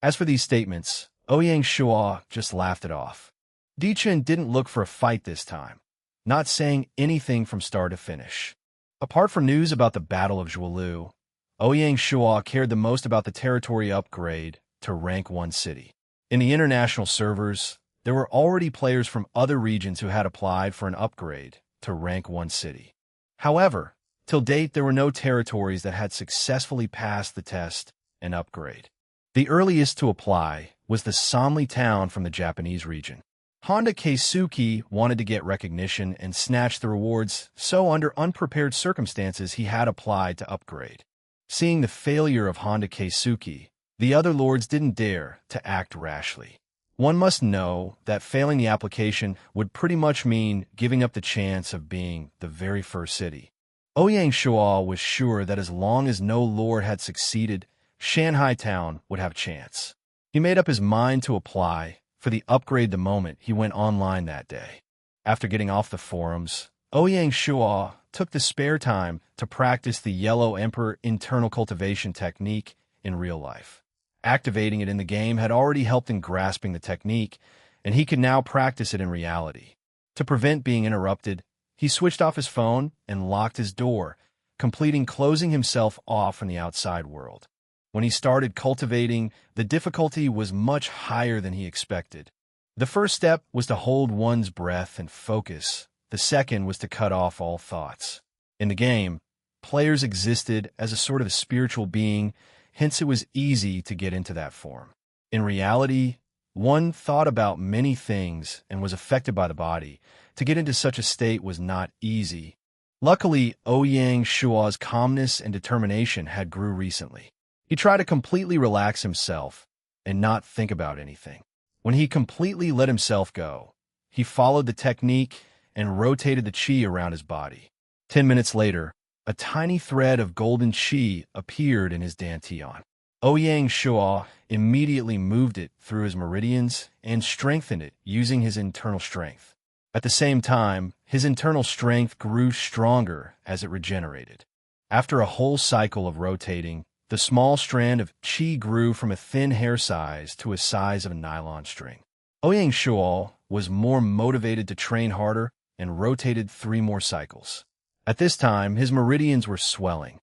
As for these statements, Ouyang Shuo just laughed it off. Dichen didn't look for a fight this time, not saying anything from start to finish. Apart from news about the Battle of Zhuolu, Ouyang Shuo cared the most about the territory upgrade to rank 1 city. In the international servers, there were already players from other regions who had applied for an upgrade to rank 1 city. However, till date, there were no territories that had successfully passed the test and upgrade. The earliest to apply was the Sanli town from the Japanese region. Honda Keisuke wanted to get recognition and snatch the rewards, so under unprepared circumstances he had applied to upgrade. Seeing the failure of Honda Keisuke, the other lords didn't dare to act rashly. One must know that failing the application would pretty much mean giving up the chance of being the very first city. Ouyang Shuo was sure that as long as no lord had succeeded, Shanghai Town would have a chance. He made up his mind to apply for the upgrade the moment he went online that day. After getting off the forums, Ouyang Shuo took the spare time to practice the Yellow Emperor internal cultivation technique in real life. Activating it in the game had already helped in grasping the technique, and he could now practice it in reality. To prevent being interrupted, he switched off his phone and locked his door, completing closing himself off from the outside world. When he started cultivating, the difficulty was much higher than he expected. The first step was to hold one's breath and focus. The second was to cut off all thoughts. In the game, players existed as a sort of spiritual being, hence it was easy to get into that form. In reality, one thought about many things and was affected by the body. To get into such a state was not easy. Luckily, Ouyang Shuo's calmness and determination had grew recently. He tried to completely relax himself and not think about anything. When he completely let himself go, he followed the technique and rotated the qi around his body. 10 minutes later, a tiny thread of golden qi appeared in his dantian. Ouyang Shuo immediately moved it through his meridians and strengthened it using his internal strength. At the same time, his internal strength grew stronger as it regenerated. After a whole cycle of rotating, the small strand of qi grew from a thin hair size to a size of a nylon string. Ouyang Shuo was more motivated to train harder and rotated 3 more cycles. At this time, his meridians were swelling.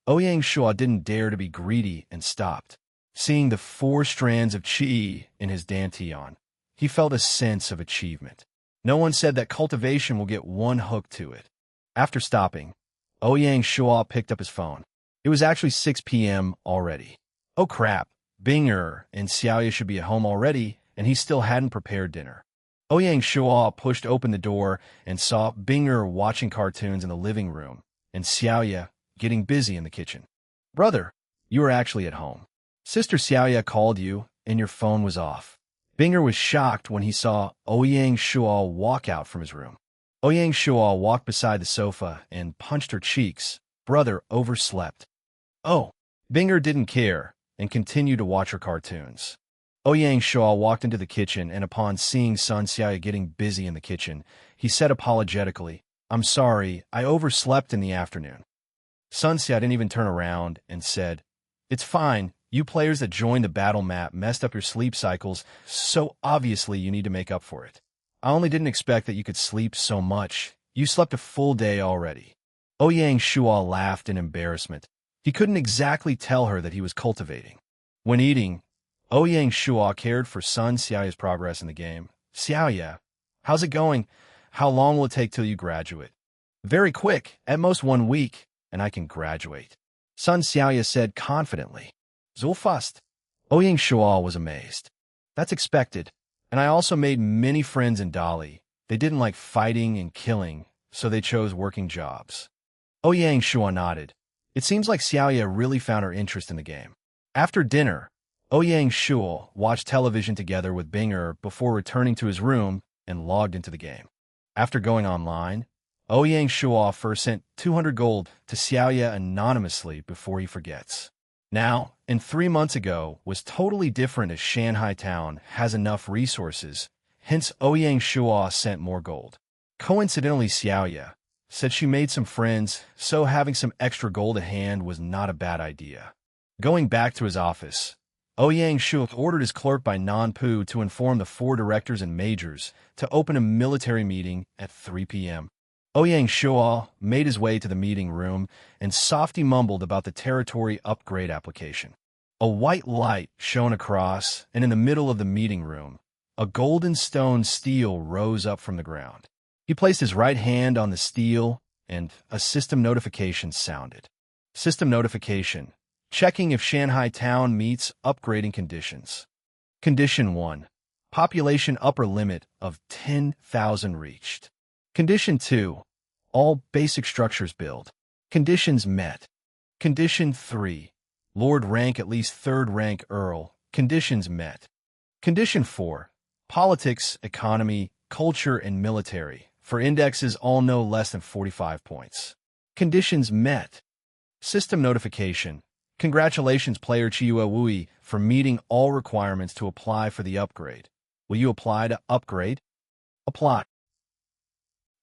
Ouyang Shuo didn't dare to be greedy and stopped. Seeing the 4 strands of qi in his dantian, he felt a sense of achievement. No one said that cultivation will get one hook to it. After stopping, Ouyang Shuo picked up his phone. It was actually 6 p.m. already. Oh crap, Binger and Xiaoya should be at home already, and he still hadn't prepared dinner. Ouyang Shuo pushed open the door and saw Binger watching cartoons in the living room, and Xiaoya getting busy in the kitchen. Brother, you were actually at home. Sister Xiaoya called you, and your phone was off. Binger was shocked when he saw Ouyang Shuo walk out from his room. Ouyang Shuo walked beside the sofa and punched her cheeks. Brother overslept. Oh, Binger didn't care and continued to watch her cartoons. Ouyang Shuo walked into the kitchen, and upon seeing Sun Xiaoya getting busy in the kitchen, he said apologetically, I'm sorry, I overslept in the afternoon. Sun Xiaoya didn't even turn around and said, It's fine, you players that joined the battle map messed up your sleep cycles, so obviously you need to make up for it. I only didn't expect that you could sleep so much. You slept a full day already. Ouyang Shuo laughed in embarrassment. He couldn't exactly tell her that he was cultivating. When eating, Ouyang Shuo cared for Sun Xiaoya's progress in the game. Xiaoya, how's it going? How long will it take till you graduate? Very quick, at most 1 week, and I can graduate. Sun Xiaoya said confidently. So fast. Ouyang Shuo was amazed. That's expected, and I also made many friends in Dali. They didn't like fighting and killing, so they chose working jobs. Ouyang Shuo nodded. It seems like Xiaoya really found her interest in the game. After dinner, Ouyang Shuo watched television together with Binger before returning to his room and logged into the game. After going online, Ouyang Shuo first sent 200 gold to Xiaoya anonymously before he forgets. Now, and 3 months ago, was totally different as Shanghai Town has enough resources, hence Ouyang Shuo sent more gold. Coincidentally, Xiaoya said she made some friends, so having some extra gold at hand was not a bad idea. Going back to his office, Ouyang Shuo ordered his clerk by Nanpu to inform the 4 directors and majors to open a military meeting at 3 p.m. Ouyang Shuo made his way to the meeting room and softly mumbled about the territory upgrade application. A white light shone across, and in the middle of the meeting room, a golden stone steel rose up from the ground. He placed his right hand on the steel, and a system notification sounded. System notification. Checking if Shanghai Town meets upgrading conditions. Condition 1. Population upper limit of 10,000 reached. Condition 2. All basic structures build. Conditions met. Condition 3. Lord rank at least 3rd rank Earl. Conditions met. Condition 4. Politics, economy, culture, and military. For indexes all no less than 45 points. Conditions met. System notification. Congratulations, player Chiyu Wui, for meeting all requirements to apply for the upgrade. Will you apply to upgrade? Apply.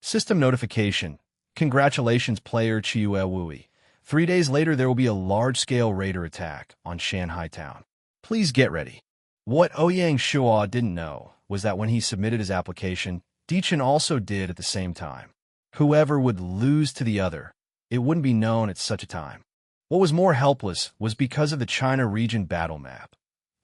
System notification. Congratulations, player Chiyu Wui. 3 days later, there will be a large-scale raider attack on Shanghai Town. Please get ready. What Ouyang Shuo didn't know was that when he submitted his application, Dichen also did at the same time. Whoever would lose to the other, it wouldn't be known at such a time. What was more helpless was because of the China region battle map.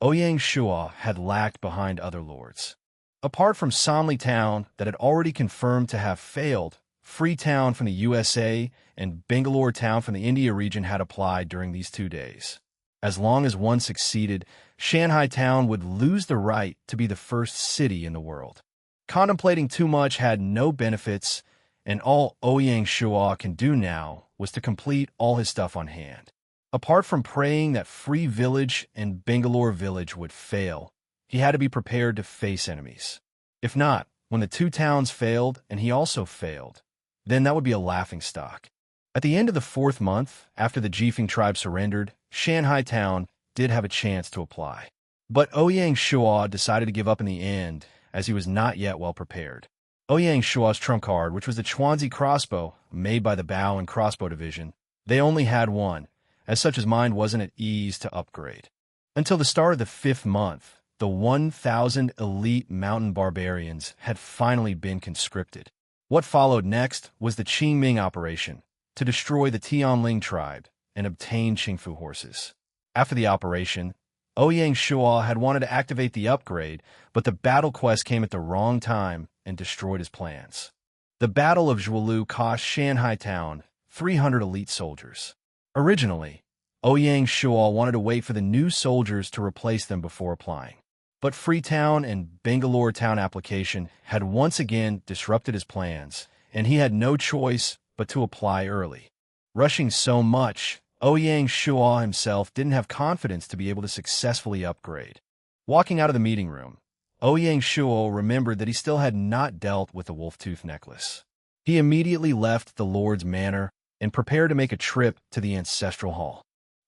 Ouyang Shuo had lagged behind other lords. Apart from Somli Town that had already confirmed to have failed, Freetown from the USA and Bangalore Town from the India region had applied during these 2 days. As long as one succeeded, Shanghai Town would lose the right to be the first city in the world. Contemplating too much had no benefits, and all Ouyang Shuo can do now was to complete all his stuff on hand. Apart from praying that Free Village and Bangalore Village would fail, he had to be prepared to face enemies. If not, when the 2 towns failed and he also failed, then that would be a laughingstock. At the end of the 4th month, after the Jifeng tribe surrendered, Shanghai Town did have a chance to apply. But Ouyang Shuo decided to give up in the end, as he was not yet well prepared. Ouyang Shuo's trump card, which was the Chuanzi crossbow, made by the Bow and Crossbow Division, they only had one, as such his mind wasn't at ease to upgrade. Until the start of the 5th month, the 1,000 elite mountain barbarians had finally been conscripted. What followed next was the Qingming operation, to destroy the Tianling tribe and obtain Qingfu horses. After the operation, Ouyang Shuo had wanted to activate the upgrade, but the battle quest came at the wrong time, and destroyed his plans. The Battle of Zhuolu cost Shanghai Town 300 elite soldiers. Originally, Ouyang Shuo wanted to wait for the new soldiers to replace them before applying. But Freetown and Bangalore Town application had once again disrupted his plans, and he had no choice but to apply early. Rushing so much, Ouyang Shuo himself didn't have confidence to be able to successfully upgrade. Walking out of the meeting room, Ouyang Shuo remembered that he still had not dealt with the wolf-tooth necklace. He immediately left the Lord's manor and prepared to make a trip to the ancestral hall.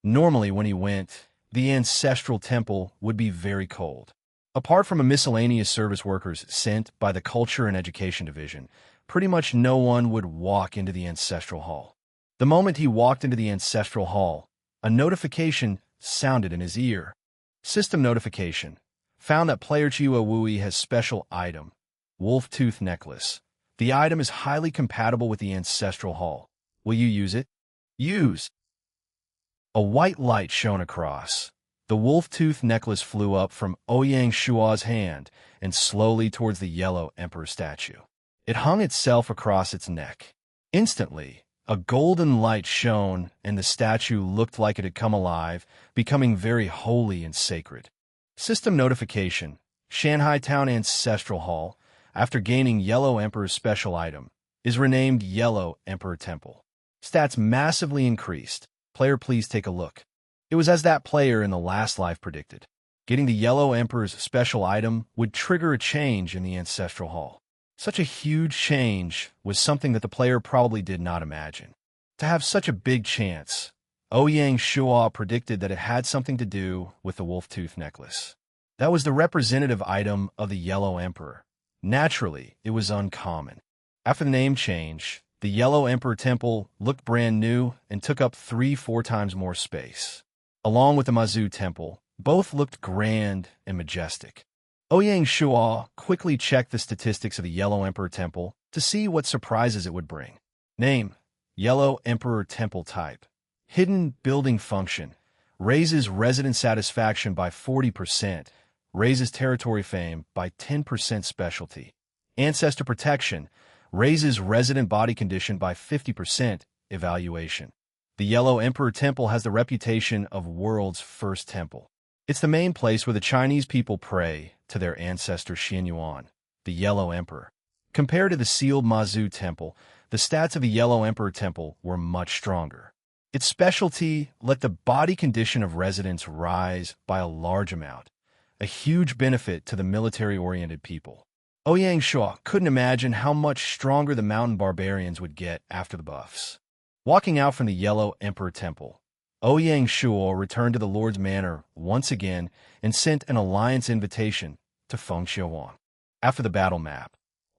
Normally, when he went, the ancestral temple would be very cold. Apart from a miscellaneous service workers sent by the Culture and Education Division, pretty much no one would walk into the ancestral hall. The moment he walked into the ancestral hall, a notification sounded in his ear. System notification. Found that player Chiwa Wui has special item, Wolf Tooth Necklace. The item is highly compatible with the ancestral hall. Will you use it? Use. A white light shone across. The wolf tooth necklace flew up from Ouyang Shuo's hand and slowly towards the yellow emperor statue. It hung itself across its neck. Instantly, a golden light shone, and the statue looked like it had come alive, becoming very holy and sacred. System notification. Shanghai Town Ancestral Hall, after gaining Yellow Emperor's special item, is renamed Yellow Emperor Temple. Stats massively increased. Player, please take a look. It was as that player in the last life predicted. Getting the Yellow Emperor's special item would trigger a change in the Ancestral Hall. Such a huge change was something that the player probably did not imagine. To have such a big chance, Ouyang Shuo predicted that it had something to do with the wolf tooth necklace. That was the representative item of the Yellow Emperor. Naturally, it was uncommon. After the name change, the Yellow Emperor Temple looked brand new and took up 3-4 times more space. Along with the Mazu Temple, both looked grand and majestic. Ouyang Shuo quickly checked the statistics of the Yellow Emperor Temple to see what surprises it would bring. Name: Yellow Emperor Temple. Type: Hidden building function. Raises resident satisfaction by 40%. Raises territory fame by 10%. Specialty: Ancestor protection. Raises resident body condition by 50%. Evaluation: The Yellow Emperor Temple has the reputation of world's first temple. It's the main place where the Chinese people pray to their ancestor Xianyuan, the Yellow Emperor. Compared to the sealed Mazu Temple, the stats of the Yellow Emperor Temple were much stronger. Its specialty let the body condition of residents rise by a large amount, a huge benefit to the military-oriented people. Ouyang Shuo couldn't imagine how much stronger the mountain barbarians would get after the buffs. Walking out from the Yellow Emperor Temple, Ouyang Shuo returned to the Lord's Manor once again and sent an alliance invitation to Feng Xiaowang. After the battle map,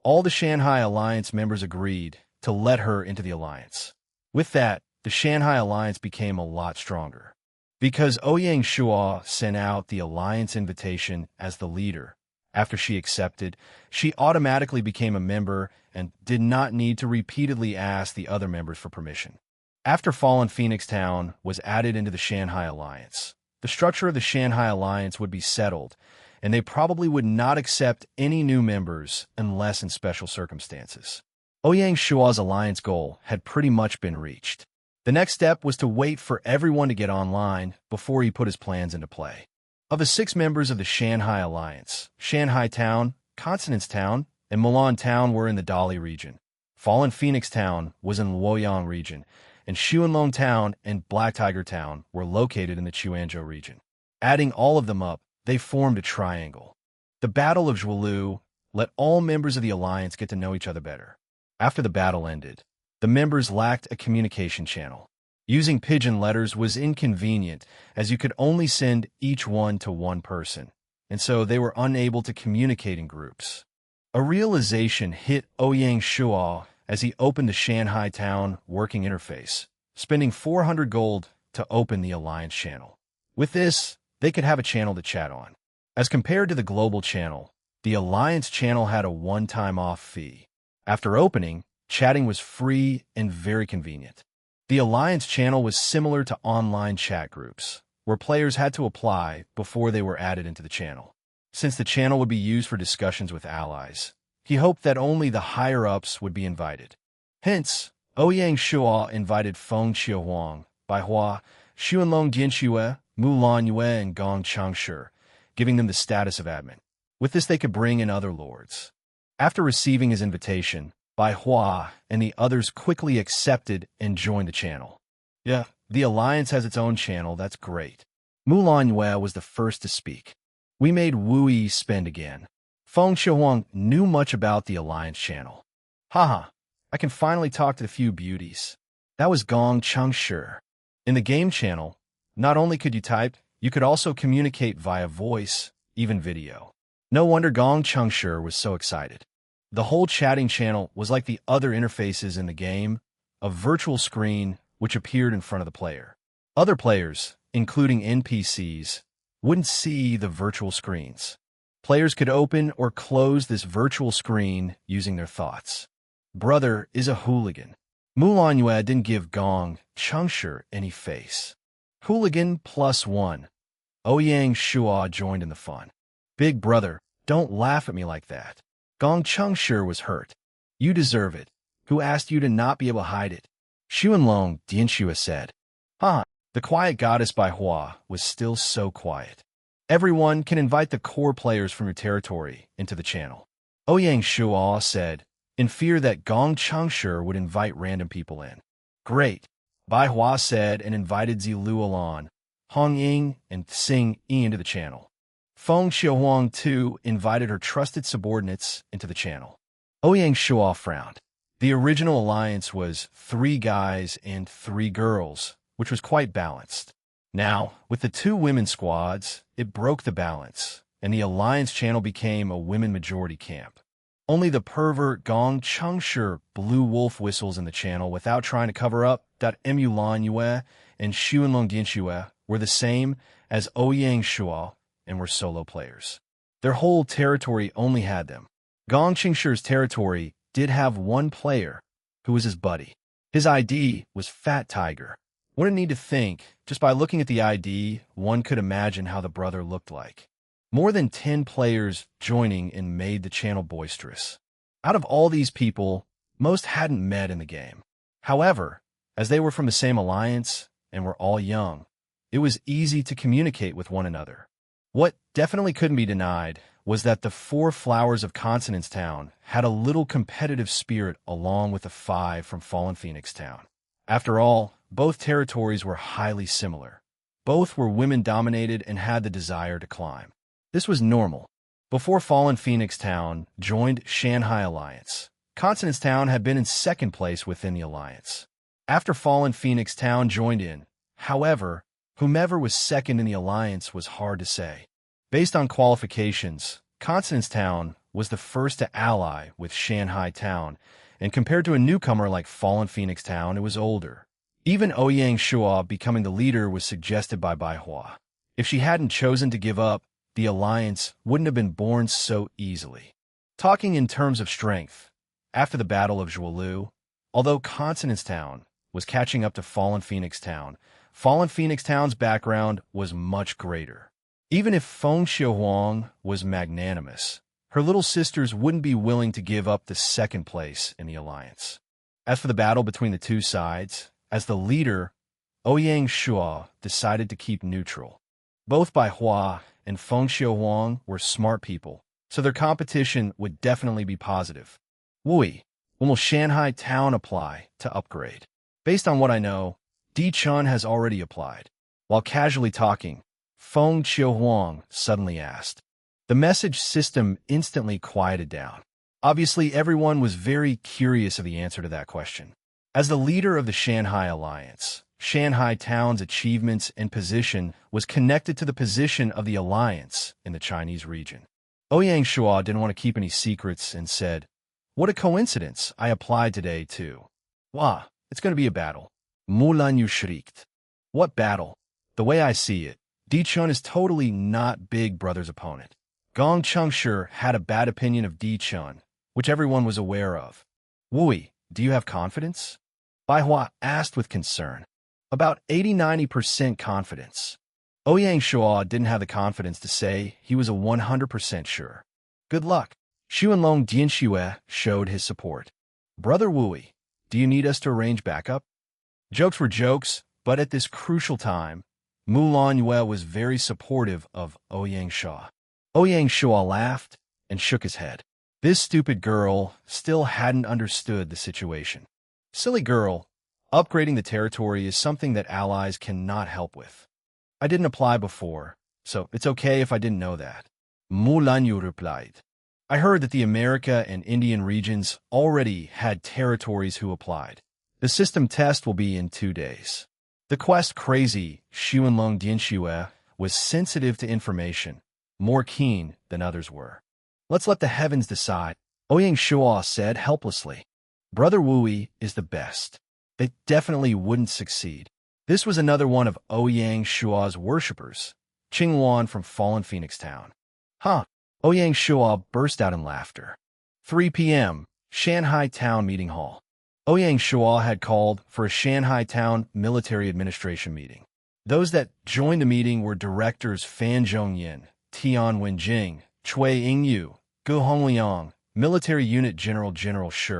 all the Shanghai Alliance members agreed to let her into the alliance. With that, the Shanghai Alliance became a lot stronger. Because Ouyang Shuo sent out the alliance invitation as the leader, after she accepted, she automatically became a member and did not need to repeatedly ask the other members for permission. After Fallen Phoenix Town was added into the Shanghai Alliance, the structure of the Shanghai Alliance would be settled, and they probably would not accept any new members unless in special circumstances. Ouyang Shuo's alliance goal had pretty much been reached. The next step was to wait for everyone to get online before he put his plans into play. Of the 6 members of the Shanghai Alliance, Shanghai Town, Consonance Town, and Mulan Town were in the Dali region. Fallen Phoenix Town was in Luoyang region, and Xuanlong Town and Black Tiger Town were located in the Chuanzhou region. Adding all of them up, they formed a triangle. The Battle of Zhuolu let all members of the alliance get to know each other better. After the battle ended, the members lacked a communication channel. Using pigeon letters was inconvenient, as you could only send each one to one person, and so they were unable to communicate in groups. A realization hit Ouyang Shuo as he opened the Shanghai Town working interface, spending 400 gold to open the alliance channel. With this, they could have a channel to chat on. As compared to the global channel, the alliance channel had a one-time off fee. After opening, chatting was free and very convenient. The alliance channel was similar to online chat groups, where players had to apply before they were added into the channel. Since the channel would be used for discussions with allies, He hoped that only the higher-ups would be invited. Hence, Ouyang Shuo invited Feng Qiuhuang, Bai Hua, Xuanlong Dianxue, Mu Lanyue, and Gong Changshi, giving them the status of admin. With this, they could bring in other lords. After receiving his invitation, Bai Hua and the others quickly accepted and joined the channel. Yeah, the Alliance has its own channel, that's great. Mu Lanyue was the first to speak. We made Wu Yi spend again. Feng Qiuhuang knew much about the Alliance channel. Haha, I can finally talk to the few beauties. That was Gong Changshi. In the game channel, not only could you type, you could also communicate via voice, even video. No wonder Gong Changshi was so excited. The whole chatting channel was like the other interfaces in the game, a virtual screen which appeared in front of the player. Other players, including NPCs, wouldn't see the virtual screens. Players could open or close this virtual screen using their thoughts. Brother is a hooligan. Mu Lanyue didn't give Gong Changshi any face. Hooligan +1. Ouyang Shuo joined in the fun. Big brother, don't laugh at me like that. Gong Changshi was hurt. You deserve it. Who asked you to not be able to hide it? Xuanlong Dianxue said. The quiet goddess Bai Hua was still so quiet. Everyone can invite the core players from your territory into the channel. Ouyang Shuo said, in fear that Gong Changshi would invite random people in. Great, Bai Hua said and invited Zilu Alan, Hong Ying, and Xing Yi into the channel. Feng Qiuhuang too invited her trusted subordinates into the channel. Ouyang Shuo frowned. The original alliance was 3 guys and 3 girls, which was quite balanced. Now, with the 2 women squads, it broke the balance, and the alliance channel became a women-majority camp. Only the pervert Gong Changshi blew wolf whistles in the channel without trying to cover up. Mu Lanyue and Xuanlong Dianxue were the same as Ouyang Shuo and were solo players. Their whole territory only had them. Gong Changshi's territory did have 1 player, who was his buddy. His ID was Fat Tiger. Wouldn't need to think, just by looking at the ID, one could imagine how the brother looked like. More than 10 players joining and made the channel boisterous. Out of all these people, most hadn't met in the game. However, as they were from the same alliance and were all young, it was easy to communicate with one another. What definitely couldn't be denied was that the 4 flowers of Consonance Town had a little competitive spirit along with the 5 from Fallen Phoenix Town. After all, both territories were highly similar. Both were women-dominated and had the desire to climb. This was normal. Before Fallen Phoenix Town joined Shanghai Alliance, Consonance Town had been in 2nd place within the alliance. After Fallen Phoenix Town joined in, however, whomever was 2nd in the alliance was hard to say. Based on qualifications, Consonance Town was the first to ally with Shanghai Town, and compared to a newcomer like Fallen Phoenix Town, it was older. Even Ouyang Shuo becoming the leader was suggested by Bai Hua. If she hadn't chosen to give up, the alliance wouldn't have been born so easily. Talking in terms of strength, after the Battle of Zhuolu, although Consonance Town was catching up to Fallen Phoenix Town, Fallen Phoenix Town's background was much greater. Even if Feng Qiuhuang was magnanimous, her little sisters wouldn't be willing to give up the 2nd place in the alliance. As for the battle between the 2 sides, as the leader, Ouyang Shuo decided to keep neutral. Both Bai Hua and Feng Qiuhuang were smart people, so their competition would definitely be positive. Wui, when will Shanghai Town apply to upgrade? Based on what I know, Di Chun has already applied. While casually talking, Feng Qiuhuang suddenly asked. The message system instantly quieted down. Obviously, everyone was very curious of the answer to that question. As the leader of the Shanghai Alliance, Shanghai Town's achievements and position was connected to the position of the alliance in the Chinese region. Ouyang Shuo didn't want to keep any secrets and said, "What a coincidence, I applied today too." "Wah, it's going to be a battle." Mulan Yu shrieked. "What battle?" "The way I see it, Di Chun is totally not Big Brother's opponent." Gong Changshi had a bad opinion of Di Chun, which everyone was aware of. "Wui, do you have confidence?" Bai Hua asked with concern. "About 80–90% confidence." Ouyang Shuo didn't have the confidence to say he was a 100% sure. "Good luck." Xuanlong Dianxue showed his support. Brother Wui, do you need us to arrange backup? Jokes were jokes, but at this crucial time, Mulan Yue was very supportive of Ouyang Shuo. Ouyang Shuo laughed and shook his head. This stupid girl still hadn't understood the situation. Silly girl, upgrading the territory is something that allies cannot help with. I didn't apply before, so it's okay if I didn't know that. Mulan Yu replied. I heard that the America and Indian regions already had territories who applied. The system test will be in 2 days. The quest crazy Xuanlong Dianxue was sensitive to information, more keen than others were. Let's let the heavens decide, Ouyang Shuo said helplessly. Brother Wui is the best. They definitely wouldn't succeed. This was another one of Ouyang Shuo's worshippers, Qingluan from Fallen Phoenix Town. Huh? Ouyang Shuo burst out in laughter. 3 p.m., Shanghai Town Meeting Hall. Ouyang Shuo had called for a Shanghai Town Military Administration meeting. Those that joined the meeting were Directors Fan Zhongyin, Tian Wenjing, Cui Yingyu, Gu Hongliang, Military Unit General Shi,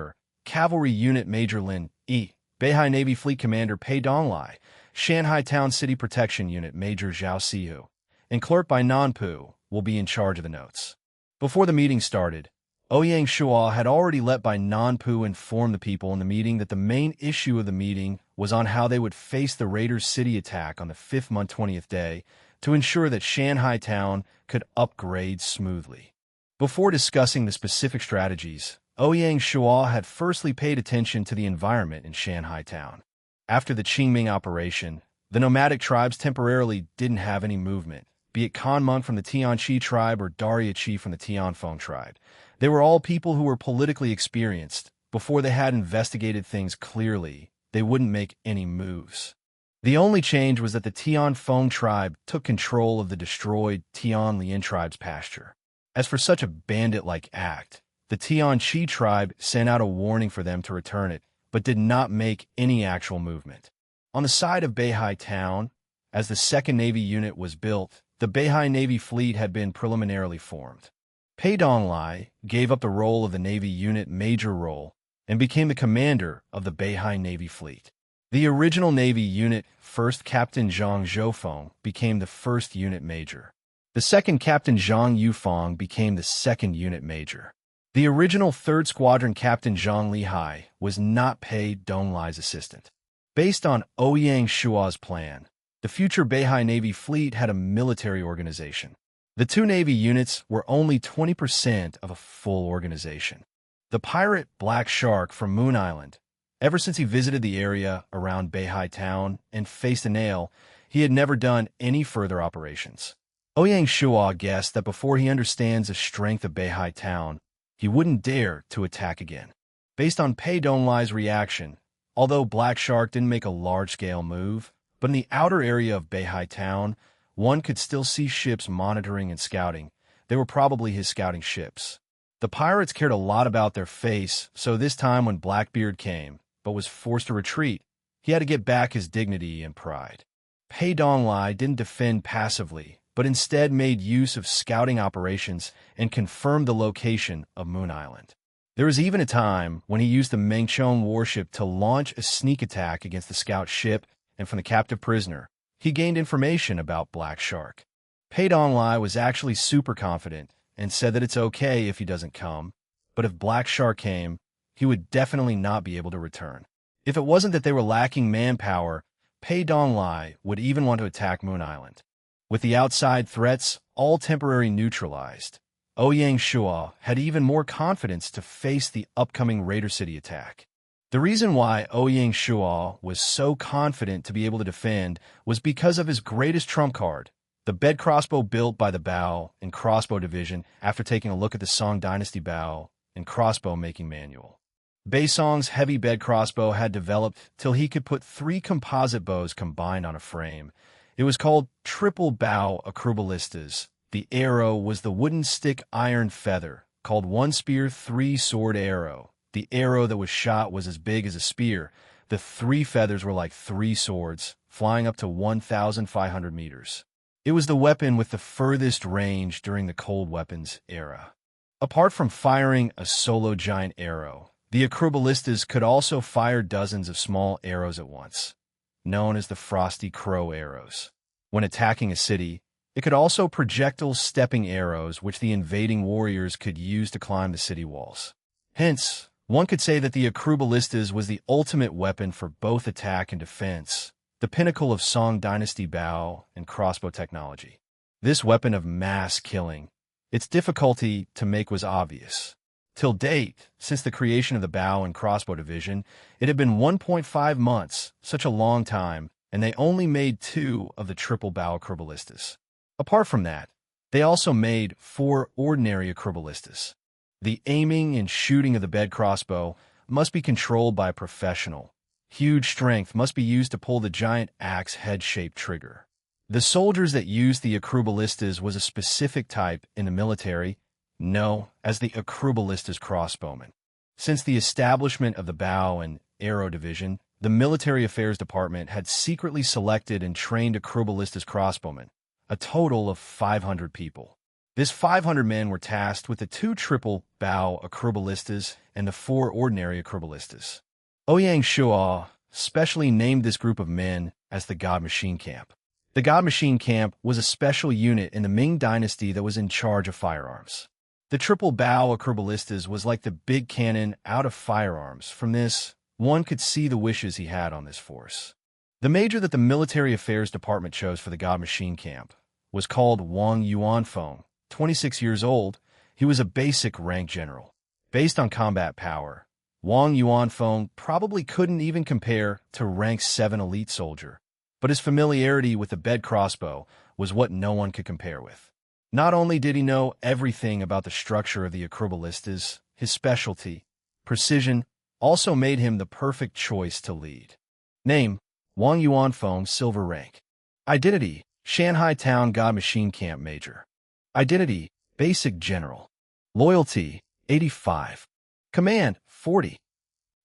Cavalry Unit Major Lin Yi, Beihai Navy Fleet Commander Pei Donglai, Shanghai Town City Protection Unit Major Zhao Sihu, and clerk by Nanpu will be in charge of the notes. Before the meeting started, Ouyang Shuo had already let by Nanpu inform the people in the meeting that the main issue of the meeting was on how they would face the Raiders' city attack on the 5th month 20th day to ensure that Shanghai Town could upgrade smoothly. Before discussing the specific strategies, Ouyang Shuo had firstly paid attention to the environment in Shanghai Town. After the Qingming operation, the nomadic tribes temporarily didn't have any movement, be it Kanmeng from the Tianqi tribe or Daria Qi from the Tianfeng tribe. They were all people who were politically experienced. Before they had investigated things clearly, they wouldn't make any moves. The only change was that the Tianfeng tribe took control of the destroyed Tianlian tribe's pasture. As for such a bandit-like act, the Tianqi tribe sent out a warning for them to return it, but did not make any actual movement. On the side of Beihai Town, as the 2nd Navy unit was built, the Beihai Navy fleet had been preliminarily formed. Pei Donglai gave up the role of the Navy unit major role and became the commander of the Beihai Navy fleet. The original Navy unit, 1st Captain Zhang Zhoufeng, became the 1st unit major. The 2nd Captain Zhang Yufeng became the 2nd unit major. The original 3rd Squadron Captain Zhang Lihai was not Pei Donglai's assistant. Based on Ouyang Shuo's plan, the future Beihai Navy fleet had a military organization. The 2 Navy units were only 20% of a full organization. The pirate Black Shark from Moon Island, ever since he visited the area around Beihai Town and faced a nail, he had never done any further operations. Ouyang Shuo guessed that before he understands the strength of Beihai Town, he wouldn't dare to attack again. Based on Pei Donglai's reaction, although Black Shark didn't make a large-scale move, but in the outer area of Beihai Town, one could still see ships monitoring and scouting. They were probably his scouting ships. The pirates cared a lot about their face, so this time when Blackbeard came, but was forced to retreat, he had to get back his dignity and pride. Pei Donglai didn't defend passively, but instead made use of scouting operations and confirmed the location of Moon Island. There was even a time when he used the Mengchong warship to launch a sneak attack against the scout ship, and from the captive prisoner, he gained information about Black Shark. Pei Donglai was actually super confident and said that it's okay if he doesn't come, but if Black Shark came, he would definitely not be able to return. If it wasn't that they were lacking manpower, Pei Donglai would even want to attack Moon Island. With the outside threats all temporarily neutralized, Ouyang Shuo had even more confidence to face the upcoming Raider City attack. The reason why Ouyang Shuo was so confident to be able to defend was because of his greatest trump card, the bed crossbow built by the Bow and Crossbow Division after taking a look at the Song Dynasty Bow and Crossbow Making Manual. Baisong's heavy bed crossbow had developed till he could put 3 composite bows combined on a frame. It was called Triple Bow Acrobalistas. The arrow was the wooden stick iron feather, called One Spear 3 Sword Arrow. The arrow that was shot was as big as a spear. The 3 feathers were like 3 swords, flying up to 1,500 meters. It was the weapon with the furthest range during the cold weapons era. Apart from firing a solo giant arrow, the acrobalistas could also fire dozens of small arrows at once, known as the Frosty Crow arrows. When attacking a city, it could also projectile stepping arrows which the invading warriors could use to climb the city walls. Hence, one could say that the acrobalistas was the ultimate weapon for both attack and defense, the pinnacle of Song Dynasty bow and crossbow technology. This weapon of mass killing, its difficulty to make was obvious. Till date, since the creation of the bow and crossbow division, it had been 1.5 months, such a long time, and they only made 2 of the triple bow acrobalistas. Apart from that, they also made 4 ordinary acrobalistas. The aiming and shooting of the bed crossbow must be controlled by a professional. Huge strength must be used to pull the giant axe head-shaped trigger. The soldiers that used the acrobalistas was a specific type in the military, known as the acrobalistas crossbowmen. Since the establishment of the bow and arrow division, the Military Affairs Department had secretly selected and trained acrobalistas crossbowmen, a total of 500 people. This 500 men were tasked with the 2 triple bow acrobalistas and the 4 ordinary acrobalistas. Ouyang Shuo specially named this group of men as the God Machine Camp. The God Machine Camp was a special unit in the Ming Dynasty that was in charge of firearms. The triple bow acrobalistas was like the big cannon out of firearms. From this, one could see the wishes he had on this force. The major that the Military Affairs Department chose for the God Machine Camp was called Wang Yuanfeng. 26 years old, he was a basic rank general. Based on combat power, Wang Yuanfeng probably couldn't even compare to rank 7 elite soldier, but his familiarity with the bed crossbow was what no one could compare with. Not only did he know everything about the structure of the acrobalistas, his specialty, precision, also made him the perfect choice to lead. Name: Wang Yuanfeng, silver rank. Identity: Shanghai Town God Machine Camp Major. Identity: Basic General. Loyalty: 85. Command: 40.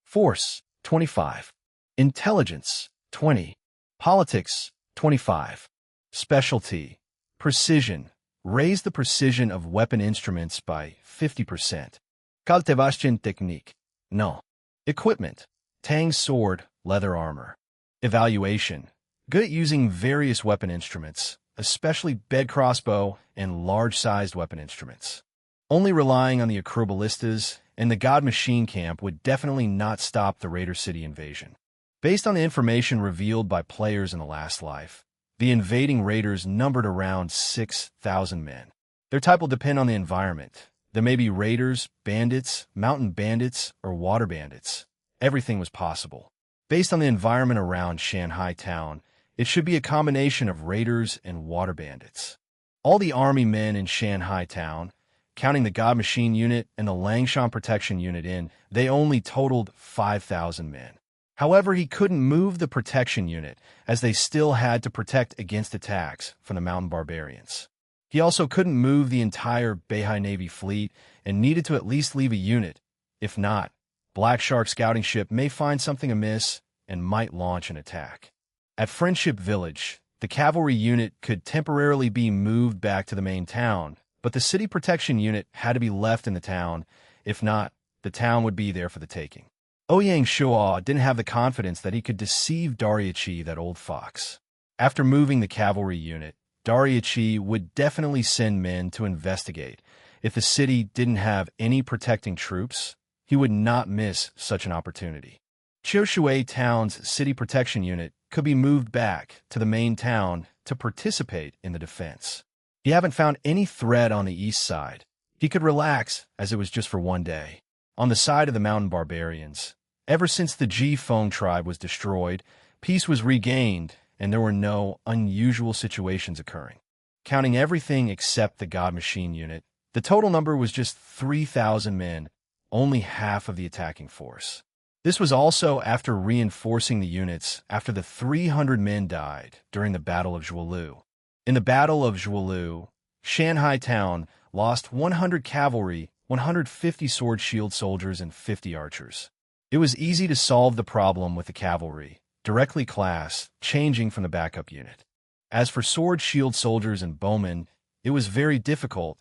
Force: 25. Intelligence: 20. Politics: 25. Specialty: Precision. Raise the precision of weapon instruments by 50%. Cultivation technique: No. Equipment: Tang sword, leather armor. Evaluation: Good at using various weapon instruments, especially bed crossbow and large-sized weapon instruments. Only relying on the acrobalistas and the God Machine Camp would definitely not stop the Raider City invasion. Based on the information revealed by players in the last life, the invading raiders numbered around 6,000 men. Their type will depend on the environment. There may be raiders, bandits, mountain bandits, or water bandits. Everything was possible. Based on the environment around Shanghai Town, it should be a combination of raiders and water bandits. All the army men in Shanghai Town, counting the God Machine unit and the Langshan Protection unit in, they only totaled 5,000 men. However, he couldn't move the protection unit, as they still had to protect against attacks from the mountain barbarians. He also couldn't move the entire Beihai Navy fleet and needed to at least leave a unit. If not, Black Shark scouting ship may find something amiss and might launch an attack. At Friendship Village, the cavalry unit could temporarily be moved back to the main town, but the city protection unit had to be left in the town. If not, the town would be there for the taking. Ouyang Shuo didn't have the confidence that he could deceive Dariachi, that old fox. After moving the cavalry unit, Dariachi would definitely send men to investigate. If the city didn't have any protecting troops, he would not miss such an opportunity. Chioshui Town's city protection unit could be moved back to the main town to participate in the defense. He haven't found any threat on the east side. He could relax, as it was just for one day. On the side of the mountain barbarians, ever since the Ji-Feng tribe was destroyed, peace was regained, and there were no unusual situations occurring. Counting everything except the God Machine unit, the total number was just 3,000 men, only half of the attacking force. This was also after reinforcing the units after the 300 men died during the Battle of Zhuolu. In the Battle of Zhuolu, Shanghai Town lost 100 cavalry, 150 sword shield soldiers, and 50 archers. It was easy to solve the problem with the cavalry, directly class, changing from the backup unit. As for sword shield soldiers and bowmen, it was very difficult,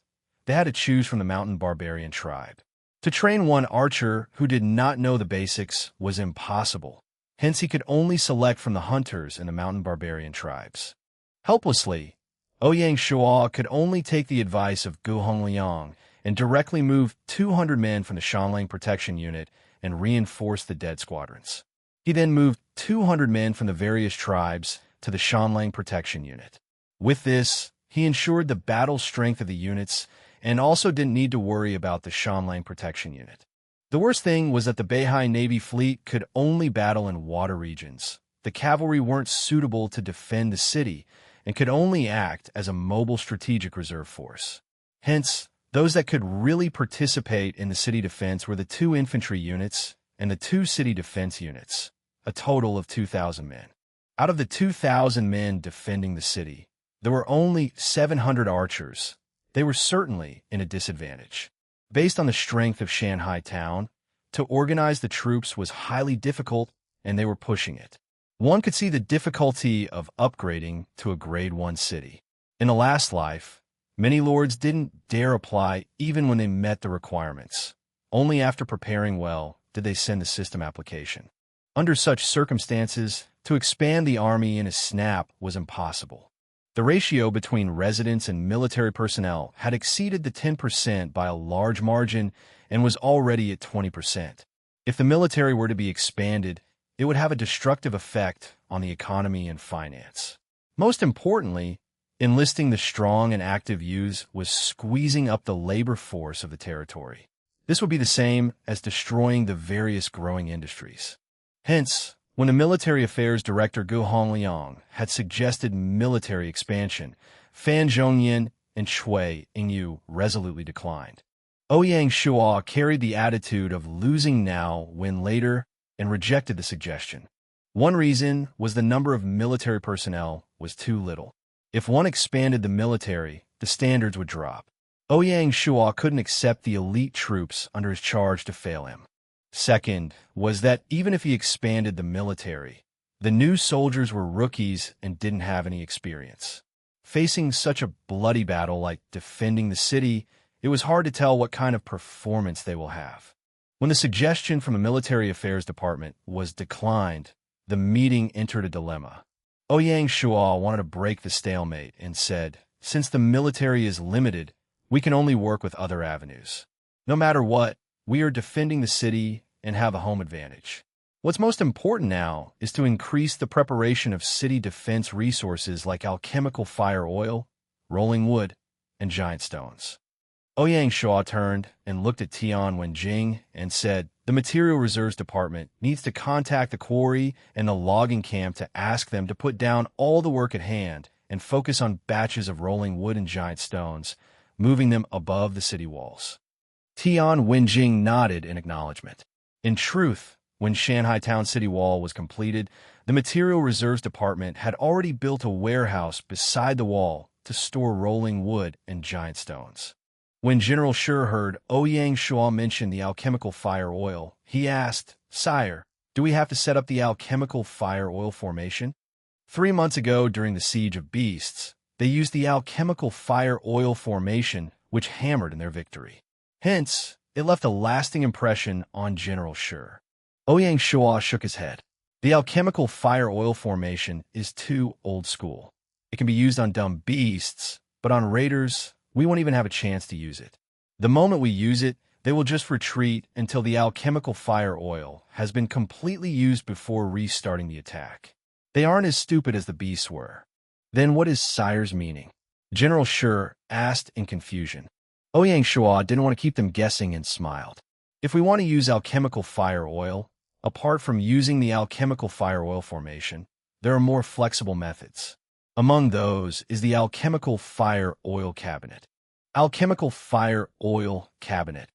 they had to choose from the mountain barbarian tribe. To train one archer who did not know the basics was impossible. Hence, he could only select from the hunters in the mountain barbarian tribes. Helplessly, Ouyang Shuo could only take the advice of Gu Hongliang and directly move 200 men from the Shanlang Protection Unit and reinforce the dead squadrons. He then moved 200 men from the various tribes to the Shanlang Protection Unit. With this, he ensured the battle strength of the units and also didn't need to worry about the Shanlang Protection Unit. The worst thing was that the Beihai Navy fleet could only battle in water regions. The cavalry weren't suitable to defend the city and could only act as a mobile strategic reserve force. Hence, those that could really participate in the city defense were the 2 infantry units and the 2 city defense units, a total of 2,000 men. Out of the 2,000 men defending the city, there were only 700 archers. They were certainly in a disadvantage. Based on the strength of Shanghai town, to organize the troops was highly difficult, and they were pushing it. One could see the difficulty of upgrading to a Grade 1 city. In the last life, many lords didn't dare apply even when they met the requirements. Only after preparing well did they send the system application. Under such circumstances, to expand the army in a snap was impossible. The ratio between residents and military personnel had exceeded the 10% by a large margin and was already at 20%. If the military were to be expanded, it would have a destructive effect on the economy and finance. Most importantly, enlisting the strong and active youths was squeezing up the labor force of the territory. This would be the same as destroying the various growing industries. Hence, when the military affairs director Gu Hongliang had suggested military expansion, Fan Zhongyan and Shui Yingyu resolutely declined. Ouyang Shuo carried the attitude of losing now, win later, and rejected the suggestion. One reason was the number of military personnel was too little. If one expanded the military, the standards would drop. Ouyang Shuo couldn't accept the elite troops under his charge to fail him. Second was that even if he expanded the military, the new soldiers were rookies and didn't have any experience. Facing such a bloody battle like defending the city, it was hard to tell what kind of performance they will have. When the suggestion from the Military Affairs Department was declined, the meeting entered a dilemma. Ouyang Shuo wanted to break the stalemate and said, since the military is limited, we can only work with other avenues. No matter what, we are defending the city and have a home advantage. What's most important now is to increase the preparation of city defense resources like alchemical fire oil, rolling wood, and giant stones. Ouyang Shuo turned and looked at Tian Wenjing and said, the Material Reserves Department needs to contact the quarry and the logging camp to ask them to put down all the work at hand and focus on batches of rolling wood and giant stones, moving them above the city walls. Tian Wenjing nodded in acknowledgement. In truth, when Shanghai Town City Wall was completed, the Material Reserves Department had already built a warehouse beside the wall to store rolling wood and giant stones. When General Shi heard Ouyang Shuo mention the alchemical fire oil, he asked, Sire, do we have to set up the alchemical fire oil formation? 3 months ago, during the Siege of Beasts, they used the alchemical fire oil formation, which hammered in their victory. Hence, it left a lasting impression on General Shi. Ouyang Shuo shook his head. The alchemical fire oil formation is too old school. It can be used on dumb beasts, but on raiders, we won't even have a chance to use it. The moment we use it, they will just retreat until the alchemical fire oil has been completely used before restarting the attack. They aren't as stupid as the beasts were. Then what is Sire's meaning? General Shi asked in confusion. Ouyang Shuo didn't want to keep them guessing and smiled. If we want to use alchemical fire oil, apart from using the alchemical fire oil formation, there are more flexible methods. Among those is the alchemical fire oil cabinet. Alchemical fire oil cabinet.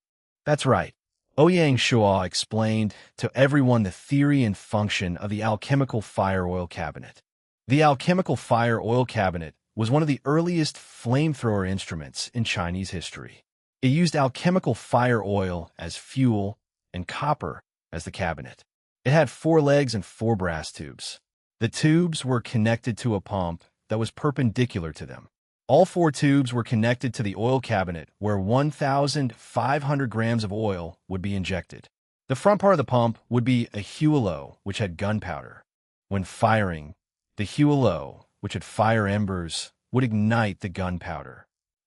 That's right. Ouyang Shuo explained to everyone the theory and function of the alchemical fire oil cabinet. The alchemical fire oil cabinet was one of the earliest flamethrower instruments in Chinese history. It used alchemical fire oil as fuel and copper as the cabinet. It had 4 legs and 4 brass tubes. The tubes were connected to a pump that was perpendicular to them. All 4 tubes were connected to the oil cabinet where 1,500 grams of oil would be injected. The front part of the pump would be a huolo, which had gunpowder. When firing, the huolo, which had fire embers, would ignite the gunpowder.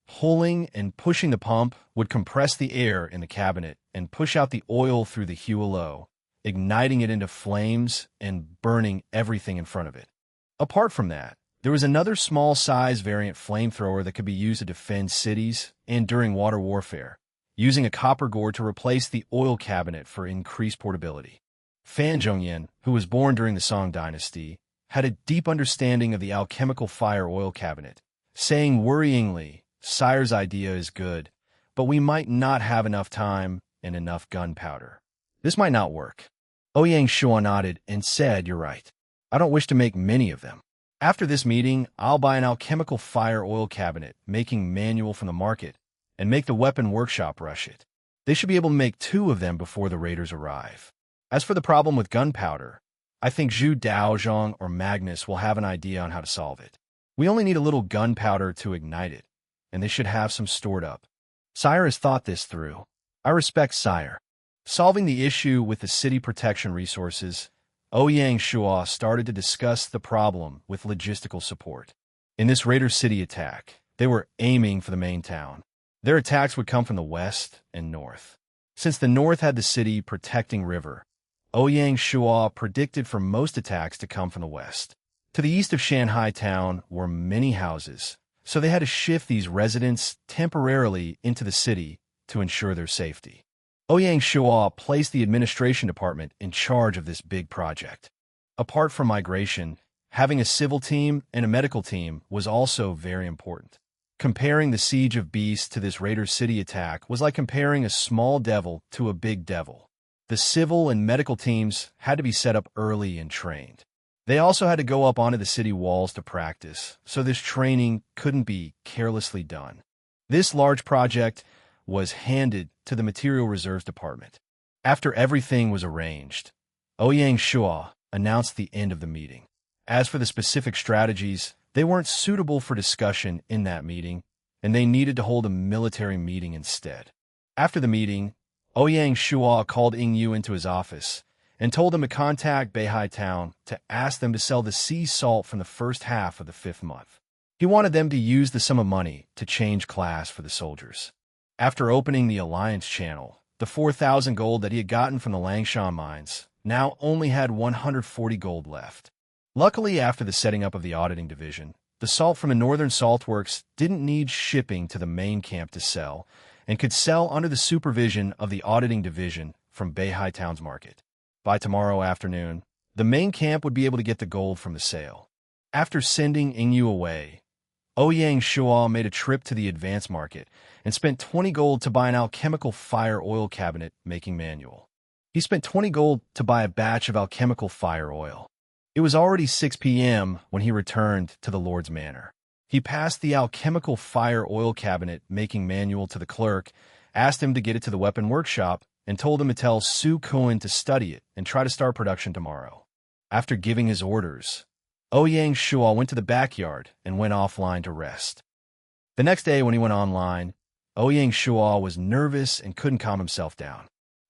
Pulling and pushing the pump would compress the air in the cabinet and push out the oil through the huolo, igniting it into flames and burning everything in front of it. Apart from that, there was another small-size variant flamethrower that could be used to defend cities and during water warfare, using a copper gore to replace the oil cabinet for increased portability. Fan Zhongyan, who was born during the Song dynasty, had a deep understanding of the alchemical fire oil cabinet, saying worryingly, "Sire's idea is good, but we might not have enough time and enough gunpowder. This might not work." Ouyang Shuo nodded and said, "You're right. I don't wish to make many of them. After this meeting, I'll buy an alchemical fire oil cabinet, making manual from the market, and make the weapon workshop rush it. They should be able to make 2 of them before the raiders arrive. As for the problem with gunpowder, I think Zhu Daozhong or Magnus will have an idea on how to solve it. We only need a little gunpowder to ignite it, and they should have some stored up. Sire has thought this through. I respect Sire." Solving the issue with the city protection resources, Ouyang Shuo started to discuss the problem with logistical support. In this Raider City attack, they were aiming for the main town. Their attacks would come from the west and north. Since the north had the city protecting river, Ouyang Shuo predicted for most attacks to come from the west. To the east of Shanghai town were many houses, so they had to shift these residents temporarily into the city to ensure their safety. Ouyang Shuo placed the administration department in charge of this big project. Apart from migration, having a civil team and a medical team was also very important. Comparing the Siege of Beasts to this Raider City attack was like comparing a small devil to a big devil. The civil and medical teams had to be set up early and trained. They also had to go up onto the city walls to practice, so this training couldn't be carelessly done. This large project was handed to the Material Reserves Department. After everything was arranged, Ouyang Shuo announced the end of the meeting. As for the specific strategies, they weren't suitable for discussion in that meeting, and they needed to hold a military meeting instead. After the meeting, Ouyang Shuo called Ying Yu into his office and told him to contact Beihai Town to ask them to sell the sea salt from the first half of the 5th month. He wanted them to use the sum of money to change class for the soldiers. After opening the Alliance channel, the 4,000 gold that he had gotten from the Langshan mines now only had 140 gold left. Luckily, after the setting up of the auditing division, the salt from the Northern Salt Works didn't need shipping to the main camp to sell and could sell under the supervision of the auditing division from Beihai Town's market. By tomorrow afternoon, the main camp would be able to get the gold from the sale. After sending Yingyu away, Ouyang Shuo made a trip to the advanced market and spent 20 gold to buy an alchemical fire oil cabinet making manual. He spent 20 gold to buy a batch of alchemical fire oil. It was already 6 p.m. when he returned to the Lord's Manor. He passed the alchemical fire oil cabinet making manual to the clerk, asked him to get it to the weapon workshop, and told him to tell Su Cohen to study it and try to start production tomorrow. After giving his orders, Ouyang Shuo went to the backyard and went offline to rest. The next day when he went online, Ouyang Shuo was nervous and couldn't calm himself down.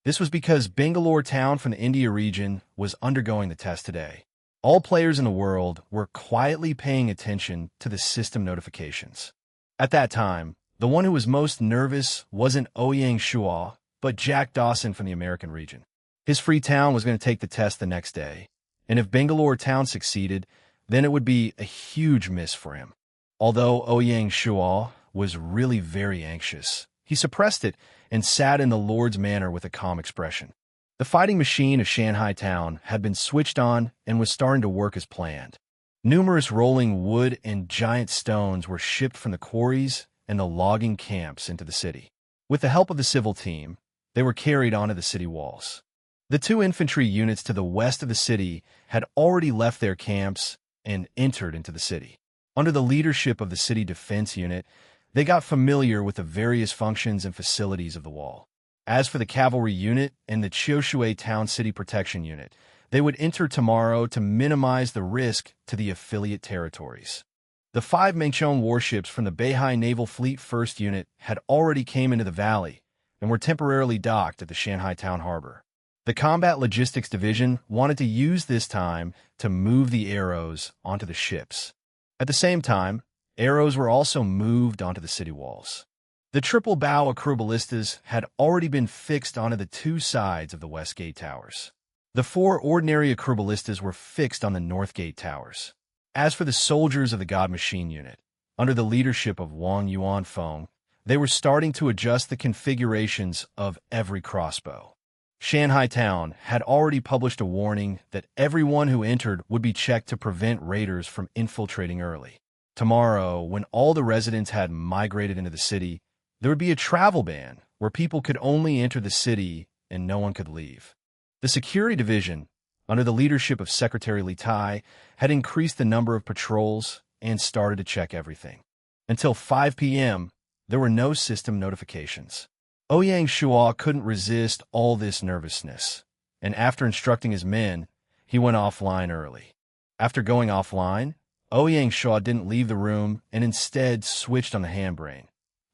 This was because Bangalore town from the India region was undergoing the test today. All players in the world were quietly paying attention to the system notifications. At that time, the one who was most nervous wasn't Ouyang Shuo, but Jack Dawson from the American region. His free town was going to take the test the next day, and if Bangalore town succeeded, then it would be a huge miss for him. Although Ouyang Shuo was really very anxious, he suppressed it and sat in the Lord's Manor with a calm expression. The fighting machine of Shanghai town had been switched on and was starting to work as planned. Numerous rolling wood and giant stones were shipped from the quarries and the logging camps into the city. With the help of the civil team, they were carried onto the city walls. The 2 infantry units to the west of the city had already left their camps and entered into the city. Under the leadership of the city defense unit, they got familiar with the various functions and facilities of the wall. As for the cavalry unit and the Chioshui Town City Protection Unit, they would enter tomorrow to minimize the risk to the affiliate territories. The 5 Mengchong warships from the Beihai Naval Fleet 1st Unit had already came into the valley and were temporarily docked at the Shanghai Town Harbor. The Combat Logistics Division wanted to use this time to move the arrows onto the ships. At the same time, arrows were also moved onto the city walls. The triple bow acroballistas had already been fixed onto the 2 sides of the West Gate towers. The 4 ordinary acroballistas were fixed on the North Gate towers. As for the soldiers of the God Machine Unit, under the leadership of Wang Yuanfeng, they were starting to adjust the configurations of every crossbow. Shanghai Town had already published a warning that everyone who entered would be checked to prevent raiders from infiltrating early. Tomorrow, when all the residents had migrated into the city, there would be a travel ban where people could only enter the city and no one could leave. The Security Division, under the leadership of Secretary Li Tai, had increased the number of patrols and started to check everything. Until 5 p.m., there were no system notifications. Ouyang Shuo couldn't resist all this nervousness, and after instructing his men, he went offline early. After going offline, Ouyang Shuo didn't leave the room and instead switched on the handbrain,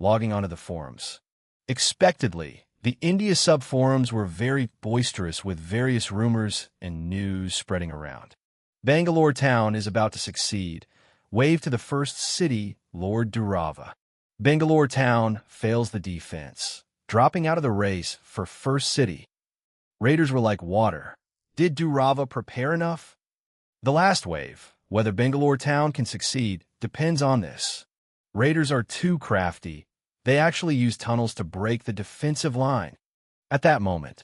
logging onto the forums. Expectedly, the India sub-forums were very boisterous with various rumors and news spreading around. Bangalore town is about to succeed. Wave to the first city, Lord Durava. Bangalore town fails the defense, dropping out of the race for first city. Raiders were like water. Did Durava prepare enough? The last wave, whether Bangalore town can succeed, depends on this. Raiders are too crafty. They actually use tunnels to break the defensive line. At that moment,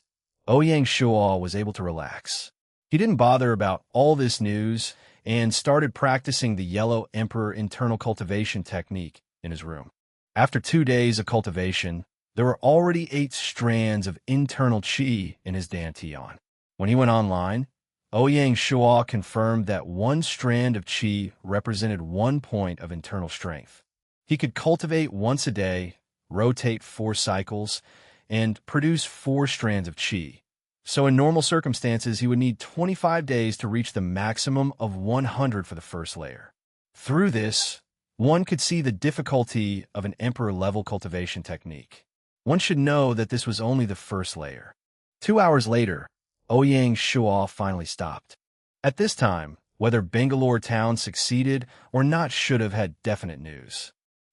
Ouyang Shuo was able to relax. He didn't bother about all this news and started practicing the Yellow Emperor internal cultivation technique in his room. After 2 days of cultivation, there were already 8 strands of internal qi in his dantian. When he went online, Ouyang Shuo confirmed that 1 strand of qi represented 1 point of internal strength. He could cultivate once a day, rotate 4 cycles, and produce 4 strands of qi. So in normal circumstances, he would need 25 days to reach the maximum of 100 for the first layer. Through this, one could see the difficulty of an emperor-level cultivation technique. One should know that this was only the first layer. 2 hours later, Ouyang Shuo finally stopped. At this time, whether Bangalore town succeeded or not should have had definite news.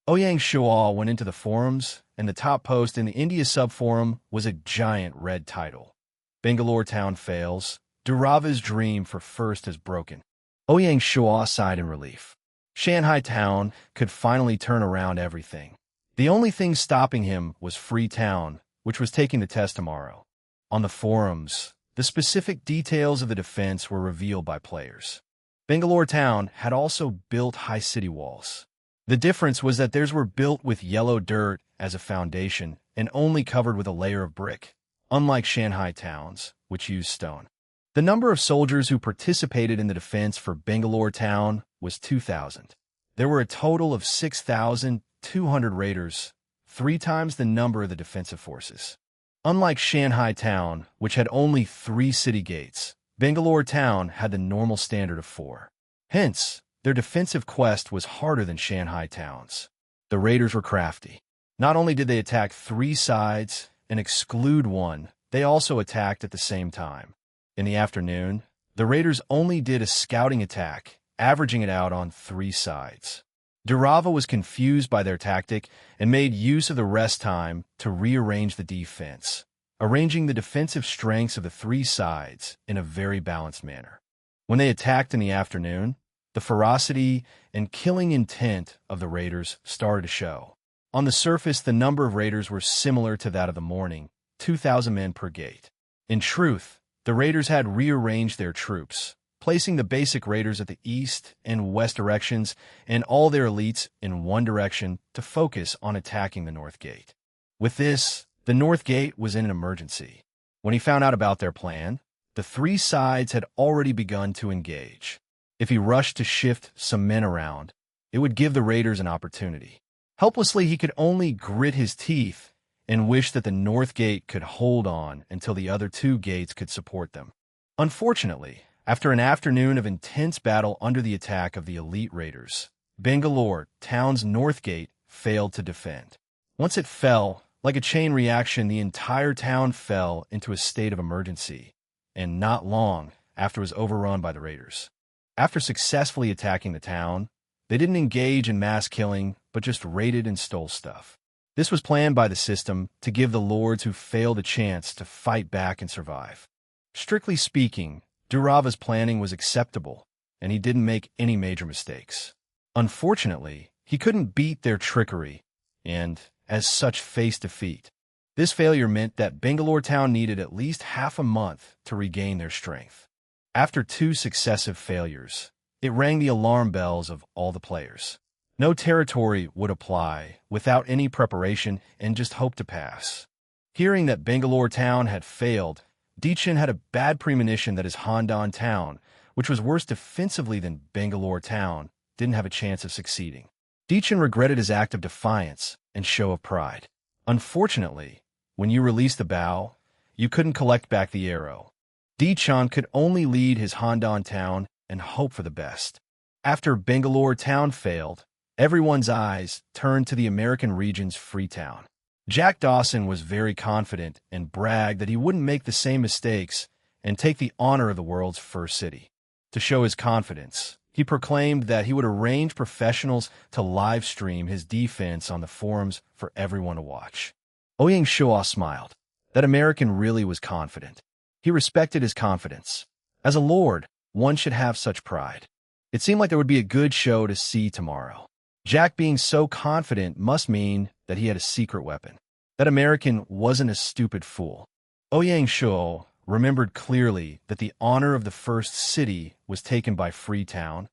Ouyang Shuo went into the forums, and the top post in the India sub-forum was a giant red title. Bangalore town fails. Durava's dream for first has broken. Ouyang Shuo sighed in relief. Shanghai town could finally turn around everything. The only thing stopping him was Freetown, which was taking the test tomorrow. On the forums, the specific details of the defense were revealed by players. Bangalore town had also built high city walls. The difference was that theirs were built with yellow dirt as a foundation and only covered with a layer of brick, unlike Shanghai towns, which used stone. The number of soldiers who participated in the defense for Bangalore town was 2,000. There were a total of 6,200 raiders, 3 times the number of the defensive forces. Unlike Shanghai town, which had only 3 city gates, Bangalore town had the normal standard of 4. Hence, their defensive quest was harder than Shanghai town's. The raiders were crafty. Not only did they attack 3 sides and exclude 1, they also attacked at the same time. In the afternoon, the raiders only did a scouting attack, averaging it out on 3 sides. Durava was confused by their tactic and made use of the rest time to rearrange the defense, arranging the defensive strengths of the 3 sides in a very balanced manner. When they attacked in the afternoon, the ferocity and killing intent of the raiders started to show. On the surface, the number of raiders were similar to that of the morning, 2,000 men per gate. In truth, the raiders had rearranged their troops, placing the basic raiders at the east and west directions and all their elites in one direction to focus on attacking the North Gate. With this, the North Gate was in an emergency. When he found out about their plan, the 3 sides had already begun to engage. If he rushed to shift some men around, it would give the raiders an opportunity. Helplessly, he could only grit his teeth and wish that the North Gate could hold on until the other 2 gates could support them. Unfortunately, after an afternoon of intense battle under the attack of the elite raiders, Bangalore town's north gate failed to defend. Once it fell, like a chain reaction, the entire town fell into a state of emergency, and not long after it was overrun by the raiders. After successfully attacking the town, they didn't engage in mass killing, but just raided and stole stuff. This was planned by the system to give the lords who failed a chance to fight back and survive. Strictly speaking, Durava's planning was acceptable, and he didn't make any major mistakes. Unfortunately, he couldn't beat their trickery, and, as such, faced defeat. This failure meant that Bangalore town needed at least half a month to regain their strength. After 2 successive failures, it rang the alarm bells of all the players. No territory would apply without any preparation and just hope to pass. Hearing that Bangalore town had failed, Dichin had a bad premonition that his Handan town, which was worse defensively than Bangalore town, didn't have a chance of succeeding. Dichin regretted his act of defiance and show of pride. Unfortunately, when you released the bow, you couldn't collect back the arrow. Dichin could only lead his Handan town and hope for the best. After Bangalore town failed, everyone's eyes turned to the American region's Freetown. Jack Dawson was very confident and bragged that he wouldn't make the same mistakes and take the honor of the world's first city. To show his confidence, he proclaimed that he would arrange professionals to live stream his defense on the forums for everyone to watch. Ouyang Shuo smiled. That American really was confident. He respected his confidence. As a lord, one should have such pride. It seemed like there would be a good show to see tomorrow. Jack being so confident must mean that he had a secret weapon. That American wasn't a stupid fool. Ouyang Shuo remembered clearly that the honor of the first city was taken by Freetown,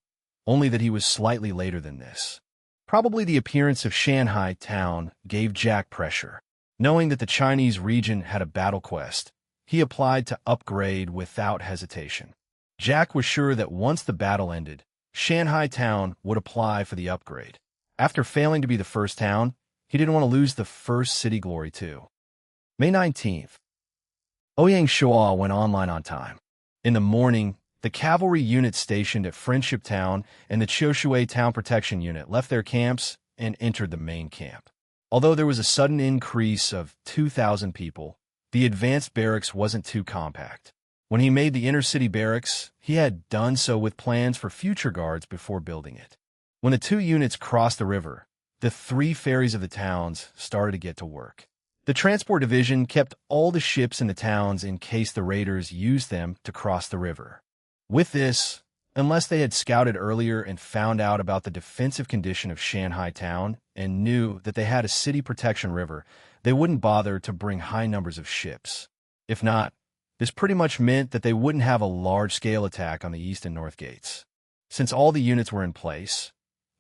only that he was slightly later than this. Probably the appearance of Shanghai town gave Jack pressure. Knowing that the Chinese region had a battle quest, he applied to upgrade without hesitation. Jack was sure that once the battle ended, Shanghai town would apply for the upgrade. After failing to be the first town, he didn't want to lose the first city glory too. May 19th. Ouyang Shuo went online on time. In the morning, the cavalry unit stationed at Friendship Town and the Chioshui Town Protection Unit left their camps and entered the main camp. Although there was a sudden increase of 2,000 people, the advanced barracks wasn't too compact. When he made the inner-city barracks, he had done so with plans for future guards before building it. When the 2 units crossed the river, the 3 ferries of the towns started to get to work. The transport division kept all the ships in the towns in case the raiders used them to cross the river. With this, unless they had scouted earlier and found out about the defensive condition of Shanghai town and knew that they had a city protection river, they wouldn't bother to bring high numbers of ships. If not, this pretty much meant that they wouldn't have a large-scale attack on the east and north gates. Since all the units were in place,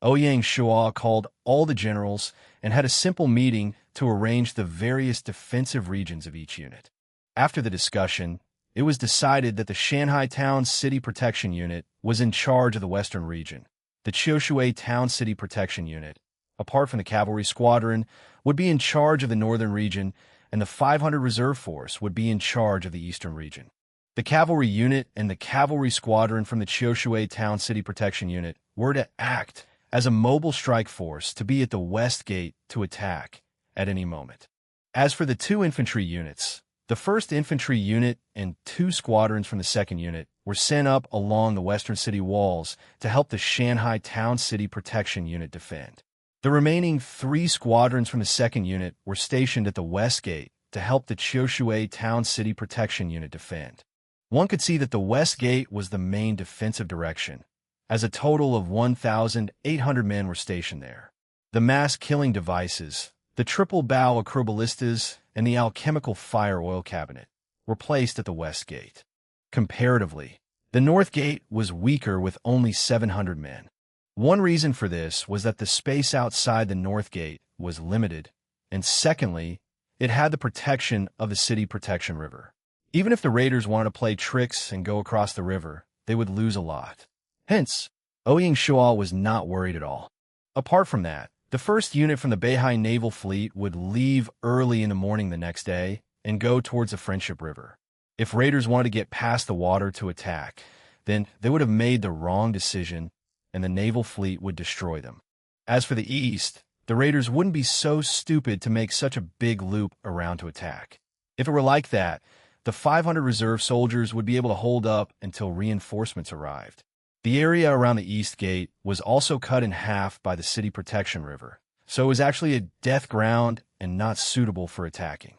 Ouyang Shuo called all the generals and had a simple meeting to arrange the various defensive regions of each unit. After the discussion, it was decided that the Shanghai Town City Protection Unit was in charge of the western region. The Chioshui Town City Protection Unit, apart from the cavalry squadron, would be in charge of the northern region, and the 500 Reserve Force would be in charge of the eastern region. The cavalry unit and the cavalry squadron from the Chioshui Town City Protection Unit were to act as a mobile strike force to be at the west gate to attack at any moment. As for the 2 infantry units, the 1st Infantry Unit and 2 squadrons from the 2nd Unit were sent up along the western city walls to help the Shanghai Town City Protection Unit defend. The remaining 3 squadrons from the 2nd Unit were stationed at the west gate to help the Chioshui Town City Protection Unit defend. One could see that the west gate was the main defensive direction, as a total of 1,800 men were stationed there. The mass killing devices, the triple bow acroballistas, and the alchemical fire oil cabinet were placed at the west gate. Comparatively, the north gate was weaker with only 700 men. One reason for this was that the space outside the north gate was limited, and secondly, it had the protection of the city protection river. Even if the raiders wanted to play tricks and go across the river, they would lose a lot. Hence, Ouyang Shuo was not worried at all. Apart from that, the 1st unit from the Beihai Naval Fleet would leave early in the morning the next day and go towards the Friendship River. If raiders wanted to get past the water to attack, then they would have made the wrong decision and the naval fleet would destroy them. As for the east, the raiders wouldn't be so stupid to make such a big loop around to attack. If it were like that, the 500 reserve soldiers would be able to hold up until reinforcements arrived. The area around the East Gate was also cut in half by the City Protection River, so it was actually a death ground and not suitable for attacking.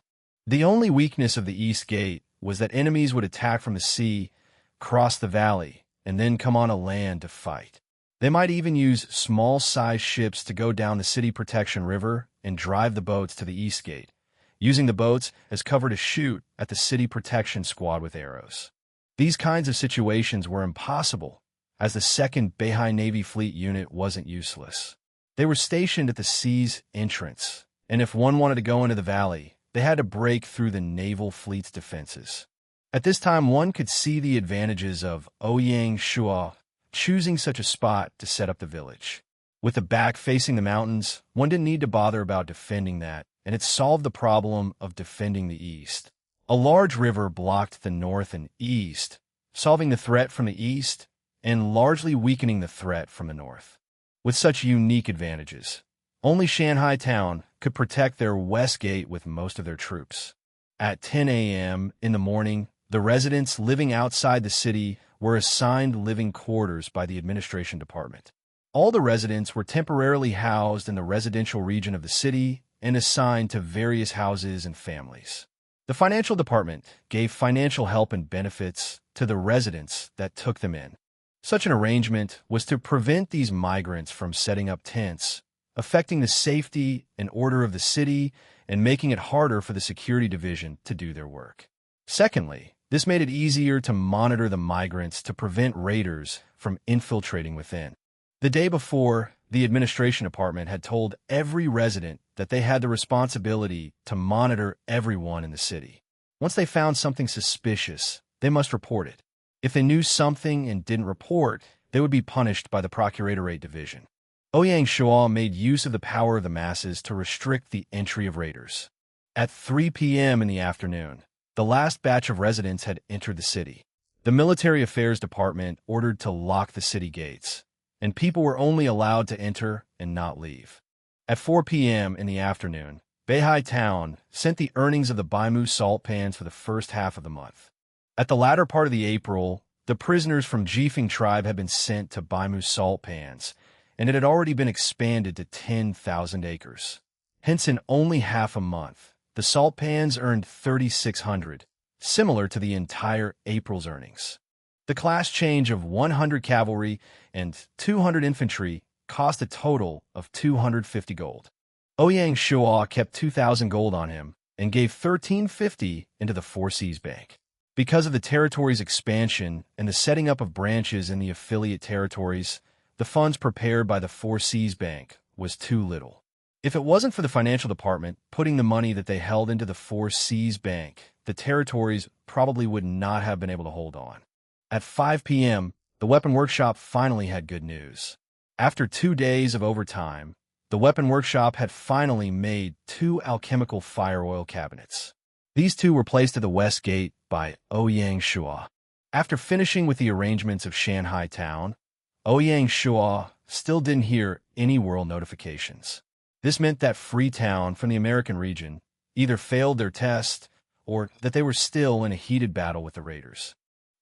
The only weakness of the East Gate was that enemies would attack from the sea, cross the valley, and then come on a land to fight. They might even use small-sized ships to go down the City Protection River and drive the boats to the East Gate, using the boats as cover to shoot at the City Protection Squad with arrows. These kinds of situations were impossible, as the 2nd Beihai Navy Fleet unit wasn't useless. They were stationed at the sea's entrance, and if one wanted to go into the valley, they had to break through the naval fleet's defenses. At this time, one could see the advantages of Ouyang Shuo choosing such a spot to set up the village. With the back facing the mountains, one didn't need to bother about defending that, and it solved the problem of defending the east. A large river blocked the north and east, solving the threat from the east and largely weakening the threat from the north. With such unique advantages, only Shanghai Town could protect their west gate with most of their troops. At 10 a.m. in the morning, the residents living outside the city were assigned living quarters by the administration department. All the residents were temporarily housed in the residential region of the city and assigned to various houses and families. The financial department gave financial help and benefits to the residents that took them in. Such an arrangement was to prevent these migrants from setting up tents, affecting the safety and order of the city and making it harder for the security division to do their work. Secondly, this made it easier to monitor the migrants to prevent raiders from infiltrating within. The day before, the administration department had told every resident that they had the responsibility to monitor everyone in the city. Once they found something suspicious, they must report it. If they knew something and didn't report, they would be punished by the Procuratorate Division. Ouyang Shuo made use of the power of the masses to restrict the entry of raiders. At 3 p.m. in the afternoon, the last batch of residents had entered the city. The Military Affairs Department ordered to lock the city gates, and people were only allowed to enter and not leave. At 4 p.m. in the afternoon, Beihai Town sent the earnings of the Baimu salt pans for the first half of the month. At the latter part of the April, the prisoners from Jifeng tribe had been sent to Baimu salt pans, and it had already been expanded to 10,000 acres. Hence, in only half a month, the salt pans earned 3,600, similar to the entire April's earnings. The class change of 100 cavalry and 200 infantry cost a total of 250 gold. Ouyang Shuo kept 2,000 gold on him and gave 1,350 into the Four Seas Bank. Because of the territory's expansion and the setting up of branches in the affiliate territories, the funds prepared by the Four Seas Bank was too little. If it wasn't for the financial department putting the money that they held into the Four Seas Bank, the territories probably would not have been able to hold on. At 5 p.m., the weapon workshop finally had good news. After 2 days of overtime, the weapon workshop had finally made 2 alchemical fire oil cabinets. These 2 were placed at the west gate by Ouyang Shuo. After finishing with the arrangements of Shanghai Town, Ouyang Shuo still didn't hear any world notifications. This meant that Freetown from the American region either failed their test or that they were still in a heated battle with the raiders.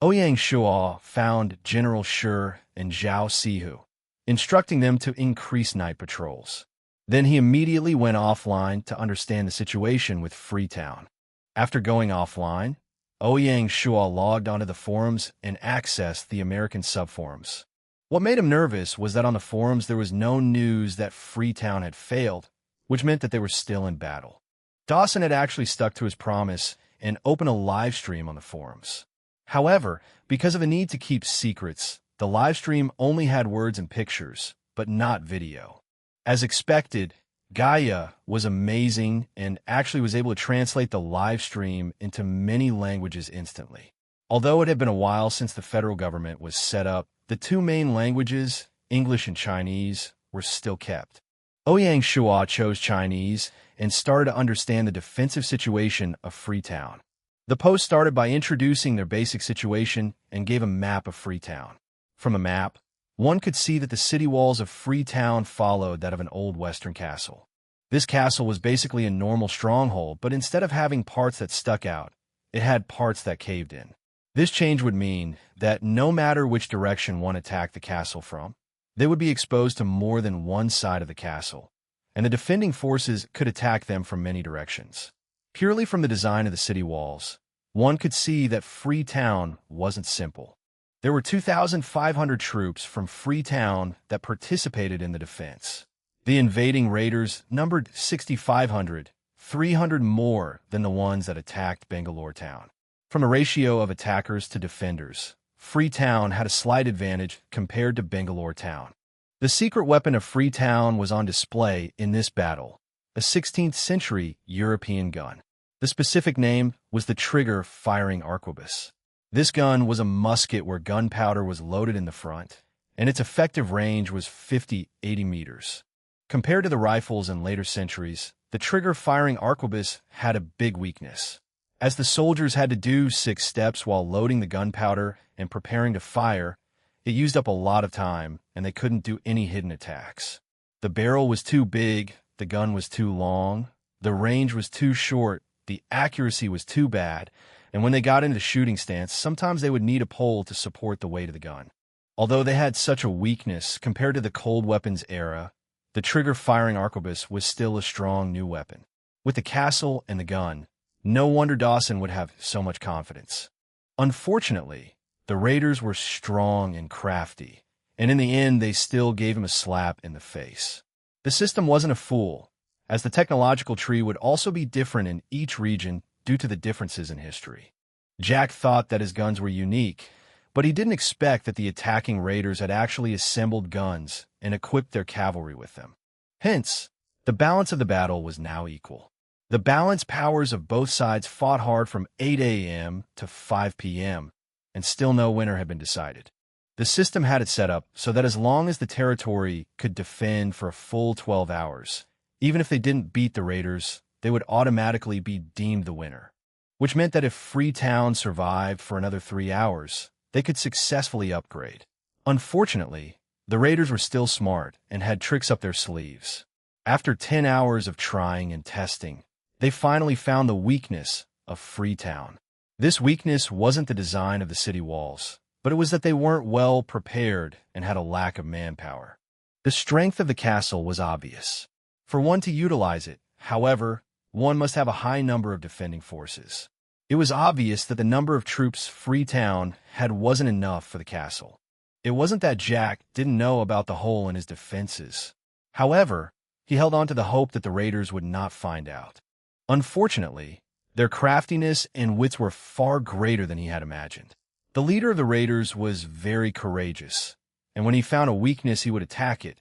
Ouyang Shuo found General Shi and Zhao Sihu, instructing them to increase night patrols. Then he immediately went offline to understand the situation with Freetown. After going offline, Ouyang Shuo logged onto the forums and accessed the American subforums. What made him nervous was that on the forums there was no news that Freetown had failed, which meant that they were still in battle. Dawson had actually stuck to his promise and opened a live stream on the forums. However, because of a need to keep secrets, the live stream only had words and pictures, but not video. As expected, Gaia was amazing and actually was able to translate the live stream into many languages instantly. Although it had been a while since the federal government was set up, the 2 main languages, English and Chinese, were still kept. Ouyang Shuo chose Chinese and started to understand the defensive situation of Freetown. The post started by introducing their basic situation and gave a map of Freetown. From a map, one could see that the city walls of Freetown followed that of an old Western castle. This castle was basically a normal stronghold, but instead of having parts that stuck out, it had parts that caved in. This change would mean that no matter which direction one attacked the castle from, they would be exposed to more than one side of the castle, and the defending forces could attack them from many directions. Purely from the design of the city walls, one could see that Freetown wasn't simple. There were 2,500 troops from Freetown that participated in the defense. The invading raiders numbered 6,500, 300 more than the ones that attacked Bangalore town. From a ratio of attackers to defenders, Freetown had a slight advantage compared to Bangalore town. The secret weapon of Freetown was on display in this battle, a 16th century European gun. The specific name was the trigger-firing arquebus. This gun was a musket where gunpowder was loaded in the front, and its effective range was 50-80 meters. Compared to the rifles in later centuries, the trigger-firing arquebus had a big weakness. As the soldiers had to do 6 steps while loading the gunpowder and preparing to fire, it used up a lot of time, and they couldn't do any hidden attacks. The barrel was too big, the gun was too long, the range was too short, the accuracy was too bad, and when they got into the shooting stance, sometimes they would need a pole to support the weight of the gun. Although they had such a weakness compared to the cold weapons era, the trigger-firing arquebus was still a strong new weapon. With the castle and the gun, no wonder Dawson would have so much confidence. Unfortunately, the raiders were strong and crafty, and in the end they still gave him a slap in the face. The system wasn't a fool, as the technological tree would also be different in each region due to the differences in history. Jack thought that his guns were unique, but he didn't expect that the attacking raiders had actually assembled guns and equipped their cavalry with them. Hence, the balance of the battle was now equal. The balanced powers of both sides fought hard from 8 a.m. to 5 p.m., and still no winner had been decided. The system had it set up so that as long as the territory could defend for a full 12 hours, even if they didn't beat the raiders, they would automatically be deemed the winner, which meant that if Freetown survived for another 3 hours, they could successfully upgrade. Unfortunately, the raiders were still smart and had tricks up their sleeves. After 10 hours of trying and testing, they finally found the weakness of Freetown. This weakness wasn't the design of the city walls, but it was that they weren't well prepared and had a lack of manpower. The strength of the castle was obvious. For one to utilize it, however, one must have a high number of defending forces. It was obvious that the number of troops Freetown had wasn't enough for the castle. It wasn't that Jack didn't know about the hole in his defenses. However, he held on to the hope that the raiders would not find out. Unfortunately, their craftiness and wits were far greater than he had imagined. The leader of the raiders was very courageous, and when he found a weakness he would attack it,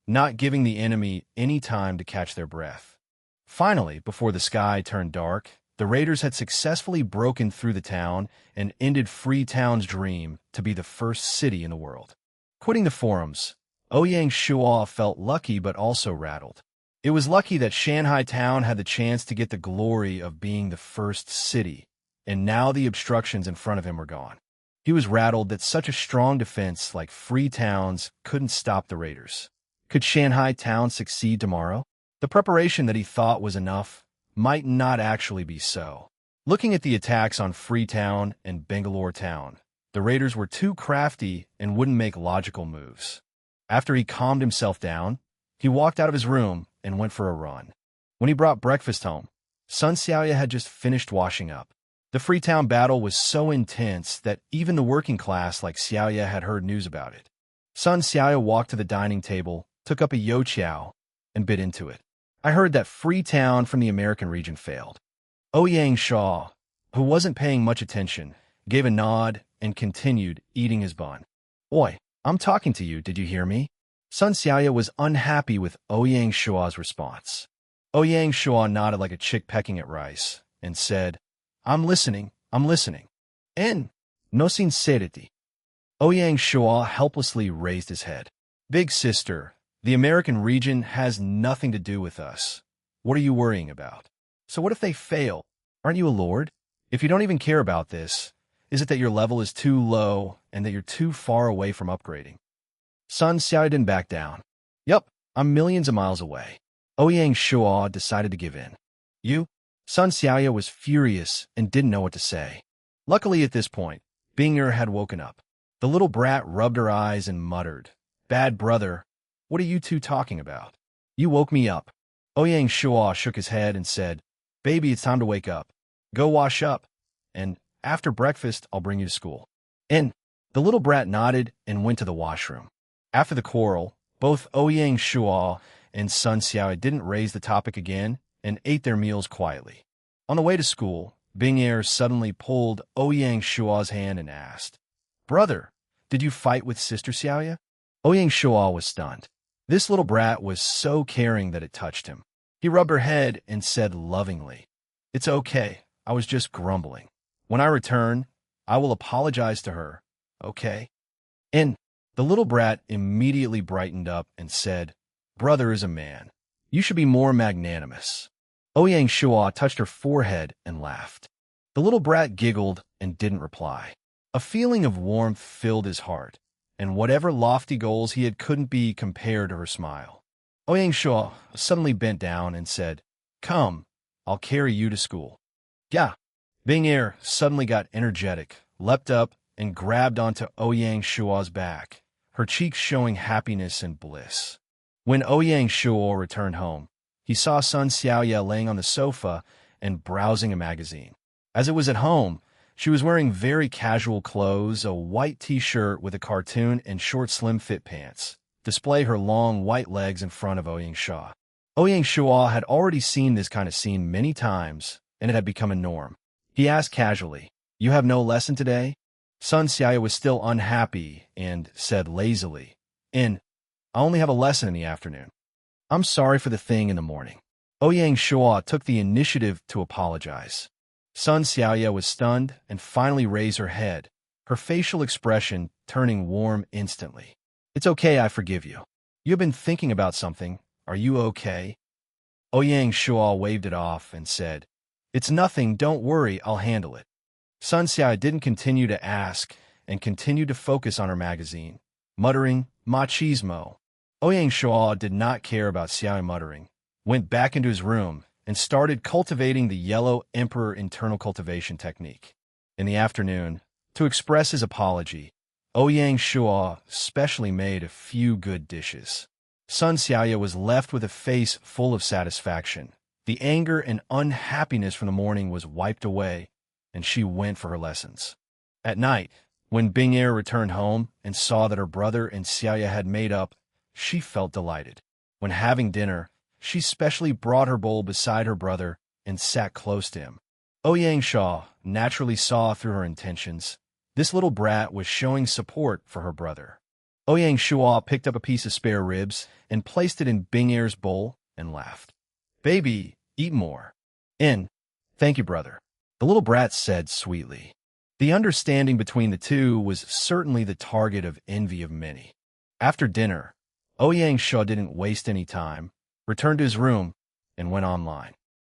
not giving the enemy any time to catch their breath. Finally, before the sky turned dark, the raiders had successfully broken through the town and ended Freetown's dream to be the first city in the world. Quitting the forums, Ouyang Shuo felt lucky but also rattled. It was lucky that Shanghai town had the chance to get the glory of being the first city, and now the obstructions in front of him were gone. He was rattled that such a strong defense like Freetown's couldn't stop the raiders. Could Shanghai town succeed tomorrow? The preparation that he thought was enough might not actually be so. Looking at the attacks on Freetown and Bangalore town, the raiders were too crafty and wouldn't make logical moves. After he calmed himself down, he walked out of his room and went for a run. When he brought breakfast home, Sun Xiaoya had just finished washing up. The Freetown battle was so intense that even the working class like Xiaoya had heard news about it. Sun Xiaoya walked to the dining table, took up a youtiao, and bit into it. I heard that Freetown from the American region failed. Ouyang Shuo, who wasn't paying much attention, gave a nod and continued eating his bun. Oi, I'm talking to you, did you hear me? Sun Xiaoya was unhappy with Ouyang Shuo's response. Ouyang Shuo nodded like a chick pecking at rice and said, I'm listening. En, no sincerity. Ouyang Shuo helplessly raised his head. Big sister, the American region has nothing to do with us. What are you worrying about? So what if they fail? Aren't you a lord? If you don't even care about this, is it that your level is too low and that you're too far away from upgrading? Sun Xiao didn't back down. Yup, I'm millions of miles away. Ouyang Shuo decided to give in. You? Sun Xiao was furious and didn't know what to say. Luckily at this point, Bing'er had woken up. The little brat rubbed her eyes and muttered, "Bad brother, what are you two talking about? You woke me up." Ouyang Shuo shook his head and said, "Baby, it's time to wake up. Go wash up, and after breakfast, I'll bring you to school." And the little brat nodded and went to the washroom. After the quarrel, both Ouyang Shuo and Sun Xiao didn't raise the topic again and ate their meals quietly. On the way to school, Bing'er suddenly pulled Ouyang Shuo's hand and asked, "Brother, did you fight with Sister Xiaoya?" Ouyang Shuo was stunned. This little brat was so caring that it touched him. He rubbed her head and said lovingly, "It's okay, I was just grumbling. When I return, I will apologize to her, okay?" And the little brat immediately brightened up and said, "Brother is a man. You should be more magnanimous." Ouyang Shuo touched her forehead and laughed. The little brat giggled and didn't reply. A feeling of warmth filled his heart, and whatever lofty goals he had couldn't be compared to her smile. Ouyang Shuo suddenly bent down and said, "Come, I'll carry you to school." "Yeah." Bing'er suddenly got energetic, leapt up, and grabbed onto Ouyang Shuo's back, her cheeks showing happiness and bliss. When Ouyang Shuo returned home, he saw Sun Xiaoya laying on the sofa and browsing a magazine. As it was at home, she was wearing very casual clothes, a white t-shirt with a cartoon and short slim-fit pants, display her long white legs in front of Ouyang Shuo. Ouyang Shuo had already seen this kind of scene many times, and it had become a norm. He asked casually, "You have no lesson today?" Sun Xiaoya was still unhappy and said lazily, "I only have a lesson in the afternoon. I'm sorry for the thing in the morning." Ouyang Shuo took the initiative to apologize. Sun Xiaoya was stunned and finally raised her head, her facial expression turning warm instantly. "It's okay, I forgive you. You've been thinking about something. Are you okay?" Ouyang Shuo waved it off and said, "It's nothing, don't worry, I'll handle it." Sun Xiaoya didn't continue to ask and continued to focus on her magazine, muttering, "Machismo." Ouyang Shuo did not care about Xiaoya muttering, went back into his room, and started cultivating the Yellow Emperor internal cultivation technique. In the afternoon, to express his apology, Ouyang Shuo specially made a few good dishes. Sun Xiaoya was left with a face full of satisfaction. The anger and unhappiness from the morning was wiped away, and she went for her lessons. At night, when Bing'er returned home and saw that her brother and Xiaoya had made up, she felt delighted. When having dinner, she specially brought her bowl beside her brother and sat close to him. Ouyang Shuo naturally saw through her intentions. This little brat was showing support for her brother. Ouyang Shuo picked up a piece of spare ribs and placed it in Bing'er's bowl and laughed. "Baby, eat more." "Thank you, brother," the little brat said sweetly. The understanding between the two was certainly the target of envy of many. After dinner, Ouyang Shuo didn't waste any time, returned to his room, and went online.